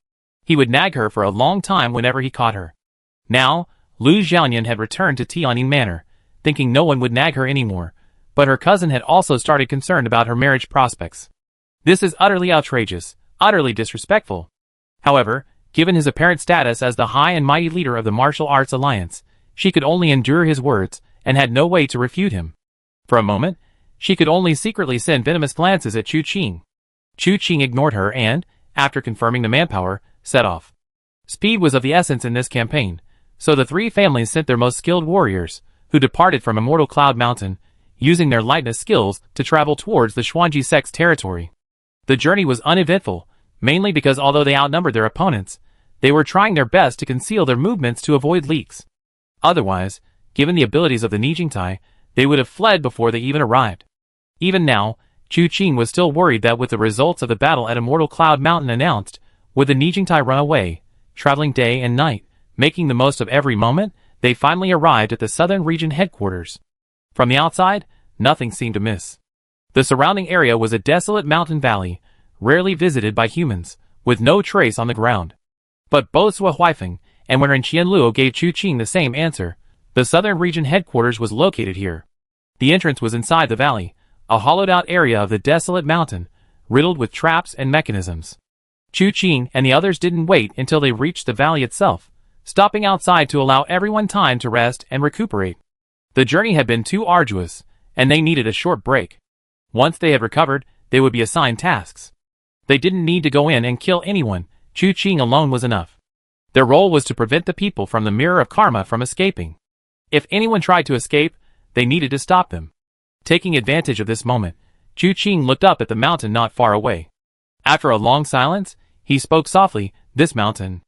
He would nag her for a long time whenever he caught her. Now, Lu Xiaoyan had returned to Tianjin Manor, thinking no one would nag her anymore, but her cousin had also started concerned about her marriage prospects. This is utterly outrageous, utterly disrespectful. However, given his apparent status as the high and mighty leader of the martial arts alliance, she could only endure his words, and had no way to refute him. For a moment, she could only secretly send venomous glances at Chu Qing. Chu Qing ignored her and, after confirming the manpower, set off. Speed was of the essence in this campaign, so the three families sent their most skilled warriors, who departed from Immortal Cloud Mountain, using their lightness skills to travel towards the Xuanji sect's territory. The journey was uneventful, mainly because although they outnumbered their opponents, they were trying their best to conceal their movements to avoid leaks. Otherwise, given the abilities of the Nijingtai, they would have fled before they even arrived. Even now, Chu Qing was still worried that with the results of the battle at Immortal Cloud Mountain announced, would the Nijingtai run away, traveling day and night, making the most of every moment. They finally arrived at the southern region headquarters. From the outside, nothing seemed amiss. The surrounding area was a desolate mountain valley, rarely visited by humans, with no trace on the ground. But both Zhou Huifeng and Wen Qianluo gave Chu Qing the same answer. The southern region headquarters was located here. The entrance was inside the valley, a hollowed-out area of the desolate mountain, riddled with traps and mechanisms. Chu Qing and the others didn't wait until they reached the valley itself, stopping outside to allow everyone time to rest and recuperate. The journey had been too arduous, and they needed a short break. Once they had recovered, they would be assigned tasks. They didn't need to go in and kill anyone. Chu Qing alone was enough. Their role was to prevent the people from the Mirror of Karma from escaping. If anyone tried to escape, they needed to stop them. Taking advantage of this moment, Chu Qing looked up at the mountain not far away. After a long silence, he spoke softly. This mountain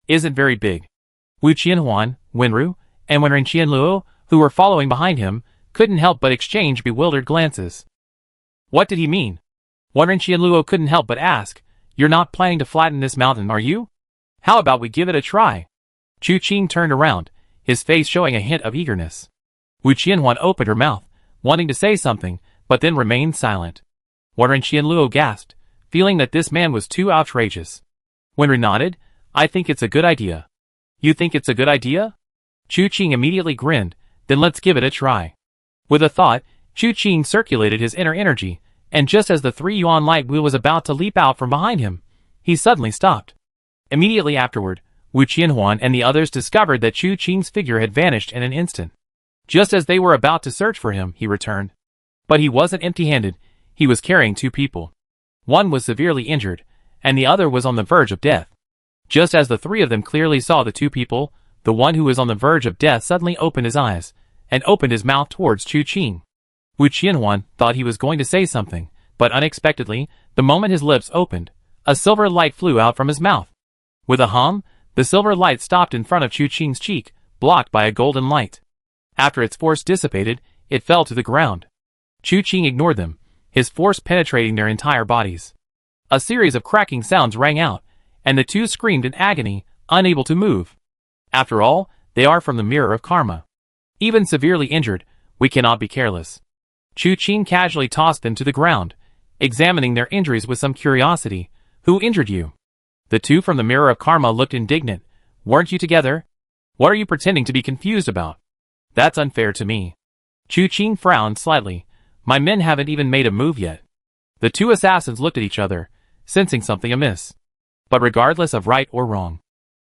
isn't very big. Wu Qianhuan, Wenru, and Wen Qianluo, who were following behind him, couldn't help but exchange bewildered glances. What did he mean? Wen Qianluo couldn't help but ask, "You're not planning to flatten this mountain, are you? How about we give it a try?" Chu Qing turned around, his face showing a hint of eagerness. Wu Qianhuan opened her mouth, wanting to say something, but then remained silent. Wen Qianluo gasped, feeling that this man was too outrageous. Wenru nodded, "I think it's a good idea." "You think it's a good idea?" Chu Qing immediately grinned, "Then let's give it a try." With a thought, Chu Qing circulated his inner energy, and just as the 3-yuan light wheel was about to leap out from behind him, he suddenly stopped. Immediately afterward, Wu Qianhuan and the others discovered that Chu Qing's figure had vanished in an instant. Just as they were about to search for him, he returned. But he wasn't empty-handed. He was carrying two people. One was severely injured, and the other was on the verge of death. Just as the three of them clearly saw the two people, the one who was on the verge of death suddenly opened his eyes, and opened his mouth towards Chu Qing. Wu Qianhuan thought he was going to say something, but unexpectedly, the moment his lips opened, a silver light flew out from his mouth. With a hum, the silver light stopped in front of Chu Qing's cheek, blocked by a golden light. After its force dissipated, it fell to the ground. Chu Qing ignored them, his force penetrating their entire bodies. A series of cracking sounds rang out, and the two screamed in agony, unable to move. After all, they are from the Mirror of Karma. Even severely injured, we cannot be careless. Chu Qing casually tossed them to the ground, examining their injuries with some curiosity. "Who injured you?" The two from the Mirror of Karma looked indignant. "Weren't you together? What are you pretending to be confused about?" "That's unfair to me." Chu Qing frowned slightly. "My men haven't even made a move yet." The two assassins looked at each other, sensing something amiss. But regardless of right or wrong,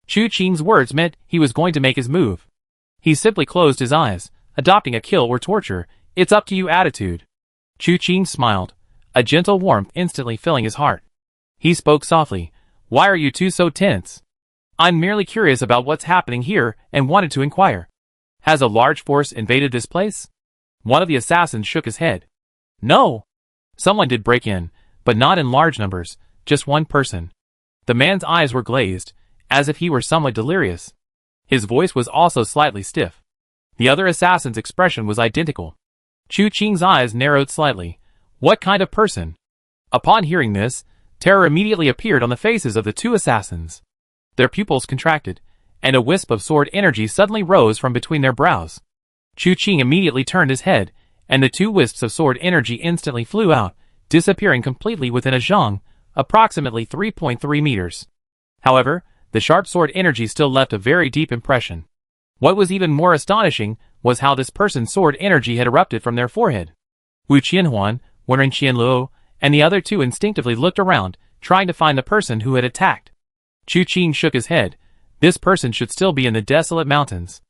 Chu Qing's words meant he was going to make his move. He simply closed his eyes, adopting a kill or torture, it's up to you attitude. Chu Qing smiled, a gentle warmth instantly filling his heart. He spoke softly, why are you two so tense? I'm merely curious about what's happening here and wanted to inquire. Has a large force invaded this place? One of the assassins shook his head. No. Someone did break in, but not in large numbers, just one person. The man's eyes were glazed, as if he were somewhat delirious. His voice was also slightly stiff. The other assassin's expression was identical. Chu Qing's eyes narrowed slightly. What kind of person? Upon hearing this, terror immediately appeared on the faces of the two assassins. Their pupils contracted, and a wisp of sword energy suddenly rose from between their brows. Chu Qing immediately turned his head, and the two wisps of sword energy instantly flew out, disappearing completely within a zhang, approximately 3.3 meters. However, the sharp sword energy still left a very deep impression. What was even more astonishing was how this person's sword energy had erupted from their forehead. Wu Qianhuan, Wen Qianluo, and the other two instinctively looked around, trying to find the person who had attacked. Chu Qing shook his head. This person should still be in the desolate mountains.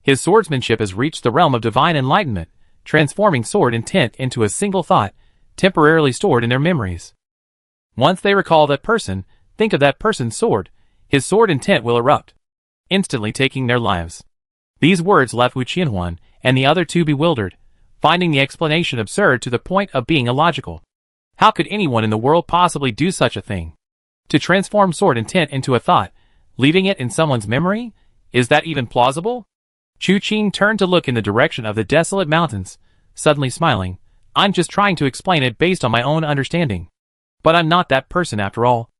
His swordsmanship has reached the realm of divine enlightenment, transforming sword intent into a single thought, temporarily stored in their memories. Once they recall that person, think of that person's sword, his sword intent will erupt, instantly taking their lives. These words left Wu Qianhuan and the other two bewildered, finding the explanation absurd to the point of being illogical. How could anyone in the world possibly do such a thing? To transform sword intent into a thought, leaving it in someone's memory? Is that even plausible? Chu Qing turned to look in the direction of the desolate mountains, suddenly smiling. I'm just trying to explain it based on my own understanding. But I'm not that person after all.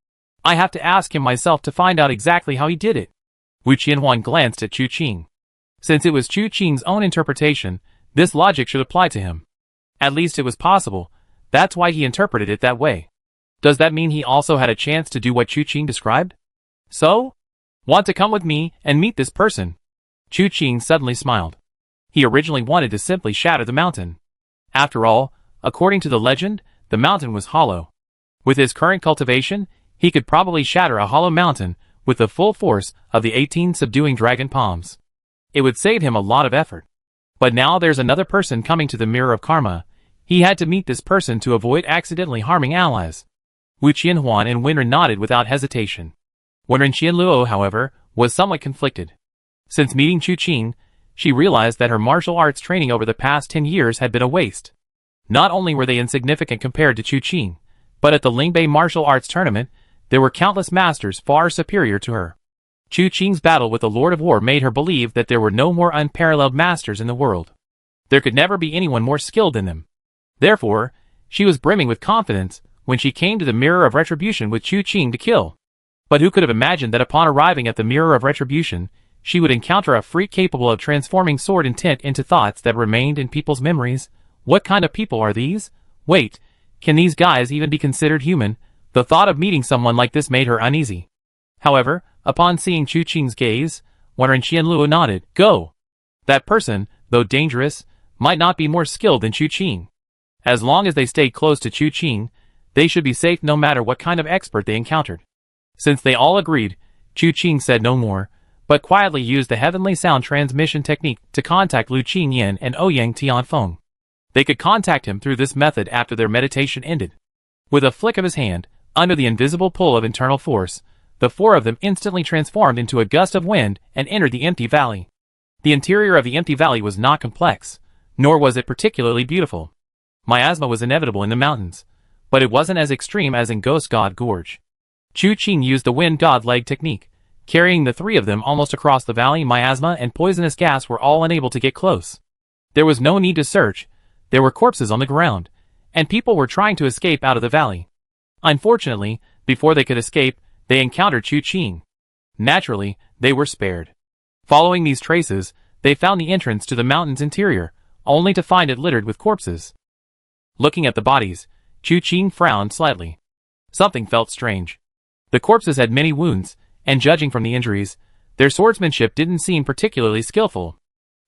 I have to ask him myself to find out exactly how he did it. Wu Qianhuan glanced at Chu Qing. Since it was Chu Qing's own interpretation, this logic should apply to him. At least it was possible. That's why he interpreted it that way. Does that mean he also had a chance to do what Chu Qing described? So? Want to come with me and meet this person? Chu Qing suddenly smiled. He originally wanted to simply shatter the mountain. After all, according to the legend, the mountain was hollow. With his current cultivation, he could probably shatter a hollow mountain with the full force of the 18 subduing dragon palms. It would save him a lot of effort. But now there's another person coming to the mirror of karma. He had to meet this person to avoid accidentally harming allies. Wu Qianhuan and Wenren nodded without hesitation. Wen Qianluo, however, was somewhat conflicted. Since meeting Chu Qing, she realized that her martial arts training over the past 10 years had been a waste. Not only were they insignificant compared to Chu Qing, but at the Lingbei martial arts tournament, there were countless masters far superior to her. Chu Qing's battle with the Lord of War made her believe that there were no more unparalleled masters in the world. There could never be anyone more skilled than them. Therefore, she was brimming with confidence when she came to the Mirror of Retribution with Chu Qing to kill. But who could have imagined that upon arriving at the Mirror of Retribution, she would encounter a freak capable of transforming sword intent into thoughts that remained in people's memories? What kind of people are these? Wait, can these guys even be considered human? The thought of meeting someone like this made her uneasy. However, upon seeing Chu Qing's gaze, Wen Qianluo nodded. Go! That person, though dangerous, might not be more skilled than Chu Qing. As long as they stayed close to Chu Qing, they should be safe no matter what kind of expert they encountered. Since they all agreed, Chu Qing said no more, but quietly used the heavenly sound transmission technique to contact Lu Qingyan and Ouyang Tianfeng. They could contact him through this method after their meditation ended. With a flick of his hand, under the invisible pull of internal force, the four of them instantly transformed into a gust of wind and entered the empty valley. The interior of the empty valley was not complex, nor was it particularly beautiful. Miasma was inevitable in the mountains, but it wasn't as extreme as in Ghost God Gorge. Chu Qing used the wind god leg technique, carrying the three of them almost across the valley. Miasma and poisonous gas were all unable to get close. There was no need to search. There were corpses on the ground, and people were trying to escape out of the valley. Unfortunately, before they could escape, they encountered Chu Qing. Naturally, they were spared. Following these traces, they found the entrance to the mountain's interior, only to find it littered with corpses. Looking at the bodies, Chu Qing frowned slightly. Something felt strange. The corpses had many wounds, and judging from the injuries, their swordsmanship didn't seem particularly skillful.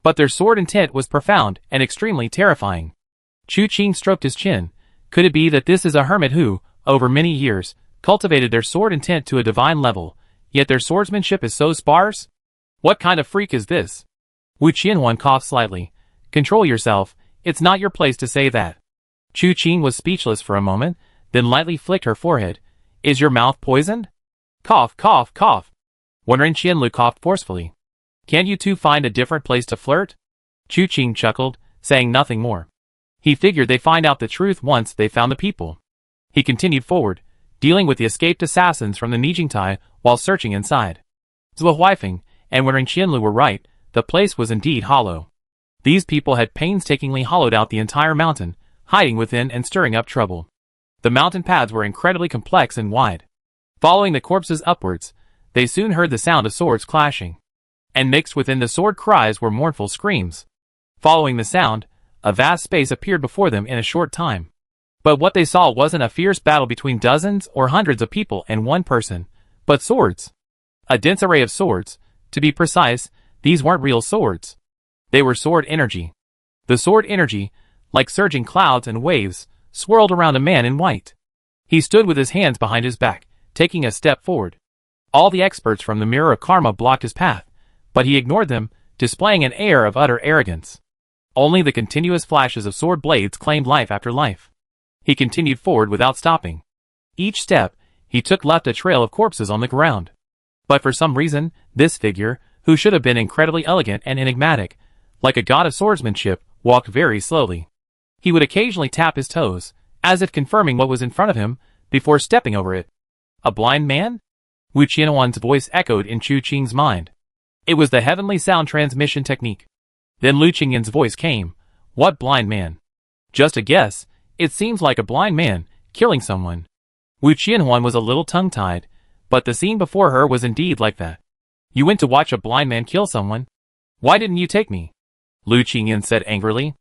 But their sword intent was profound and extremely terrifying. Chu Qing stroked his chin. Could it be that this is a hermit who, over many years, cultivated their sword intent to a divine level, yet their swordsmanship is so sparse? What kind of freak is this? Wu Qianhuan coughed slightly. Control yourself, it's not your place to say that. Chu Qing was speechless for a moment, then lightly flicked her forehead. Is your mouth poisoned? Cough, cough, cough. Wondering Qianlu coughed forcefully. Can't you two find a different place to flirt? Chu Qing chuckled, saying nothing more. He figured they'd find out the truth once they found the people. He continued forward, dealing with the escaped assassins from the Nijingtai while searching inside. Zhou Huifeng and Wen Qianlu were right, the place was indeed hollow. These people had painstakingly hollowed out the entire mountain, hiding within and stirring up trouble. The mountain paths were incredibly complex and wide. Following the corpses upwards, they soon heard the sound of swords clashing. And mixed within the sword cries were mournful screams. Following the sound, a vast space appeared before them in a short time. But what they saw wasn't a fierce battle between dozens or hundreds of people and one person, but swords. A dense array of swords. To be precise, these weren't real swords. They were sword energy. The sword energy, like surging clouds and waves, swirled around a man in white. He stood with his hands behind his back, taking a step forward. All the experts from the Mirror of Karma blocked his path, but he ignored them, displaying an air of utter arrogance. Only the continuous flashes of sword blades claimed life after life. He continued forward without stopping. Each step he took left a trail of corpses on the ground. But for some reason, this figure, who should have been incredibly elegant and enigmatic, like a god of swordsmanship, walked very slowly. He would occasionally tap his toes, as if confirming what was in front of him, before stepping over it. A blind man? Wu Qianhuan's voice echoed in Chu Qing's mind. It was the heavenly sound transmission technique. Then Lu Qingyan's voice came. What blind man? Just a guess, it seems like a blind man, killing someone. Wu Qianhuan was a little tongue-tied, but the scene before her was indeed like that. You went to watch a blind man kill someone? Why didn't you take me? Lu Qingyan said angrily.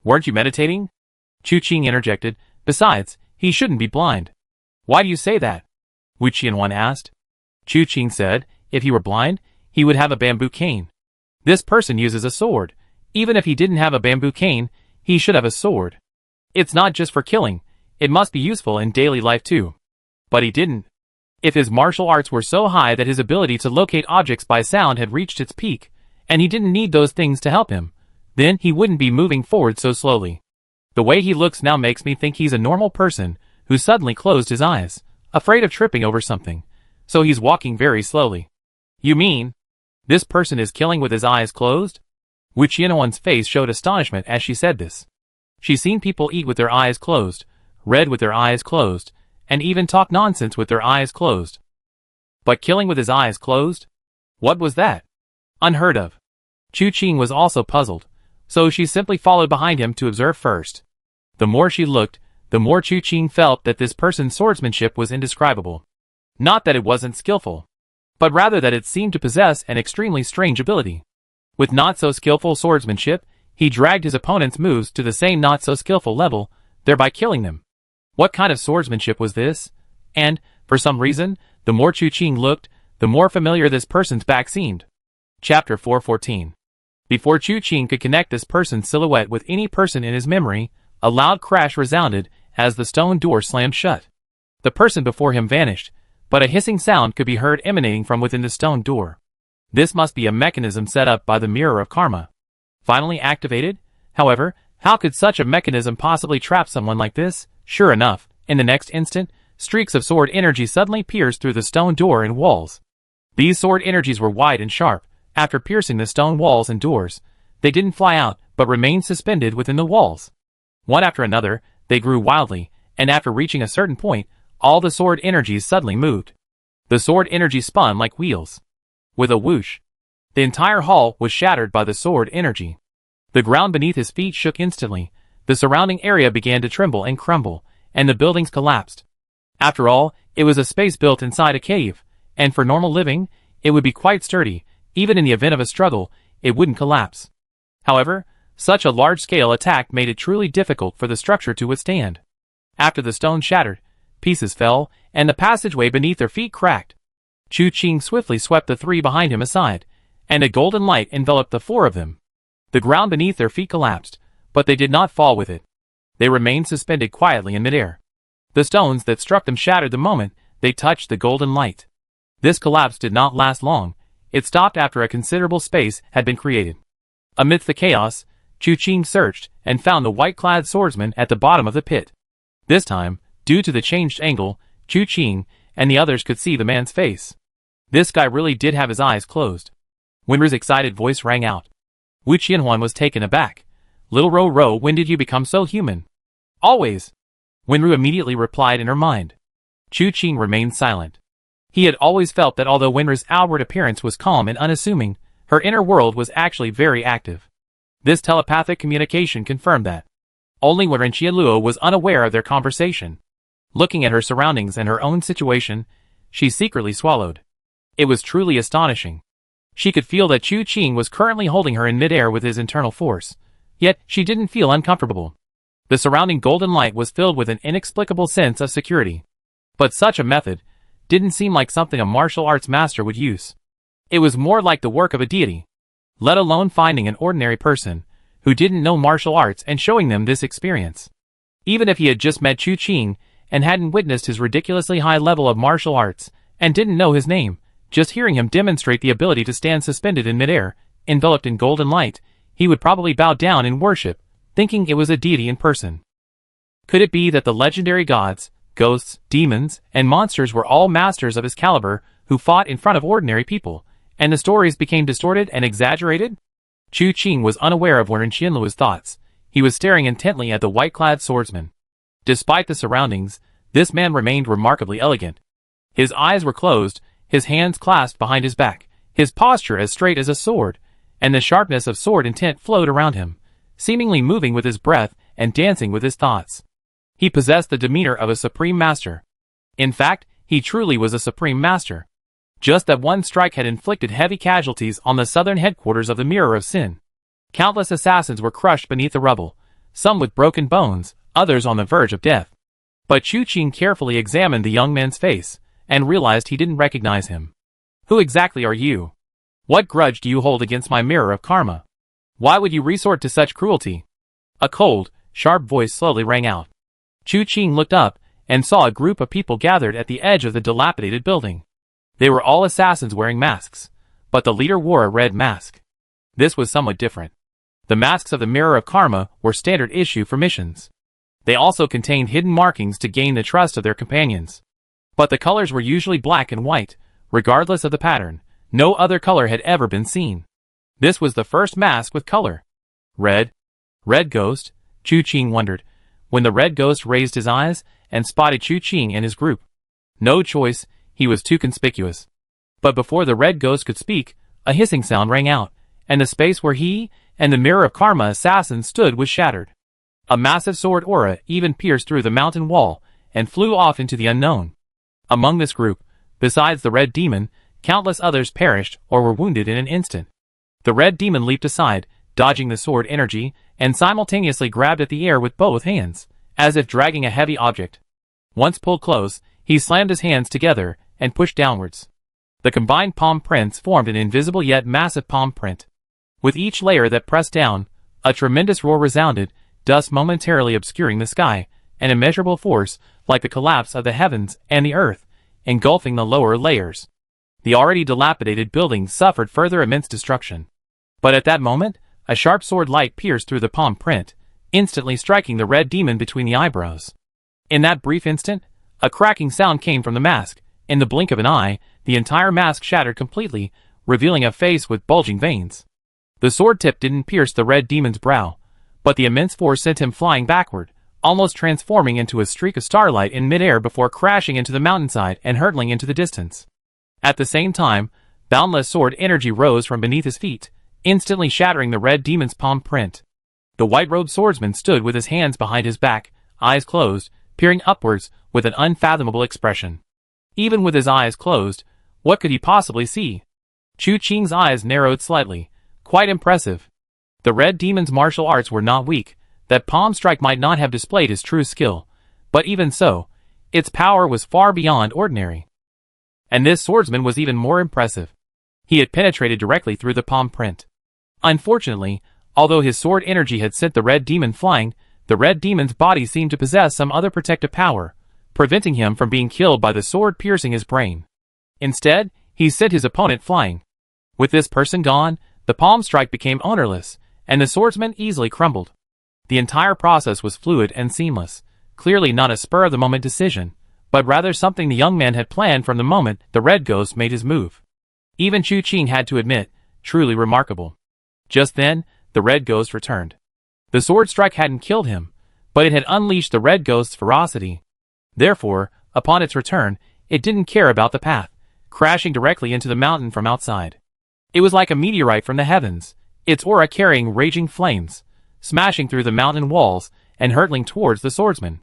Weren't you meditating? Chu Qing interjected. Besides, he shouldn't be blind. Why do you say that? Wu Qianhuan asked. Chu Qing said, if he were blind, he would have a bamboo cane. This person uses a sword. Even if he didn't have a bamboo cane, he should have a sword. It's not just for killing, it must be useful in daily life too. But he didn't. If his martial arts were so high that his ability to locate objects by sound had reached its peak, and he didn't need those things to help him, then he wouldn't be moving forward so slowly. The way he looks now makes me think he's a normal person who suddenly closed his eyes, afraid of tripping over something, so he's walking very slowly. You mean, this person is killing with his eyes closed? Wu Qianhuan's face showed astonishment as she said this. She's seen people eat with their eyes closed, read with their eyes closed, and even talk nonsense with their eyes closed. But killing with his eyes closed? What was that? Unheard of. Chu Qing was also puzzled, so she simply followed behind him to observe first. The more she looked, the more Chu Qing felt that this person's swordsmanship was indescribable. Not that it wasn't skillful, but rather that it seemed to possess an extremely strange ability. With not-so-skillful swordsmanship, he dragged his opponent's moves to the same not-so-skillful level, thereby killing them. What kind of swordsmanship was this? And, for some reason, the more Chu Qing looked, the more familiar this person's back seemed. Chapter 414. Before Chu Qing could connect this person's silhouette with any person in his memory, a loud crash resounded as the stone door slammed shut. The person before him vanished, but a hissing sound could be heard emanating from within the stone door. This must be a mechanism set up by the Mirror of Karma. Finally activated? However, how could such a mechanism possibly trap someone like this? Sure enough, in the next instant, streaks of sword energy suddenly pierced through the stone door and walls. These sword energies were wide and sharp. After piercing the stone walls and doors, they didn't fly out, but remained suspended within the walls. One after another, they grew wildly, and after reaching a certain point, all the sword energies suddenly moved. The sword energy spun like wheels. With a whoosh, the entire hall was shattered by the sword energy. The ground beneath his feet shook instantly, the surrounding area began to tremble and crumble, and the buildings collapsed. After all, it was a space built inside a cave, and for normal living, it would be quite sturdy. Even in the event of a struggle, it wouldn't collapse. However, such a large-scale attack made it truly difficult for the structure to withstand. After the stone shattered, pieces fell, and the passageway beneath their feet cracked. Chu Qing swiftly swept the three behind him aside, and a golden light enveloped the four of them. The ground beneath their feet collapsed, but they did not fall with it. They remained suspended quietly in midair. The stones that struck them shattered the moment they touched the golden light. This collapse did not last long. It stopped after a considerable space had been created. Amidst the chaos, Chu Qing searched and found the white-clad swordsman at the bottom of the pit. This time, due to the changed angle, Chu Qing and the others could see the man's face. This guy really did have his eyes closed. Wenru's excited voice rang out. Wu Qianhuan was taken aback. Little Ro, when did you become so human? Always. Wenru immediately replied in her mind. Chu Qing remained silent. He had always felt that although Wenru's outward appearance was calm and unassuming, her inner world was actually very active. This telepathic communication confirmed that. Only Wen Qianluo was unaware of their conversation. Looking at her surroundings and her own situation, she secretly swallowed. It was truly astonishing. She could feel that Chu Qing was currently holding her in midair with his internal force, yet she didn't feel uncomfortable. The surrounding golden light was filled with an inexplicable sense of security. But such a method didn't seem like something a martial arts master would use. It was more like the work of a deity. Let alone finding an ordinary person who didn't know martial arts and showing them this experience. Even if he had just met Chu Qing and hadn't witnessed his ridiculously high level of martial arts and didn't know his name, just hearing him demonstrate the ability to stand suspended in midair, enveloped in golden light, he would probably bow down in worship, thinking it was a deity in person. Could it be that the legendary gods, ghosts, demons, and monsters were all masters of his caliber who fought in front of ordinary people, and the stories became distorted and exaggerated? Chu Qing was unaware of Wen Qianluo's thoughts. He was staring intently at the white-clad swordsman. Despite the surroundings, this man remained remarkably elegant. His eyes were closed, his hands clasped behind his back, his posture as straight as a sword, and the sharpness of sword intent flowed around him, seemingly moving with his breath and dancing with his thoughts. He possessed the demeanor of a supreme master. In fact, he truly was a supreme master. Just that one strike had inflicted heavy casualties on the southern headquarters of the Mirror of Sin. Countless assassins were crushed beneath the rubble, some with broken bones, others on the verge of death. But Chu Qing carefully examined the young man's face, and realized he didn't recognize him. Who exactly are you? What grudge do you hold against my mirror of karma? Why would you resort to such cruelty? A cold, sharp voice slowly rang out. Chu Qing looked up, and saw a group of people gathered at the edge of the dilapidated building. They were all assassins wearing masks, but the leader wore a red mask. This was somewhat different. The masks of the Mirror of Karma were standard issue for missions. They also contained hidden markings to gain the trust of their companions. But the colors were usually black and white, regardless of the pattern. No other color had ever been seen. This was the first mask with color. Red? Red Ghost? Chu Qing wondered, when the Red Ghost raised his eyes and spotted Chu Qing and his group. No choice, he was too conspicuous. But before the Red Ghost could speak, a hissing sound rang out, and the space where he and the Mirror of Karma assassin stood was shattered. A massive sword aura even pierced through the mountain wall and flew off into the unknown. Among this group, besides the Red Demon, countless others perished or were wounded in an instant. The Red Demon leaped aside, dodging the sword energy, and simultaneously grabbed at the air with both hands, as if dragging a heavy object. Once pulled close, he slammed his hands together and pushed downwards. The combined palm prints formed an invisible yet massive palm print. With each layer that pressed down, a tremendous roar resounded, dust momentarily obscuring the sky, an immeasurable force, like the collapse of the heavens and the earth, engulfing the lower layers. The already dilapidated building suffered further immense destruction. But at that moment, a sharp sword light pierced through the palm print, instantly striking the Red Demon between the eyebrows. In that brief instant, a cracking sound came from the mask. In the blink of an eye, the entire mask shattered completely, revealing a face with bulging veins. The sword tip didn't pierce the Red Demon's brow, but the immense force sent him flying backward, almost transforming into a streak of starlight in midair before crashing into the mountainside and hurtling into the distance. At the same time, boundless sword energy rose from beneath his feet, instantly shattering the Red Demon's palm print. The white-robed swordsman stood with his hands behind his back, eyes closed, peering upwards with an unfathomable expression. Even with his eyes closed, what could he possibly see? Chu Qing's eyes narrowed slightly. Quite impressive. The Red Demon's martial arts were not weak. That palm strike might not have displayed his true skill, but even so, its power was far beyond ordinary. And this swordsman was even more impressive. He had penetrated directly through the palm print. Unfortunately, although his sword energy had sent the Red Demon flying, the Red Demon's body seemed to possess some other protective power, preventing him from being killed by the sword piercing his brain. Instead, he sent his opponent flying. With this person gone, the palm strike became ownerless, and the swordsman easily crumbled. The entire process was fluid and seamless, clearly not a spur-of-the-moment decision, but rather something the young man had planned from the moment the Red Ghost made his move. Even Chu Qing had to admit, truly remarkable. Just then, the Red Ghost returned. The sword strike hadn't killed him, but it had unleashed the Red Ghost's ferocity. Therefore, upon its return, it didn't care about the path, crashing directly into the mountain from outside. It was like a meteorite from the heavens, its aura carrying raging flames, smashing through the mountain walls and hurtling towards the swordsman.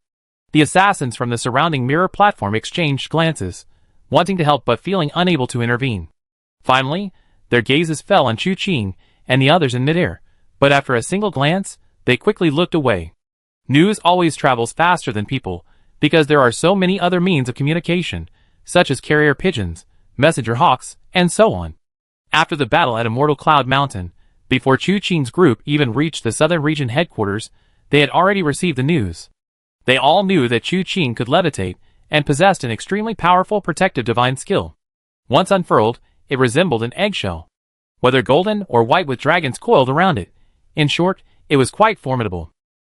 The assassins from the surrounding mirror platform exchanged glances, wanting to help but feeling unable to intervene. Finally, their gazes fell on Chu Qing and the others in midair, but after a single glance, they quickly looked away. News always travels faster than people, because there are so many other means of communication, such as carrier pigeons, messenger hawks, and so on. After the battle at Immortal Cloud Mountain, before Chu Qing's group even reached the Southern Region headquarters, they had already received the news. They all knew that Chu Qing could levitate and possessed an extremely powerful protective divine skill. Once unfurled, it resembled an eggshell, whether golden or white with dragons coiled around it. In short, it was quite formidable.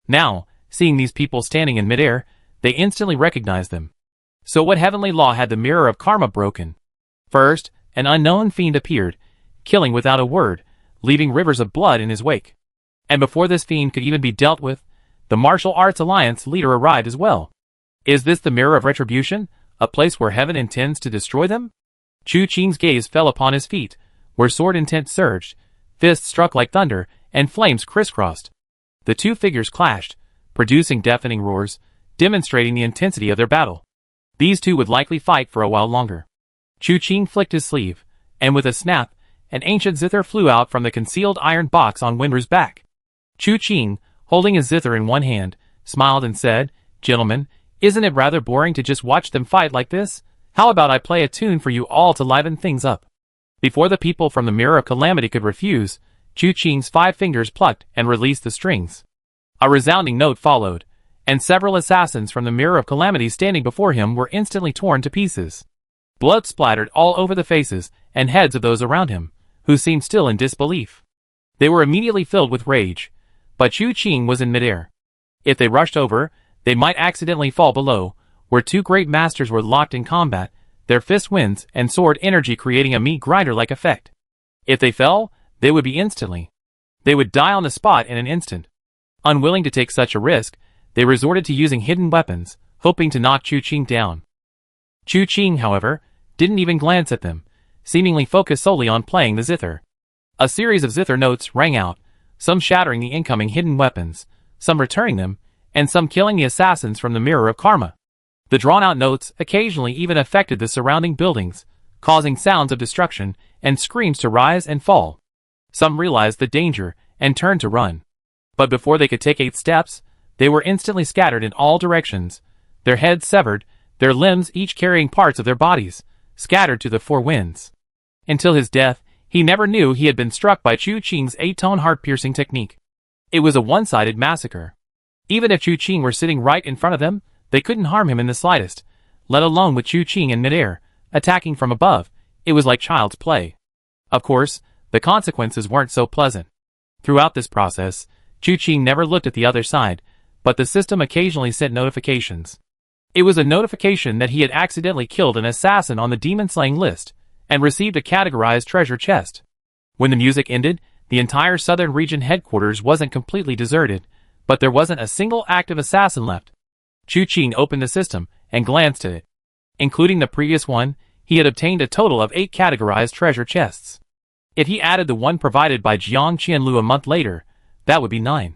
Now, seeing these people standing in midair, they instantly recognized them. So what heavenly law had the mirror of karma broken? First, an unknown fiend appeared, killing without a word, leaving rivers of blood in his wake. And before this fiend could even be dealt with, the Martial Arts Alliance leader arrived as well. Is this the mirror of retribution, a place where heaven intends to destroy them? Chu Qing's gaze fell upon his feet, where sword intent surged, fists struck like thunder, and flames crisscrossed. The two figures clashed, producing deafening roars, demonstrating the intensity of their battle. These two would likely fight for a while longer. Chu Qing flicked his sleeve, and with a snap, an ancient zither flew out from the concealed iron box on Winru's back. Chu Qing, holding his zither in one hand, smiled and said, "Gentlemen, isn't it rather boring to just watch them fight like this? How about I play a tune for you all to liven things up?" Before the people from the Mirror of Calamity could refuse, Chu Qing's 5 fingers plucked and released the strings. A resounding note followed, and several assassins from the Mirror of Calamity standing before him were instantly torn to pieces. Blood splattered all over the faces and heads of those around him, who seemed still in disbelief. They were immediately filled with rage, but Chu Qing was in midair. If they rushed over, they might accidentally fall below, where two great masters were locked in combat, their fist winds and sword energy creating a meat grinder-like effect. If they fell, they would be instantly. They would die on the spot in an instant. Unwilling to take such a risk, they resorted to using hidden weapons, hoping to knock Chu Qing down. Chu Qing, however, didn't even glance at them, seemingly focused solely on playing the zither. A series of zither notes rang out, some shattering the incoming hidden weapons, some returning them, and some killing the assassins from the Mirror of Karma. The drawn-out notes occasionally even affected the surrounding buildings, causing sounds of destruction and screams to rise and fall. Some realized the danger and turned to run. But before they could take 8 steps, they were instantly scattered in all directions, their heads severed, their limbs each carrying parts of their bodies, scattered to the 4 winds. Until his death, he never knew he had been struck by Chu Qing's 8-tone heart-piercing technique. It was a one-sided massacre. Even if Chu Qing were sitting right in front of them, they couldn't harm him in the slightest, let alone with Chu Qing in midair, attacking from above. It was like child's play. Of course, the consequences weren't so pleasant. Throughout this process, Chu Qing never looked at the other side, but the system occasionally sent notifications. It was a notification that he had accidentally killed an assassin on the demon-slaying list, and received a categorized treasure chest. When the music ended, the entire Southern Region headquarters wasn't completely deserted, but there wasn't a single active assassin left. Chu Qing opened the system and glanced at it. Including the previous one, he had obtained a total of 8 categorized treasure chests. If he added the one provided by Jiang Qianlu a month later, that would be 9.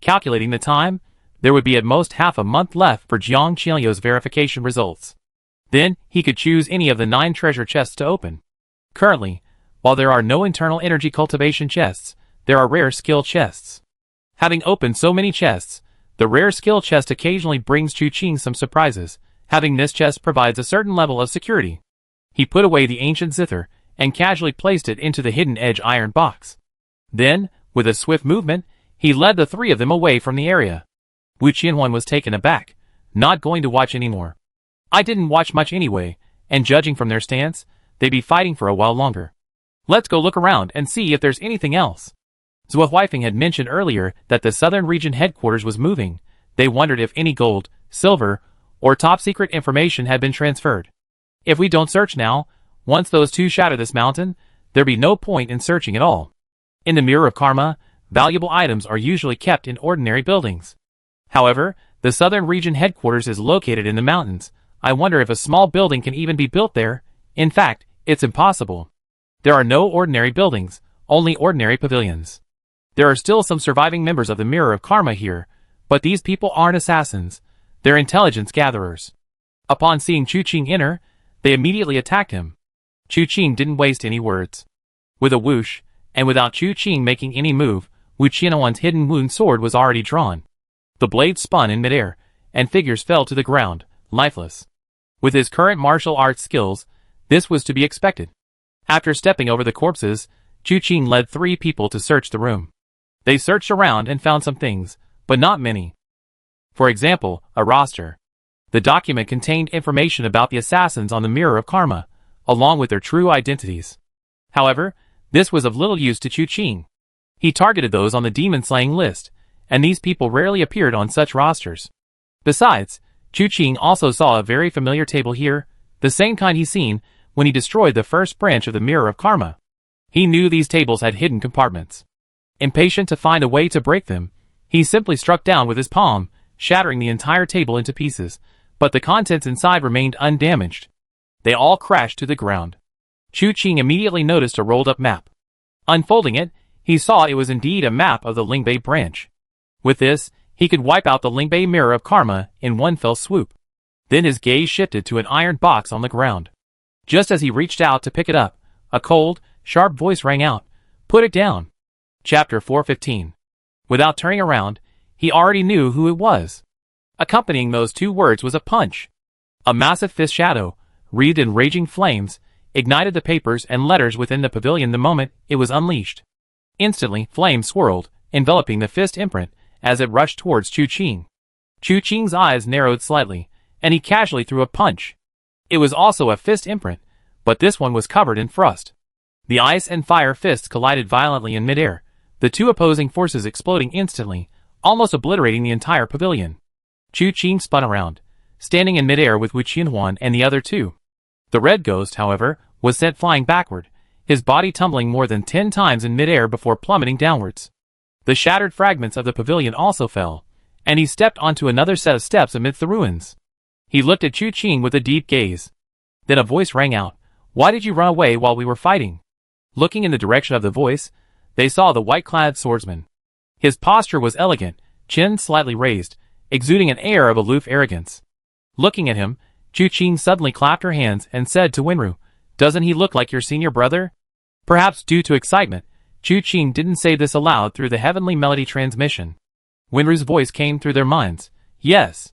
Calculating the time, there would be at most half a month left for Jiang Qianlu's verification results. Then, he could choose any of the 9 treasure chests to open. Currently, while there are no internal energy cultivation chests, there are rare skill chests. Having opened so many chests, the rare skill chest occasionally brings Chu Qing some surprises. Having this chest provides a certain level of security. He put away the ancient zither and casually placed it into the hidden edge iron box. Then, with a swift movement, he led the 3 of them away from the area. Wu Qianhuan was taken aback, not going to watch anymore. I didn't watch much anyway, and judging from their stance, they'd be fighting for a while longer. Let's go look around and see if there's anything else. Zhou Huifeng had mentioned earlier that the southern region headquarters was moving. They wondered if any gold, silver, or top-secret information had been transferred. If we don't search now, once those two shatter this mountain, there'd be no point in searching at all. In the Mirror of Karma, valuable items are usually kept in ordinary buildings. However, the southern region headquarters is located in the mountains. I wonder if a small building can even be built there. In fact, it's impossible. There are no ordinary buildings, only ordinary pavilions. There are still some surviving members of the Mirror of Karma here, but these people aren't assassins. They're intelligence gatherers. Upon seeing Chu Qing enter, they immediately attacked him. Chu Qing didn't waste any words. With a whoosh, and without Chu Qing making any move, Wu Qianhuan's hidden wound sword was already drawn. The blade spun in midair, and figures fell to the ground, lifeless. With his current martial arts skills, this was to be expected. After stepping over the corpses, Chu Qing led 3 people to search the room. They searched around and found some things, but not many. For example, a roster. The document contained information about the assassins on the Mirror of Karma, along with their true identities. However, this was of little use to Chu Qing. He targeted those on the demon-slaying list, and these people rarely appeared on such rosters. Besides, Chu Qing also saw a very familiar table here, the same kind he seen when he destroyed the first branch of the Mirror of Karma. He knew these tables had hidden compartments. Impatient to find a way to break them, he simply struck down with his palm, shattering the entire table into pieces, but the contents inside remained undamaged. They all crashed to the ground. Chu Qing immediately noticed a rolled-up map. Unfolding it, he saw it was indeed a map of the Lingbei branch. With this, he could wipe out the Lingbei Mirror of Karma in one fell swoop. Then his gaze shifted to an iron box on the ground. Just as he reached out to pick it up, a cold, sharp voice rang out, "Put it down." Chapter 415. Without turning around, he already knew who it was. Accompanying those 2 words was a punch. A massive fist shadow, wreathed in raging flames, ignited the papers and letters within the pavilion the moment it was unleashed. Instantly, flames swirled, enveloping the fist imprint as it rushed towards Chu Qing. Chu Qing's eyes narrowed slightly, and he casually threw a punch. It was also a fist imprint, but this one was covered in frost. The ice and fire fists collided violently in midair, the 2 opposing forces exploding instantly, almost obliterating the entire pavilion. Chu Qing spun around, standing in midair with Wu Qianhuan and the other 2. The red ghost, however, was sent flying backward, his body tumbling more than 10 times in midair before plummeting downwards. The shattered fragments of the pavilion also fell, and he stepped onto another set of steps amidst the ruins. He looked at Chu Qing with a deep gaze. Then a voice rang out, "Why did you run away while we were fighting?" Looking in the direction of the voice, they saw the white-clad swordsman. His posture was elegant, chin slightly raised, exuding an air of aloof arrogance. Looking at him, Chu Qing suddenly clapped her hands and said to Wenru, "Doesn't he look like your senior brother?" Perhaps due to excitement, Chu Qing didn't say this aloud through the heavenly melody transmission. Wenru's voice came through their minds. Yes.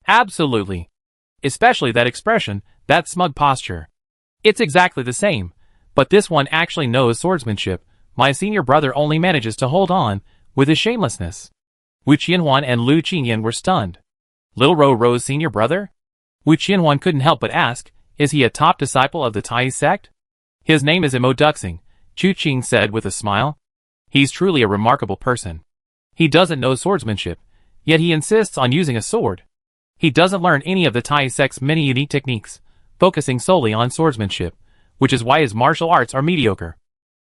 Absolutely. Especially that expression, that smug posture. It's exactly the same, but this one actually knows swordsmanship. My senior brother only manages to hold on, with his shamelessness. Wu Qianhuan and Lu Qingyan were stunned. Little Ro's senior brother? Wu Qianhuan couldn't help but ask, is he a top disciple of the Tai sect? His name is Imo Duxing, Chu Qing said with a smile. He's truly a remarkable person. He doesn't know swordsmanship, yet he insists on using a sword. He doesn't learn any of the Tai sect's many unique techniques, focusing solely on swordsmanship, which is why his martial arts are mediocre.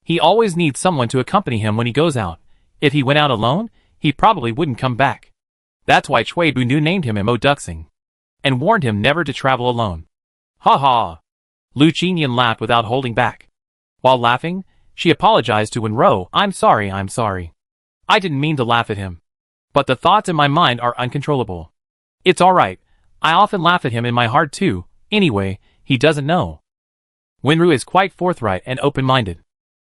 He always needs someone to accompany him when he goes out. If he went out alone, he probably wouldn't come back. That's why Cui Bunu named him Imo Duxing, and warned him never to travel alone. Ha ha! Lu Qingyan laughed without holding back. While laughing, she apologized to Wenro. I'm sorry. I didn't mean to laugh at him. But the thoughts in my mind are uncontrollable. It's alright. I often laugh at him in my heart too. Anyway, he doesn't know. Wenru is quite forthright and open-minded.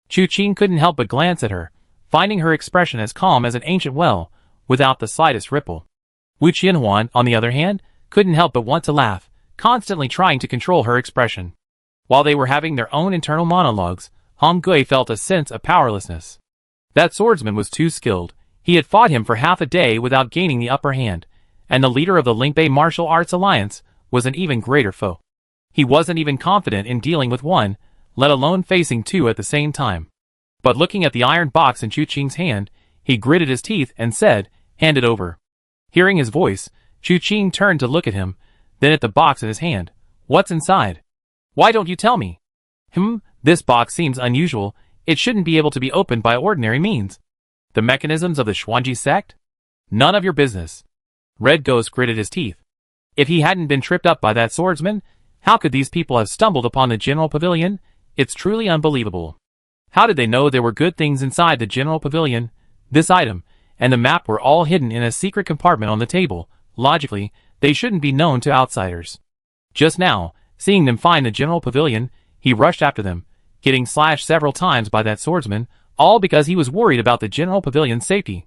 Chu Qing couldn't help but glance at her, finding her expression as calm as an ancient well, without the slightest ripple. Wu Qianhuan, on the other hand, couldn't help but want to laugh, constantly trying to control her expression. While they were having their own internal monologues, Hong Gui felt a sense of powerlessness. That swordsman was too skilled. He had fought him for half a day without gaining the upper hand, and the leader of the Lingbei Martial Arts Alliance was an even greater foe. He wasn't even confident in dealing with one, let alone facing 2 at the same time. But looking at the iron box in Chu Qing's hand, he gritted his teeth and said, "Hand it over." Hearing his voice, Chu Qing turned to look at him, then at the box in his hand. "What's inside? Why don't you tell me?" This box seems unusual. It shouldn't be able to be opened by ordinary means. The mechanisms of the Xuanji sect? None of your business. Red Ghost gritted his teeth. If he hadn't been tripped up by that swordsman, how could these people have stumbled upon the General Pavilion? It's truly unbelievable. How did they know there were good things inside the General Pavilion? This item and the map were all hidden in a secret compartment on the table. Logically, they shouldn't be known to outsiders. Just now, seeing them find the General Pavilion, he rushed after them, getting slashed several times by that swordsman, all because he was worried about the General Pavilion's safety.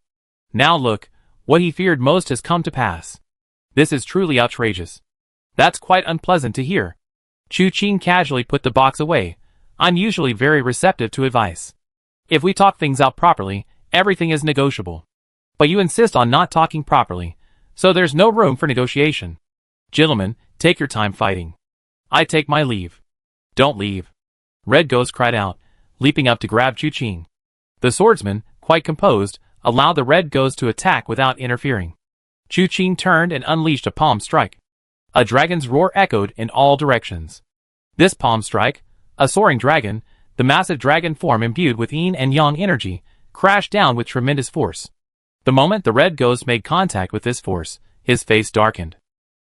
Now look, what he feared most has come to pass. This is truly outrageous. That's quite unpleasant to hear. Chu Qing casually put the box away. I'm usually very receptive to advice. If we talk things out properly, everything is negotiable. But you insist on not talking properly, so there's no room for negotiation. Gentlemen, take your time fighting. I take my leave. Don't leave. Red Ghost cried out, leaping up to grab Chu Qing. The swordsman, quite composed, allowed the Red Ghost to attack without interfering. Chu Qing turned and unleashed a palm strike. A dragon's roar echoed in all directions. This palm strike, a soaring dragon, the massive dragon form imbued with yin and yang energy, crashed down with tremendous force. The moment the Red Ghost made contact with this force, his face darkened.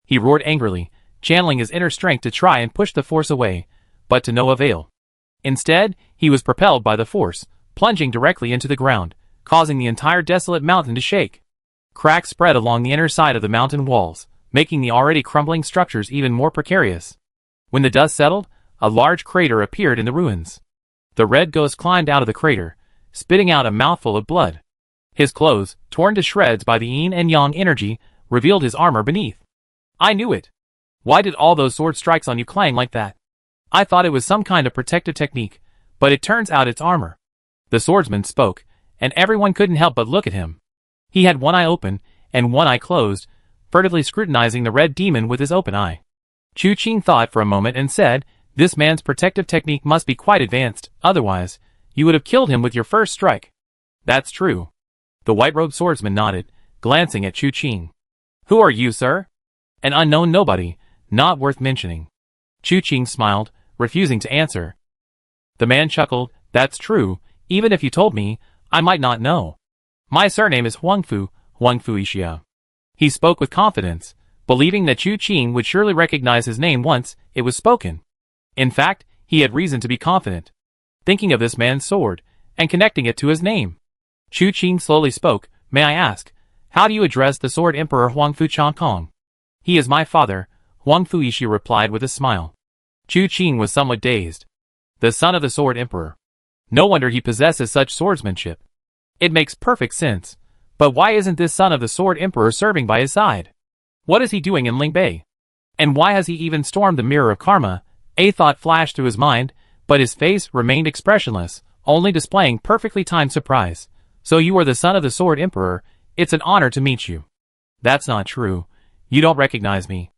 He roared angrily, channeling his inner strength to try and push the force away, but to no avail. Instead, he was propelled by the force, plunging directly into the ground, causing the entire desolate mountain to shake. Cracks spread along the inner side of the mountain walls, making the already crumbling structures even more precarious. When the dust settled, a large crater appeared in the ruins. The Red Ghost climbed out of the crater, spitting out a mouthful of blood. His clothes, torn to shreds by the yin and yang energy, revealed his armor beneath. I knew it. Why did all those sword strikes on you clang like that? I thought it was some kind of protective technique, but it turns out it's armor. The swordsman spoke, and everyone couldn't help but look at him. He had one eye open, and one eye closed, furtively scrutinizing the red demon with his open eye. Chu Qing thought for a moment and said, "This man's protective technique must be quite advanced, otherwise, you would have killed him with your first strike." "That's true." The white-robed swordsman nodded, glancing at Chu Qing. "Who are you, sir?" "An unknown nobody, not worth mentioning." Chu Qing smiled, refusing to answer. The man chuckled, "That's true, even if you told me, I might not know. My surname is Huangfu Ishia." He spoke with confidence, believing that Chu Qing would surely recognize his name once it was spoken. In fact, he had reason to be confident. Thinking of this man's sword, and connecting it to his name. Chu Qing slowly spoke, "May I ask, how do you address the Sword Emperor Huangfu Changkong?" "He is my father," Huangfu Ishia replied with a smile. Chu Qing was somewhat dazed. The son of the Sword Emperor. No wonder he possesses such swordsmanship. It makes perfect sense. But why isn't this son of the Sword Emperor serving by his side? What is he doing in Lingbei? And why has he even stormed the Mirror of Karma? A thought flashed through his mind, but his face remained expressionless, only displaying perfectly timed surprise. "So you are the son of the Sword Emperor. It's an honor to meet you." "That's not true. You don't recognize me,"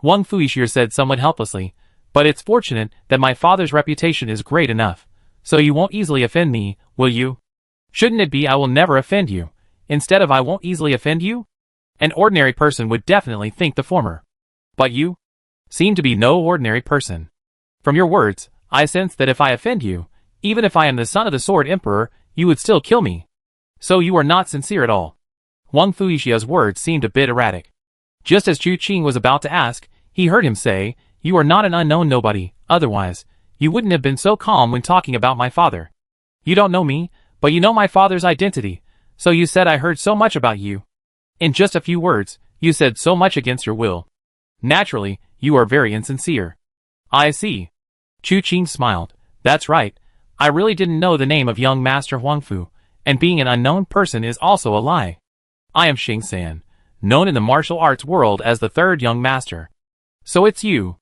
Huangfu Ishia said somewhat helplessly, "but it's fortunate that my father's reputation is great enough, so you won't easily offend me, will you?" "Shouldn't it be I will never offend you, instead of I won't easily offend you?" An ordinary person would definitely think the former. But you seem to be no ordinary person. From your words, I sense that if I offend you, even if I am the son of the Sword Emperor, you would still kill me. So you are not sincere at all. Huangfu Ishia's words seemed a bit erratic. Just as Chu Qing was about to ask, he heard him say, "You are not an unknown nobody, otherwise, you wouldn't have been so calm when talking about my father. You don't know me, but you know my father's identity, so you said I heard so much about you. In just a few words, you said so much against your will. Naturally, you are very insincere." "I see." Chu Qing smiled. "That's right. I really didn't know the name of young Master Huangfu, and being an unknown person is also a lie. I am Xing San, known in the martial arts world as the third young master." "So it's you."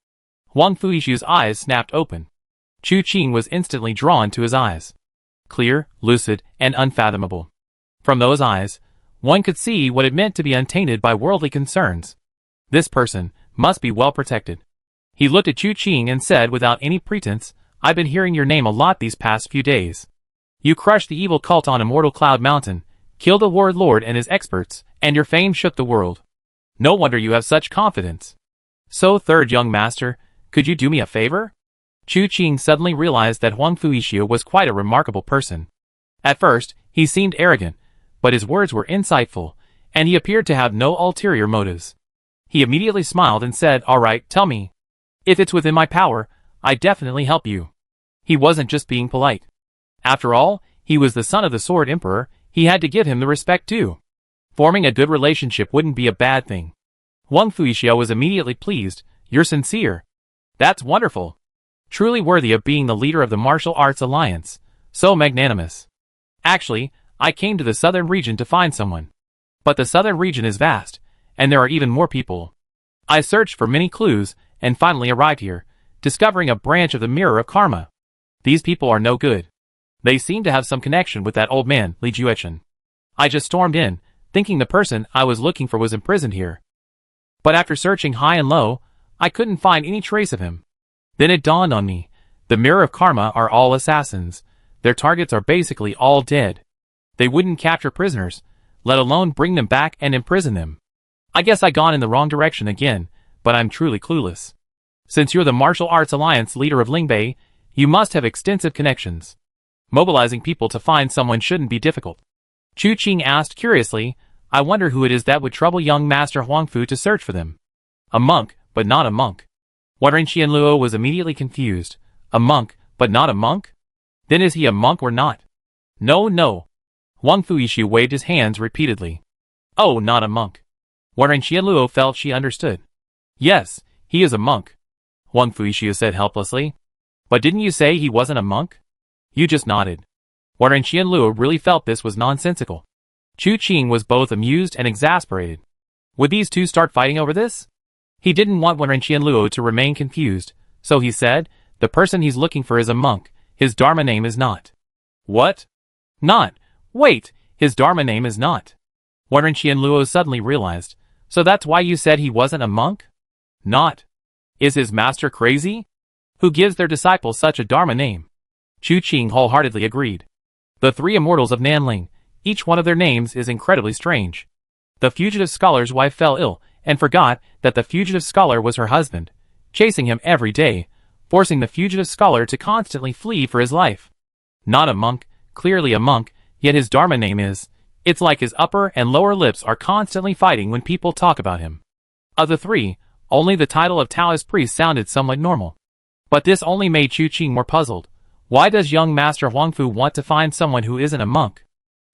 Huangfu Ishia's eyes snapped open. Chu Qing was instantly drawn to his eyes. Clear, lucid, and unfathomable. From those eyes, one could see what it meant to be untainted by worldly concerns. This person must be well protected. He looked at Chu Qing and said without any pretense, "I've been hearing your name a lot these past few days." You crushed the evil cult on Immortal Cloud Mountain, killed the Ward Lord and his experts, and your fame shook the world. No wonder you have such confidence. So, third young master, could you do me a favor? Chu Qing suddenly realized that Huang Fuishio was quite a remarkable person. At first, he seemed arrogant, but his words were insightful, and he appeared to have no ulterior motives. He immediately smiled and said, "All right, tell me. If it's within my power, I definitely help you." He wasn't just being polite. After all, he was the son of the Sword Emperor, he had to give him the respect due. Forming a good relationship wouldn't be a bad thing. Huang Fuishio was immediately pleased. "You're sincere. That's wonderful. Truly worthy of being the leader of the Martial Arts Alliance. So magnanimous. Actually, I came to the southern region to find someone. But the southern region is vast, and there are even more people. I searched for many clues, and finally arrived here, discovering a branch of the Mirror of Karma. These people are no good. They seem to have some connection with that old man, Li Juechen. I just stormed in, thinking the person I was looking for was imprisoned here. But after searching high and low, I couldn't find any trace of him. Then it dawned on me. The Mirror of Karma are all assassins. Their targets are basically all dead. They wouldn't capture prisoners, let alone bring them back and imprison them. I guess I gone in the wrong direction again, but I'm truly clueless. Since you're the Martial Arts Alliance leader of Lingbei, you must have extensive connections. Mobilizing people to find someone shouldn't be difficult." Chu Qing asked curiously, "I wonder who it is that would trouble young Master Huangfu to search for them." "A monk, but not a monk." Wen Qianluo was immediately confused. "A monk, but not a monk? Then is he a monk or not?" No. Huang Fuishi waved his hands repeatedly. "Oh, not a monk." Wen Qianluo felt she understood. "Yes, he is a monk," Huang Fuishi said helplessly. "But didn't you say he wasn't a monk?" You just nodded. Wen Qianluo really felt this was nonsensical. Chu Qing was both amused and exasperated. Would these two start fighting over this? He didn't want Wen Qianluo to remain confused, so he said, "The person he's looking for is a monk. His Dharma name is not." "What? Not? Wait, his Dharma name is not." Wen Qianluo suddenly realized. "So that's why you said he wasn't a monk?" "Not. Is his master crazy? Who gives their disciple such a Dharma name?" Chu Qing wholeheartedly agreed. The three immortals of Nanling, each one of their names is incredibly strange. The fugitive scholar's wife fell ill, and forgot that the fugitive scholar was her husband, chasing him every day, forcing the fugitive scholar to constantly flee for his life. Not a monk, clearly a monk, yet his Dharma name is. It's like his upper and lower lips are constantly fighting when people talk about him. Of the three, only the title of Taoist priest sounded somewhat normal. But this only made Chu Qing more puzzled. Why does young Master Huangfu want to find someone who isn't a monk?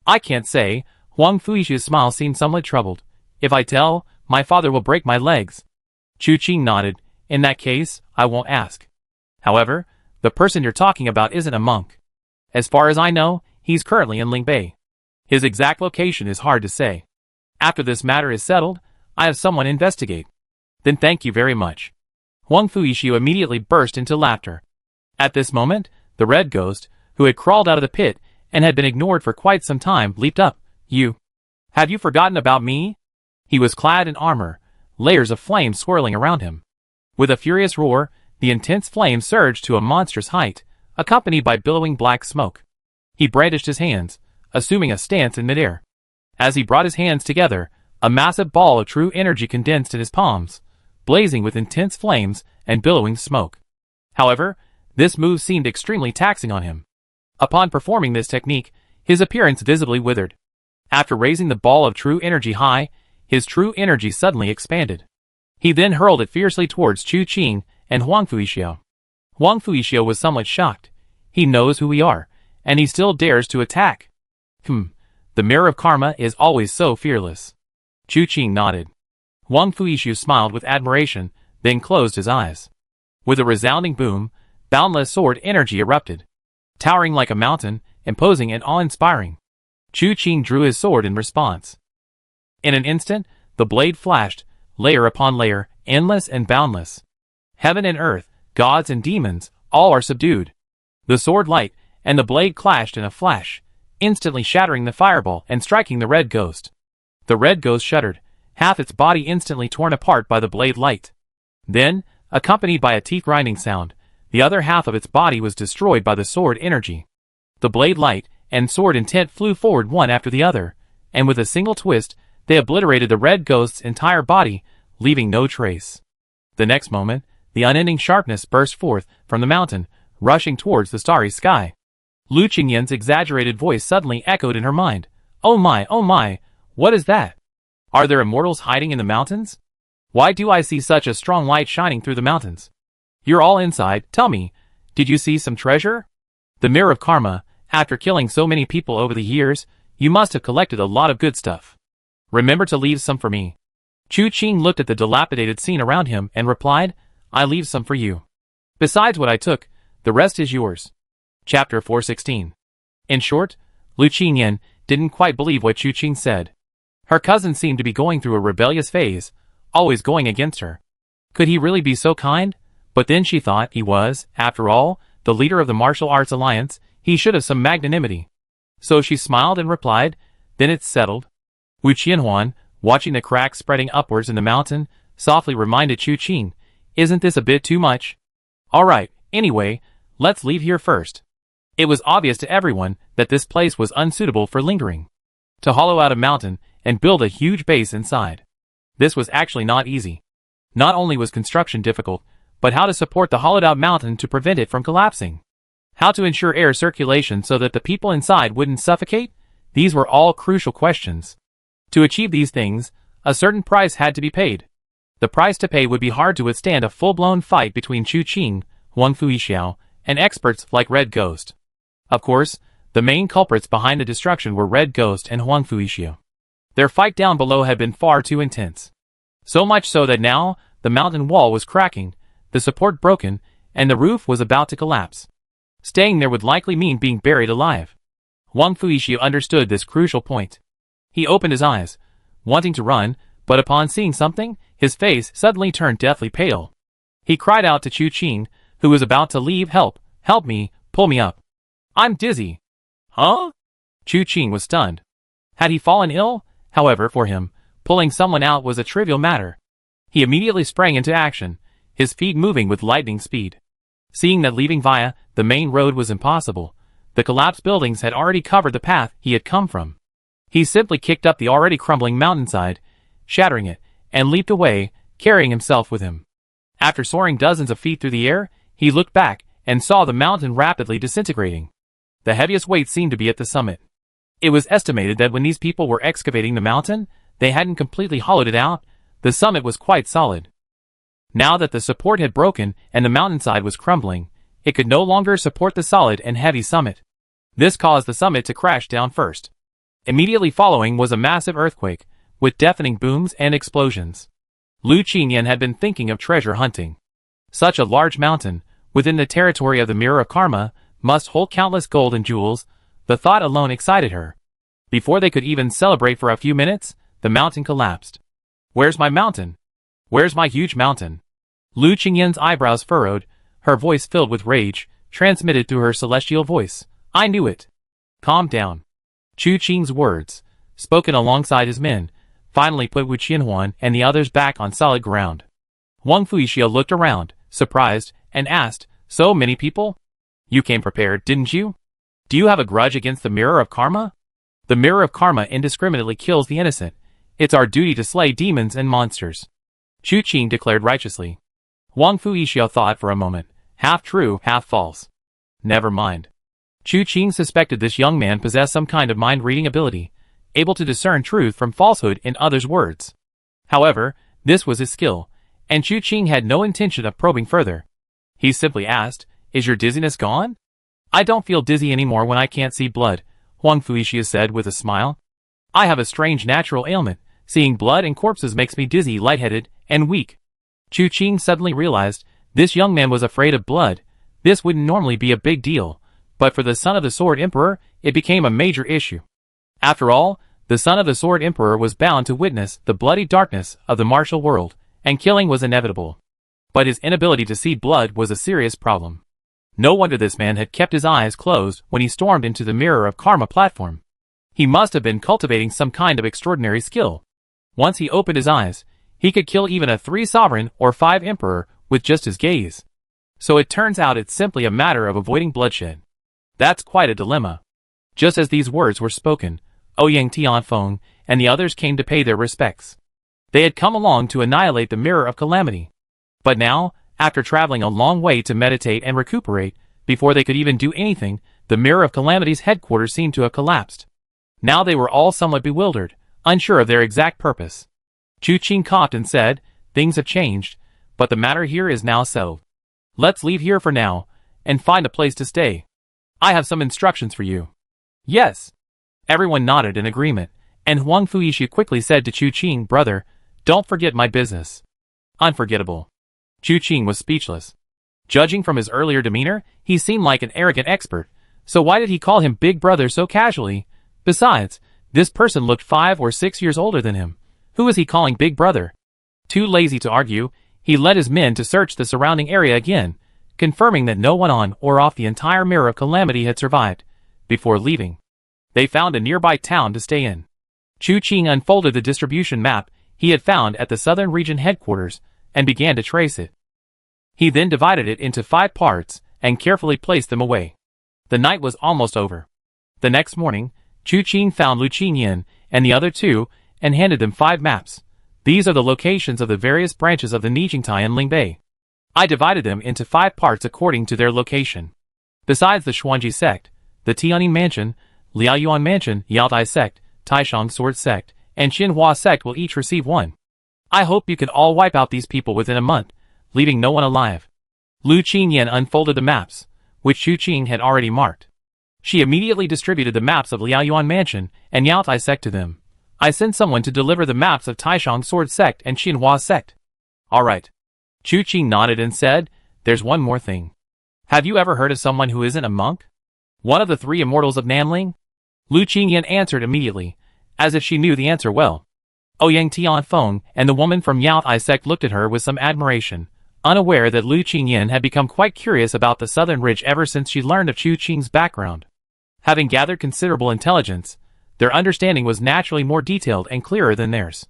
I can't say. Huang Fuishi's smile seemed somewhat troubled. If I tell, my father will break my legs. Chu Qing nodded. In that case, I won't ask. However, the person you're talking about isn't a monk. As far as I know, he's currently in Lingbei. His exact location is hard to say. After this matter is settled, I have someone investigate. Then thank you very much. Huang Fuishi immediately burst into laughter. At this moment, the red ghost, who had crawled out of the pit and had been ignored for quite some time, leaped up. Have you forgotten about me? He was clad in armor, layers of flame swirling around him. With a furious roar, the intense flame surged to a monstrous height, accompanied by billowing black smoke. He brandished his hands, assuming a stance in midair. As he brought his hands together, a massive ball of true energy condensed in his palms, blazing with intense flames and billowing smoke. However, this move seemed extremely taxing on him. Upon performing this technique, his appearance visibly withered. After raising the ball of true energy high, his true energy suddenly expanded. He then hurled it fiercely towards Chu Qing and Huang Fuishio. Huang Fuishio was somewhat shocked. He knows who we are, and he still dares to attack. The Mirror of Karma is always so fearless. Chu Qing nodded. Huang Fuishio smiled with admiration, then closed his eyes. With a resounding boom, boundless sword energy erupted. Towering like a mountain, imposing and awe-inspiring. Chu Qing drew his sword in response. In an instant, the blade flashed, layer upon layer, endless and boundless. Heaven and earth, gods and demons, all are subdued. The sword light and the blade clashed in a flash, instantly shattering the fireball and striking the red ghost. The red ghost shuddered, half its body instantly torn apart by the blade light. Then, accompanied by a teeth-grinding sound, the other half of its body was destroyed by the sword energy. The blade light and sword intent flew forward one after the other, and with a single twist, they obliterated the red ghost's entire body, leaving no trace. The next moment, the unending sharpness burst forth from the mountain, rushing towards the starry sky. Lu Qingyan's exaggerated voice suddenly echoed in her mind. Oh my, what is that? Are there immortals hiding in the mountains? Why do I see such a strong light shining through the mountains? You're all inside, tell me, did you see some treasure? The Mirror of Karma, after killing so many people over the years, you must have collected a lot of good stuff. Remember to leave some for me. Chu Qing looked at the dilapidated scene around him and replied, I leave some for you. Besides what I took, the rest is yours. Chapter 416. In short, Lu Qingyan didn't quite believe what Chu Qing said. Her cousin seemed to be going through a rebellious phase, always going against her. Could he really be so kind? But then she thought he was, after all, the leader of the martial arts alliance. He should have some magnanimity. So she smiled and replied, then it's settled. Wu Qianhuan, watching the cracks spreading upwards in the mountain, softly reminded Chu Qing, isn't this a bit too much? Alright, anyway, let's leave here first. It was obvious to everyone that this place was unsuitable for lingering. To hollow out a mountain and build a huge base inside. This was actually not easy. Not only was construction difficult, but how to support the hollowed out mountain to prevent it from collapsing. How to ensure air circulation so that the people inside wouldn't suffocate? These were all crucial questions. To achieve these things, a certain price had to be paid. The price to pay would be hard to withstand a full-blown fight between Chu Qing, Huang Fuixiao, and experts like Red Ghost. Of course, the main culprits behind the destruction were Red Ghost and Huang Fuixiao. Their fight down below had been far too intense. So much so that now, the mountain wall was cracking, the support broken, and the roof was about to collapse. Staying there would likely mean being buried alive. Huang Fuixiao understood this crucial point. He opened his eyes, wanting to run, but upon seeing something, his face suddenly turned deathly pale. He cried out to Chu Qing, who was about to leave, help me, pull me up. I'm dizzy. Huh? Chu Qing was stunned. Had he fallen ill? However, for him, pulling someone out was a trivial matter. He immediately sprang into action, his feet moving with lightning speed. Seeing that leaving via the main road was impossible, the collapsed buildings had already covered the path he had come from. He simply kicked up the already crumbling mountainside, shattering it, and leaped away, carrying himself with him. After soaring dozens of feet through the air, he looked back and saw the mountain rapidly disintegrating. The heaviest weight seemed to be at the summit. It was estimated that when these people were excavating the mountain, they hadn't completely hollowed it out. The summit was quite solid. Now that the support had broken and the mountainside was crumbling, it could no longer support the solid and heavy summit. This caused the summit to crash down first. Immediately following was a massive earthquake, with deafening booms and explosions. Lu Qingyan had been thinking of treasure hunting. Such a large mountain, within the territory of the Mirror of Karma, must hold countless gold and jewels. The thought alone excited her. Before they could even celebrate for a few minutes, the mountain collapsed. Where's my mountain? Where's my huge mountain? Lu Qingyan's eyebrows furrowed, her voice filled with rage, transmitted through her celestial voice. I knew it. Calm down. Chu Qing's words, spoken alongside his men, finally put Wu Qianhuan and the others back on solid ground. Huang Fuixiao looked around, surprised, and asked, so many people? You came prepared, didn't you? Do you have a grudge against the Mirror of Karma? The Mirror of Karma indiscriminately kills the innocent. It's our duty to slay demons and monsters. Chu Qing declared righteously. Huang Fuixiao thought for a moment, half true, half false. Never mind. Chu Qing suspected this young man possessed some kind of mind-reading ability, able to discern truth from falsehood in others' words. However, this was his skill, and Chu Qing had no intention of probing further. He simply asked, is your dizziness gone? I don't feel dizzy anymore when I can't see blood, Huang Fuixiao said with a smile. I have a strange natural ailment. Seeing blood and corpses makes me dizzy, lightheaded, and weak. Chu Qing suddenly realized this young man was afraid of blood. This wouldn't normally be a big deal, but for the son of the Sword Emperor, it became a major issue. After all, the son of the Sword Emperor was bound to witness the bloody darkness of the martial world, and killing was inevitable. But his inability to see blood was a serious problem. No wonder this man had kept his eyes closed when he stormed into the Mirror of Karma platform. He must have been cultivating some kind of extraordinary skill. Once he opened his eyes, he could kill even a 3 sovereign or 5 emperor with just his gaze. So it turns out it's simply a matter of avoiding bloodshed. That's quite a dilemma. Just as these words were spoken, Ouyang Tianfeng and the others came to pay their respects. They had come along to annihilate the Mirror of Calamity. But now, after traveling a long way to meditate and recuperate, before they could even do anything, the Mirror of Calamity's headquarters seemed to have collapsed. Now they were all somewhat bewildered, unsure of their exact purpose. Chu Qing coughed and said, "Things have changed, but the matter here is now settled. Let's leave here for now, and find a place to stay. I have some instructions for you." "Yes." Everyone nodded in agreement, and Huang Fuishu quickly said to Chu Qing, "Brother, don't forget my business." Unforgettable. Chu Qing was speechless. Judging from his earlier demeanor, he seemed like an arrogant expert, so why did he call him Big Brother so casually? Besides, this person looked 5 or 6 years older than him. Who was he calling Big Brother? Too lazy to argue, he led his men to search the surrounding area again, confirming that no one on or off the entire Mirror of Calamity had survived. Before leaving, they found a nearby town to stay in. Chu Qing unfolded the distribution map he had found at the Southern Region headquarters and began to trace it. He then divided it into 5 parts and carefully placed them away. The night was almost over. The next morning, Chu Qing found Lu Qingyan and the other 2 and handed them 5 maps. These are the locations of the various branches of the Nijingtai and Lingbei. I divided them into 5 parts according to their location. Besides the Xuanji sect, the Tianyin Mansion, Liaoyuan Mansion, Yaotai sect, Taishang Sword sect, and Xinhua sect will each receive 1. I hope you can all wipe out these people within a month, leaving no one alive. Lu Qingyan unfolded the maps, which Chu Qing had already marked. She immediately distributed the maps of Liaoyuan Mansion and Yaotai sect to them. I sent someone to deliver the maps of Taishang Sword sect and Xinhua sect. Alright. Chu Qing nodded and said, "There's one more thing. Have you ever heard of someone who isn't a monk? One of the 3 immortals of Nanling?" Lu Qingyan answered immediately, as if she knew the answer well. Ouyang Tianfeng and the woman from Yaotai sect looked at her with some admiration, unaware that Lu Qingyan had become quite curious about the Southern Ridge ever since she learned of Chu Qing's background. Having gathered considerable intelligence, their understanding was naturally more detailed and clearer than theirs.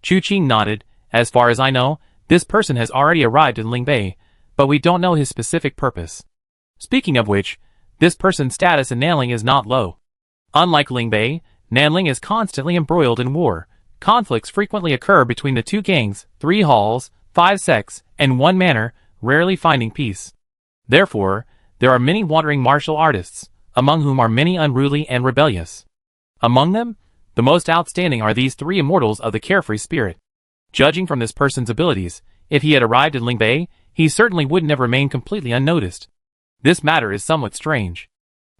Chu Qing nodded. "As far as I know, this person has already arrived in Lingbei, but we don't know his specific purpose. Speaking of which, this person's status in Nanling is not low. Unlike Lingbei, Nanling is constantly embroiled in war. Conflicts frequently occur between the 2 gangs, 3 halls, 5 sects, and 1 manor, rarely finding peace. Therefore, there are many wandering martial artists, among whom are many unruly and rebellious. Among them, the most outstanding are these 3 immortals of the carefree spirit. Judging from this person's abilities, if he had arrived in Lingbei, he certainly wouldn't have remained completely unnoticed. This matter is somewhat strange.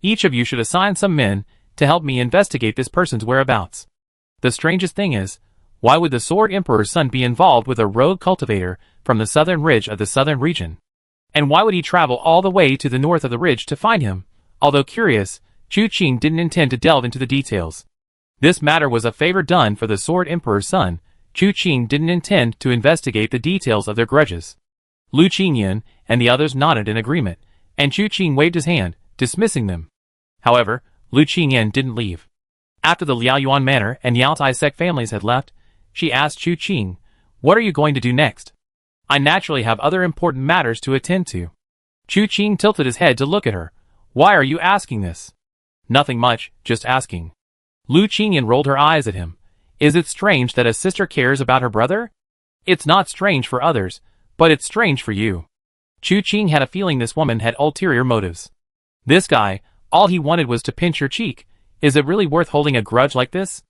Each of you should assign some men to help me investigate this person's whereabouts. The strangest thing is, why would the Sword Emperor's son be involved with a rogue cultivator from the southern ridge of the southern region? And why would he travel all the way to the north of the ridge to find him? Although curious, Chu Qing didn't intend to delve into the details. This matter was a favor done for the Sword Emperor's son. Chu Qing didn't intend to investigate the details of their grudges. Lu Qingyan and the others nodded in agreement, and Chu Qing waved his hand, dismissing them. However, Lu Qingyan didn't leave. After the Liaoyuan Manor and Yaotai sect families had left, she asked Chu Qing, "What are you going to do next?" "I naturally have other important matters to attend to." Chu Qing tilted his head to look at her. "Why are you asking this?" "Nothing much, just asking." Lu Qingyan rolled her eyes at him. "Is it strange that a sister cares about her brother?" "It's not strange for others, but it's strange for you." Chu Qing had a feeling this woman had ulterior motives. This guy, all he wanted was to pinch her cheek. Is it really worth holding a grudge like this?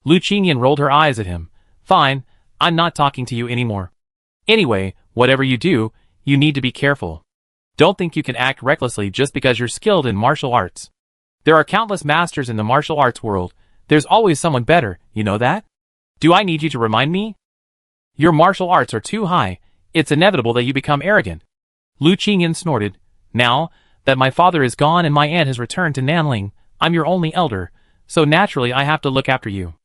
Lu Qingyan rolled her eyes at him. "Fine, I'm not talking to you anymore. Anyway, whatever you do, you need to be careful. Don't think you can act recklessly just because you're skilled in martial arts. There are countless masters in the martial arts world. There's always someone better, you know that? Do I need you to remind me? Your martial arts are too high. It's inevitable that you become arrogant." Lu Qingyan snorted. "Now that my father is gone and my aunt has returned to Nanling, I'm your only elder, so naturally I have to look after you,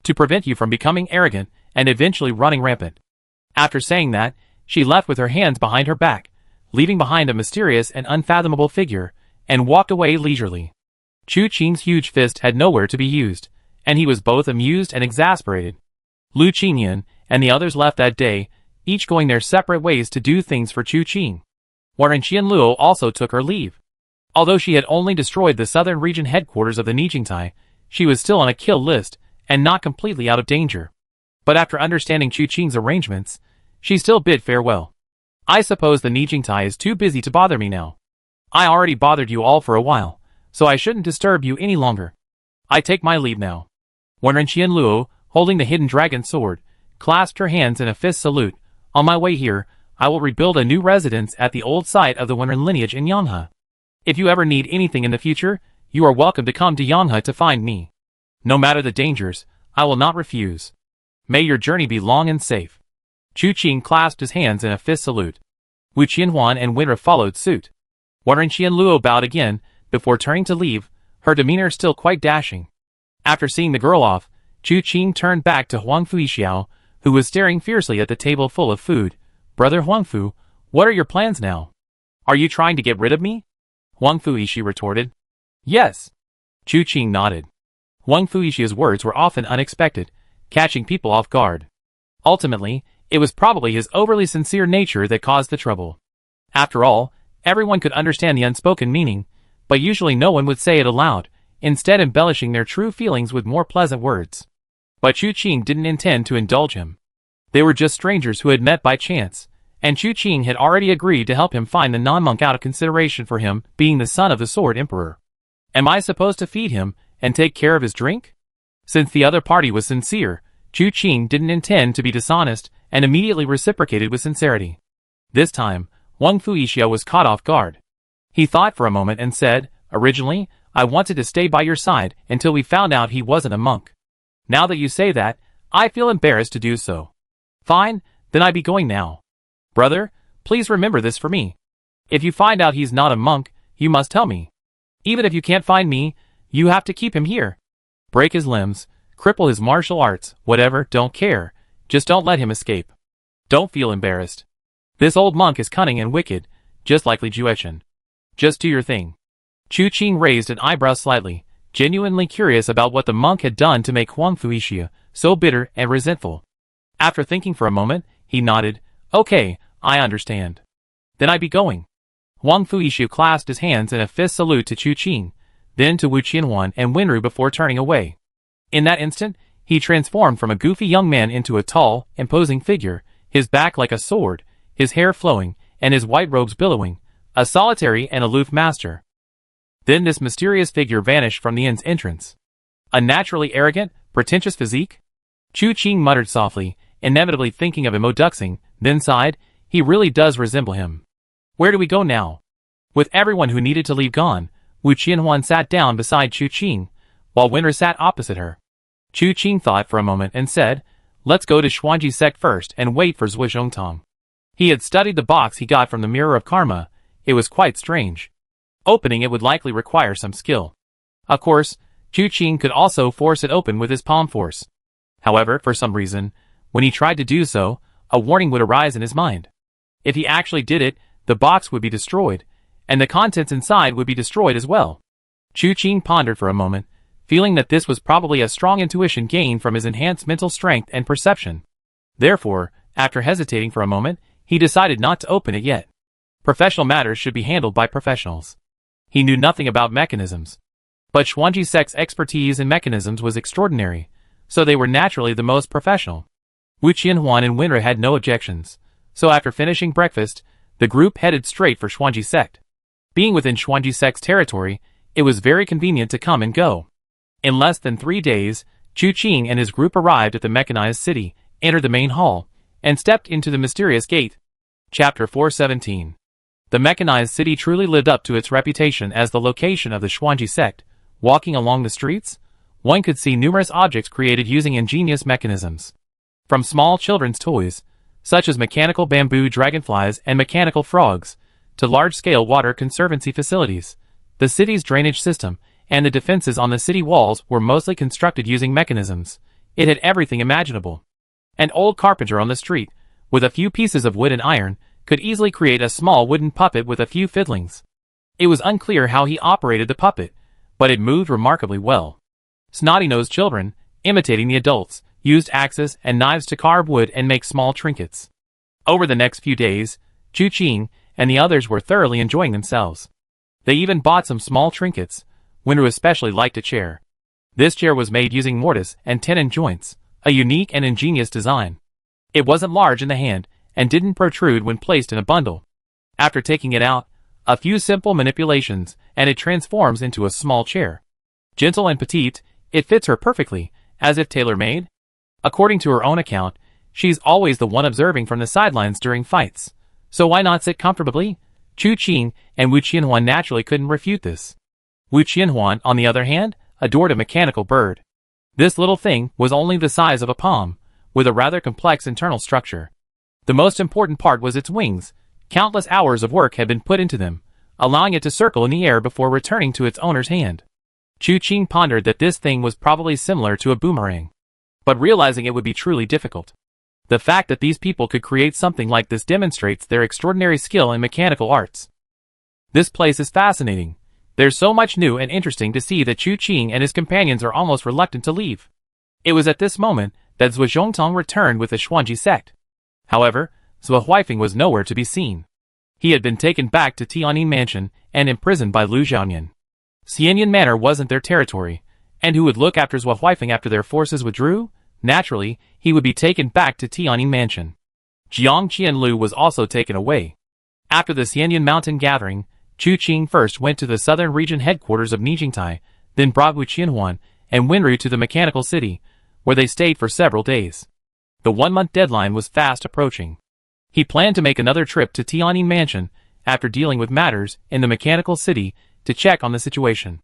to prevent you from becoming arrogant and eventually running rampant." After saying that, she left with her hands behind her back, leaving behind a mysterious and unfathomable figure, and walked away leisurely. Chu Qing's huge fist had nowhere to be used, and he was both amused and exasperated. Lu Qingyan and the others left that day, each going their separate ways to do things for Chu Qing. Wherein Qianluo also took her leave. Although she had only destroyed the southern region headquarters of the Nijingtai, she was still on a kill list, and not completely out of danger. But after understanding Chu Qing's arrangements, she still bid farewell. I suppose the Nijingtai is too busy to bother me now. I already bothered you all for a while, so I shouldn't disturb you any longer. I take my leave now. Wenren Qianluo, holding the hidden dragon sword, clasped her hands in a fist salute. On my way here, I will rebuild a new residence at the old site of the Wenren lineage in Yanghe. If you ever need anything in the future, you are welcome to come to Yanghe to find me. No matter the dangers, I will not refuse. May your journey be long and safe. Chu Qing clasped his hands in a fist salute. Wu Qianhuan and Winra followed suit. Wenren Qianluo bowed again, before turning to leave, her demeanor still quite dashing. After seeing the girl off, Chu Qing turned back to Huang Fuixiao, who was staring fiercely at the table full of food. Brother Huangfu, what are your plans now? Are you trying to get rid of me? Huang Fuixi retorted. Yes. Chu Qing nodded. Huang Fuixia's words were often unexpected, catching people off guard. Ultimately, it was probably his overly sincere nature that caused the trouble. After all, everyone could understand the unspoken meaning, but usually no one would say it aloud, instead embellishing their true feelings with more pleasant words. But Chu Qing didn't intend to indulge him. They were just strangers who had met by chance, and Chu Qing had already agreed to help him find the non-monk out of consideration for him being the son of the Sword Emperor. Am I supposed to feed him and take care of his drink? Since the other party was sincere, Chu Qing didn't intend to be dishonest and immediately reciprocated with sincerity. This time, Huang Fuixia was caught off guard. He thought for a moment and said, originally, I wanted to stay by your side until we found out he wasn't a monk. Now that you say that, I feel embarrassed to do so. Fine, then I be going now. Brother, please remember this for me. If you find out he's not a monk, you must tell me. Even if you can't find me, you have to keep him here. Break his limbs, cripple his martial arts, whatever, don't care. Just don't let him escape. Don't feel embarrassed. This old monk is cunning and wicked, just like Li Juechen. Just do your thing. Chu Qing raised an eyebrow slightly, genuinely curious about what the monk had done to make Huang Fuixia so bitter and resentful. After thinking for a moment, he nodded. Okay, I understand. Then I be going. Huang Fuixia clasped his hands in a fist salute to Chu Qing, then to Wu Qianhuan and Wenru before turning away. In that instant, he transformed from a goofy young man into a tall, imposing figure, his back like a sword, his hair flowing, and his white robes billowing, a solitary and aloof master. Then this mysterious figure vanished from the inn's entrance. A naturally arrogant, pretentious physique? Chu Qing muttered softly, inevitably thinking of Imo-duxing, then sighed, he really does resemble him. Where do we go now? With everyone who needed to leave gone, Wu Qianhuan sat down beside Chu Qing, while Winra sat opposite her. Chu Qing thought for a moment and said, let's go to Xuanji sect first and wait for Zhui Zhongtong. He had studied the box he got from the Mirror of Karma. It was quite strange. Opening it would likely require some skill. Of course, Chu Qing could also force it open with his palm force. However, for some reason, when he tried to do so, a warning would arise in his mind. If he actually did it, the box would be destroyed, and the contents inside would be destroyed as well. Chu Qing pondered for a moment, feeling that this was probably a strong intuition gained from his enhanced mental strength and perception. Therefore, after hesitating for a moment, he decided not to open it yet. Professional matters should be handled by professionals. He knew nothing about mechanisms. But Xuanji sect's expertise in mechanisms was extraordinary, so they were naturally the most professional. Wu Qianhuan and Winra had no objections, so after finishing breakfast, the group headed straight for Xuanji sect. Being within Xuanji sect's territory, it was very convenient to come and go. In less than 3 days, Chu Qing and his group arrived at the mechanized city, entered the main hall, and stepped into the mysterious gate. Chapter 417. The mechanized city truly lived up to its reputation as the location of the Xuanji sect. Walking along the streets, one could see numerous objects created using ingenious mechanisms. From small children's toys, such as mechanical bamboo dragonflies and mechanical frogs, to large-scale water conservancy facilities, the city's drainage system and the defenses on the city walls were mostly constructed using mechanisms. It had everything imaginable. An old carpenter on the street, with a few pieces of wood and iron, could easily create a small wooden puppet with a few fiddlings. It was unclear how he operated the puppet, but it moved remarkably well. Snotty-nosed children, imitating the adults, used axes and knives to carve wood and make small trinkets. Over the next few days, Chu Qing and the others were thoroughly enjoying themselves. They even bought some small trinkets. Winru especially liked a chair. This chair was made using mortise and tenon joints, a unique and ingenious design. It wasn't large in the hand, and didn't protrude when placed in a bundle. After taking it out, a few simple manipulations, and it transforms into a small chair. Gentle and petite, it fits her perfectly, as if tailor-made. According to her own account, she's always the one observing from the sidelines during fights. So why not sit comfortably? Chu Qing and Wu Qianhuan naturally couldn't refute this. Wu Qianhuan, on the other hand, adored a mechanical bird. This little thing was only the size of a palm, with a rather complex internal structure. The most important part was its wings. Countless hours of work had been put into them, allowing it to circle in the air before returning to its owner's hand. Chu Qing pondered that this thing was probably similar to a boomerang, but realizing it would be truly difficult. The fact that these people could create something like this demonstrates their extraordinary skill in mechanical arts. This place is fascinating. There's so much new and interesting to see that Chu Qing and his companions are almost reluctant to leave. It was at this moment that Zhuo Zhongtong returned with the Xuanji sect. However, Zhuo Huifeng was nowhere to be seen. He had been taken back to Tianyin Mansion and imprisoned by Lu Zhaoyan. Xianyan Manor wasn't their territory, and who would look after Zhuo Huifeng after their forces withdrew? Naturally, he would be taken back to Tianyin Mansion. Jiang Qianlu was also taken away. After the Xianyan Mountain gathering, Chu Qing first went to the southern region headquarters of Nijingtai, then brought Wu Qianhuan and Winru to the mechanical city, where they stayed for several days. The 1-month deadline was fast approaching. He planned to make another trip to Tianyin Mansion after dealing with matters in the mechanical city to check on the situation.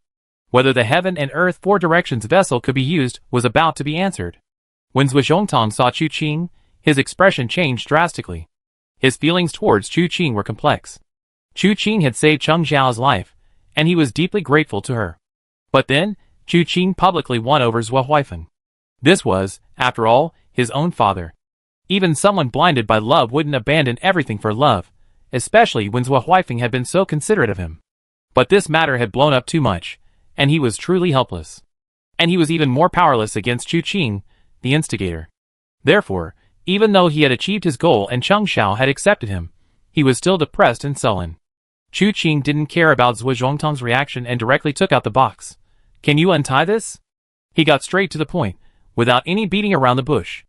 Whether the Heaven and Earth 4 Directions vessel could be used was about to be answered. When Zhuo Zhongtong saw Chu Qing, his expression changed drastically. His feelings towards Chu Qing were complex. Chu Qing had saved Cheng Zhao's life, and he was deeply grateful to her. But then, Chu Qing publicly won over Zhuo Huifeng. This was, after all, his own father. Even someone blinded by love wouldn't abandon everything for love, especially when Zhuo Huifeng had been so considerate of him. But this matter had blown up too much, and he was truly helpless. And he was even more powerless against Chu Qing, the instigator. Therefore, even though he had achieved his goal and Cheng Zhao had accepted him, he was still depressed and sullen. Chu Qing didn't care about Zhuo Zhongtong's reaction and directly took out the box. "Can you untie this?" He got straight to the point, without any beating around the bush.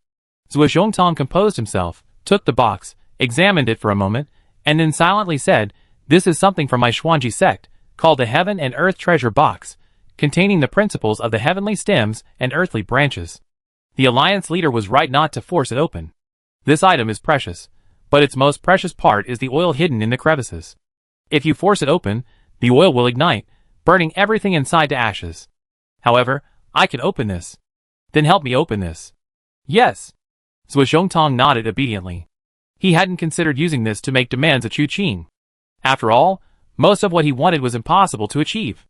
Zhuo Zhongtong composed himself, took the box, examined it for a moment, and then silently said, "This is something from my Xuanji sect, called the Heaven and Earth Treasure Box, containing the principles of the heavenly stems and earthly branches. The Alliance leader was right not to force it open. This item is precious, but its most precious part is the oil hidden in the crevices. If you force it open, the oil will ignite, burning everything inside to ashes. However, I can open this. Then help me open this." "Yes." Zhuo Zhongtong nodded obediently. He hadn't considered using this to make demands of Chu Qing. After all, most of what he wanted was impossible to achieve.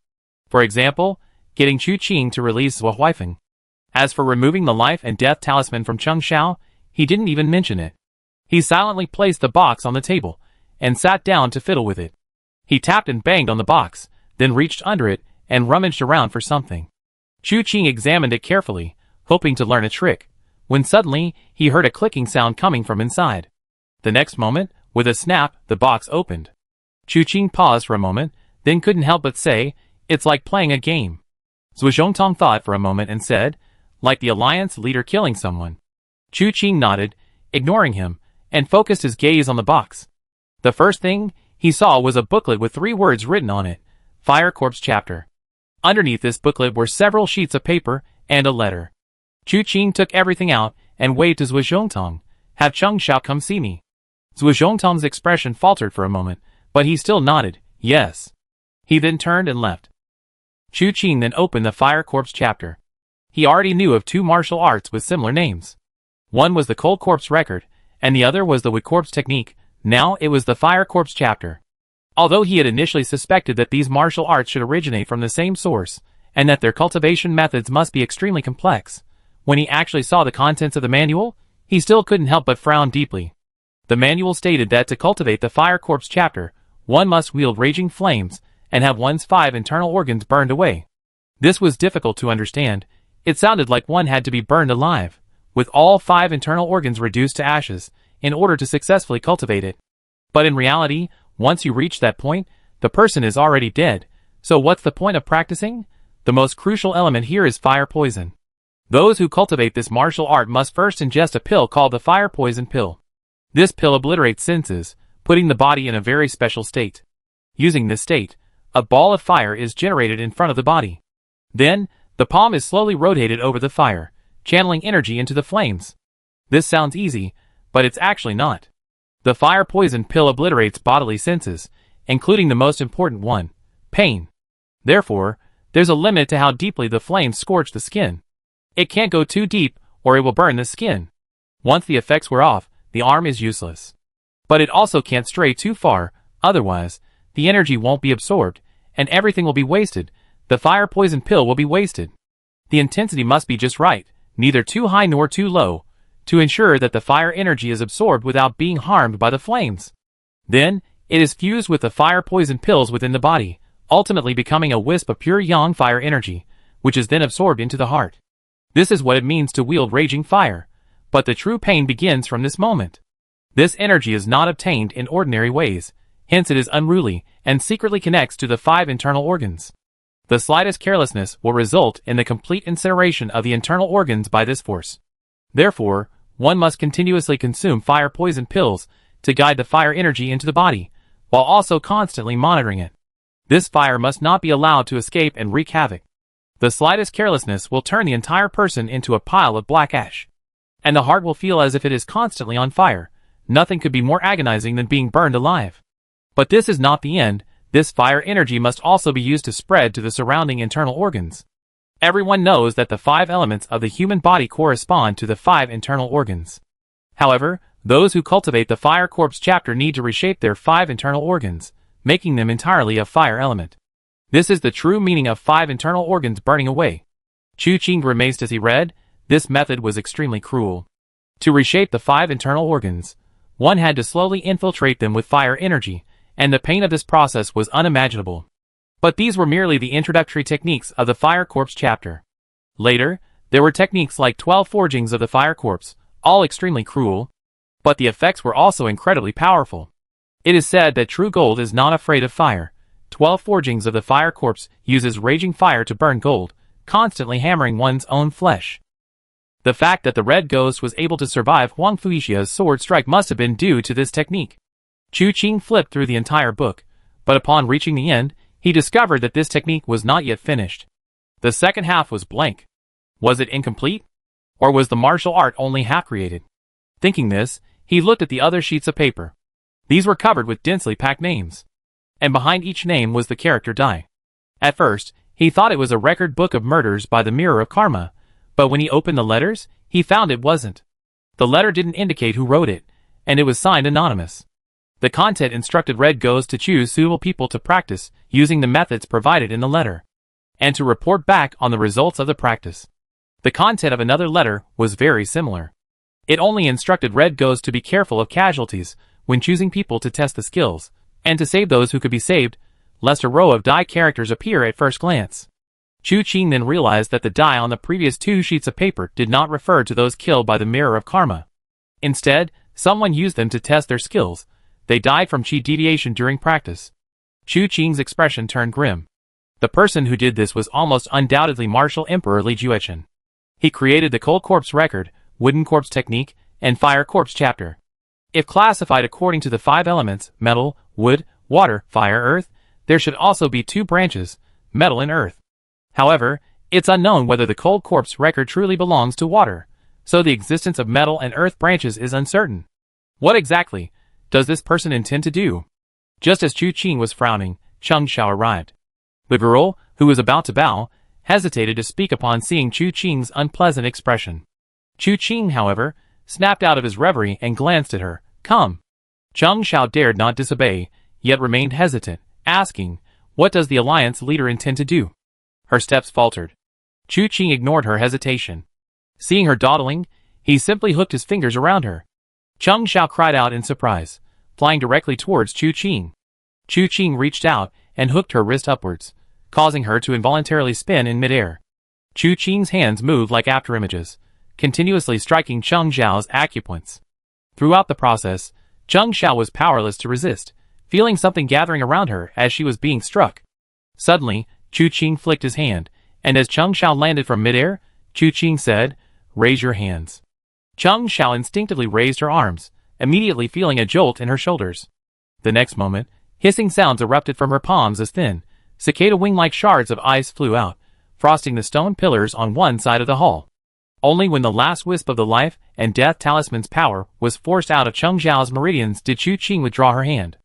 For example, getting Chu Qing to release Zhuo Huifeng. As for removing the life and death talisman from Cheng Zhao, he didn't even mention it. He silently placed the box on the table, and sat down to fiddle with it. He tapped and banged on the box, then reached under it, and rummaged around for something. Chu Qing examined it carefully, hoping to learn a trick, when suddenly, he heard a clicking sound coming from inside. The next moment, with a snap, the box opened. Chu Qing paused for a moment, then couldn't help but say, "It's like playing a game." Zhuo Zhongtong thought for a moment and said, "Like the Alliance leader killing someone." Chu Qing nodded, ignoring him, and focused his gaze on the box. The first thing he saw was a booklet with 3 words written on it, Fire Corps Chapter. Underneath this booklet were several sheets of paper and a letter. Chu Qing took everything out and waved to Zhuo Zhongtong, "Have Cheng Zhao come see me." Zhuo Zhongtong's expression faltered for a moment, but he still nodded, "Yes." He then turned and left. Chu Qing then opened the Fire Corps chapter. He already knew of 2 martial arts with similar names. One was the Cold Corps Record, and the other was the Wood Corps Technique. Now it was the Fire Corps chapter. Although he had initially suspected that these martial arts should originate from the same source, and that their cultivation methods must be extremely complex, when he actually saw the contents of the manual, he still couldn't help but frown deeply. The manual stated that to cultivate the Fire Corps chapter, one must wield raging flames and have one's 5 internal organs burned away. This was difficult to understand. It sounded like one had to be burned alive, with all 5 internal organs reduced to ashes, in order to successfully cultivate it. But in reality, once you reached that point, the person is already dead, so what's the point of practicing? The most crucial element here is fire poison. Those who cultivate this martial art must first ingest a pill called the fire poison pill. This pill obliterates senses, putting the body in a very special state. Using this state, a ball of fire is generated in front of the body. Then, the palm is slowly rotated over the fire, channeling energy into the flames. This sounds easy, but it's actually not. The fire poison pill obliterates bodily senses, including the most important one, pain. Therefore, there's a limit to how deeply the flames scorch the skin. It can't go too deep, or it will burn the skin. Once the effects wear off, the arm is useless. But it also can't stray too far, otherwise, the energy won't be absorbed, and everything will be wasted. The fire poison pill will be wasted. The intensity must be just right, neither too high nor too low, to ensure that the fire energy is absorbed without being harmed by the flames. Then, it is fused with the fire poison pills within the body, ultimately becoming a wisp of pure yang fire energy, which is then absorbed into the heart. This is what it means to wield raging fire, but the true pain begins from this moment. This energy is not obtained in ordinary ways, hence it is unruly, and secretly connects to the 5 internal organs. The slightest carelessness will result in the complete incineration of the internal organs by this force. Therefore, one must continuously consume fire poison pills to guide the fire energy into the body, while also constantly monitoring it. This fire must not be allowed to escape and wreak havoc. The slightest carelessness will turn the entire person into a pile of black ash. And the heart will feel as if it is constantly on fire. Nothing could be more agonizing than being burned alive. But this is not the end. This fire energy must also be used to spread to the surrounding internal organs. Everyone knows that the 5 elements of the human body correspond to the 5 internal organs. However, those who cultivate the Fire Corpse chapter need to reshape their 5 internal organs, making them entirely a fire element. This is the true meaning of 5 internal organs burning away. Chu Qing grimaced as he read. This method was extremely cruel. To reshape the 5 internal organs, one had to slowly infiltrate them with fire energy, and the pain of this process was unimaginable. But these were merely the introductory techniques of the Fire Corpse chapter. Later, there were techniques like 12 forgings of the Fire Corpse, all extremely cruel, but the effects were also incredibly powerful. It is said that true gold is not afraid of fire. 12 forgings of the Fire Corpse uses raging fire to burn gold, constantly hammering one's own flesh. The fact that the Red Ghost was able to survive Huang Fuixia's sword strike must have been due to this technique. Chu Qing flipped through the entire book, but upon reaching the end, he discovered that this technique was not yet finished. The second half was blank. Was it incomplete? Or was the martial art only half created? Thinking this, he looked at the other sheets of paper. These were covered with densely packed names. And behind each name was the character die. At first, he thought it was a record book of murders by the Mirror of Karma, but when he opened the letters, he found it wasn't. The letter didn't indicate who wrote it, and it was signed anonymous. The content instructed Red Ghost to choose suitable people to practice using the methods provided in the letter, and to report back on the results of the practice. The content of another letter was very similar. It only instructed Red Ghost to be careful of casualties when choosing people to test the skills, and to save those who could be saved, lest a row of die characters appear at first glance. Chu Qing then realized that the die on the previous 2 sheets of paper did not refer to those killed by the Mirror of Karma. Instead, someone used them to test their skills. They died from chi deviation during practice. Chu Qing's expression turned grim. The person who did this was almost undoubtedly Martial Emperor Li Juechen. He created the Cold Corpse Record, Wooden Corpse Technique, and Fire Corpse Chapter. If classified according to the 5 elements, metal, wood, water, fire, earth, there should also be 2 branches, metal and earth. However, it's unknown whether the Cold Corpse Record truly belongs to water, so the existence of metal and earth branches is uncertain. What exactly does this person intend to do? Just as Chu Qing was frowning, Cheng Xiao arrived. The girl, who was about to bow, hesitated to speak upon seeing Chu Qing's unpleasant expression. Chu Qing, however, snapped out of his reverie and glanced at her. Come. Cheng Xiao dared not disobey, yet remained hesitant, asking, what does the alliance leader intend to do? Her steps faltered. Chu Qing ignored her hesitation. Seeing her dawdling, he simply hooked his fingers around her. Cheng Xiao cried out in surprise, flying directly towards Chu Qing. Chu Qing reached out and hooked her wrist upwards, causing her to involuntarily spin in midair. Chu Qing's hands moved like afterimages, continuously striking Cheng Xiao's acupoints. Throughout the process, Cheng Xiao was powerless to resist, feeling something gathering around her as she was being struck. Suddenly, Chu Qing flicked his hand, and as Cheng Xiao landed from midair, Chu Qing said, "Raise your hands." Cheng Xiao instinctively raised her arms, immediately feeling a jolt in her shoulders. The next moment, hissing sounds erupted from her palms as thin, cicada wing-like shards of ice flew out, frosting the stone pillars on one side of the hall. Only when the last wisp of the life and death talisman's power was forced out of Cheng Xiao's meridians did Chu Qing withdraw her hand.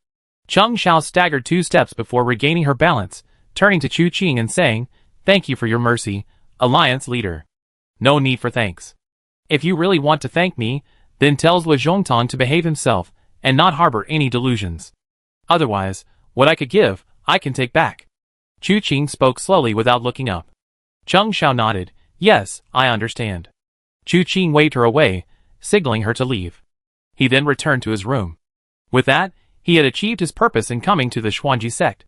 Cheng Xiao staggered 2 steps before regaining her balance, turning to Chu Qing and saying, "Thank you for your mercy, Alliance leader." "No need for thanks. If you really want to thank me, then tell Zhe Zhongtong to behave himself and not harbor any delusions. Otherwise, what I could give, I can take back." Chu Qing spoke slowly without looking up. Cheng Xiao nodded. "Yes, I understand." Chu Qing waved her away, signaling her to leave. He then returned to his room. With that, he had achieved his purpose in coming to the Xuanji sect.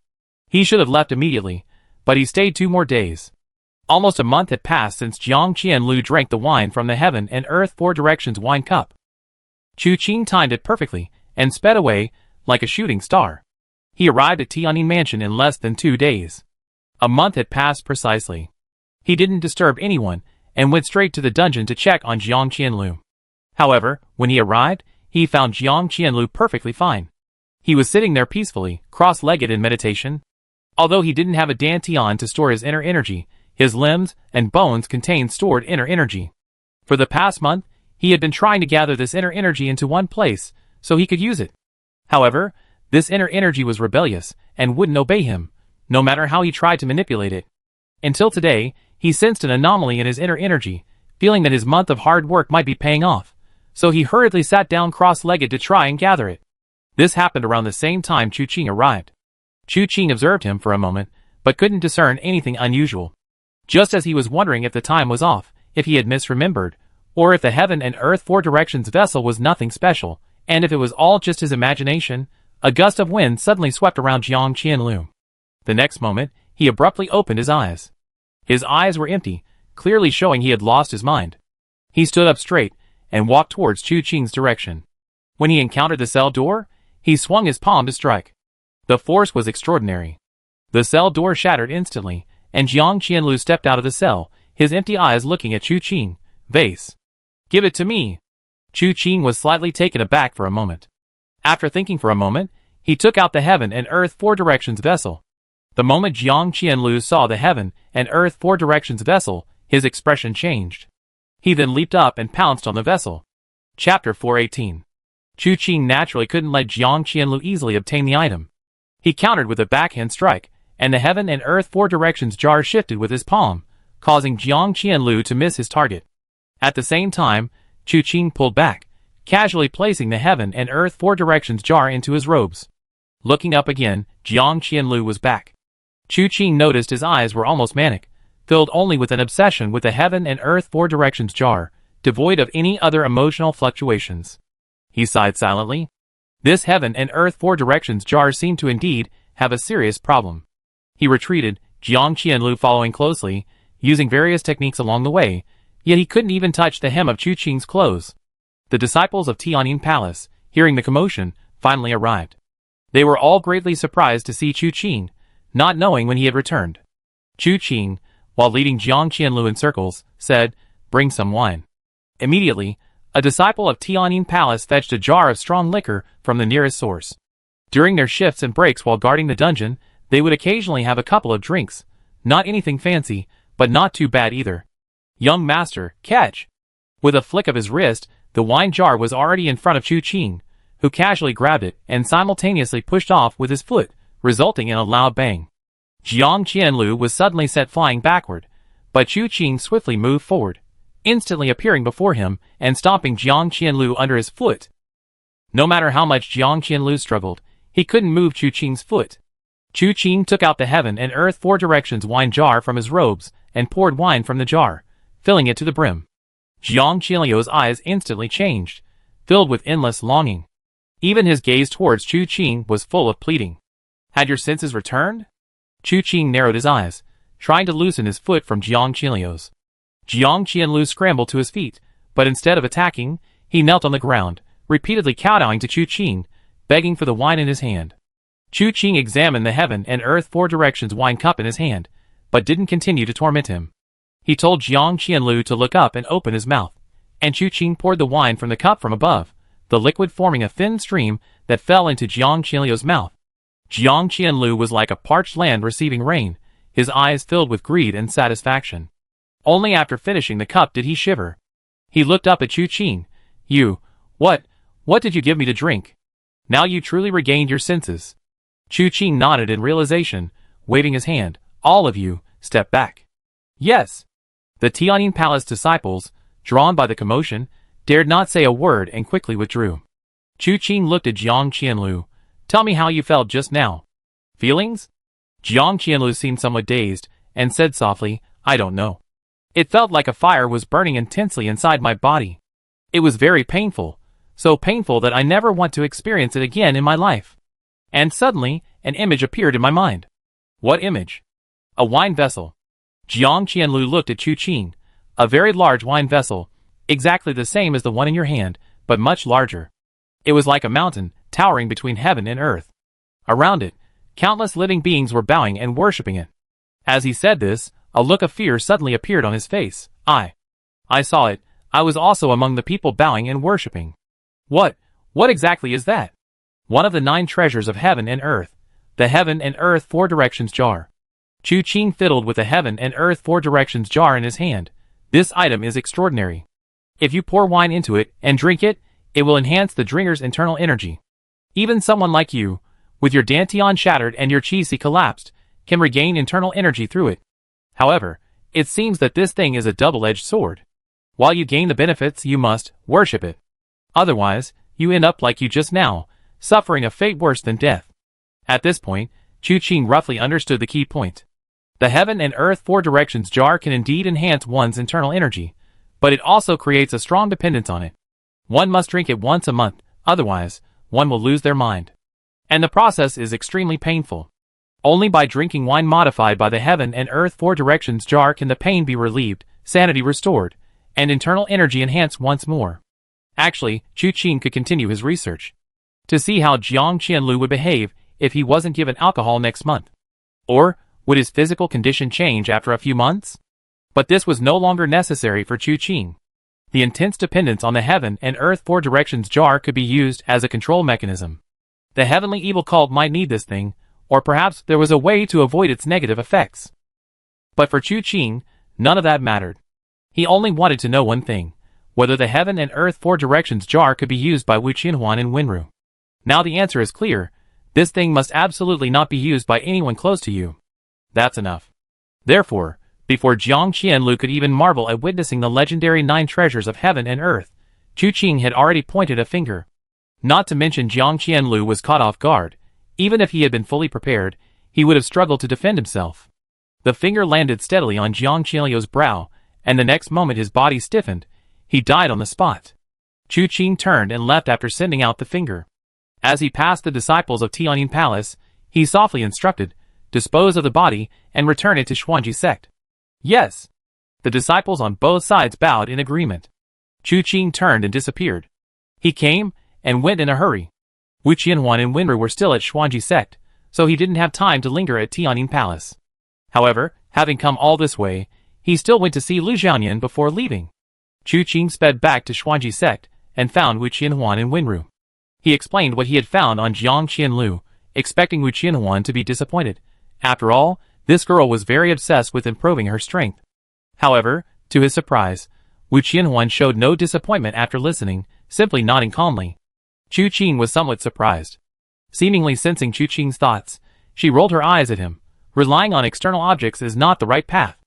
He should have left immediately, but he stayed 2 more days. Almost a month had passed since Jiang Qianlu drank the wine from the Heaven and Earth 4 Directions wine cup. Chu Qing timed it perfectly, and sped away, like a shooting star. He arrived at Tianyin Mansion in less than 2 days. A month had passed precisely. He didn't disturb anyone, and went straight to the dungeon to check on Jiang Qianlu. However, when he arrived, he found Jiang Qianlu perfectly fine. He was sitting there peacefully, cross-legged in meditation. Although he didn't have a dantian to store his inner energy, his limbs and bones contained stored inner energy. For the past month, he had been trying to gather this inner energy into one place, so he could use it. However, this inner energy was rebellious, and wouldn't obey him, no matter how he tried to manipulate it. Until today, he sensed an anomaly in his inner energy, feeling that his month of hard work might be paying off, so he hurriedly sat down cross-legged to try and gather it. This happened around the same time Chu Qing arrived. Chu Qing observed him for a moment, but couldn't discern anything unusual. Just as he was wondering if the time was off, if he had misremembered, or if the Heaven and Earth 4 Directions vessel was nothing special, and if it was all just his imagination, a gust of wind suddenly swept around Jiang Qianlu. The next moment, he abruptly opened his eyes. His eyes were empty, clearly showing he had lost his mind. He stood up straight, and walked towards Chu Qing's direction. When he encountered the cell door, he swung his palm to strike. The force was extraordinary. The cell door shattered instantly, and Jiang Qianlu stepped out of the cell, his empty eyes looking at Chu Qing. "Vase. Give it to me." Chu Qing was slightly taken aback for a moment. After thinking for a moment, he took out the Heaven and Earth 4 Directions vessel. The moment Jiang Qianlu saw the Heaven and Earth 4 Directions vessel, his expression changed. He then leaped up and pounced on the vessel. Chapter 418. Chu Qing naturally couldn't let Jiang Qianlu easily obtain the item. He countered with a backhand strike, and the Heaven and Earth 4 Directions jar shifted with his palm, causing Jiang Qianlu to miss his target. At the same time, Chu Qing pulled back, casually placing the Heaven and Earth 4 Directions jar into his robes. Looking up again, Jiang Qianlu was back. Chu Qing noticed his eyes were almost manic, filled only with an obsession with the Heaven and Earth 4 Directions jar, devoid of any other emotional fluctuations. He sighed silently. This Heaven and Earth 4 Directions jar seemed to indeed have a serious problem. He retreated, Jiang Qianlu following closely, using various techniques along the way, yet he couldn't even touch the hem of Chu Qing's clothes. The disciples of Tianyin Palace, hearing the commotion, finally arrived. They were all greatly surprised to see Chu Qing, not knowing when he had returned. Chu Qing, while leading Jiang Qianlu in circles, said, "Bring some wine." Immediately, a disciple of Tianyin Palace fetched a jar of strong liquor from the nearest source. During their shifts and breaks while guarding the dungeon, they would occasionally have a couple of drinks. Not anything fancy, but not too bad either. "Young master, catch!" With a flick of his wrist, the wine jar was already in front of Chu Qing, who casually grabbed it and simultaneously pushed off with his foot, resulting in a loud bang. Jiang Qianlu was suddenly sent flying backward, but Chu Qing swiftly moved forward, instantly appearing before him and stomping Jiang Qianlu under his foot. No matter how much Jiang Qianlu struggled, he couldn't move Chu Qing's foot. Chu Qing took out the Heaven and Earth 4 Directions wine jar from his robes and poured wine from the jar, filling it to the brim. Jiang Qianlu's eyes instantly changed, filled with endless longing. Even his gaze towards Chu Qing was full of pleading. "Had your senses returned?" Chu Qing narrowed his eyes, trying to loosen his foot from Jiang Qianlu's. Jiang Qianlu scrambled to his feet, but instead of attacking, he knelt on the ground, repeatedly kowtowing to Chu Qing, begging for the wine in his hand. Chu Qing examined the heaven and earth four directions wine cup in his hand, but didn't continue to torment him. He told Jiang Qianlu to look up and open his mouth, and Chu Qing poured the wine from the cup from above, the liquid forming a thin stream that fell into Jiang Qianlu's mouth. Jiang Qianlu was like a parched land receiving rain, his eyes filled with greed and satisfaction. Only after finishing the cup did he shiver. He looked up at Chu Qing. What did you give me to drink? Now you truly regained your senses. Chu Qing nodded in realization, waving his hand. All of you, step back. Yes. The Tianyin Palace disciples, drawn by the commotion, dared not say a word and quickly withdrew. Chu Qing looked at Jiang Qianlu. Tell me how you felt just now. Feelings? Jiang Qianlu seemed somewhat dazed, and said softly, I don't know. It felt like a fire was burning intensely inside my body. It was very painful, so painful that I never want to experience it again in my life. And suddenly, an image appeared in my mind. What image? A wine vessel. Jiang Qianlu looked at Chu Qing. A very large wine vessel, exactly the same as the one in your hand, but much larger. It was like a mountain, towering between heaven and earth. Around it, countless living beings were bowing and worshipping it. As he said this, a look of fear suddenly appeared on his face. I saw it. I was also among the people bowing and worshipping. What exactly is that? One of the 9 treasures of heaven and earth. The heaven and earth 4 directions jar. Chu Qing fiddled with the heaven and earth 4 directions jar in his hand. This item is extraordinary. If you pour wine into it and drink it, it will enhance the drinker's internal energy. Even someone like you, with your dantian shattered and your qi collapsed, can regain internal energy through it. However, it seems that this thing is a double-edged sword. While you gain the benefits, you must worship it. Otherwise, you end up like you just now, suffering a fate worse than death. At this point, Chu Qing roughly understood the key point. The heaven and earth 4 directions jar can indeed enhance one's internal energy, but it also creates a strong dependence on it. One must drink it once a month, otherwise, one will lose their mind. And the process is extremely painful. Only by drinking wine modified by the heaven and earth 4 directions jar can the pain be relieved, sanity restored, and internal energy enhanced once more. Actually, Chu Qing could continue his research to see how Jiang Qianlu would behave if he wasn't given alcohol next month. Or, would his physical condition change after a few months? But this was no longer necessary for Chu Qing. The intense dependence on the heaven and earth 4 directions jar could be used as a control mechanism. The heavenly evil cult might need this thing, or perhaps there was a way to avoid its negative effects. But for Chu Qing, none of that mattered. He only wanted to know one thing, whether the heaven and earth 4 directions jar could be used by Wu Qianhuan and Wenru. Now the answer is clear. This thing must absolutely not be used by anyone close to you. That's enough. Therefore, before Jiang Qianlu could even marvel at witnessing the legendary 9 treasures of heaven and earth, Chu Qing had already pointed a finger. Not to mention Jiang Qianlu was caught off guard. Even if he had been fully prepared, he would have struggled to defend himself. The finger landed steadily on Jiang Qianlu's brow, and the next moment his body stiffened. He died on the spot. Chu Qing turned and left after sending out the finger. As he passed the disciples of Tianyin Palace, he softly instructed, dispose of the body and return it to Xuanji sect. Yes. The disciples on both sides bowed in agreement. Chu Qing turned and disappeared. He came and went in a hurry. Wu Qianhuan and Wenru were still at Xuanji sect, so he didn't have time to linger at Tianyin Palace. However, having come all this way, he still went to see Lu Xiaoyan before leaving. Chu Qing sped back to Xuanji sect and found Wu Qianhuan and Wenru. He explained what he had found on Jiang Qianlu, expecting Wu Qianhuan to be disappointed. After all, this girl was very obsessed with improving her strength. However, to his surprise, Wu Qianhuan showed no disappointment after listening, simply nodding calmly. Chu Qing was somewhat surprised. Seemingly sensing Chu Qing's thoughts, she rolled her eyes at him. Relying on external objects is not the right path.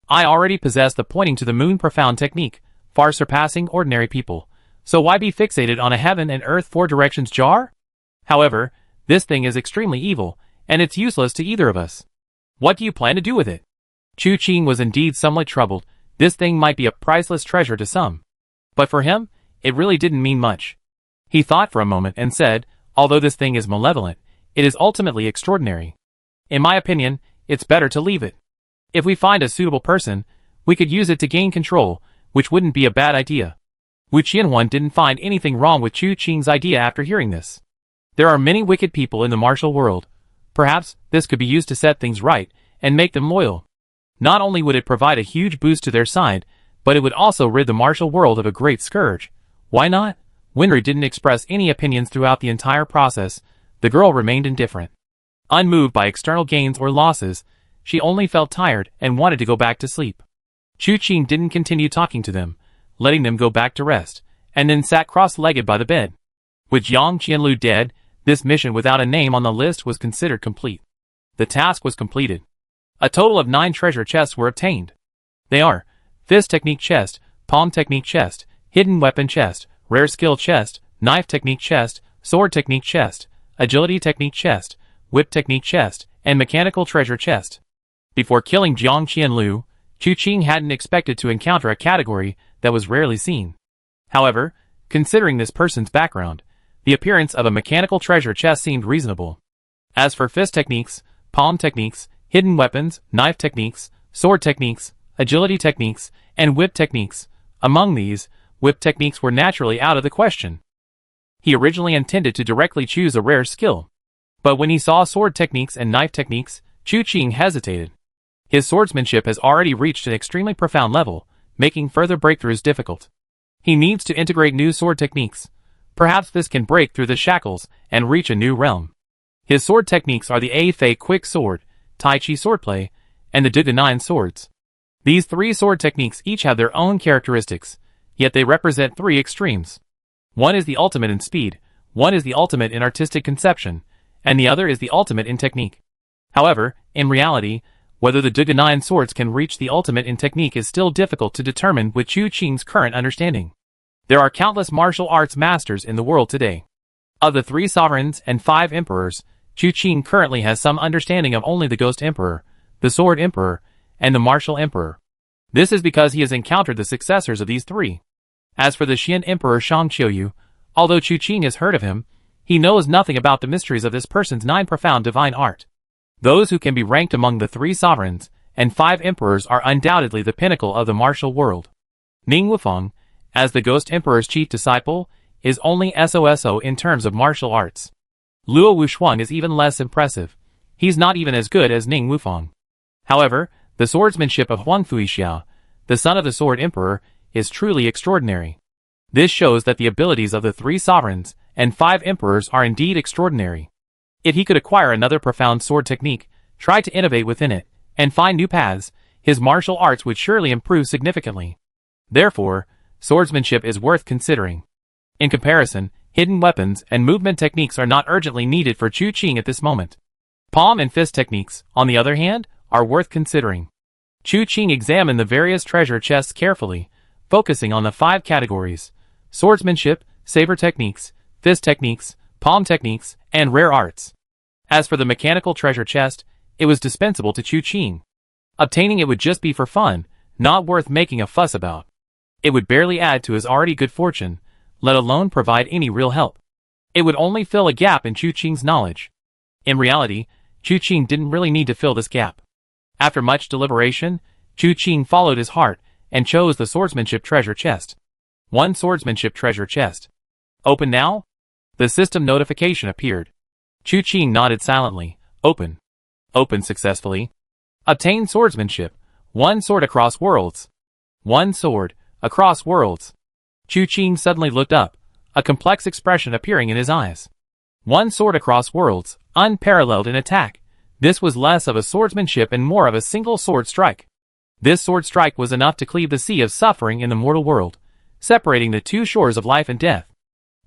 I already possess the pointing to the moon profound technique, far surpassing ordinary people, so why be fixated on a heaven and earth 4 directions jar? However, this thing is extremely evil, and it's useless to either of us. What do you plan to do with it? Chu Qing was indeed somewhat troubled. This thing might be a priceless treasure to some. But for him, it really didn't mean much. He thought for a moment and said, although this thing is malevolent, it is ultimately extraordinary. In my opinion, it's better to leave it. If we find a suitable person, we could use it to gain control, which wouldn't be a bad idea. Wu Qianhuan didn't find anything wrong with Chu Qing's idea after hearing this. There are many wicked people in the martial world, Perhaps this could be used to set things right and make them loyal. Not only would it provide a huge boost to their side, but it would also rid the martial world of a great scourge. Why not? Winry didn't express any opinions throughout the entire process. The girl remained indifferent. Unmoved by external gains or losses, she only felt tired and wanted to go back to sleep. Chu Qing didn't continue talking to them, letting them go back to rest, and then sat cross-legged by the bed. With Jiang Qianlu dead, this mission without a name on the list was considered complete. The task was completed. A total of 9 treasure chests were obtained. They are Fist Technique Chest, Palm Technique Chest, Hidden Weapon Chest, Rare Skill Chest, Knife Technique Chest, Sword Technique Chest, Agility Technique Chest, Whip Technique Chest, and Mechanical Treasure Chest. Before killing Jiang Qianlu, Chu Qing hadn't expected to encounter a category that was rarely seen. However, considering this person's background, the appearance of a mechanical treasure chest seemed reasonable. As for fist techniques, palm techniques, hidden weapons, knife techniques, sword techniques, agility techniques, and whip techniques, among these, whip techniques were naturally out of the question. He originally intended to directly choose a rare skill. But when he saw sword techniques and knife techniques, Chu Qing hesitated. His swordsmanship has already reached an extremely profound level, making further breakthroughs difficult. He needs to integrate new sword techniques. Perhaps this can break through the shackles and reach a new realm. His sword techniques are the A Fei Quick Sword, Tai Chi Swordplay, and the Duga 9 Swords. These 3 sword techniques each have their own characteristics, yet they represent 3 extremes. One is the ultimate in speed, one is the ultimate in artistic conception, and the other is the ultimate in technique. However, in reality, whether the Duga 9 Swords can reach the ultimate in technique is still difficult to determine with Chu Qing's current understanding. There are countless martial arts masters in the world today. Of the 3 sovereigns and 5 emperors, Chu Qing currently has some understanding of only the Ghost Emperor, the Sword Emperor, and the Martial Emperor. This is because he has encountered the successors of these 3. As for the Xian Emperor Shang Qiuyu, although Chu Qing has heard of him, he knows nothing about the mysteries of this person's 9 profound divine art. Those who can be ranked among the 3 sovereigns and 5 emperors are undoubtedly the pinnacle of the martial world. Ning Wufeng, as the Ghost Emperor's chief disciple, is only SOSO in terms of martial arts. Luo Wuxuan is even less impressive. He's not even as good as Ning Wufeng. However, the swordsmanship of Huang Fuixiao, the son of the Sword Emperor, is truly extraordinary. This shows that the abilities of the 3 sovereigns and 5 emperors are indeed extraordinary. If he could acquire another profound sword technique, try to innovate within it, and find new paths, his martial arts would surely improve significantly. Therefore, swordsmanship is worth considering. In comparison, hidden weapons and movement techniques are not urgently needed for Chu Qing at this moment. Palm and fist techniques, on the other hand, are worth considering. Chu Qing examined the various treasure chests carefully, focusing on the 5 categories: swordsmanship, saber techniques, fist techniques, palm techniques, and rare arts. As for the mechanical treasure chest, it was dispensable to Chu Qing. Obtaining it would just be for fun, not worth making a fuss about. It would barely add to his already good fortune, let alone provide any real help. It would only fill a gap in Chu Qing's knowledge. In reality, Chu Qing didn't really need to fill this gap. After much deliberation, Chu Qing followed his heart and chose the swordsmanship treasure chest. 1 swordsmanship treasure chest. Open now? The system notification appeared. Chu Qing nodded silently. Open. Open successfully. Obtain swordsmanship. 1 sword across worlds. 1 sword across worlds. Chu Qing suddenly looked up, a complex expression appearing in his eyes. 1 sword across worlds, unparalleled in attack. This was less of a swordsmanship and more of a single sword strike. This sword strike was enough to cleave the sea of suffering in the mortal world, separating the 2 shores of life and death.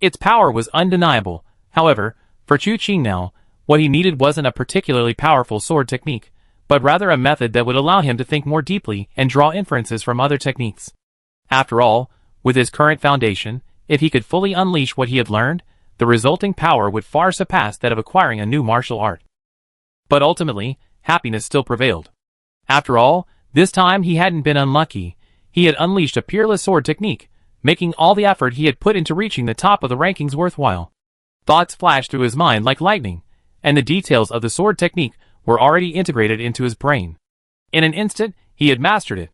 Its power was undeniable. However, for Chu Qing now, what he needed wasn't a particularly powerful sword technique, but rather a method that would allow him to think more deeply and draw inferences from other techniques. After all, with his current foundation, if he could fully unleash what he had learned, the resulting power would far surpass that of acquiring a new martial art. But ultimately, happiness still prevailed. After all, this time he hadn't been unlucky. He had unleashed a peerless sword technique, making all the effort he had put into reaching the top of the rankings worthwhile. Thoughts flashed through his mind like lightning, and the details of the sword technique were already integrated into his brain. In an instant, he had mastered it.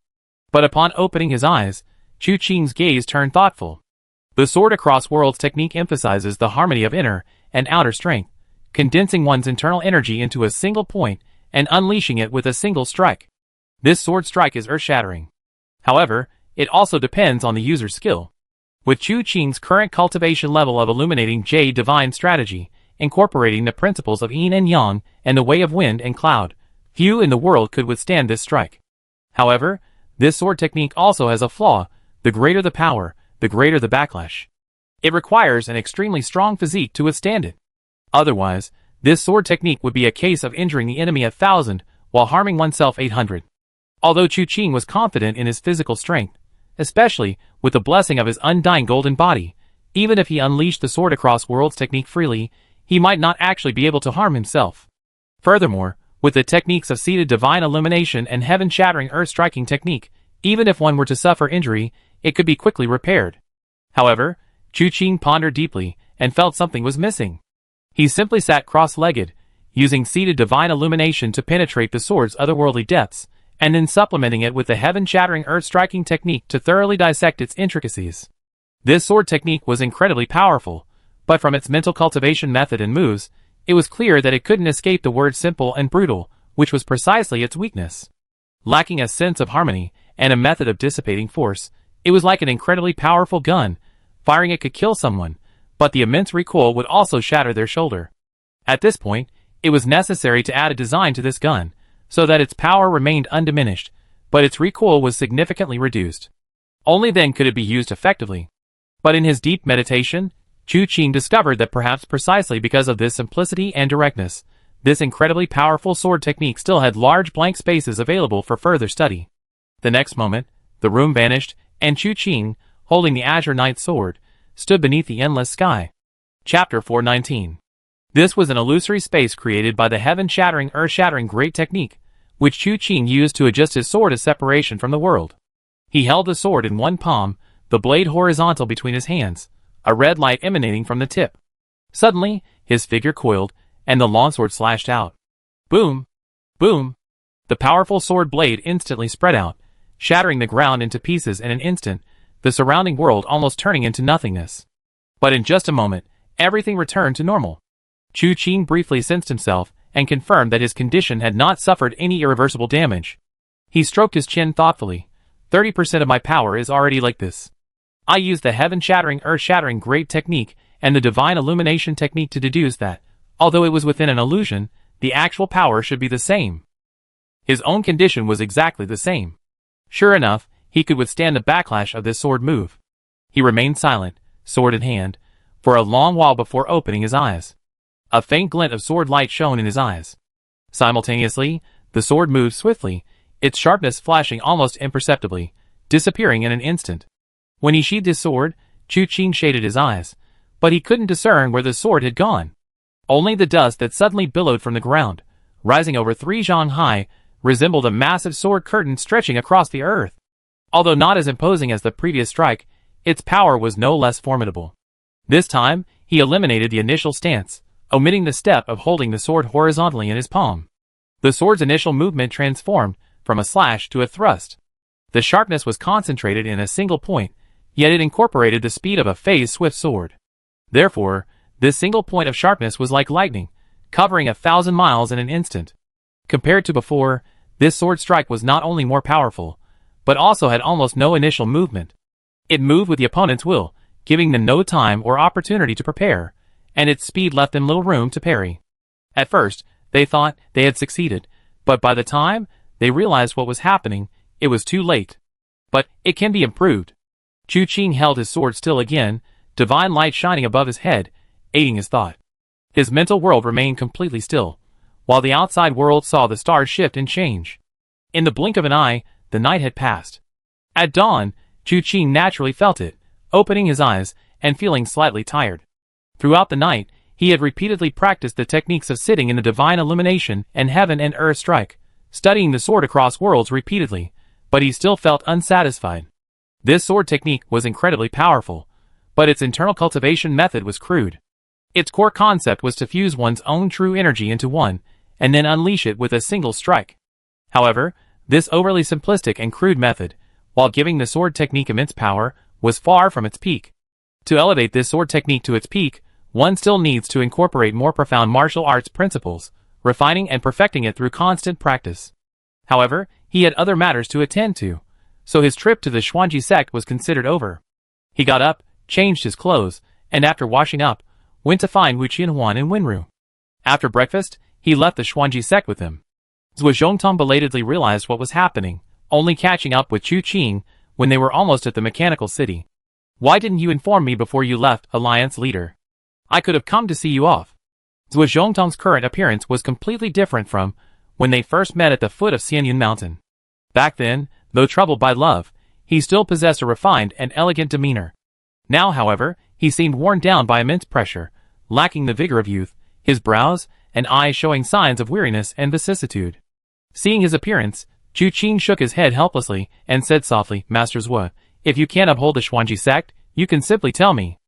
But upon opening his eyes, Chu Qing's gaze turned thoughtful. The sword across worlds technique emphasizes the harmony of inner and outer strength, condensing one's internal energy into a single point and unleashing it with a single strike. This sword strike is earth-shattering. However, it also depends on the user's skill. With Chu Qing's current cultivation level of illuminating Jade divine strategy, incorporating the principles of yin and yang and the way of wind and cloud, few in the world could withstand this strike. However, this sword technique also has a flaw: the greater the power, the greater the backlash. It requires an extremely strong physique to withstand it. Otherwise, this sword technique would be a case of injuring the enemy 1,000 while harming oneself 800. Although Chu Qing was confident in his physical strength, especially with the blessing of his undying golden body, even if he unleashed the sword across worlds technique freely, he might not actually be able to harm himself. Furthermore, with the techniques of seated divine illumination and heaven-shattering earth-striking technique, even if one were to suffer injury, it could be quickly repaired. However, Chu Qing pondered deeply and felt something was missing. He simply sat cross-legged, using seated divine illumination to penetrate the sword's otherworldly depths, and then supplementing it with the heaven-shattering earth-striking technique to thoroughly dissect its intricacies. This sword technique was incredibly powerful, but from its mental cultivation method and moves, it was clear that it couldn't escape the word simple and brutal, which was precisely its weakness. Lacking a sense of harmony and a method of dissipating force, it was like an incredibly powerful gun. Firing it could kill someone, but the immense recoil would also shatter their shoulder. At this point, it was necessary to add a design to this gun, so that its power remained undiminished, but its recoil was significantly reduced. Only then could it be used effectively. But in his deep meditation, Chu Qing discovered that perhaps precisely because of this simplicity and directness, this incredibly powerful sword technique still had large blank spaces available for further study. The next moment, the room vanished, and Chu Qing, holding the Azure Knight sword, stood beneath the endless sky. Chapter 419. This was an illusory space created by the heaven-shattering, earth-shattering great technique, which Chu Qing used to adjust his sword as separation from the world. He held the sword in one palm, the blade horizontal between his hands, a red light emanating from the tip. Suddenly, his figure coiled, and the longsword slashed out. Boom! Boom! The powerful sword blade instantly spread out, shattering the ground into pieces in an instant, the surrounding world almost turning into nothingness. But in just a moment, everything returned to normal. Chu Qing briefly sensed himself and confirmed that his condition had not suffered any irreversible damage. He stroked his chin thoughtfully. 30% of my power is already like this. I used the heaven-shattering, earth-shattering great technique and the divine illumination technique to deduce that, although it was within an illusion, the actual power should be the same. His own condition was exactly the same. Sure enough, he could withstand the backlash of this sword move. He remained silent, sword in hand, for a long while before opening his eyes. A faint glint of sword light shone in his eyes. Simultaneously, the sword moved swiftly, its sharpness flashing almost imperceptibly, disappearing in an instant. When he sheathed his sword, Chu Qing shaded his eyes, but he couldn't discern where the sword had gone. Only the dust that suddenly billowed from the ground, rising over 3 zhang high, resembled a massive sword curtain stretching across the earth. Although not as imposing as the previous strike, its power was no less formidable. This time, he eliminated the initial stance, omitting the step of holding the sword horizontally in his palm. The sword's initial movement transformed from a slash to a thrust. The sharpness was concentrated in a single point, yet it incorporated the speed of a phase-swift sword. Therefore, this single point of sharpness was like lightning, covering 1,000 miles in an instant. Compared to before, this sword strike was not only more powerful, but also had almost no initial movement. It moved with the opponent's will, giving them no time or opportunity to prepare, and its speed left them little room to parry. At first, they thought they had succeeded, but by the time they realized what was happening, it was too late. But it can be improved. Chu Qing held his sword still again, divine light shining above his head, aiding his thought. His mental world remained completely still, while the outside world saw the stars shift and change. In the blink of an eye, the night had passed. At dawn, Chu Qing naturally felt it, opening his eyes and feeling slightly tired. Throughout the night, he had repeatedly practiced the techniques of sitting in the divine illumination and heaven and earth strike, studying the sword across worlds repeatedly, but he still felt unsatisfied. This sword technique was incredibly powerful, but its internal cultivation method was crude. Its core concept was to fuse one's own true energy into one, and then unleash it with a single strike. However, this overly simplistic and crude method, while giving the sword technique immense power, was far from its peak. To elevate this sword technique to its peak, one still needs to incorporate more profound martial arts principles, refining and perfecting it through constant practice. However, he had other matters to attend to, so his trip to the Xuanji sect was considered over. He got up, changed his clothes, and after washing up, went to find Wu Qianhuan and Wenru. After breakfast, he left the Xuanji sect with him. Zhuo Zhongtong belatedly realized what was happening, only catching up with Chu Qing when they were almost at the mechanical city. Why didn't you inform me before you left, Alliance Leader? I could have come to see you off. Zhuo Zhongtong's current appearance was completely different from when they first met at the foot of Xianyun Mountain. Back then, though troubled by love, he still possessed a refined and elegant demeanor. Now, however, he seemed worn down by immense pressure, lacking the vigor of youth, his brows and eyes showing signs of weariness and vicissitude. Seeing his appearance, Chu Qing shook his head helplessly and said softly, Master Zhuo, if you can't uphold the Xuanji sect, you can simply tell me.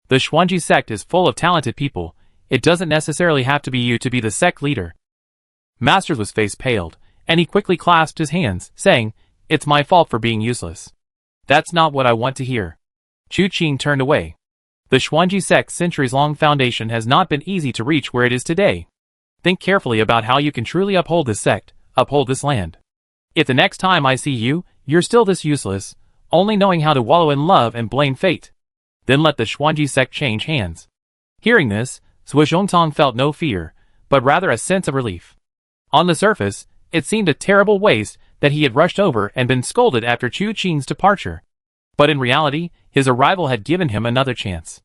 The Xuanji sect is full of talented people. It doesn't necessarily have to be you to be the sect leader. Master Zhuo's face paled, and he quickly clasped his hands, saying, It's my fault for being useless. That's not what I want to hear. Chu Qing turned away. The Xuanji sect's centuries-long foundation has not been easy to reach where it is today. Think carefully about how you can truly uphold this sect, uphold this land. If the next time I see you, you're still this useless, only knowing how to wallow in love and blame fate, then let the Xuanji sect change hands. Hearing this, Zhuo Zhongtong felt no fear, but rather a sense of relief. On the surface, it seemed a terrible waste that he had rushed over and been scolded after Chu Qing's departure. But in reality, his arrival had given him another chance.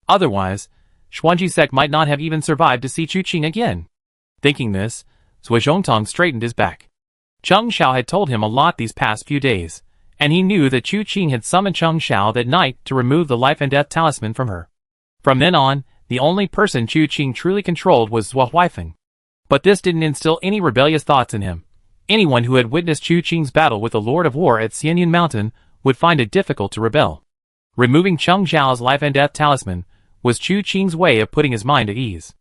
Otherwise, Xuanji sect might not have even survived to see Chu Qing again. Thinking this, Zhuo Zhongtong straightened his back. Cheng Xiao had told him a lot these past few days, and he knew that Chu Qing had summoned Cheng Xiao that night to remove the life and death talisman from her. From then on, the only person Chu Qing truly controlled was Zhuo Huifeng. But this didn't instill any rebellious thoughts in him. Anyone who had witnessed Chu Qing's battle with the Lord of War at Xianyun Mountain would find it difficult to rebel. Removing Cheng Xiao's life and death talisman was Chu Qing's way of putting his mind at ease.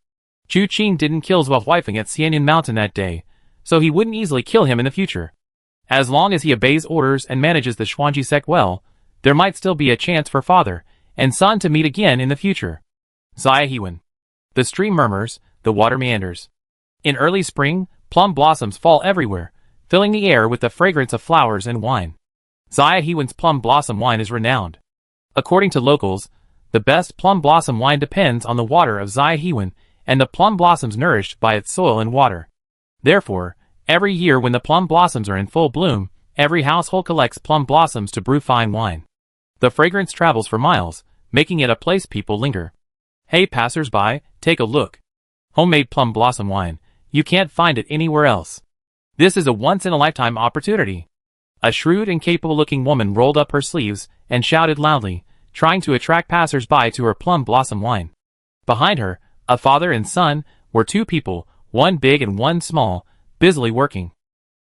Chu Qing didn't kill Zhuo Huifeng at Xianyun Mountain that day, so he wouldn't easily kill him in the future. As long as he obeys orders and manages the Xuanji sect well, there might still be a chance for father and son to meet again in the future. Xia Hewen. The stream murmurs, the water meanders. In early spring, plum blossoms fall everywhere, filling the air with the fragrance of flowers and wine. Xia Hewen's plum blossom wine is renowned. According to locals, the best plum blossom wine depends on the water of Xia Hewen and the plum blossoms nourished by its soil and water. Therefore, every year when the plum blossoms are in full bloom, every household collects plum blossoms to brew fine wine. The fragrance travels for miles, making it a place people linger. Hey passers-by, take a look. Homemade plum blossom wine. You can't find it anywhere else. This is a once-in-a-lifetime opportunity. A shrewd and capable-looking woman rolled up her sleeves and shouted loudly, trying to attract passers-by to her plum blossom wine. Behind her, a father and son, were two people, one big and one small, busily working.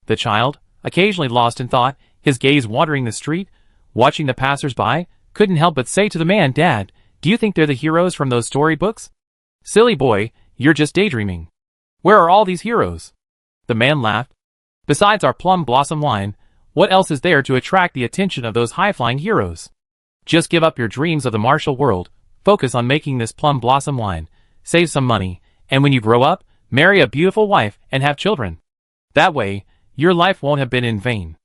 The child, occasionally lost in thought, his gaze wandering the street, watching the passers-by, couldn't help but say to the man, Dad, do you think they're the heroes from those storybooks? Silly boy, you're just daydreaming. Where are all these heroes? The man laughed. Besides our plum blossom wine, what else is there to attract the attention of those high-flying heroes? Just give up your dreams of the martial world, focus on making this plum blossom wine, save some money, and when you grow up, marry a beautiful wife and have children. That way, your life won't have been in vain.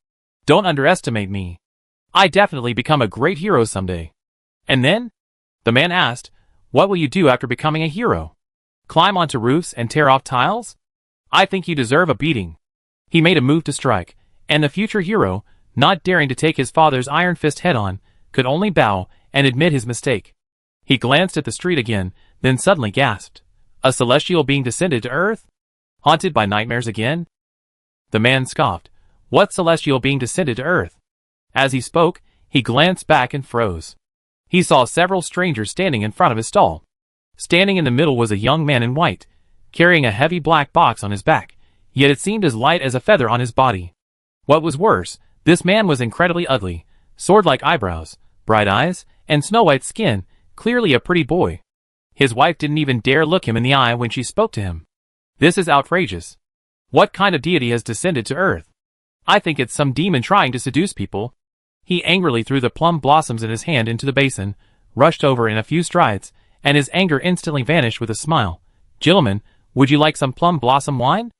Don't underestimate me. I definitely become a great hero someday. And then? The man asked, what will you do after becoming a hero? Climb onto roofs and tear off tiles? I think you deserve a beating. He made a move to strike, and the future hero, not daring to take his father's iron fist head-on, could only bow and admit his mistake. He glanced at the street again, then suddenly gasped. A celestial being descended to earth? Haunted by nightmares again? The man scoffed. What celestial being descended to earth? As he spoke, he glanced back and froze. He saw several strangers standing in front of his stall. Standing in the middle was a young man in white, carrying a heavy black box on his back, yet it seemed as light as a feather on his body. What was worse, this man was incredibly ugly, sword-like eyebrows, bright eyes, and snow-white skin, clearly a pretty boy. His wife didn't even dare look him in the eye when she spoke to him. This is outrageous. What kind of deity has descended to earth? I think it's some demon trying to seduce people. He angrily threw the plum blossoms in his hand into the basin, rushed over in a few strides, and his anger instantly vanished with a smile. "Gentlemen, would you like some plum blossom wine?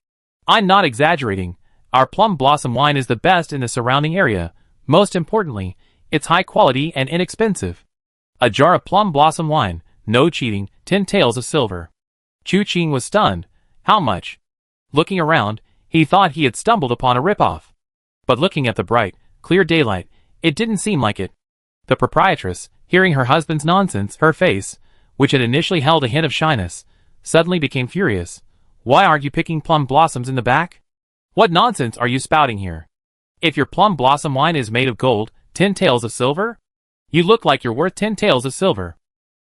I'm not exaggerating. Our plum blossom wine is the best in the surrounding area. Most importantly, it's high quality and inexpensive. A jar of plum blossom wine, no cheating, 10 taels of silver." Chu Qing was stunned. How much? Looking around, he thought he had stumbled upon a ripoff. But looking at the bright, clear daylight, it didn't seem like it. The proprietress, hearing her husband's nonsense, her face, which had initially held a hint of shyness, suddenly became furious. "Why aren't you picking plum blossoms in the back? What nonsense are you spouting here? If your plum blossom wine is made of gold, 10 taels of silver? You look like you're worth 10 taels of silver.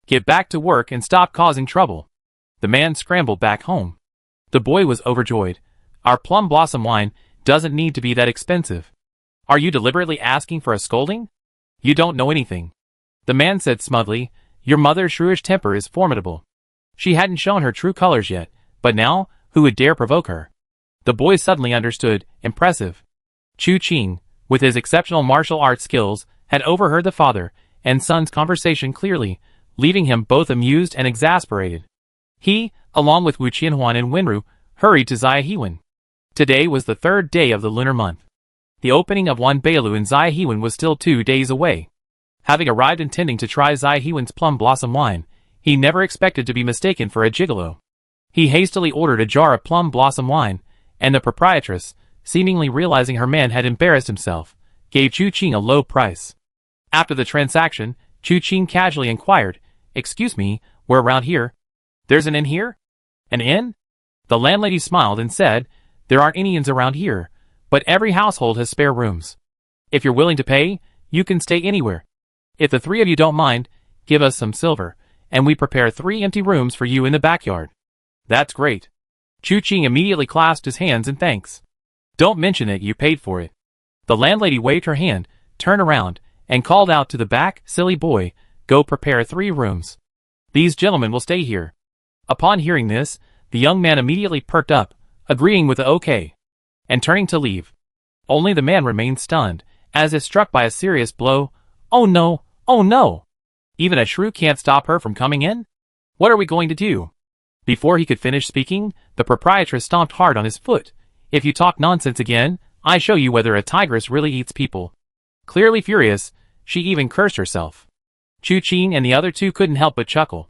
Get back to work and stop causing trouble." The man scrambled back home. The boy was overjoyed. "Our plum blossom wine doesn't need to be that expensive. Are you deliberately asking for a scolding? You don't know anything." The man said smugly, "Your mother's shrewish temper is formidable. She hadn't shown her true colors yet, but now, who would dare provoke her?" The boy suddenly understood. Impressive. Chu Qing, with his exceptional martial arts skills, had overheard the father and son's conversation clearly, leaving him both amused and exasperated. He, along with Wu Qianhuan and Wenru, hurried to Ziahewen. Today was the 3rd day of the lunar month. The opening of Wan Bailu in Ziahewen was still 2 days away. Having arrived intending to try Ziahewen's plum blossom wine, he never expected to be mistaken for a gigolo. He hastily ordered a jar of plum blossom wine, and the proprietress, seemingly realizing her man had embarrassed himself, gave Chu Qing a low price. After the transaction, Chu Qing casually inquired, "Excuse me, we're around here. There's an inn here?" "An inn?" The landlady smiled and said, "There aren't any inns around here, but every household has spare rooms. If you're willing to pay, you can stay anywhere. If the 3 of you don't mind, give us some silver, and we prepare 3 empty rooms for you in the backyard." "That's great." Chu Qing immediately clasped his hands in thanks. "Don't mention it, you paid for it." The landlady waved her hand, turned around, and called out to the back, "Silly boy, go prepare 3 rooms. These gentlemen will stay here." Upon hearing this, the young man immediately perked up, agreeing with the okay, and turning to leave. Only the man remained stunned, as if struck by a serious blow. "Oh no, oh no! Even a shrew can't stop her from coming in? What are we going to do?" Before he could finish speaking, the proprietress stomped hard on his foot. "If you talk nonsense again, I show you whether a tigress really eats people." Clearly furious, she even cursed herself. Chu Qing and the other 2 couldn't help but chuckle.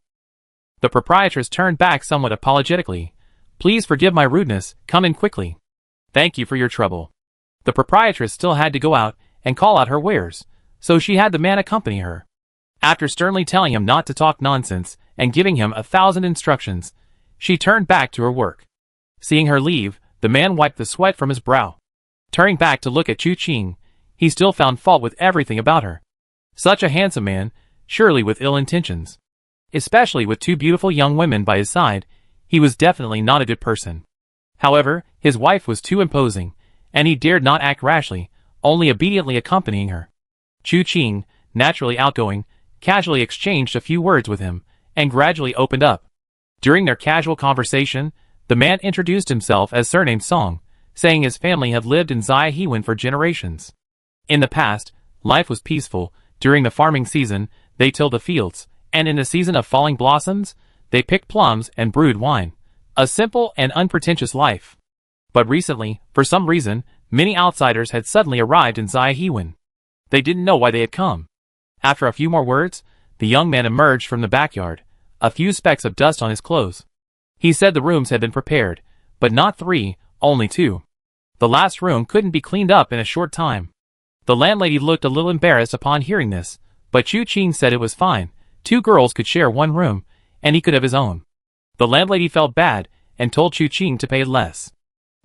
The proprietress turned back somewhat apologetically. "Please forgive my rudeness, come in quickly." "Thank you for your trouble." The proprietress still had to go out and call out her wares, so she had the man accompany her. After sternly telling him not to talk nonsense and giving him 1,000 instructions, she turned back to her work. Seeing her leave, the man wiped the sweat from his brow. Turning back to look at Chu Qing, he still found fault with everything about her. Such a handsome man, surely with ill intentions. Especially with 2 beautiful young women by his side, he was definitely not a good person. However, his wife was too imposing, and he dared not act rashly, only obediently accompanying her. Chu Qing, naturally outgoing, casually exchanged a few words with him, and gradually opened up. During their casual conversation, the man introduced himself as surnamed Song, saying his family had lived in Ziahewen for generations. In the past, life was peaceful. During the farming season, they tilled the fields, and in the season of falling blossoms, they picked plums and brewed wine. A simple and unpretentious life. But recently, for some reason, many outsiders had suddenly arrived in Ziahewen. They didn't know why they had come. After a few more words, the young man emerged from the backyard, a few specks of dust on his clothes. He said the rooms had been prepared, but not 3, only 2. The last room couldn't be cleaned up in a short time. The landlady looked a little embarrassed upon hearing this, but Chu Qing said it was fine. 2 girls could share 1 room, and he could have his own. The landlady felt bad, and told Chu Qing to pay less.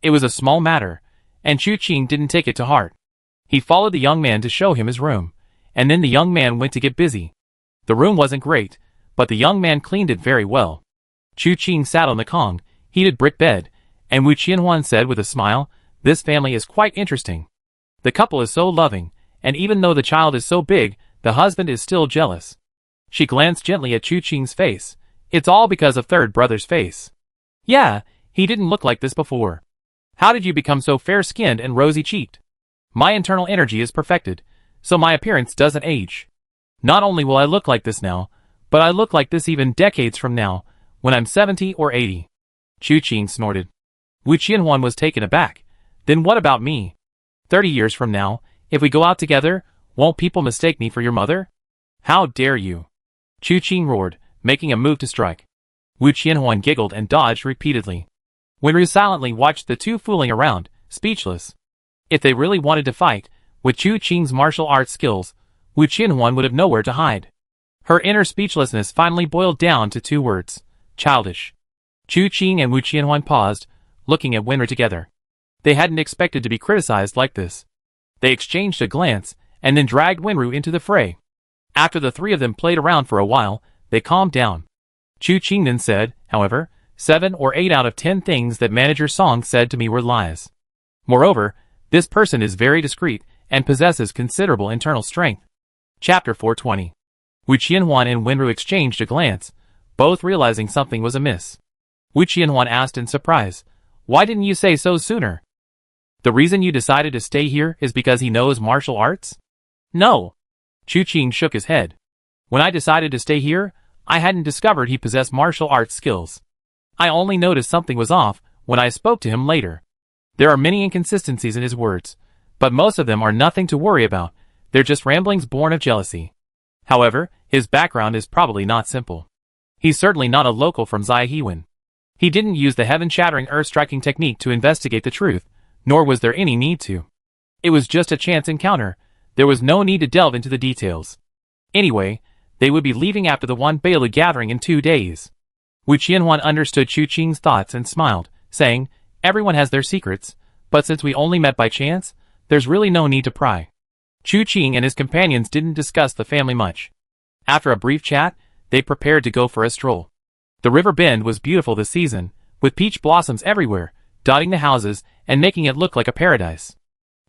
It was a small matter, and Chu Qing didn't take it to heart. He followed the young man to show him his room, and then the young man went to get busy. The room wasn't great, but the young man cleaned it very well. Chu Qing sat on the Kong, heated brick bed, and Wu Qianhuan said with a smile, "This family is quite interesting. The couple is so loving, and even though the child is so big, the husband is still jealous." She glanced gently at Chu Qing's face. "It's all because of third brother's face. Yeah, he didn't look like this before. How did you become so fair-skinned and rosy-cheeked? My internal energy is perfected, so my appearance doesn't age. Not only will I look like this now, But I look like this even decades from now, when I'm 70 or 80. Chu Qing snorted. Wu Qianhuan was taken aback. Then what about me? 30 years from now, if we go out together, won't people mistake me for your mother? How dare you? Chu Qing roared, making a move to strike. Wu Qianhuan giggled and dodged repeatedly. Wenru silently watched the two fooling around, speechless. If they really wanted to fight, with Chu Qing's martial arts skills, Wu Qianhuan would have nowhere to hide. Her inner speechlessness finally boiled down to two words: childish. Chu Qing and Wu Qianhuan paused, looking at Wenru together. They hadn't expected to be criticized like this. They exchanged a glance, and then dragged Wenru into the fray. After the three of them played around for a while, they calmed down. Chu Qing then said, however, 7 or 8 out of 10 things that Manager Song said to me were lies. Moreover, this person is very discreet and possesses considerable internal strength. Chapter 420. Wu Qianhuan and Wenru exchanged a glance, both realizing something was amiss. Wu Qianhuan asked in surprise, "Why didn't you say so sooner? The reason you decided to stay here is because he knows martial arts?" "No." Chu Qing shook his head. "When I decided to stay here, I hadn't discovered he possessed martial arts skills. I only noticed something was off when I spoke to him later. There are many inconsistencies in his words, but most of them are nothing to worry about. They're just ramblings born of jealousy. However, his background is probably not simple. He's certainly not a local from Zaihewen. He didn't use the heaven-shattering earth-striking technique to investigate the truth, nor was there any need to. It was just a chance encounter. There was no need to delve into the details. Anyway, they would be leaving after the Wan Bailu gathering in 2 days." Wu Qianhuan understood Chu Qing's thoughts and smiled, saying, "Everyone has their secrets, but since we only met by chance, there's really no need to pry." Chu Qing and his companions didn't discuss the family much. After a brief chat, they prepared to go for a stroll. The river bend was beautiful this season, with peach blossoms everywhere, dotting the houses and making it look like a paradise.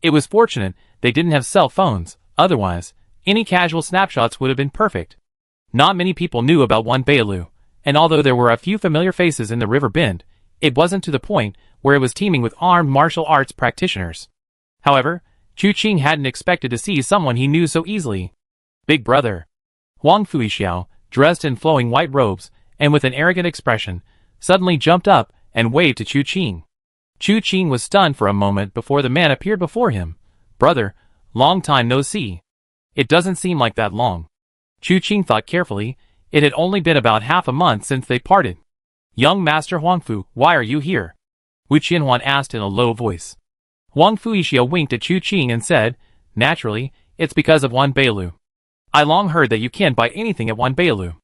It was fortunate they didn't have cell phones, otherwise, any casual snapshots would have been perfect. Not many people knew about Wan Bailu, and although there were a few familiar faces in the river bend, it wasn't to the point where it was teeming with armed martial arts practitioners. However, Chu Qing hadn't expected to see someone he knew so easily. Big Brother. Huang Fuixiao, dressed in flowing white robes, and with an arrogant expression, suddenly jumped up and waved to Chu Qing. Chu Qing was stunned for a moment before the man appeared before him. "Brother, long time no see." "It doesn't seem like that long." Chu Qing thought carefully. It had only been about half a month since they parted. "Young Master Huangfu, why are you here?" Wu Qianhuan asked in a low voice. Huang Fuixiao winked at Chu Qing and said, "Naturally, it's because of Wan Bailu. I long heard that you can't buy anything at Wan Bailu.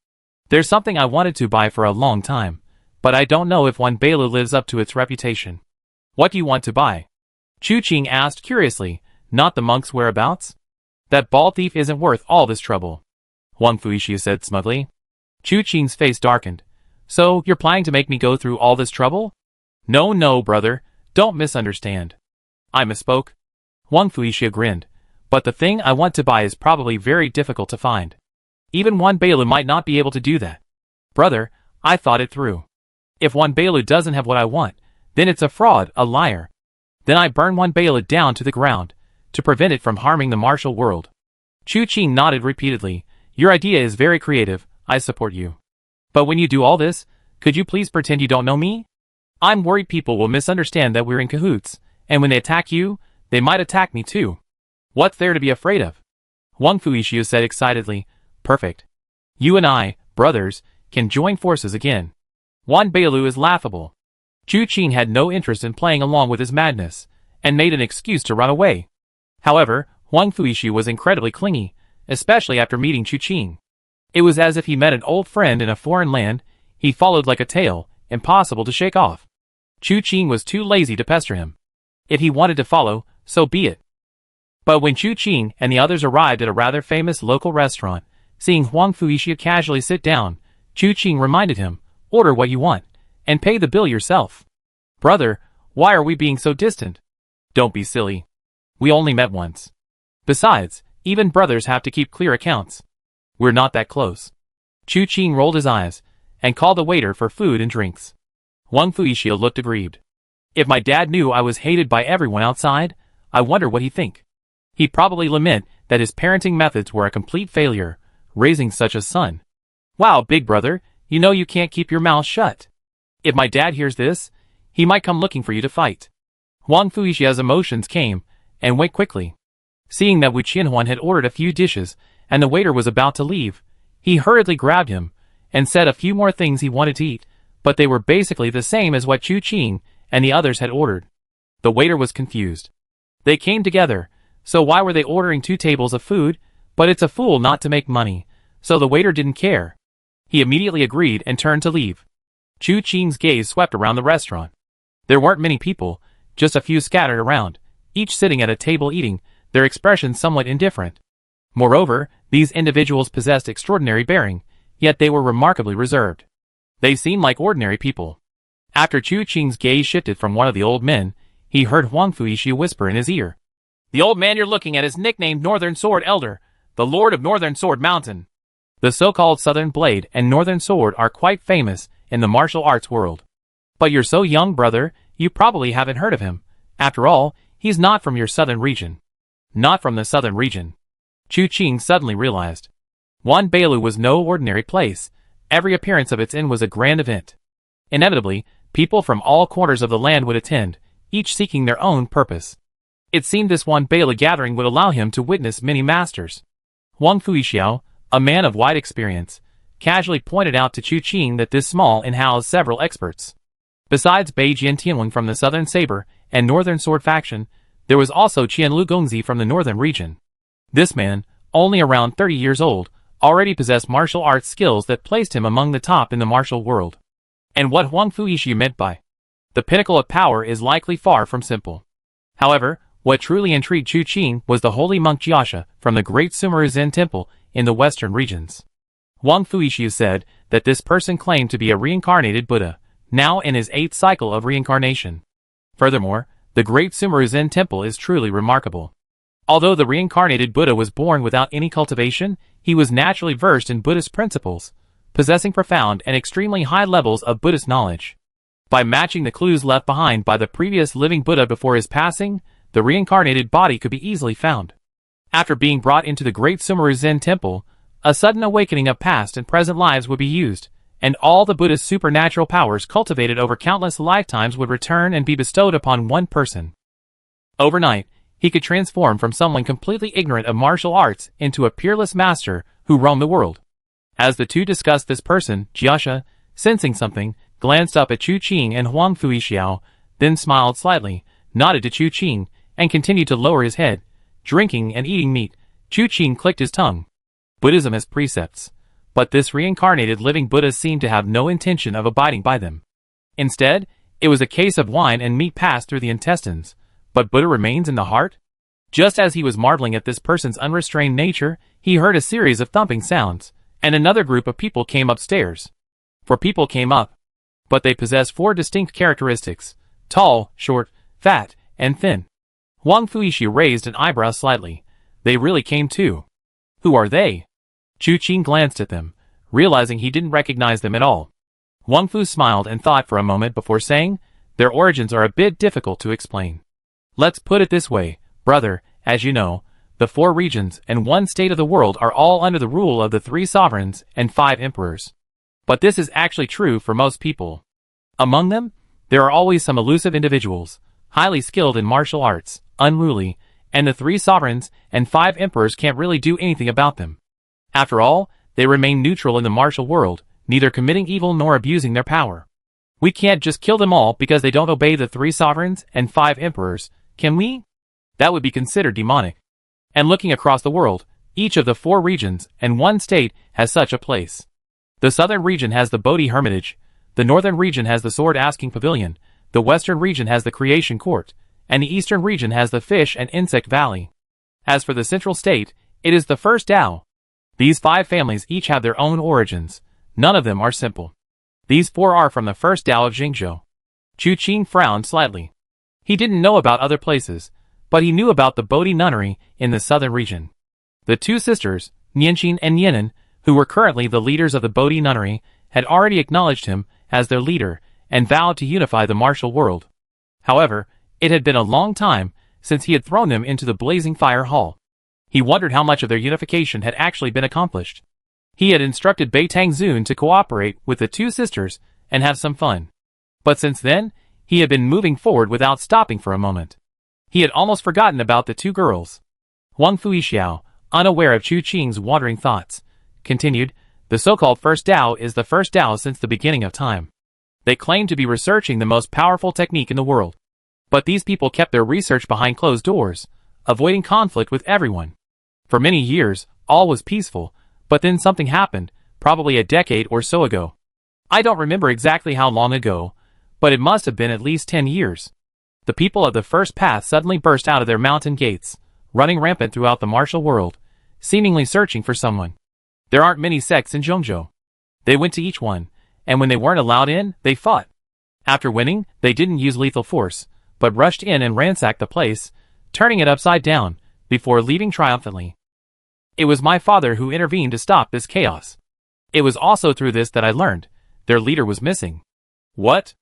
There's something I wanted to buy for a long time, but I don't know if Wan Bailu lives up to its reputation." "What do you want to buy?" Chu Qing asked curiously. "Not the monk's whereabouts? That bald thief isn't worth all this trouble," Huang Fuixiao said smugly. Chu Qing's face darkened. "So, you're planning to make me go through all this trouble?" No, brother, don't misunderstand. I misspoke." Huang Fuixiao grinned. "But the thing I want to buy is probably very difficult to find. Even Wan Bailu might not be able to do that. Brother, I thought it through. If Wan Bailu doesn't have what I want, then it's a fraud, a liar. Then I burn Wan Bailu down to the ground, to prevent it from harming the martial world." Chu Qing nodded repeatedly. "Your idea is very creative, I support you. But when you do all this, could you please pretend you don't know me? I'm worried people will misunderstand that we're in cahoots, and when they attack you, they might attack me too." "What's there to be afraid of?" Huang Fuixiao said excitedly. "Perfect. You and I, brothers, can join forces again. Wan Bailu is laughable." Chu Qing had no interest in playing along with his madness, and made an excuse to run away. However, Huang Fuixiao was incredibly clingy, especially after meeting Chu Qing. It was as if he met an old friend in a foreign land. He followed like a tail, impossible to shake off. Chu Qing was too lazy to pester him. If he wanted to follow, so be it. But when Chu Qing and the others arrived at a rather famous local restaurant, seeing Huang Fuixiao casually sit down, Chu Qing reminded him, "Order what you want, and pay the bill yourself." "Brother, why are we being so distant?" "Don't be silly. We only met once. Besides, even brothers have to keep clear accounts. We're not that close." Chu Qing rolled his eyes, and called the waiter for food and drinks. Huang Fuixiao looked aggrieved. "If my dad knew I was hated by everyone outside, I wonder what he'd think. He'd probably lament that his parenting methods were a complete failure, raising such a son." Wow, big brother, you know you can't keep your mouth shut. If my dad hears this, he might come looking for you to fight. Wang Fuixia's emotions came and went quickly. Seeing that Wu Qianhuan had ordered a few dishes and the waiter was about to leave, he hurriedly grabbed him and said a few more things he wanted to eat, but they were basically the same as what Chu Qing and the others had ordered. The waiter was confused. They came together, so why were they ordering 2 tables of food? But it's a fool not to make money, so the waiter didn't care. He immediately agreed and turned to leave. Chu Qing's gaze swept around the restaurant. There weren't many people, just a few scattered around, each sitting at a table eating, their expressions somewhat indifferent. Moreover, these individuals possessed extraordinary bearing, yet they were remarkably reserved. They seemed like ordinary people. After Chu Qing's gaze shifted from one of the old men, he heard Huang Fuixi whisper in his ear. The old man you're looking at is nicknamed Northern Sword Elder, the Lord of Northern Sword Mountain. The so-called Southern Blade and Northern Sword are quite famous in the martial arts world. But you're so young, brother, you probably haven't heard of him. After all, he's not from your southern region. Not from the southern region. Chu Qing suddenly realized. Wanbeilu was no ordinary place. Every appearance of its inn was a grand event. Inevitably, people from all corners of the land would attend, each seeking their own purpose. It seemed this Wanbeilu gathering would allow him to witness many masters. Wang Fuixiao, a man of wide experience, casually pointed out to Chu Qing that this small inn housed several experts. Besides Bei Jiantianwen from the Southern Saber and Northern Sword faction, there was also Qianlu Gongzi from the Northern region. This man, only around 30 years old, already possessed martial arts skills that placed him among the top in the martial world. And what Huang Fuixi meant by the pinnacle of power is likely far from simple. However, what truly intrigued Chu Qing was the holy monk Jiasha from the great Sumeru Zen temple in the western regions. Huang Fuixi said that this person claimed to be a reincarnated Buddha, now in his 8th cycle of reincarnation. Furthermore, the great Sumeru Zen temple is truly remarkable. Although the reincarnated Buddha was born without any cultivation, he was naturally versed in Buddhist principles, possessing profound and extremely high levels of Buddhist knowledge. By matching the clues left behind by the previous living Buddha before his passing, the reincarnated body could be easily found. After being brought into the great Sumeru Zen temple, a sudden awakening of past and present lives would be used, and all the Buddhist supernatural powers cultivated over countless lifetimes would return and be bestowed upon one person. Overnight, he could transform from someone completely ignorant of martial arts into a peerless master who roamed the world. As the two discussed this person, Jiasha, sensing something, glanced up at Chu Qing and Huang Fuixiao, then smiled slightly, nodded to Chu Qing, and continued to lower his head. Drinking and eating meat, Chu Qing clicked his tongue. Buddhism has precepts, but this reincarnated living Buddha seemed to have no intention of abiding by them. Instead, it was a case of wine and meat passed through the intestines, but Buddha remains in the heart? Just as he was marveling at this person's unrestrained nature, he heard a series of thumping sounds, and another group of people came upstairs. 4 people came up, but they possessed 4 distinct characteristics: tall, short, fat, and thin. Huang Fuixi raised an eyebrow slightly. They really came too. Who are they? Chu Qing glanced at them, realizing he didn't recognize them at all. Huang Fu smiled and thought for a moment before saying, their origins are a bit difficult to explain. Let's put it this way, brother, as you know, the 4 regions and 1 state of the world are all under the rule of the 3 sovereigns and 5 emperors. But this is actually true for most people. Among them, there are always some elusive individuals, highly skilled in martial arts, unruly, and the 3 sovereigns and 5 emperors can't really do anything about them. After all, they remain neutral in the martial world, neither committing evil nor abusing their power. We can't just kill them all because they don't obey the 3 sovereigns and 5 emperors, can we? That would be considered demonic. And looking across the world, each of the 4 regions and 1 state has such a place. The southern region has the Bodhi Hermitage, the northern region has the Sword Asking Pavilion, the western region has the Creation Court, and the eastern region has the Fish and Insect Valley. As for the central state, it is the first Tao. These 5 families each have their own origins. None of them are simple. These 4 are from the first Tao of Jingzhou. Chu Qing frowned slightly. He didn't know about other places, but he knew about the Bodhi Nunnery in the southern region. The 2 sisters, Nianqin and Yanan, who were currently the leaders of the Bodhi Nunnery, had already acknowledged him as their leader and vowed to unify the martial world. However, it had been a long time since he had thrown them into the blazing fire hall. He wondered how much of their unification had actually been accomplished. He had instructed Bei Tangzun to cooperate with the two sisters and have some fun. But since then, he had been moving forward without stopping for a moment. He had almost forgotten about the two girls. Huang Fuixiao, unaware of Chu Qing's wandering thoughts, continued, the so-called first Tao is the first Tao since the beginning of time. They claim to be researching the most powerful technique in the world. But these people kept their research behind closed doors, avoiding conflict with everyone. For many years, all was peaceful, but then something happened, probably a decade or so ago. I don't remember exactly how long ago, but it must have been at least 10 years. The people of the first path suddenly burst out of their mountain gates, running rampant throughout the martial world, seemingly searching for someone. There aren't many sects in Zhongzhou. They went to each one, and when they weren't allowed in, they fought. After winning, they didn't use lethal force, but rushed in and ransacked the place, turning it upside down, before leaving triumphantly. It was my father who intervened to stop this chaos. It was also through this that I learned their leader was missing. What?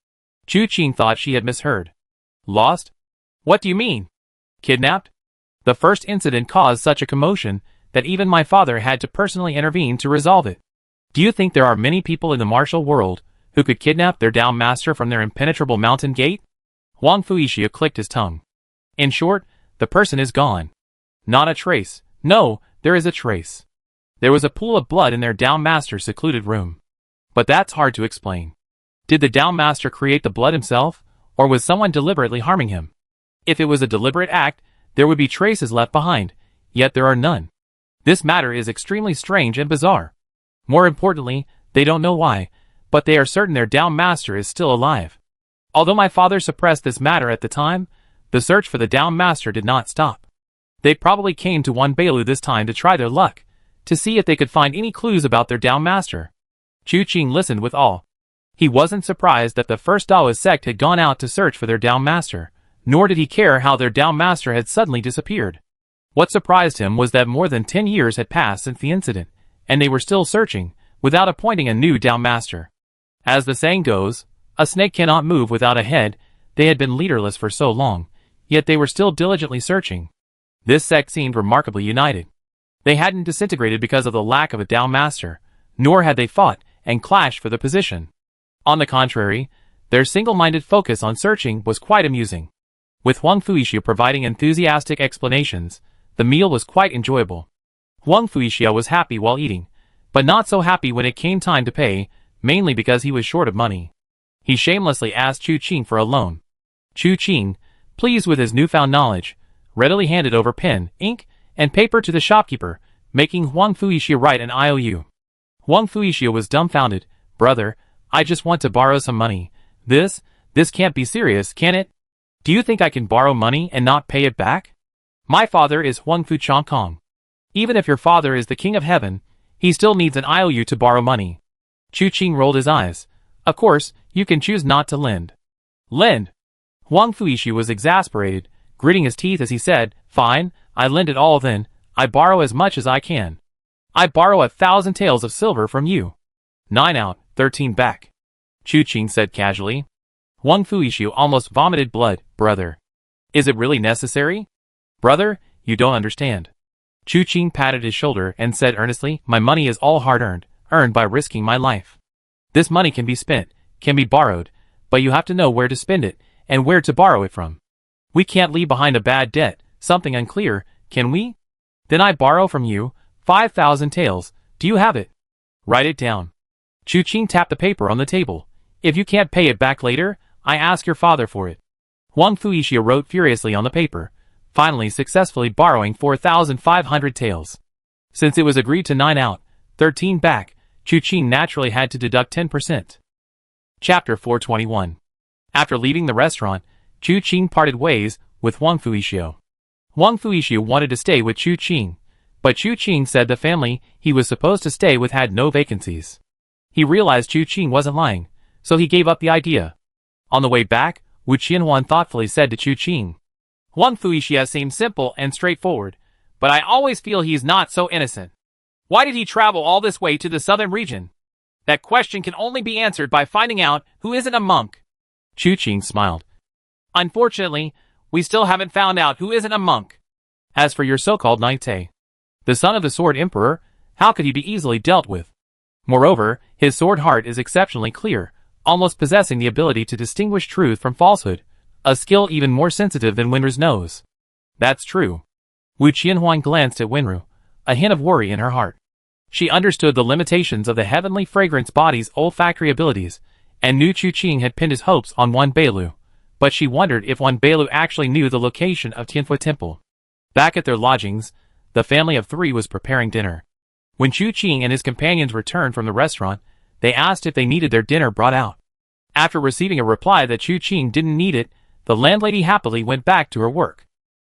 Chu Qing thought she had misheard. Lost? What do you mean? Kidnapped? The first incident caused such a commotion that even my father had to personally intervene to resolve it. Do you think there are many people in the martial world who could kidnap their Dao master from their impenetrable mountain gate? Huang Fuixia clicked his tongue. In short, the person is gone. Not a trace. No, there is a trace. There was a pool of blood in their Dao master's secluded room. But that's hard to explain. Did the Dao master create the blood himself, or was someone deliberately harming him? If it was a deliberate act, there would be traces left behind, yet there are none. This matter is extremely strange and bizarre. More importantly, they don't know why, but they are certain their Dao master is still alive. Although my father suppressed this matter at the time, the search for the Dao master did not stop. They probably came to Wanbeilu this time to try their luck, to see if they could find any clues about their Dao master. Chu Qing listened with awe. He wasn't surprised that the first Daoist sect had gone out to search for their Dao master, nor did he care how their Dao master had suddenly disappeared. What surprised him was that more than 10 years had passed since the incident, and they were still searching, without appointing a new Dao master. As the saying goes, a snake cannot move without a head. They had been leaderless for so long, yet they were still diligently searching. This sect seemed remarkably united. They hadn't disintegrated because of the lack of a Dao master, nor had they fought and clashed for the position. On the contrary, their single-minded focus on searching was quite amusing. With Huang Fuixia providing enthusiastic explanations, the meal was quite enjoyable. Huang Fuixia was happy while eating, but not so happy when it came time to pay, mainly because he was short of money. He shamelessly asked Chu Qing for a loan. Chu Qing, pleased with his newfound knowledge, readily handed over pen, ink, and paper to the shopkeeper, making Huang Fuixia write an IOU. Huang Fuixia was dumbfounded. Brother, I just want to borrow some money. This can't be serious, can it? Do you think I can borrow money and not pay it back? My father is Huang Fu Chongkong. Even if your father is the king of heaven, he still needs an IOU to borrow money. Chu Qing rolled his eyes. Of course, you can choose not to lend. Lend? Huang Fuixia was exasperated, gritting his teeth as he said, Fine, I lend it all then, I borrow as much as I can. I borrow 1,000 taels of silver from you. 9 out, 13 back. Chu Qing said casually. Huang Fuixia almost vomited blood. Brother. Is it really necessary? Brother, you don't understand. Chu Qing patted his shoulder and said earnestly, My money is all hard-earned, earned by risking my life. This money can be spent, can be borrowed, but you have to know where to spend it, and where to borrow it from. We can't leave behind a bad debt, something unclear, can we? Then I borrow from you 5,000 taels. Do you have it? Write it down. Chu Qing tapped the paper on the table. If you can't pay it back later, I ask your father for it. Huang Fuixia wrote furiously on the paper, finally successfully borrowing 4,500 taels. Since it was agreed to 9 out, 13 back, Chu Qing naturally had to deduct 10%. Chapter 421. After leaving the restaurant, Chu Qing parted ways with Huang Fuixia. Huang Fuixia wanted to stay with Chu Qing, but Chu Qing said the family he was supposed to stay with had no vacancies. He realized Chu Qing wasn't lying, so he gave up the idea. On the way back, Wu Qianhuan thoughtfully said to Chu Qing, Huang Fuixia seems simple and straightforward, but I always feel he's not so innocent. Why did he travel all this way to the southern region? That question can only be answered by finding out who isn't a monk. Chu Qing smiled. Unfortunately, we still haven't found out who isn't a monk. As for your so-called Knight Te, the son of the Sword Emperor, How could he be easily dealt with? Moreover, his sword heart is exceptionally clear, almost possessing the ability to distinguish truth from falsehood, a skill even more sensitive than Winru's nose. That's true. Wu Qianhuan glanced at Winru, a hint of worry in her heart. She understood the limitations of the heavenly fragrance body's olfactory abilities, and knew Chu Qing had pinned his hopes on Wan Beilu, but she wondered if Wan Beilu actually knew the location of Tianfu Temple. Back at their lodgings, the family of three was preparing dinner. When Chu Qing and his companions returned from the restaurant, they asked if they needed their dinner brought out. After receiving a reply that Chu Qing didn't need it, the landlady happily went back to her work.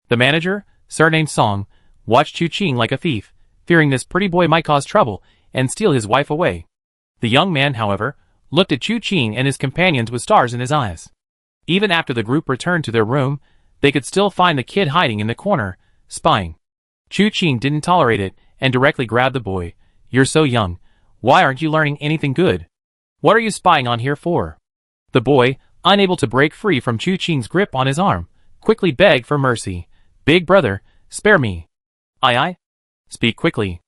The manager, surnamed Song, watched Chu Qing like a thief, fearing this pretty boy might cause trouble and steal his wife away. The young man, however, looked at Chu Qing and his companions with stars in his eyes. Even after the group returned to their room, they could still find the kid hiding in the corner, spying. Chu Qing didn't tolerate it and directly grabbed the boy. "You're so young. Why aren't you learning anything good? What are you spying on here for?" The boy, unable to break free from Chu Qing's grip on his arm, quickly begged for mercy. "Big brother, spare me." "Aye. Speak quickly."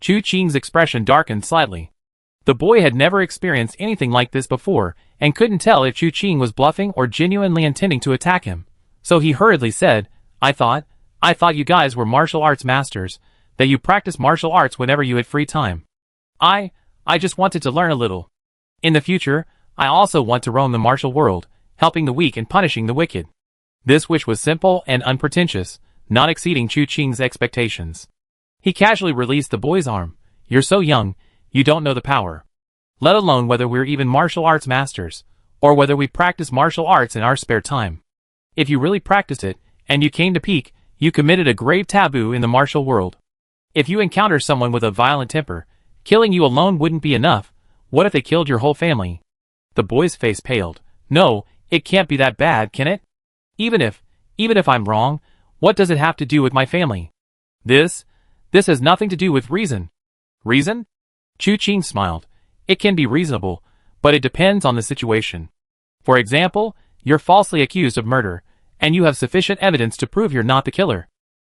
Chu Qing's expression darkened slightly. The boy had never experienced anything like this before, and couldn't tell if Chu Qing was bluffing or genuinely intending to attack him. So he hurriedly said, I thought you guys were martial arts masters, that you practiced martial arts whenever you had free time." I just wanted to learn a little. In the future, I also want to roam the martial world, helping the weak and punishing the wicked." This wish was simple and unpretentious, not exceeding Chu Qing's expectations. He casually released the boy's arm. "You're so young, you don't know the power. Let alone whether we're even martial arts masters, or whether we practice martial arts in our spare time. If you really practiced it, and you came to peak, you committed a grave taboo in the martial world. If you encounter someone with a violent temper, killing you alone wouldn't be enough. What if they killed your whole family?" The boy's face paled. "No, it can't be that bad, can it? Even if I'm wrong, what does it have to do with my family? This has nothing to do with reason." "Reason?" Chu Qing smiled. "It can be reasonable, but it depends on the situation. For example, you're falsely accused of murder, and you have sufficient evidence to prove you're not the killer.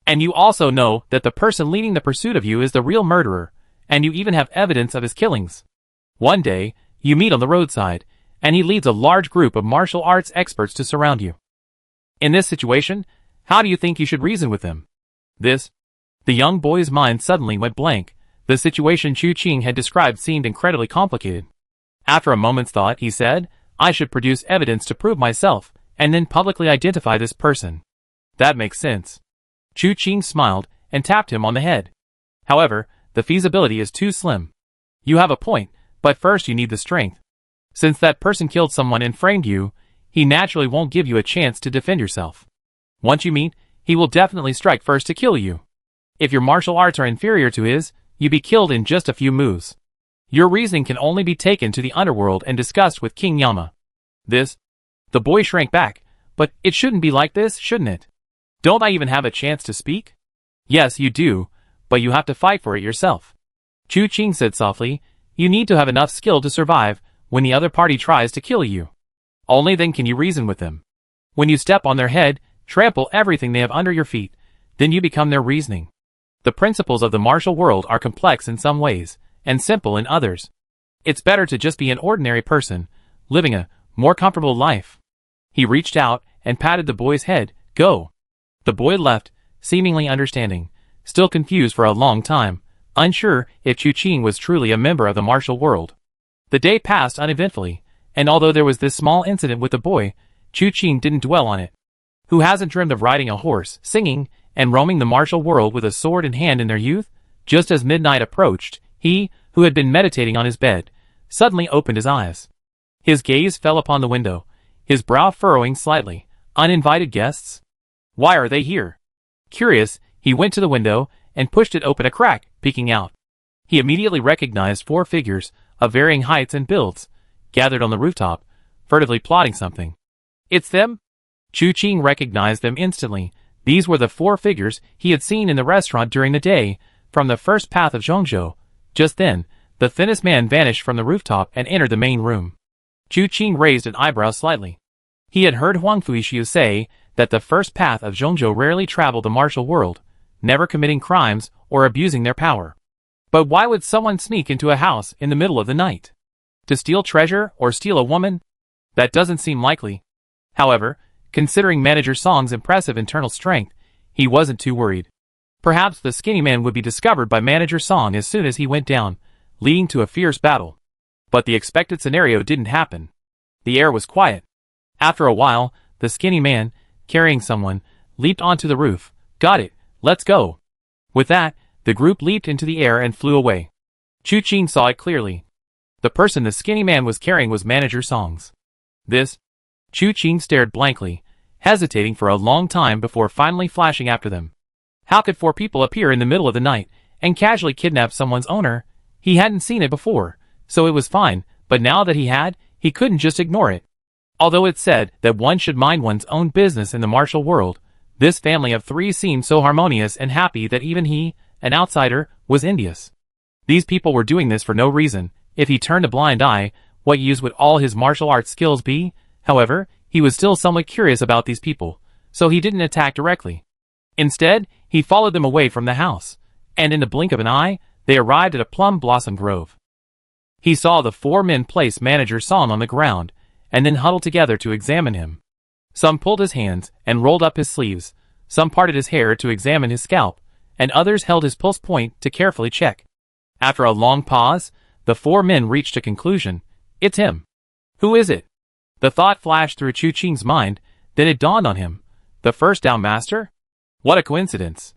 And you also know that the person leading the pursuit of you is the real murderer, and you even have evidence of his killings. One day, you meet on the roadside, and he leads a large group of martial arts experts to surround you. In this situation, how do you think you should reason with them?" The young boy's mind suddenly went blank. The situation Chu Qing had described seemed incredibly complicated. After a moment's thought, he said, "I should produce evidence to prove myself, and then publicly identify this person." "That makes sense." Chu Qing smiled and tapped him on the head. "However, the feasibility is too slim. You have a point, but first you need the strength. Since that person killed someone and framed you, he naturally won't give you a chance to defend yourself. Once you meet, he will definitely strike first to kill you. If your martial arts are inferior to his, you'd be killed in just a few moves. Your reasoning can only be taken to the underworld and discussed with King Yama." The boy shrank back. "But it shouldn't be like this, shouldn't it? Don't I even have a chance to speak?" "Yes, you do, but you have to fight for it yourself." Chu Qing said softly, "You need to have enough skill to survive when the other party tries to kill you. Only then can you reason with them. When you step on their head, trample everything they have under your feet, then you become their reasoning. The principles of the martial world are complex in some ways, and simple in others. It's better to just be an ordinary person, living a more comfortable life." He reached out and patted the boy's head. "Go." The boy left, seemingly understanding, still confused for a long time, unsure if Chu Qing was truly a member of the martial world. The day passed uneventfully, and although there was this small incident with the boy, Chu Qing didn't dwell on it. Who hasn't dreamed of riding a horse, singing, and roaming the martial world with a sword in hand in their youth? Just as midnight approached, he, who had been meditating on his bed, suddenly opened his eyes. His gaze fell upon the window, his brow furrowing slightly. Uninvited guests? Why are they here? Curious, he went to the window and pushed it open a crack, peeking out. He immediately recognized 4 figures, of varying heights and builds, gathered on the rooftop, furtively plotting something. It's them? Chu Qing recognized them instantly. These were the 4 figures he had seen in the restaurant during the day, from the first path of Zhongzhou. Just then, the thinnest man vanished from the rooftop and entered the main room. Chu Qing raised an eyebrow slightly. He had heard Huang Fuishiu say that the first path of Zhongzhou rarely traveled the martial world, never committing crimes or abusing their power. But why would someone sneak into a house in the middle of the night? To steal treasure or steal a woman? That doesn't seem likely. However, considering Manager Song's impressive internal strength, he wasn't too worried. Perhaps the skinny man would be discovered by Manager Song as soon as he went down, leading to a fierce battle. But the expected scenario didn't happen. The air was quiet. After a while, the skinny man, carrying someone, leaped onto the roof. Got it, let's go. With that, the group leaped into the air and flew away. Chu Qing saw it clearly. The person the skinny man was carrying was Manager Song's. Chu Qing stared blankly, hesitating for a long time before finally flashing after them. How could 4 people appear in the middle of the night and casually kidnap someone's owner? He hadn't seen it before, so it was fine, but now that he had, he couldn't just ignore it. Although it's said that one should mind one's own business in the martial world, this family of 3 seemed so harmonious and happy that even he, an outsider, was envious. These people were doing this for no reason. If he turned a blind eye, what use would all his martial arts skills be? However, he was still somewhat curious about these people, so he didn't attack directly. Instead, he followed them away from the house, and in the blink of an eye, they arrived at a plum blossom grove. He saw the 4 men place Manager Song on the ground, and then huddle together to examine him. Some pulled his hands and rolled up his sleeves, some parted his hair to examine his scalp, and others held his pulse point to carefully check. After a long pause, the 4 men reached a conclusion. It's him. Who is it? The thought flashed through Chu Qing's mind, then it dawned on him. The first Dao Master? What a coincidence.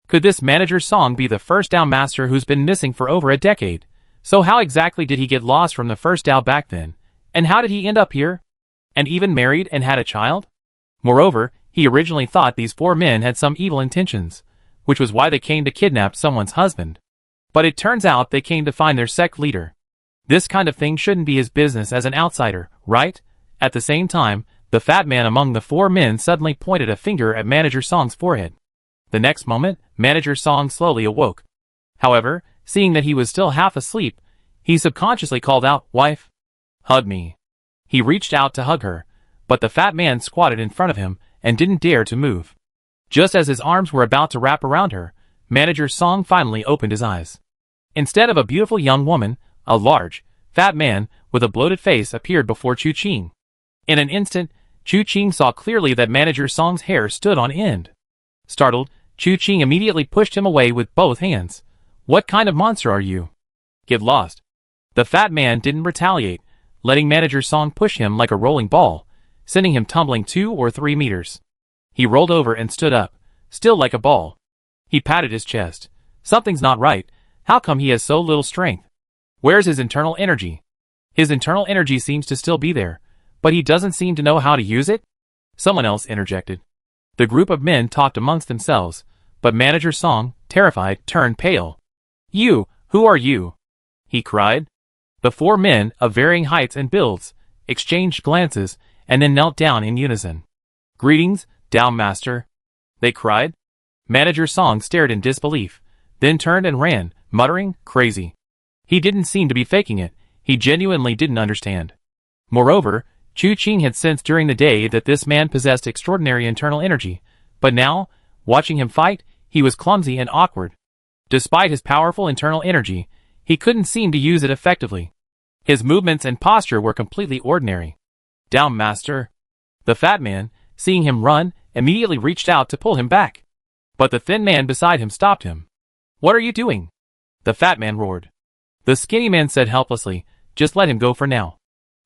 Could this Manager Song be the first Dao Master who's been missing for over a decade? So how exactly did he get lost from the first Dao back then? And how did he end up here? And even married and had a child? Moreover, he originally thought these 4 men had some evil intentions, which was why they came to kidnap someone's husband. But it turns out they came to find their sect leader. This kind of thing shouldn't be his business as an outsider, right? At the same time, the fat man among the 4 men suddenly pointed a finger at Manager Song's forehead. The next moment, Manager Song slowly awoke. However, seeing that he was still half asleep, he subconsciously called out, "Wife, hug me." He reached out to hug her, but the fat man squatted in front of him and didn't dare to move. Just as his arms were about to wrap around her, Manager Song finally opened his eyes. Instead of a beautiful young woman, a large, fat man with a bloated face appeared before Chu Qing. In an instant, Chu Qing saw clearly that Manager Song's hair stood on end. Startled, Chu Qing immediately pushed him away with both hands. "What kind of monster are you? Get lost." The fat man didn't retaliate, letting Manager Song push him like a rolling ball, sending him tumbling 2 or 3 meters. He rolled over and stood up, still like a ball. He patted his chest. Something's not right. How come he has so little strength? Where's his internal energy? His internal energy seems to still be there, but he doesn't seem to know how to use it? Someone else interjected. The group of men talked amongst themselves, but Manager Song, terrified, turned pale. "You, who are you?" he cried. The 4 men, of varying heights and builds, exchanged glances, and then knelt down in unison. "Greetings, Dao Master," they cried. Manager Song stared in disbelief, then turned and ran, muttering, "Crazy." He didn't seem to be faking it, he genuinely didn't understand. Moreover, Chu Qing had sensed during the day that this man possessed extraordinary internal energy, but now, watching him fight, he was clumsy and awkward. Despite his powerful internal energy, he couldn't seem to use it effectively. His movements and posture were completely ordinary. "Dao Master." The fat man, seeing him run, immediately reached out to pull him back. But the thin man beside him stopped him. "What are you doing?" the fat man roared. The skinny man said helplessly, "Just let him go for now.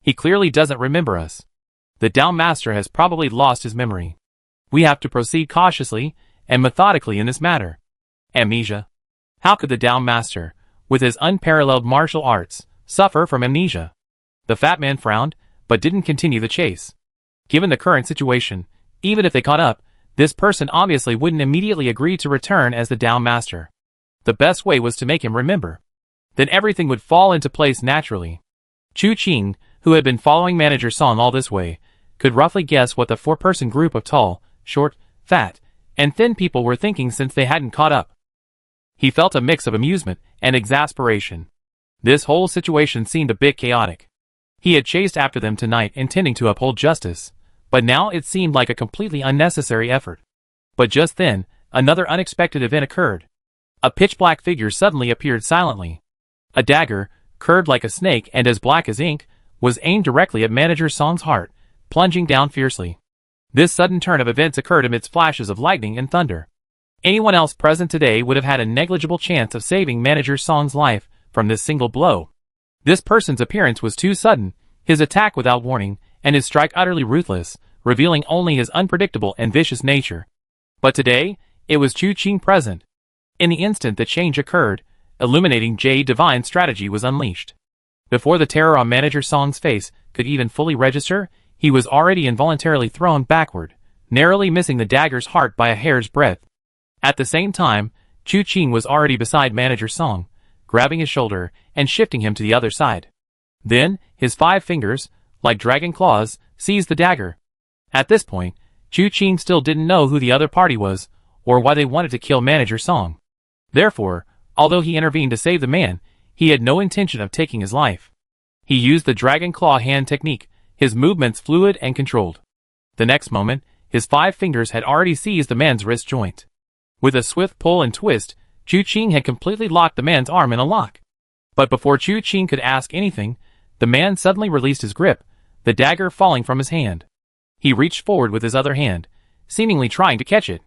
He clearly doesn't remember us. The Dao Master has probably lost his memory. We have to proceed cautiously and methodically in this matter." Amnesia? How could the Dao Master, with his unparalleled martial arts, suffer from amnesia? The fat man frowned, but didn't continue the chase. Given the current situation, even if they caught up, this person obviously wouldn't immediately agree to return as the Dao Master. The best way was to make him remember. Then everything would fall into place naturally. Chu Qing, who had been following Manager Song all this way, could roughly guess what the 4-person group of tall, short, fat, and thin people were thinking since they hadn't caught up. He felt a mix of amusement and exasperation. This whole situation seemed a bit chaotic. He had chased after them tonight intending to uphold justice, but now it seemed like a completely unnecessary effort. But just then, another unexpected event occurred. A pitch-black figure suddenly appeared silently. A dagger, curved like a snake and as black as ink, was aimed directly at Manager Song's heart, plunging down fiercely. This sudden turn of events occurred amidst flashes of lightning and thunder. Anyone else present today would have had a negligible chance of saving Manager Song's life from this single blow. This person's appearance was too sudden, his attack without warning, and his strike utterly ruthless, revealing only his unpredictable and vicious nature. But today, it was Chu Qing present. In the instant the change occurred, illuminating Jade Divine strategy was unleashed. Before the terror on Manager Song's face could even fully register, he was already involuntarily thrown backward, narrowly missing the dagger's heart by a hair's breadth. At the same time, Chu Qing was already beside Manager Song, grabbing his shoulder and shifting him to the other side. Then, his 5 fingers, like dragon claws, seized the dagger. At this point, Chu Qing still didn't know who the other party was, or why they wanted to kill Manager Song. Therefore, although he intervened to save the man, he had no intention of taking his life. He used the dragon claw hand technique, his movements fluid and controlled. The next moment, his 5 fingers had already seized the man's wrist joint. With a swift pull and twist, Chu Qing had completely locked the man's arm in a lock. But before Chu Qing could ask anything, the man suddenly released his grip, the dagger falling from his hand. He reached forward with his other hand, seemingly trying to catch it.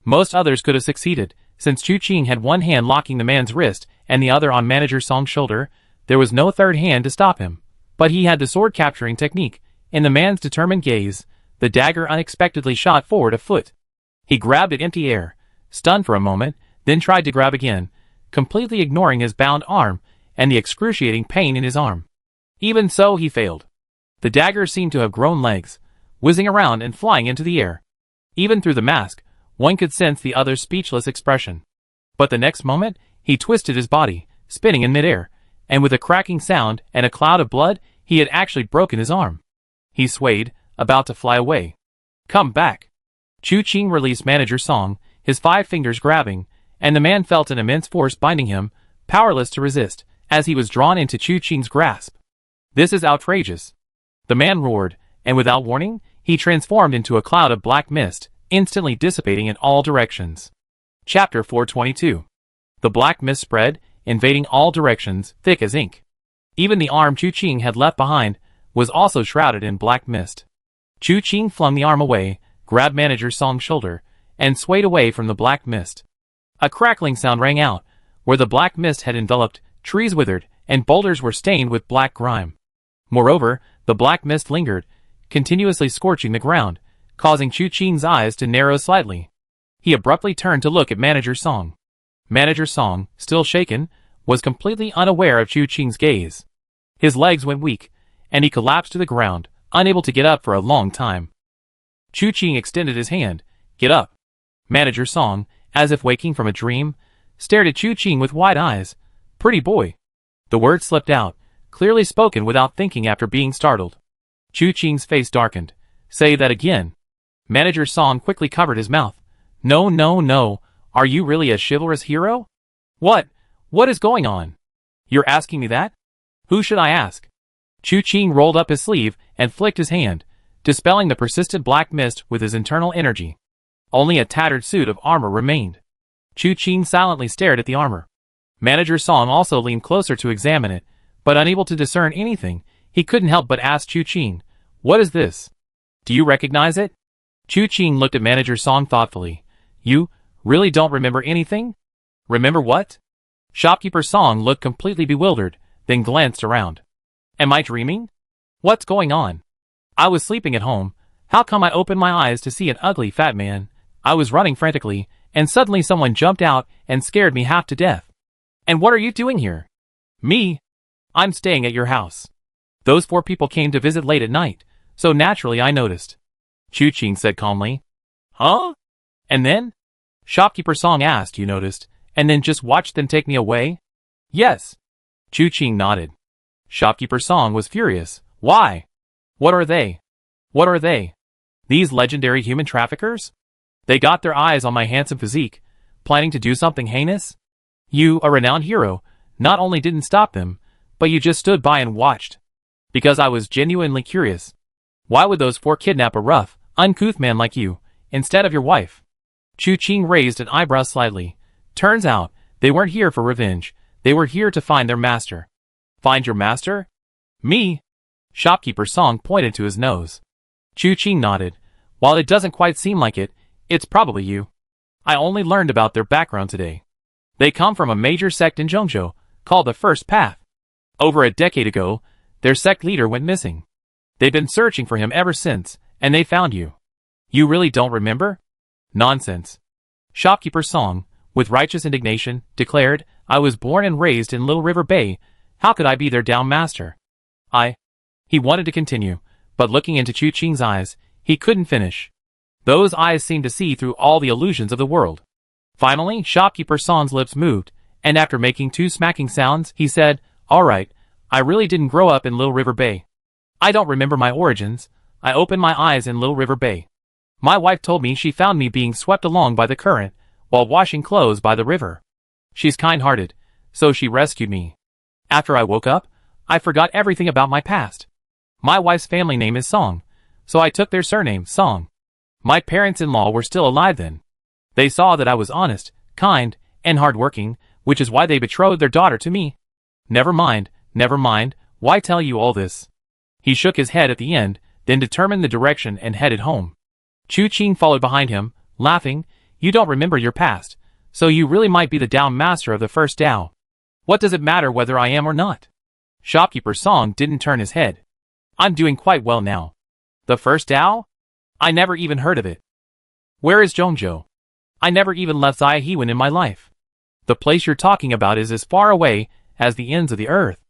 Most others could have succeeded, since Chu Qing had one hand locking the man's wrist and the other on Manager Song's shoulder. There was no third hand to stop him. But he had the sword-capturing technique. In the man's determined gaze, the dagger unexpectedly shot forward a foot. He grabbed at empty air, stunned for a moment, then tried to grab again, completely ignoring his bound arm and the excruciating pain in his arm. Even so, he failed. The dagger seemed to have grown legs, whizzing around and flying into the air. Even through the mask, one could sense the other's speechless expression. But the next moment, he twisted his body, spinning in midair, and with a cracking sound and a cloud of blood, he had actually broken his arm. He swayed, about to fly away. Come back. Chu Qing released Manager Song, his 5 fingers grabbing, and the man felt an immense force binding him, powerless to resist, as he was drawn into Chu Qing's grasp. This is outrageous. The man roared, and without warning, he transformed into a cloud of black mist, instantly dissipating in all directions. Chapter 422. The black mist spread, invading all directions, thick as ink. Even the arm Chu Qing had left behind was also shrouded in black mist. Chu Qing flung the arm away, grabbed Manager Song's shoulder, and swayed away from the black mist. A crackling sound rang out. Where the black mist had enveloped, trees withered, and boulders were stained with black grime. Moreover, the black mist lingered, continuously scorching the ground, causing Chu Qing's eyes to narrow slightly. He abruptly turned to look at Manager Song. Manager Song, still shaken, was completely unaware of Chu Qing's gaze. His legs went weak, and he collapsed to the ground, unable to get up for a long time. Chu Qing extended his hand. Get up. Manager Song, as if waking from a dream, stared at Chu Qing with wide eyes. Pretty boy. The words slipped out, clearly spoken without thinking after being startled. Chu Qing's face darkened. Say that again. Manager Song quickly covered his mouth. No, no, no. Are you really a chivalrous hero? What? What is going on? You're asking me that? Who should I ask? Chu Qing rolled up his sleeve and flicked his hand, dispelling the persistent black mist with his internal energy. Only a tattered suit of armor remained. Chu Qing silently stared at the armor. Manager Song also leaned closer to examine it, but unable to discern anything, he couldn't help but ask Chu Qing, "What is this? Do you recognize it?" Chu Qing looked at Manager Song thoughtfully. You really don't remember anything? Remember what? Shopkeeper Song looked completely bewildered, then glanced around. Am I dreaming? What's going on? I was sleeping at home. How come I opened my eyes to see an ugly fat man? I was running frantically, and suddenly someone jumped out and scared me half to death. And what are you doing here? Me? I'm staying at your house. Those 4 people came to visit late at night, so naturally I noticed. Chu Qing said calmly. Huh? And then? Shopkeeper Song asked, you noticed, and then just watched them take me away? Yes. Chu Qing nodded. Shopkeeper Song was furious. Why? What are they? What are they? These legendary human traffickers? They got their eyes on my handsome physique, planning to do something heinous? You, a renowned hero, not only didn't stop them, but you just stood by and watched. Because I was genuinely curious. Why would those 4 kidnap a rough, uncouth man like you, instead of your wife? Chu Qing raised an eyebrow slightly. Turns out, They weren't here for revenge. They were here to find their master. Find your master? Me? Shopkeeper Song pointed to his nose. Chu Qing nodded. While it doesn't quite seem like it, it's probably you. I only learned about their background today. They come from a major sect in Zhongzhou, called the First Path. Over a decade ago, their sect leader went missing. They've been searching for him ever since, and they found you. You really don't remember? Nonsense. Shopkeeper Song, with righteous indignation, declared, I was born and raised in Little River Bay. How could I be their down master? He wanted to continue, but looking into Chu Qing's eyes, he couldn't finish. Those eyes seemed to see through all the illusions of the world. Finally, Shopkeeper Song's lips moved, and after making 2 smacking sounds, he said, All right, I really didn't grow up in Little River Bay. I don't remember my origins. I opened my eyes in Little River Bay. My wife told me she found me being swept along by the current, while washing clothes by the river. She's kind-hearted, so she rescued me. After I woke up, I forgot everything about my past. My wife's family name is Song, so I took their surname, Song. My parents-in-law were still alive then. They saw that I was honest, kind, and hard-working, which is why they betrothed their daughter to me. Never mind, why tell you all this? He shook his head at the end, then determined the direction and headed home. Chu Qing followed behind him, laughing. You don't remember your past, so you really might be the down master of the first Dao. What does it matter whether I am or not? Shopkeeper Song didn't turn his head. I'm doing quite well now. The first Dao? I never even heard of it. Where is Zhongzhou? I never even left Ziahewen in my life. The place you're talking about is as far away as the ends of the earth.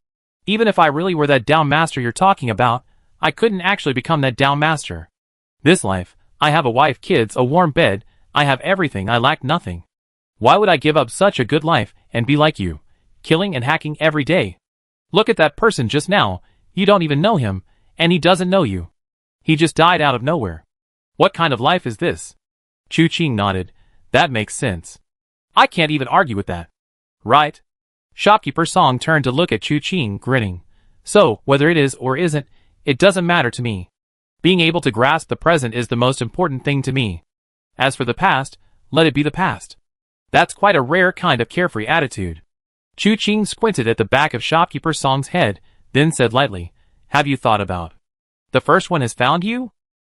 Even if I really were that down master you're talking about, I couldn't actually become that down master. This life, I have a wife, kids, a warm bed, I have everything, I lack nothing. Why would I give up such a good life and be like you, killing and hacking every day? Look at that person just now, you don't even know him, and he doesn't know you. He just died out of nowhere. What kind of life is this? Chu Qing nodded. That makes sense. I can't even argue with that. Right? Shopkeeper Song turned to look at Chu Qing, grinning. So, whether it is or isn't, it doesn't matter to me. Being able to grasp the present is the most important thing to me. As for the past, let it be the past. That's quite a rare kind of carefree attitude. Chu Qing squinted at the back of Shopkeeper Song's head, then said lightly, Have you thought about? The first one has found you?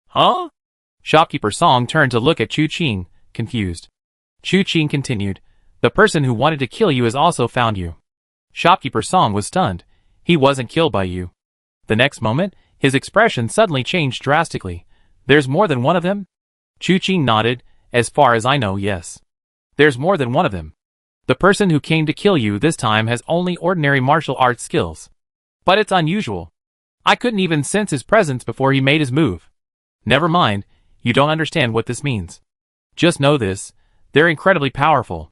Huh? Shopkeeper Song turned to look at Chu Qing, confused. Chu Qing continued, The person who wanted to kill you has also found you. Shopkeeper Song was stunned. He wasn't killed by you. The next moment, his expression suddenly changed drastically. There's more than one of them? Chu Qing nodded. As far as I know, yes. There's more than one of them. The person who came to kill you this time has only ordinary martial arts skills. But it's unusual. I couldn't even sense his presence before he made his move. Never mind, you don't understand what this means. Just know this, they're incredibly powerful.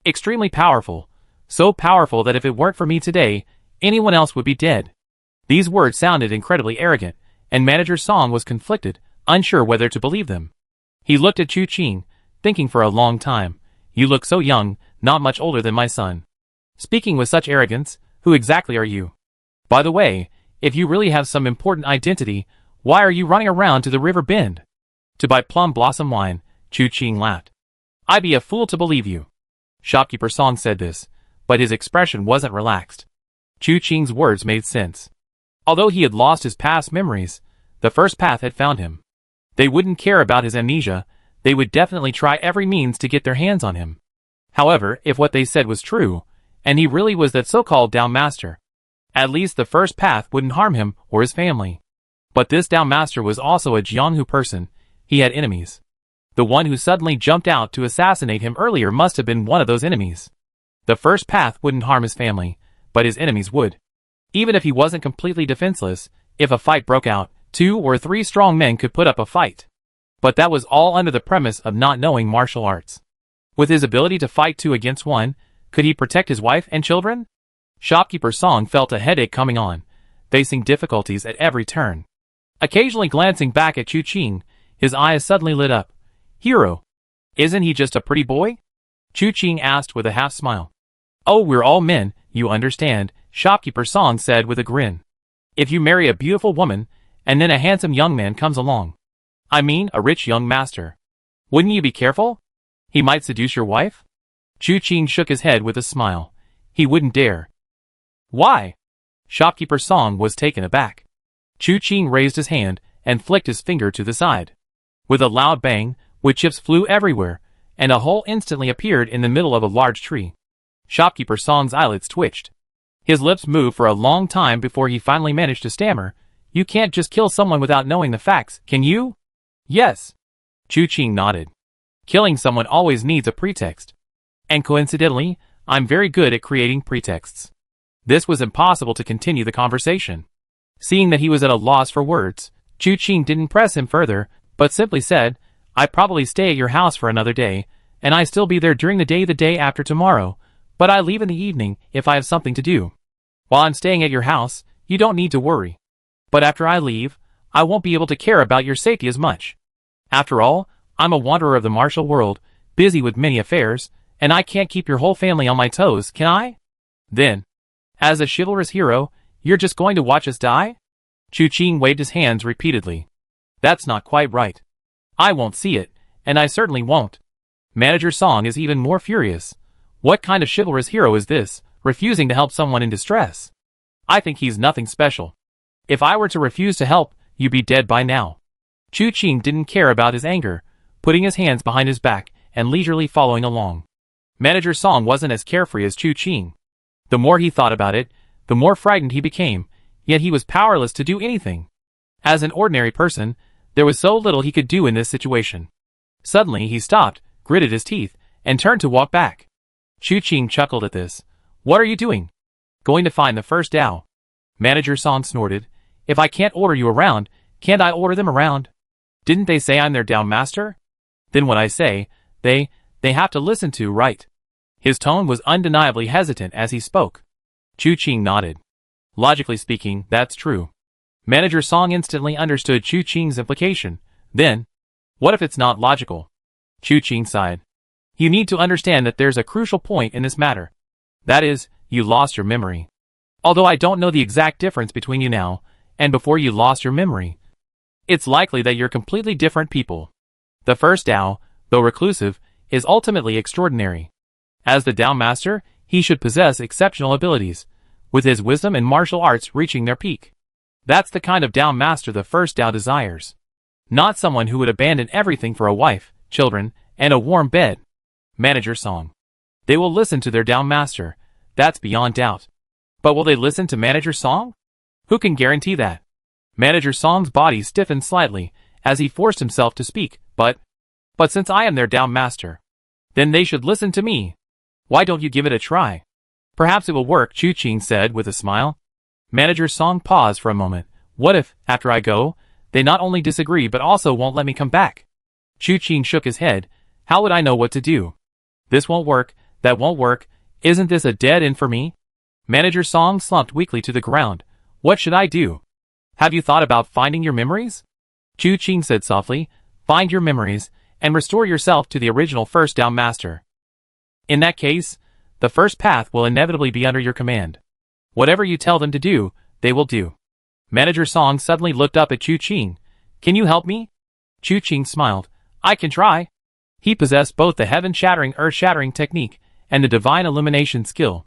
Extremely powerful. So powerful that if it weren't for me today, anyone else would be dead. These words sounded incredibly arrogant, and Manager Song was conflicted, unsure whether to believe them. He looked at Chu Qing, thinking for a long time. You look so young, not much older than my son. Speaking with such arrogance, who exactly are you? By the way, if you really have some important identity, why are you running around to the river bend? To buy plum blossom wine, Chu Qing laughed. I'd be a fool to believe you. Shopkeeper Song said this, but his expression wasn't relaxed. Chu Qing's words made sense. Although he had lost his past memories, the First Path had found him. They wouldn't care about his amnesia, they would definitely try every means to get their hands on him. However, if what they said was true, and he really was that so-called down master, at least the First Path wouldn't harm him or his family. But this down master was also a Jianghu person. He had enemies. The one who suddenly jumped out to assassinate him earlier must have been one of those enemies. The First Path wouldn't harm his family, but his enemies would. Even if he wasn't completely defenseless, if a fight broke out, 2 or 3 strong men could put up a fight. But that was all under the premise of not knowing martial arts. With his ability to fight 2 against 1, could he protect his wife and children? Shopkeeper Song felt a headache coming on, facing difficulties at every turn. Occasionally glancing back at Chu Qing, his eyes suddenly lit up. Hero. Isn't he just a pretty boy? Chu Qing asked with a half smile. Oh, we're all men, you understand, Shopkeeper Song said with a grin. If you marry a beautiful woman, and then a handsome young man comes along. I mean, a rich young master. Wouldn't you be careful? He might seduce your wife? Chu Qing shook his head with a smile. He wouldn't dare. Why? Shopkeeper Song was taken aback. Chu Qing raised his hand and flicked his finger to the side. With a loud bang, wood chips flew everywhere, and a hole instantly appeared in the middle of a large tree. Shopkeeper Song's eyelids twitched. His lips moved for a long time before he finally managed to stammer. You can't just kill someone without knowing the facts, can you? Yes. Chu Qing nodded. Killing someone always needs a pretext. And coincidentally, I'm very good at creating pretexts. This was impossible to continue the conversation. Seeing that he was at a loss for words, Chu Qing didn't press him further, but simply said, I probably stay at your house for another day, and I still be there during the day after tomorrow, but I leave in the evening if I have something to do. While I'm staying at your house, you don't need to worry. But after I leave, I won't be able to care about your safety as much. After all, I'm a wanderer of the martial world, busy with many affairs, and I can't keep your whole family on my toes, can I? Then, as a chivalrous hero, you're just going to watch us die? Chu Qing waved his hands repeatedly. That's not quite right. I won't see it, and I certainly won't. Manager Song is even more furious. What kind of chivalrous hero is this, refusing to help someone in distress? I think he's nothing special. If I were to refuse to help, you'd be dead by now. Chu Qing didn't care about his anger, putting his hands behind his back and leisurely following along. Manager Song wasn't as carefree as Chu Qing. The more he thought about it, the more frightened he became, yet he was powerless to do anything. As an ordinary person, there was so little he could do in this situation. Suddenly he stopped, gritted his teeth, and turned to walk back. Chu Qing chuckled at this. What are you doing? Going to find the first Dao. Manager Song snorted. If I can't order you around, can't I order them around? Didn't they say I'm their Dao master? Then what I say, they have to listen to, right? His tone was undeniably hesitant as he spoke. Chu Qing nodded. Logically speaking, that's true. Manager Song instantly understood Chu Qing's implication. Then, what if it's not logical? Chu Qing sighed. You need to understand that there's a crucial point in this matter. That is, you lost your memory. Although I don't know the exact difference between you now and before you lost your memory, it's likely that you're completely different people. The first Dao, though reclusive, is ultimately extraordinary. As the Dao master, he should possess exceptional abilities, with his wisdom and martial arts reaching their peak. That's the kind of Dao master the first Dao desires. Not someone who would abandon everything for a wife, children, and a warm bed. Manager Song. They will listen to their Dao master, that's beyond doubt. But will they listen to Manager Song? Who can guarantee that? Manager Song's body stiffened slightly as he forced himself to speak, but since I am their Dao master, then they should listen to me. Why don't you give it a try? Perhaps it will work, Chu Qing said with a smile. Manager Song paused for a moment. What if, after I go, they not only disagree but also won't let me come back? Chu Qing shook his head. How would I know what to do? This won't work, that won't work. Isn't this a dead end for me? Manager Song slumped weakly to the ground. What should I do? Have you thought about finding your memories? Chu Qing said softly. Find your memories, and restore yourself to the original first Dao master. In that case, the first path will inevitably be under your command. Whatever you tell them to do, they will do. Manager Song suddenly looked up at Chu Qing. Can you help me? Chu Qing smiled. I can try. He possessed both the heaven-shattering, earth-shattering technique and the divine illumination skill.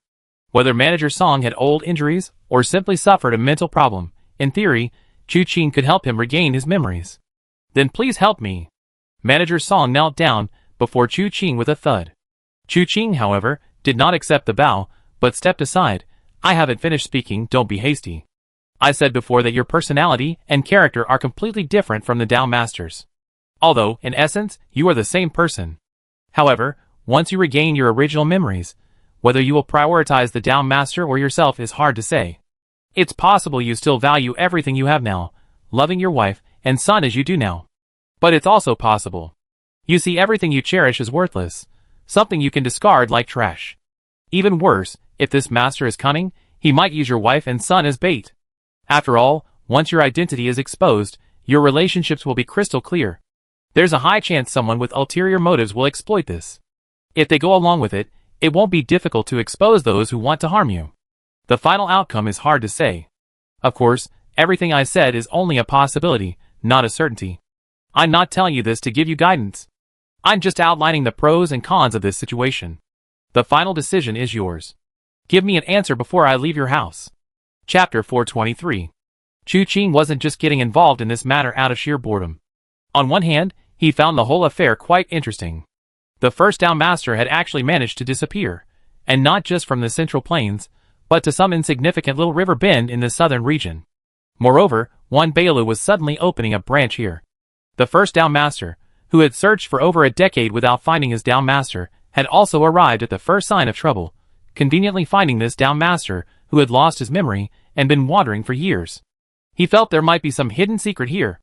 Whether Manager Song had old injuries or simply suffered a mental problem, in theory, Chu Qing could help him regain his memories. Then please help me. Manager Song knelt down before Chu Qing with a thud. Chu Qing, however, did not accept the bow, but stepped aside. I haven't finished speaking, don't be hasty. I said before that your personality and character are completely different from the Dao Masters. Although, in essence, you are the same person. However, once you regain your original memories, whether you will prioritize the Dao Master or yourself is hard to say. It's possible you still value everything you have now, loving your wife and son as you do now. But it's also possible you see everything you cherish as worthless, something you can discard like trash. Even worse, if this master is cunning, he might use your wife and son as bait. After all, once your identity is exposed, your relationships will be crystal clear. There's a high chance someone with ulterior motives will exploit this. If they go along with it, it won't be difficult to expose those who want to harm you. The final outcome is hard to say. Of course, everything I said is only a possibility, not a certainty. I'm not telling you this to give you guidance. I'm just outlining the pros and cons of this situation. The final decision is yours. Give me an answer before I leave your house. Chapter 423. Chu Qing wasn't just getting involved in this matter out of sheer boredom. On one hand, he found the whole affair quite interesting. The first Dao Master had actually managed to disappear, and not just from the Central Plains, but to some insignificant little river bend in the southern region. Moreover, Wan Bailu was suddenly opening a branch here. The first Dao Master, who had searched for over a decade without finding his Dao Master, had also arrived at the first sign of trouble, conveniently finding this Dao Master who had lost his memory and been wandering for years. He felt there might be some hidden secret here.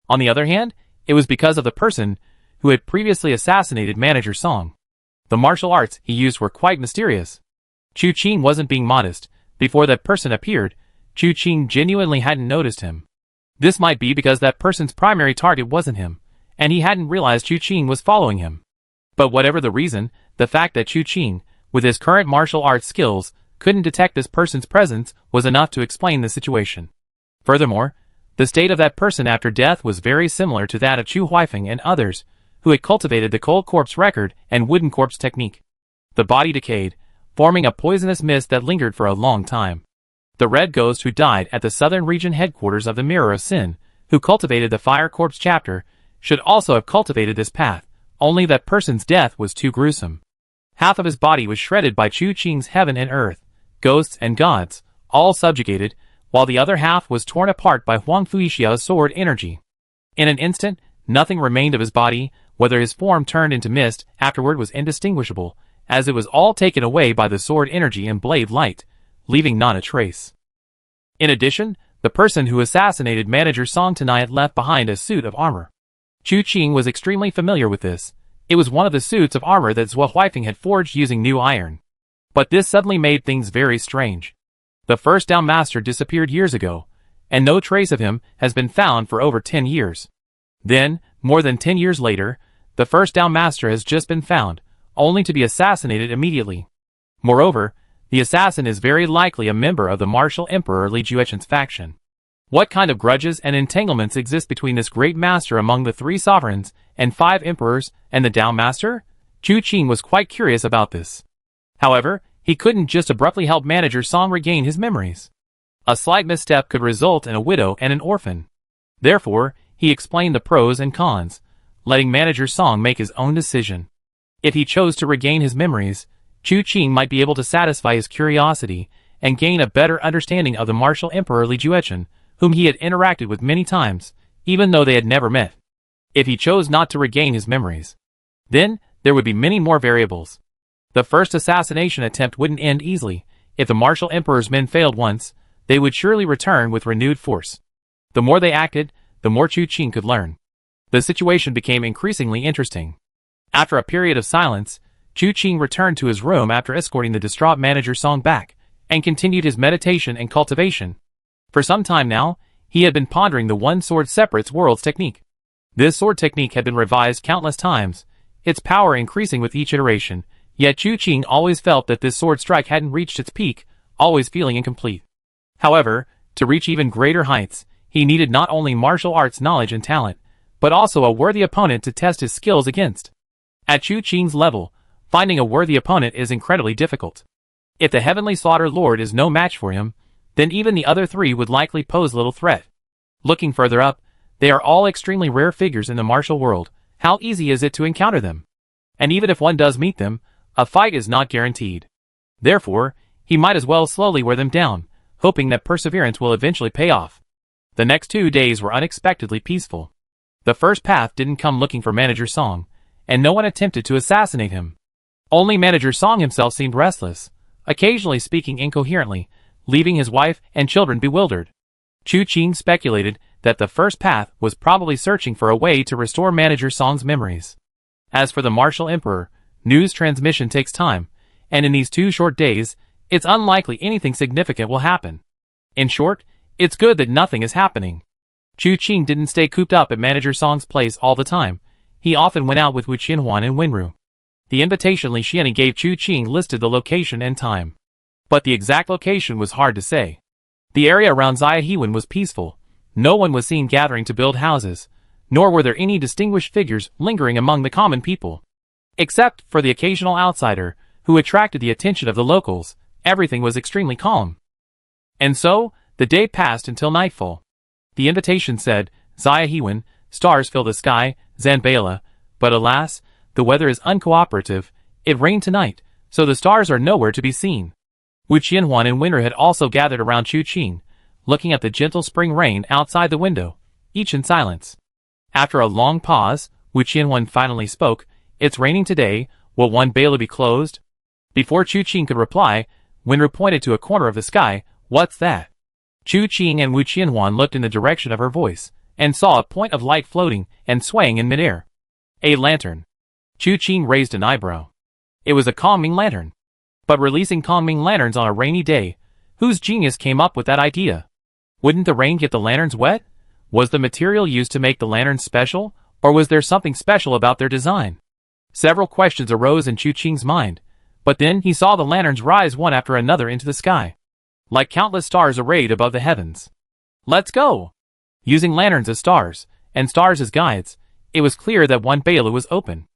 On the other hand, it was because of the person who had previously assassinated Manager Song. The martial arts he used were quite mysterious. Chu Qing wasn't being modest. Before that person appeared, Chu Qing genuinely hadn't noticed him. This might be because that person's primary target wasn't him, and he hadn't realized Chu Qing was following him. But whatever the reason, the fact that Chu Qing, with his current martial arts skills, couldn't detect this person's presence was enough to explain the situation. Furthermore, the state of that person after death was very similar to that of Chu Huifeng and others, who had cultivated the cold corpse record and wooden corpse technique. The body decayed, forming a poisonous mist that lingered for a long time. The Red Ghost who died at the southern region headquarters of the Mirror of Sin, who cultivated the Fire Corpse chapter, should also have cultivated this path, only that person's death was too gruesome. Half of his body was shredded by Chu Qing's heaven and earth, ghosts and gods, all subjugated, while the other half was torn apart by Huang Fuixiao's sword energy. In an instant, nothing remained of his body, whether his form turned into mist afterward was indistinguishable, as it was all taken away by the sword energy and blade light, leaving not a trace. In addition, the person who assassinated Manager Song tonight left behind a suit of armor. Chu Qing was extremely familiar with this. It was one of the suits of armor that Zhou Huifeng had forged using new iron. But this suddenly made things very strange. The first Dao Master disappeared years ago, and no trace of him has been found for over 10 years. Then, more than 10 years later, the first Dao Master has just been found, only to be assassinated immediately. Moreover, the assassin is very likely a member of the martial Emperor Li Juechen's faction. What kind of grudges and entanglements exist between this great master among the 3 sovereigns and 5 emperors and the Dao Master? Chu Qing was quite curious about this. However, he couldn't just abruptly help Manager Song regain his memories. A slight misstep could result in a widow and an orphan. Therefore, he explained the pros and cons, letting Manager Song make his own decision. If he chose to regain his memories, Chu Qing might be able to satisfy his curiosity and gain a better understanding of the martial Emperor Li Juechen, whom he had interacted with many times, even though they had never met. If he chose not to regain his memories, then there would be many more variables. The first assassination attempt wouldn't end easily. If the martial Emperor's men failed once, they would surely return with renewed force. The more they acted, the more Chu Qing could learn. The situation became increasingly interesting. After a period of silence, Chu Qing returned to his room after escorting the distraught Manager Song back, and continued his meditation and cultivation. For some time now, he had been pondering the one sword separates worlds technique. This sword technique had been revised countless times, its power increasing with each iteration, yet Chu Qing always felt that this sword strike hadn't reached its peak, always feeling incomplete. However, to reach even greater heights, he needed not only martial arts knowledge and talent, but also a worthy opponent to test his skills against. At Chu Qing's level, finding a worthy opponent is incredibly difficult. If the Heavenly Slaughter Lord is no match for him, then even the other 3 would likely pose little threat. Looking further up, they are all extremely rare figures in the martial world. How easy is it to encounter them? And even if one does meet them, a fight is not guaranteed. Therefore, he might as well slowly wear them down, hoping that perseverance will eventually pay off. The next 2 days were unexpectedly peaceful. The first path didn't come looking for Manager Song, and no one attempted to assassinate him. Only Manager Song himself seemed restless, occasionally speaking incoherently, leaving his wife and children bewildered. Chu Qing speculated that the first path was probably searching for a way to restore Manager Song's memories. As for the martial Emperor, news transmission takes time, and in these 2 short days, it's unlikely anything significant will happen. In short, it's good that nothing is happening. Chu Qing didn't stay cooped up at Manager Song's place all the time. He often went out with Wu Qinhuan and Wenru. The invitation Li Xianni gave Chu Qing listed the location and time. But the exact location was hard to say. The area around Xia Hewen was peaceful. No one was seen gathering to build houses, nor were there any distinguished figures lingering among the common people. Except for the occasional outsider, who who attracted the attention of the locals. Everything was extremely calm. And so, the day passed until nightfall. The invitation said, Zayahiwan, stars fill the sky, Zanbala, but alas, the weather is uncooperative. It rained tonight, so the stars are nowhere to be seen. Wu Qianhuan and Winter had also gathered around Chu Qing, looking at the gentle spring rain outside the window, each in silence. After a long pause, Wu Qianhuan finally spoke, It's raining today, will one Bailu be closed? Before Chu Qing could reply, Winter pointed to a corner of the sky, What's that? Chu Qing and Wu Qianhuan looked in the direction of her voice, and saw a point of light floating and swaying in midair. A lantern. Chu Qing raised an eyebrow. It was a calming lantern. But releasing calming lanterns on a rainy day, whose genius came up with that idea? Wouldn't the rain get the lanterns wet? Was the material used to make the lanterns special, or was there something special about their design? Several questions arose in Chu Qing's mind, but then he saw the lanterns rise one after another into the sky, like countless stars arrayed above the heavens. Let's go! Using lanterns as stars, and stars as guides, it was clear that one Bailu was open.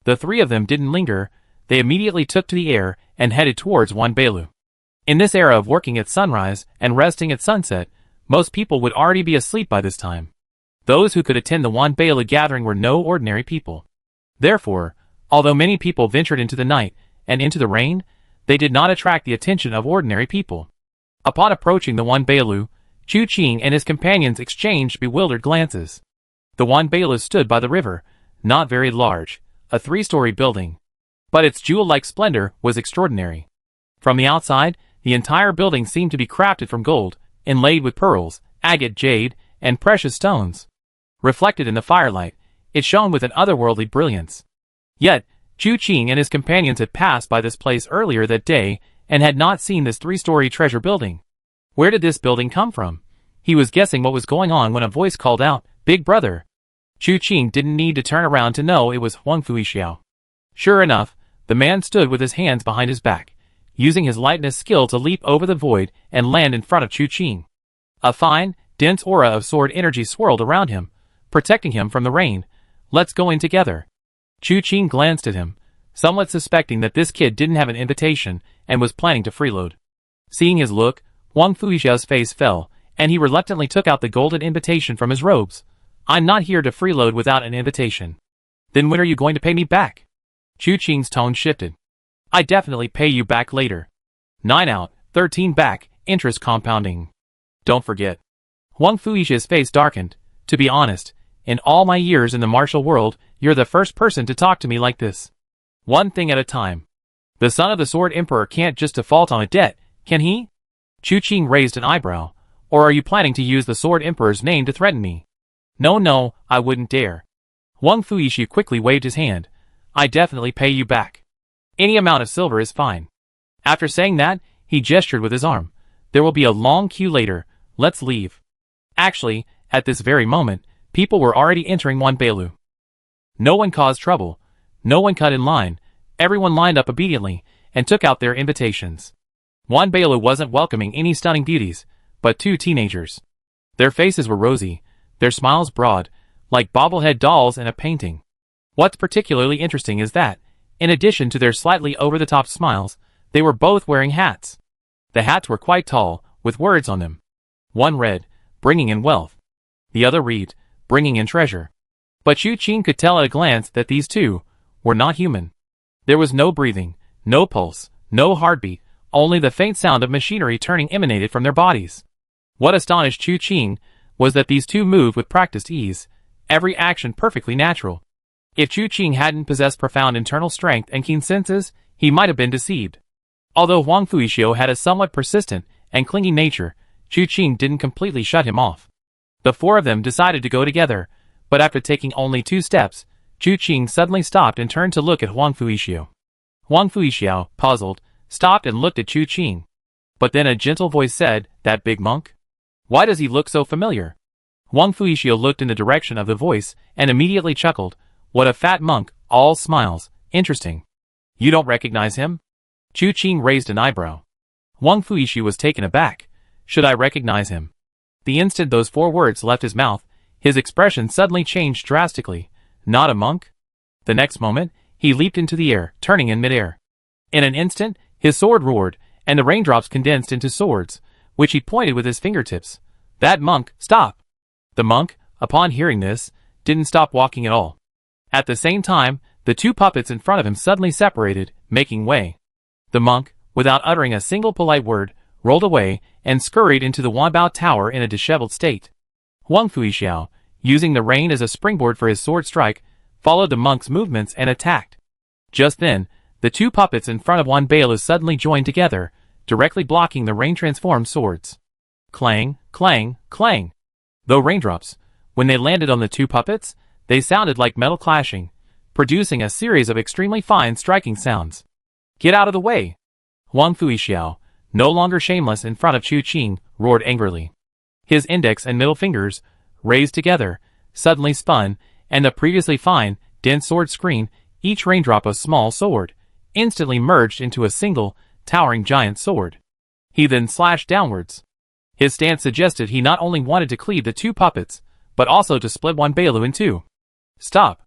The three of them didn't linger, they immediately took to the air and headed towards one Bailu. In this era of working at sunrise and resting at sunset, most people would already be asleep by this time. Those who could attend the Wan Bailu gathering were no ordinary people. Therefore, although many people ventured into the night and into the rain, they did not attract the attention of ordinary people. Upon approaching the Wan Bailu, Chu Qing and his companions exchanged bewildered glances. The Wan Bailu stood by the river, not very large, a 3-story building. But its jewel-like splendor was extraordinary. From the outside, the entire building seemed to be crafted from gold, inlaid with pearls, agate jade, and precious stones. Reflected in the firelight, it shone with an otherworldly brilliance. Yet, Chu Qing and his companions had passed by this place earlier that day and had not seen this 3-story treasure building. Where did this building come from? He was guessing what was going on when a voice called out, Big Brother! Chu Qing didn't need to turn around to know it was Huang Fuixiao. Sure enough, the man stood with his hands behind his back, using his lightness skill to leap over the void and land in front of Chu Qing. A fine, dense aura of sword energy swirled around him, protecting him from the rain. Let's go in together. Chu Qing glanced at him, somewhat suspecting that this kid didn't have an invitation and was planning to freeload. Seeing his look, Huang Fuixiao's face fell, and he reluctantly took out the golden invitation from his robes. I'm not here to freeload without an invitation. Then when are you going to pay me back? Chu Qing's tone shifted. I definitely pay you back later. 9 out, 13 back, interest compounding. Don't forget. Huang Fuixiao's face darkened. To be honest, in all my years in the martial world, you're the first person to talk to me like this. One thing at a time. The son of the Sword Emperor can't just default on a debt, can he? Chu Qing raised an eyebrow. Or are you planning to use the Sword Emperor's name to threaten me? No, I wouldn't dare. Huang Fuixiao quickly waved his hand. I definitely pay you back. Any amount of silver is fine. After saying that, he gestured with his arm. There will be a long queue later. Let's leave. Actually, at this very moment, people were already entering Wan Bailu. No one caused trouble. No one cut in line. Everyone lined up obediently and took out their invitations. Wan Bailu wasn't welcoming any stunning beauties, but 2 teenagers. Their faces were rosy, their smiles broad, like bobblehead dolls in a painting. What's particularly interesting is that, in addition to their slightly over-the-top smiles, they were both wearing hats. The hats were quite tall, with words on them. One read, Bringing in Wealth. The other read, Bringing in Treasure. But Chu Qing could tell at a glance that these two were not human. There was no breathing, no pulse, no heartbeat, only the faint sound of machinery turning emanated from their bodies. What astonished Chu Qing was that these two moved with practiced ease, every action perfectly natural. If Chu Qing hadn't possessed profound internal strength and keen senses, he might have been deceived. Although Huang Fuixiao had a somewhat persistent and clingy nature, Chu Qing didn't completely shut him off. The 4 of them decided to go together, but after taking only 2 steps, Chu Qing suddenly stopped and turned to look at Huang Fuixiao. Huang Fuixiao, puzzled, stopped and looked at Chu Qing. But then a gentle voice said, That big monk? Why does he look so familiar? Huang Fuixiao looked in the direction of the voice and immediately chuckled. What a fat monk, all smiles, interesting. You don't recognize him? Chu Qing raised an eyebrow. Huang Fuixiao was taken aback. Should I recognize him? The instant those 4 words left his mouth, his expression suddenly changed drastically. Not a monk? The next moment, he leaped into the air, turning in midair. In an instant, his sword roared, and the raindrops condensed into swords, which he pointed with his fingertips. That monk, stop! The monk, upon hearing this, didn't stop walking at all. At the same time, the two puppets in front of him suddenly separated, making way. The monk, without uttering a single polite word, rolled away and scurried into the Wanbao Tower in a disheveled state. Huang Fuixiao, using the rain as a springboard for his sword strike, followed the monk's movements and attacked. Just then, the two puppets in front of Wanbao suddenly joined together, directly blocking the rain-transformed swords. Clang, clang, clang. Though raindrops, when they landed on the two puppets, they sounded like metal clashing, producing a series of extremely fine striking sounds. Get out of the way! Huang Fuixiao, no longer shameless in front of Chu Qing, roared angrily. His index and middle fingers, raised together, suddenly spun, and the previously fine, dense sword screen, each raindrop a small sword, instantly merged into a single, towering giant sword. He then slashed downwards. His stance suggested he not only wanted to cleave the two puppets, but also to split Wanbao in two. Stop!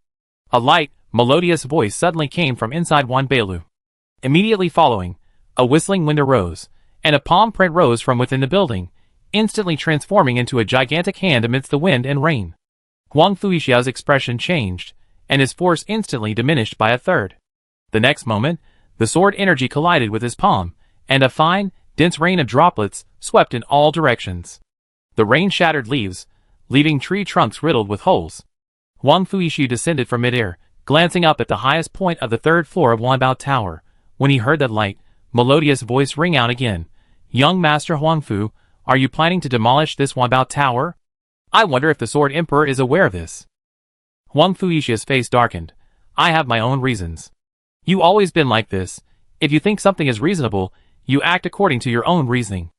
A light, melodious voice suddenly came from inside Wanbao. Immediately following, a whistling wind arose, and a palm print rose from within the building, instantly transforming into a gigantic hand amidst the wind and rain. Huang Fuixiao's expression changed, and his force instantly diminished by a third. The next moment, the sword energy collided with his palm, and a fine, dense rain of droplets swept in all directions. The rain shattered leaves, leaving tree trunks riddled with holes. Huang Fuixiao descended from midair, glancing up at the highest point of the third floor of Wanbao Tower, when he heard that light, melodious voice ring out again. Young Master Huangfu, are you planning to demolish this Wanbao Tower? I wonder if the Sword Emperor is aware of this. Huang Fuixiao's face darkened. I have my own reasons. You always been like this. If you think something is reasonable, you act according to your own reasoning.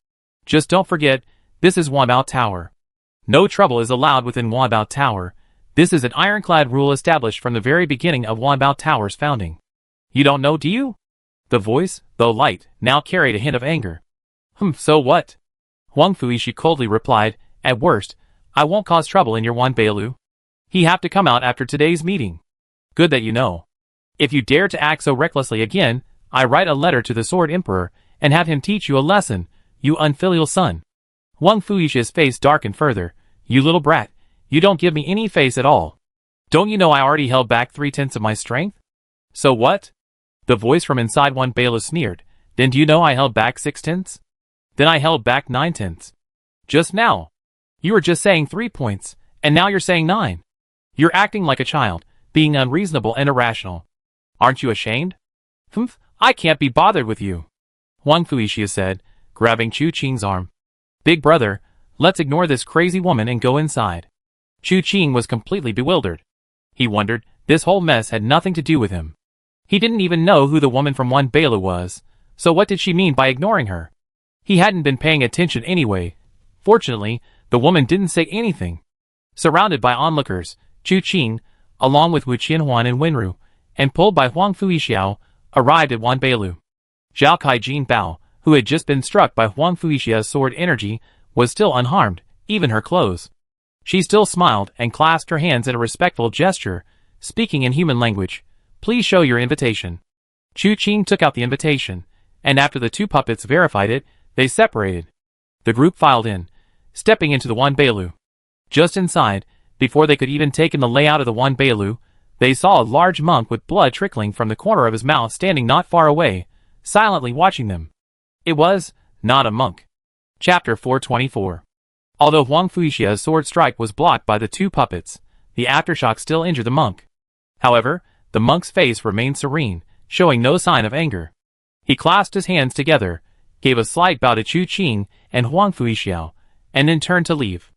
Just don't forget, this is Wanbao Tower. No trouble is allowed within Wanbao Tower. This is an ironclad rule established from the very beginning of Wanbao Tower's founding. You don't know, do you? The voice, though light, now carried a hint of anger. So what? Huang Fuixiao coldly replied, at worst, I won't cause trouble in your Wanbao. He have to come out after today's meeting. Good that you know. If you dare to act so recklessly again, I write a letter to the Sword Emperor and have him teach you a lesson, you unfilial son. Huang Fuixiao's face darkened further. You little brat, you don't give me any face at all. Don't you know I already held back 3/10 of my strength? So what? The voice from inside Wanbao sneered. Then do you know I held back 6/10? Then I held back 9/10. Just now. You were just saying 3 points, and now you're saying 9. You're acting like a child, being unreasonable and irrational. Aren't you ashamed? I can't be bothered with you. Huang Fuixiao said, grabbing Chu Qing's arm. Big brother, let's ignore this crazy woman and go inside. Chu Qing was completely bewildered. He wondered, this whole mess had nothing to do with him. He didn't even know who the woman from Wanbao was, so what did she mean by ignoring her? He hadn't been paying attention anyway. Fortunately, the woman didn't say anything. Surrounded by onlookers, Chu Qing, along with Wu Qianhuan and Wenru, and pulled by Huang Fuixiao, arrived at Wanbao. Zhao Kai Jin Bao, who had just been struck by Huang Fuixiao's sword energy, was still unharmed, even her clothes. She still smiled and clasped her hands in a respectful gesture, speaking in human language. Please show your invitation. Chu Qing took out the invitation, and after the two puppets verified it, they separated. The group filed in, stepping into the Wanbao. Just inside, before they could even take in the layout of the Wanbao, they saw a large monk with blood trickling from the corner of his mouth standing not far away, silently watching them. It was not a monk. Chapter 424. Although Huang Fuixiao's sword strike was blocked by the two puppets, the aftershock still injured the monk. However, the monk's face remained serene, showing no sign of anger. He clasped his hands together, gave a slight bow to Chu Qing and Huang Fuixiao, and then turned to leave.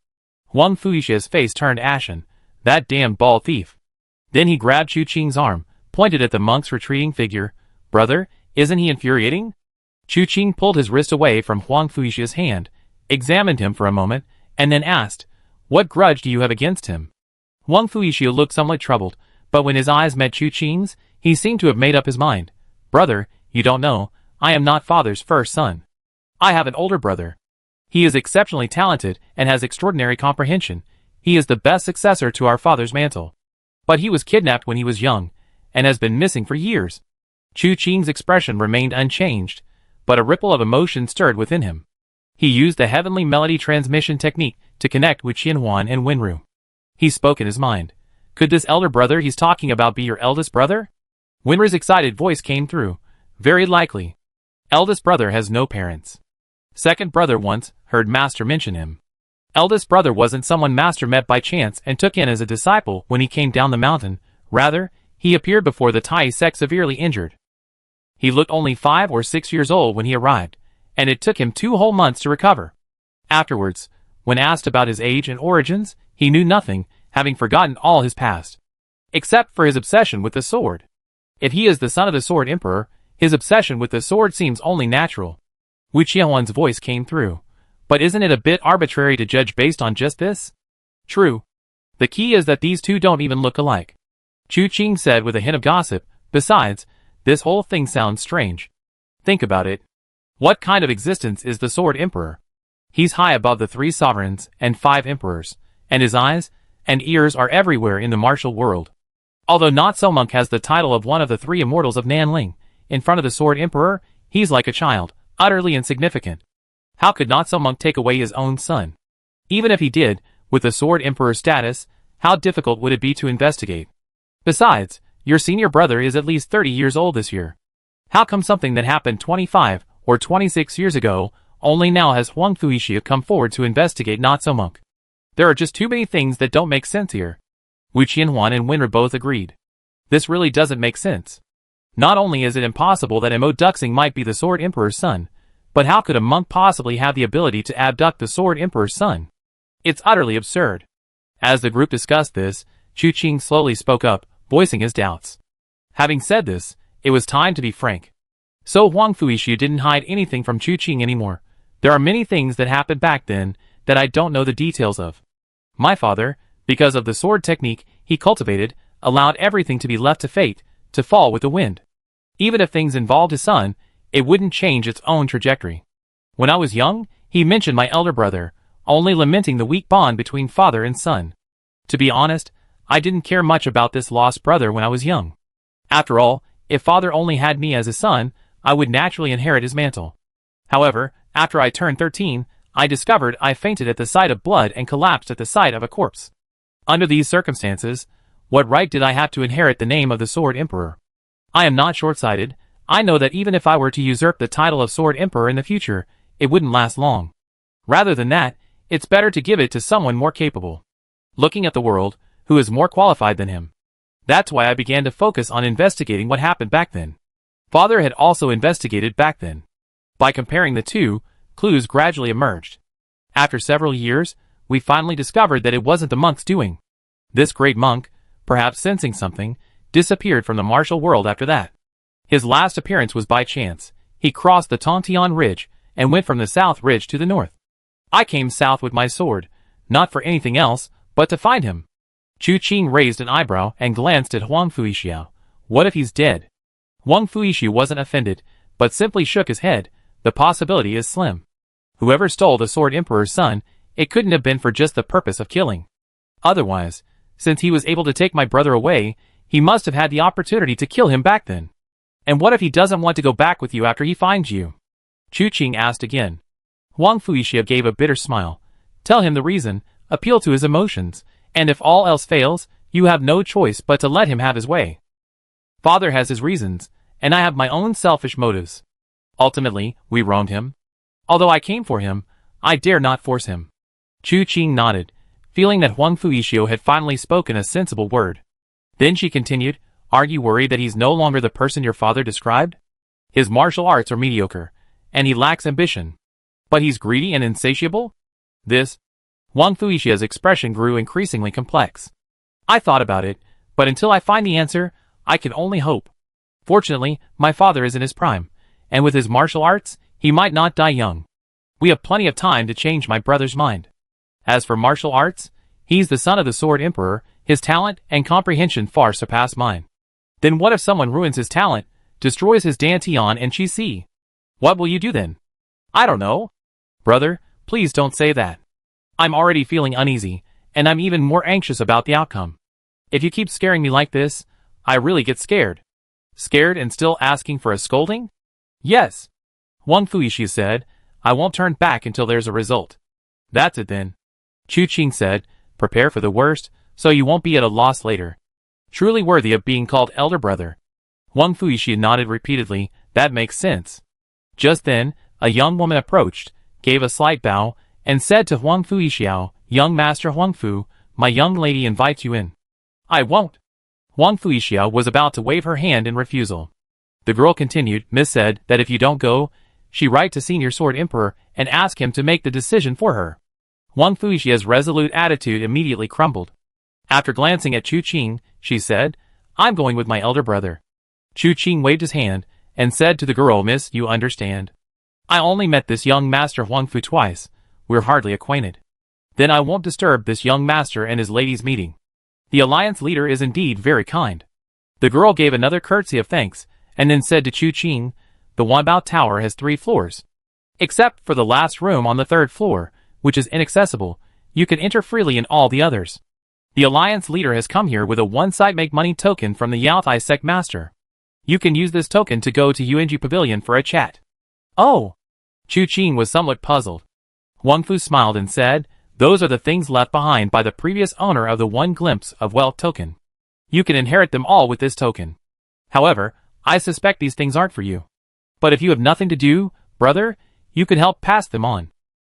Huang Fuixiao's face turned ashen. That damned ball thief. Then he grabbed Chu Qing's arm, pointed at the monk's retreating figure. Brother, isn't he infuriating? Chu Qing pulled his wrist away from Huang Fuixiao's hand, examined him for a moment, and then asked, what grudge do you have against him? Huang Fuixiao looked somewhat troubled, but when his eyes met Chu Qing's, he seemed to have made up his mind. Brother, you don't know, I am not father's first son. I have an older brother. He is exceptionally talented and has extraordinary comprehension. He is the best successor to our father's mantle. But he was kidnapped when he was young, and has been missing for years. Chu Qing's expression remained unchanged, but a ripple of emotion stirred within him. He used the heavenly melody transmission technique to connect with Qianhuan and Wenru. He spoke in his mind. Could this elder brother he's talking about be your eldest brother? Wenru's excited voice came through. Very likely. Eldest brother has no parents. Second brother once heard Master mention him. Eldest brother wasn't someone Master met by chance and took in as a disciple when he came down the mountain. Rather, he appeared before the Tai sect severely injured. He looked only 5 or 6 years old when he arrived, and it took him 2 whole months to recover. Afterwards, when asked about his age and origins, he knew nothing, having forgotten all his past. Except for his obsession with the sword. If he is the son of the Sword Emperor, his obsession with the sword seems only natural. Wu Qianhuan's voice came through. But isn't it a bit arbitrary to judge based on just this? True. The key is that these two don't even look alike. Chu Qing said with a hint of gossip. Besides, this whole thing sounds strange. Think about it. What kind of existence is the Sword Emperor? He's high above the 3 sovereigns and 5 emperors, and his eyes and ears are everywhere in the martial world. Although Not So Monk has the title of one of the 3 immortals of Nanling, in front of the Sword Emperor, he's like a child, utterly insignificant. How could Not So Monk take away his own son? Even if he did, with the Sword Emperor status, how difficult would it be to investigate? Besides, your senior brother is at least 30 years old this year. How come something that happened 25 or 26 years ago only now has Huang Fuixia come forward to investigate Not So Monk? There are just too many things that don't make sense here. Wu Qianhuan and Wenru both agreed. This really doesn't make sense. Not only is it impossible that Mo Duxing might be the Sword Emperor's son, but how could a monk possibly have the ability to abduct the Sword Emperor's son? It's utterly absurd. As the group discussed this, Chu Qing slowly spoke up, voicing his doubts. Having said this, it was time to be frank. So Huang Fuixia didn't hide anything from Chu Qing anymore. There are many things that happened back then that I don't know the details of. My father, because of the sword technique he cultivated, allowed everything to be left to fate, to fall with the wind. Even if things involved his son, it wouldn't change its own trajectory. When I was young, he mentioned my elder brother, only lamenting the weak bond between father and son. To be honest, I didn't care much about this lost brother when I was young. After all, if father only had me as a son, I would naturally inherit his mantle. However, after I turned 13, I discovered I fainted at the sight of blood and collapsed at the sight of a corpse. Under these circumstances, what right did I have to inherit the name of the Sword Emperor? I am not short-sighted. I know that even if I were to usurp the title of Sword Emperor in the future, it wouldn't last long. Rather than that, it's better to give it to someone more capable. Looking at the world, who is more qualified than him. That's why I began to focus on investigating what happened back then. Father had also investigated back then. By comparing the two, clues gradually emerged. After several years, we finally discovered that it wasn't the monk's doing. This great monk, perhaps sensing something, disappeared from the martial world after that. His last appearance was by chance. He crossed the Tongtian Ridge and went from the south ridge to the north. I came south with my sword, not for anything else, but to find him. Chu Qing raised an eyebrow and glanced at Huang Fuixia. What if he's dead? Huang Fuixia wasn't offended, but simply shook his head. The possibility is slim. Whoever stole the Sword Emperor's son, it couldn't have been for just the purpose of killing. Otherwise, since he was able to take my brother away, he must have had the opportunity to kill him back then. And what if he doesn't want to go back with you after he finds you? Chu Qing asked again. Huang Fuixia gave a bitter smile. Tell him the reason, appeal to his emotions, and if all else fails, you have no choice but to let him have his way. Father has his reasons, and I have my own selfish motives. Ultimately, we wronged him. Although I came for him, I dare not force him. Chu Qing nodded, feeling that Huang Fuixia had finally spoken a sensible word. Then she continued, Aren't you worried that he's no longer the person your father described? His martial arts are mediocre, and he lacks ambition. But he's greedy and insatiable? This? Huang Fuixia's expression grew increasingly complex. I thought about it, but until I find the answer, I can only hope. Fortunately, my father is in his prime, and with his martial arts, he might not die young. We have plenty of time to change my brother's mind. As for martial arts, he's the son of the Sword Emperor, his talent and comprehension far surpass mine. Then what if someone ruins his talent, destroys his Dantian and Qi? What will you do then? I don't know. Brother, please don't say that. I'm already feeling uneasy, and I'm even more anxious about the outcome. If you keep scaring me like this, I really get scared. Scared and still asking for a scolding? Yes. Wang Fuixi said, I won't turn back until there's a result. That's it then. Chu Qing said, prepare for the worst, so you won't be at a loss later. Truly worthy of being called elder brother. Wang Fuixi nodded repeatedly, that makes sense. Just then, a young woman approached, gave a slight bow, and said to Huang Fuixiao, young master Huang Fu, my young lady invites you in. I won't. Huang Fuixiao was about to wave her hand in refusal. The girl continued, Miss said that if you don't go, she write to Senior Sword Emperor and ask him to make the decision for her. Huang Fuixia's resolute attitude immediately crumbled. After glancing at Chu Qing, she said, I'm going with my elder brother. Chu Qing waved his hand and said to the girl, Miss, you understand. I only met this young master Huang Fu twice. We're hardly acquainted. Then I won't disturb this young master and his lady's meeting. The alliance leader is indeed very kind. The girl gave another curtsy of thanks, and then said to Chu Qing, the Wanbao Tower has 3 floors. Except for the last room on the 3rd floor, which is inaccessible, you can enter freely in all the others. The alliance leader has come here with a one-site make money token from the Yaotai sect master. You can use this token to go to Yuanji Pavilion for a chat. Oh! Chu Qing was somewhat puzzled. Wang Fu smiled and said, those are the things left behind by the previous owner of the One Glimpse of Wealth token. You can inherit them all with this token. However, I suspect these things aren't for you. But if you have nothing to do, brother, you could help pass them on.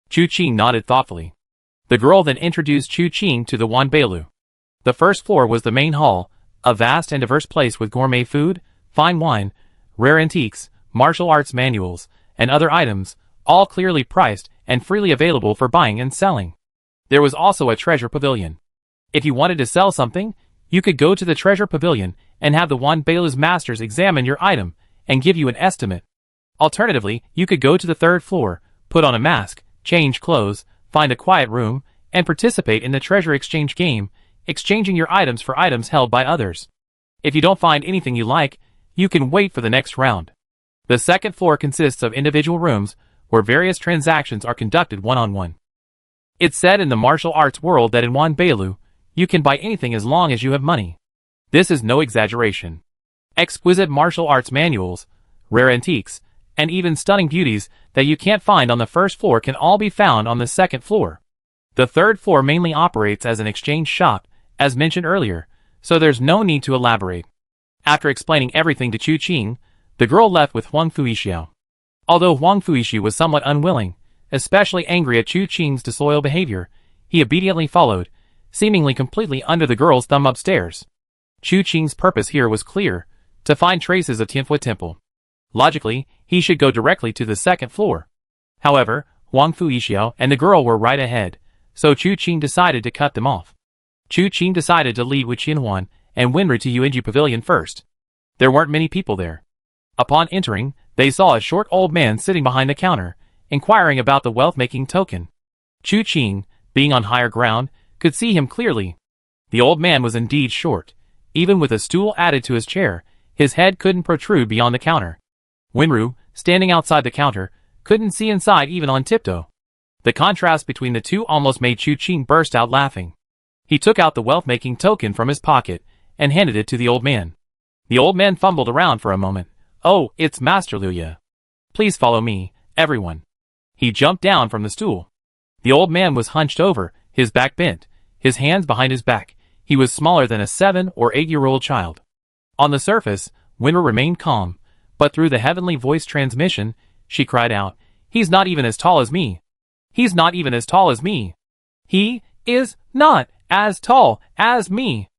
Chu Qing nodded thoughtfully. The girl then introduced Chu Qing to the Wanbeilu. The first floor was the main hall, a vast and diverse place with gourmet food, fine wine, rare antiques, martial arts manuals, and other items, all clearly priced and freely available for buying and selling. There was also a treasure pavilion. If you wanted to sell something, you could go to the treasure pavilion and have the Wanbeilu's masters examine your item and give you an estimate. Alternatively, you could go to the 3rd floor, put on a mask, change clothes, find a quiet room, and participate in the treasure exchange game, exchanging your items for items held by others. If you don't find anything you like, you can wait for the next round. The 2nd floor consists of individual rooms where various transactions are conducted one-on-one. It's said in the martial arts world that in Wanbeilu, you can buy anything as long as you have money. This is no exaggeration. Exquisite martial arts manuals, rare antiques, and even stunning beauties that you can't find on the 1st floor can all be found on the 2nd floor. The 3rd floor mainly operates as an exchange shop, as mentioned earlier, so there's no need to elaborate. After explaining everything to Chu Qing, the girl left with Huang Fuixiao. Although Huang Fuixi was somewhat unwilling, especially angry at Chu Qing's disloyal behavior, he obediently followed, seemingly completely under the girl's thumb upstairs. Chu Qing's purpose here was clear, to find traces of Tianfu Temple. Logically, he should go directly to the 2nd floor. However, Huang Fuixiao and the girl were right ahead, so Chu Qing decided to cut them off. Chu Qing decided to lead with Qinhuan and Wenru to Yuanji Pavilion first. There weren't many people there. Upon entering, they saw a short old man sitting behind the counter, inquiring about the wealth-making token. Chu Qing, being on higher ground, could see him clearly. The old man was indeed short. Even with a stool added to his chair, his head couldn't protrude beyond the counter. Wenru, standing outside the counter, couldn't see inside even on tiptoe. The contrast between the two almost made Chu Qing burst out laughing. He took out the wealth-making token from his pocket and handed it to the old man. The old man fumbled around for a moment. Oh, it's Master Liuya. Please follow me, everyone. He jumped down from the stool. The old man was hunched over, his back bent, his hands behind his back. He was smaller than a 7 or 8-year-old child. On the surface, Wenru remained calm, but through the heavenly voice transmission, she cried out, he's not even as tall as me. He's not even as tall as me. He is not as tall as me.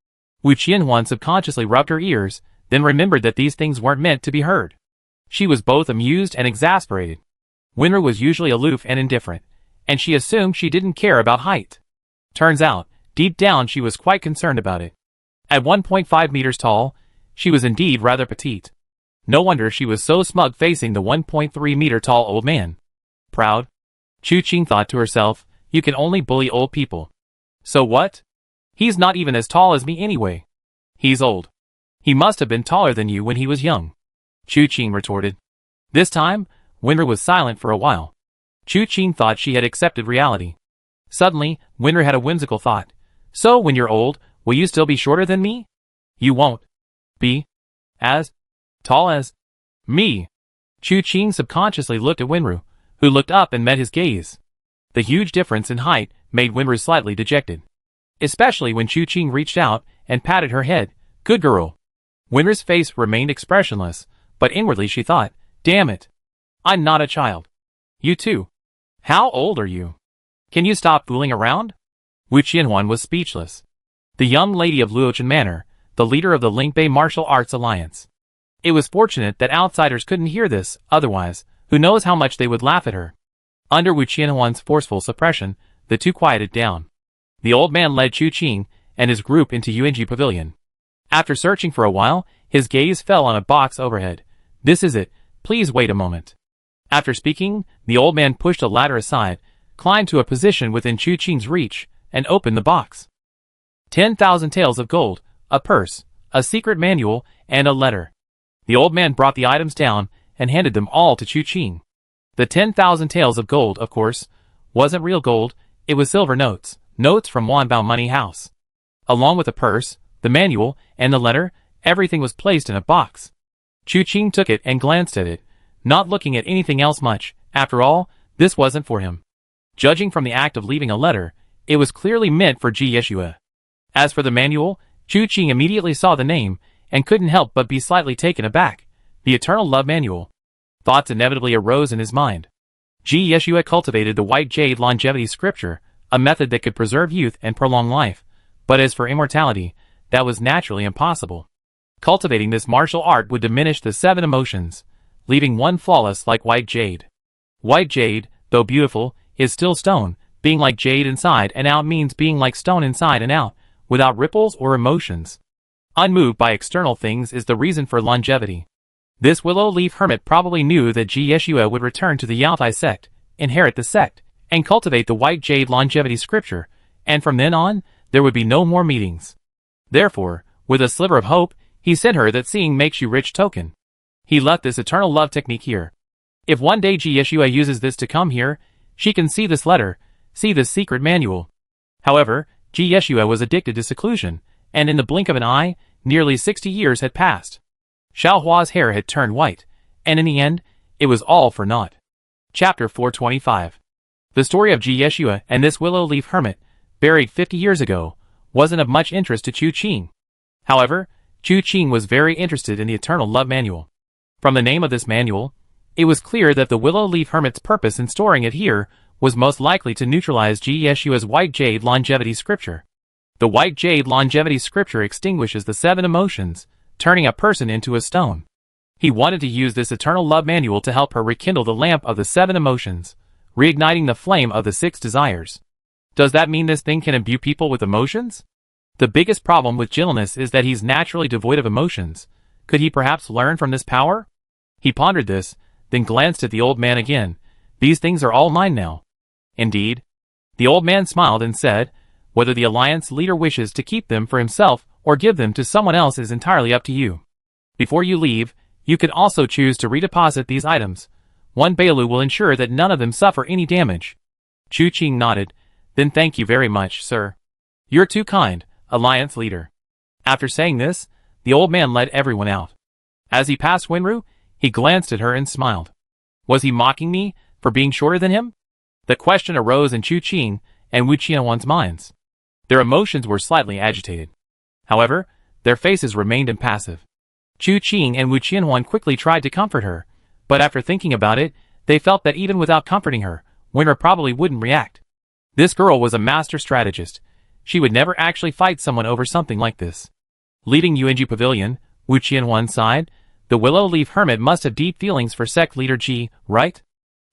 Wu Qianhuan subconsciously rubbed her ears, then remembered that these things weren't meant to be heard. She was both amused and exasperated. Wenru was usually aloof and indifferent, and she assumed she didn't care about height. Turns out, deep down she was quite concerned about it. At 1.5 meters tall, she was indeed rather petite. No wonder she was so smug facing the 1.3 meter tall old man. Proud? Chu Qing thought to herself, you can only bully old people. So what? He's not even as tall as me anyway. He's old. He must have been taller than you when he was young. Chu Qing retorted. This time, Wenru was silent for a while. Chu Qing thought she had accepted reality. Suddenly, Wenru had a whimsical thought. So when you're old, will you still be shorter than me? You won't be as Tall as me. Chu Qing subconsciously looked at Wenru, who looked up and met his gaze. The huge difference in height made Wenru slightly dejected. Especially when Chu Qing reached out and patted her head. Good girl. Wenru's face remained expressionless, but inwardly she thought, damn it. I'm not a child. You too. How old are you? Can you stop fooling around? Wu Qianhuan was speechless. The young lady of Luochen Manor, the leader of the Lingbei Martial Arts Alliance. It was fortunate that outsiders couldn't hear this, otherwise, who knows how much they would laugh at her. Under Wu Qianhuan's forceful suppression, the two quieted down. The old man led Chu Qing and his group into Yuanji Pavilion. After searching for a while, his gaze fell on a box overhead. This is it, please wait a moment. After speaking, the old man pushed a ladder aside, climbed to a position within Chu Qing's reach, and opened the box. 10,000 taels of gold, a purse, a secret manual, and a letter. The old man brought the items down and handed them all to Chu Qing. The 10,000 taels of gold, of course, wasn't real gold, it was silver notes, notes from Wanbao Money House. Along with the purse, the manual, and the letter, everything was placed in a box. Chu Qing took it and glanced at it, not looking at anything else much. After all, this wasn't for him. Judging from the act of leaving a letter, it was clearly meant for Ji Yeshua. As for the manual, Chu Qing immediately saw the name, and couldn't help but be slightly taken aback. The Eternal Love Manual. Thoughts inevitably arose in his mind. Ji Yeshua cultivated the White Jade Longevity Scripture, a method that could preserve youth and prolong life, but as for immortality, that was naturally impossible. Cultivating this martial art would diminish the 7 emotions, leaving one flawless like white jade. White jade, though beautiful, is still stone. Being like jade inside and out means being like stone inside and out, without ripples or emotions. Unmoved by external things is the reason for longevity. This willow leaf hermit probably knew that Ji Yeshua would return to the Yaotai sect, inherit the sect, and cultivate the White Jade Longevity Scripture, and from then on, there would be no more meetings. Therefore, with a sliver of hope, he sent her that seeing makes you rich token. He left this eternal love technique here. If one day Ji Yeshua uses this to come here, she can see this letter, see this secret manual. However, Ji Yeshua was addicted to seclusion, and in the blink of an eye, nearly 60 years had passed. Xiao Hua's hair had turned white, and in the end, it was all for naught. Chapter 425. The story of Ji Yeshua and this willow leaf hermit, buried 50 years ago, wasn't of much interest to Chu Qing. However, Chu Qing was very interested in the Eternal Love Manual. From the name of this manual, it was clear that the willow leaf hermit's purpose in storing it here was most likely to neutralize Ji Yeshua's White Jade Longevity Scripture. The White Jade Longevity Scripture extinguishes the 7 emotions, turning a person into a stone. He wanted to use this Eternal Love Manual to help her rekindle the lamp of the 7 emotions, reigniting the flame of the 6 desires. Does that mean this thing can imbue people with emotions? The biggest problem with gentleness is that he's naturally devoid of emotions. Could he perhaps learn from this power? He pondered this, then glanced at the old man again. These things are all mine now. Indeed. The old man smiled and said, whether the alliance leader wishes to keep them for himself or give them to someone else is entirely up to you. Before you leave, you can also choose to redeposit these items. One Bailu will ensure that none of them suffer any damage. Chu Qing nodded. Then thank you very much, sir. You're too kind, alliance leader. After saying this, the old man led everyone out. As he passed Wenru, he glanced at her and smiled. Was he mocking me for being shorter than him? The question arose in Chu Qing and Wu Qianhuan's minds. Their emotions were slightly agitated. However, their faces remained impassive. Chu Qing and Wu Qianhuan quickly tried to comfort her, but after thinking about it, they felt that even without comforting her, Wenru probably wouldn't react. This girl was a master strategist. She would never actually fight someone over something like this. Leaving Yuanji Pavilion, Wu Qianhuan sighed. The willow leaf hermit must have deep feelings for sect leader Ji, right?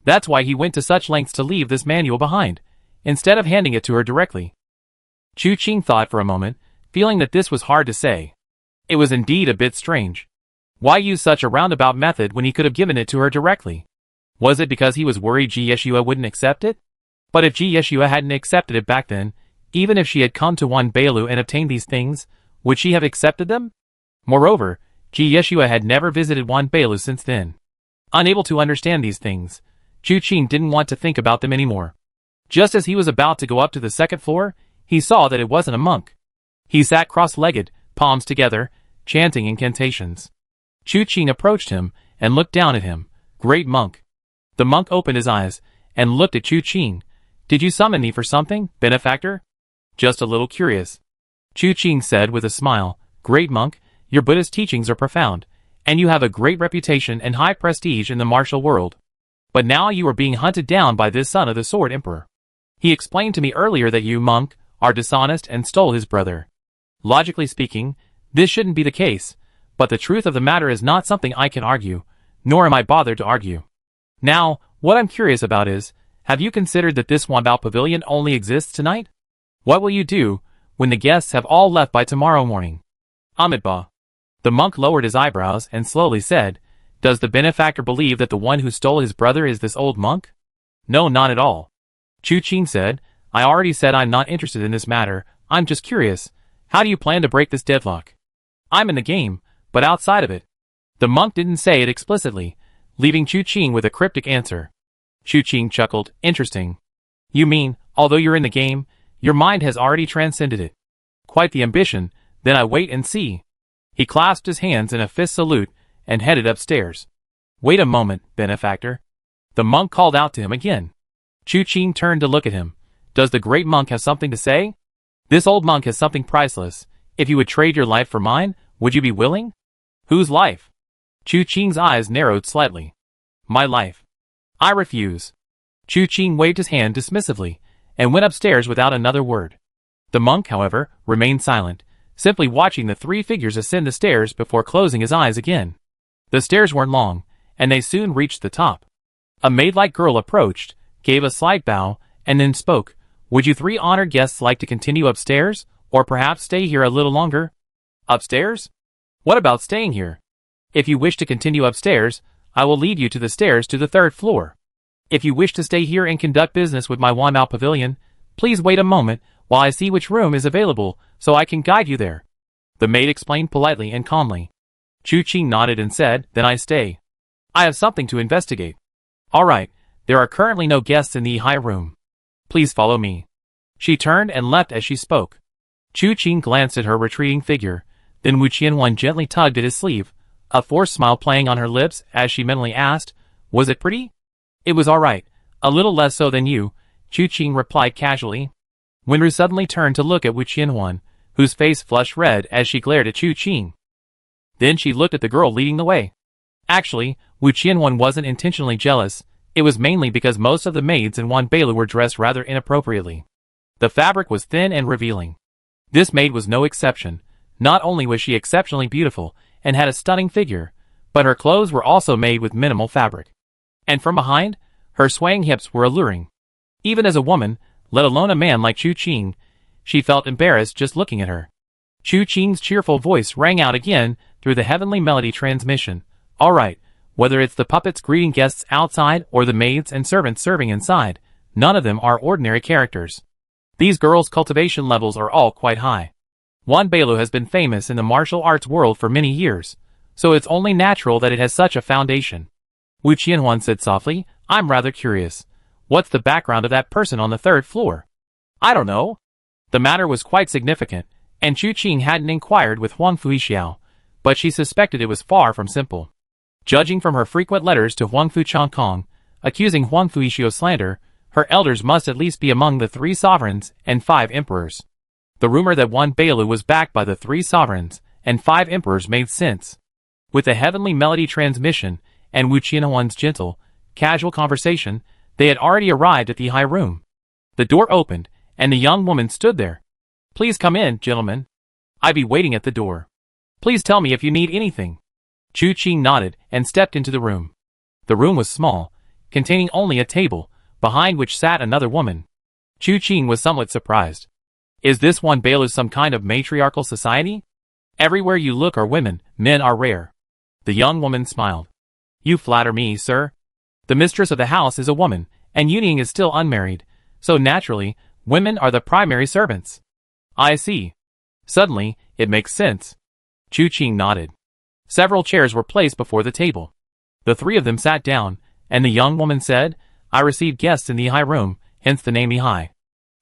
That's why he went to such lengths to leave this manual behind, instead of handing it to her directly. Chu Qing thought for a moment, feeling that this was hard to say. It was indeed a bit strange. Why use such a roundabout method when he could have given it to her directly? Was it because he was worried Ji Yeshua wouldn't accept it? But if Ji Yeshua hadn't accepted it back then, even if she had come to Wan Bailu and obtained these things, would she have accepted them? Moreover, Ji Yeshua had never visited Wan Bailu since then. Unable to understand these things, Chu Qing didn't want to think about them anymore. Just as he was about to go up to the 2nd floor, he saw that it wasn't a monk. He sat cross-legged, palms together, chanting incantations. Chu Qing approached him and looked down at him. Great monk. The monk opened his eyes and looked at Chu Qing. Did you summon me for something, benefactor? Just a little curious. Chu Qing said with a smile. Great monk, your Buddhist teachings are profound, and you have a great reputation and high prestige in the martial world. But now you are being hunted down by this son of the Sword Emperor. He explained to me earlier that you, monk, are dishonest and stole his brother. Logically speaking, this shouldn't be the case, but the truth of the matter is not something I can argue, nor am I bothered to argue. Now, what I'm curious about is, have you considered that this Wanbao Pavilion only exists tonight? What will you do when the guests have all left by tomorrow morning? Amitabha. The monk lowered his eyebrows and slowly said, Does the benefactor believe that the one who stole his brother is this old monk? No, not at all. Chu Qing said, I already said I'm not interested in this matter, I'm just curious. How do you plan to break this deadlock? I'm in the game, but outside of it. The monk didn't say it explicitly, leaving Chu Qing with a cryptic answer. Chu Qing chuckled, Interesting. You mean, although you're in the game, your mind has already transcended it. Quite the ambition, then I wait and see. He clasped his hands in a fist salute and headed upstairs. Wait a moment, benefactor. The monk called out to him again. Chu Qing turned to look at him. Does the great monk have something to say? This old monk has something priceless. If you would trade your life for mine, would you be willing? Whose life? Chu Qing's eyes narrowed slightly. My life. I refuse. Chu Qing waved his hand dismissively and went upstairs without another word. The monk, however, remained silent, simply watching the three figures ascend the stairs before closing his eyes again. The stairs weren't long, and they soon reached the top. A maid-like girl approached, gave a slight bow, and then spoke. Would you three honored guests like to continue upstairs, or perhaps stay here a little longer? Upstairs? What about staying here? If you wish to continue upstairs, I will lead you to the stairs to the third floor. If you wish to stay here and conduct business with my Wanbao Pavilion, please wait a moment while I see which room is available so I can guide you there. The maid explained politely and calmly. Chu Qing nodded and said, Then I stay. I have something to investigate. All right, there are currently no guests in the high room. Please follow me. She turned and left as she spoke. Chu Qing glanced at her retreating figure, then Wu Qianhuan gently tugged at his sleeve, a forced smile playing on her lips as she mentally asked, Was it pretty? It was all right, a little less so than you, Chu Qing replied casually. Wenru suddenly turned to look at Wu Qianhuan, whose face flushed red as she glared at Chu Qing. Then she looked at the girl leading the way. Actually, Wu Qianhuan wasn't intentionally jealous, it was mainly because most of the maids in Wanbeilu were dressed rather inappropriately. The fabric was thin and revealing. This maid was no exception. Not only was she exceptionally beautiful and had a stunning figure, but her clothes were also made with minimal fabric. And from behind, her swaying hips were alluring. Even as a woman, let alone a man like Chu Qing, she felt embarrassed just looking at her. Chu Qing's cheerful voice rang out again through the heavenly melody transmission. All right, whether it's the puppets greeting guests outside or the maids and servants serving inside, none of them are ordinary characters. These girls' cultivation levels are all quite high. Wanbeilu has been famous in the martial arts world for many years, so it's only natural that it has such a foundation. Wu Qianhuan said softly, I'm rather curious. What's the background of that person on the third floor? I don't know. The matter was quite significant, and Chu Qing hadn't inquired with Huang Fuixiao, but she suspected it was far from simple. Judging from her frequent letters to Huang Fu Changkong, accusing Huang Fuixiao slander, her elders must at least be among the 3 sovereigns and 5 emperors. The rumor that Wanbeilu was backed by the 3 sovereigns and 5 emperors made sense. With the heavenly melody transmission and Wu Qianhuan's gentle, casual conversation, they had already arrived at the high room. The door opened, and the young woman stood there. Please come in, gentlemen. I'll be waiting at the door. Please tell me if you need anything. Chu Qing nodded and stepped into the room. The room was small, containing only a table, behind which sat another woman. Chu Qing was somewhat surprised. Is this Wanbeilu some kind of matriarchal society? Everywhere you look are women, men are rare. The young woman smiled. You flatter me, sir. The mistress of the house is a woman, and Yuning is still unmarried, so naturally, women are the primary servants. I see. Suddenly, it makes sense. Chu Qing nodded. Several chairs were placed before the table. The 3 of them sat down, and the young woman said, I received guests in the high room, hence the name Ihai.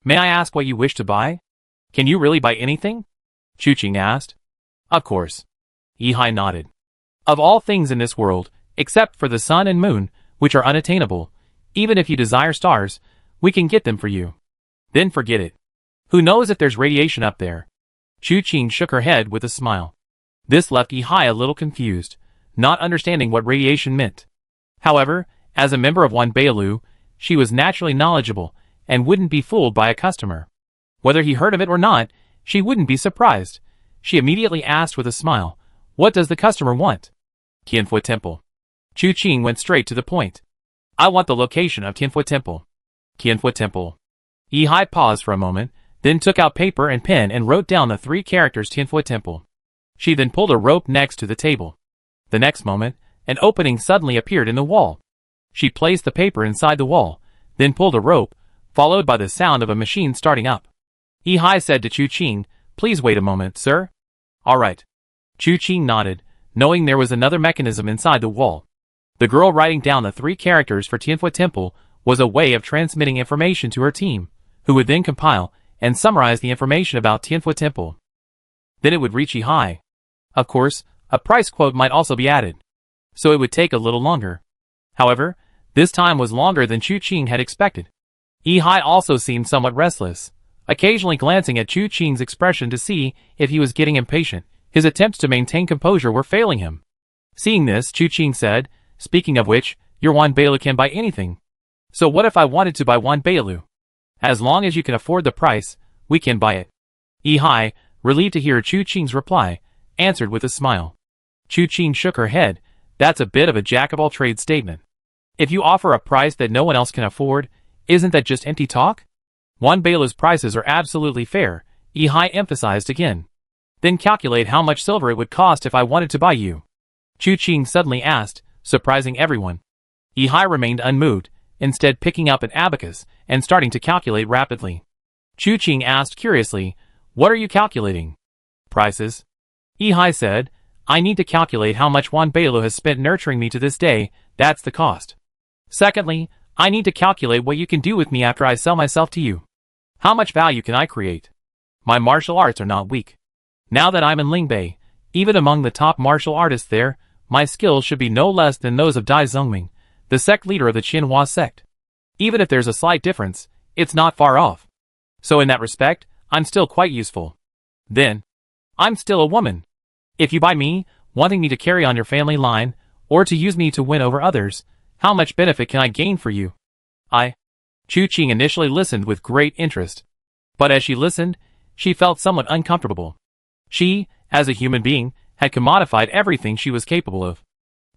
May I ask what you wish to buy? Can you really buy anything? Chu Qing asked. Of course. Ihai nodded. Of all things in this world, except for the sun and moon, which are unattainable, even if you desire stars, we can get them for you. Then forget it. Who knows if there's radiation up there? Chu Qing shook her head with a smile. This left Yihai a little confused, not understanding what radiation meant. However, as a member of Wanbeilu, she was naturally knowledgeable and wouldn't be fooled by a customer. Whether he heard of it or not, she wouldn't be surprised. She immediately asked with a smile, "What does the customer want?" Tianfu Temple. Chu Qing went straight to the point. "I want the location of Tianfu Temple." Tianfu Temple. Yihai paused for a moment, then took out paper and pen and wrote down the 3 characters Tianfu Temple. She then pulled a rope next to the table. The next moment, an opening suddenly appeared in the wall. She placed the paper inside the wall, then pulled a rope, followed by the sound of a machine starting up. Yihai said to Chu Qing, "Please wait a moment, sir." "All right." Chu Qing nodded, knowing there was another mechanism inside the wall. The girl writing down the 3 characters for Tianfu Temple was a way of transmitting information to her team, who would then compile and summarize the information about Tianfu Temple. Then it would reach Yihai. Of course, a price quote might also be added, so it would take a little longer. However, this time was longer than Chu Qing had expected. Yihai also seemed somewhat restless, occasionally glancing at Chu Qing's expression to see if he was getting impatient. His attempts to maintain composure were failing him. Seeing this, Chu Qing said, "Speaking of which, your Wanbeilu can buy anything. So what if I wanted to buy Wanbeilu? As long as you can afford the price, we can buy it." Yihai, relieved to hear Chu Qing's reply, answered with a smile. Chu Qing shook her head. "That's a bit of a jack-of-all-trades statement. If you offer a price that no one else can afford, isn't that just empty talk?" "Wanbeilu's prices are absolutely fair," Yihai emphasized again. "Then calculate how much silver it would cost if I wanted to buy you," Chu Qing suddenly asked, surprising everyone. Yihai remained unmoved, instead picking up an abacus and starting to calculate rapidly. Chu Qing asked curiously, "What are you calculating?" "Prices." Yihai said, "I need to calculate how much Wanbeilu has spent nurturing me to this day, that's the cost. Secondly, I need to calculate what you can do with me after I sell myself to you. How much value can I create? My martial arts are not weak. Now that I'm in Lingbei, even among the top martial artists there, my skills should be no less than those of Dai Zongming, the sect leader of the Qinhua sect. Even if there's a slight difference, it's not far off. So in that respect, I'm still quite useful. Then, I'm still a woman. If you buy me, wanting me to carry on your family line, or to use me to win over others, how much benefit can I gain for you?" Chu Qing initially listened with great interest. But as she listened, she felt somewhat uncomfortable. She, as a human being, had commodified everything she was capable of.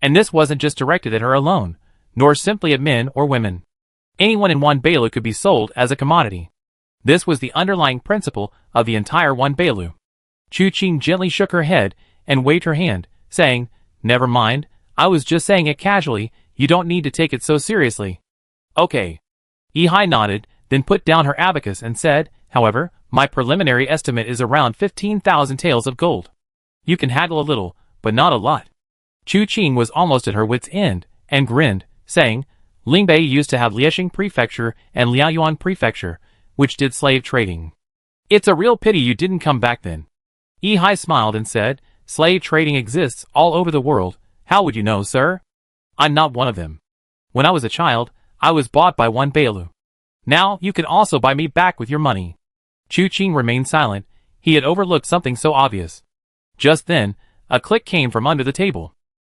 And this wasn't just directed at her alone, nor simply at men or women. Anyone in Wanbeilu could be sold as a commodity. This was the underlying principle of the entire Wanbeilu. Chu Qing gently shook her head and waved her hand, saying, "Never mind, I was just saying it casually, you don't need to take it so seriously." "Okay." Yihai nodded, then put down her abacus and said, "However, my preliminary estimate is around 15,000 taels of gold. You can haggle a little, but not a lot." Chu Qing was almost at her wit's end, and grinned, saying, "Lingbei used to have Liexing Prefecture and Liaoyuan Prefecture, which did slave trading. It's a real pity you didn't come back then." Yihai smiled and said, "Slave trading exists all over the world. How would you know, sir? I'm not one of them. When I was a child, I was bought by Wanbeilu. Now you can also buy me back with your money." Chu Qing remained silent. He had overlooked something so obvious. Just then, a click came from under the table.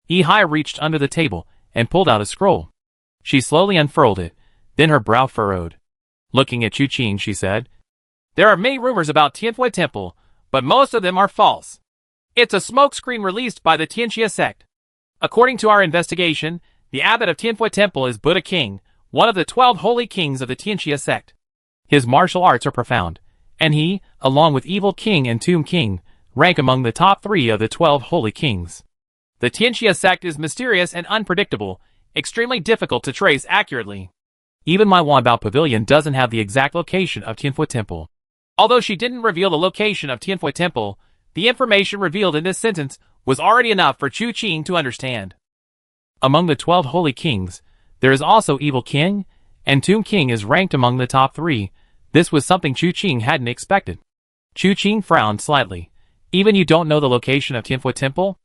Yihai reached under the table and pulled out a scroll. She slowly unfurled it, then her brow furrowed. Looking at Chu Qing, she said, "There are many rumors about Tianfu Temple, but most of them are false. It's a smokescreen released by the Tianxia sect. According to our investigation, the abbot of Tianfu Temple is Buddha King, one of the 12 holy kings of the Tianxia sect. His martial arts are profound, and he, along with Evil King and Tomb King, rank among the top 3 of the 12 holy kings. The Tianxia sect is mysterious and unpredictable, extremely difficult to trace accurately. Even my Wanbao Pavilion doesn't have the exact location of Tianfu Temple. Although she didn't reveal the location of Tianfu Temple, the information revealed in this sentence was already enough for Chu Qing to understand. Among the 12 holy kings, there is also Evil King, and Tomb King is ranked among the top 3. This was something Chu Qing hadn't expected. Chu Qing frowned slightly. "Even you don't know the location of Tianfu Temple?"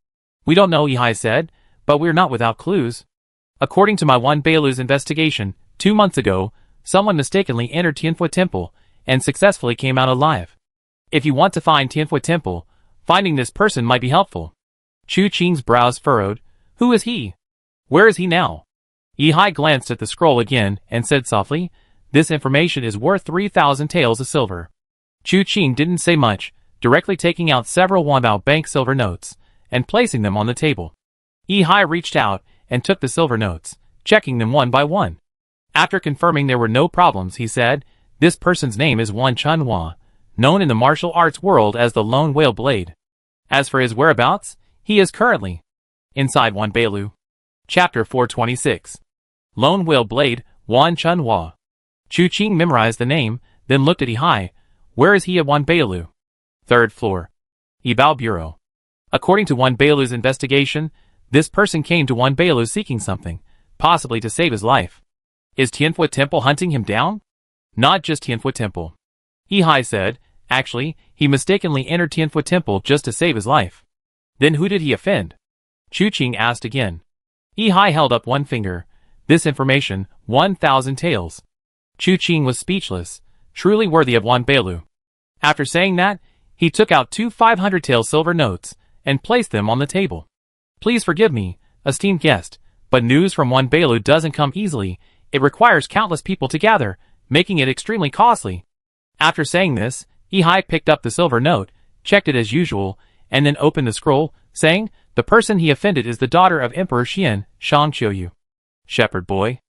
We don't know, Ehai said, but we're not without clues. According to my Wan Bailu's investigation, 2 months ago, someone mistakenly entered Tianfu Temple and successfully came out alive. If you want to find Tianfu Temple, finding this person might be helpful. Chu Qing's brows furrowed. Who is he? Where is he now? Ehai glanced at the scroll again and said softly, this information is worth 3,000 taels of silver. Chu Qing didn't say much, directly taking out several Wanbao Bank silver notes and placing them on the table. Ehai reached out and took the silver notes, checking them one by one. After confirming there were no problems, he said, this person's name is Wan Chunhua, known in the martial arts world as the Lone Whale Blade. As for his whereabouts, he is currently inside Wan Bailu. Chapter 426. Lone Whale Blade, Wan Chunhua. Chu Qing memorized the name, then looked at Ehai. Where is he at Wan Bailu? 3rd floor. Yibao Bureau. According to Wan Bailu's investigation, this person came to Wan Bailu seeking something, possibly to save his life. Is Tianfu Temple hunting him down? Not just Tianfu Temple. Ehai said, actually, he mistakenly entered Tianfu Temple just to save his life. Then who did he offend? Chu Qing asked again. Ehai held up one finger. This information, 1,000 taels. Chu Qing was speechless, truly worthy of Wan Bailu. After saying that, he took out 2 500 tael silver notes and placed them on the table. Please forgive me, esteemed guest, but news from Wan Bailu doesn't come easily. It requires countless people to gather, making it extremely costly. After saying this, Ehai picked up the silver note, checked it as usual, and then opened the scroll, saying, the person he offended is the daughter of Emperor Xian, Shang Qiuyu. Shepherd Boy.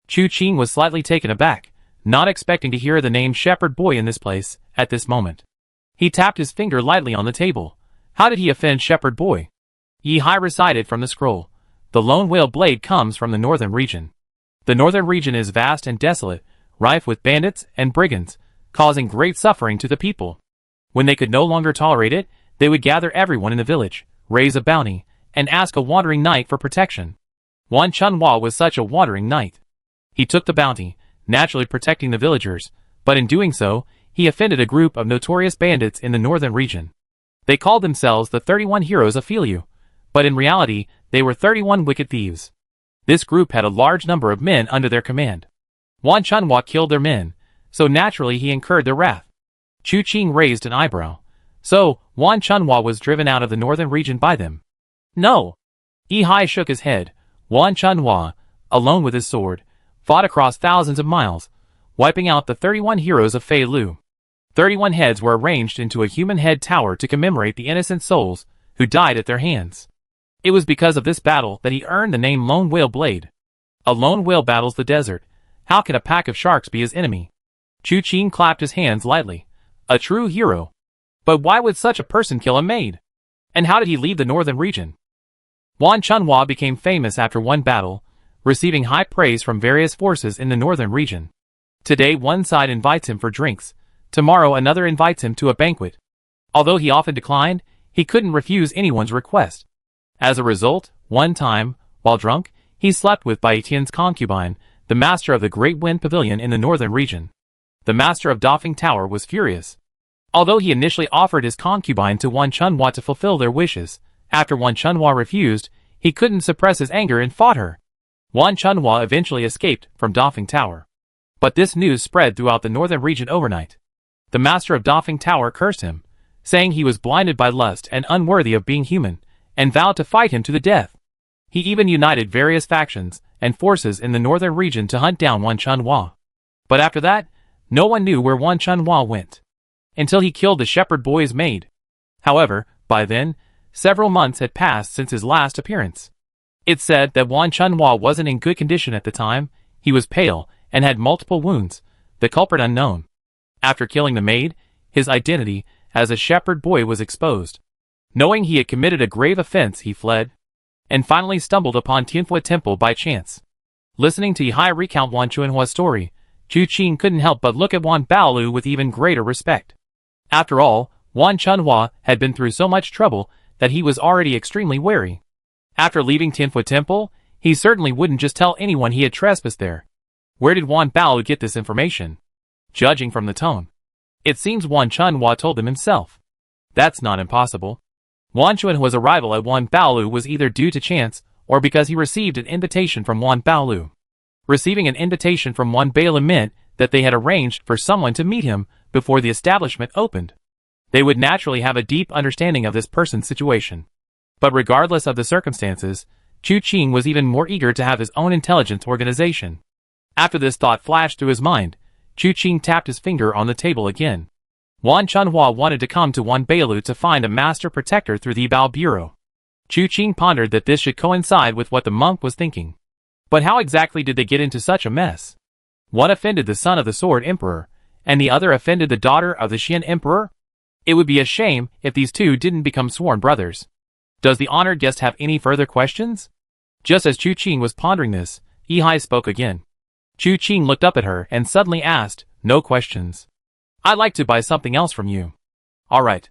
Chu Qing was slightly taken aback, not expecting to hear the name Shepherd Boy in this place, at this moment. He tapped his finger lightly on the table. How did he offend Shepherd Boy? Ehai recited from the scroll. The Lone Whale Blade comes from the northern region. The northern region is vast and desolate, rife with bandits and brigands, causing great suffering to the people. When they could no longer tolerate it, they would gather everyone in the village, raise a bounty, and ask a wandering knight for protection. Wan Chunhua was such a wandering knight. He took the bounty, naturally protecting the villagers, but in doing so, he offended a group of notorious bandits in the northern region. They called themselves the 31 Heroes of Filiu, but in reality, they were 31 wicked thieves. This group had a large number of men under their command. Wan Chunhua killed their men, so naturally he incurred their wrath. Chu Qing raised an eyebrow. So, Wan Chunhua was driven out of the northern region by them. No. Ehai shook his head. Wan Chunhua, alone with his sword, fought across thousands of miles, wiping out the 31 heroes of Fei Lu. 31 heads were arranged into a human head tower to commemorate the innocent souls who died at their hands. It was because of this battle that he earned the name Lone Whale Blade. A lone whale battles the desert. How can a pack of sharks be his enemy? Chu Qing clapped his hands lightly. A true hero. But why would such a person kill a maid? And how did he leave the northern region? Wan Chunhua became famous after one battle, receiving high praise from various forces in the northern region. Today one side invites him for drinks, tomorrow another invites him to a banquet. Although he often declined, he couldn't refuse anyone's request. As a result, one time, while drunk, he slept with Bai Tian's concubine, the master of the Great Wind Pavilion in the northern region. The master of Dafeng Tower was furious. Although he initially offered his concubine to Wan Chunhua to fulfill their wishes, after Wan Chunhua refused, he couldn't suppress his anger and fought her. Wan Chunhua eventually escaped from Dafeng Tower. But this news spread throughout the northern region overnight. The master of Dafeng Tower cursed him, saying he was blinded by lust and unworthy of being human, and vowed to fight him to the death. He even united various factions and forces in the northern region to hunt down Wan Chunhua. But after that, no one knew where Wan Chunhua went, until he killed the shepherd boy's maid. However, by then, several months had passed since his last appearance. It's said that Wan Chunhua wasn't in good condition at the time. He was pale and had multiple wounds, the culprit unknown. After killing the maid, his identity as a shepherd boy was exposed. Knowing he had committed a grave offense, he fled, and finally stumbled upon Tianfu Temple by chance. Listening to Ehai recount Wan Chunhua's story, Chu Qing couldn't help but look at Wan Bailu with even greater respect. After all, Wan Chunhua had been through so much trouble that he was already extremely wary. After leaving Tianfu Temple, he certainly wouldn't just tell anyone he had trespassed there. Where did Wan Bailu get this information? Judging from the tone, it seems Wan Chunhua told him himself. That's not impossible. Wan Chuanhua's arrival at Wan Baolu was either due to chance or because he received an invitation from Wan Baolu. Receiving an invitation from Wan Baolu meant that they had arranged for someone to meet him before the establishment opened. They would naturally have a deep understanding of this person's situation. But regardless of the circumstances, Chu Qing was even more eager to have his own intelligence organization. After this thought flashed through his mind, Chu Qing tapped his finger on the table again. Wan Chunhua wanted to come to Wan Baolu to find a master protector through the Bao Bureau. Chu Qing pondered that this should coincide with what the monk was thinking. But how exactly did they get into such a mess? One offended the son of the Sword Emperor, and the other offended the daughter of the Xian Emperor? It would be a shame if these two didn't become sworn brothers. Does the honored guest have any further questions? Just as Chu Qing was pondering this, Yihai spoke again. Chu Qing looked up at her and suddenly asked, "No questions. I'd like to buy something else from you." "All right."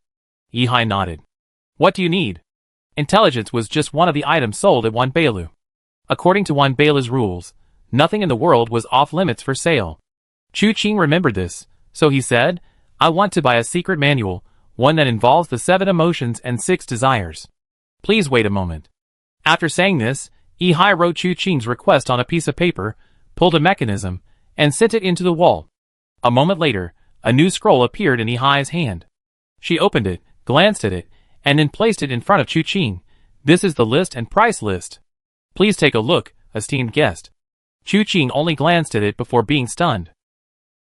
Yihai nodded. "What do you need?" Intelligence was just one of the items sold at Wan Baolu. According to Wan Baolu's rules, nothing in the world was off limits for sale. Chu Qing remembered this, so he said, "I want to buy a secret manual, one that involves the 7 emotions and 6 desires. Please wait a moment." After saying this, Yihai wrote Chu Qing's request on a piece of paper, pulled a mechanism, and sent it into the wall. A moment later, a new scroll appeared in Yihai's hand. She opened it, glanced at it, and then placed it in front of Chu Qing. "This is the list and price list. Please take a look, esteemed guest." Chu Qing only glanced at it before being stunned.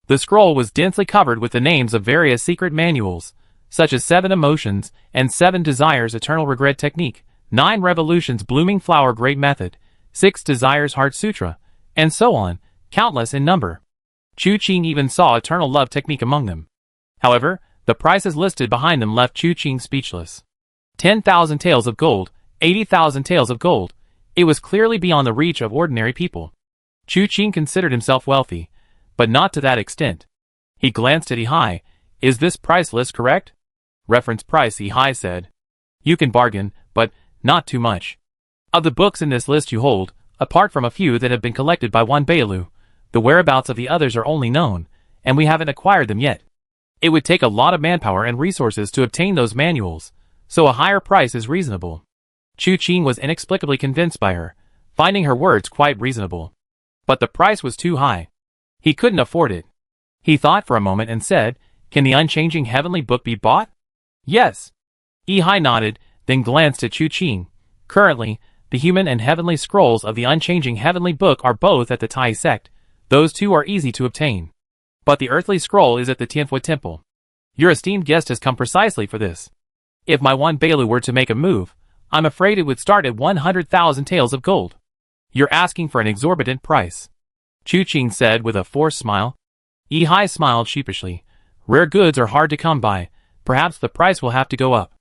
The scroll was densely covered with the names of various secret manuals, such as 7 Emotions and 7 Desires Eternal Regret Technique, 9 Revolutions Blooming Flower Great Method, 6 Desires Heart Sutra, and so on, countless in number. Chu Qing even saw Eternal Love Technique among them. However, the prices listed behind them left Chu Qing speechless. 10,000 taels of gold, 80,000 taels of gold. It was clearly beyond the reach of ordinary people. Chu Qing considered himself wealthy, but not to that extent. He glanced at Yihai. "Is this price list correct?" "Reference price," Yihai said. "You can bargain, but not too much. Of the books in this list you hold, apart from a few that have been collected by Wan Baolu, the whereabouts of the others are only known, and we haven't acquired them yet. It would take a lot of manpower and resources to obtain those manuals, so a higher price is reasonable." Chu Qing was inexplicably convinced by her, finding her words quite reasonable. But the price was too high. He couldn't afford it. He thought for a moment and said, "Can the unchanging heavenly book be bought?" "Yes." Yihai nodded, then glanced at Chu Qing. "Currently, the human and heavenly scrolls of the unchanging heavenly book are both at the Tai sect. Those two are easy to obtain. But the earthly scroll is at the Tianfu temple. Your esteemed guest has come precisely for this. If my Wan Baolu were to make a move, I'm afraid it would start at 100,000 taels of gold. You're asking for an exorbitant price," Chu Qing said with a forced smile. Yihai smiled sheepishly. "Rare goods are hard to come by. Perhaps the price will have to go up."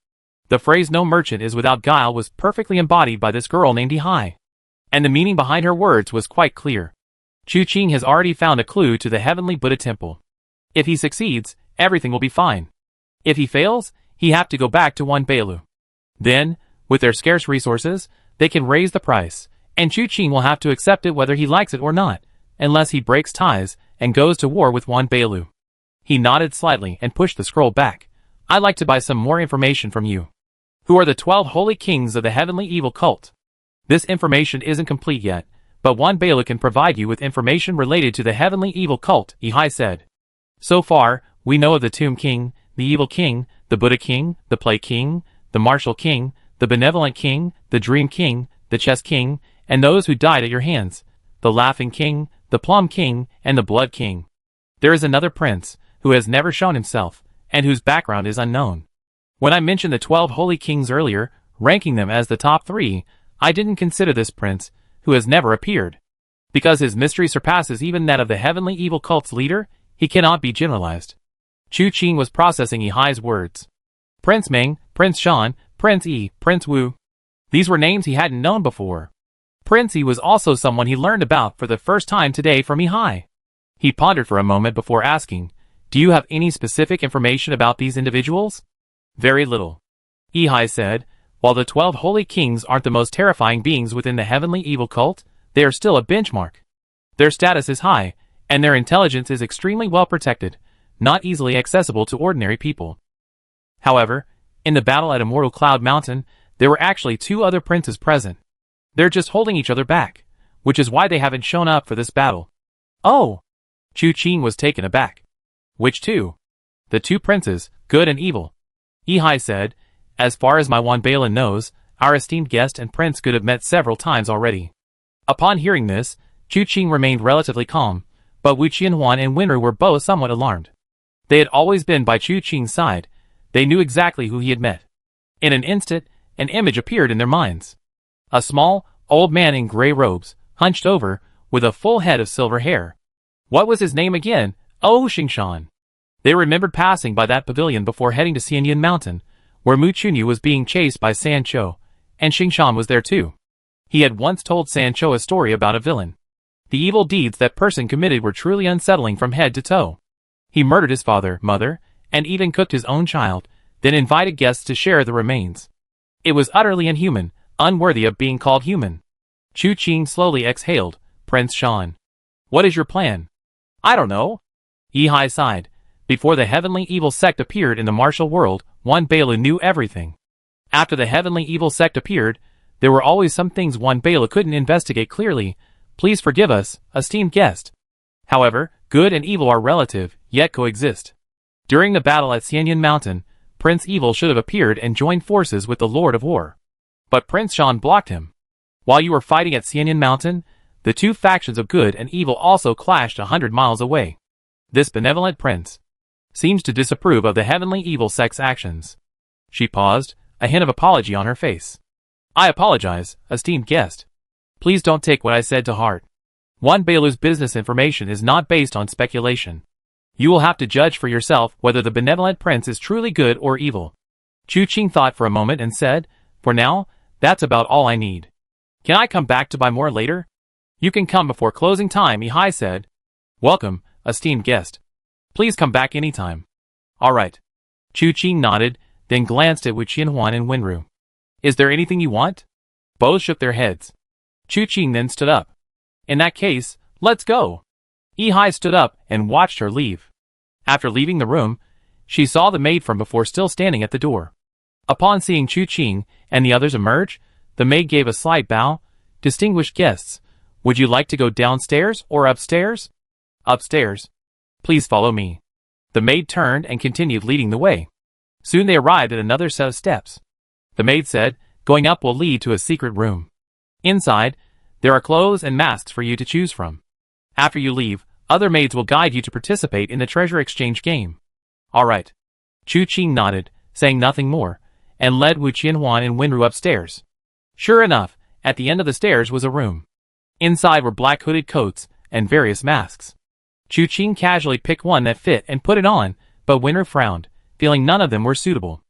The phrase "no merchant is without guile" was perfectly embodied by this girl named Yihai. And the meaning behind her words was quite clear. Chu Qing has already found a clue to the heavenly Buddha temple. If he succeeds, everything will be fine. If he fails, he have to go back to Wan Baolu. Then, with their scarce resources, they can raise the price, and Chu Qing will have to accept it whether he likes it or not, unless he breaks ties and goes to war with Wan Baolu. He nodded slightly and pushed the scroll back. "I'd like to buy some more information from you. Who are the 12 holy kings of the heavenly evil cult?" "This information isn't complete yet, but Wan Baolu can provide you with information related to the heavenly evil cult," Yihai said. "So far, we know of the Tomb King, the Evil King, the Buddha King, the Play King, the Martial King, the Benevolent King, the Dream King, the Chess King, and those who died at your hands, the Laughing King, the Plum King, and the Blood King. There is another prince, who has never shown himself, and whose background is unknown. When I mentioned the 12 holy kings earlier, ranking them as the top 3, I didn't consider this prince, who has never appeared. Because his mystery surpasses even that of the heavenly evil cult's leader, he cannot be generalized." Chu Qing was processing Yihai's words. Prince Ming, Prince Shan, Prince Yi, Prince Wu. These were names he hadn't known before. Prince Yi was also someone he learned about for the first time today from Yihai. He pondered for a moment before asking, "Do you have any specific information about these individuals?" "Very little," Yihai said. "While the 12 holy kings aren't the most terrifying beings within the heavenly evil cult, they are still a benchmark. Their status is high, and their intelligence is extremely well protected, not easily accessible to ordinary people. However, In the battle at Immortal Cloud Mountain, there were actually 2 other princes present. They're just holding each other back, which is why they haven't shown up for this battle. Oh! Chu Qing was taken aback. Which 2? The 2 princes, good and evil. Yihai said, as far as my Wan Balin knows, our esteemed guest and prince could have met several times already. Upon hearing this, Chu Qing remained relatively calm, but Wu Qianhuan and Wenru were both somewhat alarmed. They had always been by Chu Qing's side. They knew exactly who he had met. In an instant, an image appeared in their minds. A small, old man in gray robes, hunched over, with a full head of silver hair. What was his name again? Oh, Xingshan. They remembered passing by that pavilion before heading to Xianyan Mountain, where Mu Chunyu was being chased by Sancho, and Xingshan was there too. He had once told Sancho a story about a villain. The evil deeds that person committed were truly unsettling from head to toe. He murdered his father, mother, and even cooked his own child, then invited guests to share the remains. It was utterly inhuman, unworthy of being called human. Chu Qing slowly exhaled. Prince Shan. What is your plan? I don't know. Yihai sighed. Before the heavenly evil sect appeared in the martial world, Wan Bailu knew everything. After the heavenly evil sect appeared, there were always some things Wan Bailu couldn't investigate clearly. Please forgive us, esteemed guest. However, good and evil are relative, yet coexist. During the battle at Xianyan Mountain, Prince Evil should have appeared and joined forces with the Lord of War. But Prince Shan blocked him. While you were fighting at Xianyan Mountain, the 2 factions of good and evil also clashed 100 miles away. This benevolent prince seems to disapprove of the heavenly evil sect's actions. She paused, a hint of apology on her face. I apologize, esteemed guest. Please don't take what I said to heart. Wan Bailu's business information is not based on speculation. You will have to judge for yourself whether the benevolent prince is truly good or evil. Chu Qing thought for a moment and said, for now, that's about all I need. Can I come back to buy more later? You can come before closing time, Yihai said. Welcome, esteemed guest. Please come back anytime. All right. Chu Qing nodded, then glanced at Wu Qianhuan and Wenru. Is there anything you want? Both shook their heads. Chu Qing then stood up. In that case, let's go. Yihai stood up and watched her leave. After leaving the room, she saw the maid from before still standing at the door. Upon seeing Chu Qing and the others emerge, the maid gave a slight bow. Distinguished guests, would you like to go downstairs or upstairs? Upstairs. Please follow me. The maid turned and continued leading the way. Soon they arrived at another set of steps. The maid said, going up will lead to a secret room. Inside, there are clothes and masks for you to choose from. After you leave, other maids will guide you to participate in the treasure exchange game. All right. Chu Qing nodded, saying nothing more, and led Wu Qianhuan and Wenru upstairs. Sure enough, at the end of the stairs was a room. Inside were black hooded coats and various masks. Chu Qing casually picked one that fit and put it on, but Wenru frowned, feeling none of them were suitable.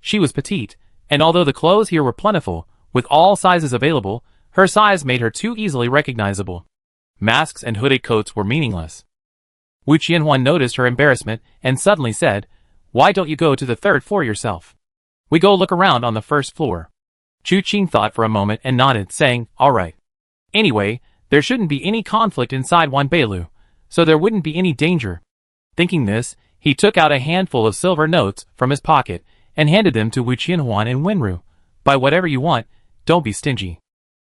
She was petite, and although the clothes here were plentiful, with all sizes available, her size made her too easily recognizable. Masks and hooded coats were meaningless. Wu Qianhuan noticed her embarrassment and suddenly said, why don't you go to the 3rd floor yourself? We go look around on the 1st floor. Chu Qing thought for a moment and nodded, saying, all right. Anyway, there shouldn't be any conflict inside Wan Bailu, so there wouldn't be any danger. Thinking this, he took out a handful of silver notes from his pocket and handed them to Wu Qianhuan and Wenru. Buy whatever you want, don't be stingy.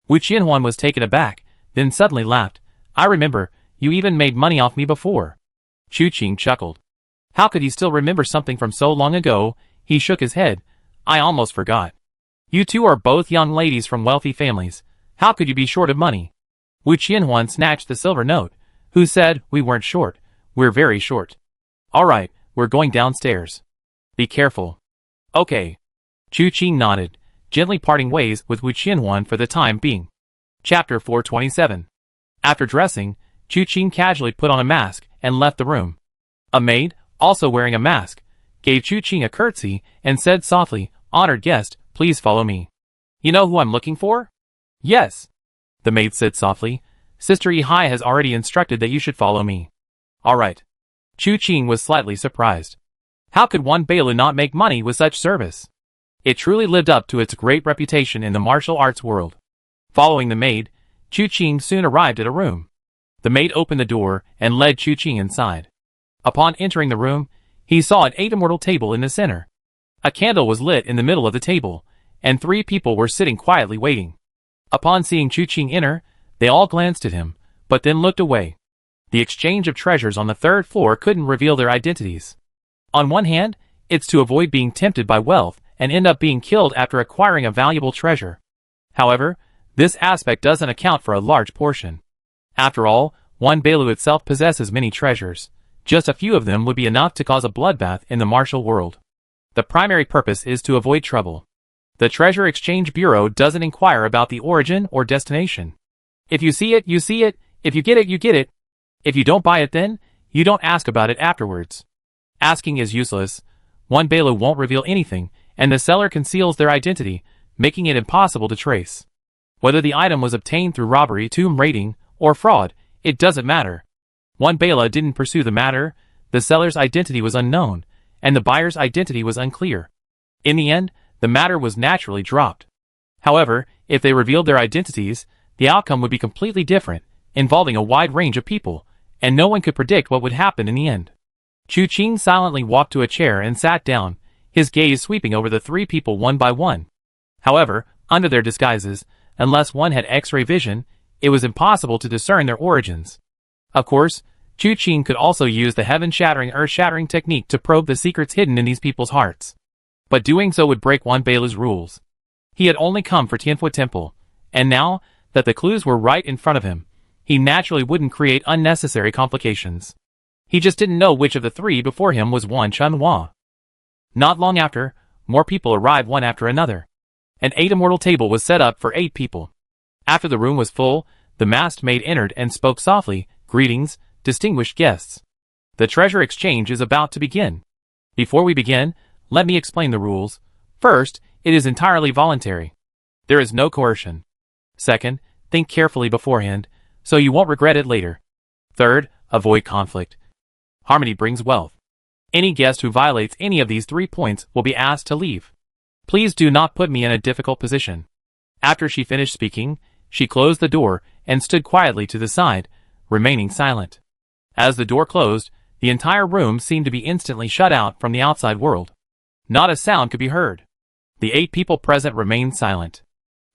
Wu Qianhuan was taken aback, then suddenly laughed. I remember, you even made money off me before. Chu Qing chuckled. How could he still remember something from so long ago? He shook his head. I almost forgot. You 2 are both young ladies from wealthy families. How could you be short of money? Wu Qianhuan snatched the silver note. Who said we weren't short? We're very short. All right, we're going downstairs. Be careful. Okay. Chu Qing nodded, gently parting ways with Wu Qianhuan for the time being. Chapter 427. After dressing, Chu Qing casually put on a mask and left the room. A maid, also wearing a mask, gave Chu Qing a curtsy and said softly, honored guest, please follow me. You know who I'm looking for? Yes. The maid said softly, Sister Yihai has already instructed that you should follow me. All right. Chu Qing was slightly surprised. How could Wan Bailu not make money with such service? It truly lived up to its great reputation in the martial arts world. Following the maid, Chu Qing soon arrived at a room. The maid opened the door and led Chu Qing inside. Upon entering the room, he saw an 8 immortal table in the center. A candle was lit in the middle of the table, and 3 people were sitting quietly waiting. Upon seeing Chu Qing enter, they all glanced at him, but then looked away. The exchange of treasures on the 3rd floor couldn't reveal their identities. On one hand, it's to avoid being tempted by wealth and end up being killed after acquiring a valuable treasure. However, this aspect doesn't account for a large portion. After all, one Bailu itself possesses many treasures. Just a few of them would be enough to cause a bloodbath in the martial world. The primary purpose is to avoid trouble. The Treasure Exchange Bureau doesn't inquire about the origin or destination. If you see it, you see it. If you get it, you get it. If you don't buy it then, you don't ask about it afterwards. Asking is useless. One Bailu won't reveal anything, and the seller conceals their identity, making it impossible to trace. Whether the item was obtained through robbery, tomb raiding, or fraud, it doesn't matter. One Bailu didn't pursue the matter, the seller's identity was unknown, and the buyer's identity was unclear. In the end, the matter was naturally dropped. However, if they revealed their identities, the outcome would be completely different, involving a wide range of people, and no one could predict what would happen in the end. Chu Qing silently walked to a chair and sat down, his gaze sweeping over the 3 people one by one. However, under their disguises, unless one had X-ray vision, it was impossible to discern their origins. Of course, Chu Qing could also use the heaven-shattering, earth-shattering technique to probe the secrets hidden in these people's hearts. But doing so would break one Bailu's rules. He had only come for Tianfu Temple, and now that the clues were right in front of him, he naturally wouldn't create unnecessary complications. He just didn't know which of the 3 before him was Wan Chunhua. Not long after, more people arrived one after another. An 8 immortal table was set up for 8 people. After the room was full, the masked maid entered and spoke softly, "Greetings, distinguished guests. The treasure exchange is about to begin. Before we begin, let me explain the rules. First, it is entirely voluntary. There is no coercion. Second, think carefully beforehand, so you won't regret it later. Third, avoid conflict. Harmony brings wealth. Any guest who violates any of these 3 points will be asked to leave. Please do not put me in a difficult position." After she finished speaking, she closed the door and stood quietly to the side, remaining silent. As the door closed, the entire room seemed to be instantly shut out from the outside world. Not a sound could be heard. The 8 people present remained silent.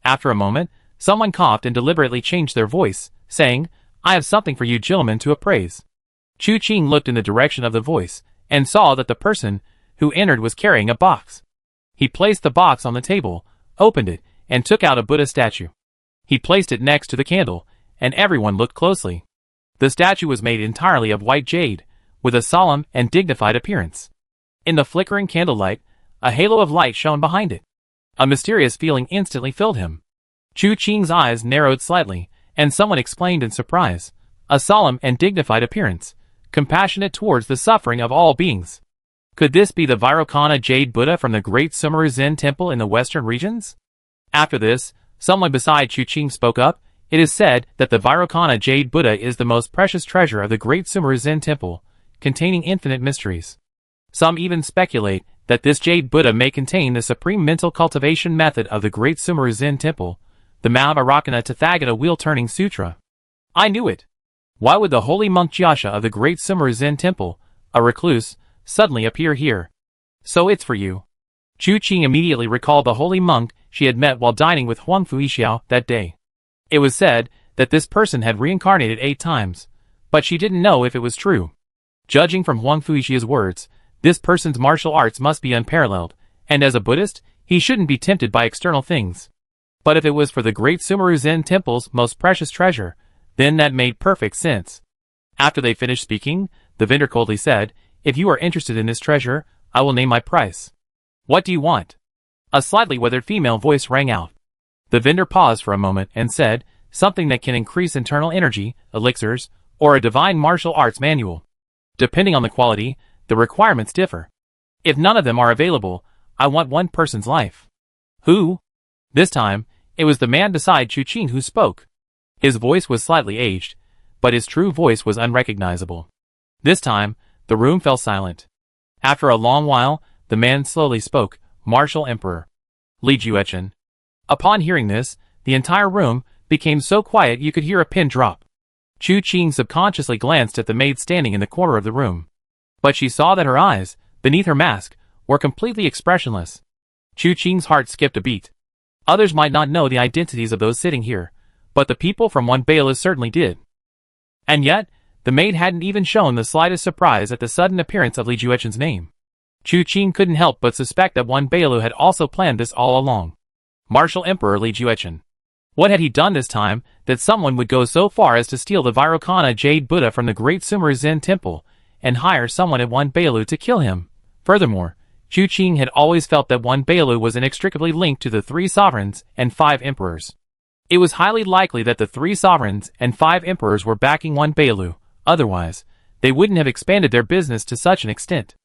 After a moment, someone coughed and deliberately changed their voice, saying, "I have something for you gentlemen to appraise." Chu Qing looked in the direction of the voice, and saw that the person who entered was carrying a box. He placed the box on the table, opened it, and took out a Buddha statue. He placed it next to the candle, and everyone looked closely. The statue was made entirely of white jade, with a solemn and dignified appearance. In the flickering candlelight, a halo of light shone behind it. A mysterious feeling instantly filled him. Chu Qing's eyes narrowed slightly, and someone exclaimed in surprise, "A solemn and dignified appearance, compassionate towards the suffering of all beings. Could this be the Vairocana Jade Buddha from the Great Sumeru Zen Temple in the western regions?" After this, someone beside Chu Qing spoke up. "It is said that the Vairocana Jade Buddha is the most precious treasure of the Great Sumeru Zen Temple, containing infinite mysteries. Some even speculate that this Jade Buddha may contain the supreme mental cultivation method of the Great Sumeru Zen Temple, the Mahavajrana Tathagata Wheel-Turning Sutra." I knew it. Why would the holy monk Jiasha of the Great Sumeru Zen Temple, a recluse, suddenly appear here? So it's for you. Chu Qing immediately recalled the holy monk she had met while dining with Huang Fuixiao that day. It was said that this person had reincarnated 8 times, but she didn't know if it was true. Judging from Huang Fuixiao's words, this person's martial arts must be unparalleled, and as a Buddhist, he shouldn't be tempted by external things. But if it was for the Great Sumeru Zen Temple's most precious treasure, then that made perfect sense. After they finished speaking, the vendor coldly said, "If you are interested in this treasure, I will name my price." "What do you want?" A slightly weathered female voice rang out. The vendor paused for a moment and said, "Something that can increase internal energy, elixirs, or a divine martial arts manual. Depending on the quality, the requirements differ. If none of them are available, I want one person's life." "Who?" This time, it was the man beside Chu Qing who spoke. His voice was slightly aged, but his true voice was unrecognizable. This time, the room fell silent. After a long while, the man slowly spoke, "Martial Emperor. Li Juechen." Upon hearing this, the entire room became so quiet you could hear a pin drop. Chu Qing subconsciously glanced at the maid standing in the corner of the room. But she saw that her eyes, beneath her mask, or completely expressionless. Chu Qing's heart skipped a beat. Others might not know the identities of those sitting here, but the people from Wan Beilu certainly did. And yet, the maid hadn't even shown the slightest surprise at the sudden appearance of Li Jueqin's name. Chu Qing couldn't help but suspect that Wan Beilu had also planned this all along. Martial Emperor Li Jueqin. What had he done this time that someone would go so far as to steal the Vairocana Jade Buddha from the Great Sumer Zen Temple and hire someone at Wan Beilu to kill him? Furthermore, Chu Qing had always felt that Wan Beilu was inextricably linked to the 3 sovereigns and 5 emperors. It was highly likely that the 3 sovereigns and 5 emperors were backing Wan Beilu, otherwise, they wouldn't have expanded their business to such an extent.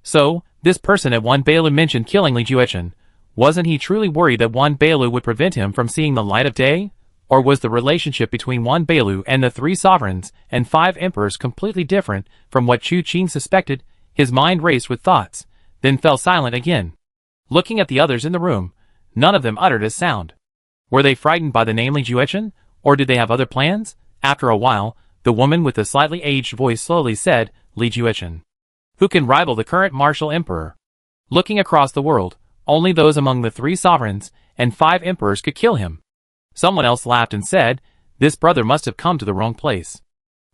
So, this person at Wan Beilu mentioned killing Li Jueqin. Wasn't he truly worried that Wan Beilu would prevent him from seeing the light of day? Or was the relationship between Wan Beilu and the 3 sovereigns and 5 emperors completely different from what Chu Qing suspected? His mind raced with thoughts, then fell silent again. Looking at the others in the room, none of them uttered a sound. Were they frightened by the name Li Jueqin, or did they have other plans? After a while, the woman with the slightly aged voice slowly said, Li Jueqin. Who can rival the current martial emperor? Looking across the world, only those among the 3 sovereigns and 5 emperors could kill him. Someone else laughed and said, this brother must have come to the wrong place.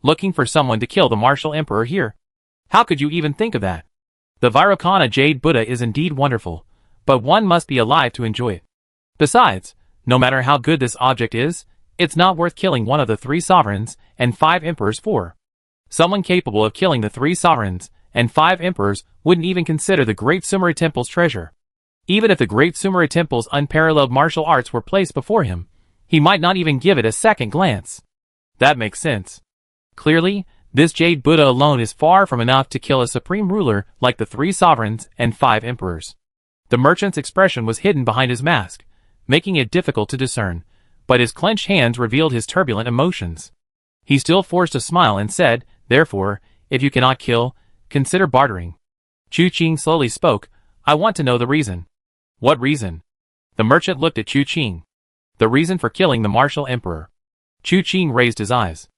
Looking for someone to kill the martial emperor here? How could you even think of that? The Vairocana Jade Buddha is indeed wonderful, but one must be alive to enjoy it. Besides, no matter how good this object is, it's not worth killing one of the 3 sovereigns and 5 emperors for. Someone capable of killing the 3 sovereigns and 5 emperors wouldn't even consider the Great Sumeri Temple's treasure. Even if the Great Sumeri Temple's unparalleled martial arts were placed before him, he might not even give it a second glance. That makes sense. Clearly, this Jade Buddha alone is far from enough to kill a supreme ruler like the 3 sovereigns and 5 emperors. The merchant's expression was hidden behind his mask, making it difficult to discern, but his clenched hands revealed his turbulent emotions. He still forced a smile and said, therefore, if you cannot kill, consider bartering. Chu Qing slowly spoke, I want to know the reason. What reason? The merchant looked at Chu Qing. The reason for killing the martial emperor. Chu Qing raised his eyes.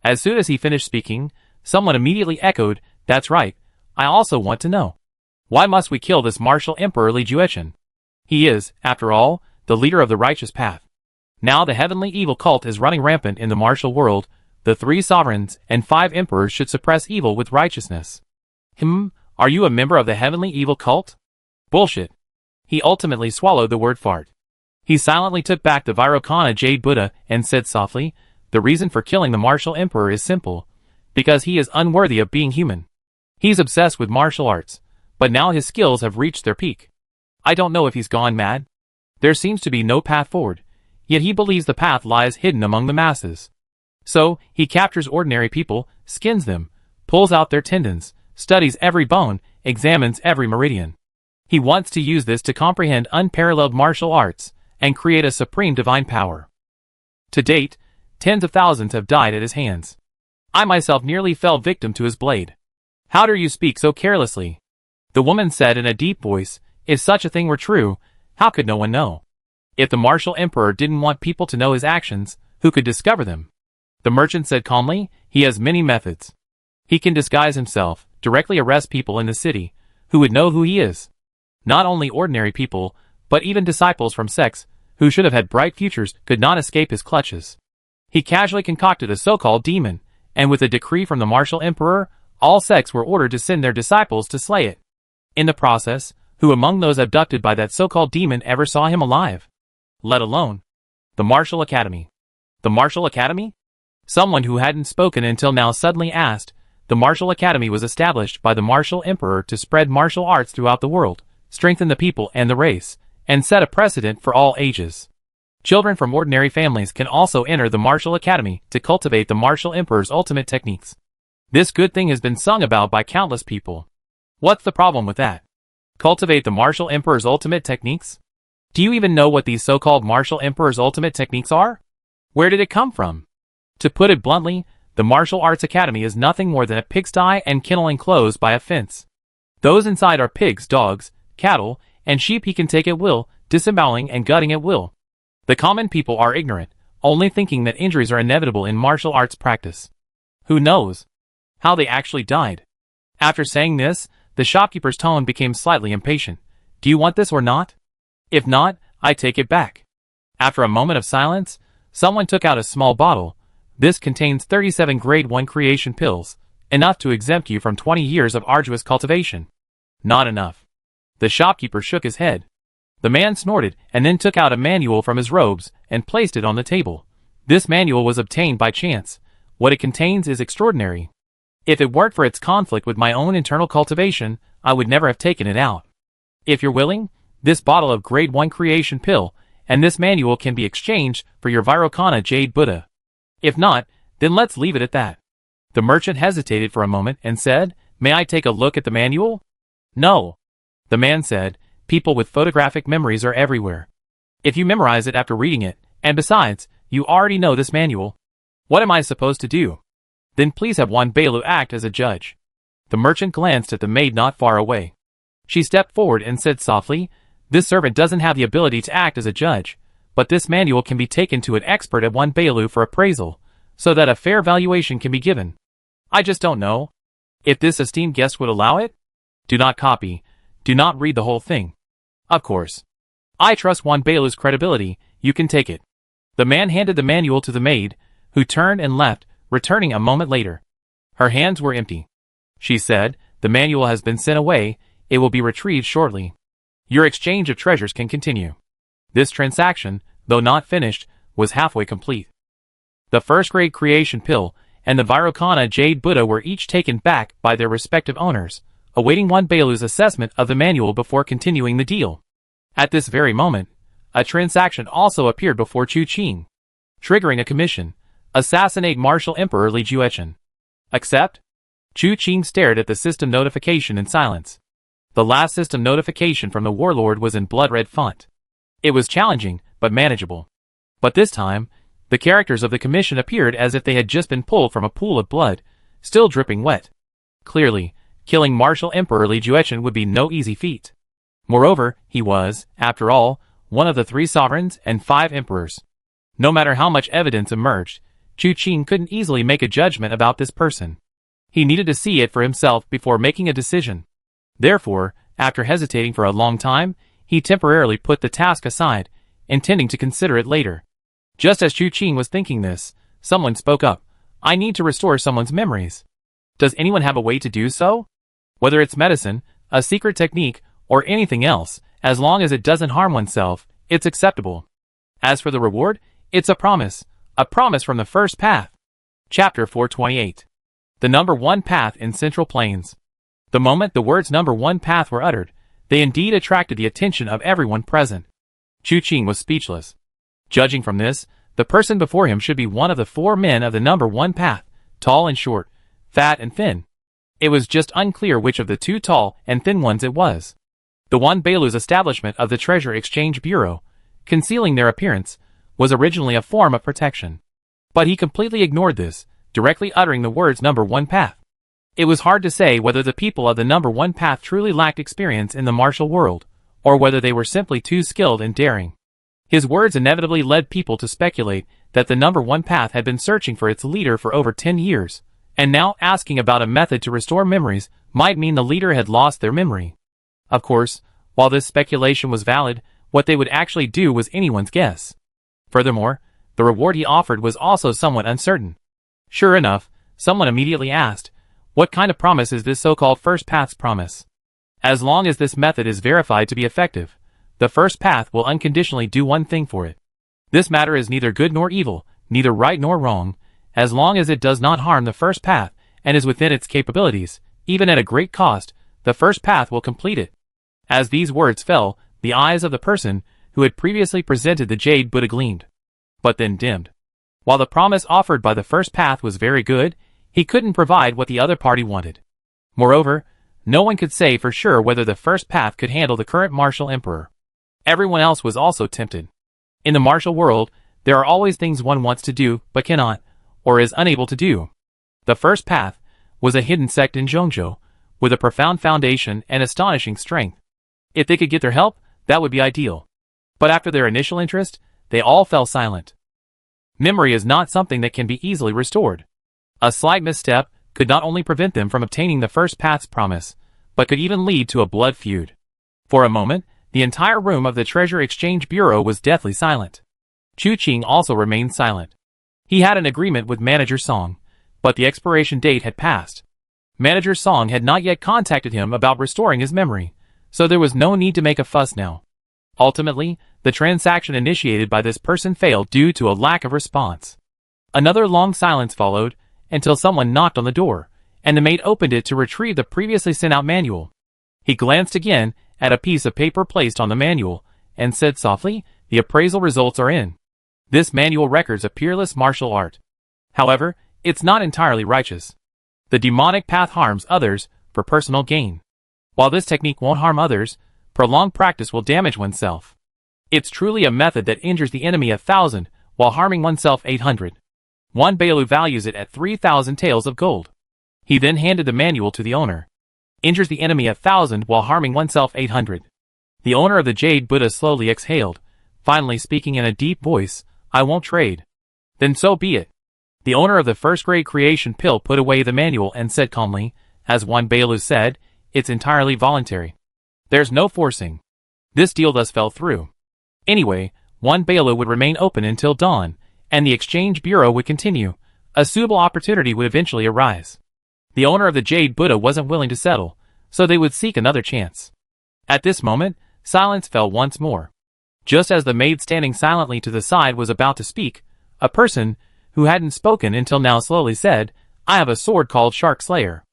As soon as he finished speaking, someone immediately echoed, that's right, I also want to know. Why must we kill this martial emperor Li Jueqin? He is, after all, the leader of the righteous path. Now the heavenly evil cult is running rampant in the martial world. The 3 sovereigns and 5 emperors should suppress evil with righteousness. Are you a member of the heavenly evil cult? Bullshit. He ultimately swallowed the word fart. He silently took back the Vairocana Jade Buddha and said softly, the reason for killing the martial emperor is simple. Because he is unworthy of being human. He's obsessed with martial arts, but now his skills have reached their peak. I don't know if he's gone mad. There seems to be no path forward, yet he believes the path lies hidden among the masses. So, he captures ordinary people, skins them, pulls out their tendons, studies every bone, examines every meridian. He wants to use this to comprehend unparalleled martial arts and create a supreme divine power. To date, tens of thousands have died at his hands. I myself nearly fell victim to his blade. How dare you speak so carelessly? The woman said in a deep voice, if such a thing were true, how could no one know? If the martial emperor didn't want people to know his actions, who could discover them? The merchant said calmly, he has many methods. He can disguise himself, directly arrest people in the city, who would know who he is. Not only ordinary people, but even disciples from sects, who should have had bright futures, could not escape his clutches. He casually concocted a so-called demon, and with a decree from the martial emperor, all sects were ordered to send their disciples to slay it. In the process, who among those abducted by that so-called demon ever saw him alive? Let alone the Martial Academy. The Martial Academy? Someone who hadn't spoken until now suddenly asked. The Martial Academy was established by the martial emperor to spread martial arts throughout the world, strengthen the people and the race, and set a precedent for all ages. Children from ordinary families can also enter the Martial Academy to cultivate the martial emperor's ultimate techniques. This good thing has been sung about by countless people. What's the problem with that? Cultivate the martial emperor's ultimate techniques? Do you even know what these so-called martial emperor's ultimate techniques are? Where did it come from? To put it bluntly, the Martial Arts Academy is nothing more than a pigsty and kennel enclosed by a fence. Those inside are pigs, dogs, cattle, and sheep he can take at will, disemboweling and gutting at will. The common people are ignorant, only thinking that injuries are inevitable in martial arts practice. Who knows how they actually died? After saying this, the shopkeeper's tone became slightly impatient. Do you want this or not? If not, I take it back. After a moment of silence, someone took out a small bottle. This contains 37 grade 1 creation pills, enough to exempt you from 20 years of arduous cultivation. Not enough. The shopkeeper shook his head. The man snorted and then took out a manual from his robes and placed it on the table. This manual was obtained by chance. What it contains is extraordinary. If it weren't for its conflict with my own internal cultivation, I would never have taken it out. If you're willing, this bottle of grade 1 creation pill and this manual can be exchanged for your Vairocana Jade Buddha. If not, then let's leave it at that. The merchant hesitated for a moment and said, May I take a look at the manual? No. The man said, People with photographic memories are everywhere. If you memorize it after reading it, and besides, you already know this manual, what am I supposed to do? Then please have Juan Bailu act as a judge. The merchant glanced at the maid not far away. She stepped forward and said softly, This servant doesn't have the ability to act as a judge, but this manual can be taken to an expert at Juan Bailu for appraisal, so that a fair valuation can be given. I just don't know if this esteemed guest would allow it. Do not copy. Do not read the whole thing. Of course. I trust Juan Bailu's credibility. You can take it. The man handed the manual to the maid, who turned and left, returning a moment later. Her hands were empty. She said, The manual has been sent away. It will be retrieved shortly. Your exchange of treasures can continue. This transaction, though not finished, was halfway complete. The first-grade creation pill and the Vairocana Jade Buddha were each taken back by their respective owners, awaiting Juan Bailu's assessment of the manual before continuing the deal. At this very moment, a transaction also appeared before Chu Qing, triggering a commission. Assassinate Martial Emperor Li Juechen. Accept? Chu Qing stared at the system notification in silence. The last system notification from the warlord was in blood-red font. It was challenging, but manageable. But this time, the characters of the commission appeared as if they had just been pulled from a pool of blood, still dripping wet. Clearly, killing Martial Emperor Li Juechen would be no easy feat. Moreover, he was, after all, one of the 3 sovereigns and 5 emperors. No matter how much evidence emerged, Chu Qing couldn't easily make a judgment about this person. He needed to see it for himself before making a decision. Therefore, after hesitating for a long time, he temporarily put the task aside, intending to consider it later. Just as Chu Qing was thinking this, someone spoke up. I need to restore someone's memories. Does anyone have a way to do so? Whether it's medicine, a secret technique, or anything else, as long as it doesn't harm oneself, it's acceptable. As for the reward, it's a promise from the first path. Chapter 428. The number 1 path in Central Plains. The moment the words number 1 path were uttered, they indeed attracted the attention of everyone present. Chu Qing was speechless. Judging from this, the person before him should be one of the 4 men of the number 1 path, tall and short, fat and thin. It was just unclear which of the 2 tall and thin ones it was. The Juan Bailu's establishment of the Treasure Exchange Bureau, concealing their appearance, was originally a form of protection. But he completely ignored this, directly uttering the words number 1 path. It was hard to say whether the people of the number 1 path truly lacked experience in the martial world, or whether they were simply too skilled and daring. His words inevitably led people to speculate that the number 1 path had been searching for its leader for over 10 years, and now asking about a method to restore memories might mean the leader had lost their memory. Of course, while this speculation was valid, what they would actually do was anyone's guess. Furthermore, the reward he offered was also somewhat uncertain. Sure enough, someone immediately asked, What kind of promise is this so-called first path's promise? As long as this method is verified to be effective, the first path will unconditionally do one thing for it. This matter is neither good nor evil, neither right nor wrong, as long as it does not harm the first path and is within its capabilities, even at a great cost, the first path will complete it. As these words fell, the eyes of the person who had previously presented the Jade Buddha gleamed, but then dimmed. While the promise offered by the first path was very good, he couldn't provide what the other party wanted. Moreover, no one could say for sure whether the first path could handle the current martial emperor. Everyone else was also tempted. In the martial world, there are always things one wants to do but cannot, or is unable to do. The first path was a hidden sect in Zhongzhou, with a profound foundation and astonishing strength. If they could get their help, that would be ideal. But after their initial interest, they all fell silent. Memory is not something that can be easily restored. A slight misstep could not only prevent them from obtaining the first path's promise, but could even lead to a blood feud. For a moment, the entire room of the Treasure Exchange Bureau was deathly silent. Chu Qing also remained silent. He had an agreement with Manager Song, but the expiration date had passed. Manager Song had not yet contacted him about restoring his memory, so there was no need to make a fuss now. Ultimately, the transaction initiated by this person failed due to a lack of response. Another long silence followed, until someone knocked on the door, and the maid opened it to retrieve the previously sent out manual. He glanced again at a piece of paper placed on the manual, and said softly, "The appraisal results are in. This manual records a peerless martial art. However, it's not entirely righteous. The demonic path harms others for personal gain. While this technique won't harm others, prolonged practice will damage oneself. It's truly a method that injures the enemy 1,000 while harming oneself 800. One Bailu values it at 3,000 taels of gold." He then handed the manual to the owner. Injures the enemy 1,000 while harming oneself 800. The owner of the Jade Buddha slowly exhaled, finally speaking in a deep voice, "I won't trade." "Then so be it." The owner of the first-grade creation pill put away the manual and said calmly, as one Bailu said, "It's entirely voluntary. There's no forcing." This deal thus fell through. Anyway, one Bailu would remain open until dawn, and the Exchange Bureau would continue. A suitable opportunity would eventually arise. The owner of the Jade Buddha wasn't willing to settle, so they would seek another chance. At this moment, silence fell once more. Just as the maid standing silently to the side was about to speak, a person, who hadn't spoken until now slowly said, "I have a sword called Shark Slayer."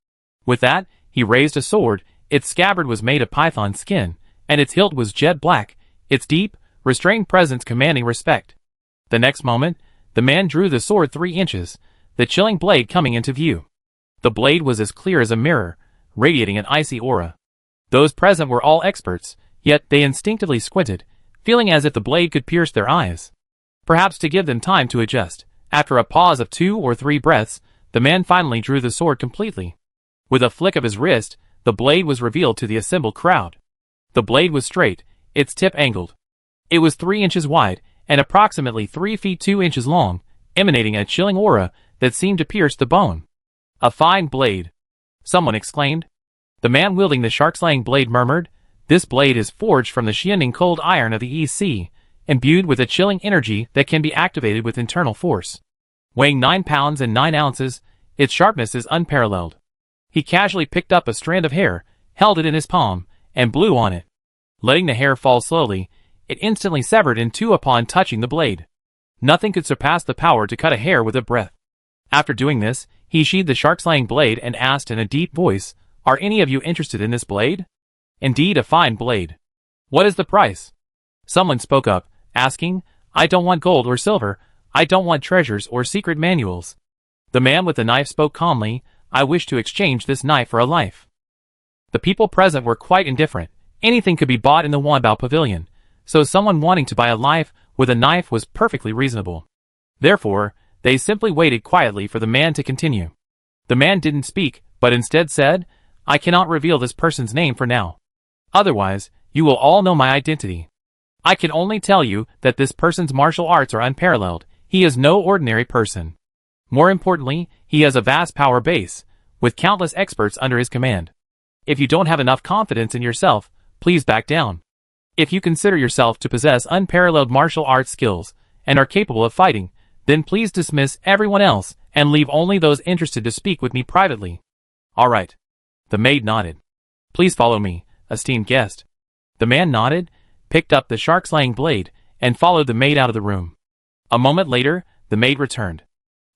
With that, he raised a sword. Its scabbard was made of python skin, and its hilt was jet black, its deep, restrained presence commanding respect. The next moment, the man drew the sword 3 inches, the chilling blade coming into view. The blade was as clear as a mirror, radiating an icy aura. Those present were all experts, yet they instinctively squinted, feeling as if the blade could pierce their eyes. Perhaps to give them time to adjust, after a pause of 2 or 3 breaths, the man finally drew the sword completely. With a flick of his wrist, the blade was revealed to the assembled crowd. The blade was straight, its tip angled. It was 3 inches wide, and approximately 3 feet 2 inches long, emanating a chilling aura that seemed to pierce the bone. "A fine blade," someone exclaimed. The man wielding the shark-slaying blade murmured, "This blade is forged from the shining cold iron of the East Sea, imbued with a chilling energy that can be activated with internal force. Weighing 9 pounds and 9 ounces, its sharpness is unparalleled." He casually picked up a strand of hair, held it in his palm, and blew on it. Letting the hair fall slowly, it instantly severed in 2 upon touching the blade. Nothing could surpass the power to cut a hair with a breath. After doing this, he sheathed the shark-slaying blade and asked in a deep voice, "Are any of you interested in this blade? Indeed a fine blade. What is the price?" Someone spoke up, asking, "I don't want gold or silver, I don't want treasures or secret manuals." The man with the knife spoke calmly, "I wish to exchange this knife for a life." The people present were quite indifferent. Anything could be bought in the Wanbao Pavilion, so someone wanting to buy a life with a knife was perfectly reasonable. Therefore, they simply waited quietly for the man to continue. The man didn't speak, but instead said, "I cannot reveal this person's name for now. Otherwise, you will all know my identity. I can only tell you that this person's martial arts are unparalleled. He is no ordinary person. More importantly, he has a vast power base, with countless experts under his command. If you don't have enough confidence in yourself, please back down. If you consider yourself to possess unparalleled martial arts skills, and are capable of fighting, then please dismiss everyone else, and leave only those interested to speak with me privately." "All right." The maid nodded. "Please follow me, esteemed guest." The man nodded, picked up the shark-slaying blade, and followed the maid out of the room. A moment later, the maid returned.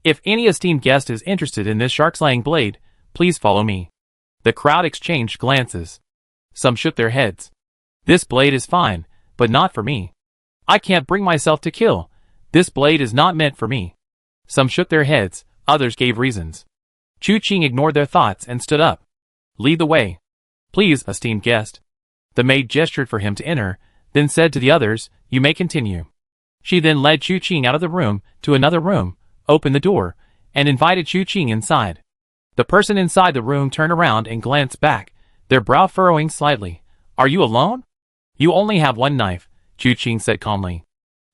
"If any esteemed guest is interested in this shark-slaying blade, please follow me." The crowd exchanged glances. Some shook their heads. "This blade is fine, but not for me. I can't bring myself to kill. This blade is not meant for me." Some shook their heads, others gave reasons. Chu Qing ignored their thoughts and stood up. "Lead the way. Please, esteemed guest." The maid gestured for him to enter, then said to the others, "You may continue." She then led Chu Qing out of the room to another room, opened the door, and invited Chu Qing inside. The person inside the room turned around and glanced back, their brow furrowing slightly. "Are you alone?" "You only have one knife," Chu Qing said calmly.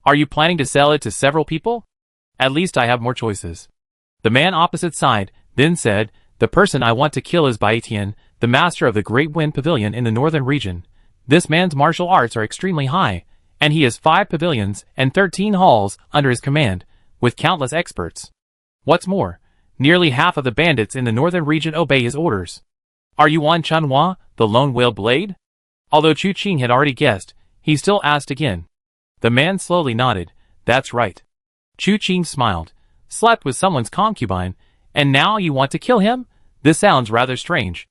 "Are you planning to sell it to several people?" "At least I have more choices." The man opposite side then said, "The person I want to kill is Baitian, the master of the Great Wind Pavilion in the northern region. This man's martial arts are extremely high, and he has 5 pavilions and 13 halls under his command, with countless experts. What's more, nearly half of the bandits in the northern region obey his orders. Are you Wan Chunhua, the Lone Whale Blade? Although Chu Qing had already guessed, he still asked again. The man slowly nodded. That's right. Chu Qing smiled. Slept with someone's concubine, and now you want to kill him? This sounds rather strange.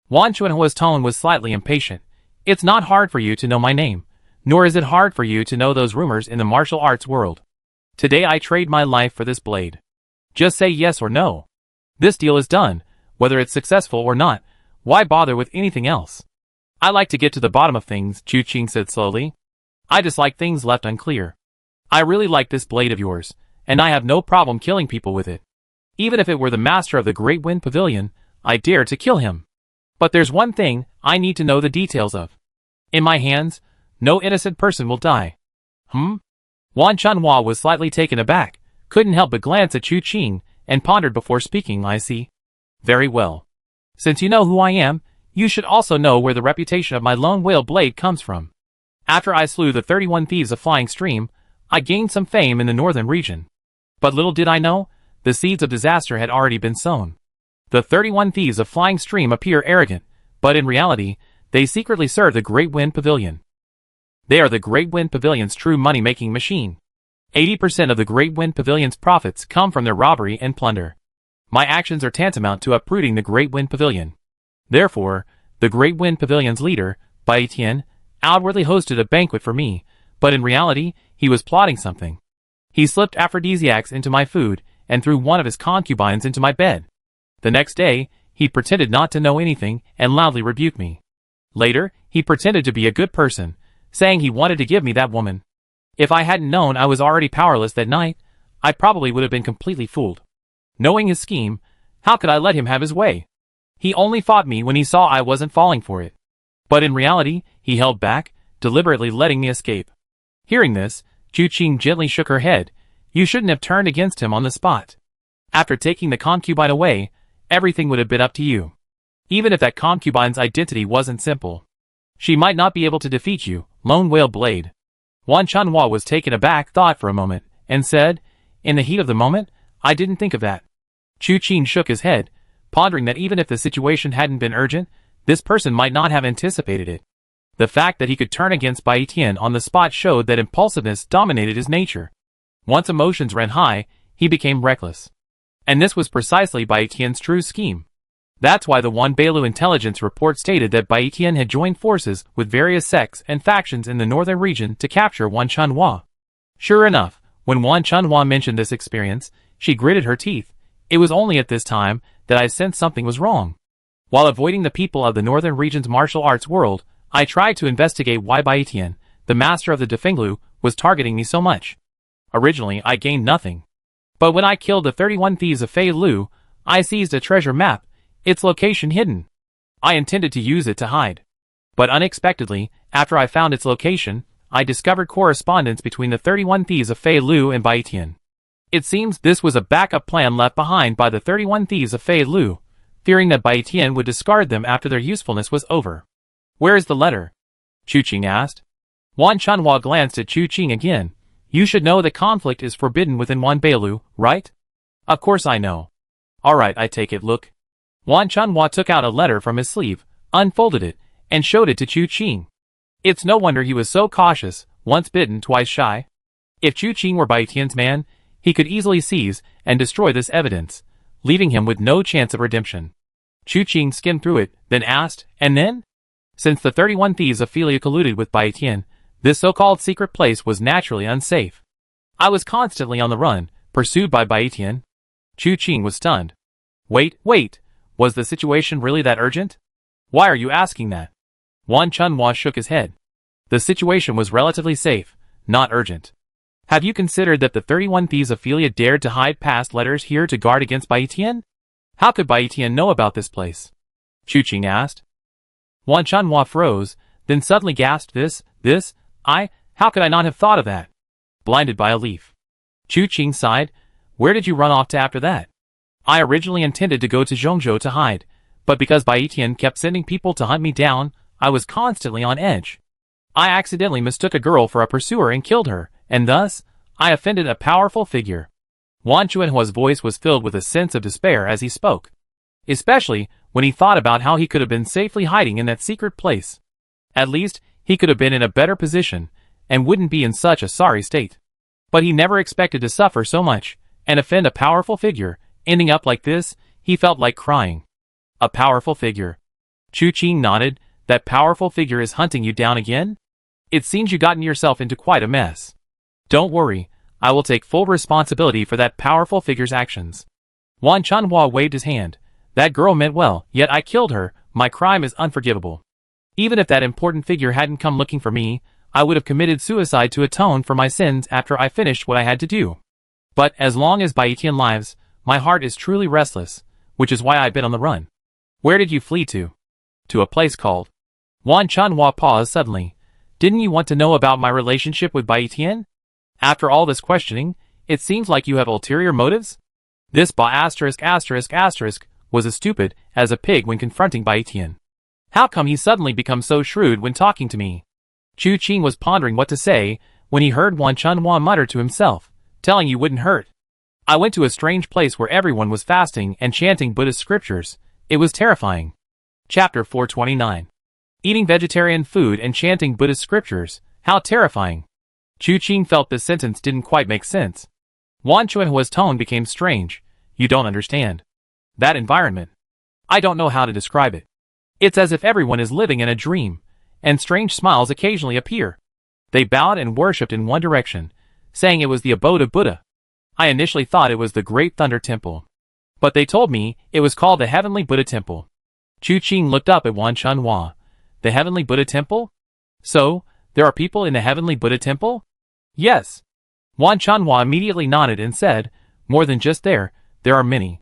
Wan Chunhua's tone was slightly impatient. It's not hard for you to know my name, nor is it hard for you to know those rumors in the martial arts world. Today I trade my life for this blade. Just say yes or no. This deal is done, whether it's successful or not. Why bother with anything else? I like to get to the bottom of things, Chu Qing said slowly. I dislike things left unclear. I really like this blade of yours, and I have no problem killing people with it. Even if it were the master of the Great Wind Pavilion, I dare to kill him. But there's one thing I need to know the details of. In my hands, no innocent person will die. Wan Chunhua was slightly taken aback, couldn't help but glance at Chu Qing, and pondered before speaking. I see. Very well. Since you know who I am, you should also know where the reputation of my Lone Whale Blade comes from. After I slew the 31 thieves of Flying Stream, I gained some fame in the northern region. But little did I know, the seeds of disaster had already been sown. The 31 thieves of Flying Stream appear arrogant, but in reality, they secretly serve the Great Wind Pavilion. They are the Great Wind Pavilion's true money-making machine. 80% of the Great Wind Pavilion's profits come from their robbery and plunder. My actions are tantamount to uprooting the Great Wind Pavilion. Therefore, the Great Wind Pavilion's leader, Bai Tian, outwardly hosted a banquet for me, but in reality, he was plotting something. He slipped aphrodisiacs into my food and threw one of his concubines into my bed. The next day, he pretended not to know anything and loudly rebuked me. Later, he pretended to be a good person, saying he wanted to give me that woman. If I hadn't known I was already powerless that night, I probably would have been completely fooled. Knowing his scheme, how could I let him have his way? He only fought me when he saw I wasn't falling for it. But in reality, he held back, deliberately letting me escape. Hearing this, Chu Qing gently shook her head. You shouldn't have turned against him on the spot. After taking the concubine away, everything would have been up to you. Even if that concubine's identity wasn't simple. She might not be able to defeat you, Lone Whale Blade. Wan Chunhua was taken aback, thought for a moment, and said, in the heat of the moment, I didn't think of that. Chu Qing shook his head, pondering that even if the situation hadn't been urgent, this person might not have anticipated it. The fact that he could turn against Bai Tian on the spot showed that impulsiveness dominated his nature. Once emotions ran high, he became reckless. And this was precisely Bai Tian's true scheme. That's why the Wanbeilu intelligence report stated that Bai Tian had joined forces with various sects and factions in the northern region to capture Wan Chunhua. Sure enough, when Wan Chunhua mentioned this experience, she gritted her teeth. It was only at this time that I sensed something was wrong. While avoiding the people of the northern region's martial arts world, I tried to investigate why Bai Tian, the master of the Defenglu, was targeting me so much. Originally, I gained nothing. But when I killed the 31 thieves of Fei Lu, I seized a treasure map, its location hidden. I intended to use it to hide. But unexpectedly, after I found its location, I discovered correspondence between the 31 thieves of Fei Lu and Bai Tian. It seems this was a backup plan left behind by the 31 thieves of Fei Lu, fearing that Bai Tian would discard them after their usefulness was over. Where is the letter? Chu Qing asked. Wan Chunhua glanced at Chu Qing again. You should know that conflict is forbidden within Wanbeilu, right? Of course I know. Alright, I take it, look. Wan Chunhua took out a letter from his sleeve, unfolded it, and showed it to Chu Qing. It's no wonder he was so cautious, once bitten, twice shy. If Chu Qing were Bai Tian's man, he could easily seize and destroy this evidence, leaving him with no chance of redemption. Chu Qing skimmed through it, then asked, and then? Since the 31 thieves of Felia colluded with Bai Tian, this so-called secret place was naturally unsafe. I was constantly on the run, pursued by Bai Tian. Chu Qing was stunned. Wait, was the situation really that urgent? Why are you asking that? Wan Chunhua shook his head. The situation was relatively safe, not urgent. Have you considered that the 31 thieves of Felia dared to hide past letters here to guard against Bai Tian? How could Bai Tian know about this place? Chu Qing asked. Wan Chunhua froze, then suddenly gasped, how could I not have thought of that? Blinded by a leaf. Chu Qing sighed. Where did you run off to after that? I originally intended to go to Zhongzhou to hide, But because Bai Tian kept sending people to hunt me down, I was constantly on edge. I accidentally mistook a girl for a pursuer and killed her, and thus, I offended a powerful figure. Wan Chuanhua's voice was filled with a sense of despair as he spoke, especially when he thought about how he could have been safely hiding in that secret place. At least, he could have been in a better position, and wouldn't be in such a sorry state. But he never expected to suffer so much, and offend a powerful figure. Ending up like this, he felt like crying. A powerful figure. Chu Qing nodded. That powerful figure is hunting you down again? It seems you gotten yourself into quite a mess. Don't worry, I will take full responsibility for that powerful figure's actions. Wan Chunhua waved his hand. That girl meant well, yet I killed her. My crime is unforgivable. Even if that important figure hadn't come looking for me, I would have committed suicide to atone for my sins after I finished what I had to do. But as long as Bai Tian lives, my heart is truly restless, which is why I've been on the run. Where did you flee to? To a place called. Wan Chunhua paused suddenly. Didn't you want to know about my relationship with Bai Tian? After all this questioning, it seems like you have ulterior motives? This Ba** was as stupid as a pig when confronting Bai Tian. How come he suddenly becomes so shrewd when talking to me? Chu Qing was pondering what to say when he heard Wan Chunhua mutter to himself, telling you wouldn't hurt. I went to a strange place where everyone was fasting and chanting Buddhist scriptures. It was terrifying. Chapter 429. Eating vegetarian food and chanting Buddhist scriptures, how terrifying. Chu Qing felt this sentence didn't quite make sense. Wan Chunhua's tone became strange. You don't understand. That environment. I don't know how to describe it. It's as if everyone is living in a dream, and strange smiles occasionally appear. They bowed and worshipped in one direction, saying it was the abode of Buddha. I initially thought it was the Great Thunder Temple, but they told me it was called the Heavenly Buddha Temple. Chu Qing looked up at Wan Chunhua. The Heavenly Buddha Temple? So, there are people in the Heavenly Buddha Temple? Yes. Wan Chunhua immediately nodded and said, more than just there are many.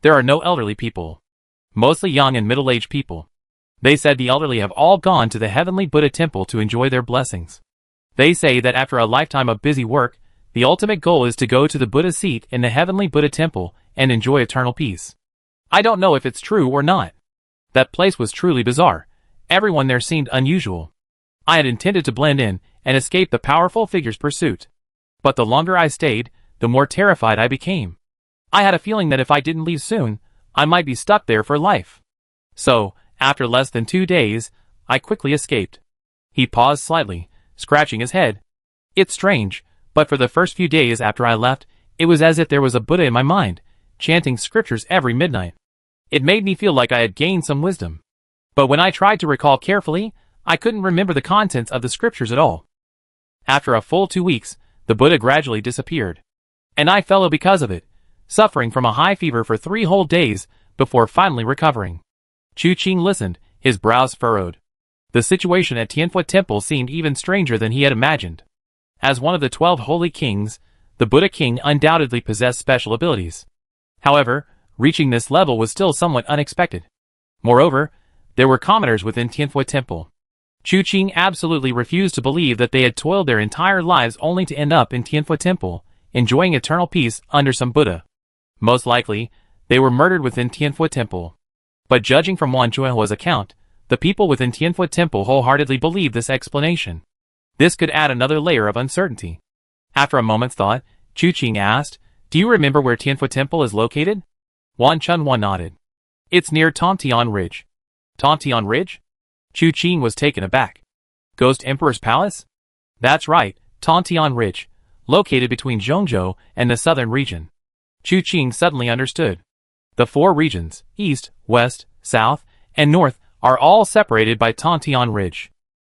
There are no elderly people. Mostly young and middle-aged people. They said the elderly have all gone to the Heavenly Buddha Temple to enjoy their blessings. They say that after a lifetime of busy work, the ultimate goal is to go to the Buddha seat in the Heavenly Buddha Temple and enjoy eternal peace. I don't know if it's true or not. That place was truly bizarre. Everyone there seemed unusual. I had intended to blend in and escape the powerful figure's pursuit. But the longer I stayed, the more terrified I became. I had a feeling that if I didn't leave soon, I might be stuck there for life. So, after less than 2 days, I quickly escaped. He paused slightly, scratching his head. It's strange, but for the first few days after I left, it was as if there was a Buddha in my mind, chanting scriptures every midnight. It made me feel like I had gained some wisdom. But when I tried to recall carefully, I couldn't remember the contents of the scriptures at all. After a full 2 weeks, the Buddha gradually disappeared. And I fell ill because of it, suffering from a high fever for 3 whole days before finally recovering. Chu Qing listened, his brows furrowed. The situation at Tianfu Temple seemed even stranger than he had imagined. As one of the 12 holy kings, the Buddha King undoubtedly possessed special abilities. However, reaching this level was still somewhat unexpected. Moreover, there were commoners within Tianfu Temple. Chu Qing absolutely refused to believe that they had toiled their entire lives only to end up in Tianfu Temple, enjoying eternal peace under some Buddha. Most likely, they were murdered within Tianfu Temple. But judging from Wan Chunhua's account, the people within Tianfu Temple wholeheartedly believed this explanation. This could add another layer of uncertainty. After a moment's thought, Chu Qing asked, do you remember where Tianfu Temple is located? Wan Chunhua nodded. It's near Tongtian Ridge. Tongtian Ridge? Chu Qing was taken aback. Ghost Emperor's Palace? That's right, Tongtian Ridge, located between Zhongzhou and the southern region. Chu Qing suddenly understood. The 4 regions, east, west, south, and north, are all separated by Tongtian Ridge.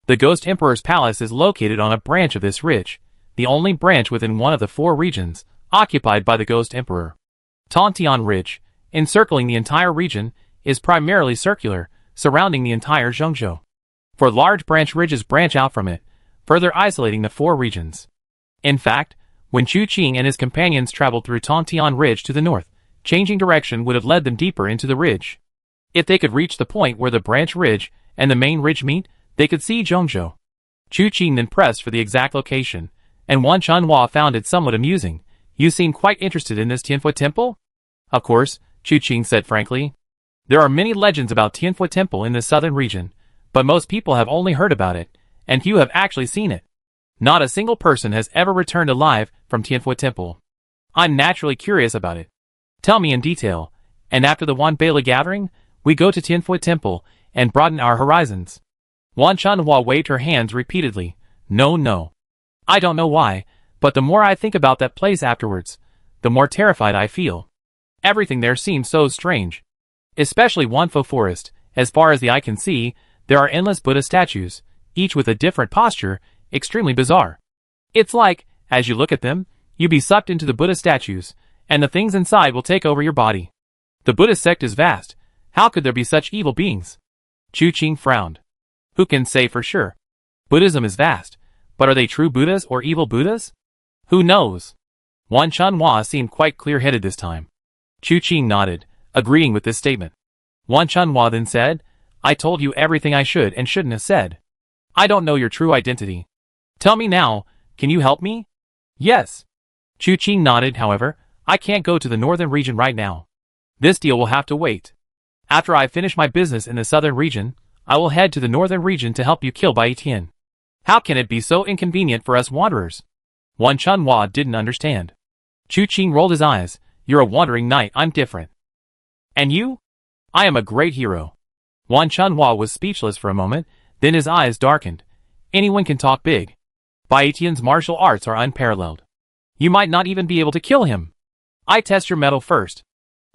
The Ghost Emperor's Palace is located on a branch of this ridge, the only branch within one of the 4 regions, occupied by the Ghost Emperor. Tongtian Ridge, encircling the entire region, is primarily circular, surrounding the entire Zhongzhou. 4 large branch ridges branch out from it, further isolating the 4 regions. In fact, when Chu Qing and his companions traveled through Tongtian Ridge to the north, changing direction would have led them deeper into the ridge. If they could reach the point where the branch ridge and the main ridge meet, they could see Zhongzhou. Chu Qing then pressed for the exact location, and Wan Chunhua found it somewhat amusing. You seem quite interested in this Tianfu Temple? Of course, Chu Qing said frankly. There are many legends about Tianfu Temple in the southern region, but most people have only heard about it, and few have actually seen it. Not a single person has ever returned alive from Tianfu Temple. I'm naturally curious about it. Tell me in detail, and after the Wan Bailey gathering, we go to Tianfu Temple and broaden our horizons. Wan Chunhua waved her hands repeatedly. No. I don't know why, but the more I think about that place afterwards, the more terrified I feel. Everything there seems so strange. Especially Wanfo Forest. As far as the eye can see, there are endless Buddha statues, each with a different posture, extremely bizarre. It's like, as you look at them, you be sucked into the Buddha statues, and the things inside will take over your body. The Buddhist sect is vast. How could there be such evil beings? Chu Qing frowned. Who can say for sure? Buddhism is vast, but are they true Buddhas or evil Buddhas? Who knows? Wan Chunhua seemed quite clear-headed this time. Chu Qing nodded, agreeing with this statement. Wan Chunhua then said, I told you everything I should and shouldn't have said. I don't know your true identity. Tell me now, can you help me? Yes. Chu Qing nodded. However, I can't go to the northern region right now. This deal will have to wait. After I finish my business in the southern region, I will head to the northern region to help you kill Bai Tian. How can it be so inconvenient for us wanderers? Wan Chunhua didn't understand. Chu Qing rolled his eyes. You're a wandering knight, I'm different. And you? I am a great hero. Wan Chunhua was speechless for a moment, then his eyes darkened. Anyone can talk big. Bai Tian's martial arts are unparalleled. You might not even be able to kill him. I test your mettle first.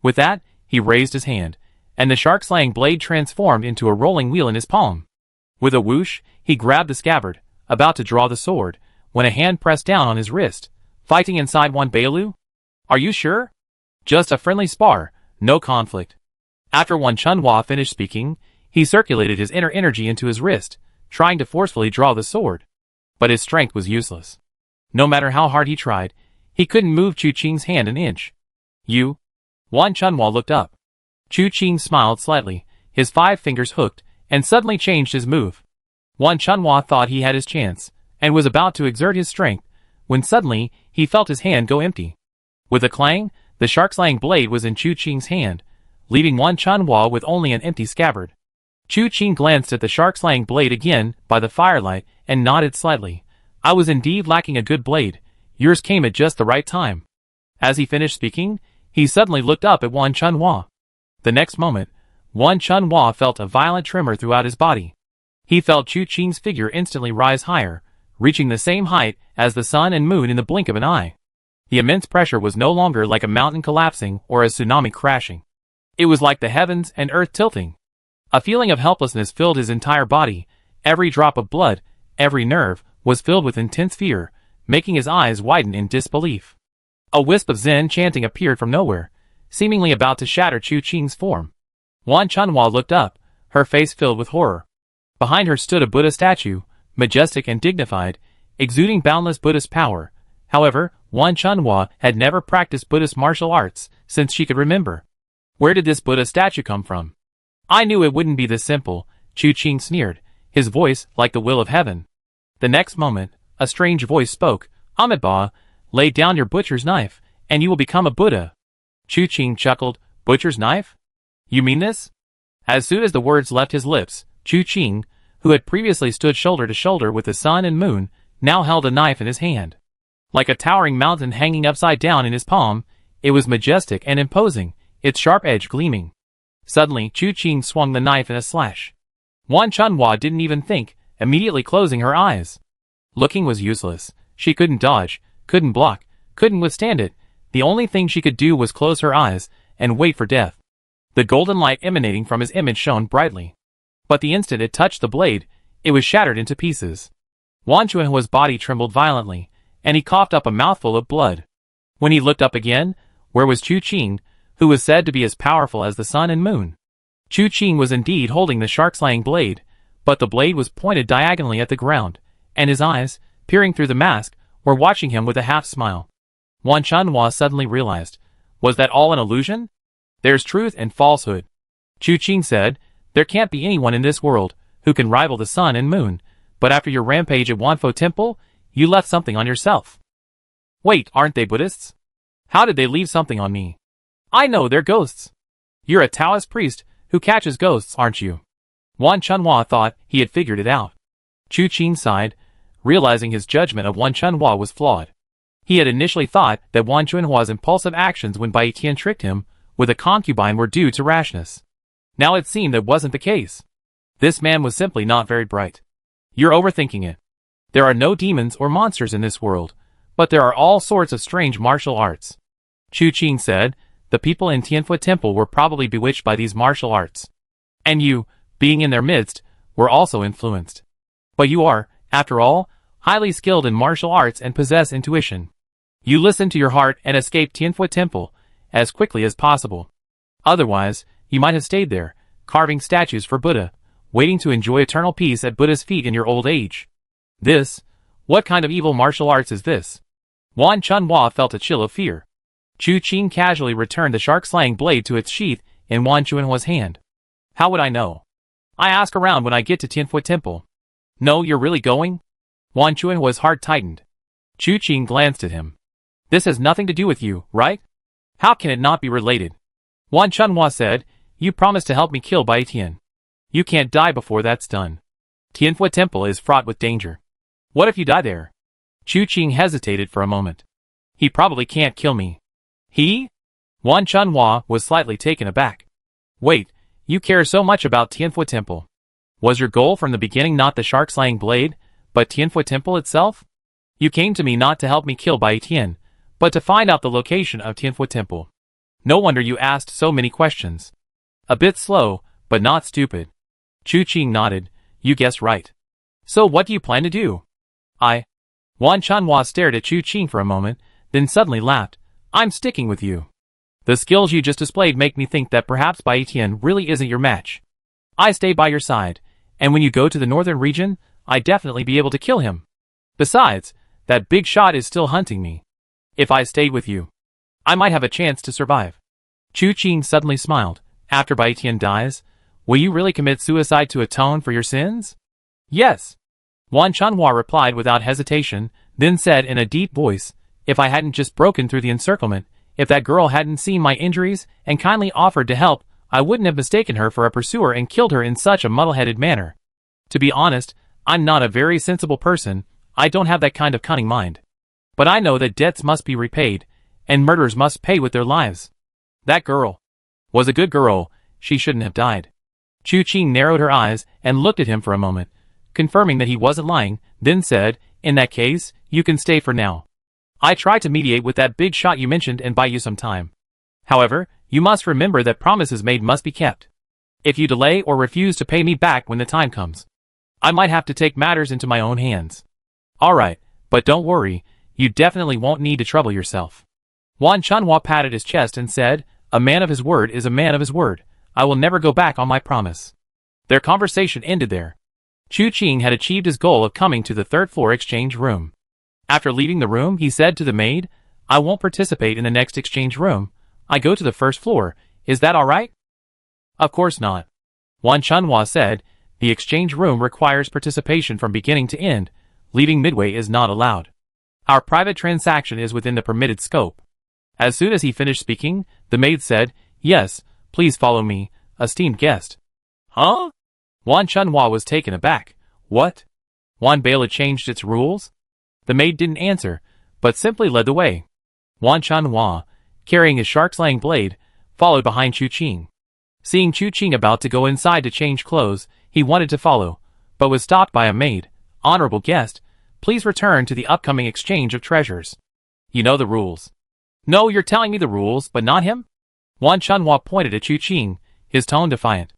With that, he raised his hand, and the shark-slaying blade transformed into a rolling wheel in his palm. With a whoosh, he grabbed the scabbard, about to draw the sword, when a hand pressed down on his wrist. Fighting inside Wan Bailu? Are you sure? Just a friendly spar, no conflict. After Wan Chunhua finished speaking, he circulated his inner energy into his wrist, trying to forcefully draw the sword. But his strength was useless. No matter how hard he tried, he couldn't move Chu Qing's hand an inch. You? Wan Chunhua looked up. Chu Qing smiled slightly, his 5 fingers hooked, and suddenly changed his move. Wan Chunhua thought he had his chance, and was about to exert his strength, when suddenly, he felt his hand go empty. With a clang, the shark-slaying blade was in Chu Qing's hand, leaving Wan Chunhua with only an empty scabbard. Chu Qing glanced at the shark-slaying blade again by the firelight and nodded slightly. I was indeed lacking a good blade. Yours came at just the right time. As he finished speaking, he suddenly looked up at Wan Chunhua. The next moment, Wan Chunhua felt a violent tremor throughout his body. He felt Chu Qing's figure instantly rise higher, reaching the same height as the sun and moon in the blink of an eye. The immense pressure was no longer like a mountain collapsing or a tsunami crashing. It was like the heavens and earth tilting. A feeling of helplessness filled his entire body. Every drop of blood, every nerve, was filled with intense fear, making his eyes widen in disbelief. A wisp of Zen chanting appeared from nowhere, seemingly about to shatter Chu Qing's form. Wan Chunhua looked up, her face filled with horror. Behind her stood a Buddha statue, majestic and dignified, exuding boundless Buddhist power. However, Wan Chunhua had never practiced Buddhist martial arts since she could remember. Where did this Buddha statue come from? I knew it wouldn't be this simple, Chu Qing sneered, his voice like the will of heaven. The next moment, a strange voice spoke. Amitabha, lay down your butcher's knife, and you will become a Buddha. Chu Qing chuckled. Butcher's knife? You mean this? As soon as the words left his lips, Chu Qing, who had previously stood shoulder to shoulder with the sun and moon, now held a knife in his hand. Like a towering mountain hanging upside down in his palm, it was majestic and imposing, its sharp edge gleaming. Suddenly, Chu Qing swung the knife in a slash. Wan Chunhua didn't even think, immediately closing her eyes. Looking was useless. She couldn't dodge, couldn't block, couldn't withstand it. The only thing she could do was close her eyes and wait for death. The golden light emanating from his image shone brightly. But the instant it touched the blade, it was shattered into pieces. Wan Chunhua's body trembled violently, and he coughed up a mouthful of blood. When he looked up again, where was Chu Qing, who was said to be as powerful as the sun and moon? Chu Qing was indeed holding the shark-slaying blade, but the blade was pointed diagonally at the ground, and his eyes, peering through the mask, were watching him with a half-smile. Wan Chunhua suddenly realized, was that all an illusion? There's truth and falsehood. Chu Qing said, there can't be anyone in this world who can rival the sun and moon, but after your rampage at Wanfo Temple, you left something on yourself. Wait, aren't they Buddhists? How did they leave something on me? I know they're ghosts. You're a Taoist priest Who catches ghosts, aren't you? Wan Chunhua thought he had figured it out. Chu Qing sighed, realizing his judgment of Wan Chunhua was flawed. He had initially thought that Wan Chunhua's impulsive actions when Bai Tian tricked him with a concubine were due to rashness. Now it seemed that wasn't the case. This man was simply not very bright. You're overthinking it. There are no demons or monsters in this world, but there are all sorts of strange martial arts. Chu Qing said, the people in Tianfu Temple were probably bewitched by these martial arts. And you, being in their midst, were also influenced. But you are, after all, highly skilled in martial arts and possess intuition. You listen to your heart and escape Tianfu Temple as quickly as possible. Otherwise, you might have stayed there, carving statues for Buddha, waiting to enjoy eternal peace at Buddha's feet in your old age. What kind of evil martial arts is this? Wan Chunhua felt a chill of fear. Chu Qing casually returned the shark slaying blade to its sheath in Wan Chunhua's hand. How would I know? I ask around when I get to Tianfu Temple. No, you're really going? Wan Chunhua's heart tightened. Chu Qing glanced at him. This has nothing to do with you, right? How can it not be related? Wan Chunhua said, you promised to help me kill Bai Tian. You can't die before that's done. Tianfu Temple is fraught with danger. What if you die there? Chu Qing hesitated for a moment. He probably can't kill me. He? Wan Chunhua was slightly taken aback. Wait, you care so much about Tianfu Temple. Was your goal from the beginning not the shark-slaying blade, but Tianfu Temple itself? You came to me not to help me kill Bai Tian, but to find out the location of Tianfu Temple. No wonder you asked so many questions. A bit slow, but not stupid. Chu Qing nodded. You guessed right. So what do you plan to do? Wan Chunhua stared at Chu Qing for a moment, then suddenly laughed. I'm sticking with you. The skills you just displayed make me think that perhaps Bai Tian really isn't your match. I stay by your side, and when you go to the northern region, I'd definitely be able to kill him. Besides, that big shot is still hunting me. If I stayed with you, I might have a chance to survive. Chu Qing suddenly smiled. After Bai Tian dies, will you really commit suicide to atone for your sins? Yes. Wan Chunhua replied without hesitation, then said in a deep voice, if I hadn't just broken through the encirclement, if that girl hadn't seen my injuries and kindly offered to help, I wouldn't have mistaken her for a pursuer and killed her in such a muddle-headed manner. To be honest, I'm not a very sensible person, I don't have that kind of cunning mind. But I know that debts must be repaid, and murderers must pay with their lives. That girl was a good girl, she shouldn't have died. Chu Qing narrowed her eyes and looked at him for a moment, confirming that he wasn't lying, then said, in that case, you can stay for now. I tried to mediate with that big shot you mentioned and buy you some time. However, you must remember that promises made must be kept. If you delay or refuse to pay me back when the time comes, I might have to take matters into my own hands. Alright, but don't worry, you definitely won't need to trouble yourself. Wan Chunhua patted his chest and said, a man of his word is a man of his word. I will never go back on my promise. Their conversation ended there. Chu Qing had achieved his goal of coming to the third-floor exchange room. After leaving the room, he said to the maid, I won't participate in the next exchange room. I go to the first floor. Is that all right? Of course not. Wan Chunhua said, the exchange room requires participation from beginning to end. Leaving midway is not allowed. Our private transaction is within the permitted scope. As soon as he finished speaking, the maid said, yes, please follow me, esteemed guest. Huh? Wan Chunhua was taken aback. What? Wan Bela changed its rules? The maid didn't answer, but simply led the way. Wan Chunhua, carrying his shark-slaying blade, followed behind Chu Qing. Seeing Chu Qing about to go inside to change clothes, he wanted to follow, but was stopped by a maid. Honorable guest, please return to the upcoming exchange of treasures. You know the rules. No, you're telling me the rules, but not him? Wan Chunhua pointed at Chu Qing, his tone defiant.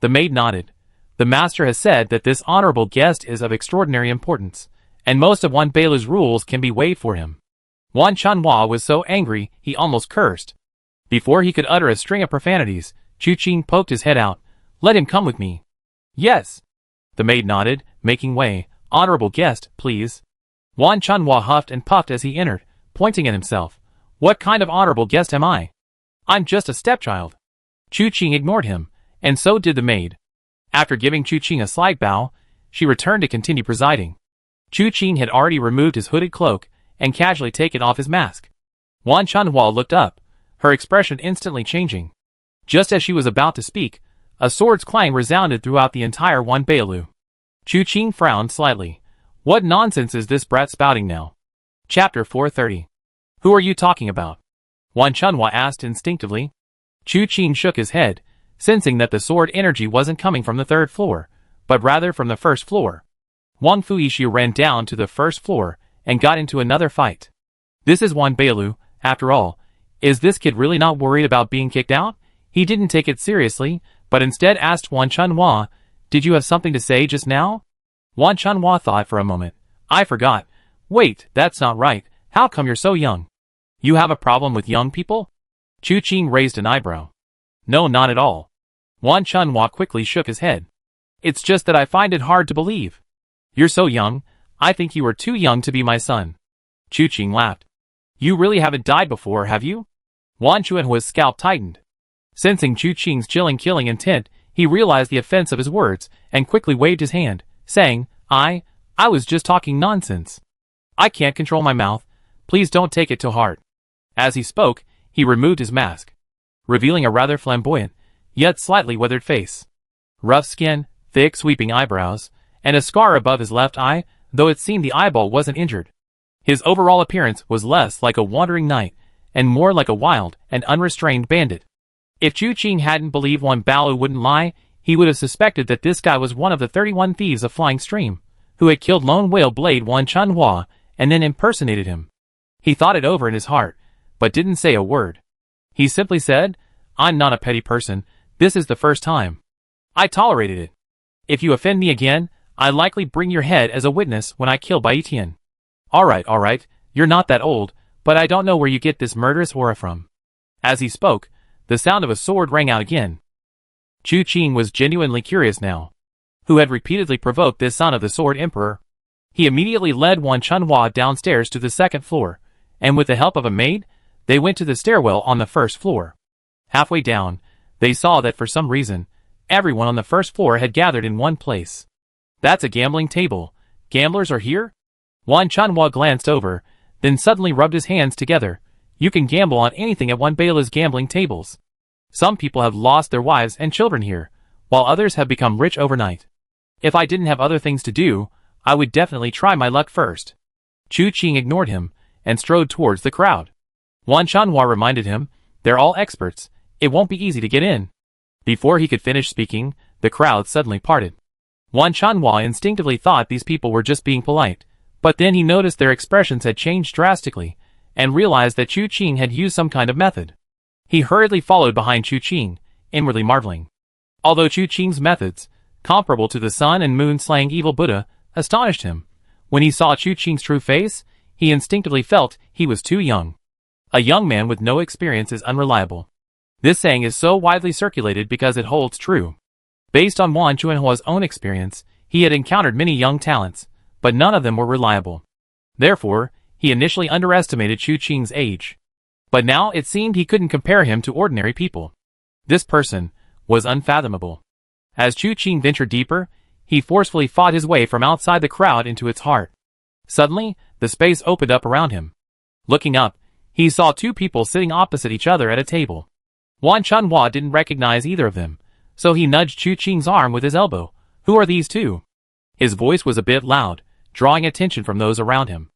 The maid nodded. The master has said that this honorable guest is of extraordinary importance, and most of Wan Bela's rules can be waived for him. Wan Chunhua was so angry he almost cursed. Before he could utter a string of profanities, Chu Qing poked his head out. Let him come with me. Yes. The maid nodded, making way. Honorable guest, please. Wan Chunhua huffed and puffed as he entered, pointing at himself. What kind of honorable guest am I? I'm just a stepchild. Chu Qing ignored him, and so did the maid. After giving Chu Qing a slight bow, she returned to continue presiding. Chu Qing had already removed his hooded cloak and casually taken off his mask. Wan Chunhua looked up, her expression instantly changing. Just as she was about to speak, A sword's clang resounded throughout the entire Wanbeilu. Chu Qing frowned slightly. What nonsense is this brat spouting now? Chapter 430. Who are you talking about? Wan Chunhua asked instinctively. Chu Qing shook his head, sensing that the sword energy wasn't coming from the third floor, but rather from the first floor. Wang Fuixiu ran down to the first floor and got into another fight. This is Wanbeilu, after all. Is this kid really not worried about being kicked out? He didn't take it seriously, but instead asked Wan Chunhua, "Did you have something to say just now?" Wan Chunhua thought for a moment. "I forgot. Wait, that's not right. How come you're so young? You have a problem with young people?" Chu Qing raised an eyebrow. "No, not at all." Wan Chunhua quickly shook his head. "It's just that I find it hard to believe. You're so young. I think you are too young to be my son." Chu Qing laughed. "You really haven't died before, have you?" Wan Chunhua's scalp tightened. Sensing Chu Qing's chilling killing intent, he realized the offense of his words and quickly waved his hand, saying, I was just talking nonsense. I can't control my mouth. Please don't take it to heart." As he spoke, he removed his mask, revealing a rather flamboyant, yet slightly weathered face. Rough skin, thick sweeping eyebrows, and a scar above his left eye, though it seemed the eyeball wasn't injured. His overall appearance was less like a wandering knight, and more like a wild and unrestrained bandit. If Chu Qing hadn't believed Wanbeilu wouldn't lie, he would have suspected that this guy was one of the 31 thieves of Flying Stream, who had killed Lone Whale Blade Wan Chunhua and then impersonated him. He thought it over in his heart, but didn't say a word. He simply said, "I'm not a petty person. This is the first time. I tolerated it. If you offend me again, I'll likely bring your head as a witness when I kill Bai Tian." Alright, you're not that old, but I don't know where you get this murderous aura from." As he spoke, the sound of a sword rang out again. Chu Qing was genuinely curious now. Who had repeatedly provoked this son of the Sword Emperor? He immediately led Wan Chunhua downstairs to the second floor, and with the help of a maid, they went to the stairwell on the first floor. Halfway down, they saw that for some reason, everyone on the first floor had gathered in one place. "That's a gambling table. Gamblers are here?" Wan Chunhua glanced over, then suddenly rubbed his hands together. "You can gamble on anything at Wanbeilu's gambling tables. Some people have lost their wives and children here, while others have become rich overnight. If I didn't have other things to do, I would definitely try my luck first." Chu Qing ignored him and strode towards the crowd. Wan Chunhua reminded him, "They're all experts. It won't be easy to get in." Before he could finish speaking, the crowd suddenly parted. Wan Chunhua instinctively thought these people were just being polite, but then he noticed their expressions had changed drastically, and realized that Chu Qing had used some kind of method. He hurriedly followed behind Chu Qing, inwardly marveling. Although Chu Qing's methods, comparable to the sun and moon slaying evil Buddha, astonished him, when he saw Chu Qing's true face, he instinctively felt he was too young. A young man with no experience is unreliable. This saying is so widely circulated because it holds true. Based on Wan Chunhua's own experience, he had encountered many young talents, but none of them were reliable. Therefore, he initially underestimated Chu Qing's age. But now it seemed he couldn't compare him to ordinary people. This person was unfathomable. As Chu Qing ventured deeper, he forcefully fought his way from outside the crowd into its heart. Suddenly, the space opened up around him. Looking up, he saw two people sitting opposite each other at a table. Wan Chunhua didn't recognize either of them, so he nudged Chu Qing's arm with his elbow. "Who are these two?" His voice was a bit loud, drawing attention from those around him.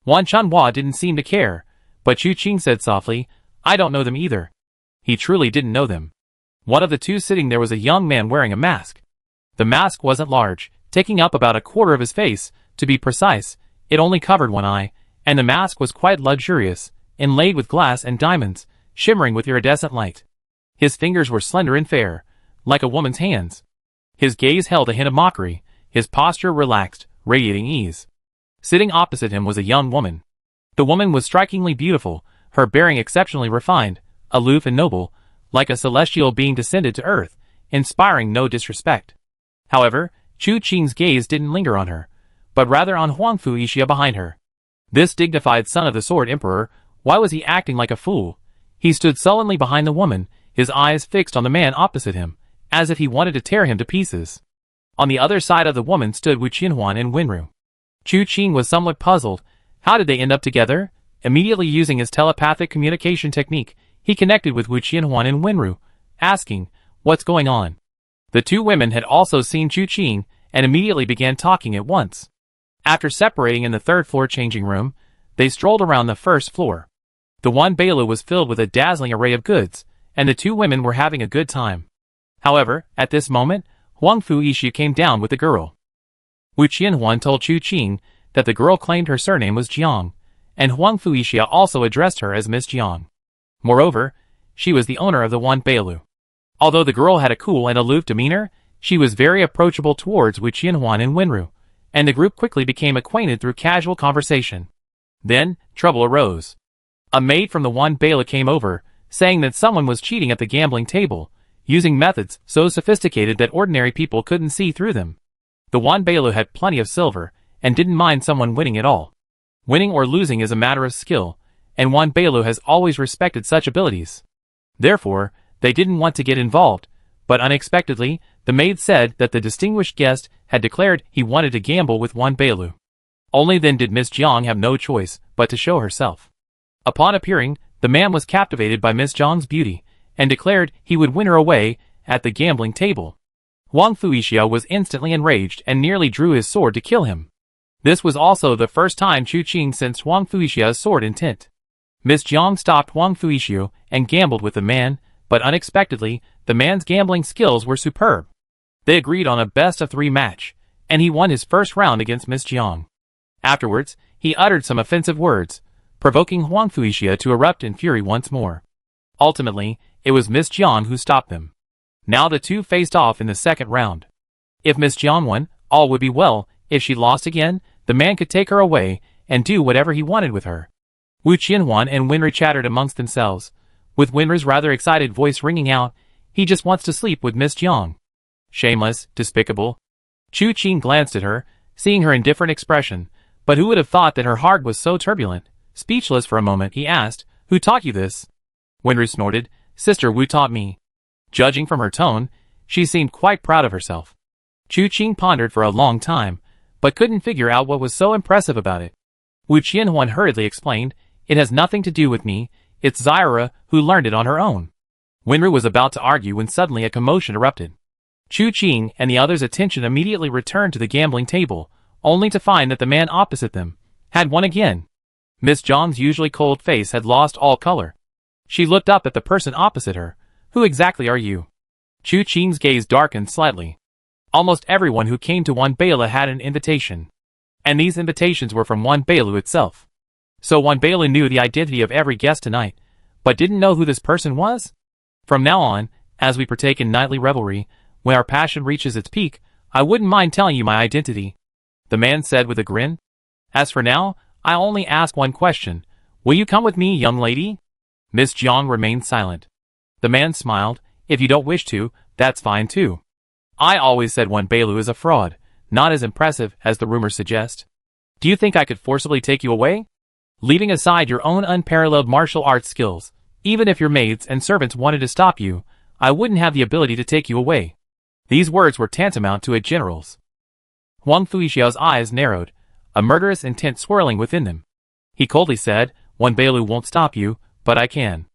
Wan Chunhua didn't seem to care, but Chu Qing said softly, "I don't know them either." He truly didn't know them. One of the two sitting there was a young man wearing a mask. The mask wasn't large, taking up about a quarter of his face. To be precise, it only covered one eye, and the mask was quite luxurious, inlaid with glass and diamonds, shimmering with iridescent light. His fingers were slender and fair, like a woman's hands. His gaze held a hint of mockery, his posture relaxed, radiating ease. Sitting opposite him was a young woman. The woman was strikingly beautiful, her bearing exceptionally refined, aloof and noble, like a celestial being descended to earth, inspiring no disrespect. However, Chu Qing's gaze didn't linger on her, but rather on Huang Fuixia behind her. This dignified son of the Sword Emperor, why was he acting like a fool? He stood sullenly behind the woman, his eyes fixed on the man opposite him, as if he wanted to tear him to pieces. On the other side of the woman stood Wu Qinhuan and Wenru. Chu Qing was somewhat puzzled. How did they end up together? Immediately using his telepathic communication technique, he connected with Wu Qinhuan and Wenru, asking, "What's going on?" The two women had also seen Chu Qing and immediately began talking at once. After separating in the third-floor changing room, they strolled around the first floor. The Wanbeilu was filled with a dazzling array of goods, and the two women were having a good time. However, at this moment, Huang Fuixia came down with the girl. Wu Qianhuan told Chu Qing that the girl claimed her surname was Jiang, and Huang Fuixia also addressed her as Miss Jiang. Moreover, she was the owner of the Wanbeilu. Although the girl had a cool and aloof demeanor, she was very approachable towards Wu Qianhuan and Wenru, and the group quickly became acquainted through casual conversation. Then, trouble arose. A maid from the Wanbeilu came over, saying that someone was cheating at the gambling table, using methods so sophisticated that ordinary people couldn't see through them. The Wanbeilu had plenty of silver, and didn't mind someone winning at all. Winning or losing is a matter of skill, and Wanbeilu has always respected such abilities. Therefore, they didn't want to get involved, but unexpectedly, the maid said that the distinguished guest had declared he wanted to gamble with Wanbeilu. Only then did Miss Jiang have no choice but to show herself. Upon appearing, the man was captivated by Miss Jiang's beauty, and declared he would win her away at the gambling table. Huang Fuixia was instantly enraged and nearly drew his sword to kill him. This was also the first time Chu Qing sensed Huang Fuixia's sword intent. Miss Jiang stopped Huang Fuixia and gambled with the man, but unexpectedly, the man's gambling skills were superb. They agreed on a best-of-3 match, and he won his first round against Miss Jiang. Afterwards, he uttered some offensive words, provoking Huang Fuixia to erupt in fury once more. Ultimately, it was Miss Jiang who stopped them. Now the two faced off in the second round. If Miss Jiang won, all would be well. If she lost again, the man could take her away and do whatever he wanted with her. Wu Qianhuan and Wenru chattered amongst themselves, with Wenru's rather excited voice ringing out, "He just wants to sleep with Miss Jiang." Shameless, despicable. Chu Qing glanced at her, seeing her indifferent expression, but who would have thought that her heart was so turbulent? Speechless for a moment, he asked, "Who taught you this?" Wenru snorted, "Sister Wu taught me." Judging from her tone, she seemed quite proud of herself. Chu Qing pondered for a long time, but couldn't figure out what was so impressive about it. Wu Qianhuan hurriedly explained, "It has nothing to do with me, it's Zaira who learned it on her own." Wenru was about to argue when suddenly a commotion erupted. Chu Qing and the others' attention immediately returned to the gambling table, only to find that the man opposite them had won again. Miss Jiang's usually cold face had lost all color. She looked up at the person opposite her. "Who exactly are you?" Chu Qing's gaze darkened slightly. Almost everyone who came to Wanbeilu had an invitation. And these invitations were from Wanbeilu itself. So Wanbeilu knew the identity of every guest tonight, but didn't know who this person was? "From now on, as we partake in nightly revelry, when our passion reaches its peak, I wouldn't mind telling you my identity," the man said with a grin. "As for now, I only ask one question. Will you come with me, young lady?" Miss Jiang remained silent. The man smiled. "If you don't wish to, that's fine too. I always said Wanbeilu is a fraud, not as impressive as the rumors suggest. Do you think I could forcibly take you away? Leaving aside your own unparalleled martial arts skills, even if your maids and servants wanted to stop you, I wouldn't have the ability to take you away." These words were tantamount to a general's. Huang Fuixiao's eyes narrowed, a murderous intent swirling within them. He coldly said, "Wanbeilu won't stop you, but I can.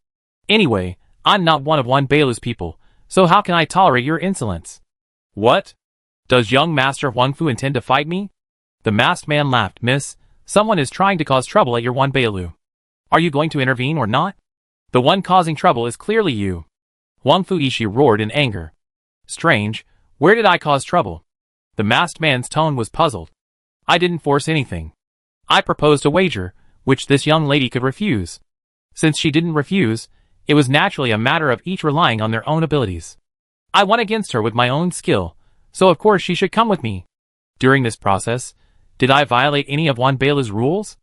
Anyway, I'm not one of Wanbeilu's people, so how can I tolerate your insolence?" "What? Does young Master Huang Fu intend to fight me?" The masked man laughed. "Miss, someone is trying to cause trouble at your Wanbeilu. Are you going to intervene or not? The one causing trouble is clearly you." Huang Fuixia roared in anger. "Strange, where did I cause trouble?" The masked man's tone was puzzled. "I didn't force anything. I proposed a wager, which this young lady could refuse. Since she didn't refuse, it was naturally a matter of each relying on their own abilities. I won against her with my own skill, so of course she should come with me. During this process, did I violate any of Wanbeilu's rules?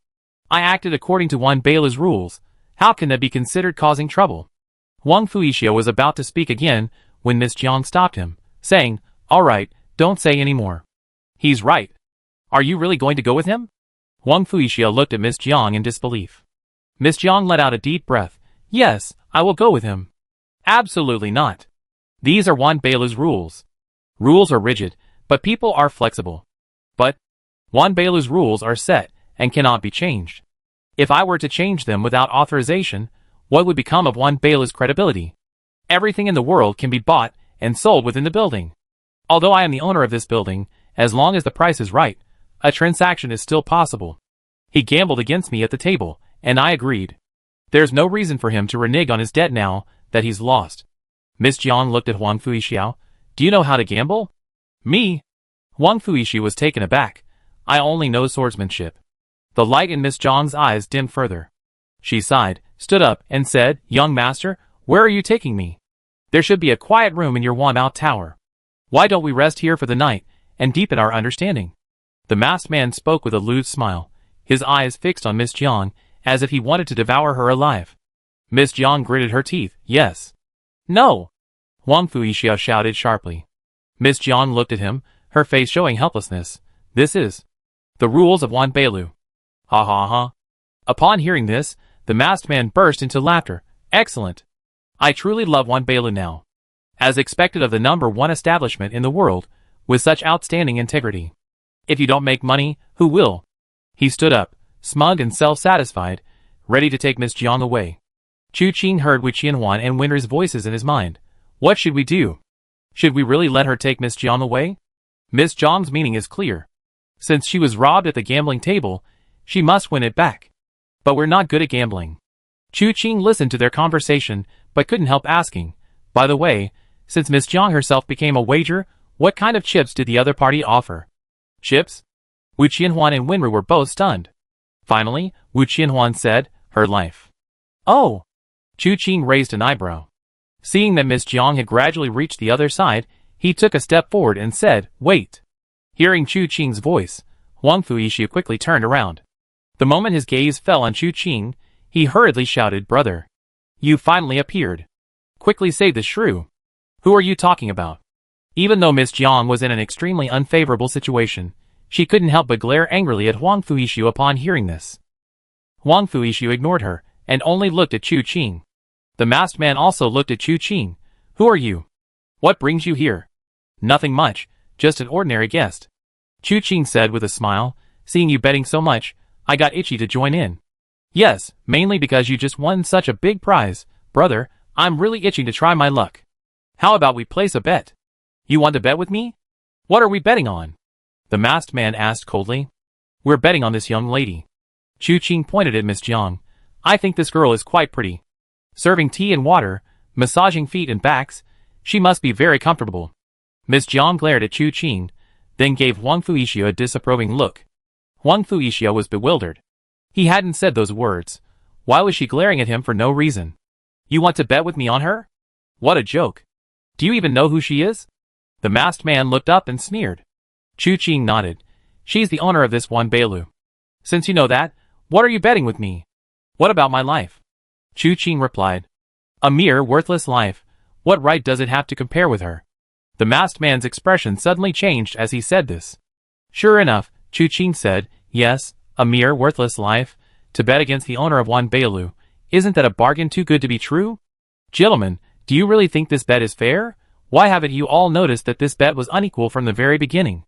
I acted according to Wanbeilu's rules. How can that be considered causing trouble?" Huang Fuixia was about to speak again when Miss Jiang stopped him, saying, "All right, don't say any more. He's right. Are you really going to go with him?" Huang Fuixia looked at Miss Jiang in disbelief. Miss Jiang let out a deep breath. "Yes, I will go with him." "Absolutely not. These are Wanbeilu's rules. Rules are rigid, but people are flexible. But Wanbeilu's rules are set and cannot be changed. If I were to change them without authorization, what would become of Wanbeilu's credibility? Everything in the world can be bought and sold within the building. Although I am the owner of this building, as long as the price is right, a transaction is still possible. He gambled against me at the table, and I agreed. There's no reason for him to renege on his debt now that he's lost. Miss Jiang looked at Huang Fuixiao. Do you know how to gamble? Me? Huang Fuixi was taken aback. I only know swordsmanship. The light in Miss Jiang's eyes dimmed further. She sighed, stood up, and said, Young master, where are you taking me? There should be a quiet room in your Wanbao tower. Why don't we rest here for the night, and deepen our understanding? The masked man spoke with a lewd smile, his eyes fixed on Miss Jiang, as if he wanted to devour her alive. Miss Jiang gritted her teeth. Yes. No. Huang Fuixiao shouted sharply. Miss Jiang looked at him, her face showing helplessness. This is the rules of Wanbeilu. Ha ha ha. Upon hearing this, the masked man burst into laughter. Excellent. I truly love Wanbeilu now. As expected of the #1 establishment in the world, with such outstanding integrity. If you don't make money, who will? He stood up, smug and self-satisfied, ready to take Miss Jiang away. Chu Qing heard Wu Qianhuan and Winter's voices in his mind. What should we do? Should we really let her take Miss Jiang away? Miss Jiang's meaning is clear. Since she was robbed at the gambling table, she must win it back. But we're not good at gambling. Chu Qing listened to their conversation, but couldn't help asking, by the way, since Miss Jiang herself became a wager, what kind of chips did the other party offer? Chips? Wu Qianhuan and Winru were both stunned. Finally, Wu Qianhuan said, her life. Oh! Chu Qing raised an eyebrow. Seeing that Miss Jiang had gradually reached the other side, he took a step forward and said, wait. Hearing Chu Qing's voice, Huang Fuixiao quickly turned around. The moment his gaze fell on Chu Qing, he hurriedly shouted, Brother. You finally appeared. Quickly say the shrew. Who are you talking about? Even though Miss Jiang was in an extremely unfavorable situation, she couldn't help but glare angrily at Huang Fuixiao upon hearing this. Huang Fuixiao ignored her, and only looked at Chu Qing. The masked man also looked at Chu Qing. Who are you? What brings you here? Nothing much, just an ordinary guest. Chu Qing said with a smile, seeing you betting so much, I got itchy to join in. Yes, mainly because you just won such a big prize, brother, I'm really itching to try my luck. How about we place a bet? You want to bet with me? What are we betting on? The masked man asked coldly. We're betting on this young lady. Chu Qing pointed at Miss Jiang. I think this girl is quite pretty. Serving tea and water, massaging feet and backs, she must be very comfortable. Miss Jiang glared at Chu Qing, then gave Huang Fuixiao a disapproving look. Huang Fuixiao was bewildered. He hadn't said those words. Why was she glaring at him for no reason? You want to bet with me on her? What a joke. Do you even know who she is? The masked man looked up and sneered. Chu Qing nodded. She's the owner of this Wanbeilu. Since you know that, what are you betting with me? What about my life? Chu Qing replied. A mere worthless life. What right does it have to compare with her? The masked man's expression suddenly changed as he said this. Sure enough, Chu Qing said, yes, a mere worthless life. To bet against the owner of Wanbeilu, isn't that a bargain too good to be true? Gentlemen, do you really think this bet is fair? Why haven't you all noticed that this bet was unequal from the very beginning?